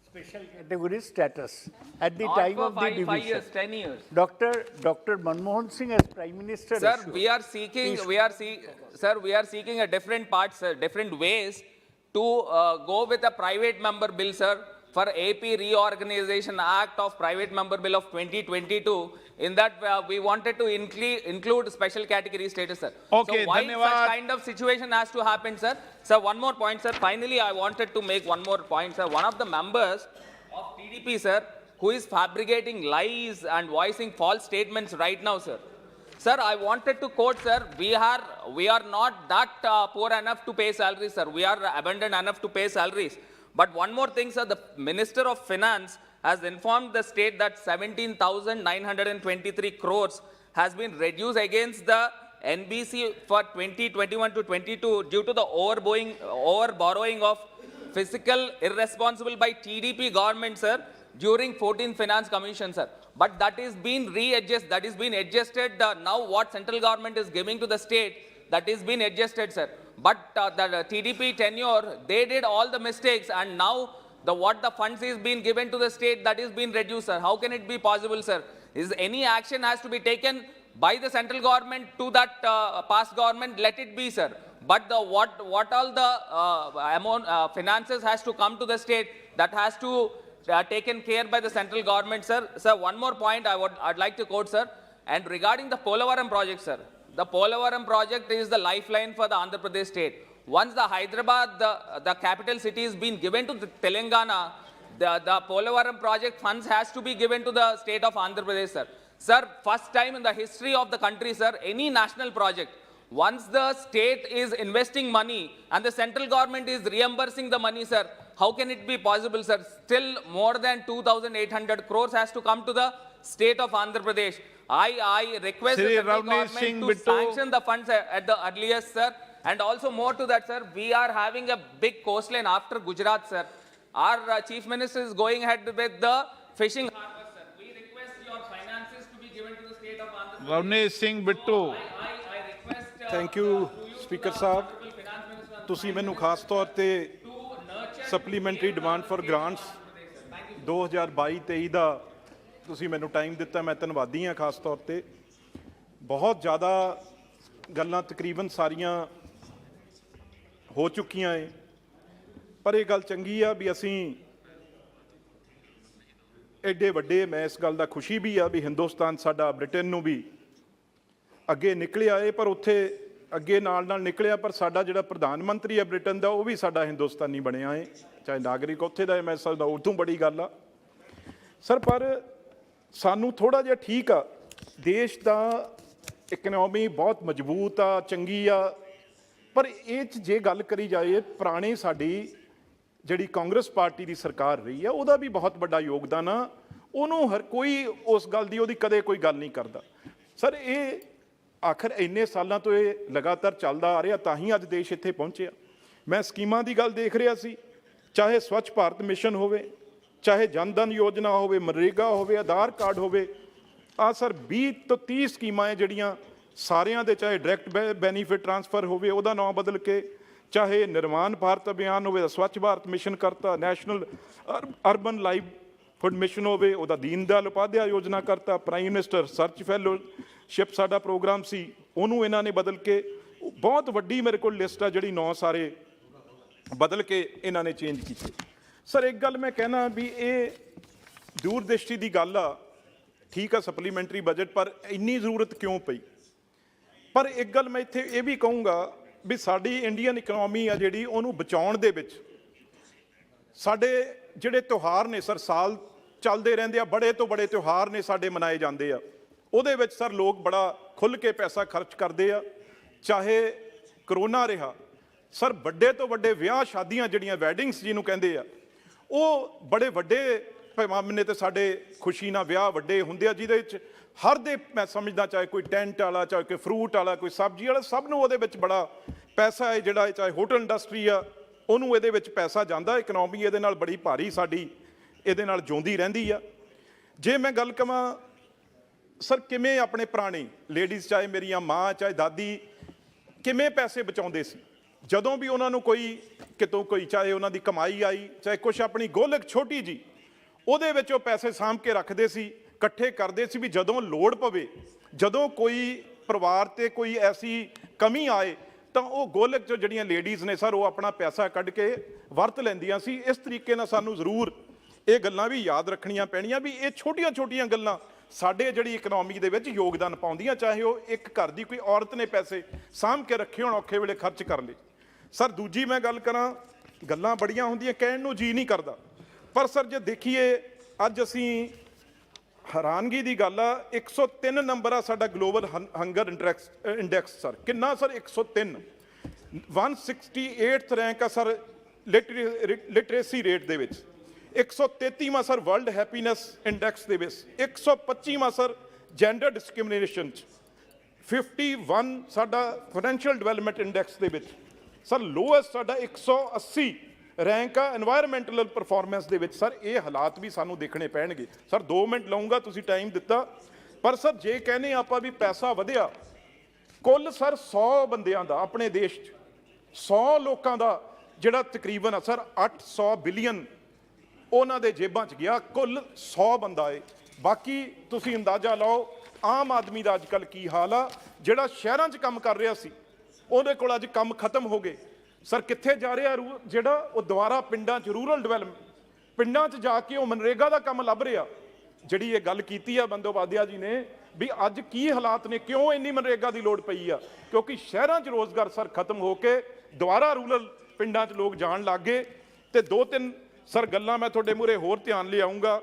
special category status at the Not time for of the 5 division. years, 10 years. Dr. Manmohan Singh as Prime Minister. Sir, assured. we are seeking a different parts, sir, different ways to go with a private member bill, sir, for AP Reorganization Act of Private Member Bill of 2022. In that, we wanted to include special category status, sir. Okay, so why धन्यवाद. such kind of situation has to happen, sir? Sir, one more point, sir. Finally, I wanted to make one more point, sir. One of the members of TDP, sir, who is fabricating lies and voicing false statements right now, sir. Sir, I wanted to quote, sir, we are not that poor enough to pay salaries, sir. We are abundant enough to pay salaries. But one more thing, sir, the Minister of Finance has informed the state that 17,923 crores has been reduced against the NBC for 2021 to 22 due to the over-borrowing of fiscal irresponsible by TDP government, sir, during 14th Finance Commission, sir. But that is being readjusted, that is being adjusted now what central government is giving to the state, that is being adjusted, sir. But the TDP tenure, they did all the mistakes and now what the funds is being given to the state, that is being reduced, sir. How can it be possible, sir? Is any action has to be taken by the central government to that past government, let it be, sir. But the what all the finances has to come to the state, that has to taken care by the central government, sir. Sir, one more point I'd like to quote, sir. And regarding the Polavaram project, sir, the Polavaram project is the lifeline for the Andhra Pradesh state. Once the Hyderabad, the capital city, is being given to the Telangana, the Polavaram project funds has to be given to the state of Andhra Pradesh, sir. Sir, first time in the history of the country, sir, any national project, once the state is investing money and the central government is reimbursing the money, sir, how can it be possible, sir? Still more than 2,800 crores has to come to the state of Andhra Pradesh. I request the central government to sanction the funds at the earliest, sir. And also more to that, sir, we are having a big coastline after Gujarat, sir. Our chief minister is going ahead with the fishing harbor, sir. We request your finances to be given to the state of Andhra Pradesh. Ravnesh Singh Bittu. Thank you speaker ਸਾਹਿਬ, ਤੁਸੀਂ ਮੈਨੂੰ ਖਾਸ ਤੌਰ ਤੇ supplementary demand for grants 2022-23 ਦਾ ਤੁਸੀਂ ਮੈਨੂੰ time ਦਿੱਤਾ, ਮੈਂ ਧੰਨਵਾਦੀ ਹਾਂ ਖਾਸ ਤੌਰ ਤੇ। ਬਹੁਤ ਜ਼ਿਆਦਾ ਗੱਲਾਂ ਤਕਰੀਬਨ ਸਾਰੀਆਂ ਹੋ ਚੁੱਕੀਆਂ ਏ, ਪਰ ਇਹ ਗੱਲ ਚੰਗੀ ਆ ਵੀ ਅਸੀਂ ਐਡੇ ਵੱਡੇ, ਮੈਂ ਇਸ ਗੱਲ ਦਾ ਖੁਸ਼ੀ ਵੀ ਆ ਵੀ ਹਿੰਦੁਸਤਾਨ ਸਾਡਾ ਬ੍ਰਿਟੇਨ ਨੂੰ ਵੀ ਅੱਗੇ ਨਿਕਲਿਆ ਏ, ਪਰ ਉੱਥੇ ਅੱਗੇ ਨਾਲ ਨਿਕਲਿਆ, ਪਰ ਸਾਡਾ ਜਿਹੜਾ ਪ੍ਰਧਾਨ ਮੰਤਰੀ ਹੈ ਬ੍ਰਿਟੇਨ ਦਾ, ਉਹ ਵੀ ਸਾਡਾ ਹਿੰਦੁਸਤਾਨੀ ਬਣਿਆ ਏ, ਚਾਹੇ ਨਾਗਰਿਕ ਉੱਥੇ ਦਾ, ਮੈਂ ਸਮਝਦਾ ਉਹ ਤੋਂ ਬੜੀ ਗੱਲ ਆ ਸਰ। ਪਰ ਸਾਨੂੰ ਥੋੜ੍ਹਾ ਜਿਹਾ ਠੀਕ ਆ, ਦੇਸ਼ ਦਾ ਇਕਨੋਮੀ ਬਹੁਤ ਮਜ਼ਬੂਤ ਆ, ਚੰਗੀ ਆ, ਪਰ ਇਹ 'ਚ ਜੇ ਗੱਲ ਕਰੀ ਜਾਏ, ਪੁਰਾਣੀ ਸਾਡੀ ਜਿਹੜੀ ਕਾਂਗਰਸ ਪਾਰਟੀ ਦੀ ਸਰਕਾਰ ਰਹੀ ਆ, ਉਹਦਾ ਵੀ ਬਹੁਤ ਵੱਡਾ ਯੋਗਦਾਨ ਆ। ਉਹਨੂੰ ਹਰ ਕੋਈ ਉਸ ਗੱਲ ਦੀ ਉਹਦੀ ਕਦੇ ਕੋਈ ਗੱਲ ਨਹੀਂ ਕਰਦਾ ਸਰ। ਇਹ ਆਖਰ ਇੰਨੇ ਸਾਲਾਂ ਤੋਂ ਇਹ ਲਗਾਤਾਰ ਚੱਲਦਾ ਆ ਰਿਹਾ, ਤਾਂ ਹੀ ਅੱਜ ਦੇਸ਼ ਇੱਥੇ ਪਹੁੰਚਿਆ। ਮੈਂ ਸਕੀਮਾਂ ਦੀ ਗੱਲ ਦੇਖ ਰਿਹਾ ਸੀ, ਚਾਹੇ ਸਵੱਛ ਭਾਰਤ ਮਿਸ਼ਨ ਹੋਵੇ, ਚਾਹੇ ਜਨ ਧਨ ਯੋਜਨਾ ਹੋਵੇ, ਮਨਰੇਗਾ ਹੋਵੇ, ਆਧਾਰ ਕਾਰਡ ਹੋਵੇ, ਆਹ ਸਰ 20 ਤੋਂ 30 ਸਕੀਮਾਂ ਹੈ ਜਿਹੜੀਆਂ ਸਾਰਿਆਂ ਦੇ, ਚਾਹੇ ਡਾਇਰੈਕਟ ਬੈਨੀਫਿਟ ਟ੍ਰਾਂਸਫਰ ਹੋਵੇ ਉਹਦਾ ਨਾਮ ਬਦਲ ਕੇ, ਚਾਹੇ ਨਿਰਮਾਣ ਭਾਰਤ ਅਭਿਆਨ ਹੋਵੇ, ਸਵੱਛ ਭਾਰਤ ਮਿਸ਼ਨ ਕਰਤਾ, ਨੈਸ਼ਨਲ ਅਰਬਨ ਲਾਈਵਲੀਹੁਡ ਮਿਸ਼ਨ ਹੋਵੇ, ਉਹਦਾ ਦੀਨ ਦਿਆਲ ਉਪਾਧਿਆਇ ਯੋਜਨਾ ਕਰਤਾ, ਪ੍ਰਾਈਮ ਮਿਨਿਸਟਰ ਰਿਸਰਚ ਫੈਲੋਸ਼ਿਪ ਸਾਡਾ ਪ੍ਰੋਗਰਾਮ ਸੀ, ਉਹਨੂੰ ਇਹਨਾਂ ਨੇ ਬਦਲ ਕੇ, ਬਹੁਤ ਵੱਡੀ ਮੇਰੇ ਕੋਲ ਲਿਸਟ ਆ ਜਿਹੜੀ 9 ਸਾਰੇ ਬਦਲ ਕੇ ਇਹਨਾਂ ਨੇ ਚੇਂਜ ਕੀਤੇ। ਸਰ ਇੱਕ ਗੱਲ ਮੈਂ ਕਹਿਣਾ ਵੀ ਇਹ ਦੂਰਦ੍ਰਿਸ਼ਟੀ ਦੀ ਗੱਲ ਆ, ਠੀਕ ਆ ਸਪਲੀਮੈਂਟਰੀ ਬਜਟ, ਪਰ ਇੰਨੀ ਜ਼ਰੂਰਤ ਕਿਉਂ ਪਈ? ਪਰ ਇੱਕ ਗੱਲ ਮੈਂ ਇੱਥੇ ਇਹ ਵੀ ਕਹੂੰਗਾ ਵੀ ਸਾਡੀ ਇੰਡੀਅਨ ਇਕਨੋਮੀ ਆ ਜਿਹੜੀ, ਉਹਨੂੰ ਬਚਾਉਣ ਦੇ ਵਿੱਚ ਸਾਡੇ ਜਿਹੜੇ ਤਿਉਹਾਰ ਨੇ ਸਰ, ਸਾਲ ਚੱਲਦੇ ਰਹਿੰਦੇ ਆ, ਬੜੇ ਤੋਂ ਬੜੇ ਤਿਉਹਾਰ ਨੇ ਸਾਡੇ ਮਨਾਏ ਜਾਂਦੇ ਆ, ਉਹਦੇ ਵਿੱਚ ਸਰ ਲੋਕ ਬੜਾ ਖੁੱਲ੍ਹ ਕੇ ਪੈਸਾ ਖਰਚ ਕਰਦੇ ਆ। ਚਾਹੇ ਕਰੋਨਾ ਰਿਹਾ ਸਰ, ਵੱਡੇ ਤੋਂ ਵੱਡੇ ਵਿਆਹ ਸ਼ਾਦੀਆਂ ਜਿਹੜੀਆਂ ਵੈਡਿੰਗਸ ਜਿਹਨੂੰ ਕਹਿੰਦੇ ਆ, ਉਹ ਬੜੇ ਵੱਡੇ ਪੈਮਾਨੇ ਤੇ ਸਾਡੇ ਖੁਸ਼ੀ ਨਾਲ ਵਿਆਹ ਵੱਡੇ ਹੁੰਦੇ ਆ, ਜਿਹਦੇ ਵਿੱਚ ਹਰ ਦੇ ਮੈਂ ਸਮਝਦਾ, ਚਾਹੇ ਕੋਈ ਟੈਂਟ ਵਾਲਾ, ਚਾਹੇ ਕੋਈ ਫਰੂਟ ਵਾਲਾ, ਕੋਈ ਸਬਜ਼ੀ ਵਾਲਾ, ਸਭ ਨੂੰ ਉਹਦੇ ਵਿੱਚ ਬੜਾ ਪੈਸਾ ਹੈ ਜਿਹੜਾ, ਚਾਹੇ ਹੋਟਲ ਇੰਡਸਟਰੀ ਆ, ਉਹਨੂੰ ਇਹਦੇ ਵਿੱਚ ਪੈਸਾ ਜਾਂਦਾ। ਇਕਨੋਮੀ ਇਹਦੇ ਨਾਲ ਬੜੀ ਭਾਰੀ ਸਾਡੀ ਇਹਦੇ ਨਾਲ ਜਿਉਂਦੀ ਰਹਿੰਦੀ ਆ। ਜੇ ਮੈਂ ਗੱਲ ਕਰਾਂ ਸਰ, ਕਿਵੇਂ ਆਪਣੇ ਪੁਰਾਣੇ ਲੇਡੀਜ਼, ਚਾਹੇ ਮੇਰੀਆਂ ਮਾਂ, ਚਾਹੇ ਦਾਦੀ, ਕਿਵੇਂ ਪੈਸੇ ਬਚਾਉਂਦੇ ਸੀ ਜਦੋਂ ਵੀ ਉਹਨਾਂ ਨੂੰ ਕੋਈ ਕਿਤੋਂ ਕੋਈ, ਚਾਹੇ ਉਹਨਾਂ ਦੀ ਕਮਾਈ ਆਈ, ਚਾਹੇ ਕੁਛ ਆਪਣੀ ਗੋਲਕ ਛੋਟੀ ਜੀ, ਉਹਦੇ ਵਿੱਚ ਉਹ ਪੈਸੇ ਸਾਂਭ ਕੇ ਰੱਖਦੇ ਸੀ, ਇਕੱਠੇ ਕਰਦੇ ਸੀ, ਵੀ ਜਦੋਂ ਲੋੜ ਪਵੇ, ਜਦੋਂ ਕੋਈ ਪਰਿਵਾਰ ਤੇ ਕੋਈ ਐਸੀ ਕਮੀ ਆਏ, ਤਾਂ ਉਹ ਗੋਲਕ 'ਚੋਂ ਜਿਹੜੀਆਂ ਲੇਡੀਜ਼ ਨੇ ਸਰ, ਉਹ ਆਪਣਾ ਪੈਸਾ ਕੱਢ ਕੇ ਵਰਤ ਲੈਂਦੀਆਂ ਸੀ। ਇਸ ਤਰੀਕੇ ਨਾਲ ਸਾਨੂੰ ਜ਼ਰੂਰ ਇਹ ਗੱਲਾਂ ਵੀ ਯਾਦ ਰੱਖਣੀਆਂ ਪੈਣੀਆਂ ਵੀ ਇਹ ਛੋਟੀਆਂ ਛੋਟੀਆਂ ਗੱਲਾਂ ਸਾਡੇ ਜਿਹੜੀ ਇਕਨੋਮੀ ਦੇ ਵਿੱਚ ਯੋਗਦਾਨ ਪਾਉਂਦੀਆਂ, ਚਾਹੇ ਉਹ ਇੱਕ ਘਰ ਦੀ ਕੋਈ ਔਰਤ ਨੇ ਪੈਸੇ ਸਾਂਭ ਕੇ ਰੱਖੇ ਹੋਣ, ਔਖੇ ਵੇਲੇ ਖਰਚ ਕਰ ਲਏ। ਸਰ ਦੂਜੀ ਮੈਂ ਗੱਲ ਕਰਾਂ, ਗੱਲਾਂ ਬੜੀਆਂ ਹੁੰਦੀਆਂ, ਕਹਿਣ ਨੂੰ ਜੀ ਨਹੀਂ ਕਰਦਾ, ਪਰ ਸਰ ਜੇ ਦੇਖੀਏ ਅੱਜ ਅਸੀਂ, ਹੈਰਾਨਗੀ ਦੀ ਗੱਲ ਆ, 103 ਨੰਬਰ ਆ ਸਾਡਾ ਗਲੋਬਲ ਹੰਗਰ ਇੰਡੈਕਸ ਸਰ। ਕਿੰਨਾ ਸਰ? 103। 168th ਰੈਂਕ ਆ ਸਰ ਲਿਟਰੇਸੀ ਰੇਟ ਦੇ ਵਿੱਚ, 133ਵਾਂ ਸਰ ਵਰਲਡ ਹੈਪੀਨੈਸ ਇੰਡੈਕਸ ਦੇ ਵਿੱਚ, 125ਵਾਂ ਸਰ ਜੈਂਡਰ ਡਿਸਕ੍ਰਿਮੀਨੇਸ਼ਨ 'ਚ, 51 ਸਾਡਾ ਫਾਈਨੈਂਸ਼ੀਅਲ ਡਿਵੈਲਪਮੈਂਟ ਇੰਡੈਕਸ ਦੇ ਵਿੱਚ ਸਰ ਲੋਐਸਟ ਸਾਡਾ 180 ਰੈਂਕ ਆ ਐਨਵਾਇਰਮੈਂਟਲ ਪਰਫਾਰਮੈਂਸ ਦੇ ਵਿੱਚ। ਸਰ ਇਹ ਹਾਲਾਤ ਵੀ ਸਾਨੂੰ ਦੇਖਣੇ ਪੈਣਗੇ। ਸਰ 2 ਮਿੰਟ ਲਊਂਗਾ, ਤੁਸੀਂ ਟਾਈਮ ਦਿੱਤਾ, ਪਰ ਸਰ ਜੇ ਕਹਿੰਦੇ ਆਪਾਂ ਵੀ ਪੈਸਾ ਵਧਿਆ, ਕੁੱਲ ਸਰ 100 ਬੰਦਿਆਂ ਦਾ ਆਪਣੇ ਦੇਸ਼ 'ਚ, 100 ਲੋਕਾਂ ਦਾ ਜਿਹੜਾ ਤਕਰੀਬਨ ਆ ਸਰ 800 ਬਿਲੀਅਨ ਉਹਨਾਂ ਦੇ ਜੇਬਾਂ 'ਚ ਗਿਆ, ਕੁੱਲ 100 ਬੰਦਾ ਏ। ਬਾਕੀ ਤੁਸੀਂ ਅੰਦਾਜ਼ਾ ਲਾਓ ਆਮ ਆਦਮੀ ਦਾ ਅੱਜ ਕੱਲ੍ਹ ਕੀ ਹਾਲ ਆ, ਜਿਹੜਾ ਸ਼ਹਿਰਾਂ 'ਚ ਕੰਮ ਕਰ ਰਿਹਾ ਸੀ ਉਹਦੇ ਕੋਲ ਅੱਜ ਕੰਮ ਖਤਮ ਹੋ ਗਏ। ਸਰ ਕਿੱਥੇ ਜਾ ਰਿਹਾ ਜਿਹੜਾ ਉਹ ਦੁਬਾਰਾ ਪਿੰਡਾਂ 'ਚ ਰੂਰਲ ਡਿਵੈਲਪਮੈਂਟ, ਪਿੰਡਾਂ 'ਚ ਜਾ ਕੇ ਉਹ ਮਨਰੇਗਾ ਦਾ ਕੰਮ ਲੱਭ ਰਿਹਾ। ਜਿਹੜੀ ਇਹ ਗੱਲ ਕੀਤੀ ਆ ਬੰਦੋਪਾਧਿਆ ਜੀ ਨੇ ਵੀ ਅੱਜ ਕੀ ਹਾਲਾਤ ਨੇ, ਕਿਉਂ ਇੰਨੀ ਮਨਰੇਗਾ ਦੀ ਲੋੜ ਪਈ ਆ, ਕਿਉਂਕਿ ਸ਼ਹਿਰਾਂ 'ਚ ਰੋਜ਼ਗਾਰ ਸਰ ਖਤਮ ਹੋ ਕੇ ਦੁਬਾਰਾ ਰੂਰਲ ਪਿੰਡਾਂ 'ਚ ਲੋਕ ਜਾਣ ਲੱਗ ਗਏ। ਤੇ 2-3 ਸਰ ਗੱਲਾਂ ਮੈਂ ਤੁਹਾਡੇ ਮੂਹਰੇ ਹੋਰ ਧਿਆਨ ਲਿਆਉਂਗਾ।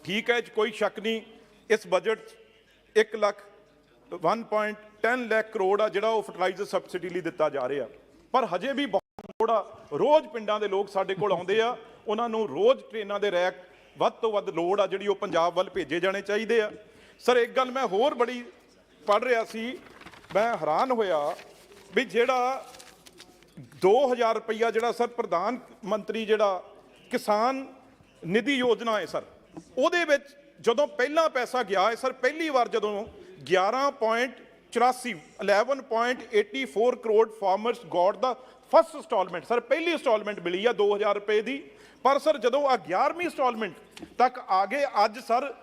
ਠੀਕ ਹੈ, ਕੋਈ ਸ਼ੱਕ ਨਹੀਂ ਇਸ ਬਜਟ 'ਚ 1.10 ਲੱਖ ਕਰੋੜ ਆ ਜਿਹੜਾ ਉਹ ਫਰਟੀਲਾਈਜ਼ਰ ਸਬਸਿਡੀ ਲਈ ਦਿੱਤਾ ਜਾ ਰਿਹਾ, ਪਰ ਹਜੇ ਵੀ ਬਹੁਤ ਲੋੜ ਆ। ਰੋਜ਼ ਪਿੰਡਾਂ ਦੇ ਲੋਕ ਸਾਡੇ ਕੋਲ ਆਉਂਦੇ ਆ, ਉਹਨਾਂ ਨੂੰ ਰੋਜ਼ ਟ੍ਰੇਨਾਂ ਦੇ ਰੈਕ ਵੱਧ ਤੋਂ ਵੱਧ ਲੋੜ ਆ ਜਿਹੜੀ ਉਹ ਪੰਜਾਬ ਵੱਲ ਭੇਜੇ ਜਾਣੇ ਚਾਹੀਦੇ ਆ। ਸਰ ਇੱਕ ਗੱਲ ਮੈਂ ਹੋਰ ਬੜੀ ਪੜ੍ਹ ਰਿਹਾ ਸੀ, ਮੈਂ ਹੈਰਾਨ ਹੋਇਆ ਵੀ ਜਿਹੜਾ 2000 ਰੁਪਈਆ ਜਿਹੜਾ ਸਰ ਪ੍ਰਧਾਨ ਮੰਤਰੀ ਜਿਹੜਾ ਕਿਸਾਨ ਨਿਧੀ ਯੋਜਨਾ ਹੈ ਸਰ, ਉਹਦੇ ਵਿੱਚ ਜਦੋਂ ਪਹਿਲਾ ਪੈਸਾ ਗਿਆ ਹੈ ਸਰ, ਪਹਿਲੀ ਵਾਰ ਜਦੋਂ 11.84 ਕਰੋੜ ਫਾਰਮਰਸ ਗੋਟ ਦਾ ਫਸਟ ਇੰਸਟਾਲਮੈਂਟ ਸਰ, ਪਹਿਲੀ ਇੰਸਟਾਲਮੈਂਟ ਮਿਲੀ ਆ 2000 ਰੁਪਏ ਦੀ। ਪਰ ਸਰ ਜਦੋਂ ਆ 11ਵੀਂ ਇੰਸਟਾਲਮੈਂਟ ਤੱਕ ਆ ਗਏ, ਅੱਜ ਸਰ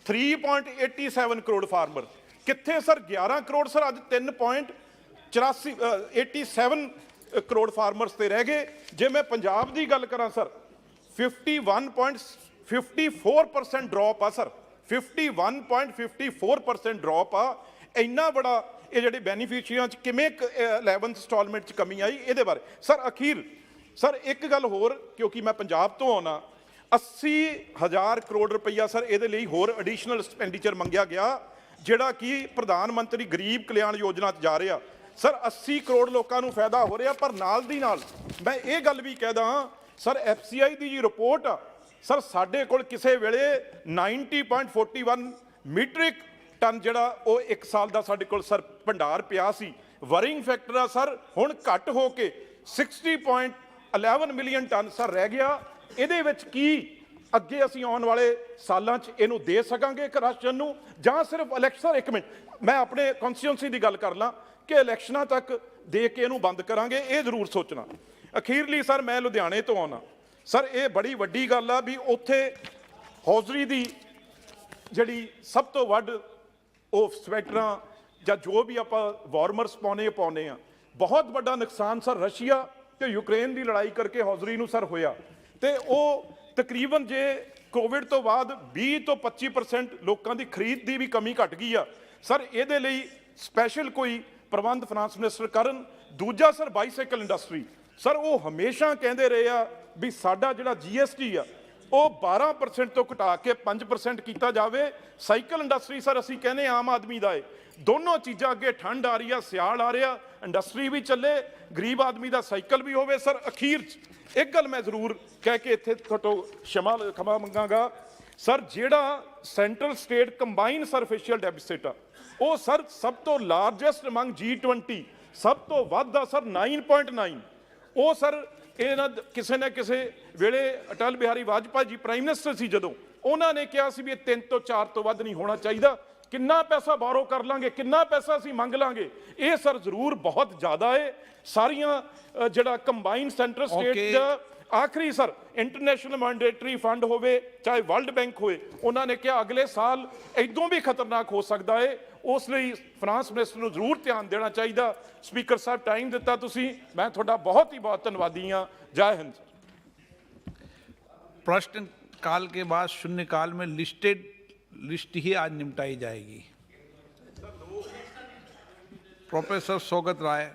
3.87 ਕਰੋੜ ਫਾਰਮਰ ਕਿੱਥੇ ਸਰ, 11 ਕਰੋੜ ਸਰ ਅੱਜ 3.87 ਕਰੋੜ ਫਾਰਮਰਸ ਤੇ ਰਹਿ ਗਏ। ਜੇ ਮੈਂ ਪੰਜਾਬ ਦੀ ਗੱਲ ਕਰਾਂ ਸਰ, 51.54% ਡ੍ਰੌਪ ਆ ਸਰ, 51.54% ਡ੍ਰੌਪ ਆ। ਇੰਨਾ ਬੜਾ ਇਹ ਜਿਹੜੇ ਬੈਨੀਫੀਸ਼ੀਅਰੀਆਂ 'ਚ ਕਿਵੇਂ 11th ਇੰਸਟਾਲਮੈਂਟ 'ਚ ਕਮੀ ਆਈ, ਇਹਦੇ ਬਾਰੇ ਸਰ ਅਖੀਰ ਸਰ ਇੱਕ ਗੱਲ ਹੋਰ, ਕਿਉਂਕਿ ਮੈਂ ਪੰਜਾਬ ਤੋਂ ਆਉਣਾ, 80,000 ਕਰੋੜ ਰੁਪਈਆ ਸਰ ਇਹਦੇ ਲਈ ਹੋਰ ਐਡੀਸ਼ਨਲ ਐਕਸਪੈਂਡੀਚਰ ਮੰਗਿਆ ਗਿਆ, ਜਿਹੜਾ ਕਿ ਪ੍ਰਧਾਨ ਮੰਤਰੀ ਗਰੀਬ ਕਲਿਆਣ ਯੋਜਨਾ 'ਚ ਜਾ ਰਿਹਾ। ਸਰ 80 ਕਰੋੜ ਲੋਕਾਂ ਨੂੰ ਫਾਇਦਾ ਹੋ ਰਿਹਾ, ਪਰ ਨਾਲ ਦੀ ਨਾਲ ਮੈਂ ਇਹ ਗੱਲ ਵੀ ਕਹਿ ਦਾਂ ਸਰ, FCI ਦੀ ਜੀ ਰਿਪੋਰਟ ਆ ਸਰ, ਸਾਡੇ ਕੋਲ ਕਿਸੇ ਵੇਲੇ 90.41 ਮੀਟ੍ਰਿਕ ਟਨ ਜਿਹੜਾ ਉਹ ਇੱਕ ਸਾਲ ਦਾ ਸਾਡੇ ਕੋਲ ਸਰ ਭੰਡਾਰ ਪਿਆ ਸੀ। ਵਰਿੰਗ ਫੈਕਟਰ ਆ ਸਰ ਹੁਣ ਘੱਟ ਹੋ ਕੇ 60.11 ਮਿਲੀਅਨ ਟਨ ਸਰ ਰਹਿ ਗਿਆ। ਇਹਦੇ ਵਿੱਚ ਕੀ ਅੱਗੇ ਅਸੀਂ ਆਉਣ ਵਾਲੇ ਸਾਲਾਂ 'ਚ ਇਹਨੂੰ ਦੇ ਸਕਾਂਗੇ ਇੱਕ ਰਾਸ਼ਨ ਨੂੰ, ਜਾਂ ਸਿਰਫ ਇਲੈਕਸ਼ਨ? ਇੱਕ ਮਿੰਟ ਮੈਂ ਆਪਣੇ ਕੌਂਸਟੀਟਿਊਂਸੀ ਦੀ ਗੱਲ ਕਰ ਲਾਂ ਕਿ ਇਲੈਕਸ਼ਨਾਂ ਤੱਕ ਦੇ ਕੇ ਇਹਨੂੰ ਬੰਦ ਕਰਾਂਗੇ, ਇਹ ਜ਼ਰੂਰ ਸੋਚਣਾ। ਅਖੀਰਲੀ ਸਰ ਮੈਂ ਲੁਧਿਆਣੇ ਤੋਂ ਆਉਣਾ ਸਰ, ਇਹ ਬੜੀ ਵੱਡੀ ਗੱਲ ਆ ਵੀ ਉੱਥੇ ਹੌਜ਼ਰੀ ਦੀ ਜਿਹੜੀ ਸਭ ਤੋਂ ਵੱਧ ਉਹ ਸਵੈਟਰਾਂ ਜਾਂ ਜੋ ਵੀ ਆਪਾਂ ਵਾਰਮਰਸ ਪਾਉਣੇ ਆ, ਬਹੁਤ ਵੱਡਾ ਨੁਕਸਾਨ ਸਰ ਰਸ਼ੀਆ ਤੇ ਯੂਕਰੇਨ ਦੀ ਲੜਾਈ ਕਰਕੇ ਹੌਜ਼ਰੀ ਨੂੰ ਸਰ ਹੋਇਆ, ਤੇ ਉਹ ਤਕਰੀਬਨ ਜੇ ਕੋਵਿਡ ਤੋਂ ਬਾਅਦ 20 ਤੋਂ 25% ਲੋਕਾਂ ਦੀ ਖਰੀਦ ਦੀ ਵੀ ਕਮੀ ਘਟ ਗਈ ਆ ਸਰ। ਇਹਦੇ ਲਈ ਸਪੈਸ਼ਲ ਕੋਈ ਪ੍ਰਬੰਧ ਫਾਈਨਾਂਸ ਮਿਨਿਸਟਰ ਕਰਨ। ਦੂਜਾ ਸਰ ਬਾਈਸਾਈਕਲ ਇੰਡਸਟਰੀ ਸਰ, ਉਹ ਹਮੇਸ਼ਾ ਕਹਿੰਦੇ ਰਹੇ ਆ ਵੀ ਸਾਡਾ ਜਿਹੜਾ GST ਆ ਉਹ 12% ਤੋਂ ਘਟਾ ਕੇ 5% ਕੀਤਾ ਜਾਵੇ। ਸਾਈਕਲ ਇੰਡਸਟਰੀ ਸਰ ਅਸੀਂ ਕਹਿੰਦੇ ਆਮ ਆਦਮੀ ਦਾ ਏ, ਦੋਨੋਂ ਚੀਜ਼ਾਂ ਅੱਗੇ, ਠੰਡ ਆ ਰਹੀ ਆ, ਸਿਆਲ ਆ ਰਿਹਾ, ਇੰਡਸਟਰੀ ਵੀ ਚੱਲੇ, ਗਰੀਬ ਆਦਮੀ ਦਾ ਸਾਈਕਲ ਵੀ ਹੋਵੇ। ਸਰ ਅਖੀਰ 'ਚ ਇੱਕ ਗੱਲ ਮੈਂ ਜ਼ਰੂਰ ਕਹਿ ਕੇ ਇੱਥੇ ਤੁਹਾਡੇ ਖਮਾ ਮੰਗਾਂਗਾ ਸਰ, ਜਿਹੜਾ central state combine sir facial deficit ਆ ਉਹ ਸਰ ਸਭ ਤੋਂ ਲਾਰਜੈਸਟ ਅਮੰਗ G20, ਸਭ ਤੋਂ ਵੱਧ ਆ ਸਰ 9.9। ਉਹ ਸਰ ਇਹ ਨਾ ਕਿਸੇ ਨਾ ਕਿਸੇ ਵੇਲੇ ਅਟਲ ਬਿਹਾਰੀ ਵਾਜਪਾਈ ਜੀ ਪ੍ਰਾਈਮ ਮਿਨਿਸਟਰ ਸੀ, ਜਦੋਂ ਉਹਨਾਂ ਨੇ ਕਿਹਾ ਸੀ ਵੀ ਇਹ 3 ਤੋਂ 4 ਤੋਂ ਵੱਧ ਨਹੀਂ ਹੋਣਾ ਚਾਹੀਦਾ। ਕਿੰਨਾ ਪੈਸਾ ਬਾਰੋ ਕਰ ਲਾਂਗੇ, ਕਿੰਨਾ ਪੈਸਾ ਅਸੀਂ ਮੰਗ ਲਾਂਗੇ, ਇਹ ਸਰ ਜ਼ਰੂਰ ਬਹੁਤ ਜ਼ਿਆਦਾ ਹੈ। ਸਾਰੀਆਂ ਜਿਹੜਾ ਕੰਬਾਈਨ ਸੈਂਟਰ ਸਟੇਟ ਦਾ ਆਖਰੀ ਸਰ ਇੰਟਰਨੈਸ਼ਨਲ ਮੋਨੇਟਰੀ ਫੰਡ ਹੋਵੇ ਚਾਹੇ ਵਰਲਡ ਬੈਂਕ ਹੋਵੇ, ਉਹਨਾਂ ਨੇ ਕਿਹਾ ਅਗਲੇ ਸਾਲ ਇਦੋਂ ਵੀ ਖਤਰਨਾਕ ਹੋ ਸਕਦਾ ਹੈ। ਉਸ ਲਈ ਫਾਈਨਾਂਸ ਮਿਨਿਸਟਰ ਨੂੰ ਜ਼ਰੂਰ ਧਿਆਨ ਦੇਣਾ ਚਾਹੀਦਾ। ਸਪੀਕਰ ਸਾਹਿਬ ਟਾਈਮ ਦਿੱਤਾ ਤੁਸੀਂ, ਮੈਂ ਤੁਹਾਡਾ ਬਹੁਤ ਧੰਨਵਾਦੀ ਹਾਂ। जय हिंद। प्रश्न काल के बाद शून्य काल में लिस्ट ही आज निपटाई जाएगी। Professor Sougata Ray.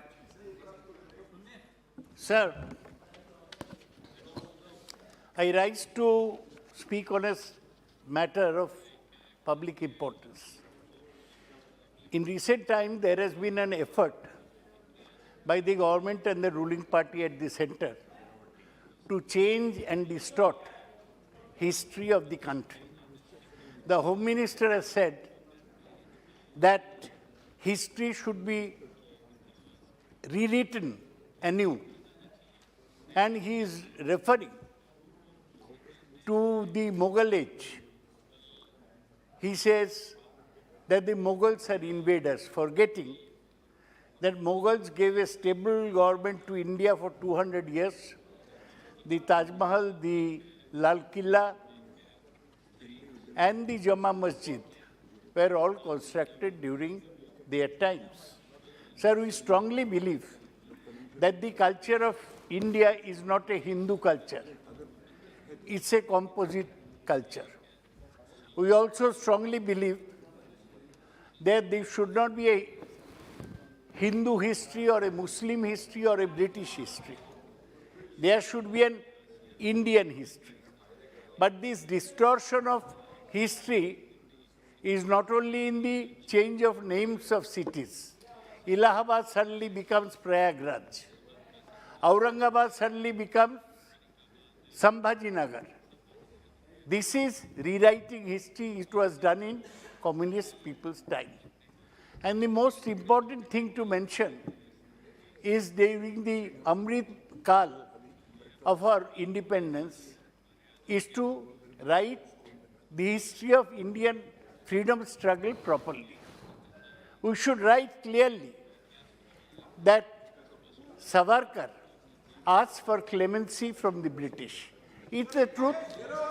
Sir, I rise to speak on a matter of public importance. In recent time, there has been an effort by the government and the ruling party at the center to change and distort history of the country. The Home Minister has said that history should be rewritten anew, and he is referring to the Mughal age. He says that the Mughals are invaders, forgetting that Mughals gave a stable government to India for 200 years. The Taj Mahal, the Lal Killa, and the Jama Masjid were all constructed during their times. Sir, we strongly believe that the culture of India is not a Hindu culture. It's a composite culture. We also strongly believe that there should not be a Hindu history or a Muslim history or a British history. There should be an Indian history. But this distortion of history is not only in the change of names of cities. Allahabad suddenly becomes Prayagraj. Aurangabad suddenly becomes Sambhajinagar. This is rewriting history. It was done in communist people's time. And the most important thing to mention is during the Amrit Kal of our independence is to write the history of Indian freedom struggle properly. We should write clearly that Savarkar asked for clemency from the British. It's the truth.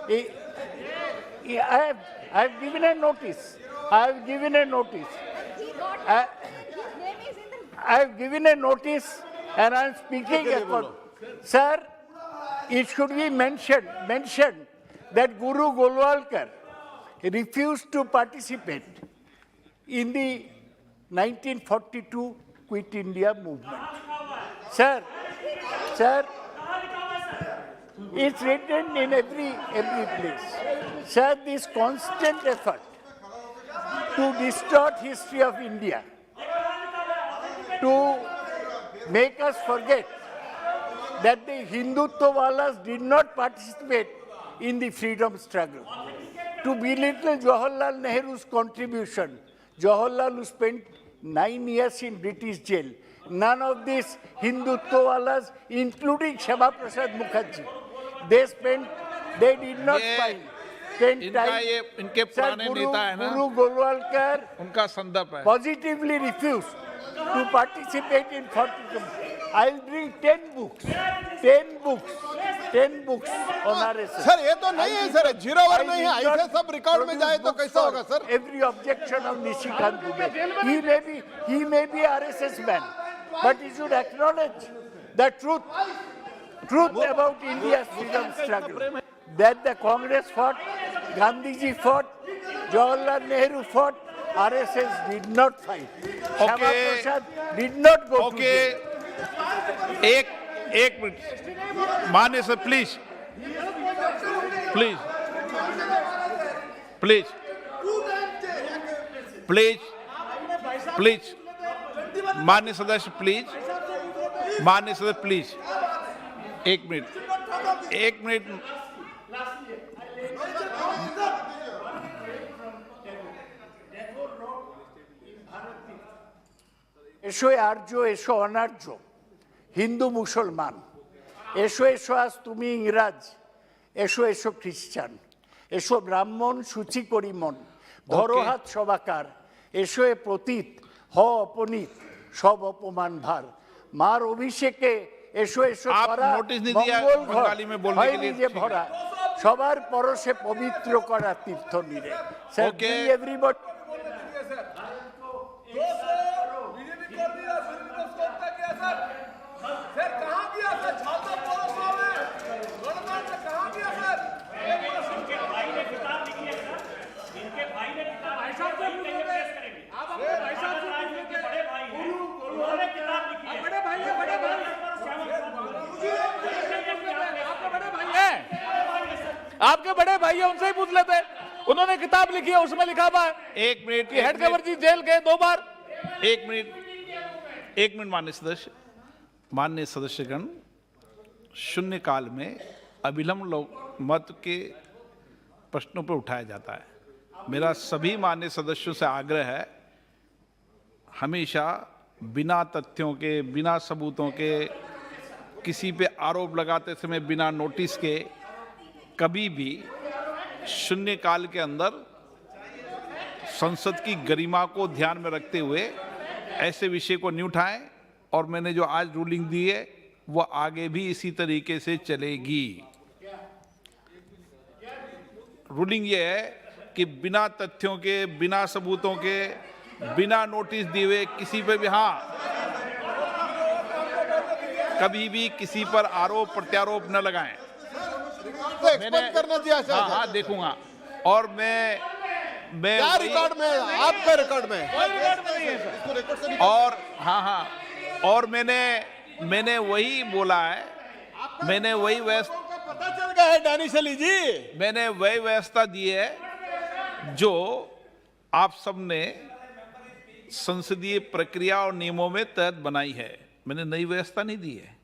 I have given a notice. I have given a notice. I have given a notice and I am speaking according. Sir, it should be mentioned that Guru Golwalkar refused to participate in the 1942 Quit India movement. Sir, it's written in every place. Sir, this constant effort to distort history of India, to make us forget that the Hindutvawalas did not participate in the freedom struggle, to belittle Jawaharlal Nehru's contribution. Jawaharlal, who spent 9 years in British jail. None of these Hindutvawalas, including Shama Prasad Mukherjee, they did not spend time. इनके पुराने नेता है ना, Guru Golwalkar उनका संदर्भ है. positively refused to participate in 42. I'll bring 10 books on RSS. Sir ये तो नहीं है सर, जीरोवर नहीं है, ऐसे सब रिकॉर्ड में जाए तो कैसा होगा sir? Every objection of Nishikant Dubey. He may be RSS man, but he should acknowledge the truth about India's freedom struggle. That the Congress fought, Gandhiji fought, Jawaharlal Nehru fought, RSS did not fight. Shama Prasad did not go to jail. एक minute माननीय sir, please माननीय सदस्य please एक minute এসো আর্য, এসো অনার্য, হিন্দু মুসলমান, এসো এসো আজ তুমি ইংরাজ, এসো এসো খ্রিস্টান, এসো ব্রাহ্মণ সূচি করি মন, ধরো হাত সবাকার, এসো এ প্রতীত হ অপনীত সব অপমান ভার, মার অভিষেকে এসো এসো করা মঙ্গল ঘর হয় নিজে ভরা, সবার পরশে পবিত্র করা তীর্থ নিরে। স্যার, এভরিবডি आपके बड़े भाई है, उनसे ही पूछ लेते। उन्होंने किताब लिखी है, उसमें लिखा हुआ है 1 मिनट कि हेड गवर्नर जी जेल गए 2 बार। 1 मिनट माननीय सदस्यगण, शून्यकाल में अविलंब मत के प्रश्नों पर उठाया जाता है। मेरा सभी माननीय सदस्यों से आग्रह है, हमेशा बिना तथ्यों के, बिना सबूतों के, किसी पे आरोप लगाते समय बिना नोटिस के कभी भी शून्यकाल के अंदर संसद की गरिमा को ध्यान में रखते हुए ऐसे विषय को नहीं उठाएं। और मैंने जो आज रूलिंग दी है वो आगे भी इसी तरीके से चलेगी। रूलिंग ये है कि बिना तथ्यों के, बिना सबूतों के, बिना नोटिस दिए हुए किसी पे भी, हाँ, कभी भी किसी पर आरोप प्रत्यारोप न लगाएं। मैंने करना दिया हाँ हाँ देखूंगा। और मैं क्या रिकॉर्ड में, आपके रिकॉर्ड में और हाँ हाँ, और मैंने वही बोला है, मैंने वही व्यवस्था, पता चल गया है डैनिश अली जी, मैंने वही व्यवस्था दी है जो आप सबने संसदीय प्रक्रिया और नियमों में तहत बनाई है। मैंने नई व्यवस्था नहीं दी है।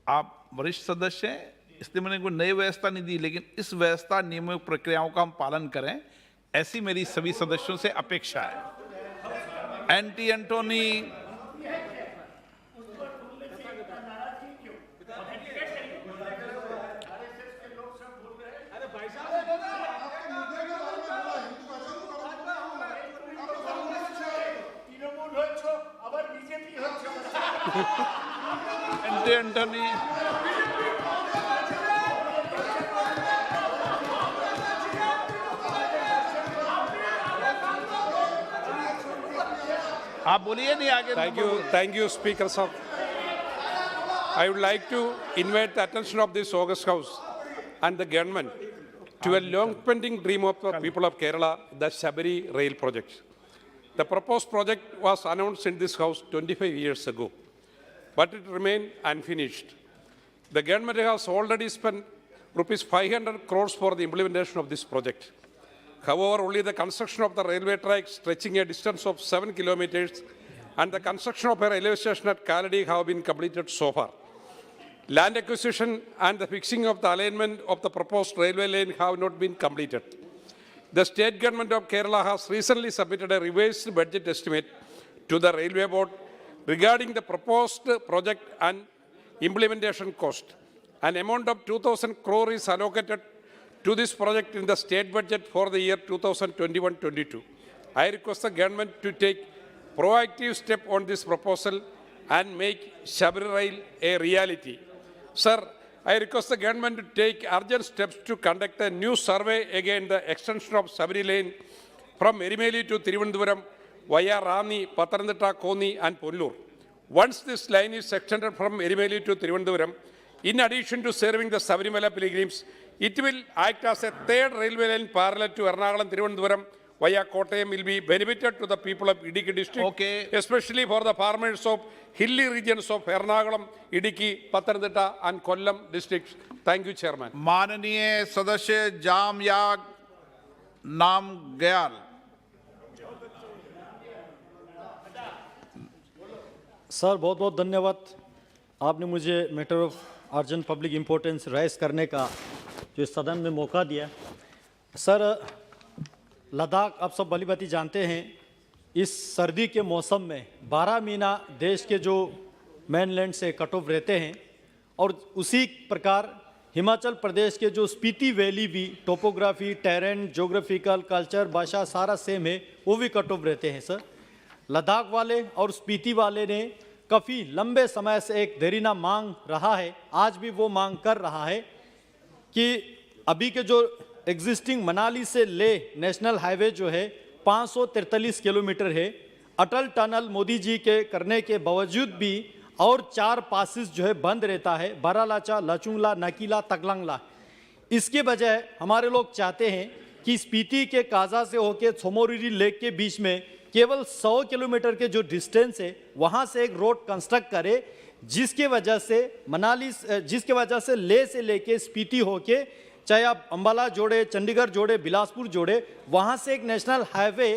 आप वरिष्ठ सदस्य हैं, इसलिए मैंने कोई नई व्यवस्था नहीं दी, लेकिन इस व्यवस्था नियमों प्रक्रियाओं का हम पालन करें, ऐसी मेरी सभी सदस्यों से अपेक्षा है। एंटी एंटोनी एंटी एंटोनी आप बोलिए नहीं आगे। Thank you, Speaker Sir. I would like to invite the attention of this August House and the government to a long-pending dream of the people of Kerala, the Sabari Rail Project. The proposed project was announced in this House 25 years ago, but it remained unfinished. The government has already spent rupees 500 crores for the implementation of this project. However, only the construction of the railway track stretching a distance of 7 kilometers and the construction of a railway station at Kaladi have been completed so far. Land acquisition and the fixing of the alignment of the proposed railway lane have not been completed. The state government of Kerala has recently submitted a revised budget estimate to the Railway Board regarding the proposed project and implementation cost. An amount of 2,000 crore is allocated to this project in the state budget for the year 2021-22. I request the government to take proactive step on this proposal and make Sabari Rail a reality. Sir, I request the government to take urgent steps to conduct a new survey against the extension of Sabari Lane from Erimeli to Thiruvananthapuram via Rani, Pathanamthitta, Konni and Pullur. Once this line is extended from Erimeli to Thiruvananthapuram, in addition to serving the Sabarimala pilgrims, it will act as a third railway line parallel to Ernakulam Thiruvananthapuram via Kottayam will be benefited to the people of Idukki district, especially for the farmers of hilly regions of Ernakulam, Idukki, Pathanamthitta and Kollam districts. Thank you, Chairman. माननीय सदस्य जामयाग नाम गयाल। Sir बहुत बहुत धन्यवाद, आपने मुझे matter of urgent public importance rise करने का जो इस सदन में मौका दिया। सर लद्दाख आप सब भली भांति जानते हैं, इस सर्दी के मौसम में 12 महीना देश के जो मेनलैंड से कट ऑफ रहते हैं, और उसी प्रकार हिमाचल प्रदेश के जो स्पीति वैली भी टोपोग्राफी, टेरेन, जोग्राफिकल, कल्चर, भाषा सारा सेम है, वो भी कट ऑफ रहते हैं। सर लद्दाख वाले और स्पीति वाले ने काफ़ी लंबे समय से एक देरीना मांग रहा है, आज भी वो मांग कर रहा है कि अभी के जो एग्जिस्टिंग मनाली से ले नेशनल हाईवे जो है 543 किलोमीटर है, अटल टनल मोदी जी के करने के बावजूद भी और 4 पासिस जो है बंद रहता है, बारालाचा, लचुंगला, नकीला, तगलंगला। इसके बजाय हमारे लोग चाहते हैं कि स्पीति के काजा से होकर सोमोरिरी लेक के बीच में केवल 100 किलोमीटर के जो डिस्टेंस है वहाँ से एक रोड कंस्ट्रक्ट करे, जिसके वजह से ले से लेके स्पीति होके चाहे आप अंबाला जोड़े, चंडीगढ़ जोड़े, बिलासपुर जोड़े, वहाँ से एक नेशनल हाईवे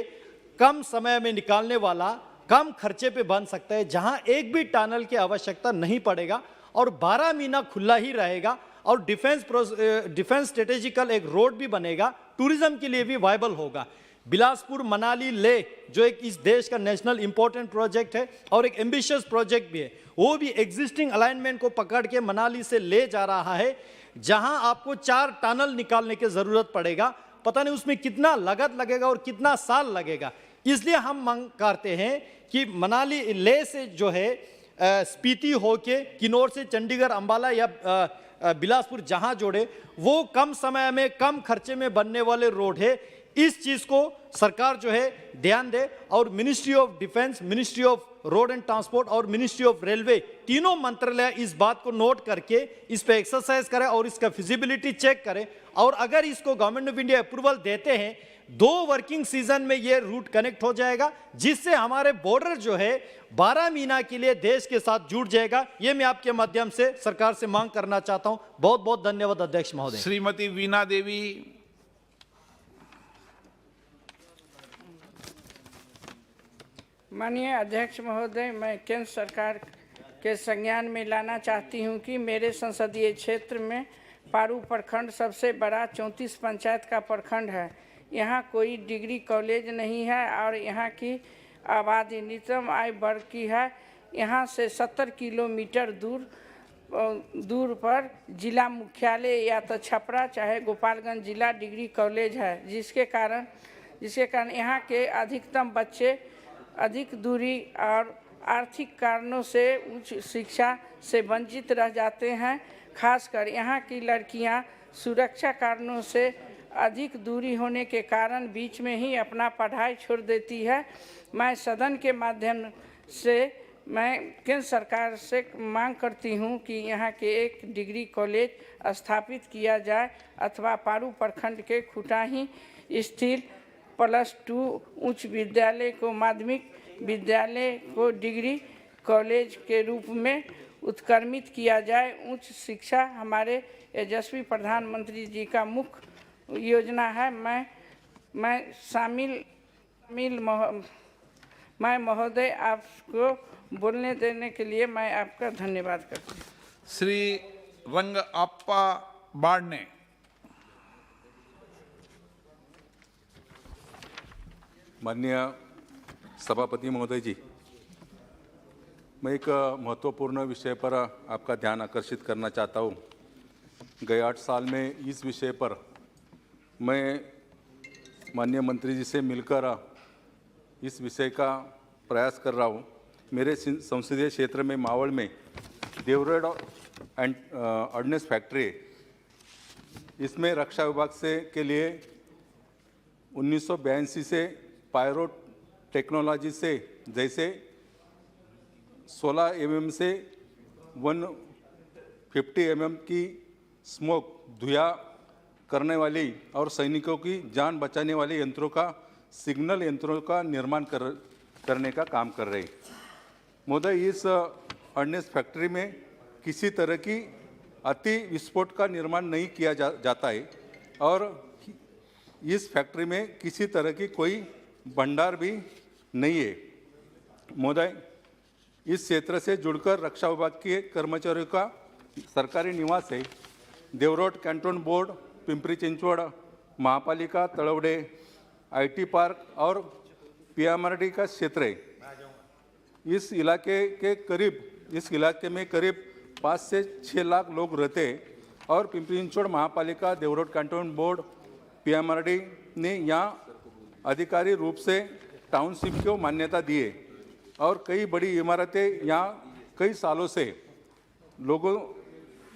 कम समय में निकालने वाला, कम खर्चे पे बन सकता है, जहाँ एक भी टनल की आवश्यकता नहीं पड़ेगा और 12 महीना खुला ही रहेगा, और डिफेंस स्ट्रेटेजिकल एक रोड भी बनेगा, टूरिज्म के लिए भी वायबल होगा। बिलासपुर मनाली ले जो एक इस देश का नेशनल इंपॉर्टेंट प्रोजेक्ट है और एक एम्बिशियस प्रोजेक्ट भी है, वो भी एग्जिस्टिंग अलाइनमेंट को पकड़ के मनाली से ले जा रहा है, जहां आपको 4 टनल निकालने की जरूरत पड़ेगा। पता नहीं उसमें कितना लागत लगेगा और कितना साल लगेगा। इसलिए हम मांग करते हैं कि मनाली ले से जो है स्पीति होके किन्नौर से चंडीगढ़ अंबाला या बिलासपुर जहां जोड़े, वो कम समय में कम खर्चे में बनने वाले रोड है। इस चीज को सरकार जो है ध्यान दे और ministry of defence, ministry of road and transport और मिनिस्ट्री ऑफ रेलवे, तीनों मंत्रालय इस बात को नोट करके इस पे एक्सरसाइज करें और इसका फिजिबिलिटी चेक करें। और अगर इसको गवर्नमेंट ऑफ इंडिया अप्रूवल देते हैं, 2 वर्किंग सीजन में ये रूट कनेक्ट हो जाएगा, जिससे हमारे बॉर्डर जो है 12 महीना के लिए देश के साथ जुड़ जाएगा। ये मैं आपके माध्यम से सरकार से मांग करना चाहता हूं। बहुत बहुत धन्यवाद अध्यक्ष महोदय। श्रीमती वीणा देवी। माननीय अध्यक्ष महोदय, मैं केंद्र सरकार के संज्ञान में लाना चाहती हूं कि मेरे संसदीय क्षेत्र में पारू प्रखंड सबसे बड़ा 34 पंचायत का प्रखंड है। यहाँ कोई डिग्री कॉलेज नहीं है और यहाँ की आबादी न्यूनतम आय वर्ग की है। यहाँ से 70 किलोमीटर दूर पर जिला मुख्यालय या तो छपरा चाहे गोपालगंज जिला डिग्री कॉलेज है, जिसके कारण यहाँ के अधिकतम बच्चे अधिक दूरी और आर्थिक कारणों से उच्च शिक्षा से वंचित रह जाते हैं। खासकर यहाँ की लड़कियाँ सुरक्षा कारणों से अधिक दूरी होने के कारण बीच में ही अपना पढ़ाई छोड़ देती है। मैं सदन के माध्यम से मैं केंद्र सरकार से मांग करती हूँ कि यहाँ के एक डिग्री कॉलेज स्थापित किया जाए अथवा पारू प्रखंड के खुटाही स्थित +2 उच्च विद्यालय को माध्यमिक विद्यालय को डिग्री कॉलेज के रूप में उत्क्रमित किया जाए। उच्च शिक्षा हमारे यशस्वी प्रधानमंत्री जी का मुख्य योजना है। मैं महोदय आपको बोलने देने के लिए मैं आपका धन्यवाद करती हूँ। श्री रंगप्पा बाड़ने। माननीय सभापति महोदय जी, मैं एक महत्वपूर्ण विषय पर आपका ध्यान आकर्षित करना चाहता हूँ। गए 8 साल में इस विषय पर मैं माननीय मंत्री जी से मिलकर इस विषय का प्रयास कर रहा हूँ। मेरे संसदीय क्षेत्र में मावल में देवरेड एंड ऑर्डिनेंस फैक्ट्री, इसमें रक्षा विभाग से के लिए 1982 से पायरो टेक्नोलॉजी से जैसे 16 mm से 150 mm की स्मोक धुआं करने वाली और सैनिकों की जान बचाने वाले यंत्रों का, सिग्नल यंत्रों का निर्माण करने का काम कर रहे हैं। महोदय, इस ऑर्डिनेंस फैक्ट्री में किसी तरह की अति विस्फोट का निर्माण नहीं किया जाता है और इस फैक्ट्री में किसी तरह की कोई भंडार भी नहीं है। महोदय, इस क्षेत्र से जुड़कर रक्षा विभाग के कर्मचारियों का सरकारी निवास है। देवरोड कैंटोन बोर्ड, पिंपरी चिंचवड़ महापालिका, तळवडे IT पार्क और PMRD का क्षेत्र है। इस इलाके में करीब 5 से 6 लाख लोग रहते हैं और पिंपरी चिंचवड़ महापालिका, देवरोड कैंटोन बोर्ड, PMRD ने यहाँ आधिकारिक रूप से टाउनशिप को मान्यता दी है और कई बड़ी इमारतें यहाँ कई सालों से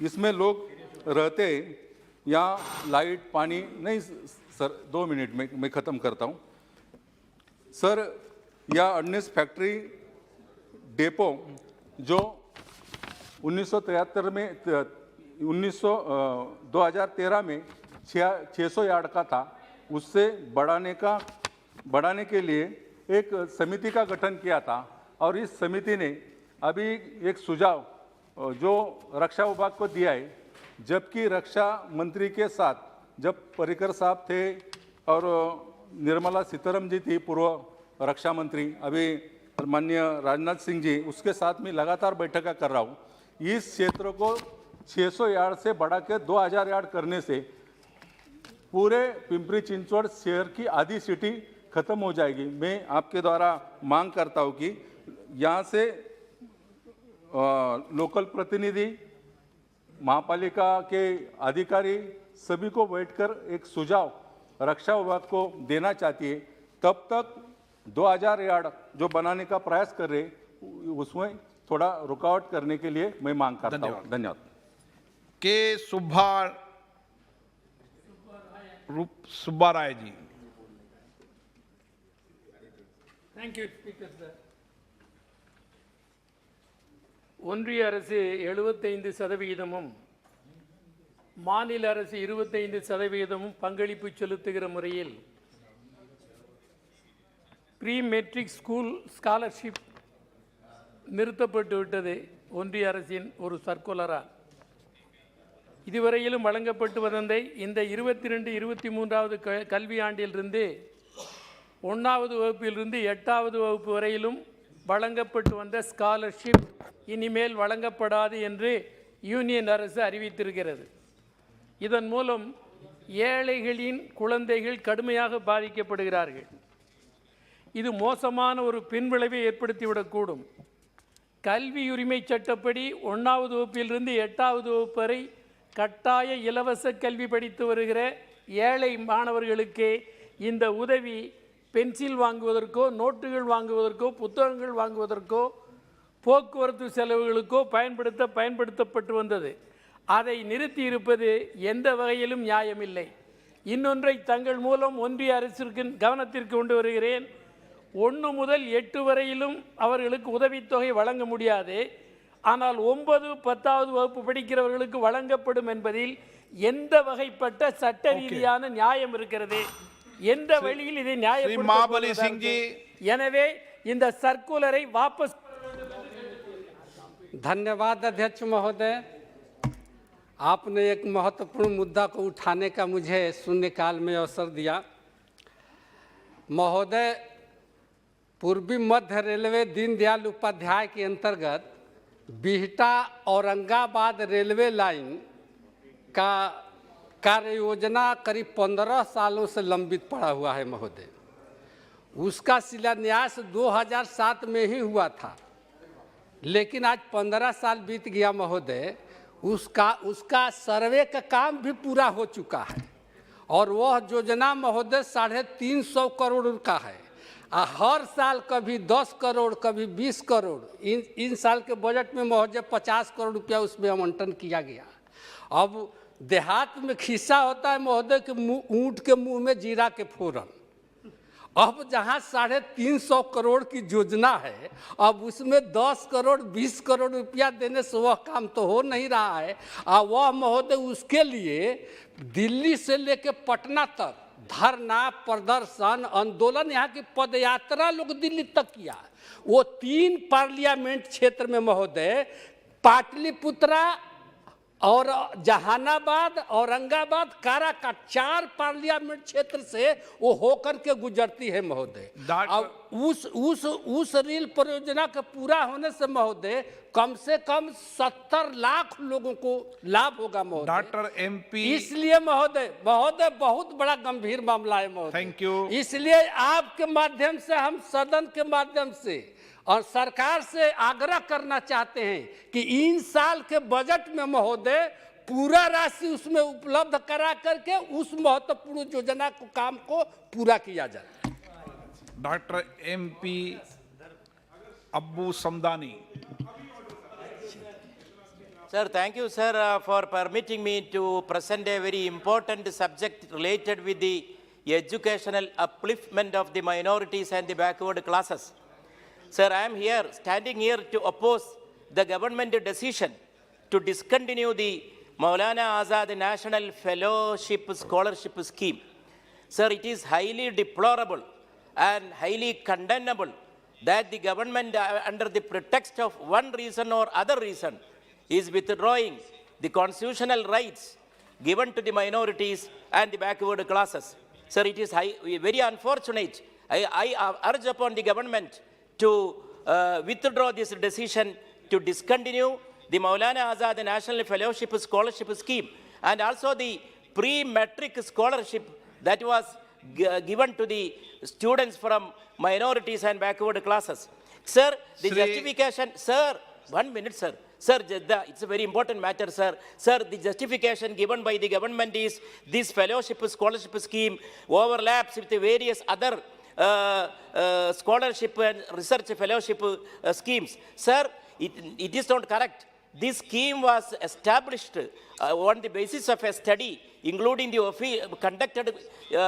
इसमें लोग रहते हैं। यहाँ लाइट, पानी नहीं सर, 2 मिनट में मैं ख़त्म करता हूँ सर। यह ऑर्डिनेंस फैक्ट्री डेपो जो 1973 में 2013 में 600 यार्ड का था, उससे बढ़ाने के लिए एक समिति का गठन किया था और इस समिति ने अभी एक सुझाव जो रक्षा विभाग को दिया है, जबकि रक्षा मंत्री के साथ जब पर्रिकर साहब थे और निर्मला सीतारमण जी थी पूर्व रक्षा मंत्री, अभी माननीय राजनाथ सिंह जी, उसके साथ में लगातार बैठक कर रहा हूँ। इस क्षेत्र को 600 यार्ड से बढ़ा के 2000 यार्ड करने से पूरे पिंपरी चिंचवड़ शहर की आधी सिटी खत्म हो जाएगी। मैं आपके द्वारा मांग करता हूँ कि यहाँ से लोकल प्रतिनिधि, महापालिका के अधिकारी सभी को बैठकर एक सुझाव रक्षा विभाग को देना चाहती है। तब तक 2000 यार्ड जो बनाने का प्रयास कर रहे, उसमें थोड़ा रुकावट करने के लिए मैं मांग करता हूँ। धन्यवाद। के Subba Rai ji. Thank you, Speaker, sir. ஒன்றிய அரசு 75%, மாநில அரசு 25% பங்களிப்பு செலுத்துகிற முறையில் ப்ரீ மெட்ரிக் ஸ்கூல் ஸ்காலர்ஷிப் நிறுத்தப்பட்டு விட்டது ஒன்றிய அரசின் ஒரு சர்க்குலரால். இதுவரையிலும் வழங்கப்பட்டு வந்த இந்த 22-23வது கல்வியாண்டிலிருந்து 1வது வகுப்பிலிருந்து 8வது வகுப்பு வரையிலும் வழங்கப்பட்டு வந்த ஸ்காலர்ஷிப் இனிமேல் வழங்கப்படாது என்று யூனியன் அரசு அறிவித்திருக்கிறது. இதன் மூலம் ஏழைகளின் குழந்தைகள் கடுமையாக பாதிக்கப்படுகிறார்கள். இது மோசமான ஒரு பின்விளைவை ஏற்படுத்திவிடக்கூடும். கல்வி உரிமை சட்டப்படி 1வது வகுப்பிலிருந்து 8வது வகுப்பு வரை கட்டாய இலவச கல்வி படித்து வருகிற ஏழை மாணவர்களுக்கு இந்த உதவி பென்சில் வாங்குவதற்கோ, நோட்டுகள் வாங்குவதற்கோ, புத்தகங்கள் வாங்குவதற்கோ, போக்குவரத்து செலவுகளுக்கோ பயன்படுத்தப்பட்டு வந்தது. அதை நிறுத்தி இருப்பது எந்த வகையிலும் நியாயமில்லை. இன்னொன்றை தங்கள் மூலம் ஒன்றிய அரசிற்கு கவனத்திற்கு கொண்டு வருகிறேன். 1 முதல் 8 வரையிலும் அவர்களுக்கு உதவித்தொகை வழங்க முடியாது. ஆனால் 9, 10வது வகுப்பு படிக்கிறவர்களுக்கு வழங்கப்படும் என்பதில் எந்த வகைப்பட்ட சட்ட ரீதியான நியாயம் இருக்கிறது? எந்த வழியில் இதை நியாயப்படுத்த? எனவே இந்த சர்க்குலரை वापस। धन्यवाद अध्यक्ष महोदय, आपने एक महत्वपूर्ण मुद्दा को उठाने का मुझे शून्यकाल में अवसर दिया। महोदय, पूर्वी मध्य रेलवे दीनदयाल उपाध्याय के अंतर्गत बिहटा औरंगाबाद रेलवे लाइन का कार्य योजना करीब 15 सालों से लंबित पड़ा हुआ है महोदय। उसका शिलान्यास 2007 में ही हुआ था, लेकिन आज 15 साल बीत गया महोदय। उसका सर्वे का काम भी पूरा हो चुका है और वह योजना महोदय 350 करोड़ का है। हर साल कभी 10 करोड़, कभी 20 करोड़, इन साल के बजट में महोदय 50 करोड़ रुपया उसमें आवंटन किया गया। अब देहात में खिस्सा होता है महोदय कि ऊँट के मुंह में जीरा के फोरन। अब जहाँ 350 करोड़ की योजना है, अब उसमें 10 करोड़ 20 करोड़ रुपया देने से वह काम तो हो नहीं रहा है। वह महोदय उसके लिए दिल्ली से लेकर पटना तक धरना, प्रदर्शन, आंदोलन, यहाँ की पदयात्रा लोग दिल्ली तक किया। वो 3 पार्लियामेंट क्षेत्र में महोदय, पाटलिपुत्रा और जहानाबाद, औरंगाबाद, काराकाट, 4 पार्लियामेंट क्षेत्र से वो होकर के गुजरती है महोदय। अब उस रेल परियोजना के पूरा होने से महोदय कम से कम 70 लाख लोगों को लाभ होगा महोदय। डॉक्टर MP, इसलिए महोदय बहुत बड़ा गंभीर मामला है महोदय। Thank you. इसलिए आपके माध्यम से, हम सदन के माध्यम से और सरकार से आग्रह करना चाहते हैं कि इन साल के बजट में महोदय पूरा राशि उसमें उपलब्ध करा करके उस महत्वपूर्ण योजना को काम को पूरा किया जाए। डॉक्टर MP अब्बू Samdani. Sir, thank you, sir, for permitting me to present a very important subject related with the educational upliftment of the minorities and the backward classes. Sir, I am here, standing here to oppose the government decision to discontinue the Maulana Azad National Fellowship Scholarship Scheme. Sir, it is highly deplorable and highly condemnable that the government, under the pretext of one reason or other reason, is withdrawing the constitutional rights given to the minorities and the backward classes. Sir, it is very unfortunate. I urge upon the government to withdraw this decision to discontinue the Maulana Azad National Fellowship Scholarship Scheme and also the pre-matric scholarship that was given to the students from minorities and backward classes. Sir, the justification, sir, 1 minute, sir. Sir, it's a very important matter, sir. Sir, the justification given by the government is this fellowship scholarship scheme overlaps with the various other scholarship and research fellowship schemes. Sir, it is not correct. This scheme was established on the basis of a study, including the conducted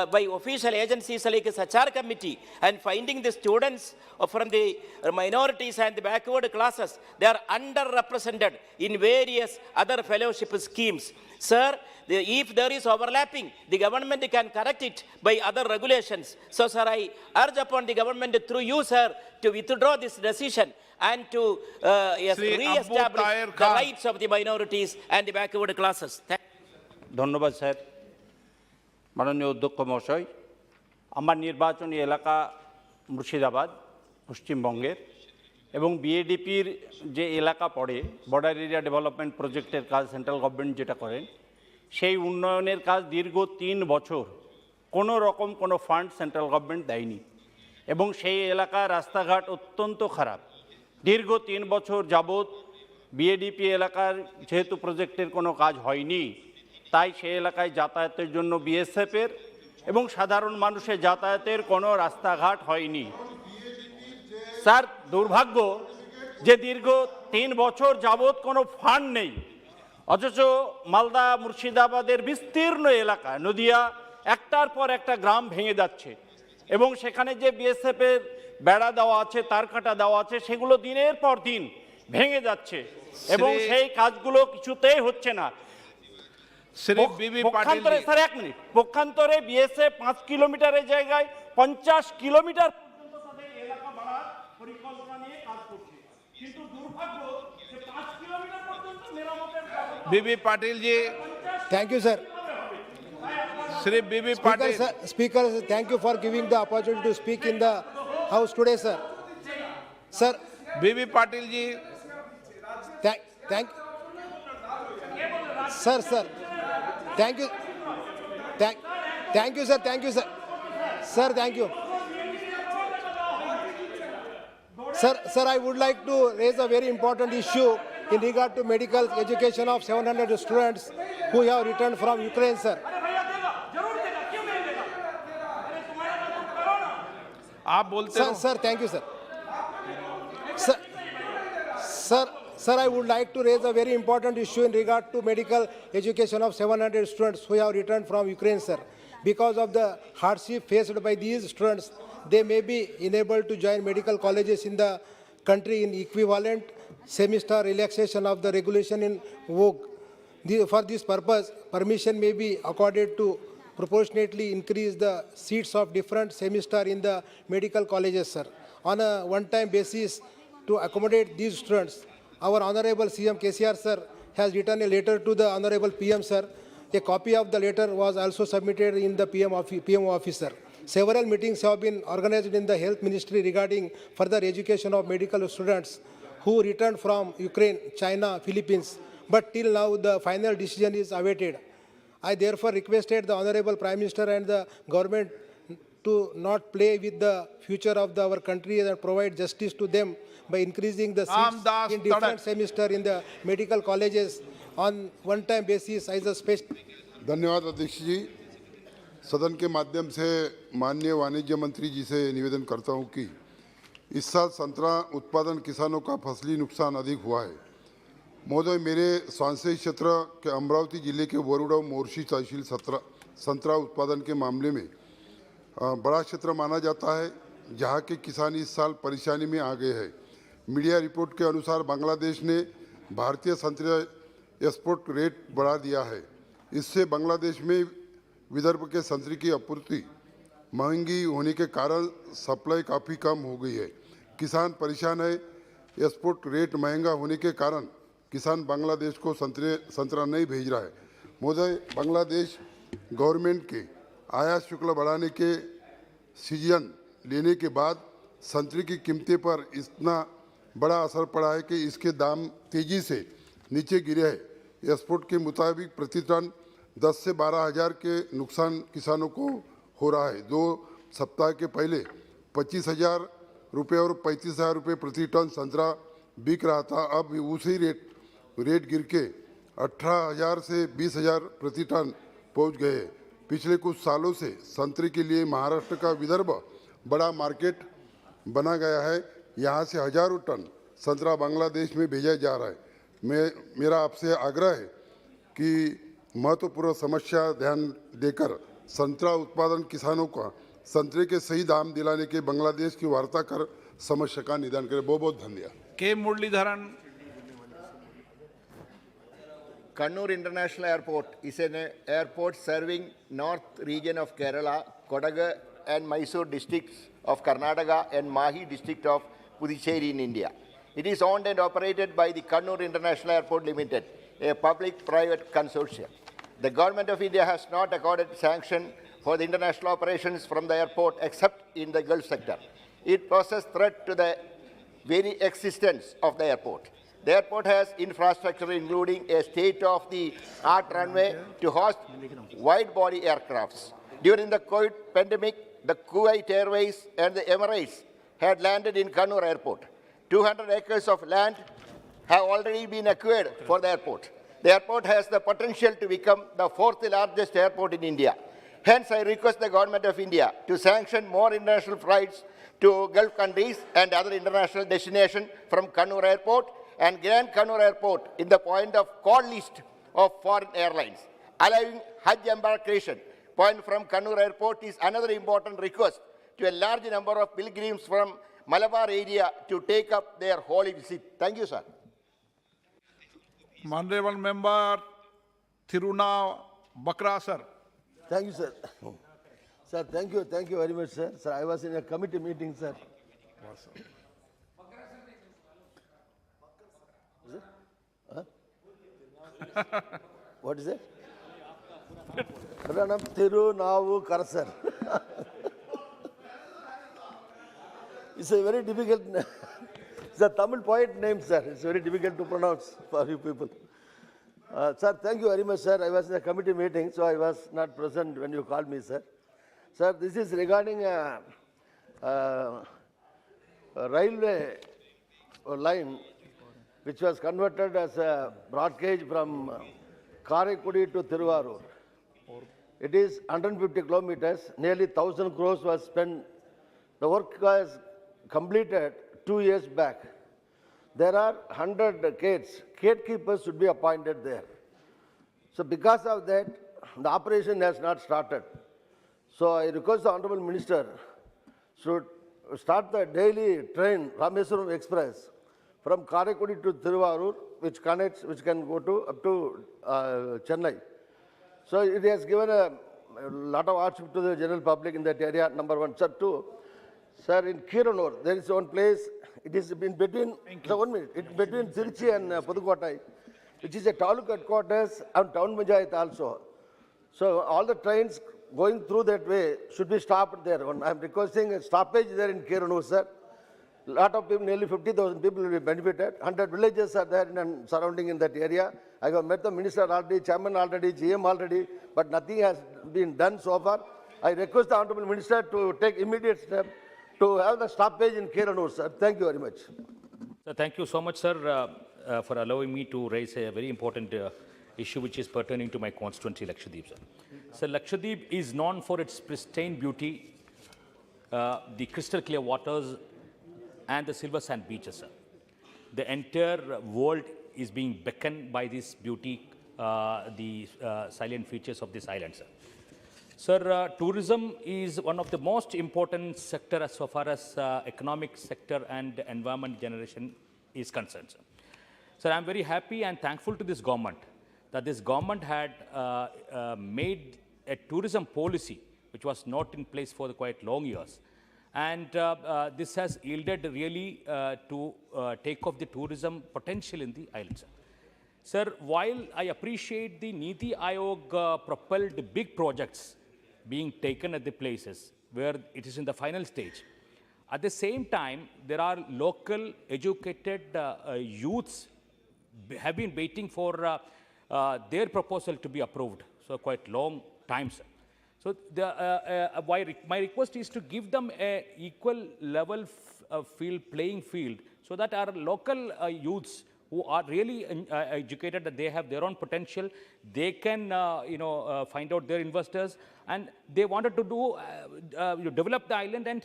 by official agencies like SHR committee, and finding the students from the minorities and the backward classes, they are underrepresented in various other fellowship schemes. Sir, if there is overlapping, the government can correct it by other regulations. So, sir, I urge upon the government through you, sir, to withdraw this decision and to re-establish the rights of the minorities and the backward classes. ধন্যবাদ sir. মাননীয় অধ্যক্ষ মহাশয়, আমার নির্বাচনী এলাকা মুর্শিদাবাদ পশ্চিমবঙ্গের, এবং বিএডিপির যে এলাকা পড়ে বর্ডার এরিয়া ডেভেলপমেন্ট প্রজেক্টের কাজ সেন্ট্রাল গভর্নমেন্ট যেটা করেন, সেই উন্নয়নের কাজ দীর্ঘ 3 বছর কোনো রকম কোনো ফান্ড সেন্ট্রাল গভর্নমেন্ট দেয়নি, এবং সেই এলাকার রাস্তাঘাট অত্যন্ত খারাপ। দীর্ঘ 3 বছর যাবৎ বিএডিপি এলাকার যেহেতু প্রজেক্টের কোনো কাজ হয়নি, তাই সেই এলাকায় যাতায়াতের জন্য বিএসএফের এবং সাধারণ মানুষের যাতায়াতের কোনো রাস্তাঘাট হয়নি। স্যার, দুর্ভাগ্য যে দীর্ঘ 3 বছর যাবৎ কোনো ফান্ড নেই, অথচ মালদা মুর্শিদাবাদের বিস্তীর্ণ এলাকা নদিয়া একটার পর একটা গ্রাম ভেঙে যাচ্ছে, এবং সেখানে যে বিএসএফের বেড়া দেওয়া আছে, তার কাটা দেওয়া আছে, সেগুলো দিনের পর দিন ভেঙে যাচ্ছে, এবং সেই কাজগুলো কিছুতেই হচ্ছে না। পক্ষান্তরে স্যার, 1 মিনিট, পক্ষান্তরে বিএসএফ 5 কিলোমিটারের জায়গায় 50 কিলোমিটার পর্যন্ত তাদের এলাকা বাড়ার পরিকল্পনা নিয়ে কাজ করছে, কিন্তু দুর্ভাগ্য যে 5 কিলোমিটার পর্যন্ত মেরামতের B B Patil ji. Thank you sir. Shri B B Patil. Speaker, thank you for giving the opportunity to speak in the house today sir. Sir, B B Patil ji. Thank sir sir thank you sir, thank you sir, sir thank you sir, I would like to raise a very important issue in regard to medical education of 700 students who have returned from Ukraine, sir. आप बोलते हो? Sir, thank you, sir. Sir, I would like to raise a very important issue in regard to medical education of 700 students who have returned from Ukraine, sir. Because of the hardship faced by these students, they may be enabled to join medical colleges in the country in equivalent semester relaxation of the regulation in vogue. For this purpose, permission may be accorded to proportionately increase the seats of different semester in the medical colleges, sir. On a one-time basis, to accommodate these students, our Honorable CM KCR, sir, has written a letter to the Honorable PM, sir. A copy of the letter was also submitted in the PMO office, sir. Several meetings have been organized in the Health Ministry regarding further education of medical students who returned from Ukraine, China, Philippines, but till now the final decision is awaited. I therefore requested the Honorable Prime Minister and the government to not play with the future of our country and provide justice to them by increasing the seats in different semester in the medical colleges on one-time basis as a special. धन्यवाद अध्यक्ष जी। सदन के माध्यम से माननीय वाणिज्य मंत्री जी से निवेदन करता हूं कि इस साल संतरा उत्पादन किसानों का फसली नुकसान अधिक हुआ है। महोदय, मेरे सांसदीय क्षेत्र के अमरावती जिले के वरुड़ा मोर्शी तहसील संतरा उत्पादन के मामले में बड़ा क्षेत्र माना जाता है, जहां के किसान इस साल परेशानी में आ गए हैं। मीडिया रिपोर्ट के अनुसार बांग्लादेश ने भारतीय संतरे एक्सपोर्ट रेट बढ़ा दिया है। इससे बांग्लादेश में विदर्भ के संतरे की आपूर्ति महंगी होने के कारण सप्लाई काफ़ी कम हो गई है। किसान परेशान है। एक्सपोर्ट रेट महंगा होने के कारण किसान बांग्लादेश को संतरा नहीं भेज रहा है। महोदय, बांग्लादेश गवर्नमेंट के आयात शुल्क बढ़ाने के सीजन लेने के बाद संतरे की कीमतें पर इतना बड़ा असर पड़ा है कि इसके दाम तेज़ी से नीचे गिरे हैं। एक्सपोर्ट के मुताबिक प्रति टन 10 से 12 हज़ार के नुकसान किसानों को हो रहा है। 2 सप्ताह के पहले 25,000 रुपये और 35,000 रुपये प्रति टन संतरा बिक रहा था। अब उसी रेट गिर के 18,000 से 20,000 प्रति टन पहुँच गए। पिछले कुछ सालों से संतरे के लिए महाराष्ट्र का विदर्भ बड़ा मार्केट बना गया है। यहाँ से हजारों टन संतरा बांग्लादेश में भेजा जा रहा है। मेरा आपसे आग्रह है कि महत्वपूर्ण समस्या ध्यान देकर संतरा उत्पादन किसानों का संतरे के सही दाम दिलाने के बांग्लादेश की वार्ता कर समस्या का निदान करें। बहुत बहुत धन्यवाद। के Muraleedharan. Kannur International Airport is an airport serving north region of Kerala, Kodagu and Mysore districts of Karnataka and Mahi district of Puducherry in India. It is owned and operated by the Kannur International Airport Limited, a public-private consortium. The Government of India has not accorded sanction for the international operations from the airport except in the Gulf sector. It poses threat to the very existence of the airport. The airport has infrastructure including a state-of-the-art runway to host wide-body aircrafts. During the COVID pandemic, the Kuwait Airways and the Emirates had landed in Kannur Airport. 200 acres of land have already been acquired for the airport. The airport has the potential to become the fourth largest airport in India. Hence, I request the Government of India to sanction more international flights to Gulf countries and other international destinations from Kannur Airport and grant Kannur Airport in the point of call list of foreign airlines. Allowing Hajj embarkation point from Kannur Airport is another important request to a large number of pilgrims from Malabar area to take up their holy visit. Thank you, sir. Honorable Member Thiruna Bakra, sir. Thank you, sir. Sir, thank you very much, sir. Sir, I was in a committee meeting, sir. Is it? Huh? What is it? Pranam Thiru Navu Karasar. It's a very difficult, it's a Tamil poet name, sir. It's very difficult to pronounce for you people. Sir, thank you very much, sir. I was in a committee meeting, so I was not present when you called me, sir. Sir, this is regarding a railway line which was converted as a broad gauge from Karaikudi to Thiruvarur. It is 150 kilometers, nearly 1,000 crores was spent. The work was completed 2 years back. There are 100 gates. Gatekeepers should be appointed there. So because of that, the operation has not started. So I request the Honorable Minister should start the daily train Rameswaram Express from Karaikudi to Thiruvarur, which connects, which can go to up to Chennai. So it has given a lot of hardship to the general public in that area, number one. Sir, two, sir, in Kiranur, there is one place, it is in between, so 1 minute, it's between Tiruchi and Pudukottai, which is a taluk headquarters and town panchayat also. So all the trains going through that way should be stopped there. I am requesting a stoppage there in Kiranur, sir. A lot of people, nearly 50,000 people will be benefited. 100 villages are there and surrounding in that area. I have met the minister already, chairman already, GM already, but nothing has been done so far. I request the Honorable Minister to take immediate step to have the stoppage in Kiranur, sir. Thank you very much. So thank you so much, sir, for allowing me to raise a very important issue which is pertaining to my constituency, Lakshadweep, sir. So Lakshadweep is known for its pristine beauty, the crystal clear waters, and the silver sand beaches, sir. The entire world is being beckoned by this beauty, the silent features of this island, sir. Sir, tourism is one of the most important sector as far as economic sector and environment generation is concerned, sir. Sir, I'm very happy and thankful to this government that this government had made a tourism policy which was not in place for quite long years. And this has yielded really to take off the tourism potential in the island, sir. Sir, while I appreciate the Niti Aayog propelled big projects being taken at the places where it is in the final stage, at the same time, there are local educated youths have been waiting for their proposal to be approved. So quite long time, sir. So my request is to give them a equal level playing field so that our local youths who are really educated, that they have their own potential, they can find out their investors, and they wanted to do develop the island and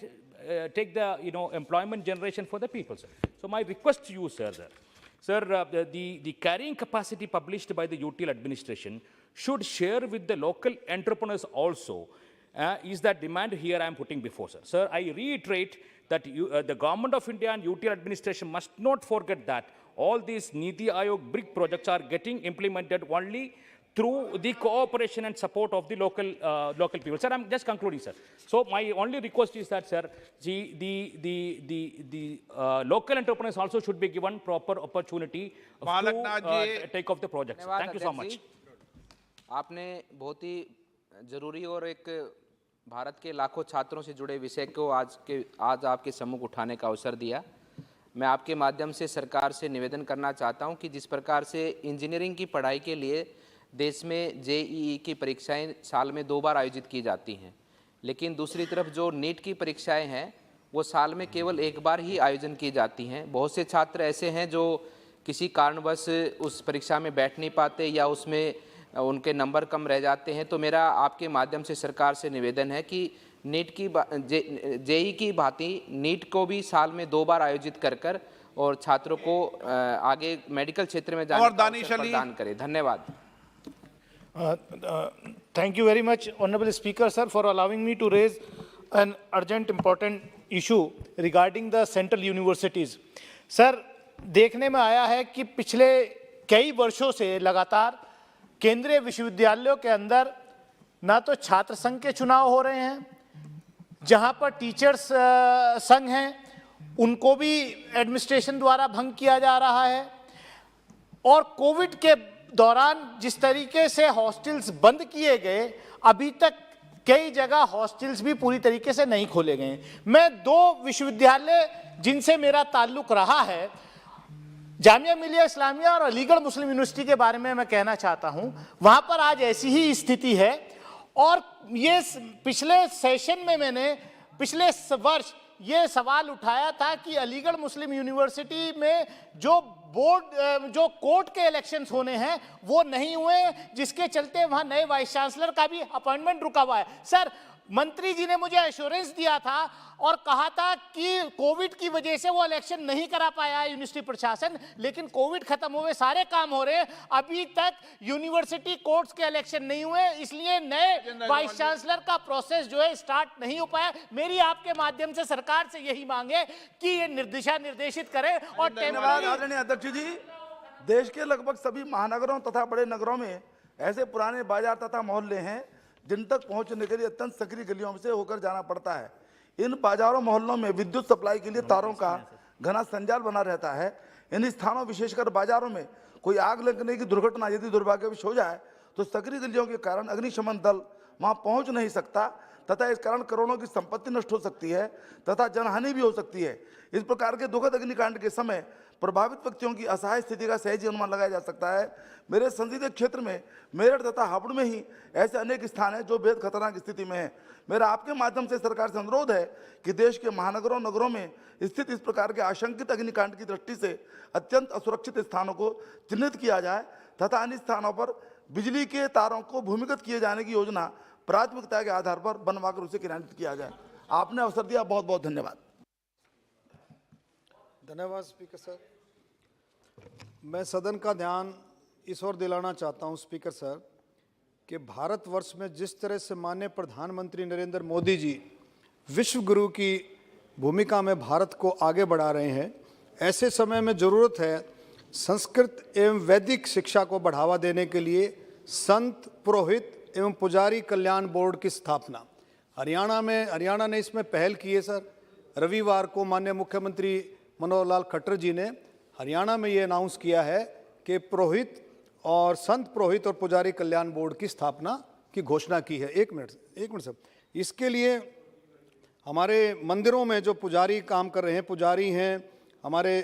take the employment generation for the people, sir. So my request to you, sir, the carrying capacity published by the UTL administration should share with the local entrepreneurs also. Is that demand here I am putting before, sir. Sir, I reiterate that the Government of India and UTL administration must not forget that all these Niti Aayog BRIC projects are getting implemented only through the cooperation and support of the local people. Sir, I'm just concluding, sir. So my only request is that, sir, the local entrepreneurs also should be given proper opportunity to take off the projects. Thank you so much. आपने बहुत ही जरूरी और एक भारत के लाखों छात्रों से जुड़े विषय को आज आपके सम्मुख उठाने का अवसर दिया। मैं आपके माध्यम से सरकार से निवेदन करना चाहता हूं कि जिस प्रकार से इंजीनियरिंग की पढ़ाई के लिए देश में जेईई की परीक्षाएं साल में 2 बार आयोजित की जाती हैं, लेकिन दूसरी तरफ जो नीट की परीक्षाएं हैं वो साल में केवल 1 बार ही आयोजन की जाती हैं। बहुत से छात्र ऐसे हैं जो किसी कारणवश उस परीक्षा में बैठ नहीं पाते या उसमें उनके नंबर कम रह जाते हैं। तो मेरा आपके माध्यम से सरकार से निवेदन है कि नीट की जेईई की भांति नीट को भी साल में 2 बार आयोजित कर और छात्रों को आगे मेडिकल क्षेत्र में जाने का अवसर प्रदान करें। धन्यवाद। Thank you very much, Honorable Speaker, sir, for allowing me to raise an urgent, important issue regarding the central universities. Sir, देखने में आया है कि पिछले कई वर्षों से लगातार केंद्रीय विश्वविद्यालयों के अंदर ना तो छात्र संघ के चुनाव हो रहे हैं, जहां पर टीचर्स संघ हैं उनको भी एडमिनिस्ट्रेशन द्वारा भंग किया जा रहा है, और कोविड के दौरान जिस तरीके से हॉस्टल्स बंद किए गए, अभी तक कई जगह हॉस्टल्स भी पूरी तरीके से नहीं खोले गए। मैं 2 विश्वविद्यालय जिनसे मेरा ताल्लुक रहा है, जामिया मिलिया इस्लामिया और अलीगढ़ मुस्लिम यूनिवर्सिटी के बारे में मैं कहना चाहता हूं। वहां पर आज ऐसी ही स्थिति है, और ये पिछले सेशन में मैंने पिछले वर्ष ये सवाल उठाया था कि अलीगढ़ मुस्लिम यूनिवर्सिटी में जो जो कोर्ट के इलेक्शंस होने हैं वो नहीं हुए, जिसके चलते वहां नए वाइस चांसलर का भी अपॉइंटमेंट रुका हुआ है। सर, मंत्री जी ने मुझे एश्योरेंस दिया था और कहा था कि कोविड की वजह से वो इलेक्शन नहीं करा पाया यूनिवर्सिटी प्रशासन, लेकिन कोविड खत्म हुए सारे काम हो रहे हैं, अभी तक यूनिवर्सिटी कोर्ट्स के इलेक्शन नहीं हुए, इसलिए नए वाइस चांसलर का प्रोसेस जो है स्टार्ट नहीं हो पाया। मेरी आपके माध्यम से सरकार से यही मांग है कि ये दिशा निर्देशित करें। और आदरणीय अध्यक्ष जी, देश के लगभग सभी महानगरों तथा बड़े नगरों में ऐसे पुराने बाजार तथा मोहल्ले हैं जिन तक पहुंचने के लिए अत्यंत संकरी गलियों से होकर जाना पड़ता है। इन बाजारों मोहल्लों में विद्युत सप्लाई के लिए तारों का घना संजाल बना रहता है। इन स्थानों विशेषकर बाजारों में कोई आग लगने की दुर्घटना यदि दुर्भाग्यवश हो जाए तो सकरी गलियों के कारण अग्निशमन दल वहां पहुंच नहीं सकता तथा इस कारण करोड़ों की संपत्ति नष्ट हो सकती है तथा जनहानि भी हो सकती है। इस प्रकार के दुखद अग्निकांड के समय प्रभावित व्यक्तियों की असहाय स्थिति का सहज अनुमान लगाया जा सकता है। मेरे संसदीय क्षेत्र में मेरठ तथा हापुड़ में ही ऐसे अनेक स्थान हैं जो बेहद खतरनाक स्थिति में हैं। मेरा आपके माध्यम से सरकार से अनुरोध है कि देश के महानगरों नगरों में स्थित इस प्रकार के आशंकित अग्निकांड की दृष्टि से अत्यंत असुरक्षित स्थानों को चिन्हित किया जाए तथा अन्य स्थानों पर बिजली के तारों को भूमिगत किए जाने की योजना प्राथमिकता के आधार पर बनवाकर उसे क्रियान्वित किया जाए। आपने अवसर दिया, बहुत बहुत धन्यवाद। धन्यवाद स्पीकर सर। मैं सदन का ध्यान इस ओर दिलाना चाहता हूं स्पीकर सर कि भारतवर्ष में जिस तरह से माननीय प्रधानमंत्री नरेंद्र मोदी जी विश्व गुरु की भूमिका में भारत को आगे बढ़ा रहे हैं, ऐसे समय में ज़रूरत है संस्कृत एवं वैदिक शिक्षा को बढ़ावा देने के लिए संत, पुरोहित एवं पुजारी कल्याण बोर्ड की स्थापना। हरियाणा ने इसमें पहल की है सर। रविवार को माननीय मुख्यमंत्री मनोहर लाल खट्टर जी ने हरियाणा में ये अनाउंस किया है कि पुरोहित और संत पुरोहित और पुजारी कल्याण बोर्ड की स्थापना की घोषणा की है। एक मिनट सर। इसके लिए हमारे मंदिरों में जो पुजारी काम कर रहे हैं, पुजारी हैं हमारे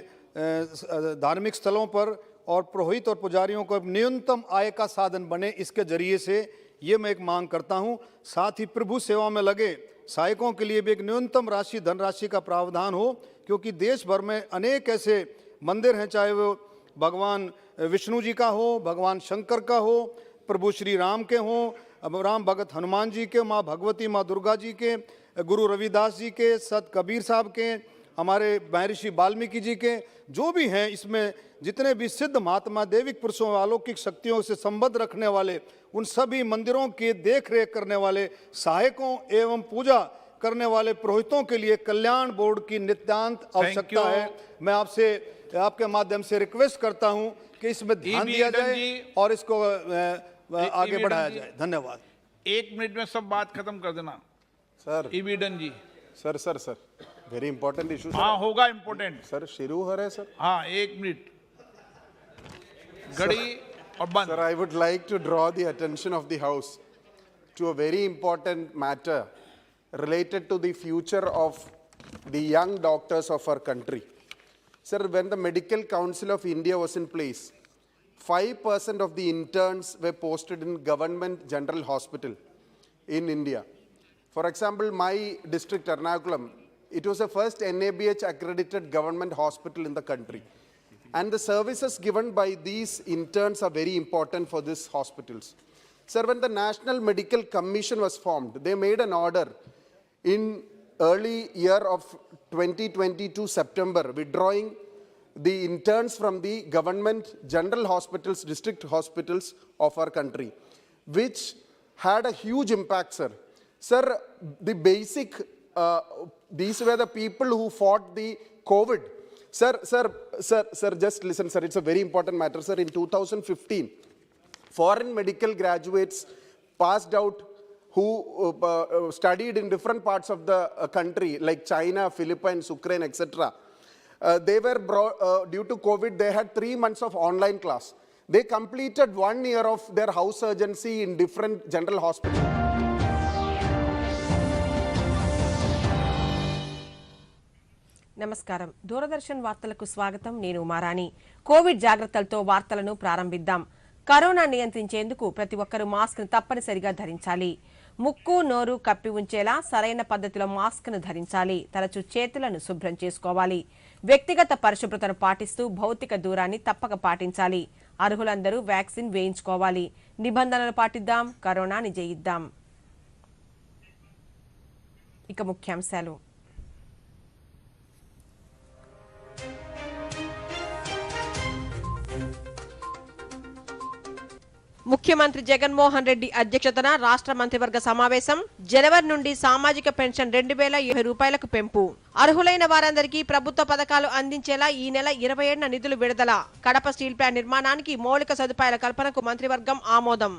धार्मिक स्थलों पर, और पुरोहित और पुजारियों को न्यूनतम आय का साधन बने, इसके जरिए से ये मैं एक मांग करता हूं। साथ ही प्रभु सेवा में लगे सहायकों के लिए भी एक न्यूनतम राशि धनराशि का प्रावधान हो, क्योंकि देश भर में अनेक ऐसे मंदिर हैं, चाहे वो भगवान विष्णु जी का हो, भगवान शंकर का हो, प्रभु श्री राम के हों, राम भगत हनुमान जी के, माँ भगवती, माँ दुर्गा जी के, गुरु रविदास जी के, संत कबीर साहब के, हमारे महर्षि वाल्मीकि जी के, जो भी हैं इसमें जितने भी सिद्ध महात्मा दैविक पुरुषों अलौकिक शक्तियों से संबद्ध रखने वाले, उन सभी मंदिरों की देख रेख करने वाले सहायकों एवं पूजा करने वाले पुरोहितों के लिए कल्याण बोर्ड की नितांत आवश्यकता है। मैं आपसे आपके माध्यम से रिक्वेस्ट करता हूं कि इसमें ध्यान दिया जाए और इसको आगे बढ़ाया जाए। धन्यवाद। 1 मिनट में सब बात खत्म कर देना सर। ईवीडन जी सर वेरी इंपॉर्टेंट इशू। हाँ होगा इम्पोर्टेंट सर शुरू हो रहा है सर। हाँ 1 मिनट घड़ी और बंद। Sir I would like to draw the attention of the house to a very important matter related to the future of the young doctors of our country. Sir, when the Medical Council of India was in place, 5% of the interns were posted in government general hospital in India. For example, my district, Ernakulam, it was the first NABH accredited government hospital in the country. And the services given by these interns are very important for these hospitals. Sir, when the National Medical Commission was formed, they made an order in early year of 2022 September, withdrawing the interns from the government general hospitals, district hospitals of our country, which had a huge impact, sir. Sir, the basic, these were the people who fought the COVID. Sir, just listen, sir, it's a very important matter, sir. In 2015, foreign medical graduates passed out who studied in different parts of the country, like China, Philippines, Ukraine, etc. They were brought, due to COVID, they had 3 months of online class. They completed 1 year of their house surgency in different general hospitals. నమస్కారం. దూరదర్శన్ వార్తలకు స్వాగతం. నేను Uma Rani. Covid జాగ్రత్తలతో వార్తలను ప్రారంభిద్దాం. Corona నియంత్రించేందుకు ప్రతి ఒక్కరూ mask ను తప్పనిసరిగా ధరించాలి. ముక్కు నోరు కప్పి ఉంచేలా సరైన పద్ధతిలో మాస్క్ ను ధరించాలి. తరచూ చేతులను శుభ్రం చేసుకోవాలి. వ్యక్తిగత పరిశుభ్రతను పాటిస్తూ భౌతిక దూరాన్ని తప్పక పాటించాలి. అర్హులందరూ వ్యాక్సిన్ వేయించుకోవాలి. నిబంధనలు పాటిద్దాం. కరోనాని జయిద్దాం. ఇక ముఖ్యాంశాలు. ముఖ్యమంత్రి జగన్మోహన్ రెడ్డి అధ్యక్షతన రాష్ట్ర మంత్రివర్గ సమావేశం. జనవరి నుండి సామాజిక పెన్షన్ 2070 రూపాయలకు పెంపు. అర్హులైన వారందరికీ ప్రభుత్వ పథకాలు అందించేలా ఈ నెల 27న నిధులు విడుదల. కడప స్టీల్ ప్లాంట్ నిర్మాణానికి మౌలిక సదుపాయాల కల్పనకు మంత్రివర్గం ఆమోదం.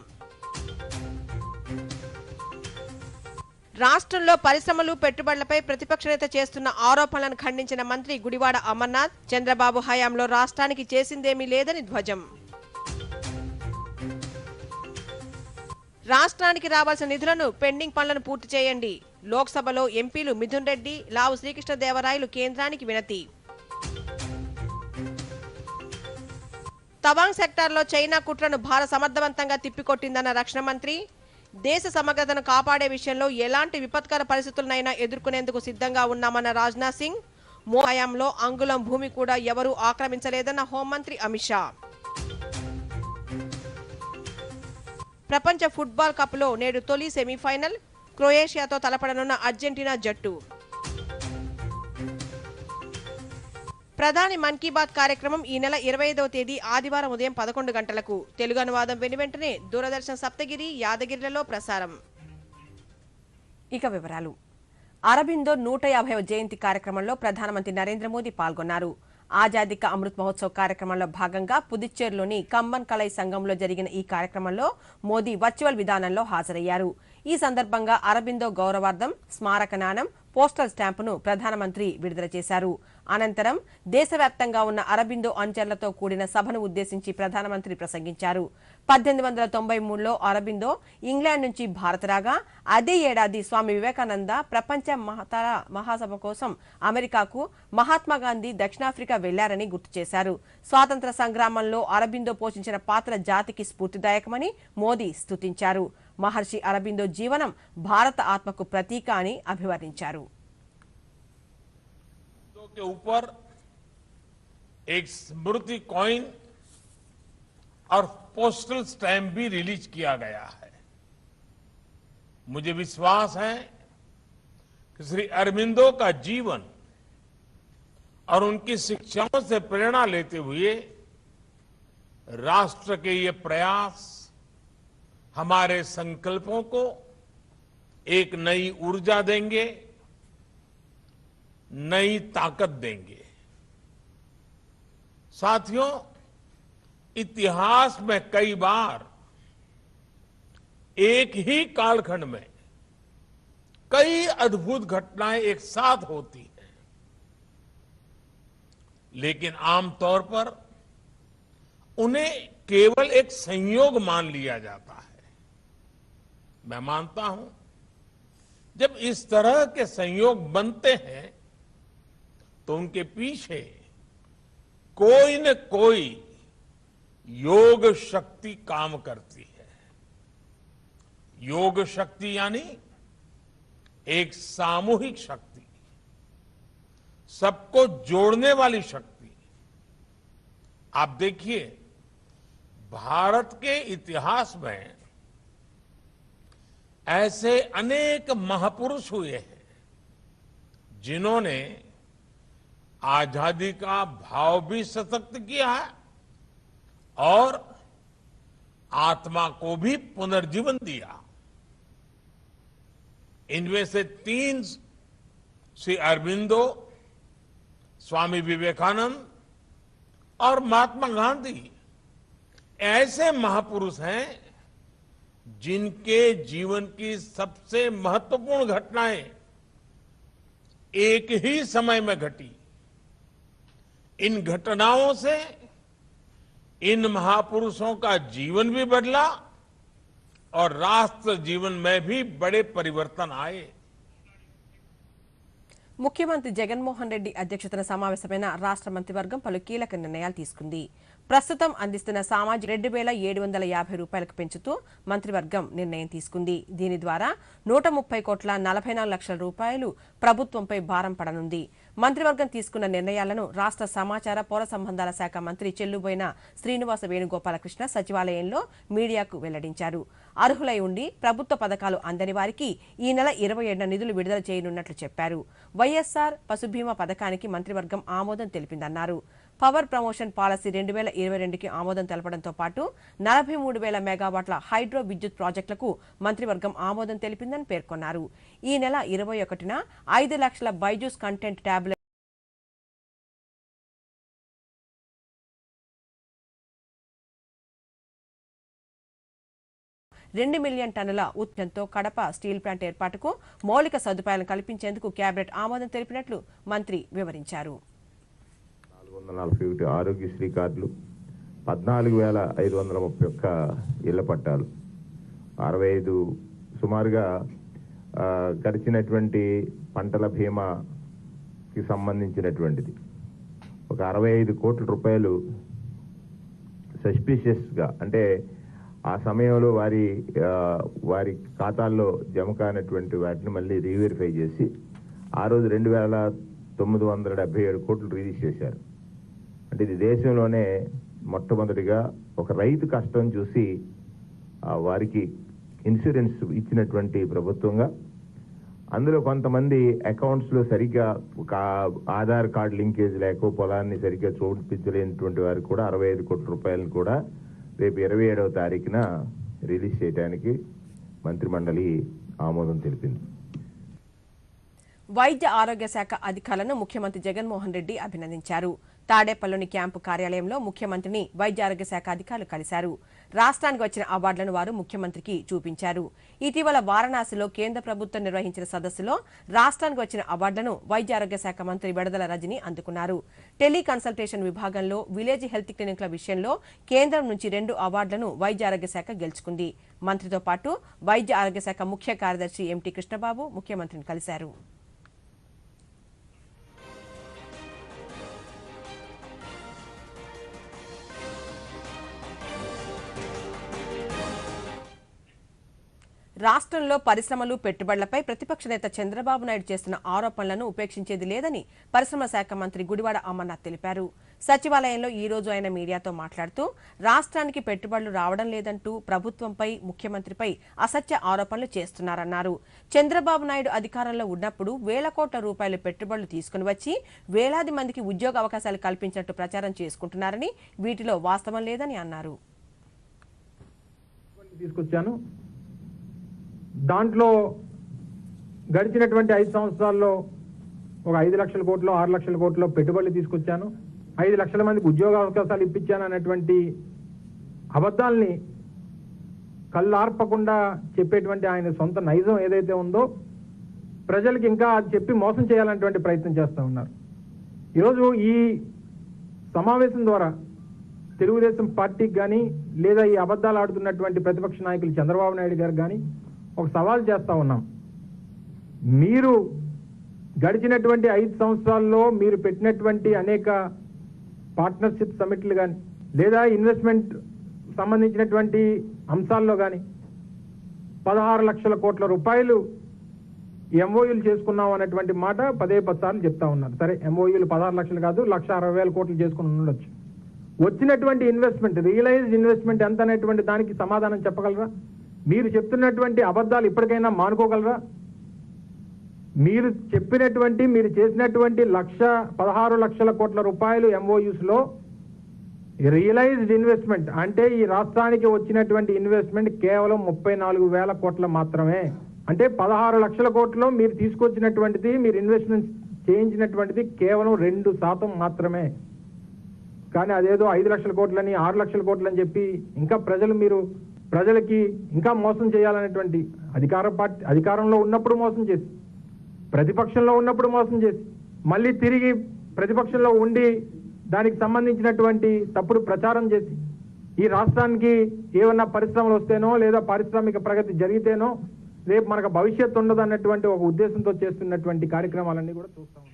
రాష్ట్రంలో పరిశ్రమలు పెట్టుబడులపై ప్రతిపక్ష నేత చేస్తున్న ఆరోపణలను ఖండించిన మంత్రి గుడివాడ అమర్నాథ్, చంద్రబాబు హయాంలో రాష్ట్రానికి చేసిందేమీ లేదని ధ్వజం. రాష్ట్రానికి రావాల్సిన నిధులను పెండింగ్ పనులను పూర్తి చేయండి. లోక్సభలో ఎంపీలు మిథున్ రెడ్డి, లావు శ్రీకృష్ణదేవరాయలు కేంద్రానికి వినతి. తవాంగ్ సెక్టార్లో చైనా కుట్రను భారత్ సమర్థవంతంగా తిప్పికొట్టిందన్న రక్షణ మంత్రి. దేశ సమగ్రతను కాపాడే విషయంలో ఎలాంటి విపత్కర పరిస్థితులనైనా ఎదుర్కొనేందుకు సిద్ధంగా ఉన్నామన్న రాజ్నాథ్ సింగ్. మోదీ హయాంలో అంగుళం భూమి కూడా ఎవరూ ఆక్రమించలేదన్న హోంమంత్రి అమిత్ షా. ప్రపంచ ఫుట్బాల్ కప్లో నేడు తొలి సెమీఫైనల్. క్రొయేషియాతో తలపడనున్న అర్జెంటీనా జట్టు. ప్రధాని మన్ కీ బాత్ కార్యక్రమం ఈ నెల 25వ తేదీ ఆదివారం ఉదయం 11 గంటలకు. తెలుగు అనువాదం వెనువెంటనే దూరదర్శన్ సప్తగిరి, యాదగిరిలలో ప్రసారం. ఇక వివరాలు. అరబిందో 150వ జయంతి కార్యక్రమంలో ప్రధానమంత్రి నరేంద్ర మోదీ పాల్గొన్నారు. ఆజాదీ కా అమృత్ మహోత్సవ్ కార్యక్రమంలో భాగంగా పుదుచ్చేరిలోని కంబన్ కలై సంఘంలో జరిగిన ఈ కార్యక్రమంలో మోదీ వర్చువల్ విధానంలో హాజరయ్యారు. ఈ సందర్భంగా అరబిందో గౌరవార్థం స్మారక నాణం, పోస్టల్ స్టాంపును ప్రధానమంత్రి విడుదల చేశారు. అనంతరం దేశవ్యాప్తంగా ఉన్న అరబిందో అనుచరులతో కూడిన సభను ఉద్దేశించి ప్రధానమంత్రి ప్రసంగించారు. 1893లో అరబిందో ఇంగ్లాండ్ నుంచి భారత్ రాగా అదే ఏడాది స్వామి వివేకానంద ప్రపంచ మహాసభ కోసం అమెరికాకు, మహాత్మా గాంధీ దక్షిణాఫ్రికా వెళ్లారని గుర్తు చేశారు. స్వాతంత్ర సంగ్రామంలో అరబిందో పోషించిన పాత్ర జాతికి స్ఫూర్తిదాయకమని మోదీ స్తుతించారు. మహర్షి అరబిందో జీవనం భారత ఆత్మకు ప్రతీక అని అభివర్ణించారు. के ऊपर एक स्मृति कॉइन और पोस्टल स्टैंप भी रिलीज किया गया है. मुझे विश्वास है श्री अरबिंदो का जीवन और उनकी शिक्षाओं से प्रेरणा लेते हुए राष्ट्र के ये प्रयास हमारे संकल्पों को एक नई ऊर्जा देंगे, नई ताकत देंगे। साथियों, इतिहास में कई बार एक ही कालखंड में कई अद्भुत घटनाएं एक साथ होती हैं, लेकिन आमतौर पर उन्हें केवल एक संयोग मान लिया जाता है। मैं मानता हूं, जब इस तरह के संयोग बनते हैं तो उनके पीछे कोई न कोई योग शक्ति काम करती है। योग शक्ति यानी एक सामूहिक शक्ति, सबको जोड़ने वाली शक्ति। आप देखिए, भारत के इतिहास में ऐसे अनेक महापुरुष हुए हैं जिन्होंने आजादी का भाव भी सशक्त किया है और आत्मा को भी पुनर्जीवन दिया। इनमें से 3 श्री अरबिंदो, स्वामी विवेकानंद और महात्मा गांधी ऐसे महापुरुष हैं जिनके जीवन की सबसे महत्वपूर्ण घटनाएं एक ही समय में घटी। इन घटनाओं से इन महापुरुषों का जीवन भी बदला और राष्ट्र जीवन में भी बड़े परिवर्तन आए। ముఖ్యమంత్రి జగన్మోహన్ రెడ్డి అధ్యక్షతన సమావేశమైన రాష్ట్ర మంత్రివర్గం పలు కీలక నిర్ణయాలు తీసుకుంది. ప్రస్తుతం అందిస్తున్న సామాజిక 2750 రూపాయలకు పెంచుతూ మంత్రివర్గం నిర్ణయం తీసుకుంది. దీని ద్వారా 130,44 లక్షల రూపాయలు ప్రభుత్వంపై భారం పడనుంది. మంత్రివర్గం తీసుకున్న నిర్ణయాలను రాష్ట్ర సమాచార పౌర సంబంధాల శాఖ మంత్రి చెల్లుబోయిన శ్రీనివాస వేణుగోపాలకృష్ణ సచివాలయంలో మీడియాకు వెల్లడించారు. అర్హులై ఉండి ప్రభుత్వ పథకాలు అందని వారికి ఈ నెల 27న నిధులు విడుదల చేయనున్నట్లు చెప్పారు. వైఎస్ఆర్ పశుబీమా పథకానికి మంత్రివర్గం ఆమోదం తెలిపిందన్నారు. పవర్ ప్రమోషన్ పాలసీ 2022కి ఆమోదం తెలపడంతో పాటు 43,000 మెగావాట్ల హైడ్రో విద్యుత్ ప్రాజెక్టులకు మంత్రివర్గం ఆమోదం తెలిపిందని పేర్కొన్నారు. ఈ నెల 21న 5 లక్షల బైజూస్ కంటెంట్ ట్యాబ్లెట్ 2 మిలియన్ టన్నుల ఉత్పత్తితో కడప స్టీల్ ప్లాంట్ ఏర్పాటుకు మౌలిక సదుపాయాలను కల్పించేందుకు కేబినెట్ ఆమోదం తెలిపినట్లు మంత్రి వివరించారు. 441 ఆరోగ్యశ్రీ కార్డులు, 14,531 ఇళ్ల పట్టాలు, 65 సుమారుగా గడిచినటువంటి పంటల బీమాకి సంబంధించినటువంటిది ఒక 65 కోట్ల రూపాయలు సస్పిషియస్గా, అంటే ఆ సమయంలో వారి ఖాతాల్లో జమ కానటువంటి వాటిని మళ్ళీ రీవెరిఫై చేసి ఆ రోజు 2,977 కోట్లు రిలీజ్ చేశారు. అంటే ఇది దేశంలోనే మొట్టమొదటిగా ఒక రైతు కష్టం చూసి వారికి ఇన్సూరెన్స్ ఇచ్చినటువంటి ప్రభుత్వంగా. అందులో కొంతమంది అకౌంట్స్లో సరిగ్గా ఆధార్ కార్డు లింకేజ్ లేక పొలాన్ని సరిగ్గా చూపించలేనటువంటి వారికి కూడా 65 కోట్ల రూపాయలను కూడా రేపు 27వ తారీఖున రిలీజ్ చేయడానికి మంత్రిమండలి ఆమోదం తెలిపింది. వైద్య ఆరోగ్య శాఖ అధికారులను ముఖ్యమంత్రి జగన్మోహన్ రెడ్డి అభినందించారు. తాడేపల్లిలోని క్యాంపు కార్యాలయంలో ముఖ్యమంత్రిని వైద్య ఆరోగ్య శాఖ అధికారులు కలిశారు. రాష్ట్రానికి వచ్చిన అవార్డులను వారు ముఖ్యమంత్రికి చూపించారు. ఇటీవల వారణాసిలో కేంద్ర ప్రభుత్వం నిర్వహించిన సదస్సులో రాష్ట్రానికి వచ్చిన అవార్డులను వైద్య ఆరోగ్య శాఖ మంత్రి బెడదల రజని అందుకున్నారు. టెలి కన్సల్టేషన్ విభాగంలో విలేజ్ హెల్త్ క్లినిక్ల విషయంలో కేంద్రం నుంచి 2 అవార్డులను వైద్య ఆరోగ్య శాఖ గెలుచుకుంది. మంత్రితో పాటు వైద్య ఆరోగ్య శాఖ ముఖ్య కార్యదర్శి ఎంటీ కృష్ణబాబు ముఖ్యమంత్రిని కలిశారు. రాష్ట్రంలో పరిశ్రమలు పెట్టుబడులపై ప్రతిపక్ష నేత చంద్రబాబు నాయుడు చేస్తున్న ఆరోపణలను ఉపేక్షించేది లేదని పరిశ్రమల శాఖ మంత్రి గుడివాడ అమర్నాథ్ తెలిపారు. సచివాలయంలో ఈ రోజు ఆయన మీడియాతో మాట్లాడుతూ రాష్ట్రానికి పెట్టుబడులు రావడం లేదంటూ ప్రభుత్వంపై ముఖ్యమంత్రిపై అసత్య ఆరోపణలు చేస్తున్నారన్నారు. చంద్రబాబు నాయుడు అధికారంలో ఉన్నప్పుడు వేల కోట్ల రూపాయల పెట్టుబడులు తీసుకుని వచ్చి వేలాది మందికి ఉద్యోగ అవకాశాలు కల్పించినట్టు ప్రచారం చేసుకుంటున్నారని, వీటిలో వాస్తవం లేదని అన్నారు. తీసుకొచ్చాను. దాంట్లో గడిచినటువంటి 5 సంవత్సరాల్లో ఒక 5 లక్షల కోట్లు 6 లక్షల కోట్లు పెట్టుబడులు తీసుకొచ్చాను, 5 లక్షల మందికి ఉద్యోగ అవకాశాలు ఇప్పించాను అనేటువంటి అబద్ధాలని కళ్ళార్పకుండా చెప్పేటువంటి ఆయన సొంత నైజం ఏదైతే ఉందో ప్రజలకు ఇంకా అది చెప్పి మోసం చేయాలనేటువంటి ప్రయత్నం చేస్తూ ఉన్నారు. ఈరోజు ఈ సమావేశం ద్వారా తెలుగుదేశం పార్టీకి కానీ లేదా ఈ అబద్ధాలు ఆడుతున్నటువంటి ప్రతిపక్ష నాయకులు చంద్రబాబు నాయుడు గారు కానీ ఒక సవాల్ చేస్తూ ఉన్నాం. మీరు గడిచినటువంటి 5 సంవత్సరాల్లో మీరు పెట్టినటువంటి అనేక పార్ట్నర్షిప్ సమిట్లు కానీ లేదా ఇన్వెస్ట్మెంట్ సంబంధించినటువంటి అంశాల్లో కానీ 16 లక్షల కోట్ల రూపాయలు ఎంఓయూలు చేసుకున్నాం అనేటువంటి మాట 10 సార్లు చెప్తా ఉన్నారు. సరే, ఎంఓయూలు 16 లక్షలు కాదు, 1,60,000 కోట్లు చేసుకుని ఉండొచ్చు. వచ్చినటువంటి ఇన్వెస్ట్మెంట్, రియలైజ్డ్ ఇన్వెస్ట్మెంట్ ఎంత అనేటువంటి దానికి సమాధానం చెప్పగలరా? మీరు చెప్తున్నటువంటి అబద్ధాలు ఇప్పటికైనా మానుకోగలరా? మీరు చెప్పినటువంటి మీరు చేసినటువంటి 16 లక్షల కోట్ల రూపాయలు ఎంఓయూస్ లో రియలైజ్డ్ ఇన్వెస్ట్మెంట్ అంటే ఈ రాష్ట్రానికి వచ్చినటువంటి ఇన్వెస్ట్మెంట్ కేవలం 34,000 కోట్ల మాత్రమే. అంటే 16 లక్షల కోట్లలో మీరు తీసుకొచ్చినటువంటిది, మీరు ఇన్వెస్ట్మెంట్ చేయించినటువంటిది కేవలం 2% మాత్రమే. కానీ అదేదో 5 లక్షల కోట్లని 6 లక్షల కోట్లని చెప్పి ఇంకా ప్రజలకి ఇంకా మోసం చేయాలనేటువంటి అధికారంలో ఉన్నప్పుడు మోసం చేసి, ప్రతిపక్షంలో ఉన్నప్పుడు మోసం చేసి, మళ్ళీ తిరిగి ప్రతిపక్షంలో ఉండి దానికి సంబంధించినటువంటి తప్పుడు ప్రచారం చేసి ఈ రాష్ట్రానికి ఏమన్నా పరిశ్రమలు వస్తేనో లేదా పారిశ్రామిక ప్రగతి జరిగితేనో రేపు మనకు భవిష్యత్తు ఉండదు అన్నటువంటి ఒక ఉద్దేశంతో చేస్తున్నటువంటి కార్యక్రమాలన్నీ కూడా చూస్తాం.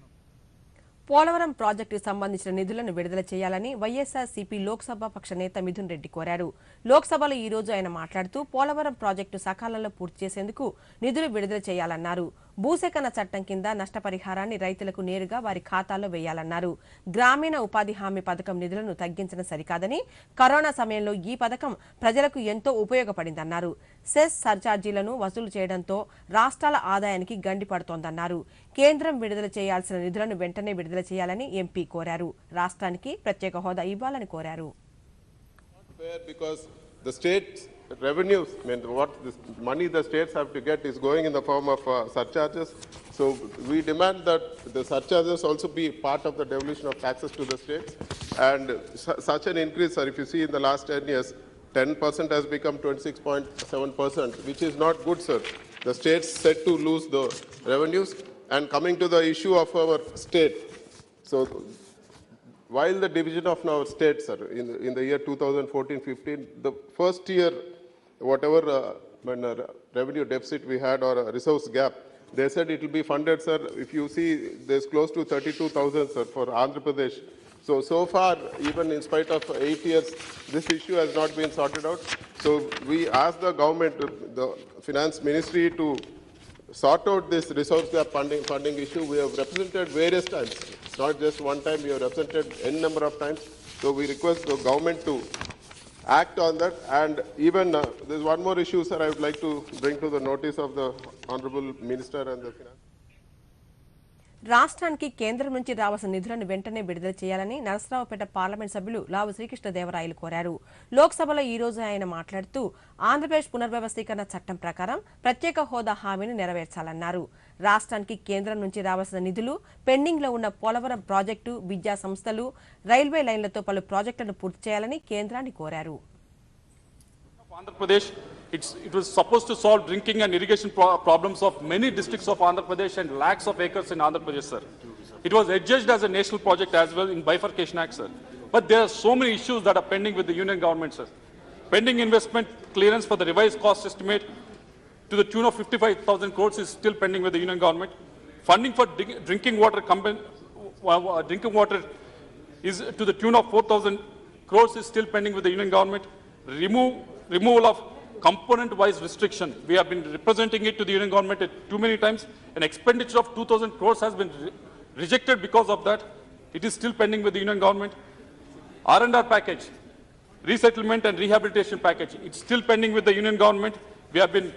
పోలవరం ప్రాజెక్టుకు సంబంధించిన నిధులను విడుదల చేయాలని వైఎస్ఆర్సీపీ లోక్సభ పక్ష నేత మిథున్ రెడ్డి కోరారు. లోక్సభలో ఈ రోజు ఆయన మాట్లాడుతూ పోలవరం ప్రాజెక్టు సకాలంలో పూర్తి చేసేందుకు నిధులు విడుదల చేయాలన్నారు. భూసేకరణ చట్టం కింద నష్టపరిహారాన్ని రైతులకు నేరుగా వారి ఖాతాలో వేయాలన్నారు. గ్రామీణ ఉపాధి హామీ పథకం నిధులను తగ్గించడం సరికాదని, కరోనా సమయంలో ఈ పథకం ప్రజలకు ఎంతో ఉపయోగపడిందన్నారు. సెస్ సర్ఛార్జీలను వసూలు చేయడంతో రాష్ట్రాల ఆదాయానికి గండి పడుతోందన్నారు. కేంద్రం విడుదల చేయాల్సిన నిధులను వెంటనే విడుదల చేయాలని ఎంపీ కోరారు. రాష్ట్రానికి ప్రత్యేక హోదా ఇవ్వాలని కోరారు. The state's revenues, I mean, what this money the states have to get is going in the form of surcharges. So we demand that the surcharges also be part of the devolution of taxes to the states. And such an increase, sir, if you see in the last 10 years, 10% has become 26.7%, which is not good, sir. The states set to lose the revenues. And coming to the issue of our state, so while the division of our state, sir, in the year 2014-15, the first year, whatever revenue deficit we had or a resource gap, they said it will be funded, sir. If you see, there's close to 32,000, sir, for Andhra Pradesh. So far, even in spite of 8 years, this issue has not been sorted out. So we ask the government, the finance ministry, to sort out this resource gap funding issue. We have represented various times. It's not just one time, we have represented n number of times. So we request the government to act on that. And even there's one more issue, sir, I would like to bring to the notice of the Honorable Minister and the Finance. రాష్ట్రానికి కేంద్రం నుంచి రావాల్సిన నిధులను వెంటనే విడుదల చేయాలని Narasaraopet parliament సభ్యులు లావు శ్రీకృష్ణదేవరాయలు కోరారు. లోక్సభలో ఈ రోజు ఆయన మాట్లాడుతూ ఆంధ్రప్రదేశ్ పునర్వ్యవస్థీకరణ చట్టం ప్రకారం ప్రత్యేక హోదా హామీని నెరవేర్చాలన్నారు. రాష్ట్రానికి కేంద్రం నుంచి రావాల్సిన నిధులు, పెండింగ్ లో ఉన్న పోలవరం ప్రాజెక్టు, విద్యా సంస్థలు, రైల్వే లైన్లతో పలు ప్రాజెక్టులను పూర్తి చేయాలని కేంద్రాన్ని కోరారు. Andhra Pradesh, it was supposed to solve drinking and irrigation problems of many districts of Andhra Pradesh and lakhs of acres in Andhra Pradesh, sir. It was adjudged as a national project as well in Bifurcation Act, sir. But there are so many issues that are pending with the union government, sir. Pending investment clearance for the revised cost estimate to the tune of 55,000 crores is still pending with the union government. Funding for drinking water is to the tune of 4,000 crores is still pending with the union government. Removal of component-wise restriction. We have been representing it to the union government too many times. An expenditure of 2,000 crores has been rejected because of that. It is still pending with the union government. R&R package, resettlement and rehabilitation package, it's still pending with the union government. We have been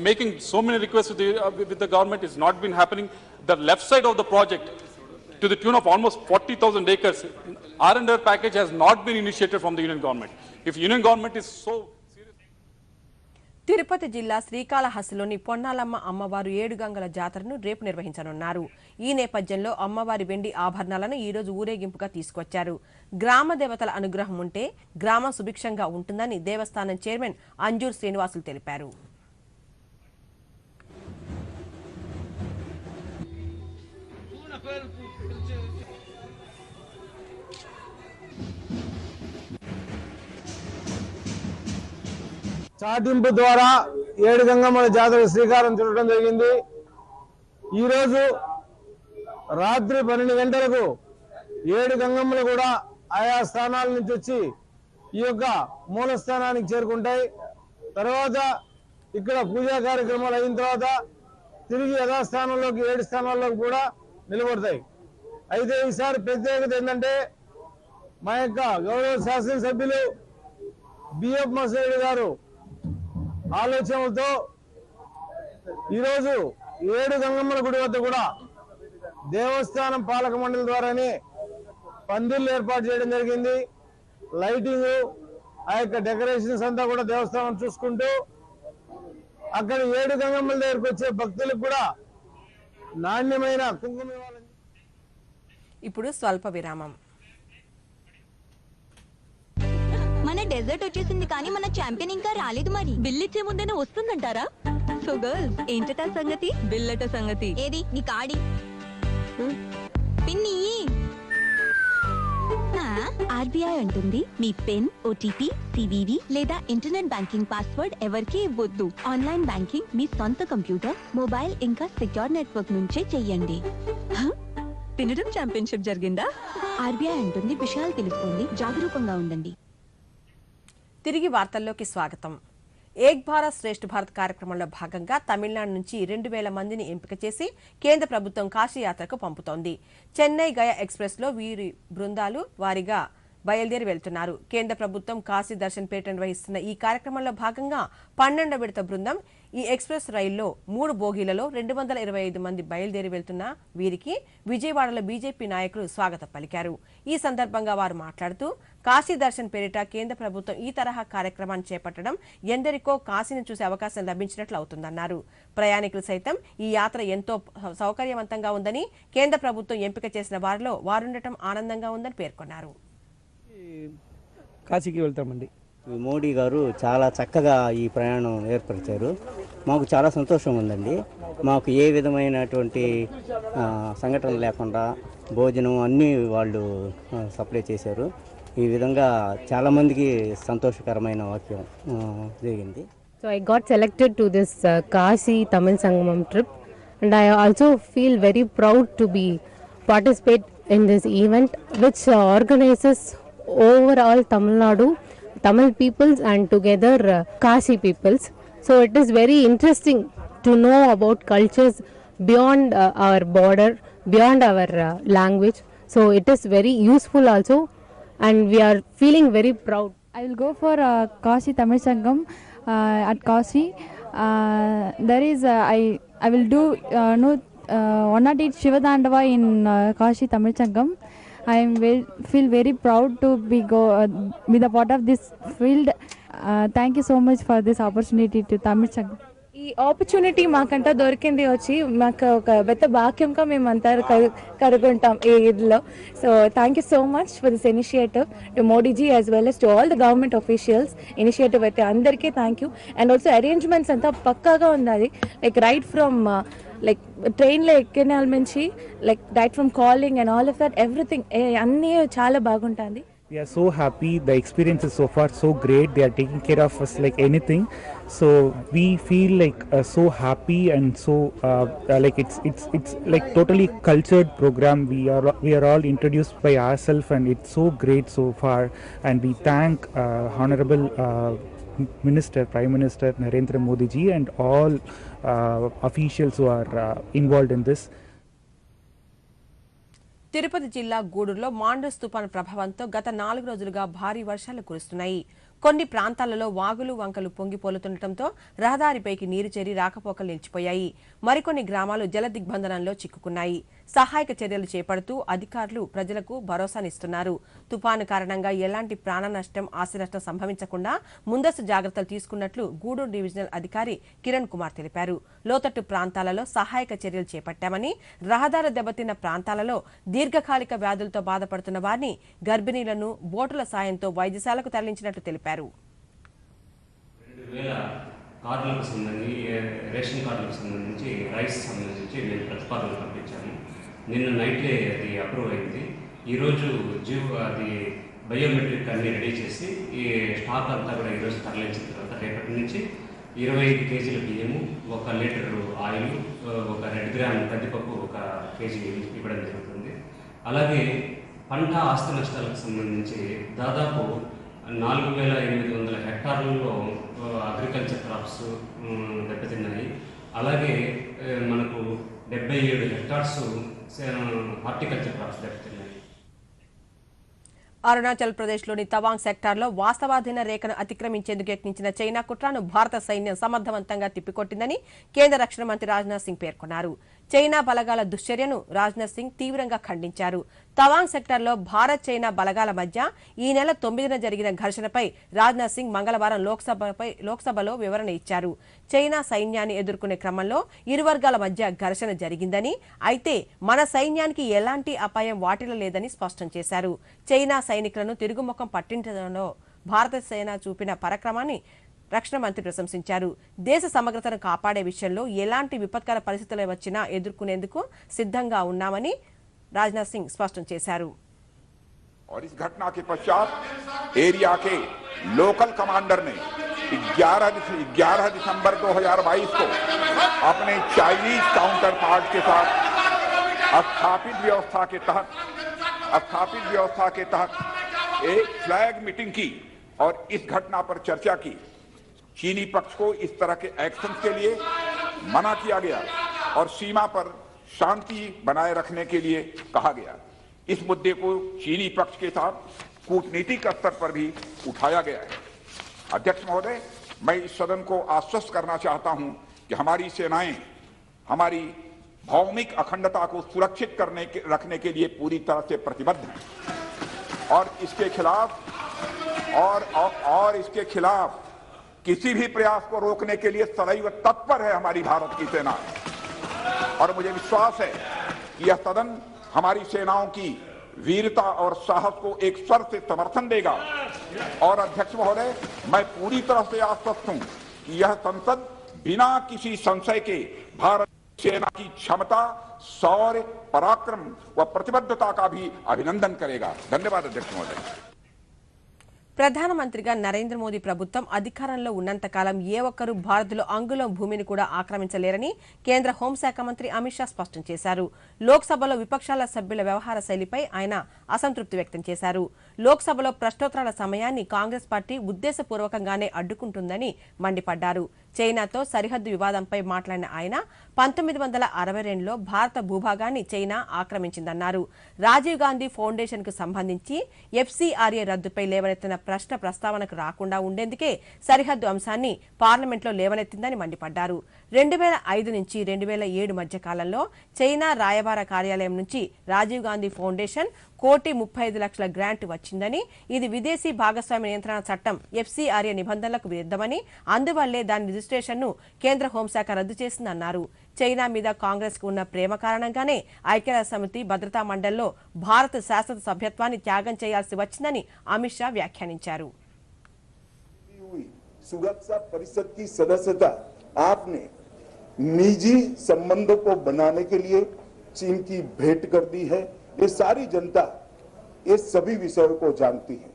making so many requests with the government. It's not been happening. The left side of the project, to the tune of almost 40,000 acres, R&R package has not been initiated from the union government. If union government is so Tirupati జిల్లా శ్రీకాళహస్తిలోని పొన్నాలమ్మ అమ్మవారు ఏడుగంగల జాతరను రేపు నిర్వహించనున్నారు. ఈ నేపథ్యంలో అమ్మవారి వెండి ఆభరణాలను ఈ రోజు ఊరేగింపుగా తీసుకొచ్చారు. గ్రామ దేవతల అనుగ్రహం ఉంటే గ్రామం సుభిక్షంగా ఉంటుందని దేవస్థానం చైర్మన్ అంజూర్ శ్రీనివాసులు తెలిపారు. చాటింపు ద్వారా ఏడు గంగమ్మల జాతర శ్రీకారం చుట్టడం జరిగింది. ఈరోజు రాత్రి 12 గంటలకు ఏడు గంగమ్మలు కూడా ఆయా స్థానాల నుంచి వచ్చి ఈ యొక్క మూలస్థానానికి చేరుకుంటాయి. తర్వాత ఇక్కడ పూజా కార్యక్రమాలు అయిన తర్వాత తిరిగి యథాస్థానంలోకి 7 స్థానాల్లోకి కూడా నిలబడతాయి. అయితే ఈసారి ప్రత్యేకత ఏంటంటే మా యొక్క గౌరవ శాసనసభ్యులు బిఎఫ్ మసరెడ్డి గారు ఆలోచనలతో ఈరోజు ఏడు గంగమ్మల గుడి వద్ద కూడా దేవస్థానం పాలక మండలి ద్వారానే పందిర్లు ఏర్పాటు చేయడం జరిగింది. లైటింగ్, ఆ యొక్క డెకరేషన్స్ అంతా కూడా దేవస్థానం చూసుకుంటూ అక్కడ ఏడు గంగమ్మల దగ్గరకు వచ్చే భక్తులకు కూడా నాణ్యమైన కుంకుమ ఇవ్వాలని. ఇప్పుడు స్వల్ప విరామం. మన డెజర్ట్ వచ్చేసింది కానీ మన ఛాంపియన్ ఇంకా రాలేదు. మరి బిల్ ఇచ్చే ముందేనే వస్తుందంటారా? సో గర్ల్స్, ఏంటట సంగతి? బిల్లట సంగతి ఏది? నీ కాడి పిన్ని. ఆర్బీఐ అంటుంది మీ పిన్, ఓటీపీ, సివివి లేదా ఇంటర్నెట్ బ్యాంకింగ్ పాస్వర్డ్ ఎవరికీ ఇవ్వద్దు. ఆన్లైన్ బ్యాంకింగ్ మీ సొంత కంప్యూటర్, మొబైల్ ఇంకా సెక్యూర్ నెట్వర్క్ నుంచే చెయ్యండి. తినడం ఛాంపియన్షిప్ జరిగిందా? ఆర్బీఐ అంటుంది విషయాలు తెలుసుకోండి, జాగరూకంగా ఉండండి. తిరిగి వార్తల్లోకి స్వాగతం. ఏక్ భారత్ శ్రేష్ఠ భారత్ కార్యక్రమంలో భాగంగా తమిళనాడు నుంచి 2000 మందిని ఎంపిక చేసి కేంద్ర ప్రభుత్వం కాశీయాత్రకు పంపుతోంది. చెన్నై గయా ఎక్స్ప్రెస్లో వీరి బృందాలు వారిగా బయలుదేరి వెళ్తున్నారు. కేంద్ర ప్రభుత్వం కాశీ దర్శన్ పేరిట నిర్వహిస్తున్న ఈ కార్యక్రమంలో భాగంగా 12వ విడత బృందం ఈ ఎక్స్ప్రెస్ రైల్లో 3 బోగీలలో 225 మంది బయలుదేరి వెళ్తున్న వీరికి విజయవాడలో బీజేపీ నాయకులు స్వాగతం పలికారు. ఈ సందర్భంగా వారు మాట్లాడుతూ కాశీ దర్శన్ పేరిట కేంద్ర ప్రభుత్వం ఈ తరహా కార్యక్రమాన్ని చేపట్టడం ఎందరికో కాశీని చూసే అవకాశం లభించినట్లు అవుతుందన్నారు. ప్రయాణికులు సైతం ఈ యాత్ర ఎంతో సౌకర్యవంతంగా ఉందని, కేంద్ర ప్రభుత్వం ఎంపిక చేసిన వారిలో వారుండటం ఆనందంగా ఉందని పేర్కొన్నారు. కాశీకి వెళ్తామండి. మోడీ గారు చాలా చక్కగా ఈ ప్రయాణం ఏర్పరిచారు. మాకు చాలా సంతోషం ఉందండి. మాకు ఏ విధమైనటువంటి సంఘటన లేకుండా భోజనం అన్నీ వాళ్ళు సప్లై చేశారు. ఈ విధంగా చాలామందికి సంతోషకరమైన వాక్యం జరిగింది. So I got selected to this Kashi Tamil Sangamam trip, and I also feel very proud to be participate in this event which organizes overall Tamil Nadu, Tamil peoples and together Kashi peoples. So it is very interesting to know about cultures beyond our border, beyond our language. So it is very useful also, and we are feeling very proud. I will go for Kashi Tamil Sangam at Kashi. There is I will do 108 Shivadandava in Kashi Tamil Sangam. I am feel very proud to be the part of this field. Thank you so much for this opportunity to Tamil Sangam. ఈ opportunity మాకంతా దొరికింది వచ్చి మాకు ఒక పెద్ద భాగ్యంగా మేమంతా కనుగొంటాం ఈ ఇదిలో. So thank you so much for this initiative to Modiji as well as to all the government officials. Initiative అయితే అందరికీ థ్యాంక్ యూ. అండ్ ఆల్సో అరేంజ్మెంట్స్ అంతా పక్కాగా ఉన్నది. లైక్ రైట్ ఫ్రమ్ లైక్ ట్రైన్లో ఎక్కిన నుంచి like right from calling and all of that everything అన్నీ చాలా బాగుంటుంది. We are so happy. The experience is so far so great. They are taking care of us like anything. So we feel like so happy and so like it's like totally cultured program. We are all introduced by ourselves and it's so great so far. And we thank Honorable Minister, Prime Minister Narendra Modi ji, and all officials who are involved in this. Tirupati జిల్లా గూడూరులో మాండూస్ తుఫాను ప్రభావంతో గత 4 రోజులుగా భారీ వర్షాలు కురుస్తున్నాయి. కొన్ని ప్రాంతాలలో వాగులు వంకలు పొంగిపోలుతుండటంతో రహదారిపైకి నీరు చేరి రాకపోకలు నిలిచిపోయాయి. మరికొన్ని గ్రామాలు జల దిగ్బంధనంలో చిక్కుకున్నాయి. సహాయక చర్యలు చేపడుతూ అధికారులు ప్రజలకు భరోసానిస్తున్నారు. తుఫాను కారణంగా ఎలాంటి ప్రాణ నష్టం, ఆస్తి నష్టం సంభవించకుండా ముందస్తు జాగ్రత్తలు తీసుకున్నట్లు గూడూరు డివిజనల్ అధికారి కిరణ్ కుమార్ తెలిపారు. లోతట్టు ప్రాంతాలలో సహాయక చర్యలు చేపట్టామని, రహదారి దెబ్బతిన్న ప్రాంతాలలో దీర్ఘకాలిక వ్యాధులతో బాధపడుతున్న వారిని, గర్భిణీలను బోటుల సాయంతో వైద్యశాలకు తరలించినట్లు తెలిపారు. కార్డులకు సంబంధించి రేషన్ కార్డులకు సంబంధించి రైస్ సంబంధించి నేను ప్రతిపాదనలు పంపించాను. నిన్న నైట్లే అది అప్రూవ్ అయింది. ఈరోజు అది బయోమెట్రిక్ అన్ని రెడీ చేసి ఈ స్టాక్ అంతా కూడా ఈరోజు తరలించిన తర్వాత రేపటి నుంచి 25 కేజీల బియ్యము, 1 లీటరు ఆయిల్, 1 రెడ్ గ్రామ్ కందిపప్పు 1 కేజీ ఇవ్వడం జరుగుతుంది. అలాగే పంట ఆస్తి నష్టాలకు సంబంధించి దాదాపు 4,800 హెక్టార్లలో అగ్రికల్చర్ క్రాప్స్ దెబ్బతిన్నాయి. అలాగే మనకు 77 హెక్టార్స్ హార్టికల్చర్ క్రాప్స్ దెబ్బతిన్నాయి. అరుణాచల్ ప్రదేశ్లోని తవాంగ్ సెక్టార్లో వాస్తవాధీన రేఖను అతిక్రమించేందుకు యత్నించిన చైనా కుట్రను భారత సైన్యం సమర్థవంతంగా తిప్పికొట్టిందని కేంద్ర రక్షణ మంత్రి రాజ్నాథ్ సింగ్ పేర్కొన్నారు. చైనా బలగాల దుశ్చర్యను రాజ్నాథ్ సింగ్ తీవ్రంగా ఖండించారు. తవాంగ్ సెక్టార్లో భారత్ చైనా బలగాల మధ్య ఈ నెల 9న జరిగిన ఘర్షణపై రాజ్నాథ్ సింగ్ మంగళవారం లోక్సభలో వివరణ ఇచ్చారు. చైనా సైన్యాన్ని ఎదుర్కొనే క్రమంలో ఇరు వర్గాల మధ్య ఘర్షణ జరిగిందని, అయితే మన సైన్యానికి ఎలాంటి అపాయం వాటిల్లలేదని స్పష్టం చేశారు. చైనా సైనికులను తిరుగుముఖం పట్టించడంలో భారత సేన చూపిన పరాక్రమాన్ని రక్షణ మంత్రి ప్రశంసించారు. దేశ సమగ్రతను కాపాడే విషయంలో ఎలాంటి విపత్కర పరిస్థితులు వచ్చినా ఎదుర్కొనేందుకు సిద్ధంగా ఉన్నామని రాజ్నాథ్ సింగ్ స్పష్టం చేశారు. और इस घटना के पश्चात एरिया के लोकल कमांडर ने 11 दिसंबर 2022 को अपने चाइनीज काउंटर पार्ट के साथ स्थापित व्यवस्था के तहत एक फ्लैग मीटिंग की और इस घटना पर चर्चा की. चीनी पक्ष को इस तरह के एक्शन के लिए मना किया गया और सीमा पर शांति बनाए रखने के लिए कहा गया. इस मुद्दे को चीनी पक्ष के साथ कूटनीतिक स्तर पर भी उठाया गया है. अध्यक्ष महोदय, मैं इस सदन को आश्वस्त करना चाहता हूं कि हमारी सेनाएं हमारी भौमिक अखंडता को सुरक्षित रखने के लिए पूरी तरह से प्रतिबद्ध हैं और इसके खिलाफ किसी भी प्रयास को रोकने के लिए सदैव तत्पर है हमारी भारत की सेना. और मुझे विश्वास है कि यह सदन हमारी सेनाओं की वीरता और साहस को एक स्वर से समर्थन देगा. और अध्यक्ष महोदय, मैं पूरी तरह से आश्वस्त हूं कि यह संसद बिना किसी संशय के भारत सेना की क्षमता, शौर्य, पराक्रम व प्रतिबद्धता का भी अभिनंदन करेगा. धन्यवाद अध्यक्ष महोदय. ప్రధానమంత్రిగా నరేంద్ర మోదీ ప్రభుత్వం అధికారంలో ఉన్నంతకాలం ఏ ఒక్కరూ భారత్లో అంగుళం భూమిని కూడా ఆక్రమించలేరని కేంద్ర హోంశాఖ మంత్రి అమిత్ షా స్పష్టం చేశారు. లోక్సభలో విపక్షాల సభ్యుల వ్యవహార శైలిపై ఆయన అసంతృప్తి వ్యక్తం చేశారు. లోక్సభలో ప్రశ్నోత్తరాల సమయాన్ని కాంగ్రెస్ పార్టీ ఉద్దేశపూర్వకంగానే అడ్డుకుంటుందని మండిపడ్డారు. చైనాతో సరిహద్దు వివాదంపై మాట్లాడిన ఆయన 1962లో భారత భూభాగాన్ని చైనా ఆక్రమించిందన్నారు. రాజీవ్ గాంధీ ఫౌండేషన్ కు సంబంధించి ఎఫ్సీఆర్ఏ రద్దుపై లేవనెత్తిన ప్రశ్న ప్రస్తావనకు రాకుండా ఉండేందుకే సరిహద్దు అంశాన్ని పార్లమెంట్లో లేవనెత్తిందని మండిపడ్డారు. 2005 నుంచి 2007 మధ్య కాలంలో చైనా రాయబార కార్యాలయం నుంచి రాజీవ్ గాంధీ ఫౌండేషన్ 1,35,00,000 గ్రాంట్ వచ్చిందని, ఇది విదేశీ భాగస్వామ్య నియంత్రణ చట్టం ఎఫ్సీఆర్ఏ నిబంధనలకు విరుద్ధమని, అందువల్లే దాని రిజిస్ట్రేషన్ను కేంద్ర హోంశాఖ రద్దు చేసిందన్నారు. చైనా మీద కాంగ్రెస్ కు ఉన్న ప్రేమ కారణంగానే ఐక్యరాజ్యసమితి భద్రతా మండలిలో భారత్ శాశ్వత సభ్యత్వాన్ని త్యాగం చేయాల్సి వచ్చిందని అమిత్ షా వ్యాఖ్యానించారు. सुरक्षा परिषद की सदस्यता आपने निजी संबंधों को बनाने के लिए चीन की भेंट कर दी है. ये सारी जनता ये सभी विषयों को जानती है.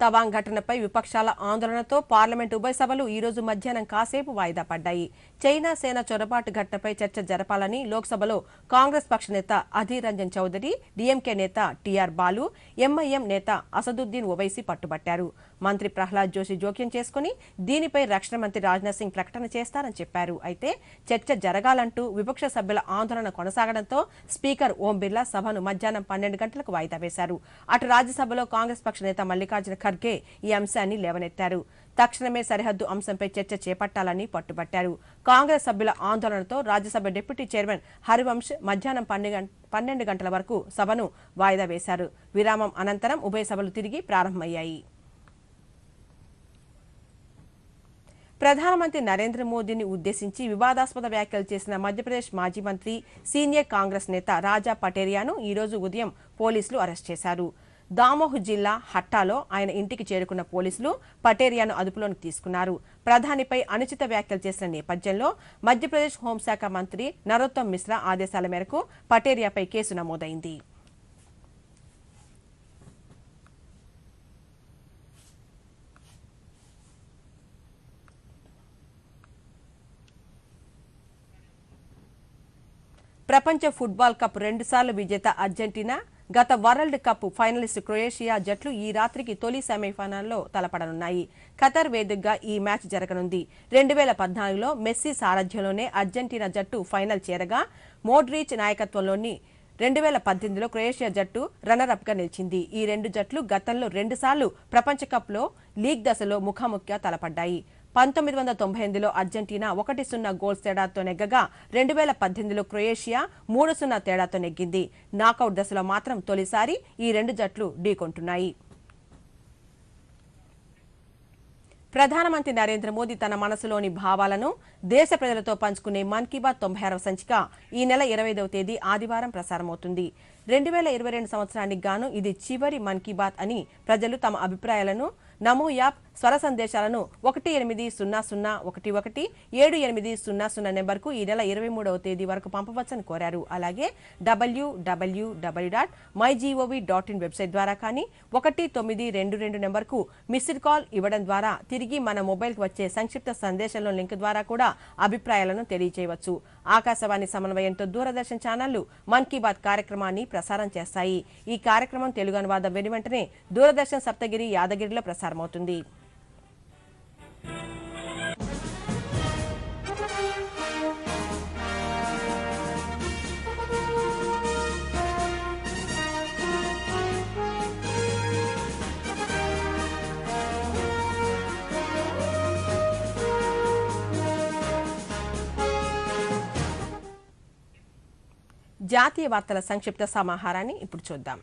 తవాంగ్ ఘటనపై విపక్షాల ఆందోళనతో పార్లమెంట్ ఉభయ సభలు ఈ రోజు మధ్యాహ్నం కాసేపు వాయిదా పడ్డాయి. చైనా సేన చొరబాటు ఘటనపై చర్చ జరపాలని లోక్సభలో కాంగ్రెస్ పక్ష నేత అధీర్ రంజన్ చౌదరి, డీఎంకే నేత టీఆర్ బాలు, ఎంఐఎం నేత అసదుద్దీన్ ఓవైసీ పట్టుబట్టారు. మంత్రి ప్రహ్లాద్ జోషి జోక్యం చేసుకుని దీనిపై రక్షణ మంత్రి రాజ్నాథ్ సింగ్ ప్రకటన చేస్తారని చెప్పారు. అయితే చర్చ జరగాలంటూ విపక్ష సభ్యుల ఆందోళన కొనసాగడంతో స్పీకర్ ఓం బిర్లా సభను మధ్యాహ్నం 12 గంటలకు వాయిదా వేశారు. అటు రాజ్యసభలో కాంగ్రెస్ పక్ష నేత మల్లికార్జున ఖర్గే ఈ అంశాన్ని లేవనెత్తారు. తక్షణమే సరిహద్దు అంశంపై చర్చ చేపట్టాలని పట్టుబట్టారు. కాంగ్రెస్ సభ్యుల ఆందోళనతో రాజ్యసభ డిప్యూటీ చైర్మన్ హరివంశ్ మధ్యాహ్నం 12 గంటల వరకు సభను వాయిదా వేశారు. విరామం అనంతరం ఉభయ సభలు తిరిగి ప్రారంభమయ్యాయి. ప్రధానమంత్రి నరేంద్ర మోదీని ఉద్దేశించి వివాదాస్పద వ్యాఖ్యలు చేసిన మధ్యప్రదేశ్ మాజీ మంత్రి సీనియర్ కాంగ్రెస్ నేత రాజా పటేరియాను ఈ రోజు ఉదయం పోలీసులు అరెస్ట్ చేశారు. దామోహ్ జిల్లా హట్టాలో ఆయన ఇంటికి చేరుకున్న పోలీసులు పటేరియాను అదుపులోకి తీసుకున్నారు. ప్రధానిపై అనుచిత వ్యాఖ్యలు చేసిన నేపథ్యంలో మధ్యప్రదేశ్ హోంశాఖ మంత్రి నరోత్తమ్ మిశ్రా ఆదేశాల మేరకు పటేరియాపై కేసు నమోదైంది. ప్రపంచ ఫుట్బాల్ కప్ 2 సార్లు విజేత అర్జెంటీనా, గత వరల్డ్ కప్ ఫైనలిస్ట్ క్రొయేషియా జట్లు ఈ రాత్రికి తొలి సెమీఫైనల్లో తలపడనున్నాయి. ఖతర్ వేదికగా ఈ మ్యాచ్ జరగనుంది. 2014లో మెస్సీ సారథ్యంలోనే అర్జెంటీనా జట్టు ఫైనల్ చేరగా మోడ్రిచ్ నాయకత్వంలోని 2018లో క్రొయేషియా జట్టు రన్నరప్ గా నిలిచింది. ఈ రెండు జట్లు గతంలో 2 సార్లు ప్రపంచ కప్లో లీగ్ దశలో ముఖాముఖిగా తలపడ్డాయి. 1998లో అర్జెంటీనా 1-0 గోల్స్ తేడాతో నెగ్గగా 2018లో క్రొయేషియా 3-0 తేడాతో నెగ్గింది. నాకౌట్ దశలో మాత్రం తొలిసారి ఈ రెండు జట్లు ఢీకొంటున్నాయి. ప్రధానమంత్రి నరేంద్ర మోదీ తన మనసులోని భావాలను దేశ ప్రజలతో పంచుకునే మన్ కీ బాత్ 96వ సంచిక ఈ నెల 25వ తేదీ ఆదివారం ప్రసారమవుతుంది. 2022 సంవత్సరానికి గాను ఇది చివరి మన్ కీ బాత్ అని ప్రజలు తమ అభిప్రాయాలను నమో యాప్ స్వర సందేశాలను 1800117800 నెంబర్కు ఈ నెల 23వ తేదీ వరకు పంపవచ్చని కోరారు. అలాగే www.mygov.in వెబ్సైట్ ద్వారా కానీ 1922 నెంబర్కు మిస్డ్ కాల్ ఇవ్వడం ద్వారా తిరిగి మన మొబైల్కి వచ్చే సంక్షిప్త సందేశంలో లింక్ ద్వారా కూడా అభిప్రాయాలను తెలియజేయవచ్చు. ఆకాశవాణి సమన్వయంతో దూరదర్శన్ ఛానళ్లు మన్ కీ బాత్ కార్యక్రమాన్ని ప్రసారం చేస్తాయి. ఈ కార్యక్రమం తెలుగు అనువాదం వెంటనే దూరదర్శన్ సప్తగిరి యాదగిరిలో ప్రసారమవుతుంది. జాతీయ వార్తల సంక్షిప్త సమాహారాన్ని ఇప్పుడు చూద్దాం.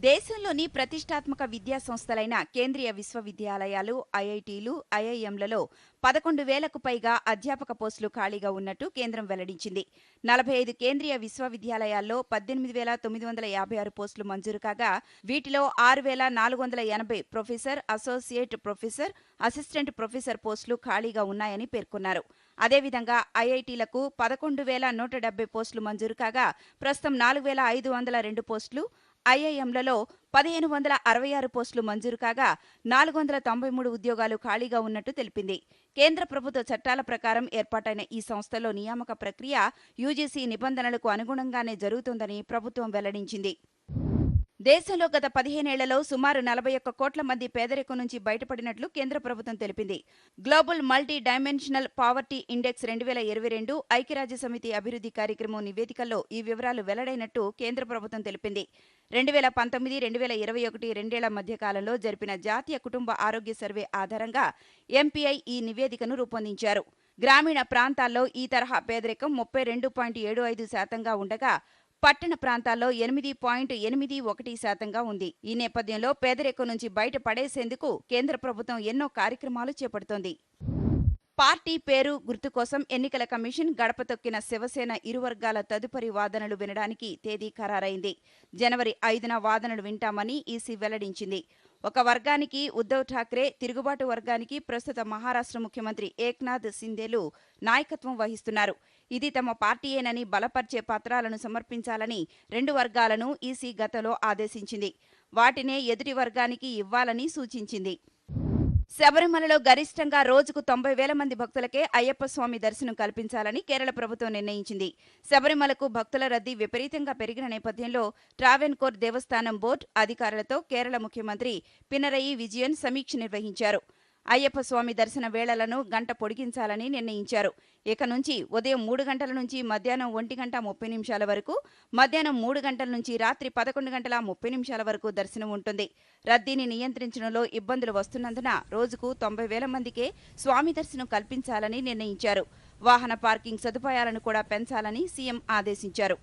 దేశంలోని ప్రతిష్టాత్మక విద్యా సంస్థలైన కేంద్రీయ విశ్వవిద్యాలయాలు, ఐఐటీలు, ఐఐఎంలలో 11,000కు పైగా అధ్యాపక పోస్టులు ఖాళీగా ఉన్నట్టు కేంద్రం వెల్లడించింది. 45 కేంద్రీయ విశ్వవిద్యాలయాల్లో 18,956 పోస్టులు మంజూరు కాగా వీటిలో 6,480 professor, associate professor, assistant professor పోస్టులు ఖాళీగా ఉన్నాయని పేర్కొన్నారు. అదేవిధంగా ఐఐటీలకు 11,170 పోస్టులు మంజూరు కాగా ప్రస్తుతం 4,502 పోస్టులు, ఐఐఎంలలో 1,566 పోస్టులు మంజూరు కాగా 493 ఉద్యోగాలు ఖాళీగా ఉన్నట్టు తెలిపింది. కేంద్ర ప్రభుత్వ చట్టాల ప్రకారం ఏర్పాటైన ఈ సంస్థల్లో నియామక ప్రక్రియ యూజీసీ నిబంధనలకు అనుగుణంగానే జరుగుతుందని ప్రభుత్వం వెల్లడించింది. దేశంలో గత 15 ఏళ్లలో సుమారు 41 కోట్ల మంది పేదరికం నుంచి బయటపడినట్లు కేంద్ర ప్రభుత్వం తెలిపింది. Global multi dimensional poverty index 2022 ఐక్యరాజ్యసమితి అభివృద్ధి కార్యక్రమం నివేదికల్లో ఈ వివరాలు వెల్లడైనట్టు కేంద్ర ప్రభుత్వం తెలిపింది. 2019-2021 రెండేళ్ల మధ్య కాలంలో జరిపిన జాతీయ కుటుంబ ఆరోగ్య సర్వే ఆధారంగా ఎంపీఐ ఈ నివేదికను రూపొందించారు. గ్రామీణ ప్రాంతాల్లో ఈ తరహా పేదరికం 32.75% ఉండగా పట్టణ ప్రాంతాల్లో 8.81% ఉంది. ఈ నేపథ్యంలో పేదరికం నుంచి బయట పడేసేందుకు కేంద్ర ప్రభుత్వం ఎన్నో కార్యక్రమాలు చేపడుతోంది. పార్టీ పేరు గుర్తు కోసం ఎన్నికల కమిషన్ గడప తొక్కిన శివసేన ఇరు వర్గాల తదుపరి వాదనలు వినడానికి తేదీ ఖరారైంది. జనవరి 5న వాదనలు వింటామని ఈసీ వెల్లడించింది. ఒక వర్గానికి ఉద్ధవ్ ఠాక్రే, తిరుగుబాటు వర్గానికి ప్రస్తుత మహారాష్ట్ర ముఖ్యమంత్రి ఏక్నాథ్ సింధేలు నాయకత్వం వహిస్తున్నారు. ఇది తమ పార్టీయేనని బలపర్చే పత్రాలను సమర్పించాలని రెండు వర్గాలను ఈసీ గతంలో ఆదేశించింది. వాటినే ఎదుటి వర్గానికి ఇవ్వాలని సూచించింది. శబరిమలలో గరిష్టంగా రోజుకు 90,000 మంది భక్తులకే అయ్యప్ప స్వామి దర్శనం కల్పించాలని కేరళ ప్రభుత్వం నిర్ణయించింది. శబరిమలకు భక్తుల రద్దీ విపరీతంగా పెరిగిన నేపథ్యంలో ట్రావెన్కోర్ దేవస్థానం బోర్డు అధికారులతో కేరళ ముఖ్యమంత్రి పినరయి విజయన్ సమీక్ష నిర్వహించారు. అయ్యప్ప స్వామి దర్శన వేళలను గంట పొడిగించాలని నిర్ణయించారు. ఇక నుంచి ఉదయం 3 గంటల నుంచి మధ్యాహ్నం 1:30 వరకు, మధ్యాహ్నం 3 గంటల నుంచి రాత్రి 11:30 వరకు దర్శనం ఉంటుంది. రద్దీని నియంత్రించడంలో ఇబ్బందులు వస్తున్నందున రోజుకు 90,000 మందికే స్వామి దర్శనం కల్పించాలని నిర్ణయించారు. వాహన పార్కింగ్ సదుపాయాలను కూడా పెంచాలని సీఎం ఆదేశించారు.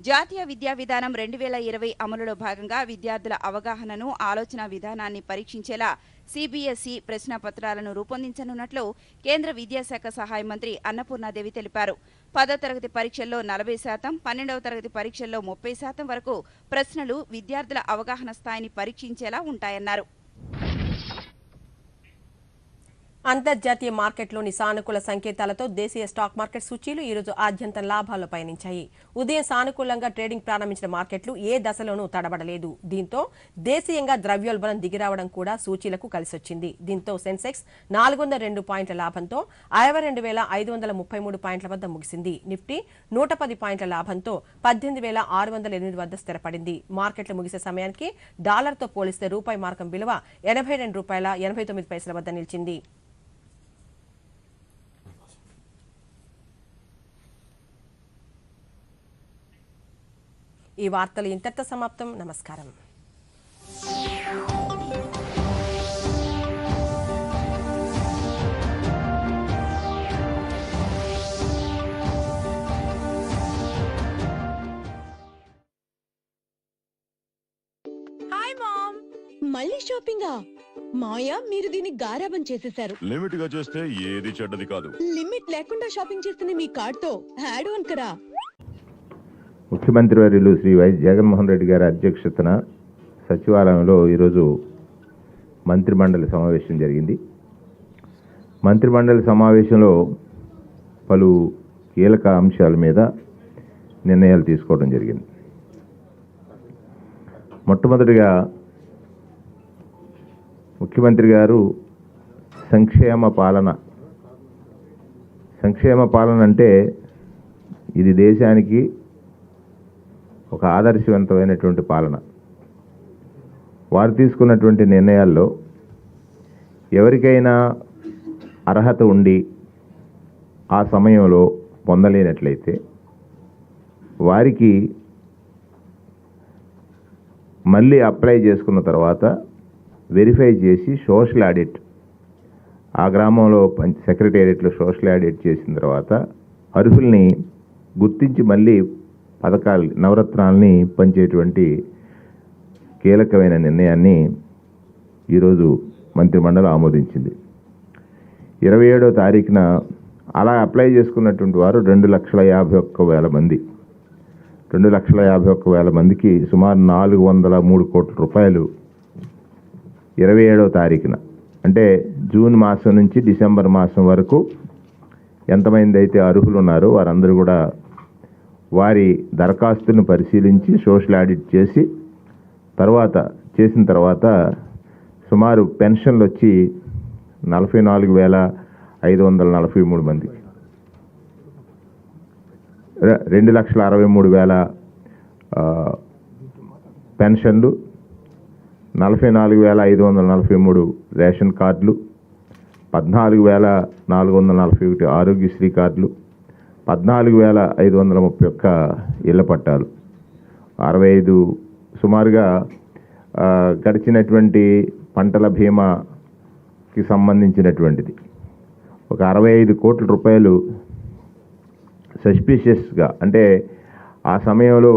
జాతీయ విద్యా విధానం 2020 అమలులో భాగంగా విద్యార్థుల అవగాహనను, ఆలోచన విధానాన్ని పరీక్షించేలా సిబిఎస్ఈ ప్రశ్నాపత్రాలను రూపొందించనున్నట్లు కేంద్ర విద్యాశాఖ సహాయ మంత్రి అన్నపూర్ణాదేవి తెలిపారు. 10వ తరగతి పరీక్షల్లో 40%, 12వ తరగతి పరీక్షల్లో 30% వరకు ప్రశ్నలు విద్యార్థుల అవగాహన స్థాయిని పరీక్షించేలా ఉంటాయన్నారు. అంతర్జాతీయ మార్కెట్లోని సానుకూల సంకేతాలతో దేశీయ స్టాక్ మార్కెట్ సూచీలు ఈరోజు ఆద్యంతం లాభాల్లో పయనించాయి. ఉదయం సానుకూలంగా ట్రేడింగ్ ప్రారంభించిన మార్కెట్లు ఏ దశలోనూ తడబడలేదు. దీంతో దేశీయంగా ద్రవ్యోల్బణం దిగిరావడం కూడా సూచీలకు కలిసొచ్చింది. దీంతో సెన్సెక్స్ 402 పాయింట్ల లాభంతో 62,533 పాయింట్ల వద్ద ముగిసింది. నిఫ్టీ 110 పాయింట్ల లాభంతో 18,608 వద్ద స్థిరపడింది. మార్కెట్లు ముగిసే సమయానికి డాలర్తో పోలిస్తే రూపాయి మార్కం విలువ ₹82.89 వద్ద నిలిచింది. ఈ వార్తలు ఇంతటితో సమాప్తం. నమస్కారం. Hi mom. మళ్ళీ షాపింగా? మాయా, మీరు దీన్ని గారాబం చేసేశారు. లిమిట్ గా చేస్తే ఏది చెడ్డది కాదు. లిమిట్ లేకుండా షాపింగ్ చేస్తున్న మీ కార్డ్తో యాడ్ ఆన్ కరా. ముఖ్యమంత్రి వర్యులు శ్రీ వైఎస్ జగన్మోహన్ రెడ్డి గారి అధ్యక్షతన సచివాలయంలో ఈరోజు మంత్రిమండలి సమావేశం జరిగింది. మంత్రిమండలి సమావేశంలో పలు కీలక అంశాల మీద నిర్ణయాలు తీసుకోవడం జరిగింది. మొట్టమొదటిగా ముఖ్యమంత్రి గారు సంక్షేమ పాలన అంటే ఇది దేశానికి ఒక ఆదర్శవంతమైనటువంటి పాలన. వారు తీసుకున్నటువంటి నిర్ణయాల్లో ఎవరికైనా అర్హత ఉండి ఆ సమయంలో పొందలేనట్లయితే వారికి మళ్ళీ అప్లై చేసుకున్న తర్వాత వెరిఫై చేసి సోషల్ ఆడిట్, ఆ గ్రామంలో సెక్రటేరియట్లో సోషల్ ఆడిట్ చేసిన తర్వాత అర్హుల్ని గుర్తించి మళ్ళీ పథకాలు, నవరత్నాల్ని పంచేటువంటి కీలకమైన నిర్ణయాన్ని ఈరోజు మంత్రిమండలి ఆమోదించింది. 27వ తారీఖున అలా అప్లై చేసుకున్నటువంటి వారు 2,51,000 మంది. 2,51,000 మందికి సుమారు 403 కోట్ల రూపాయలు 27వ తారీఖున, అంటే జూన్ మాసం నుంచి డిసెంబర్ మాసం వరకు ఎంతమంది అయితే అర్హులు ఉన్నారో వారందరూ కూడా వారి దరఖాస్తులను పరిశీలించి సోషల్ ఆడిట్ చేసిన తర్వాత సుమారు పెన్షన్లు వచ్చి 44,543 మందికి, 2,63,000 పెన్షన్లు, 44,543 రేషన్ కార్డులు, 14,441 ఆరోగ్యశ్రీ కార్డులు, 14,531 ఇళ్ల పట్టాలు, 65 సుమారుగా గడిచినటువంటి పంటల బీమాకి సంబంధించినటువంటిది ఒక 65 కోట్ల రూపాయలు సస్పిషియస్గా, అంటే ఆ సమయంలో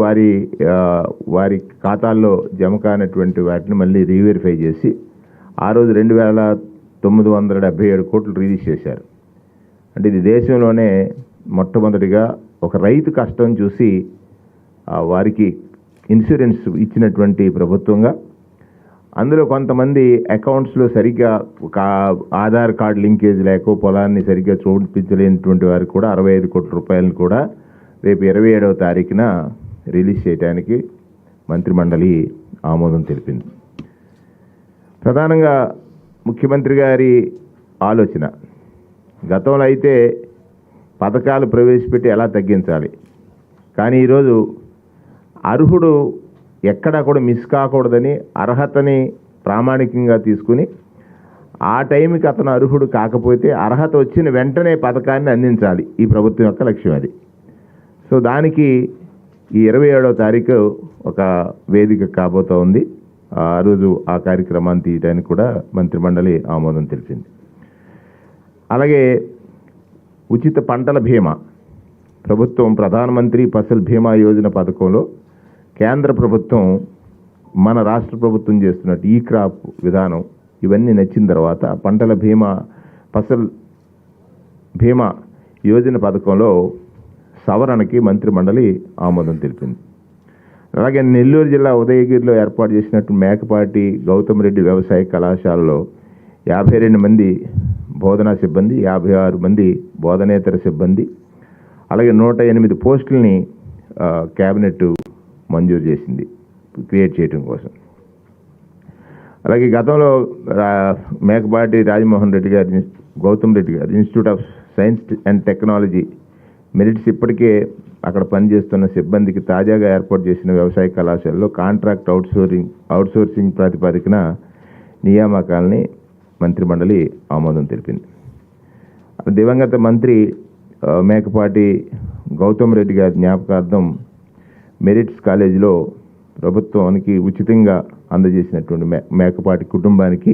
వారి ఖాతాల్లో జమ కానటువంటి వాటిని మళ్ళీ రీవెరిఫై చేసి ఆ రోజు 2,977 కోట్లు రిలీజ్ చేశారు. అంటే ఇది దేశంలోనే మొట్టమొదటిగా ఒక రైతు కష్టం చూసి వారికి ఇన్సూరెన్స్ ఇచ్చినటువంటి ప్రభుత్వంగా, అందులో కొంతమంది అకౌంట్స్లో సరిగ్గా ఒక ఆధార్ కార్డు లింకేజ్ లేక పొలాన్ని సరిగ్గా చూపించలేనటువంటి వారికి కూడా 65 కోట్ల రూపాయలను కూడా రేపు 27వ తారీఖున రిలీజ్ చేయడానికి మంత్రిమండలి ఆమోదం తెలిపింది. ప్రధానంగా ముఖ్యమంత్రి గారి ఆలోచన. గతంలో అయితే పథకాలు ప్రవేశపెట్టి ఎలా తగ్గించాలి, కానీ ఈరోజు అర్హుడు ఎక్కడా కూడా మిస్ కాకూడదని అర్హతని ప్రామాణికంగా తీసుకుని ఆ టైంకి అతను అర్హుడు కాకపోతే అర్హత వచ్చిన వెంటనే పథకాన్ని అందించాలి. ఈ ప్రభుత్వం యొక్క లక్ష్యం అది. సో దానికి ఈ 27వ తారీఖు ఒక వేదిక కాబోతూ ఉంది. ఆ రోజు ఆ కార్యక్రమాన్ని తీయడానికి కూడా మంత్రిమండలి ఆమోదం తెలిపింది. అలాగే ఉచిత పంటల బీమా ప్రభుత్వం ప్రధానమంత్రి ఫసల్ బీమా యోజన పథకంలో కేంద్ర ప్రభుత్వం మన రాష్ట్ర ప్రభుత్వం చేస్తున్నట్టు ఈ క్రాప్ విధానం ఇవన్నీ నచ్చిన తర్వాత పంటల బీమా ఫసల్ బీమా యోజన పథకంలో సవరణకి మంత్రిమండలి ఆమోదం తెలిపింది. అలాగే నెల్లూరు జిల్లా ఉదయగిరిలో ఏర్పాటు చేసినట్టు మేకపాటి గౌతమ్ రెడ్డి వ్యవసాయ కళాశాలలో 52 మంది బోధనా సిబ్బంది, 56 మంది బోధనేతర సిబ్బంది, అలాగే 108 పోస్టుల్ని క్యాబినెట్ మంజూరు చేసింది క్రియేట్ చేయడం కోసం. అలాగే గతంలో మేకపాటి రాజమోహన్ రెడ్డి గారి గౌతమ్ రెడ్డి గారి institute of science and technology merits ఇప్పటికే అక్కడ పనిచేస్తున్న సిబ్బందికి తాజాగా ఏర్పాటు చేసిన వ్యవసాయ కళాశాలలో కాంట్రాక్ట్ అవుట్సోర్సింగ్ ప్రాతిపదికన నియామకాలని మంత్రిమండలి ఆమోదం తెలిపింది. దివంగత మంత్రి మేకపాటి గౌతమ్ రెడ్డి గారి జ్ఞాపకార్థం మెరిట్స్ కాలేజీలో ప్రభుత్వానికి ఉచితంగా అందజేసినటువంటి మేకపాటి కుటుంబానికి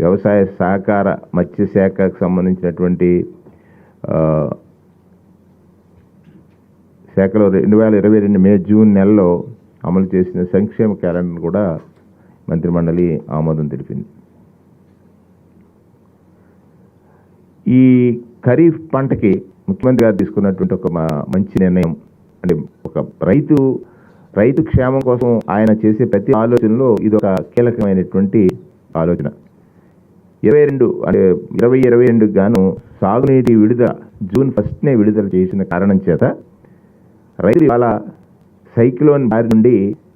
వ్యవసాయ సహకార మత్స్యశాఖకు సంబంధించినటువంటి శాఖలో 2022 మే జూన్ నెలలో అమలు చేసిన సంక్షేమ క్యాలెండర్ను కూడా మంత్రిమండలి ఆమోదం తెలిపింది. ఈ ఖరీఫ్ పంటకి ముఖ్యమంత్రి గారు తీసుకున్నటువంటి ఒక మంచి నిర్ణయం. అంటే ఒక రైతు క్షేమం కోసం ఆయన చేసే ప్రతి ఆలోచనలో ఇది ఒక కీలకమైనటువంటి ఆలోచన. 2022 గాను సాగునీటి విడుదల జూన్ 1నే విడుదల చేసిన కారణం చేత రైతులు ఇవాళ సైక్లోన్ బారి నుండి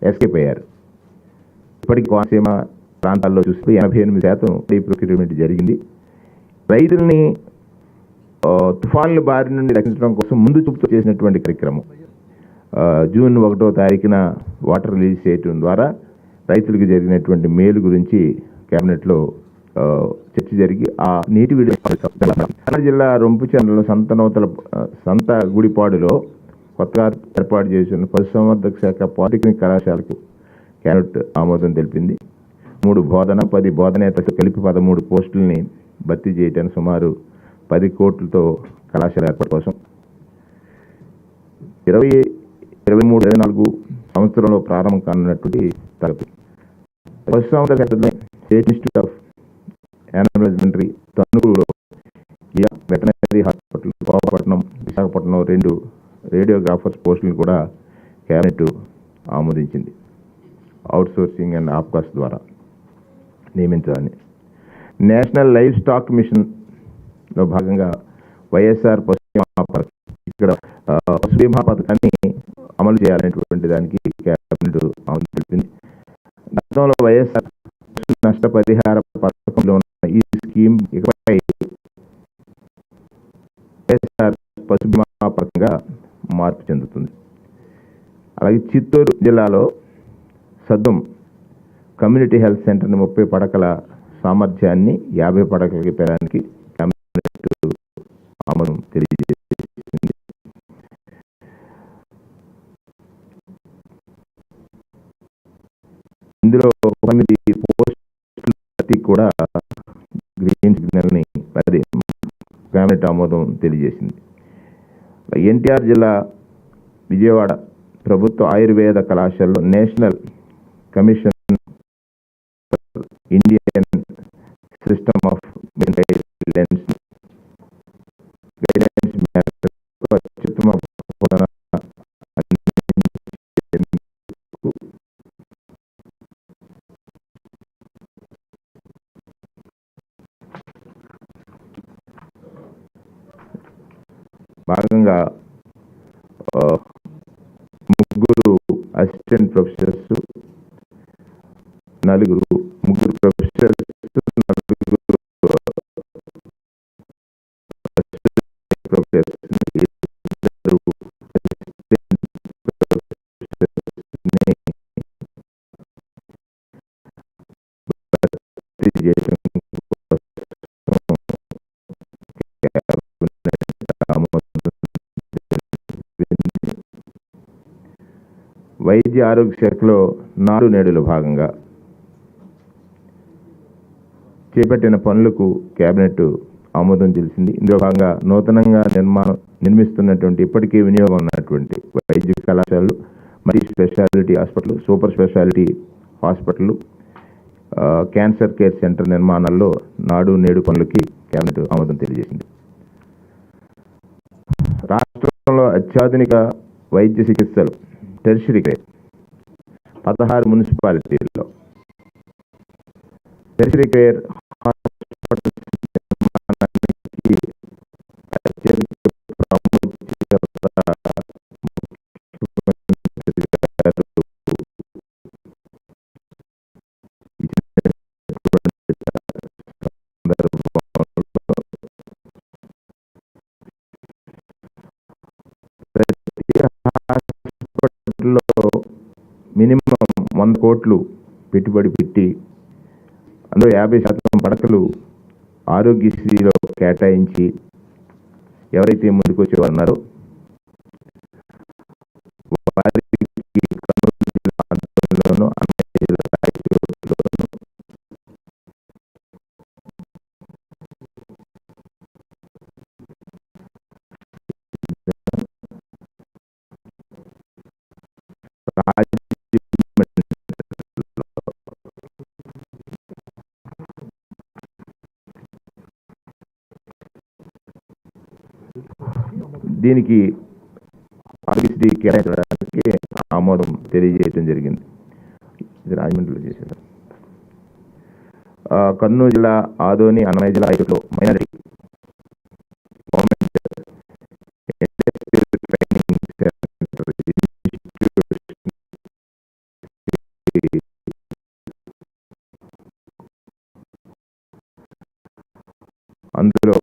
ఎస్కేప్ అయ్యారు. ఇప్పటికీ కోనసీమ ప్రాంతాల్లో చూస్తే 88% ప్రొక్యూర్మెంట్ జరిగింది. రైతుల్ని తుఫాన్ల బారి నుండి రక్షించడం కోసం ముందు చూపుతూ చేసినటువంటి కార్యక్రమం. జూన్ 1వ తారీఖున వాటర్ రిలీజ్ చేయడం ద్వారా రైతులకు జరిగినటువంటి మేలు గురించి కేబినెట్లో చర్చ జరిగి ఆ నీటి విడుదల జిల్లా రొంపుచెర్లలో సంత గుడిపాడులో కొత్తగా ఏర్పాటు చేసిన పశుసంవర్ధక శాఖ పాలిటెక్నిక్ కళాశాలకు కేబినెట్ ఆమోదం తెలిపింది. 3 బోధన 10 బోధనేతలు కలిపి 13 పోస్టుల్ని భర్తీ చేయడానికి సుమారు 10 కోట్లతో కళాశాల ఏర్పాటు కోసం 2023-24 సంవత్సరంలో ప్రారంభం కానున్నటువంటి తరగతి పశుసంవర్ధక state institute of animal husbandry తణుకులో వెటనరీ హాస్పిటల్ కోపపట్నం విశాఖపట్నం 2 రేడియోగ్రాఫర్స్ పోస్టులను కూడా కేబినెట్ ఆమోదించింది. అవుట్సోర్సింగ్ అండ్ ఆప్కాస్ ద్వారా నియమించాలని. నేషనల్ లైవ్ స్టాక్ మిషన్లో భాగంగా వైఎస్ఆర్ పశు బీమా పథకం ఇక్కడ పశు బీమా పథకాన్ని అమలు చేయాలనేటువంటి దానికి కేబినెట్ ఆమోదం తెలిపింది. గతంలో వైఎస్ఆర్ నష్టపరిహార పథకంలో ఉన్న ఈ స్కీమ్ ఇకపై వైఎస్ఆర్ పశు బీమా పథకంగా మార్పు చెందుతుంది. అలాగే చిత్తూరు జిల్లాలో సద్దుం కమ్యూనిటీ హెల్త్ సెంటర్ని 30 పడకల సామర్థ్యాన్ని 50 పడకలకి పెరగడానికి కేబినెట్ ఆమోదం తెలియజేసింది. ఇందులో 9 పోస్టులు కూడా గ్రీన్ సిగ్నల్ని కేబినెట్ ఆమోదం తెలియజేసింది. ఎన్టీఆర్ జిల్లా విజయవాడ ప్రభుత్వ ఆయుర్వేద కళాశాలలో national commission Indian system of guidance అత్యుత్తమ బోధన భాగంగా 3 అసిస్టెంట్ ప్రొఫెసర్స్ 3 ప్రొఫెసర్స్ 4 వైద్య ఆరోగ్య శాఖలో నాడు నేడులో భాగంగా చేపట్టిన పనులకు కేబినెట్ ఆమోదం తెలిసింది. ఇందులో భాగంగా నూతనంగా నిర్మిస్తున్నటువంటి ఇప్పటికే వినియోగం ఉన్నటువంటి వైద్య కళాశాలలు, multi speciality hospital, super speciality hospital, cancer care centre నిర్మాణాల్లో నాడు నేడు పనులకి కేబినెట్ ఆమోదం తెలియజేసింది. రాష్ట్రంలో అత్యాధునిక వైద్య చికిత్సలు టెర్షరీ కేర్ 16 మున్సిపాలిటీల్లో టెర్షరీ కేర్ హాస్పిటల్ నిర్మాణానికి అత్యధిక ప్రాముఖ్యత హాస్పిటల్లో మినిమం 100 కోట్లు పెట్టుబడి పెట్టి అందులో 50% పడకలు ఆరోగ్యశ్రీలో కేటాయించి ఎవరైతే ముందుకు వచ్చేవారున్నారో వారికి కర్నూలు జిల్లా ఆధ్వర్యంలోనూ అన్నమయ్య జిల్లా రాయచోటిలోనూ దీనికి ఆరోగ్యశ్రీ కేటాయించడానికి ఆమోదం తెలియజేయడం జరిగింది. ఇది రాజమండ్రిలో చేశారు. కర్నూలు జిల్లా ఆదోని, అన్నమయ్య జిల్లా ఐదులో మైనారిటీ గవర్నమెంట్ ట్రైనింగ్ సెంటర్ అందులో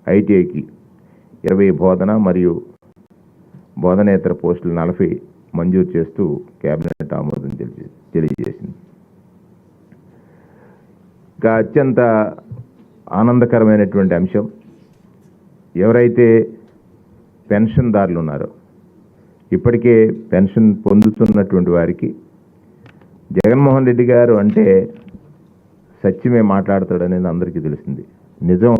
ఐటీఐకి 20 బోధన మరియు బోధనేతర పోస్టులు 40 మంజూరు చేస్తూ కేబినెట్ ఆమోదం తెలియజేసింది. ఇంకా అత్యంత ఆనందకరమైనటువంటి అంశం, ఎవరైతే పెన్షన్దారులు ఉన్నారో ఇప్పటికే పెన్షన్ పొందుతున్నటువంటి వారికి జగన్మోహన్ రెడ్డి గారు అంటే సత్యమే మాట్లాడతాడనేది అందరికీ తెలిసింది. నిజం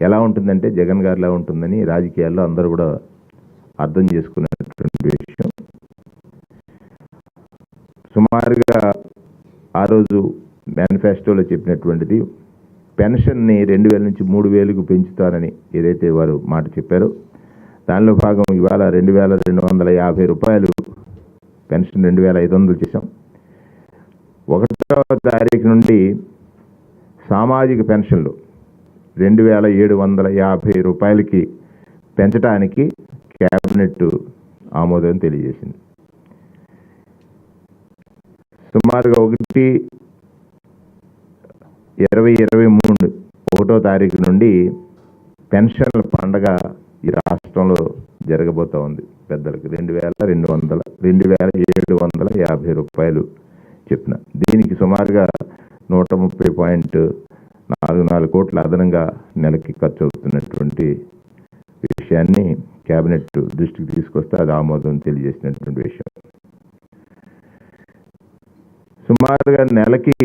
ఎలా ఉంటుందంటే జగన్ గారిలా ఉంటుందని రాజకీయాల్లో అందరూ కూడా అర్థం చేసుకునేటువంటి విషయం. సుమారుగా ఆ రోజు మేనిఫెస్టోలో చెప్పినటువంటిది పెన్షన్ని 2000 నుంచి 3000కు పెంచుతారని ఏదైతే వారు మాట చెప్పారో దానిలో భాగం ఇవాళ 2250 రూపాయలు పెన్షన్ 2500 చేశాం. 1వ తారీఖు నుండి సామాజిక పెన్షన్లు 2750 రూపాయలకి పెంచడానికి కేబినెట్ ఆమోదం తెలియజేసింది. సుమారుగా 1/2023 1వ తారీఖు నుండి పెన్షన్ల పండగ ఈ రాష్ట్రంలో జరగబోతూ ఉంది. పెద్దలకు 2750 రూపాయలు చెప్పిన దీనికి సుమారుగా 130.44 కోట్ల అదనంగా నెలకి ఖర్చు అవుతున్నటువంటి విషయాన్ని కేబినెట్ దృష్టికి తీసుకొస్తే అది ఆమోదం తెలియజేసినటువంటి విషయం. సుమారుగా నెలకి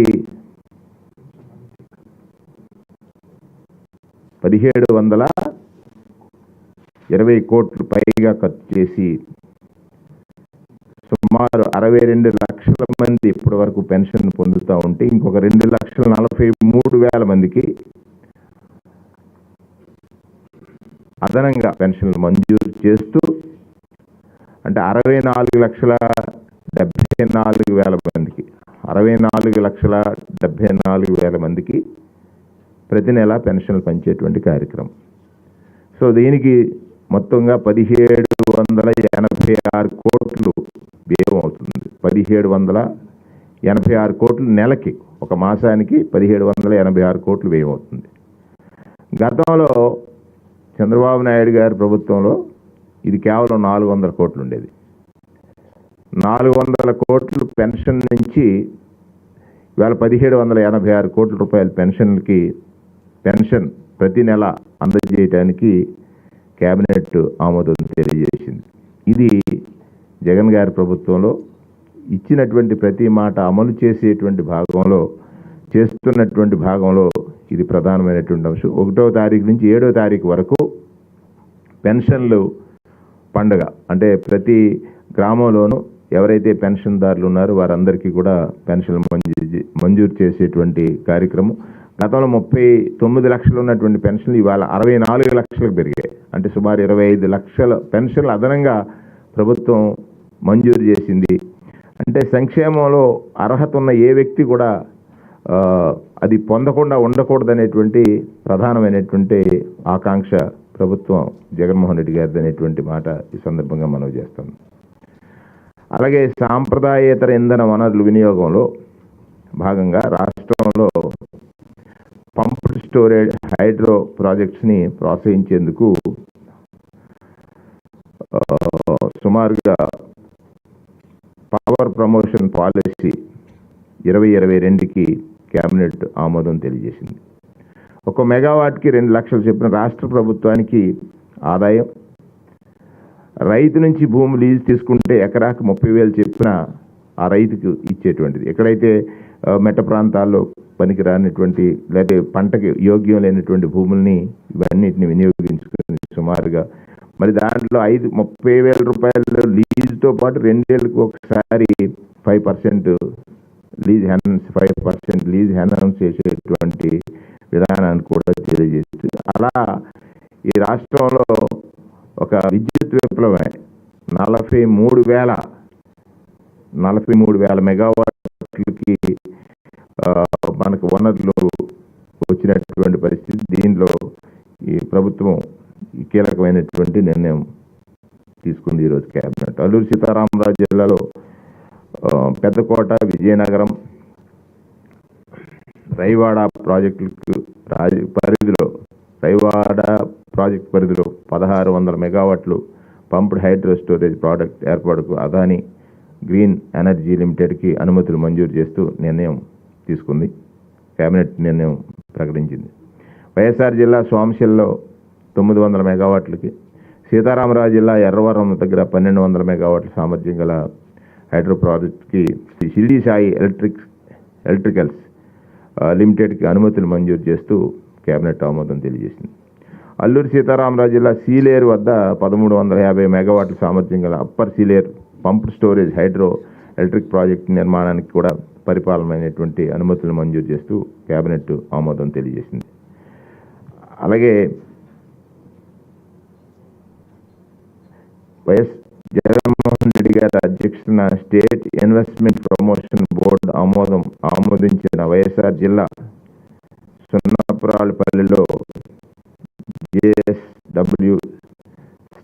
1720 కోట్లు పైగా ఖర్చు చేసి సుమారు 62 లక్షల మంది ఇప్పటి వరకు పెన్షన్ పొందుతూ ఉంటే ఇంకొక 2,43,000 మందికి అదనంగా పెన్షన్లు మంజూరు చేస్తూ అంటే 64,74,000 మందికి 64,74,000 మందికి ప్రతి నెల పెన్షన్లు పంచేటువంటి కార్యక్రమం. సో దీనికి మొత్తంగా 1786 కోట్లు వ్యయం అవుతుంది. 1786 86 కోట్లు నెలకి, ఒక మాసానికి 1786 కోట్లు వ్యయం అవుతుంది. గతంలో చంద్రబాబు నాయుడు గారి ప్రభుత్వంలో ఇది కేవలం 400 కోట్లు ఉండేది. 400 కోట్లు పెన్షన్ నుంచి ఇవాళ 1786 కోట్ల రూపాయల పెన్షన్ ప్రతి నెల అందజేయడానికి కేబినెట్ ఆమోదం తెలియజేసింది. ఇది జగన్ గారి ప్రభుత్వంలో ఇచ్చినటువంటి ప్రతి మాట అమలు చేస్తున్నటువంటి భాగంలో ఇది ప్రధానమైనటువంటి అంశం. 1వ తారీఖు నుంచి 7వ తారీఖు వరకు పెన్షన్లు పండుగ. అంటే ప్రతి గ్రామంలోనూ ఎవరైతే పెన్షన్దారులు ఉన్నారో వారందరికీ కూడా పెన్షన్లు మంజూరు చేసేటువంటి కార్యక్రమం. గతంలో 39 లక్షలు ఉన్నటువంటి పెన్షన్లు ఇవాళ 64 లక్షలకు పెరిగాయి. అంటే సుమారు 25 లక్షల పెన్షన్లు అదనంగా ప్రభుత్వం మంజూరు చేసింది. అంటే సంక్షేమంలో అర్హత ఉన్న ఏ వ్యక్తి కూడా అది పొందకుండా ఉండకూడదనేటువంటి ప్రధానమైనటువంటి ఆకాంక్ష ప్రభుత్వం జగన్మోహన్ రెడ్డి గారిది అనేటువంటి మాట ఈ సందర్భంగా మనం చేస్తాం. అలాగే సాంప్రదాయేతర ఇంధన వనరుల వినియోగంలో భాగంగా రాష్ట్రంలో పంప్డ్ స్టోరేజ్ హైడ్రో ప్రాజెక్ట్స్ని ప్రోత్సహించేందుకు సుమారుగా పవర్ ప్రమోషన్ పాలసీ 2022కి కేబినెట్ ఆమోదం తెలియజేసింది. 1 మెగావాట్కి 2 లక్షలు చెప్పిన రాష్ట్ర ప్రభుత్వానికి ఆదాయం, రైతు నుంచి భూమి లీజు తీసుకుంటే ఎకరాకు 30,000 చెప్పిన ఆ రైతుకు ఇచ్చేటువంటిది. ఎక్కడైతే మెట్ట ప్రాంతాల్లో పనికిరానటువంటి లేకపోతే పంటకి యోగ్యం లేనటువంటి భూముల్ని ఇవన్నిటిని వినియోగించుకుని సుమారుగా మరి దాంట్లో 30,000 రూపాయలు లీజుతో పాటు 2 ఏళ్ళకి ఒకసారి 5% లీజ్ ఎన్హాన్స్ చేసేటువంటి విధానాన్ని కూడా తెలియజేస్తుంది. అలా ఈ రాష్ట్రంలో ఒక విద్యుత్ విప్లవమే 43,000 మెగావాట్లకి మనకు వనరులు వచ్చినటువంటి పరిస్థితి. దీనిలో ఈ ప్రభుత్వం కీలకమైనటువంటి నిర్ణయం తీసుకుంది ఈరోజు కేబినెట్. అల్లూరు సీతారామరాజు జిల్లాలో పెద్దకోట, విజయనగరం, రైవాడ ప్రాజెక్టు పరిధిలో 1600 మెగావాట్లు పంప్డ్ హైడ్రో స్టోరేజ్ ప్రాజెక్ట్ ఏర్పాటుకు అదాని గ్రీన్ ఎనర్జీ లిమిటెడ్కి అనుమతులు మంజూరు చేస్తూ నిర్ణయం తీసుకుంది. కేబినెట్ నిర్ణయం ప్రకటించింది. వైఎస్ఆర్ జిల్లా సోమశిలలో 900 మెగావాట్లకి, సీతారామరాజు జిల్లా ఎర్రవరం దగ్గర 1200 మెగావాట్ల సామర్థ్యం గల హైడ్రో ప్రాజెక్ట్కి షిరిడి సాయి ఎలక్ట్రికల్స్ లిమిటెడ్కి అనుమతులు మంజూరు చేస్తూ కేబినెట్ ఆమోదం తెలియజేసింది. అల్లూరు సీతారామరాజు జిల్లా సీలేరు వద్ద 1350 మెగావాట్ల సామర్థ్యం గల upper Sileru pumped storage hydro electric project నిర్మాణానికి కూడా పరిపాలనమైనటువంటి అనుమతులు మంజూరు చేస్తూ కేబినెట్ ఆమోదం తెలియజేసింది. అలాగే వైఎస్ జగన్మోహన్ రెడ్డి గారి అధ్యక్షతన స్టేట్ ఇన్వెస్ట్మెంట్ ప్రమోషన్ బోర్డు ఆమోదించిన వైఎస్ఆర్ జిల్లా సున్నపురాలపల్లిలో జేఎస్డబ్ల్యూ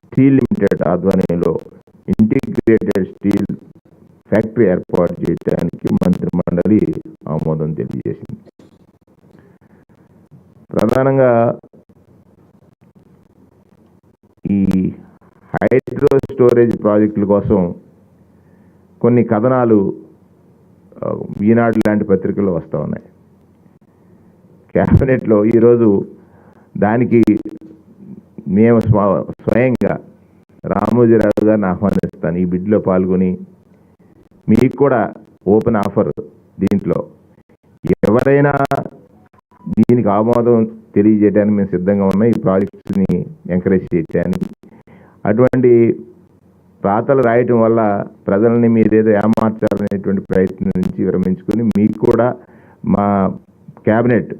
స్టీల్ లిమిటెడ్ ఆధ్వర్యంలో ఇంటిగ్రేటెడ్ స్టీల్ ఫ్యాక్టరీ ఏర్పాటు చేయడానికి మంత్రిమండలి ఆమోదం తెలియజేసింది. ప్రధానంగా ఈ హైడ్రో స్టోరేజ్ ప్రాజెక్టుల కోసం కొన్ని కథనాలు ఈనాడు లాంటి పత్రికల్లో వస్తూ ఉన్నాయి. క్యాబినెట్లో ఈరోజు దానికి మేము స్వయంగా రామోజీరావు గారిని ఆహ్వానిస్తాను. ఈ బిడ్లో పాల్గొని మీకు కూడా ఓపెన్ ఆఫర్, దీంట్లో ఎవరైనా దీనికి ఆమోదం తెలియజేయడానికి మేము సిద్ధంగా ఉన్నాం, ఈ ప్రాజెక్ట్స్ని ఎంకరేజ్ చేయడానికి. అటువంటి రాతలు రాయటం వల్ల ప్రజల్ని మీరేదో ఏమార్చాలనేటువంటి ప్రయత్నం నుంచి విరమించుకొని మీకు కూడా మా క్యాబినెట్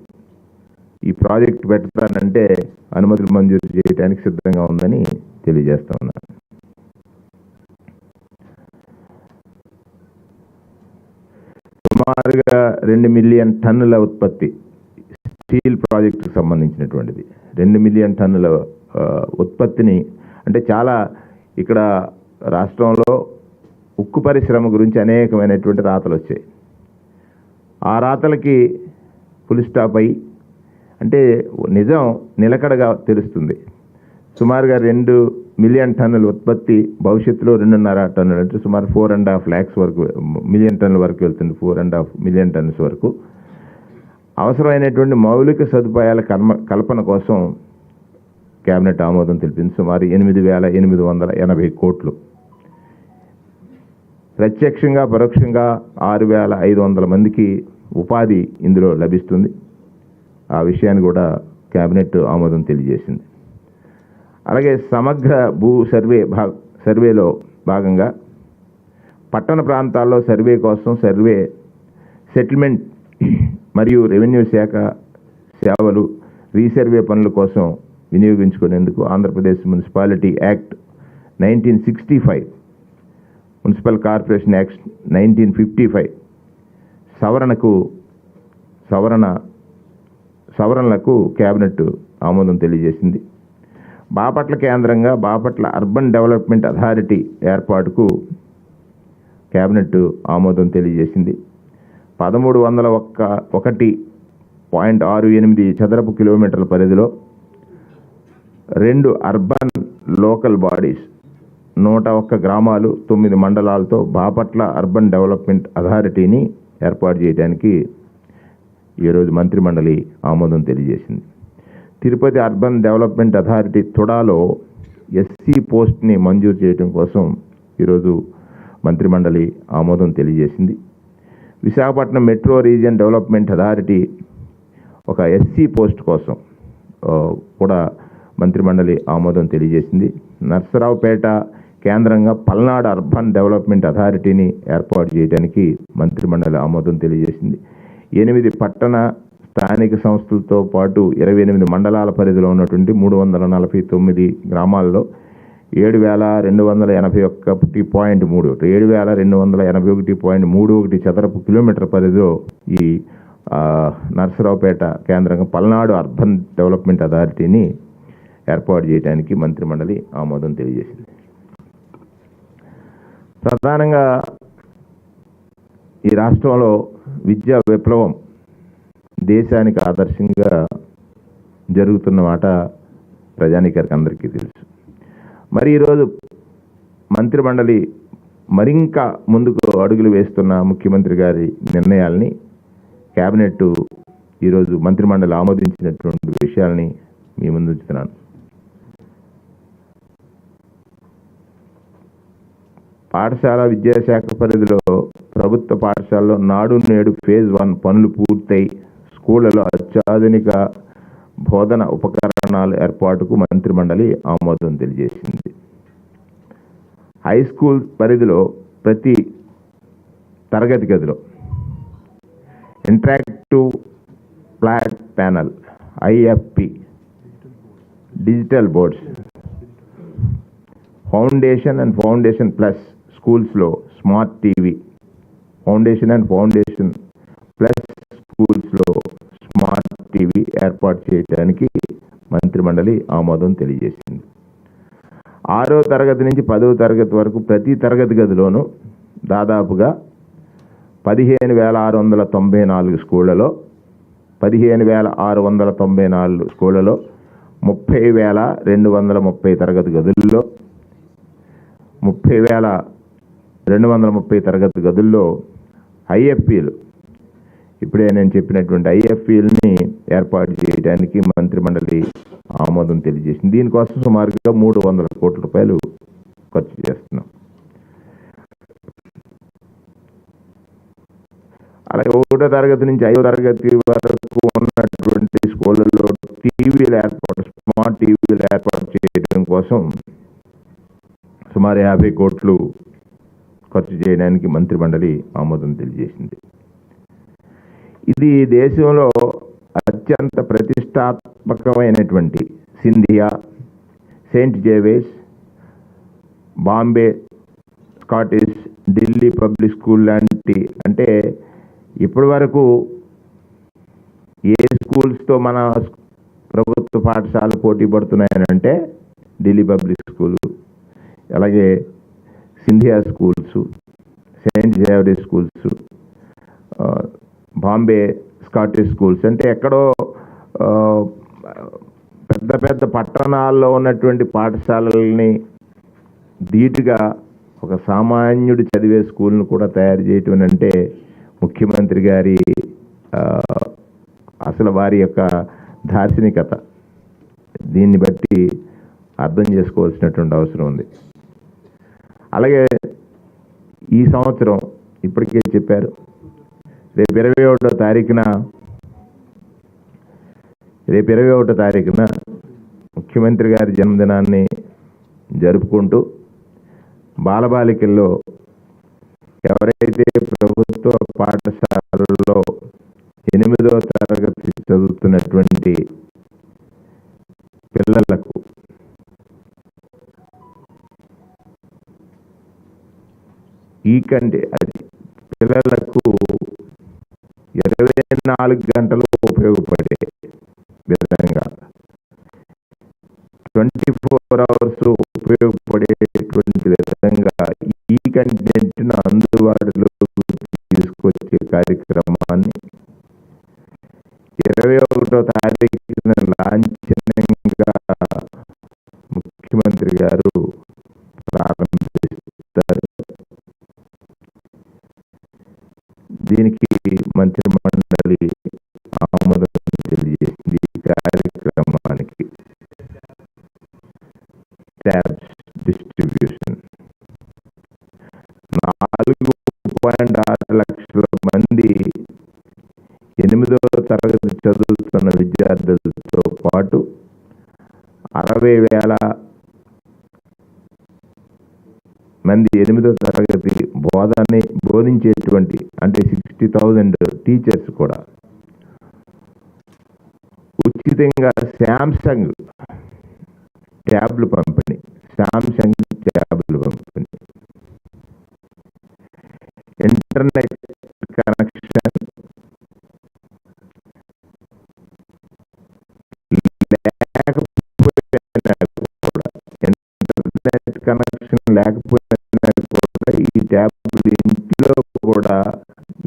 ఈ ప్రాజెక్ట్ పెడతానంటే అనుమతులు మంజూరు చేయడానికి సిద్ధంగా ఉందని తెలియజేస్తా ఉన్నాను. సుమారుగా 2 మిలియన్ టన్నుల ఉత్పత్తి స్టీల్ ప్రాజెక్టుకు సంబంధించినటువంటిది. 2 మిలియన్ టన్నుల ఉత్పత్తిని, అంటే చాలా ఇక్కడ రాష్ట్రంలో ఉక్కు పరిశ్రమ గురించి అనేకమైనటువంటి రాతలు వచ్చాయి. ఆ రాతలకి ఫుల్ స్టాప్ అయ్యి, అంటే నిజం నిలకడగా తెలుస్తుంది. సుమారుగా 2 మిలియన్ టన్నుల ఉత్పత్తి భవిష్యత్తులో 2.5 టన్నులు, అంటే సుమారు 4.5 lakhs వరకు, మిలియన్ టన్నుల వరకు వెళ్తుంది. 4.5 మిలియన్ టన్స్ వరకు అవసరమైనటువంటి మౌలిక సదుపాయాల కల్పన కోసం కేబినెట్ ఆమోదం తెలిపింది. సుమారు 8,880 కోట్లు. ప్రత్యక్షంగా పరోక్షంగా 6,500 మందికి ఉపాధి ఇందులో లభిస్తుంది. ఆ విషయాన్ని కూడా కేబినెట్ ఆమోదం తెలియజేసింది. అలాగే సమగ్ర భూ సర్వేలో భాగంగా పట్టణ ప్రాంతాల్లో సర్వే కోసం సర్వే, సెటిల్మెంట్ మరియు రెవెన్యూ శాఖ సేవలు రీసర్వే పనుల కోసం వినియోగించుకునేందుకు Andhra Pradesh municipality act 1965, municipal corporation act 1955 సవరణలకు కేబినెట్ ఆమోదం తెలియజేసింది. బాపట్ల కేంద్రంగా బాపట్ల అర్బన్ డెవలప్మెంట్ అథారిటీ ఏర్పాటుకు కేబినెట్ ఆమోదం తెలియజేసింది. 1301.68 చదరపు కిలోమీటర్ల పరిధిలో 2 అర్బన్ లోకల్ బాడీస్, 101 గ్రామాలు, 9 మండలాలతో బాపట్ల అర్బన్ డెవలప్మెంట్ అథారిటీని ఏర్పాటు చేయడానికి ఈరోజు మంత్రిమండలి ఆమోదం తెలియజేసింది. తిరుపతి అర్బన్ డెవలప్మెంట్ అథారిటీ తుడాలో ఎస్సీ పోస్ట్ని మంజూరు చేయడం కోసం ఈరోజు మంత్రిమండలి ఆమోదం తెలియజేసింది. Visakhapatnam metro region development authority ఒక ఎస్సీ పోస్ట్ కోసం కూడా మంత్రిమండలి ఆమోదం తెలియజేసింది. నర్సరావుపేట కేంద్రంగా పల్నాడు అర్బన్ డెవలప్మెంట్ అథారిటీని ఏర్పాటు చేయడానికి మంత్రిమండలి ఆమోదం తెలియజేసింది. 8 పట్టణ స్థానిక సంస్థలతో పాటు 28 మండలాల పరిధిలో ఉన్నటువంటి 349 గ్రామాల్లో 7,281.31 చదరపు కిలోమీటర్ పరిధిలో ఈ నర్సరావుపేట కేంద్రంగా పల్నాడు అర్బన్ డెవలప్మెంట్ అథారిటీని ఏర్పాటు చేయడానికి మంత్రిమండలి ఆమోదం తెలియజేసింది. ప్రధానంగా ఈ రాష్ట్రంలో విద్యా విప్లవం దేశానికి ఆదర్శంగా జరుగుతున్న మాట ప్రజానీకానికి అందరికీ తెలుసు. మరి ఈరోజు మంత్రిమండలి మరింకా ముందుకు అడుగులు వేస్తున్న ముఖ్యమంత్రి గారి నిర్ణయాల్ని కేబినెట్ ఈరోజు మంత్రిమండలి ఆమోదించినటువంటి విషయాల్ని మీ ముందు ఉంచుతున్నాను. పాఠశాల విద్యాశాఖ పరిధిలో ప్రభుత్వ పాఠశాలలో నాడు నేడు ఫేజ్ 1 పనులు పూర్తయి స్కూళ్లలో అత్యాధునిక బోధన ఉపకరణాల ఏర్పాటుకు మంత్రిమండలి ఆమోదం తెలియజేసింది. హై స్కూల్ పరిధిలో ప్రతి తరగతి గదిలో interactive flat panel IFP, digital boards, foundation and foundation plus స్కూల్స్లో smart TV, foundation and foundation plus స్కూల్స్లో స్మార్ట్ టీవీ ఏర్పాటు చేయడానికి మంత్రిమండలి ఆమోదం తెలియజేసింది. 6వ తరగతి నుంచి 10వ తరగతి వరకు ప్రతి తరగతి గదిలోనూ దాదాపుగా 15,694 స్కూళ్లలో 30,230 తరగతి గదుల్లో 30,230 తరగతి గదుల్లో ఐఎఫ్పీలు, ఇప్పుడే నేను చెప్పినటువంటి ఐఎఫ్ఈల్ని ఏర్పాటు చేయడానికి మంత్రిమండలి ఆమోదం తెలియజేసింది. దీనికోసం సుమారుగా 300 కోట్ల రూపాయలు ఖర్చు చేస్తున్నాం. అలాగే 1వ తరగతి నుంచి 5వ తరగతి వరకు ఉన్నటువంటి స్కూళ్ళల్లో స్మార్ట్ టీవీలు ఏర్పాటు చేయడం కోసం సుమారు 50 కోట్లు ఖర్చు చేయడానికి మంత్రిమండలి ఆమోదం తెలియజేసింది. ఇది దేశంలో అత్యంత ప్రతిష్టాత్మకమైనటువంటి Scindia, Saint Xavier's, Bombay Scottish, Delhi public school లాంటి, అంటే ఇప్పటి వరకు ఏ స్కూల్స్తో మన ప్రభుత్వ పాఠశాలలు పోటీ పడుతున్నాయని అంటే ఢిల్లీ పబ్లిక్ స్కూలు, అలాగే Scindia schools, Saint Xavier's schools, Bombay Scottish schools, అంటే ఎక్కడో పెద్ద పెద్ద పట్టణాల్లో ఉన్నటువంటి పాఠశాలల్ని ధీటుగా ఒక సామాన్యుడు చదివే స్కూల్ను కూడా తయారు చేయటం అంటే ముఖ్యమంత్రి గారి అసలు వారి యొక్క దార్శనికత. దీన్ని బట్టి అర్థం చేసుకోవాల్సినటువంటి అవసరం ఉంది. అలాగే ఈ సంవత్సరం ఇప్పటికే చెప్పారు, రేపు 21వ తారీఖున ముఖ్యమంత్రి గారి జన్మదినాన్ని జరుపుకుంటూ బాలబాలికల్లో ఎవరైతే ప్రభుత్వ పాఠశాలల్లో 8వ తరగతి చదువుతున్నటువంటి పిల్లలకు పిల్లలకు 24 గంటలు ఉపయోగపడే విధంగా 24 అవర్స్ ఉపయోగపడేటువంటి విధంగా ఈ కంటెంట్ను అందుబాటులో తీసుకొచ్చే కార్యక్రమాన్ని 21వ తారీఖున లాంఛనంగా ముఖ్యమంత్రి గారు ప్రారంభిస్తారు. దీనికి మంత్రిమండలి ఆమోదం తెలియజేసింది. ఈ కార్యక్రమానికి ట్యాబ్స్ డిస్ట్రిబ్యూషన్ 4.6 లక్షల మంది 8వ తరగతి చదువుతున్న విద్యార్థులతో పాటు 60,000 మంది 8వ తరగతి బోధించేటువంటి అంటే 60,000 టీచర్స్ కూడా ఉచితంగా శాంసంగ్ ట్యాబ్లు పంపిణీ, ఇంటర్నెట్ కనెక్షన్ లేకపోయినా కూడా ఈ ట్యాబ్లు ఇంట్లో కూడా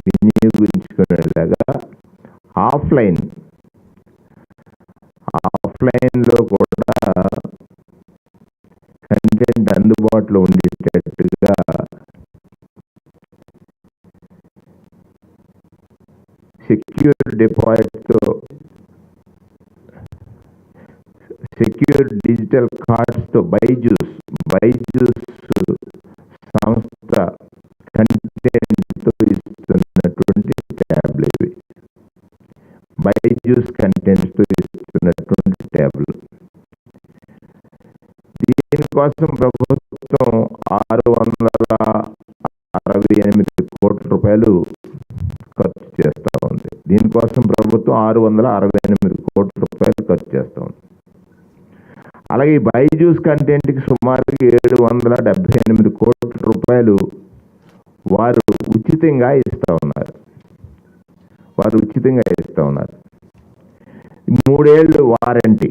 వినియోగించుకునేలాగా ఆఫ్లైన్లో కూడా కంటెంట్ అందుబాటులో ఉండేటట్టుగా సెక్యూర్ డిజిటల్ కార్డ్స్తో బైజూస్ సంస్థ కంటెంట్తో ఇస్తున్నటువంటి ట్యాబ్లు ఇవి. బైజూస్ కంటెంట్తో ఇస్తున్నటువంటి ట్యాబ్లు. దీనికోసం ప్రభుత్వం 668 కోట్ల రూపాయలు ఖర్చు చేస్తూ ఉంది. అలాగే ఈ బైజూస్ కంటెంట్కి సుమారుగా 778 కోట్ల రూపాయలు వారు ఉచితంగా ఇస్తూ ఉన్నారు. 3 ఏళ్ళు వారంటీ,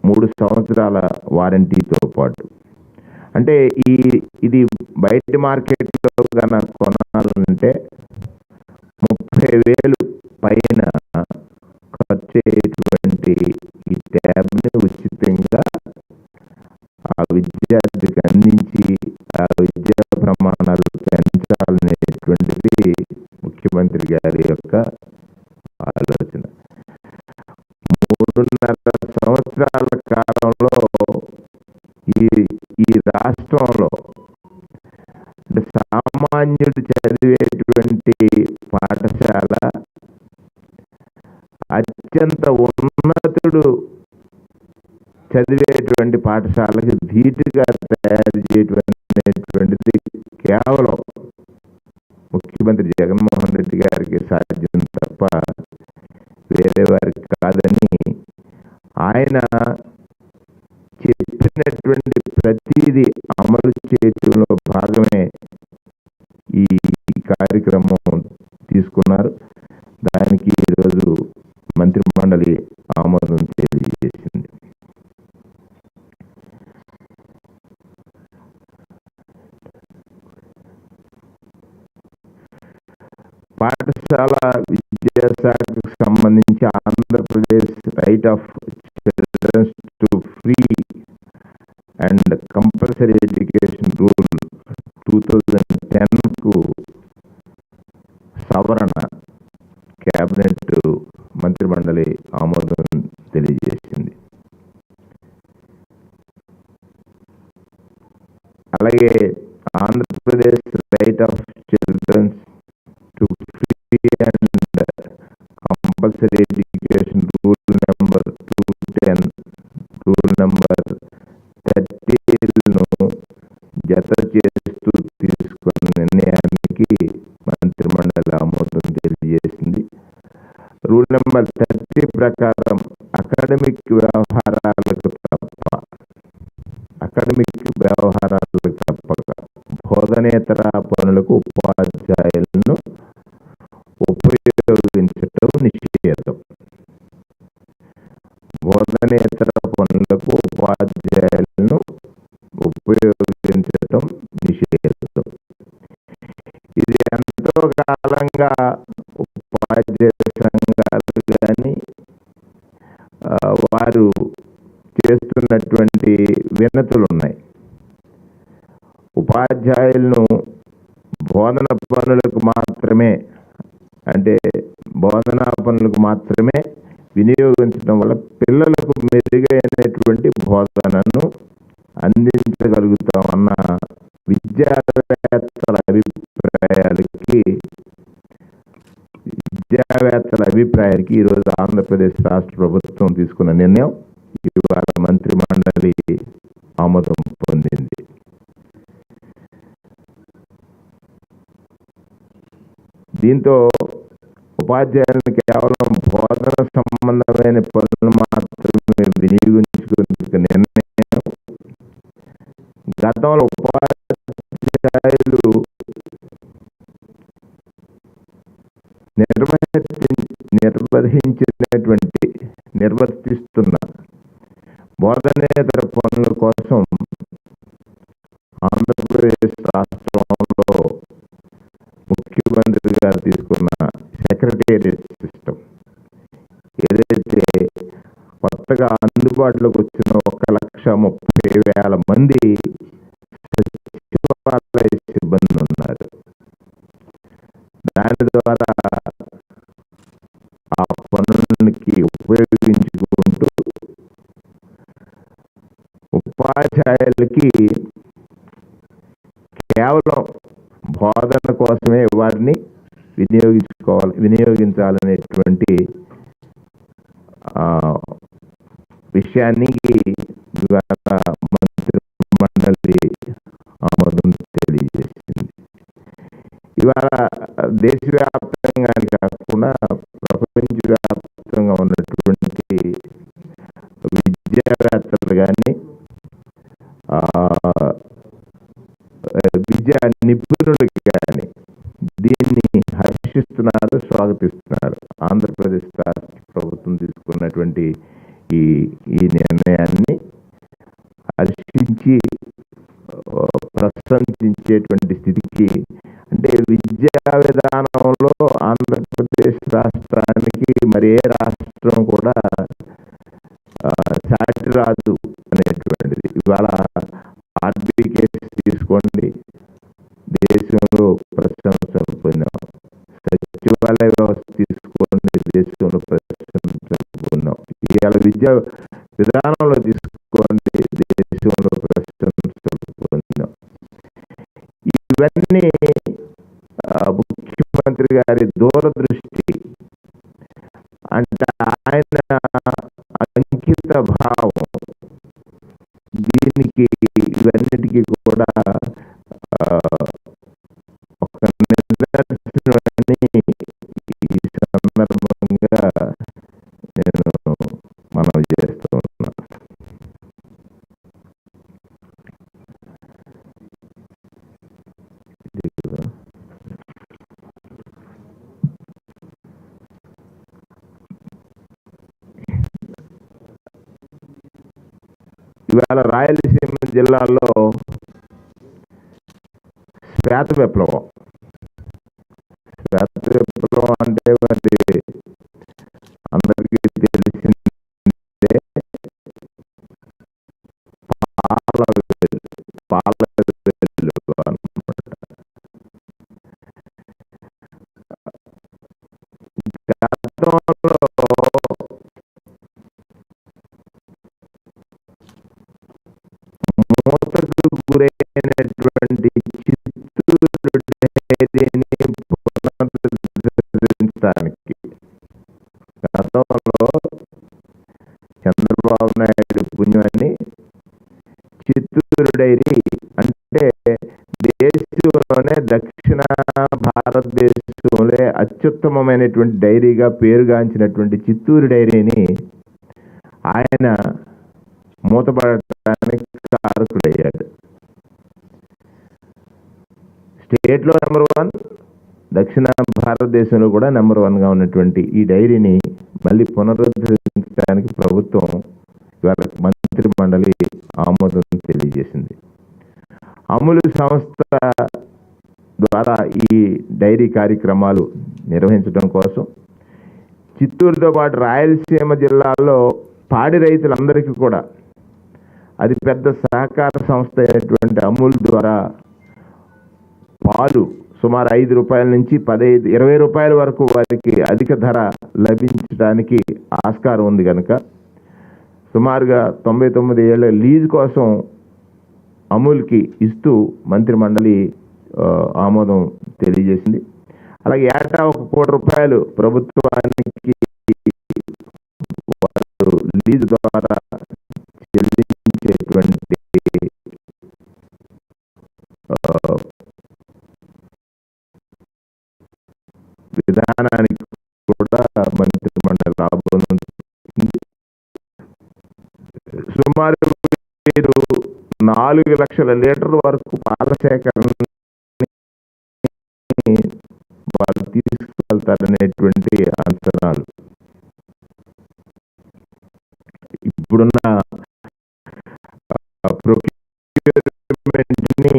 3 సంవత్సరాల వారంటీతో పాటు. అంటే ఇది బయట మార్కెట్లో కన్నా కొనాలంటే 30,000 పైన ఖర్చు అయ్యేటువంటి ఈ ట్యాబ్ని ఉచితంగా ఆ విద్యార్థికి అందించి ఆ విద్యా ప్రమాణాలు పెంచాలనేటువంటిది ముఖ్యమంత్రి గారి యొక్క ఆలోచన. 3.5 సంవత్సరాల కాలంలో ఈ రాష్ట్రంలో అంటే సామాన్యుడు చదివేటువంటి పాఠశాల అత్యంత ఉన్నతుడు చదివేటువంటి పాఠశాలకి ధీటుగా తయారు చేయటువంటిది కేవలం ముఖ్యమంత్రి జగన్మోహన్ రెడ్డి గారికి సాధ్యం తప్ప వేరే వారికి కాదని ఆయన చెప్పినటువంటి ప్రతిదీ అమలు చేయడంలో భాగమే ఈ కార్యక్రమం తీసుకున్నారు. దానికి ఈరోజు మంత్రిమండలి ఆమోదం తెలియజేసింది. పాఠశాల విద్యా right of children to free and compulsory education rule 2010కు సవరణ కేబినెట్ మంత్రిమండలి ఆమోదం తెలియజేసింది. అలాగే Andhra Pradesh right of children's to free and compulsory education rule number 210 rule number 30ను జత చేస్తూ తీసుకున్న నిర్ణయానికి మంత్రిమండలి ఆమోదం తెలియజేసింది. రూల్ నెంబర్ 30 ప్రకారం అకాడమిక్ వ్యవహారాలకు తప్పక బోధనేతర పనులకు ఉపాధ్యాయులను ఉపయోగించటం నిషేధం. బోధనేతర పనులకు ఉపాధ్యాయులను ఉపయోగించటం నిషేధం. ఇది ఎంతో కాలంగా ఉపాధ్యాయ సంఘాలు కానీ వారు చేస్తున్నటువంటి వినతులు ఉన్నాయి. ఉపాధ్యాయులను బోధనా పనులకు మాత్రమే వినియోగించడం వల్ల పిల్లలకు మెరుగైనటువంటి బోధనను అందించగలుగుతామన్న విద్యావేత్తల అభిప్రాయానికి ఈరోజు ఆంధ్రప్రదేశ్ రాష్ట్ర ప్రభుత్వం తీసుకున్న నిర్ణయం ఇవాళ మంత్రి మండలి ఆమోదం పొందింది. దీంతో ఉపాధ్యాయులను కేవలం బోధన సంబంధమైన పనులు మాత్రమే వినియోగించుకునే నిర్ణయం గతంలో ఉపాధ్యాయులు నిర్వర్తిస్తున్న బోధనేతర పనుల కోసం ఆంధ్రప్రదేశ్ రాష్ట్రంలో ముఖ్యమంత్రి గారు తీసుకున్న సెక్రటేరియట్ సిస్టమ్ ఏదైతే కొత్తగా అందుబాటులోకి వచ్చిన 1,30,000 మంది సచివాలయ సిబ్బంది ఉన్నారు. దాని ద్వారా ఆ పనులకి ఉపయోగించుకుంటూ ఉపాధ్యాయులకి కేవలం బోధన కోసమే వారిని వినియోగించాలనేటువంటి విషయానికి ఇవాళ మంత్రి మండలి ఆమోదం తెలియజేసింది. ఇవాళ దేశవ్యాప్తంగా కాకుండా ప్రపంచవ్యాప్తంగా ఉన్నటువంటి విద్యావేత్తలు కానీ విద్యా నిపుణులు కానీ దీన్ని హర్షిస్తున్నారు, స్వాగతిస్తున్నారు. ఆంధ్రప్రదేశ్ రాష్ట్ర ప్రభుత్వం తీసుకున్నటువంటి ఈ నిర్ణయాన్ని హర్షించి ప్రశంసించేటువంటి స్థితికి, అంటే విద్యా విధానంలో ఆంధ్రప్రదేశ్ రాష్ట్రానికి మరి ఏ రాష్ట్రం కూడా సాటి రాదు అనేటువంటిది. ఇవాళ ఆర్బీకేస్ తీసుకోండి, దేశంలో ప్రశంసలు పొందాం. సచివాలయ వ్యవస్థ తీసుకోండి, దేశంలో ప్రశంసలు పొందాం. ఇవాళ విద్యా విధానంలో తీసుకోండి, దేశంలో ప్రశంసలు పొందాం. ఇవన్నీ ముఖ్యమంత్రి గారి దూరదృష్టి, అంటే ఆయన అంకిత భావం, దీనికి ఇవన్నిటికీ కూడా ఒక నిదర్శనమని ఈ సందర్భంగా నేను మనవి చేస్తూ ఉన్నాను. ఇవాళ రాయలసీమ జిల్లాలో శ్వేత విప్లవం అంటే మరి అందరికీ తెలిసిందే. చిత్తూరు డైరీ అంటే దేశంలోనే దక్షిణ భారతదేశంలో అత్యుత్తమమైనటువంటి డైరీగా పేరుగాంచినటువంటి చిత్తూరు డైరీని ఆయన మూతపడటానికి కారకుడయ్యాడు. స్టేట్లో నెంబర్ 1, దక్షిణ భారతదేశంలో కూడా నెంబర్ 1గా ఉన్నటువంటి ఈ డైరీని మళ్ళీ పునరుద్ధరించడానికి ప్రభుత్వం ఇవాళ మంత్రి మండలి ఆమోదం తెలియజేసింది. అమూల్ సంస్థ ద్వారా ఈ డైరీ కార్యక్రమాలు నిర్వహించడం కోసం చిత్తూరుతో పాటు రాయలసీమ జిల్లాల్లో పాడి రైతులందరికీ కూడా అది పెద్ద సహకార సంస్థ అయినటువంటి అమూల్ ద్వారా పాలు సుమారు 5 రూపాయల నుంచి 20 రూపాయల వరకు వారికి అధిక ధర లభించడానికి ఆస్కారం ఉంది కనుక సుమారుగా 99 ఏళ్ల లీజ్ కోసం అమూల్కి ఇస్తూ మంత్రి మండలి ఆమోదం తెలియజేసింది. అలాగే ఏటా 1 కోటి రూపాయలు ప్రభుత్వానికి వారు లీజ్ ద్వారా చెల్లించేటువంటి విధానానికి కూడా మంత్రి మండలి ఆమోదం తెలిసింది. సుమారు 4 లక్షల లీటర్ల వరకు పాల సేకరణ వాళ్ళు తీసుకువెళ్తారనేటువంటి అంచనాలు. ఇప్పుడున్న ప్రొక్యూర్మెంట్ని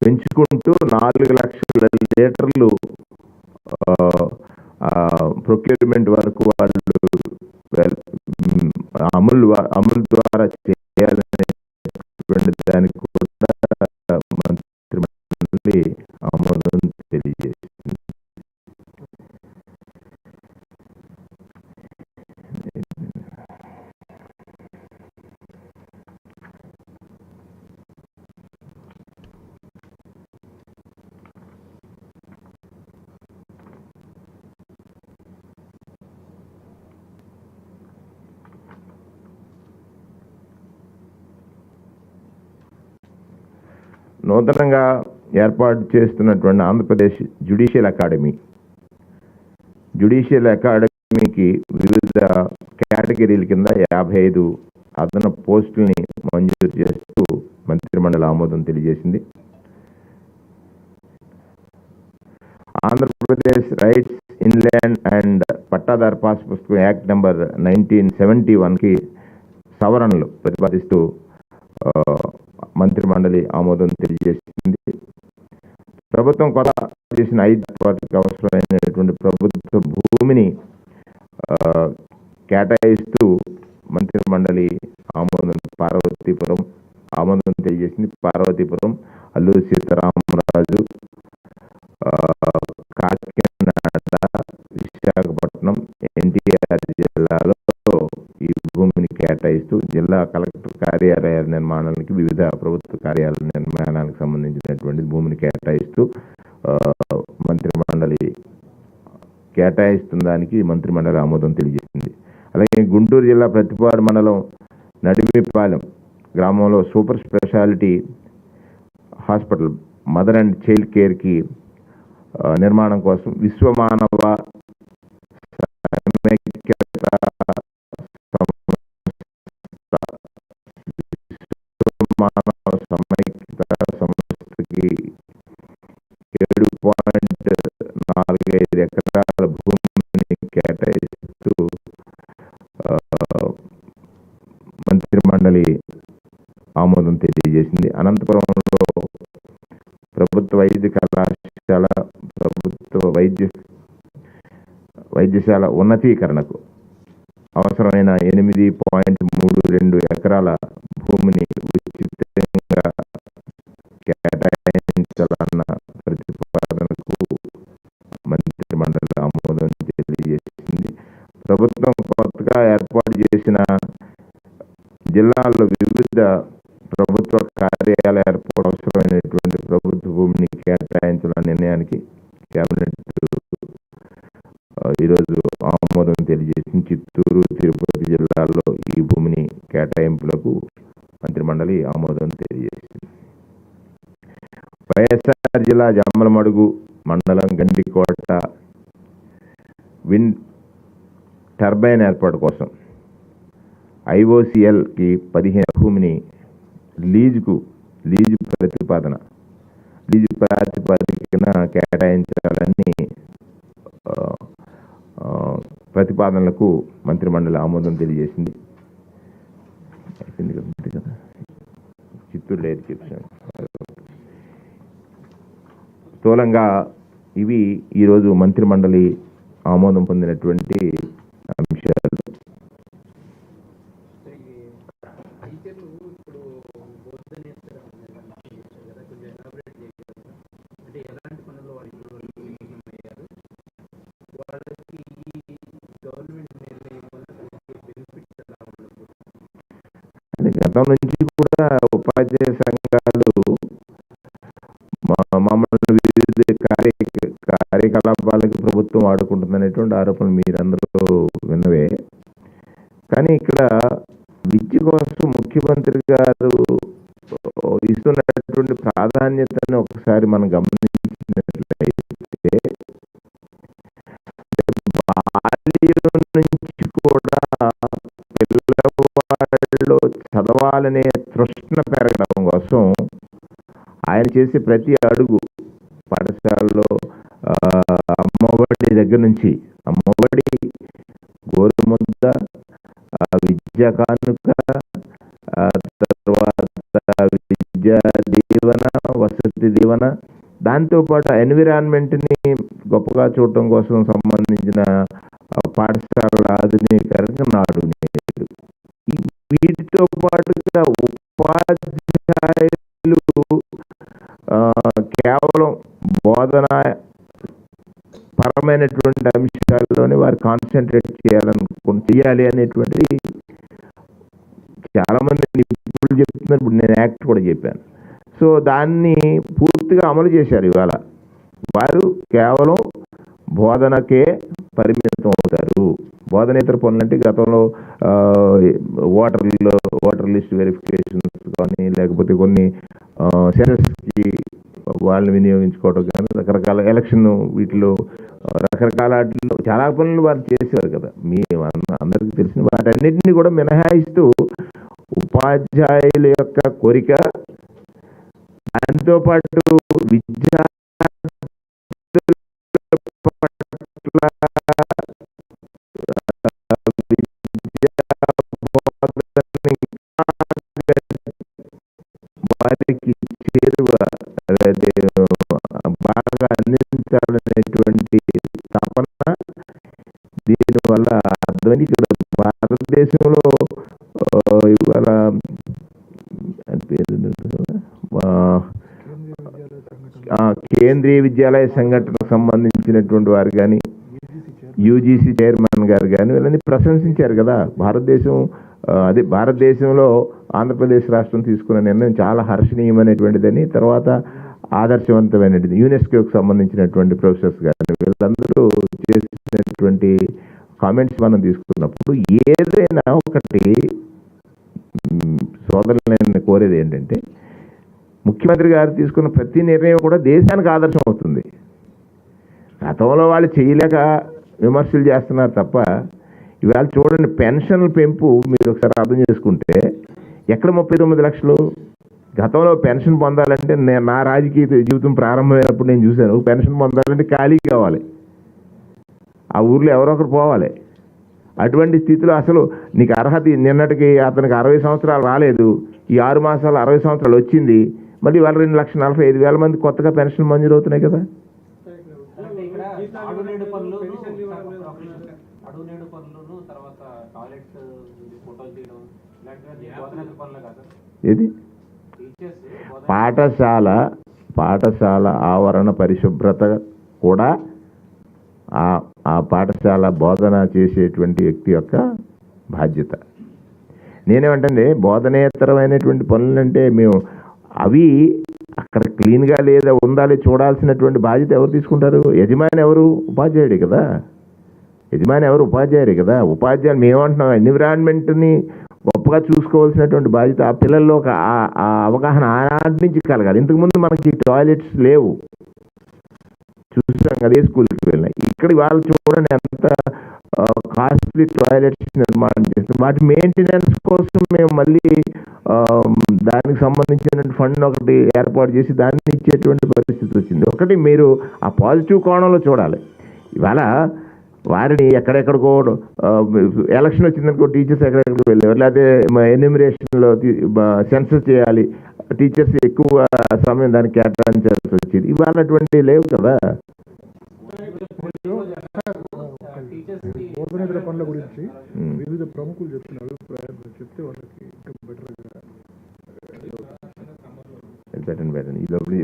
పెంచుకుంటూ 4 లక్షల లీటర్లు ప్రొక్యూర్మెంట్ వరకు వాళ్ళు అమలు ద్వారా చేయాలనేటువంటి దానికి కూడా మంత్రి మండలి ఆమోదం తెలియజేసింది. నూతనంగా ఏర్పాటు చేస్తున్నటువంటి ఆంధ్రప్రదేశ్ జ్యుడిషియల్ అకాడమీకి వివిధ కేటగిరీల కింద 55 అదనపు పోస్టుల్ని మంజూరు చేస్తూ మంత్రి మండలి ఆమోదం తెలియజేసింది. ఆంధ్రప్రదేశ్ రైట్స్ ఇన్లాండ్ అండ్ పట్టాదారు పాస్ పుస్తకం యాక్ట్ నెంబర్ 1971కి సవరణలు ప్రతిపాదిస్తూ మంత్రి మండలి ఆమోదం తెలియజేసింది. ప్రభుత్వం కొత్త చేసిన 5 వాటికి అవసరమైనటువంటి ప్రభుత్వ భూమిని కేటాయిస్తూ మంత్రి మండలి ఆమోదం తెలియజేసింది. పార్వతీపురం, అల్లూరి సీతారామరాజు, కాకినాడ, విశాఖపట్నం, ఎన్టీఆర్ జిల్లాలో ఈ భూమిని కేటాయిస్తూ జిల్లా కలెక్టర్ కార్యాలయాల నిర్మాణానికి వివిధ ప్రభుత్వ కార్యాలయ నిర్మాణానికి సంబంధించినటువంటి భూమిని కేటాయిస్తూ మంత్రి మండలి కేటాయిస్తున్న దానికి మంత్రి మండలి ఆమోదం తెలియజేసింది. అలాగే గుంటూరు జిల్లా ప్రతిపాడు మండలం నడిమిపాలెం గ్రామంలో super speciality hospital mother and child కేర్కి నిర్మాణం కోసం విశ్వమానవ సమైక్యత సంస్థకి 7.45 ఎకరాల భూమిని కేటాయిస్తూ మంత్రి మండలి ఆమోదం తెలియజేసింది. అనంతపురంలో ప్రభుత్వ వైద్య కళాశాల, ప్రభుత్వ వైద్యశాల ఉన్నతీకరణకు అవసరమైన 8.32 ఎకరాల భూమిని ఉచితంగా కేటాయించాలన్న ప్రతిపాదనకు మంత్రి మండలి ఆమోదం తెలియజేసింది. ప్రభుత్వం కొత్తగా ఏర్పాటు చేసిన జిల్లాల్లో వివిధ ప్రభుత్వ కార్యాలయాల ఏర్పాటు అవసరమైనటువంటి ప్రభుత్వ భూమిని కేటాయించాలన్న నిర్ణయానికి కేబినెట్ ఈరోజు ఆమోదం తెలియజేసింది. చిత్తూరు, తిరుపతి జిల్లాల్లో ఈ భూమిని కేటాయింపులకు మంత్రి మండలి ఆమోదం తెలియజేసింది. వైఎస్ఆర్ జిల్లా జమ్మలమడుగు మండలం గండికోట విండ్ టర్బైన్ ఏర్పాటు కోసం ఐఓసిఎల్కి 15 భూమిని లీజు ప్రాతిపదికన కేటాయించాలని ప్రతిపాదనలకు మంత్రిమండలి ఆమోదం తెలియజేసింది. కదా చిత్తూరు డైరీ చెప్పాను. స్థూలంగా ఇవి ఈరోజు మంత్రిమండలి ఆమోదం పొందినటువంటి అంశాలు. గతం నుంచి కూడా ఉపాధ్యాయ సంఘాలు మమ్మల్ని వివిధ కార్యకలాపాలకు ప్రభుత్వం వాడుకుంటుందనేటువంటి ఆరోపణలు మీరందరూ విన్నవే. కానీ ఇక్కడ విద్య కోసం ముఖ్యమంత్రి గారు ఇస్తున్నటువంటి ప్రాధాన్యతను ఒకసారి మనం గమనించినట్లయితే బాల్యం నుంచి కూడా పిల్లవాడిలో చదవాలనే తృష్ణ పెరగడం కోసం ఆయన చేసే ప్రతి అడుగు పాఠశాలలో అమ్మఒడి దగ్గర నుంచి అమ్మఒడి, గోరుముద్ద, విద్యా కానుక, తర్వాత విద్యా దీవెన, వసతి దీవెన, దాంతోపాటు ఎన్విరాన్మెంట్ని గొప్పగా చూడటం కోసం సంబంధించిన పాఠశాలల ఆధునీకరణ నాడు నేడు. వీటితో పాటుగా ఉపాధ్యాయులు కేవలం బోధన పరమైనటువంటి అంశాల్లోనే వారు కాన్సన్ట్రేట్ చేయాలి అనేటువంటిది చాలామంది నిపుణులు చెప్తున్నారు. ఇప్పుడు నేను యాక్ట్ కూడా చెప్పాను. సో దాన్ని పూర్తిగా అమలు చేశారు. ఇవాళ వారు కేవలం బోధనకే పరిమితం అవుతారు. బోధనేతర పనులంటే గతంలో ఓటర్ లిస్ట్ వెరిఫికేషన్స్ కానీ, లేకపోతే కొన్ని సెన్సస్కి వాళ్ళని వినియోగించుకోవడం కానీ, రకరకాల ఎలక్షన్ వీటిలో రకరకాల చాలా పనులు వారు చేసేవారు కదా. మీ అందరికీ తెలిసిన వాటన్నిటిని కూడా మినహాయిస్తూ ఉపాధ్యాయుల యొక్క కోరిక, దాంతోపాటు విద్యా వారికి చేరువ బాగా అందించాలనేటువంటి తపన. దీనివల్ల అర్థమైంది ఇక్కడ భారతదేశంలో ఇవాళ కేంద్రీయ విద్యాలయ సంఘటనకు సంబంధించినటువంటి వారు కానీ, యూజీసీ చైర్మన్ గారు కానీ వీళ్ళని ప్రశంసించారు కదా. భారతదేశంలో ఆంధ్రప్రదేశ్ రాష్ట్రం తీసుకున్న నిర్ణయం చాలా హర్షణీయమైనటువంటిదని, తర్వాత ఆదర్శవంతమైనది. యునెస్కోకి సంబంధించినటువంటి ప్రొఫెసర్స్ కానీ వీళ్ళందరూ చేసినటువంటి కామెంట్స్ మనం తీసుకున్నప్పుడు ఏదైనా ఒకటి సోదరులు నేను కోరేది ఏంటంటే, ముఖ్యమంత్రి గారు తీసుకున్న ప్రతి నిర్ణయం కూడా దేశానికి ఆదర్శం అవుతుంది. గతంలో వాళ్ళు చేయలేక విమర్శలు చేస్తున్నారు తప్ప, ఇవాళ చూడండి పెన్షన్ల పెంపు మీరు ఒకసారి అర్థం చేసుకుంటే ఎక్కడ 39 లక్షలు. గతంలో పెన్షన్ పొందాలంటే నా రాజకీయ జీవితం ప్రారంభమైనప్పుడు నేను చూశాను, పెన్షన్ పొందాలంటే ఖాళీ కావాలి, ఆ ఊర్లో ఎవరో ఒకరు పోవాలి. అటువంటి స్థితిలో అసలు నీకు అర్హత నిన్నటికి అతనికి 60 సంవత్సరాలు రాలేదు, ఈ 6 మాసాలు 60 సంవత్సరాలు వచ్చింది, మళ్ళీ వాళ్ళ 2,45,000 మంది కొత్తగా పెన్షన్ మంజూరు అవుతున్నాయి కదా. ఏది పాఠశాల ఆవరణ పరిశుభ్రత కూడా ఆ పాఠశాల బోధన చేసేటువంటి వ్యక్తి యొక్క బాధ్యత. నేనేమంటే బోధనేతరమైనటువంటి పనులంటే మేము అవి అక్కడ క్లీన్గా లేదా ఉండాలి చూడాల్సినటువంటి బాధ్యత ఎవరు తీసుకుంటారు? యజమాని ఎవరు? ఉపాధ్యాయుడే కదా. ఉపాధ్యాయులు మేమంటున్నాం ఎన్విరాన్మెంట్ని గొప్పగా చూసుకోవాల్సినటువంటి బాధ్యత ఆ పిల్లల్లో ఒక ఆ అవగాహన ఆనాటి నుంచి కలగాలి. ఇంతకుముందు మనకి టాయిలెట్స్ లేవు, చూసాం కదా ఏ స్కూల్కి వెళ్ళినా. ఇక్కడ వాళ్ళు చూడండి ఎంత కాస్ట్లీ టాయిలెట్స్ నిర్మాణం చేస్తాం. వాటి మెయింటెనెన్స్ కోసం మేము మళ్ళీ దానికి సంబంధించిన ఫండ్ ఒకటి ఏర్పాటు చేసి దాన్ని ఇచ్చేటువంటి పరిస్థితి వచ్చింది. ఒకటి మీరు ఆ పాజిటివ్ కోణంలో చూడాలి. ఇవాళ వారిని ఎక్కడెక్కడికో ఎలక్షన్ వచ్చిందనుకో టీచర్స్ ఎక్కడెక్కడికి వెళ్ళేవారు, లేకపోతే ఎన్యూమరేషన్లో సెన్సస్ చేయాలి, టీచర్స్ ఎక్కువ సమయం దానికి కేటాయించాల్సి వచ్చేది. ఇవాళ అటువంటి లేవు కదా. బోధనేతర పనుల గురించి వివిధ ప్రముఖులు చెప్తున్న అభిప్రాయం చెప్తే వాళ్ళకి ఇంకా బెటర్గా పెట్టండి ఇది ఒకటి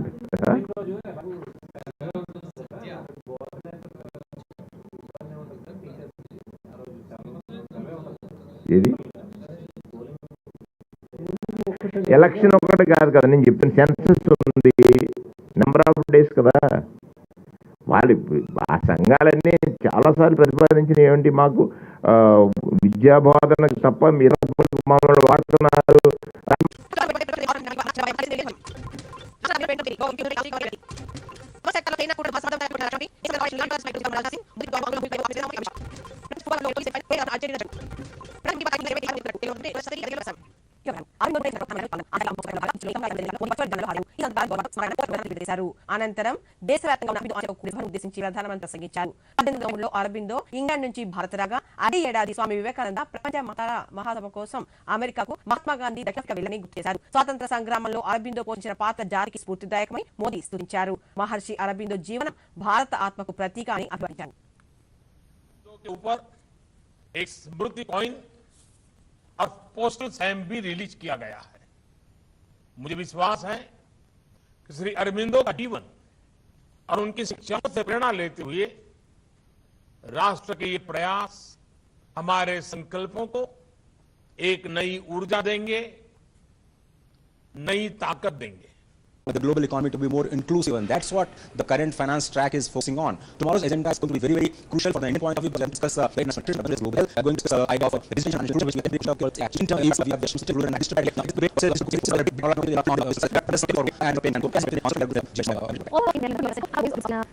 ఏది ఎలక్షన్ ఒకటి కాదు కదా, నేను చెప్తాను సెన్సస్ ఉంది, నెంబర్ ఆఫ్ డేస్ కదా. వాళ్ళు ఆ సంఘాలన్నీ చాలాసార్లు ప్రతిపాదించిన ఏమిటి, మాకు విద్యా బోధన తప్ప మీరు మమ్మల్ని వాడుతున్నారు. అనంతరం దేశవ్యాప్తంగా ఉద్దేశించి ప్రధానమంత్రి ప్రసంగించారు. 1800లో అరబిందో ఇంగ్లాండ్ నుంచి భారత రాగా అదే ఏడాది స్వామి వివేకానంద ప్రపంచ మతాల మహాసభ కోసం అమెరికాకు, మహాత్మా గాంధీ దక్షిణాఫ్రికా వెళ్ళని గుర్తు చేశారు. స్వాతంత్ర సంగ్రామంలో అరబిందో పోషించిన పాత్ర జాతికి స్ఫూర్తిదాయకమని మోదీ స్తుతించారు. మహర్షి అరబిందో జీవనం భారత ఆత్మకు ప్రతీక అని అభివర్ణించారు. एक स्मृति कॉइन और पोस्टल स्टैम्प भी रिलीज किया गया है. मुझे विश्वास है कि श्री अरबिंदो का जीवन और उनकी शिक्षाओं से प्रेरणा लेते हुए राष्ट्र के ये प्रयास हमारे संकल्पों को एक नई ऊर्जा देंगे, नई ताकत देंगे. The global economy to be more inclusive, and that's what the current finance track is focusing on. Tomorrow's agenda is going to be very, very crucial for the Indian point of view, because we discuss very national global health. We are going to discuss idea of registration and inclusion, which we can bring up action terms. We have the rural and district and